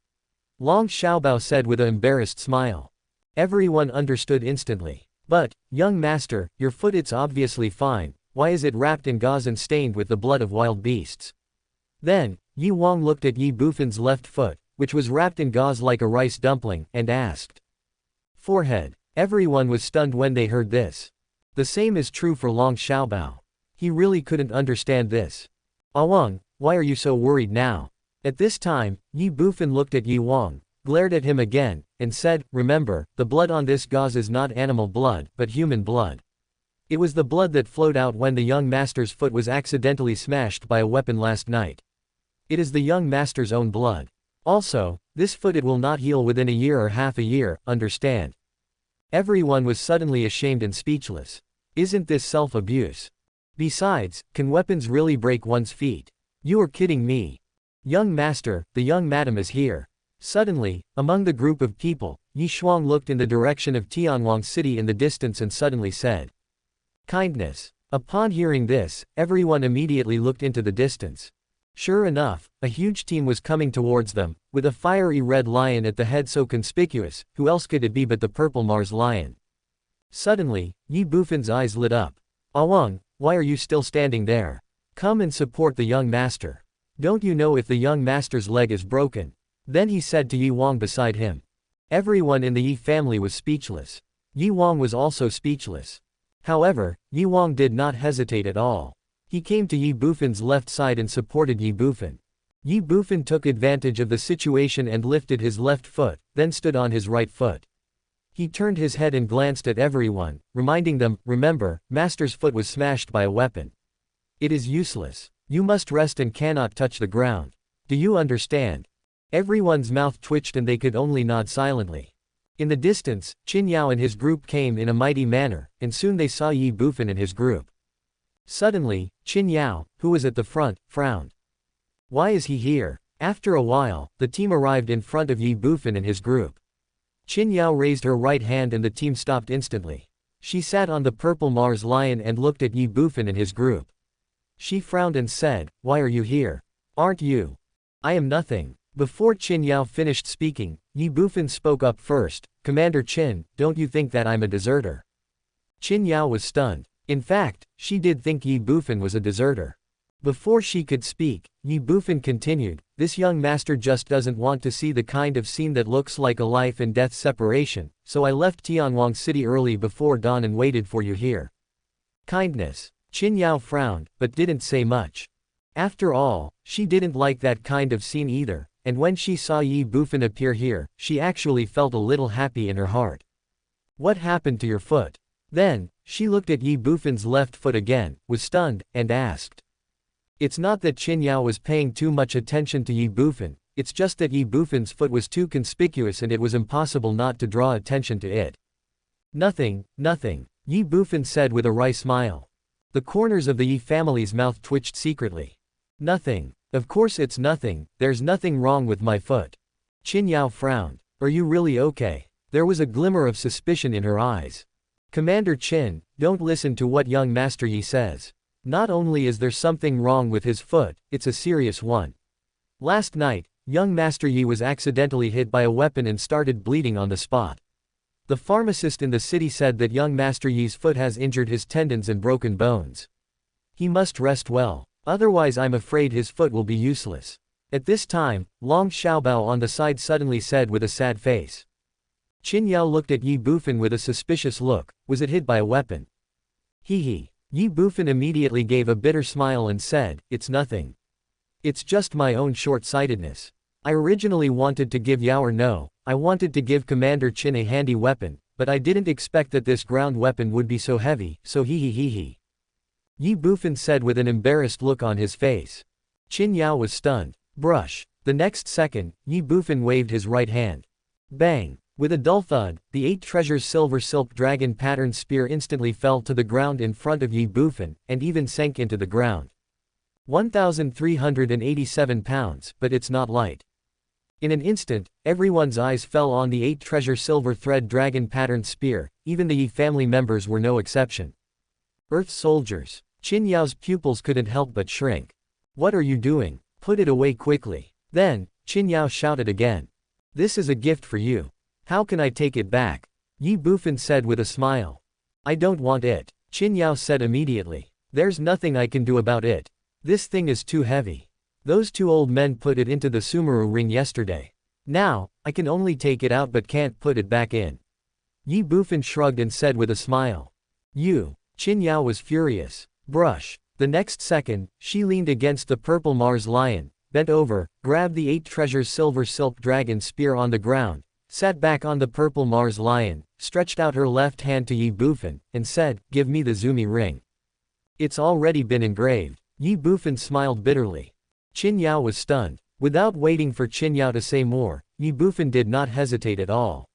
Long Xiaobao said with an embarrassed smile. Everyone understood instantly. But, young master, your foot it's obviously fine, why is it wrapped in gauze and stained with the blood of wild beasts? Then, Ye Wang looked at Ye Bufan's left foot, which was wrapped in gauze like a rice dumpling, and asked. Forehead. Everyone was stunned when they heard this. The same is true for Long Xiaobao. He really couldn't understand this. Awang, why are you so worried now? At this time, Ye Bufan looked at Ye Wang, glared at him again, and said, remember, the blood on this gauze is not animal blood, but human blood. It was the blood that flowed out when the young master's foot was accidentally smashed by a weapon last night. It is the young master's own blood. Also, this foot it will not heal within a year or half a year, understand? Everyone was suddenly ashamed and speechless. Isn't this self-abuse? Besides, can weapons really break one's feet? You are kidding me. Young master, the young madam is here. Suddenly, among the group of people, Yi Shuang looked in the direction of Tianwang City in the distance and suddenly said, kindness. Upon hearing this, everyone immediately looked into the distance. Sure enough, a huge team was coming towards them, with a fiery red lion at the head so conspicuous, who else could it be but the purple Mars lion? Suddenly, Ye Bufan's eyes lit up. Awang, why are you still standing there? Come and support the young master. Don't you know if the young master's leg is broken? Then he said to Ye Wang beside him. Everyone in the Ye family was speechless. Ye Wang was also speechless. However, Ye Wang did not hesitate at all. He came to Ye Bufan's left side and supported Ye Bufan. Ye Bufan took advantage of the situation and lifted his left foot, then stood on his right foot. He turned his head and glanced at everyone, reminding them, remember, master's foot was smashed by a weapon. It is useless. You must rest and cannot touch the ground. Do you understand? Everyone's mouth twitched and they could only nod silently. In the distance, Qin Yao and his group came in a mighty manner, and soon they saw Ye Bufan and his group. Suddenly, Qin Yao, who was at the front, frowned. Why is he here? After a while, the team arrived in front of Ye Bufan and his group. Qin Yao raised her right hand and the team stopped instantly. She sat on the purple Mars lion and looked at Ye Bufan and his group. She frowned and said, why are you here? Aren't you? I am nothing. Before Qin Yao finished speaking, Ye Bufan spoke up first. Commander Qin, don't you think that I'm a deserter? Qin Yao was stunned. In fact, she did think Ye Bufan was a deserter. Before she could speak, Ye Bufan continued, this young master just doesn't want to see the kind of scene that looks like a life and death separation, so I left Tianwang City early before dawn and waited for you here. Kindness. Qin Yao frowned, but didn't say much. After all, she didn't like that kind of scene either, and when she saw Ye Bufan appear here, she actually felt a little happy in her heart. What happened to your foot? Then, she looked at Ye Bufan's left foot again, was stunned, and asked. It's not that Qin Yao was paying too much attention to Ye Bufan, it's just that Ye Bufan's foot was too conspicuous and it was impossible not to draw attention to it. Nothing, nothing, Ye Bufan said with a wry smile. The corners of the Ye family's mouth twitched secretly. Nothing. Of course it's nothing, there's nothing wrong with my foot. Qin Yao frowned. Are you really okay? There was a glimmer of suspicion in her eyes. Commander Qin, don't listen to what young Master Yi says. Not only is there something wrong with his foot, it's a serious one. Last night, young Master Yi was accidentally hit by a weapon and started bleeding on the spot. The pharmacist in the city said that young Master Yi's foot has injured his tendons and broken bones. He must rest well, otherwise I'm afraid his foot will be useless. At this time, Long Xiaobao on the side suddenly said with a sad face. Qin Yao looked at Ye Bufan with a suspicious look, was it hit by a weapon? Hee. Ye Bufan immediately gave a bitter smile and said, it's nothing. It's just my own short-sightedness. I originally wanted to give Yao no, I wanted to give Commander Qin a handy weapon, but I didn't expect that this ground weapon would be so heavy, so hee. Ye Bufan said with an embarrassed look on his face. Qin Yao was stunned. Brush. The next second, Ye Bufan waved his right hand. Bang. With a dull thud, the 8 treasures silver silk dragon pattern spear instantly fell to the ground in front of Ye Bufan, and even sank into the ground. 1,387 pounds, but it's not light. In an instant, everyone's eyes fell on the 8-treasure silver thread dragon-patterned spear, even the Ye family members were no exception. Earth soldiers. Qin Yao's pupils couldn't help but shrink. What are you doing? Put it away quickly. Then, Qin Yao shouted again. This is a gift for you. How can I take it back? Ye Bufan said with a smile. I don't want it. Qin Yao said immediately. There's nothing I can do about it. This thing is too heavy. Those 2 old men put it into the Sumeru ring yesterday. Now, I can only take it out but can't put it back in. Ye Bufan shrugged and said with a smile. You. Qin Yao was furious. Brush. The next second, she leaned against the purple Mars lion, bent over, grabbed the 8-treasure silver silk dragon spear on the ground, sat back on the purple Mars lion, stretched out her left hand to Ye Bufan, and said, Give me the Zumi ring. It's already been engraved. Ye Bufan smiled bitterly. Qin Yao was stunned. Without waiting for Qin Yao to say more, Ye Bufan did not hesitate at all.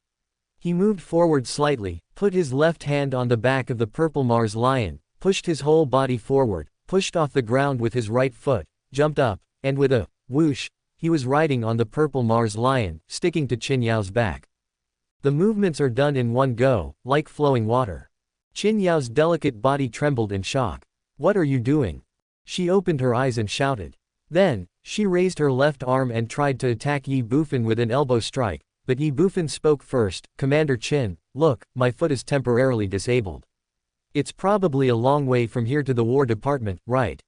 He moved forward slightly, put his left hand on the back of the purple Mars lion, pushed his whole body forward, pushed off the ground with his right foot, jumped up, and with a whoosh, he was riding on the purple Mars lion, sticking to Qin Yao's back. The movements are done in one go, like flowing water. Qin Yao's delicate body trembled in shock. What are you doing? She opened her eyes and shouted. Then, she raised her left arm and tried to attack Ye Bufan with an elbow strike, but Ye Bufan spoke first. Commander Qin, look, my foot is temporarily disabled. It's probably a long way from here to the War Department, right?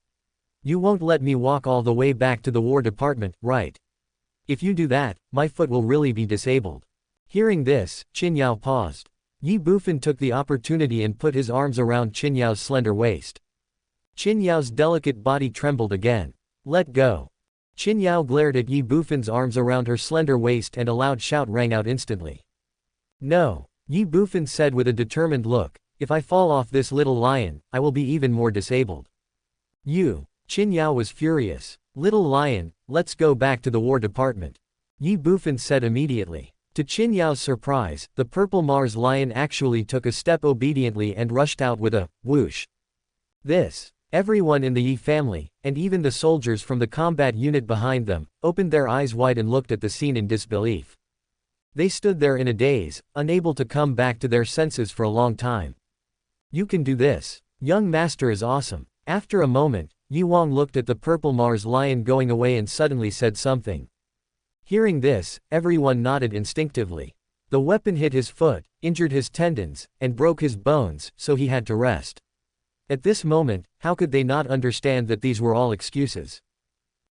You won't let me walk all the way back to the War Department, right? If you do that, my foot will really be disabled. Hearing this, Qin Yao paused. Ye Bufan took the opportunity and put his arms around Qin Yao's slender waist. Qin Yao's delicate body trembled again. Let go. Qin Yao glared at Ye Bufan's arms around her slender waist and a loud shout rang out instantly. No, Ye Bufan said with a determined look, if I fall off this little lion, I will be even more disabled. You. Qin Yao was furious. Little lion, let's go back to the War Department. Ye Bufan said immediately. To Qin Yao's surprise, the purple Mars lion actually took a step obediently and rushed out with a whoosh. Everyone in the Ye family, and even the soldiers from the combat unit behind them, opened their eyes wide and looked at the scene in disbelief. They stood there in a daze, unable to come back to their senses for a long time. You can do this. Young master is awesome. After a moment, Yi Wang looked at the purple Mars lion going away and suddenly said something. Hearing this, everyone nodded instinctively. The weapon hit his foot, injured his tendons, and broke his bones, so he had to rest. At this moment, how could they not understand that these were all excuses?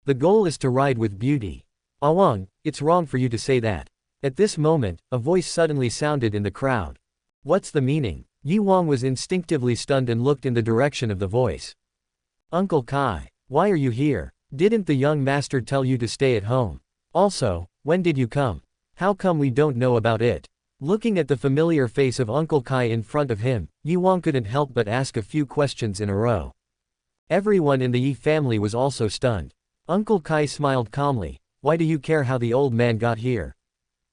The goal is to ride with beauty. Awang, it's wrong for you to say that. At this moment, a voice suddenly sounded in the crowd. What's the meaning? Yi Wang was instinctively stunned and looked in the direction of the voice. Uncle Kai, why are you here? Didn't the young master tell you to stay at home? Also, when did you come? How come we don't know about it? Looking at the familiar face of Uncle Kai in front of him, Yi Wang couldn't help but ask a few questions in a row. Everyone in the Yi family was also stunned. Uncle Kai smiled calmly. Why do you care how the old man got here?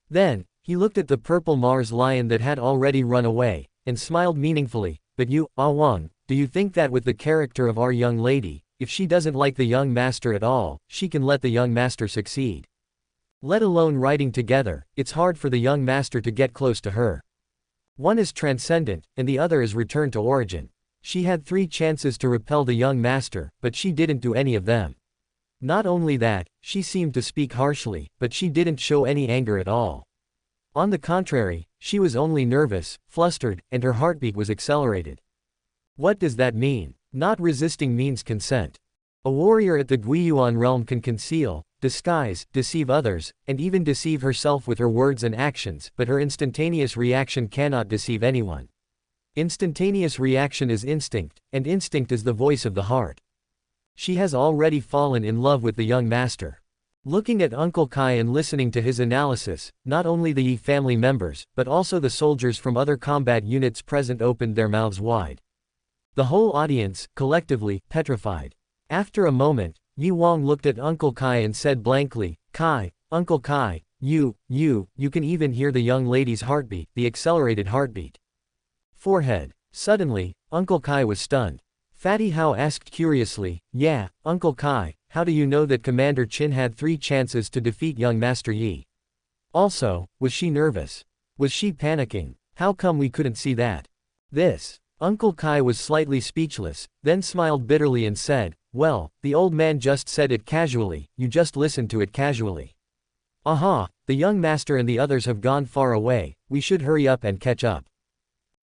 Then, he looked at the purple Mars lion that had already run away, and smiled meaningfully. But you, Awang, do you think that with the character of our young lady, if she doesn't like the young master at all, she can let the young master succeed? Let alone riding together, it's hard for the young master to get close to her. One is transcendent, and the other is return to origin. She had 3 chances to repel the young master, but she didn't do any of them. Not only that, she seemed to speak harshly, but she didn't show any anger at all. On the contrary, she was only nervous, flustered, and her heartbeat was accelerated. What does that mean? Not resisting means consent. A warrior at the Guiyuan realm can conceal, disguise, deceive others, and even deceive herself with her words and actions, but her instantaneous reaction cannot deceive anyone. Instantaneous reaction is instinct, and instinct is the voice of the heart. She has already fallen in love with the young master. Looking at Uncle Kai and listening to his analysis, not only the Yi family members, but also the soldiers from other combat units present opened their mouths wide. The whole audience, collectively, petrified. After a moment, Yi Wang looked at Uncle Kai and said blankly, Kai, Uncle Kai, you can even hear the young lady's heartbeat, the accelerated heartbeat. Forehead. Suddenly, Uncle Kai was stunned. Fatty Hao asked curiously, yeah, Uncle Kai, how do you know that Commander Qin had 3 chances to defeat young Master Yi? Also, was she nervous? Was she panicking? How come we couldn't see that? Uncle Kai was slightly speechless, then smiled bitterly and said, well, the old man just said it casually, you just listened to it casually. Aha, the young master and the others have gone far away, we should hurry up and catch up.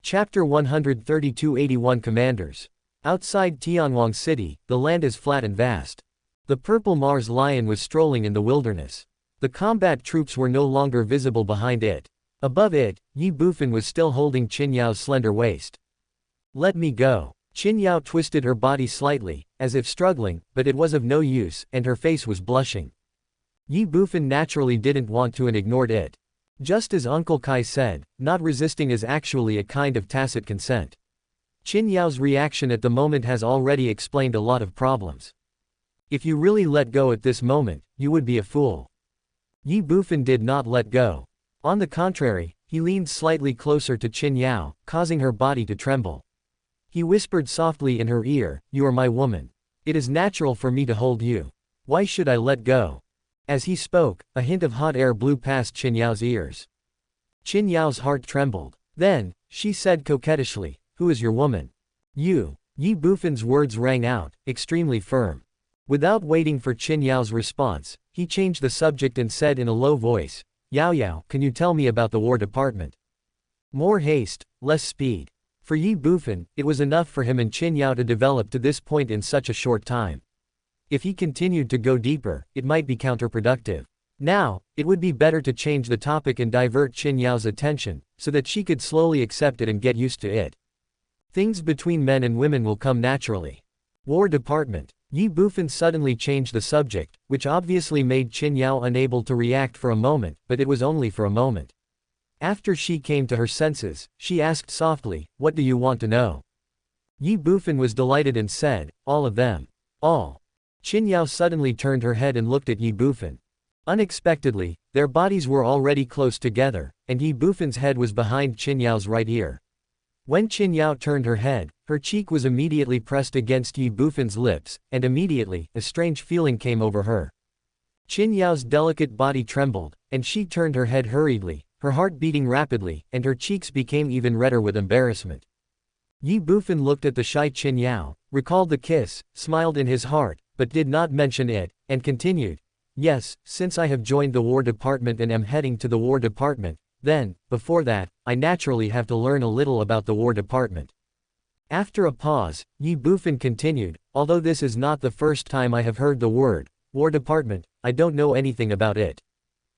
Chapter 132-81 Commanders. Outside Tianhuang City, the land is flat and vast. The purple Mars lion was strolling in the wilderness. The combat troops were no longer visible behind it. Above it, Ye Bufan was still holding Qin Yao's slender waist. Let me go. Qin Yao twisted her body slightly, as if struggling, but it was of no use, and her face was blushing. Ye Bufan naturally didn't want to and ignored it. Just as Uncle Kai said, not resisting is actually a kind of tacit consent. Qin Yao's reaction at the moment has already explained a lot of problems. If you really let go at this moment, you would be a fool. Ye Bufan did not let go. On the contrary, he leaned slightly closer to Qin Yao, causing her body to tremble. He whispered softly in her ear, you are my woman. It is natural for me to hold you. Why should I let go? As he spoke, a hint of hot air blew past Qin Yao's ears. Qin Yao's heart trembled. Then, she said coquettishly, who is your woman? You. Ye Bufan's words rang out, extremely firm. Without waiting for Qin Yao's response, he changed the subject and said in a low voice, Yao Yao, can you tell me about the War Department? More haste, less speed. For Ye Bufan, it was enough for him and Qin Yao to develop to this point in such a short time. If he continued to go deeper, it might be counterproductive. Now, it would be better to change the topic and divert Qin Yao's attention, so that she could slowly accept it and get used to it. Things between men and women will come naturally. War Department. Ye Bufan suddenly changed the subject, which obviously made Qin Yao unable to react for a moment, but it was only for a moment. After she came to her senses, she asked softly, what do you want to know? Ye Bufan was delighted and said, all of them. All. Qin Yao suddenly turned her head and looked at Ye Bufan. Unexpectedly, their bodies were already close together, and Ye Bufan's head was behind Qin Yao's right ear. When Qin Yao turned her head, her cheek was immediately pressed against Ye Bufan's lips, and immediately, a strange feeling came over her. Qin Yao's delicate body trembled, and she turned her head hurriedly, her heart beating rapidly, and her cheeks became even redder with embarrassment. Ye Bufan looked at the shy Qin Yao, recalled the kiss, smiled in his heart, but did not mention it, and continued, yes, since I have joined the War Department and am heading to the War Department, then, before that, I naturally have to learn a little about the War Department. After a pause, Ye Bufan continued, although this is not the first time I have heard the word, War Department, I don't know anything about it.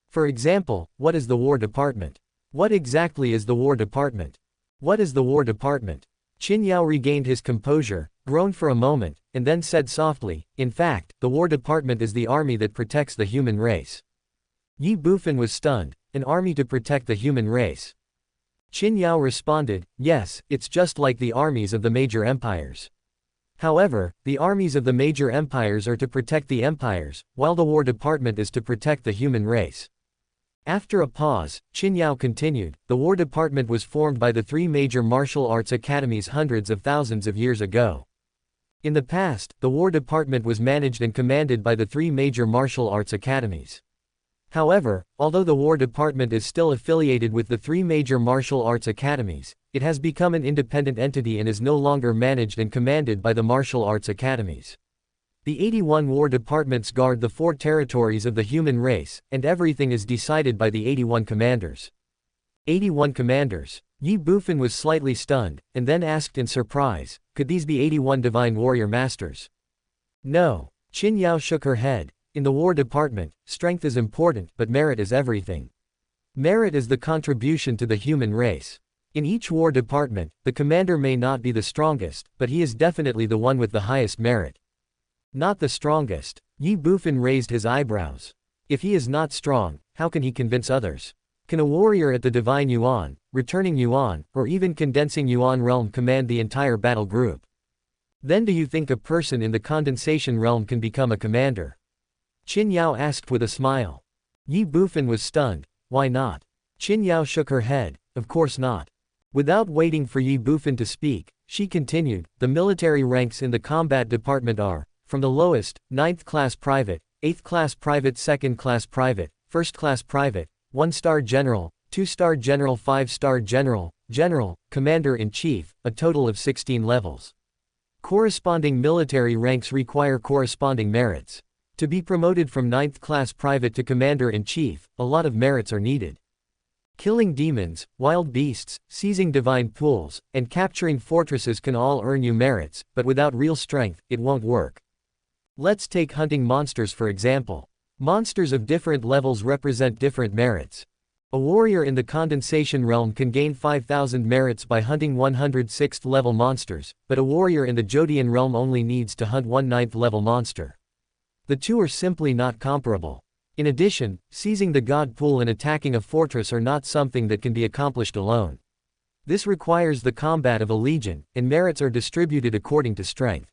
For example, what is the War Department? What exactly is the War Department? What is the War Department? Qin Yao regained his composure, groaned for a moment, and then said softly, in fact, the War Department is the army that protects the human race. Ye Bufan was stunned, an army to protect the human race. Qin Yao responded, yes, it's just like the armies of the major empires. However, the armies of the major empires are to protect the empires, while the War Department is to protect the human race. After a pause, Qin Yao continued, the War Department was formed by the 3 major martial arts academies hundreds of thousands of years ago. In the past, the War Department was managed and commanded by the 3 major martial arts academies. However, although the War Department is still affiliated with the 3 major martial arts academies, it has become an independent entity and is no longer managed and commanded by the martial arts academies. The 81 War Departments guard the 4 territories of the human race, and everything is decided by the 81 commanders. 81 commanders. Ye Bufan was slightly stunned, and then asked in surprise, could these be 81 divine warrior masters? No. Qin Yao shook her head. In the War Department, strength is important, but merit is everything. Merit is the contribution to the human race. In each War Department, the commander may not be the strongest, but he is definitely the one with the highest merit. Not the strongest. Ye Bufan raised his eyebrows. If he is not strong, how can he convince others? Can a warrior at the Divine Yuan, returning Yuan, or even condensing Yuan realm command the entire battle group? Then do you think a person in the condensation realm can become a commander? Qin Yao asked with a smile. Ye Bufan was stunned. Why not? Qin Yao shook her head. Of course not. Without waiting for Ye Bufan to speak, she continued, the military ranks in the combat department are, from the lowest, 9th class private, 8th class private, 2nd class private, 1st class private, 1-star general, 2-star general, 5-star general, general, commander-in-chief, a total of 16 levels. Corresponding military ranks require corresponding merits. To be promoted from 9th class private to commander-in-chief, a lot of merits are needed. Killing demons, wild beasts, seizing divine pools, and capturing fortresses can all earn you merits, but without real strength, it won't work. Let's take hunting monsters for example. Monsters of different levels represent different merits. A warrior in the condensation realm can gain 5,000 merits by hunting 106th level monsters, but a warrior in the Jodian realm only needs to hunt 1/9th level monster. The two are simply not comparable. In addition, seizing the god pool and attacking a fortress are not something that can be accomplished alone. This requires the combat of a legion, and merits are distributed according to strength.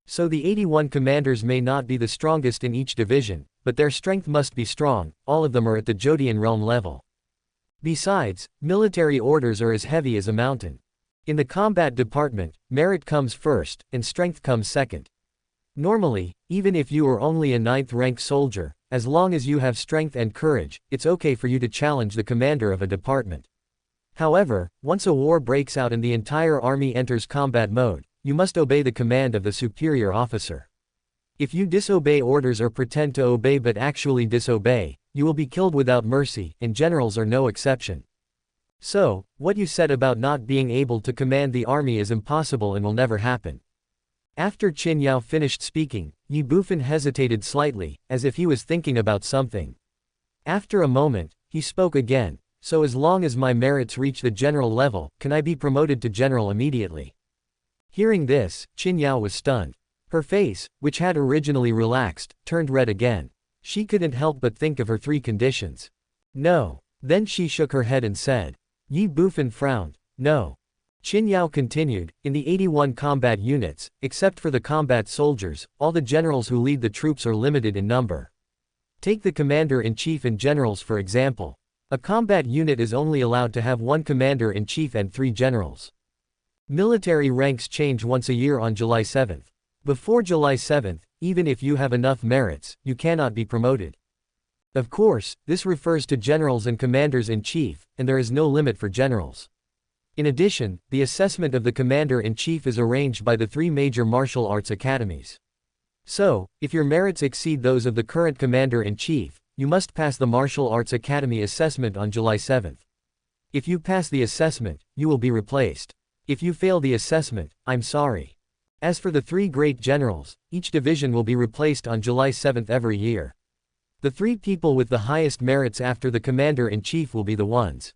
So the 81 commanders may not be the strongest in each division, but their strength must be strong. All of them are at the Jodian realm level. Besides, military orders are as heavy as a mountain. In the combat department, merit comes first, and strength comes second. Normally, even if you are only a 9th rank soldier, as long as you have strength and courage, it's okay for you to challenge the commander of a department. However, once a war breaks out and the entire army enters combat mode, you must obey the command of the superior officer. If you disobey orders or pretend to obey but actually disobey, you will be killed without mercy, and generals are no exception. So, what you said about not being able to command the army is impossible and will never happen. After Qin Yao finished speaking, Ye Bufan hesitated slightly, as if he was thinking about something. After a moment, he spoke again, so as long as my merits reach the general level, can I be promoted to general immediately? Hearing this, Qin Yao was stunned. Her face, which had originally relaxed, turned red again. She couldn't help but think of her 3 conditions. No. Then she shook her head and said. Ye Bufan frowned. No. Qin Yao continued, in the 81 combat units, except for the combat soldiers, all the generals who lead the troops are limited in number. Take the commander-in-chief and generals for example. A combat unit is only allowed to have 1 commander-in-chief and 3 generals. Military ranks change once a year on July 7th. Before July 7th, even if you have enough merits, you cannot be promoted. Of course, this refers to generals and commanders-in-chief, and there is no limit for generals. In addition, the assessment of the commander-in-chief is arranged by the 3 major martial arts academies. So, if your merits exceed those of the current commander-in-chief, you must pass the martial arts academy assessment on July 7th. If you pass the assessment, you will be replaced. If you fail the assessment, I'm sorry. As for the 3 great generals, each division will be replaced on July 7th every year. The 3 people with the highest merits after the commander-in-chief will be the ones.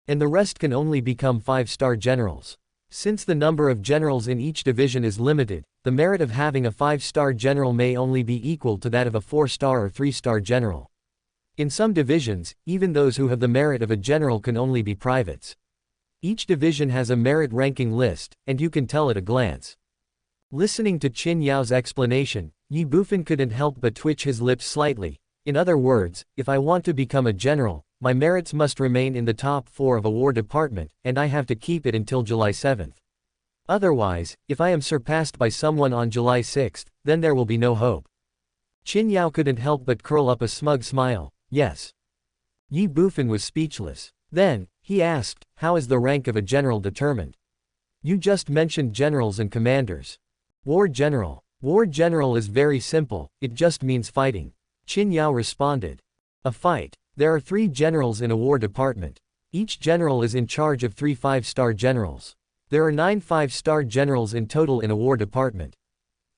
And the rest can only become 5-star generals. Since the number of generals in each division is limited, the merit of having a 5-star general may only be equal to that of a 4-star or 3-star general. In some divisions, even those who have the merit of a general can only be privates. Each division has a merit ranking list, and you can tell at a glance. Listening to Qin Yao's explanation, Ye Bufan couldn't help but twitch his lips slightly. In other words, if I want to become a general, my merits must remain in the top 4 of a war department, and I have to keep it until July 7th. Otherwise, if I am surpassed by someone on July 6th, then there will be no hope. Qin Yao couldn't help but curl up a smug smile. Yes. Ye Bufan was speechless. Then, he asked, how is the rank of a general determined? You just mentioned generals and commanders. War general. War general is very simple, it just means fighting. Qin Yao responded. A fight. There are 3 generals in a war department. Each general is in charge of 3 5-star generals. There are 9 5-star generals in total in a war department.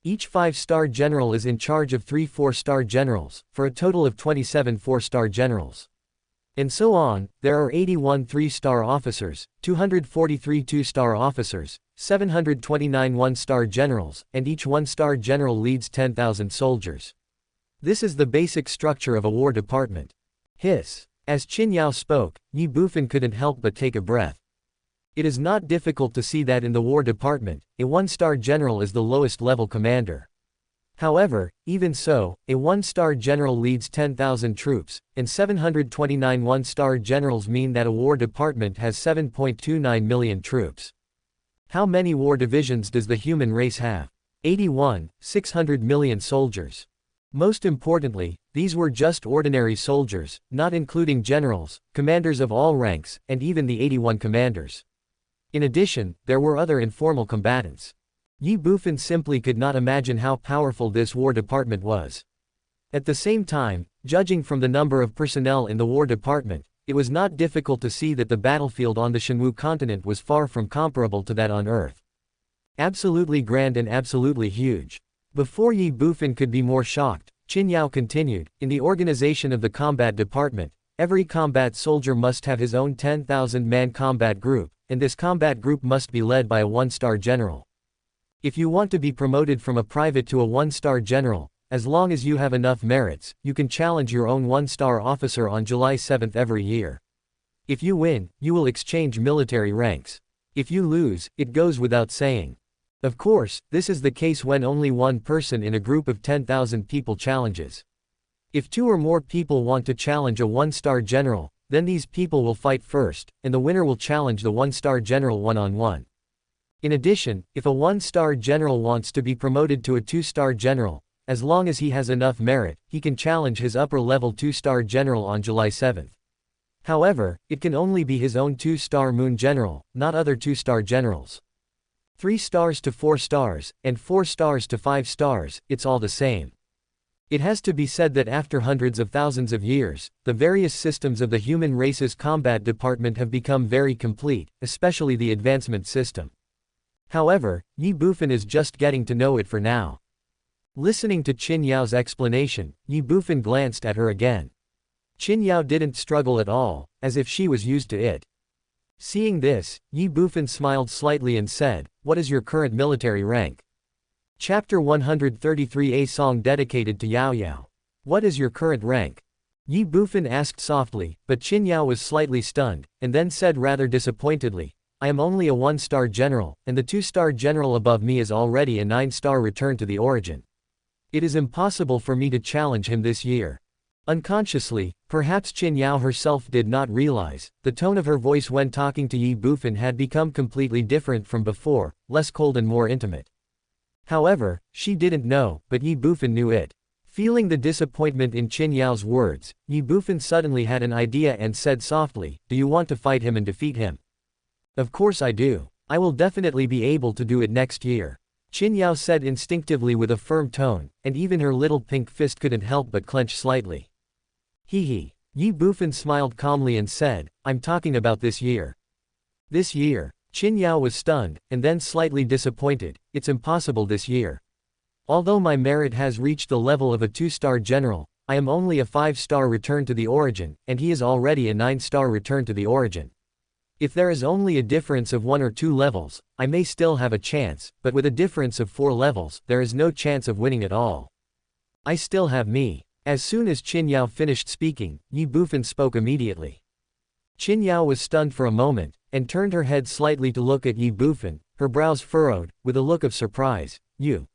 Each 5-star general is in charge of 3 4-star generals, for a total of 27 4-star generals. And so on, there are 81 3-star officers, 243 2-star officers, 729 1-star generals, and each 1-star general leads 10,000 soldiers. This is the basic structure of a war department. Hiss. As Qin Yao spoke, Ye Bufan couldn't help but take a breath. It is not difficult to see that in the war department, a 1-star general is the lowest level commander. However, even so, a 1-star general leads 10,000 troops, and 729 1-star generals mean that a war department has 7.29 million troops. How many war divisions does the human race have? 81, 600 million soldiers. Most importantly, these were just ordinary soldiers, not including generals, commanders of all ranks, and even the 81 commanders. In addition, there were other informal combatants. Ye Bufan simply could not imagine how powerful this war department was. At the same time, judging from the number of personnel in the war department, it was not difficult to see that the battlefield on the Shenwu continent was far from comparable to that on Earth. Absolutely grand and absolutely huge. Before Ye Bufan could be more shocked, Qin Yao continued, in the organization of the combat department, every combat soldier must have his own 10,000-man combat group, and this combat group must be led by a 1-star general. If you want to be promoted from a private to a 1-star general, as long as you have enough merits, you can challenge your own 1-star officer on July 7th every year. If you win, you will exchange military ranks. If you lose, it goes without saying. Of course, this is the case when only one person in a group of 10,000 people challenges. If 2 or more people want to challenge a 1-star general, then these people will fight first, and the winner will challenge the 1-star general one-on-one. In addition, if a 1-star general wants to be promoted to a 2-star general, as long as he has enough merit, he can challenge his upper-level 2-star general on July 7th. However, it can only be his own 2-star moon general, not other 2-star generals. 3 stars to 4 stars, and 4 stars to 5 stars, it's all the same. It has to be said that after hundreds of thousands of years, the various systems of the human race's combat department have become very complete, especially the advancement system. However, Ye Bufan is just getting to know it for now. Listening to Qin Yao's explanation, Ye Bufan glanced at her again. Qin Yao didn't struggle at all, as if she was used to it. Seeing this, Ye Bufan smiled slightly and said, "What is your current military rank?" Chapter 133, a song dedicated to Yao Yao. What is your current rank? Ye Bufan asked softly, but Qin Yao was slightly stunned, and then said rather disappointedly, I am only a 1-star general, and the 2-star general above me is already a 9-star return to the origin. It is impossible for me to challenge him this year. Unconsciously, perhaps Qin Yao herself did not realize, the tone of her voice when talking to Ye Bufan had become completely different from before, less cold and more intimate. However, she didn't know, but Ye Bufan knew it. Feeling the disappointment in Qin Yao's words, Ye Bufan suddenly had an idea and said softly, "Do you want to fight him and defeat him?" "Of course I do. I will definitely be able to do it next year," Qin Yao said instinctively with a firm tone, and even her little pink fist couldn't help but clench slightly. Hee. Ye Bufan smiled calmly and said, "I'm talking about this year." This year? Qin Yao was stunned, and then slightly disappointed. It's impossible this year. Although my merit has reached the level of a 2-star general, I am only a 5-star return to the origin, and he is already a 9-star return to the origin. If there is only a difference of 1 or 2 levels, I may still have a chance, but with a difference of 4 levels, there is no chance of winning at all. I still have me. As soon as Qin Yao finished speaking, Ye Bufan spoke immediately. Qin Yao was stunned for a moment, and turned her head slightly to look at Ye Bufan, her brows furrowed, with a look of surprise. You?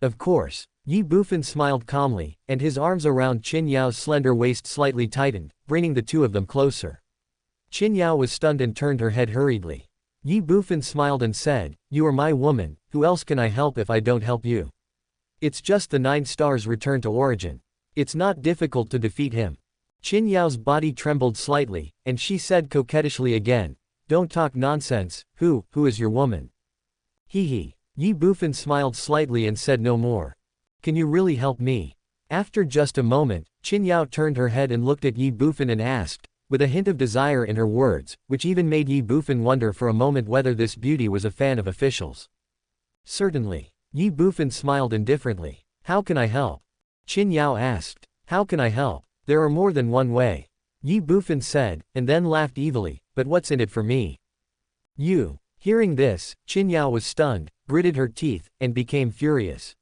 Of course. Ye Bufan smiled calmly, and his arms around Qin Yao's slender waist slightly tightened, bringing the two of them closer. Qin Yao was stunned and turned her head hurriedly. Ye Bufan smiled and said, "You are my woman, who else can I help if I don't help you? It's just the 9 stars return to origin. It's not difficult to defeat him." Qin Yao's body trembled slightly, and she said coquettishly again, "Don't talk nonsense, who is your woman?" Hee. Ye Bufan smiled slightly and said no more. "Can you really help me?" After just a moment, Qin Yao turned her head and looked at Ye Bufan and asked, with a hint of desire in her words, which even made Ye Bufan wonder for a moment whether this beauty was a fan of officials. "Certainly." Ye Bufan smiled indifferently. "How can I help?" Qin Yao asked. "How can I help? There are more than one way," Ye Bufan said, and then laughed evilly, "But what's in it for me?" "You." Hearing this, Qin Yao was stunned, gritted her teeth, and became furious.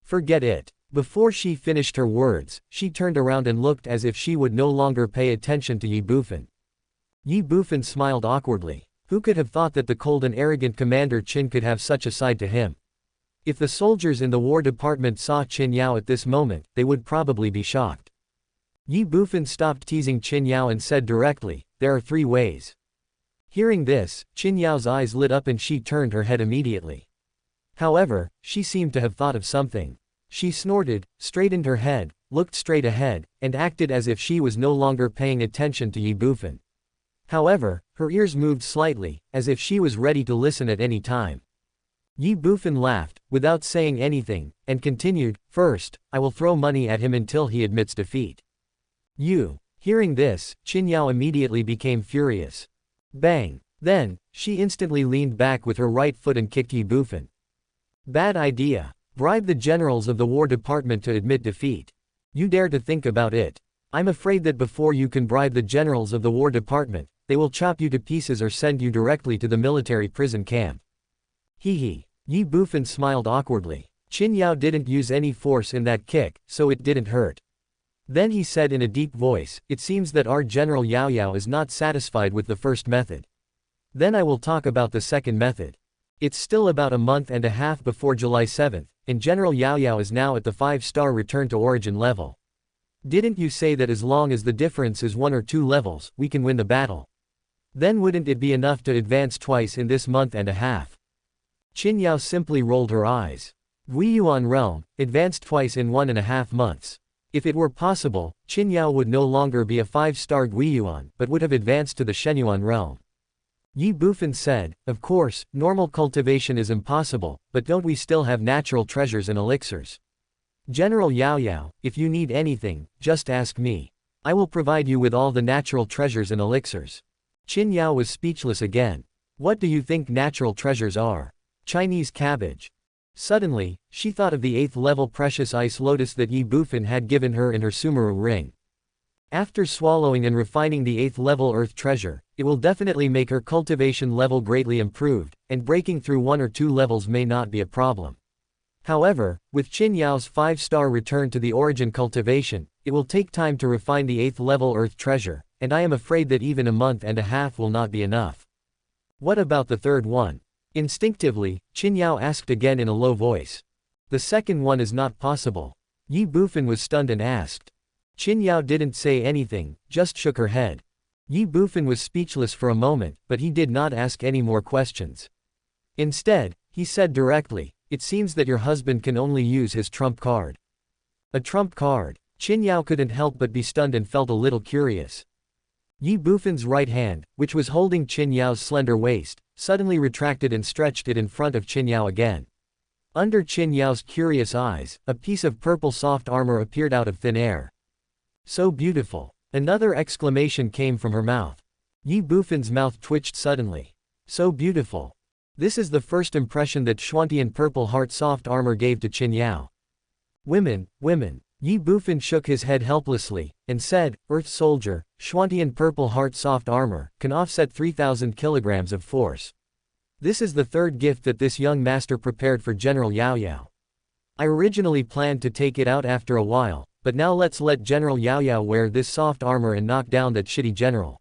"Forget it." Before she finished her words, she turned around and looked as if she would no longer pay attention to Ye Bufan. Ye Bufan smiled awkwardly. Who could have thought that the cold and arrogant Commander Qin could have such a side to him? If the soldiers in the War Department saw Qin Yao at this moment, they would probably be shocked. Ye Bufan stopped teasing Qin Yao and said directly, "There are 3 ways." Hearing this, Qin Yao's eyes lit up and she turned her head immediately. However, she seemed to have thought of something. She snorted, straightened her head, looked straight ahead, and acted as if she was no longer paying attention to Ye Bufan. However, her ears moved slightly, as if she was ready to listen at any time. Ye Bufan laughed, without saying anything, and continued, "First, I will throw money at him until he admits defeat." You. Hearing this, Qin Yao immediately became furious. Bang! Then, she instantly leaned back with her right foot and kicked Ye Bufan. Bad idea. Bribe the generals of the War Department to admit defeat. You dare to think about it. I'm afraid that before you can bribe the generals of the War Department, they will chop you to pieces or send you directly to the military prison camp. Hee. Ye Bufan smiled awkwardly. Qin Yao didn't use any force in that kick, so it didn't hurt. Then he said in a deep voice, "It seems that our General Yao Yao is not satisfied with the first method. Then I will talk about the second method. It's still about a month and a half before July 7th, and General Yao Yao is now at the 5-star return to origin level. Didn't you say that as long as the difference is 1 or 2 levels, we can win the battle? Then wouldn't it be enough to advance twice in this month and a half?" Qin Yao simply rolled her eyes. Guiyuan realm, advanced twice in 1.5 months. If it were possible, Qin Yao would no longer be a 5-star Guiyuan, but would have advanced to the Shenyuan realm. Ye Bufan said, "Of course, normal cultivation is impossible, but don't we still have natural treasures and elixirs? General Yao Yao, if you need anything, just ask me. I will provide you with all the natural treasures and elixirs." Qin Yao was speechless again. What do you think natural treasures are? Chinese cabbage. Suddenly, she thought of the 8th-level precious ice lotus that Ye Bufan had given her in her Sumeru ring. After swallowing and refining the 8th-level earth treasure, it will definitely make her cultivation level greatly improved, and breaking through 1 or 2 levels may not be a problem. However, with Qin Yao's 5-star return to the origin cultivation, it will take time to refine the 8th-level earth treasure, and I am afraid that even a month and a half will not be enough. What about the third one? Instinctively, Qin Yao asked again in a low voice. The second one is not possible. Ye Bufan was stunned and asked. Qin Yao didn't say anything, just shook her head. Ye Bufan was speechless for a moment, but he did not ask any more questions. Instead, he said directly, "It seems that your husband can only use his trump card." A trump card? Qin Yao couldn't help but be stunned and felt a little curious. Ye Bufan's right hand, which was holding Qin Yao's slender waist, suddenly retracted and stretched it in front of Qin Yao again. Under Qin Yao's curious eyes, a piece of purple soft armor appeared out of thin air. So beautiful. Another exclamation came from her mouth. Ye Bufan's mouth twitched suddenly. So beautiful. This is the first impression that Xuantian purple heart soft armor gave to Qin Yao. Women. Ye Bufan shook his head helplessly, and said, "Earth Soldier, Xuantian purple heart soft armor, can offset 3,000 kilograms of force. This is the third gift that this young master prepared for General Yao Yao. I originally planned to take it out after a while, but now let's let General Yao Yao wear this soft armor and knock down that shitty general."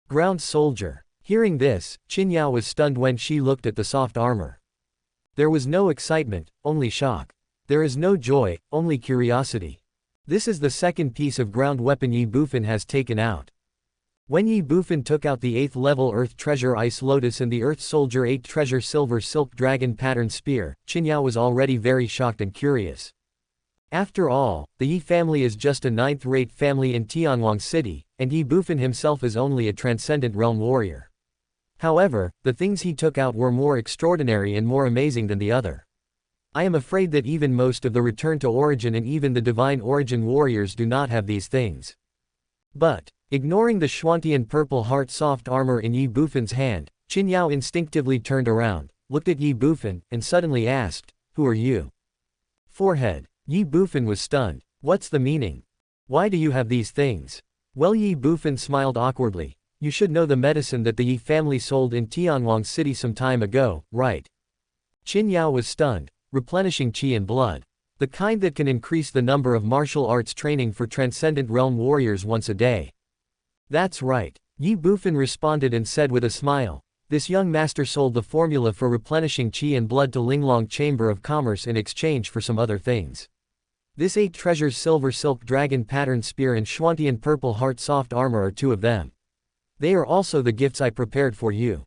Ground soldier. Hearing this, Qin Yao was stunned when she looked at the soft armor. There was no excitement, only shock. There is no joy, only curiosity. This is the second piece of ground weapon Ye Bufan has taken out. When Ye Bufan took out the 8th-level Earth Treasure Ice Lotus and the Earth Soldier 8 Treasure Silver Silk Dragon Pattern Spear, Qin Yao was already very shocked and curious. After all, the Ye family is just a 9th-rate family in Tianwang City, and Ye Bufan himself is only a transcendent realm warrior. However, the things he took out were more extraordinary and more amazing than the other. I am afraid that even most of the Return to Origin and even the Divine Origin warriors do not have these things. But, ignoring the Xuantian purple heart soft armor in Ye Bufan's hand, Qin Yao instinctively turned around, looked at Ye Bufan, and suddenly asked, "Who are you?" Forehead. Ye Bufan was stunned. What's the meaning? Why do you have these things? Well, Ye Bufan smiled awkwardly. You should know the medicine that the Ye family sold in Tianwang City some time ago, right? Qin Yao was stunned. Replenishing qi and blood. The kind that can increase the number of martial arts training for transcendent realm warriors once a day. That's right. Ye Bufan responded and said with a smile, this young master sold the formula for replenishing qi and blood to Linglong Chamber of Commerce in exchange for some other things. This 8 treasures silver silk dragon pattern spear and Schwantian purple heart soft armor are 2 of them. They are also the gifts I prepared for you.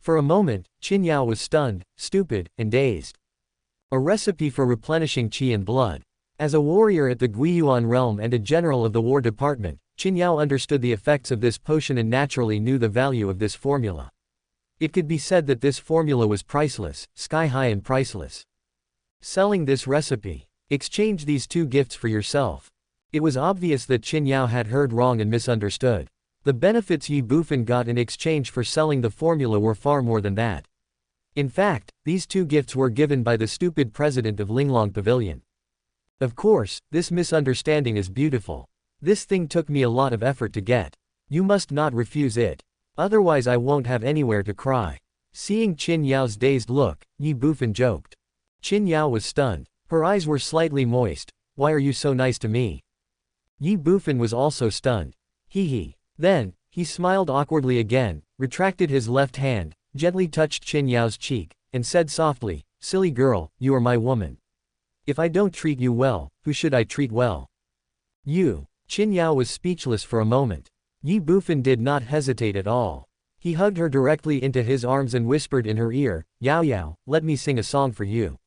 For a moment, Qin Yao was stunned, stupid, and dazed. A recipe for replenishing qi and blood. As a warrior at the Guiyuan realm and a general of the War Department, Qin Yao understood the effects of this potion and naturally knew the value of this formula. It could be said that this formula was priceless, sky-high and priceless. Selling this recipe. Exchange these 2 gifts for yourself. It was obvious that Qin Yao had heard wrong and misunderstood. The benefits Ye Bufan got in exchange for selling the formula were far more than that. In fact, these 2 gifts were given by the stupid president of Linglong Pavilion. Of course, this misunderstanding is beautiful. This thing took me a lot of effort to get. You must not refuse it. Otherwise I won't have anywhere to cry. Seeing Qin Yao's dazed look, Ye Bufan joked. Qin Yao was stunned. Her eyes were slightly moist. Why are you so nice to me? Ye Bufan was also stunned. Hee. Then, he smiled awkwardly again, retracted his left hand, gently touched Qin Yao's cheek, and said softly, silly girl, you are my woman. If I don't treat you well, who should I treat well? You. Qin Yao was speechless for a moment. Ye Bufan did not hesitate at all. He hugged her directly into his arms and whispered in her ear, Yao Yao, let me sing a song for you.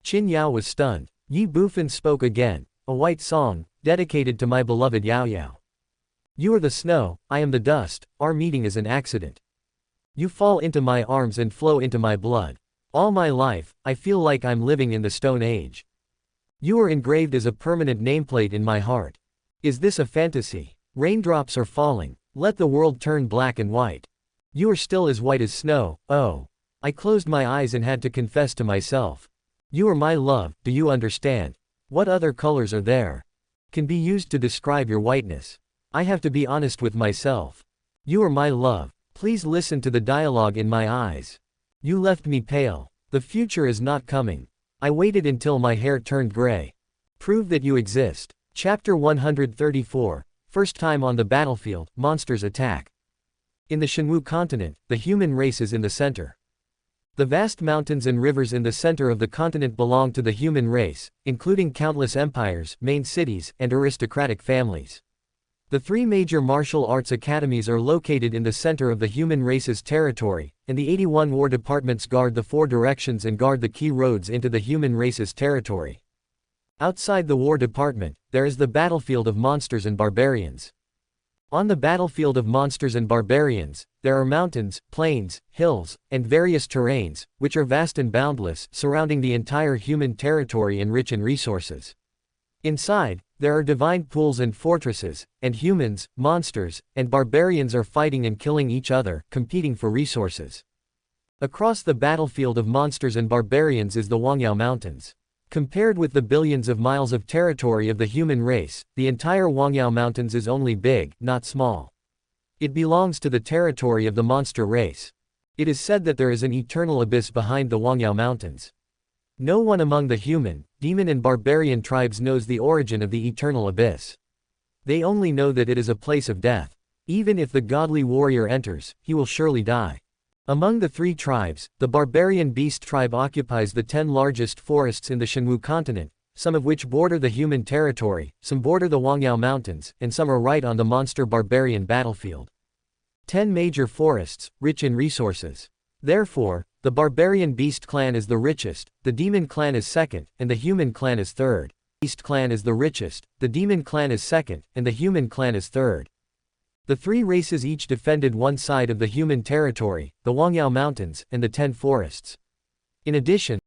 Qin Yao was stunned. Ye Bufan spoke again, a white song, dedicated to my beloved Yao Yao. You are the snow, I am the dust, our meeting is an accident. You fall into my arms and flow into my blood. All my life, I feel like I'm living in the Stone Age. You are engraved as a permanent nameplate in my heart. Is this a fantasy? Raindrops are falling. Let the world turn black and white. You are still as white as snow, oh. I closed my eyes and had to confess to myself. You are my love, do you understand? What other colors are there? Can be used to describe your whiteness. I have to be honest with myself. You are my love. Please listen to the dialogue in my eyes. You left me pale. The future is not coming. I waited until my hair turned gray. Prove that you exist. Chapter 134. First time on the battlefield, monsters attack. In the Shenwu continent, the human race is in the center. The vast mountains and rivers in the center of the continent belong to the human race, including countless empires, main cities, and aristocratic families. The 3 major martial arts academies are located in the center of the human race's territory, and the 81 war departments guard the 4 directions and guard the key roads into the human race's territory. Outside the war department, there is the battlefield of monsters and barbarians. On the battlefield of monsters and barbarians, there are mountains, plains, hills, and various terrains, which are vast and boundless, surrounding the entire human territory and rich in resources. Inside, there are divine pools and fortresses, and humans, monsters, and barbarians are fighting and killing each other, competing for resources. Across the battlefield of monsters and barbarians is the Wangyao Mountains. Compared with the billions of miles of territory of the human race, the entire Wangyao Mountains is only big, not small. It belongs to the territory of the monster race. It is said that there is an eternal abyss behind the Wangyao Mountains. No one among the human, demon and barbarian tribes knows the origin of the eternal abyss. They only know that it is a place of death. Even if the godly warrior enters, he will surely die. Among the 3 tribes, the barbarian beast tribe occupies the 10 largest forests in the Shenwu continent, some of which border the human territory, some border the Wangyao Mountains, and some are right on the monster barbarian battlefield. 10 major forests, rich in resources. Therefore, the barbarian beast clan is the richest, the demon clan is second, and the human clan is third. Beast clan is the richest, the demon clan is second, and the human clan is third. The 3 races each defended one side of the human territory, the Wangyao Mountains, and the 10 forests. In addition,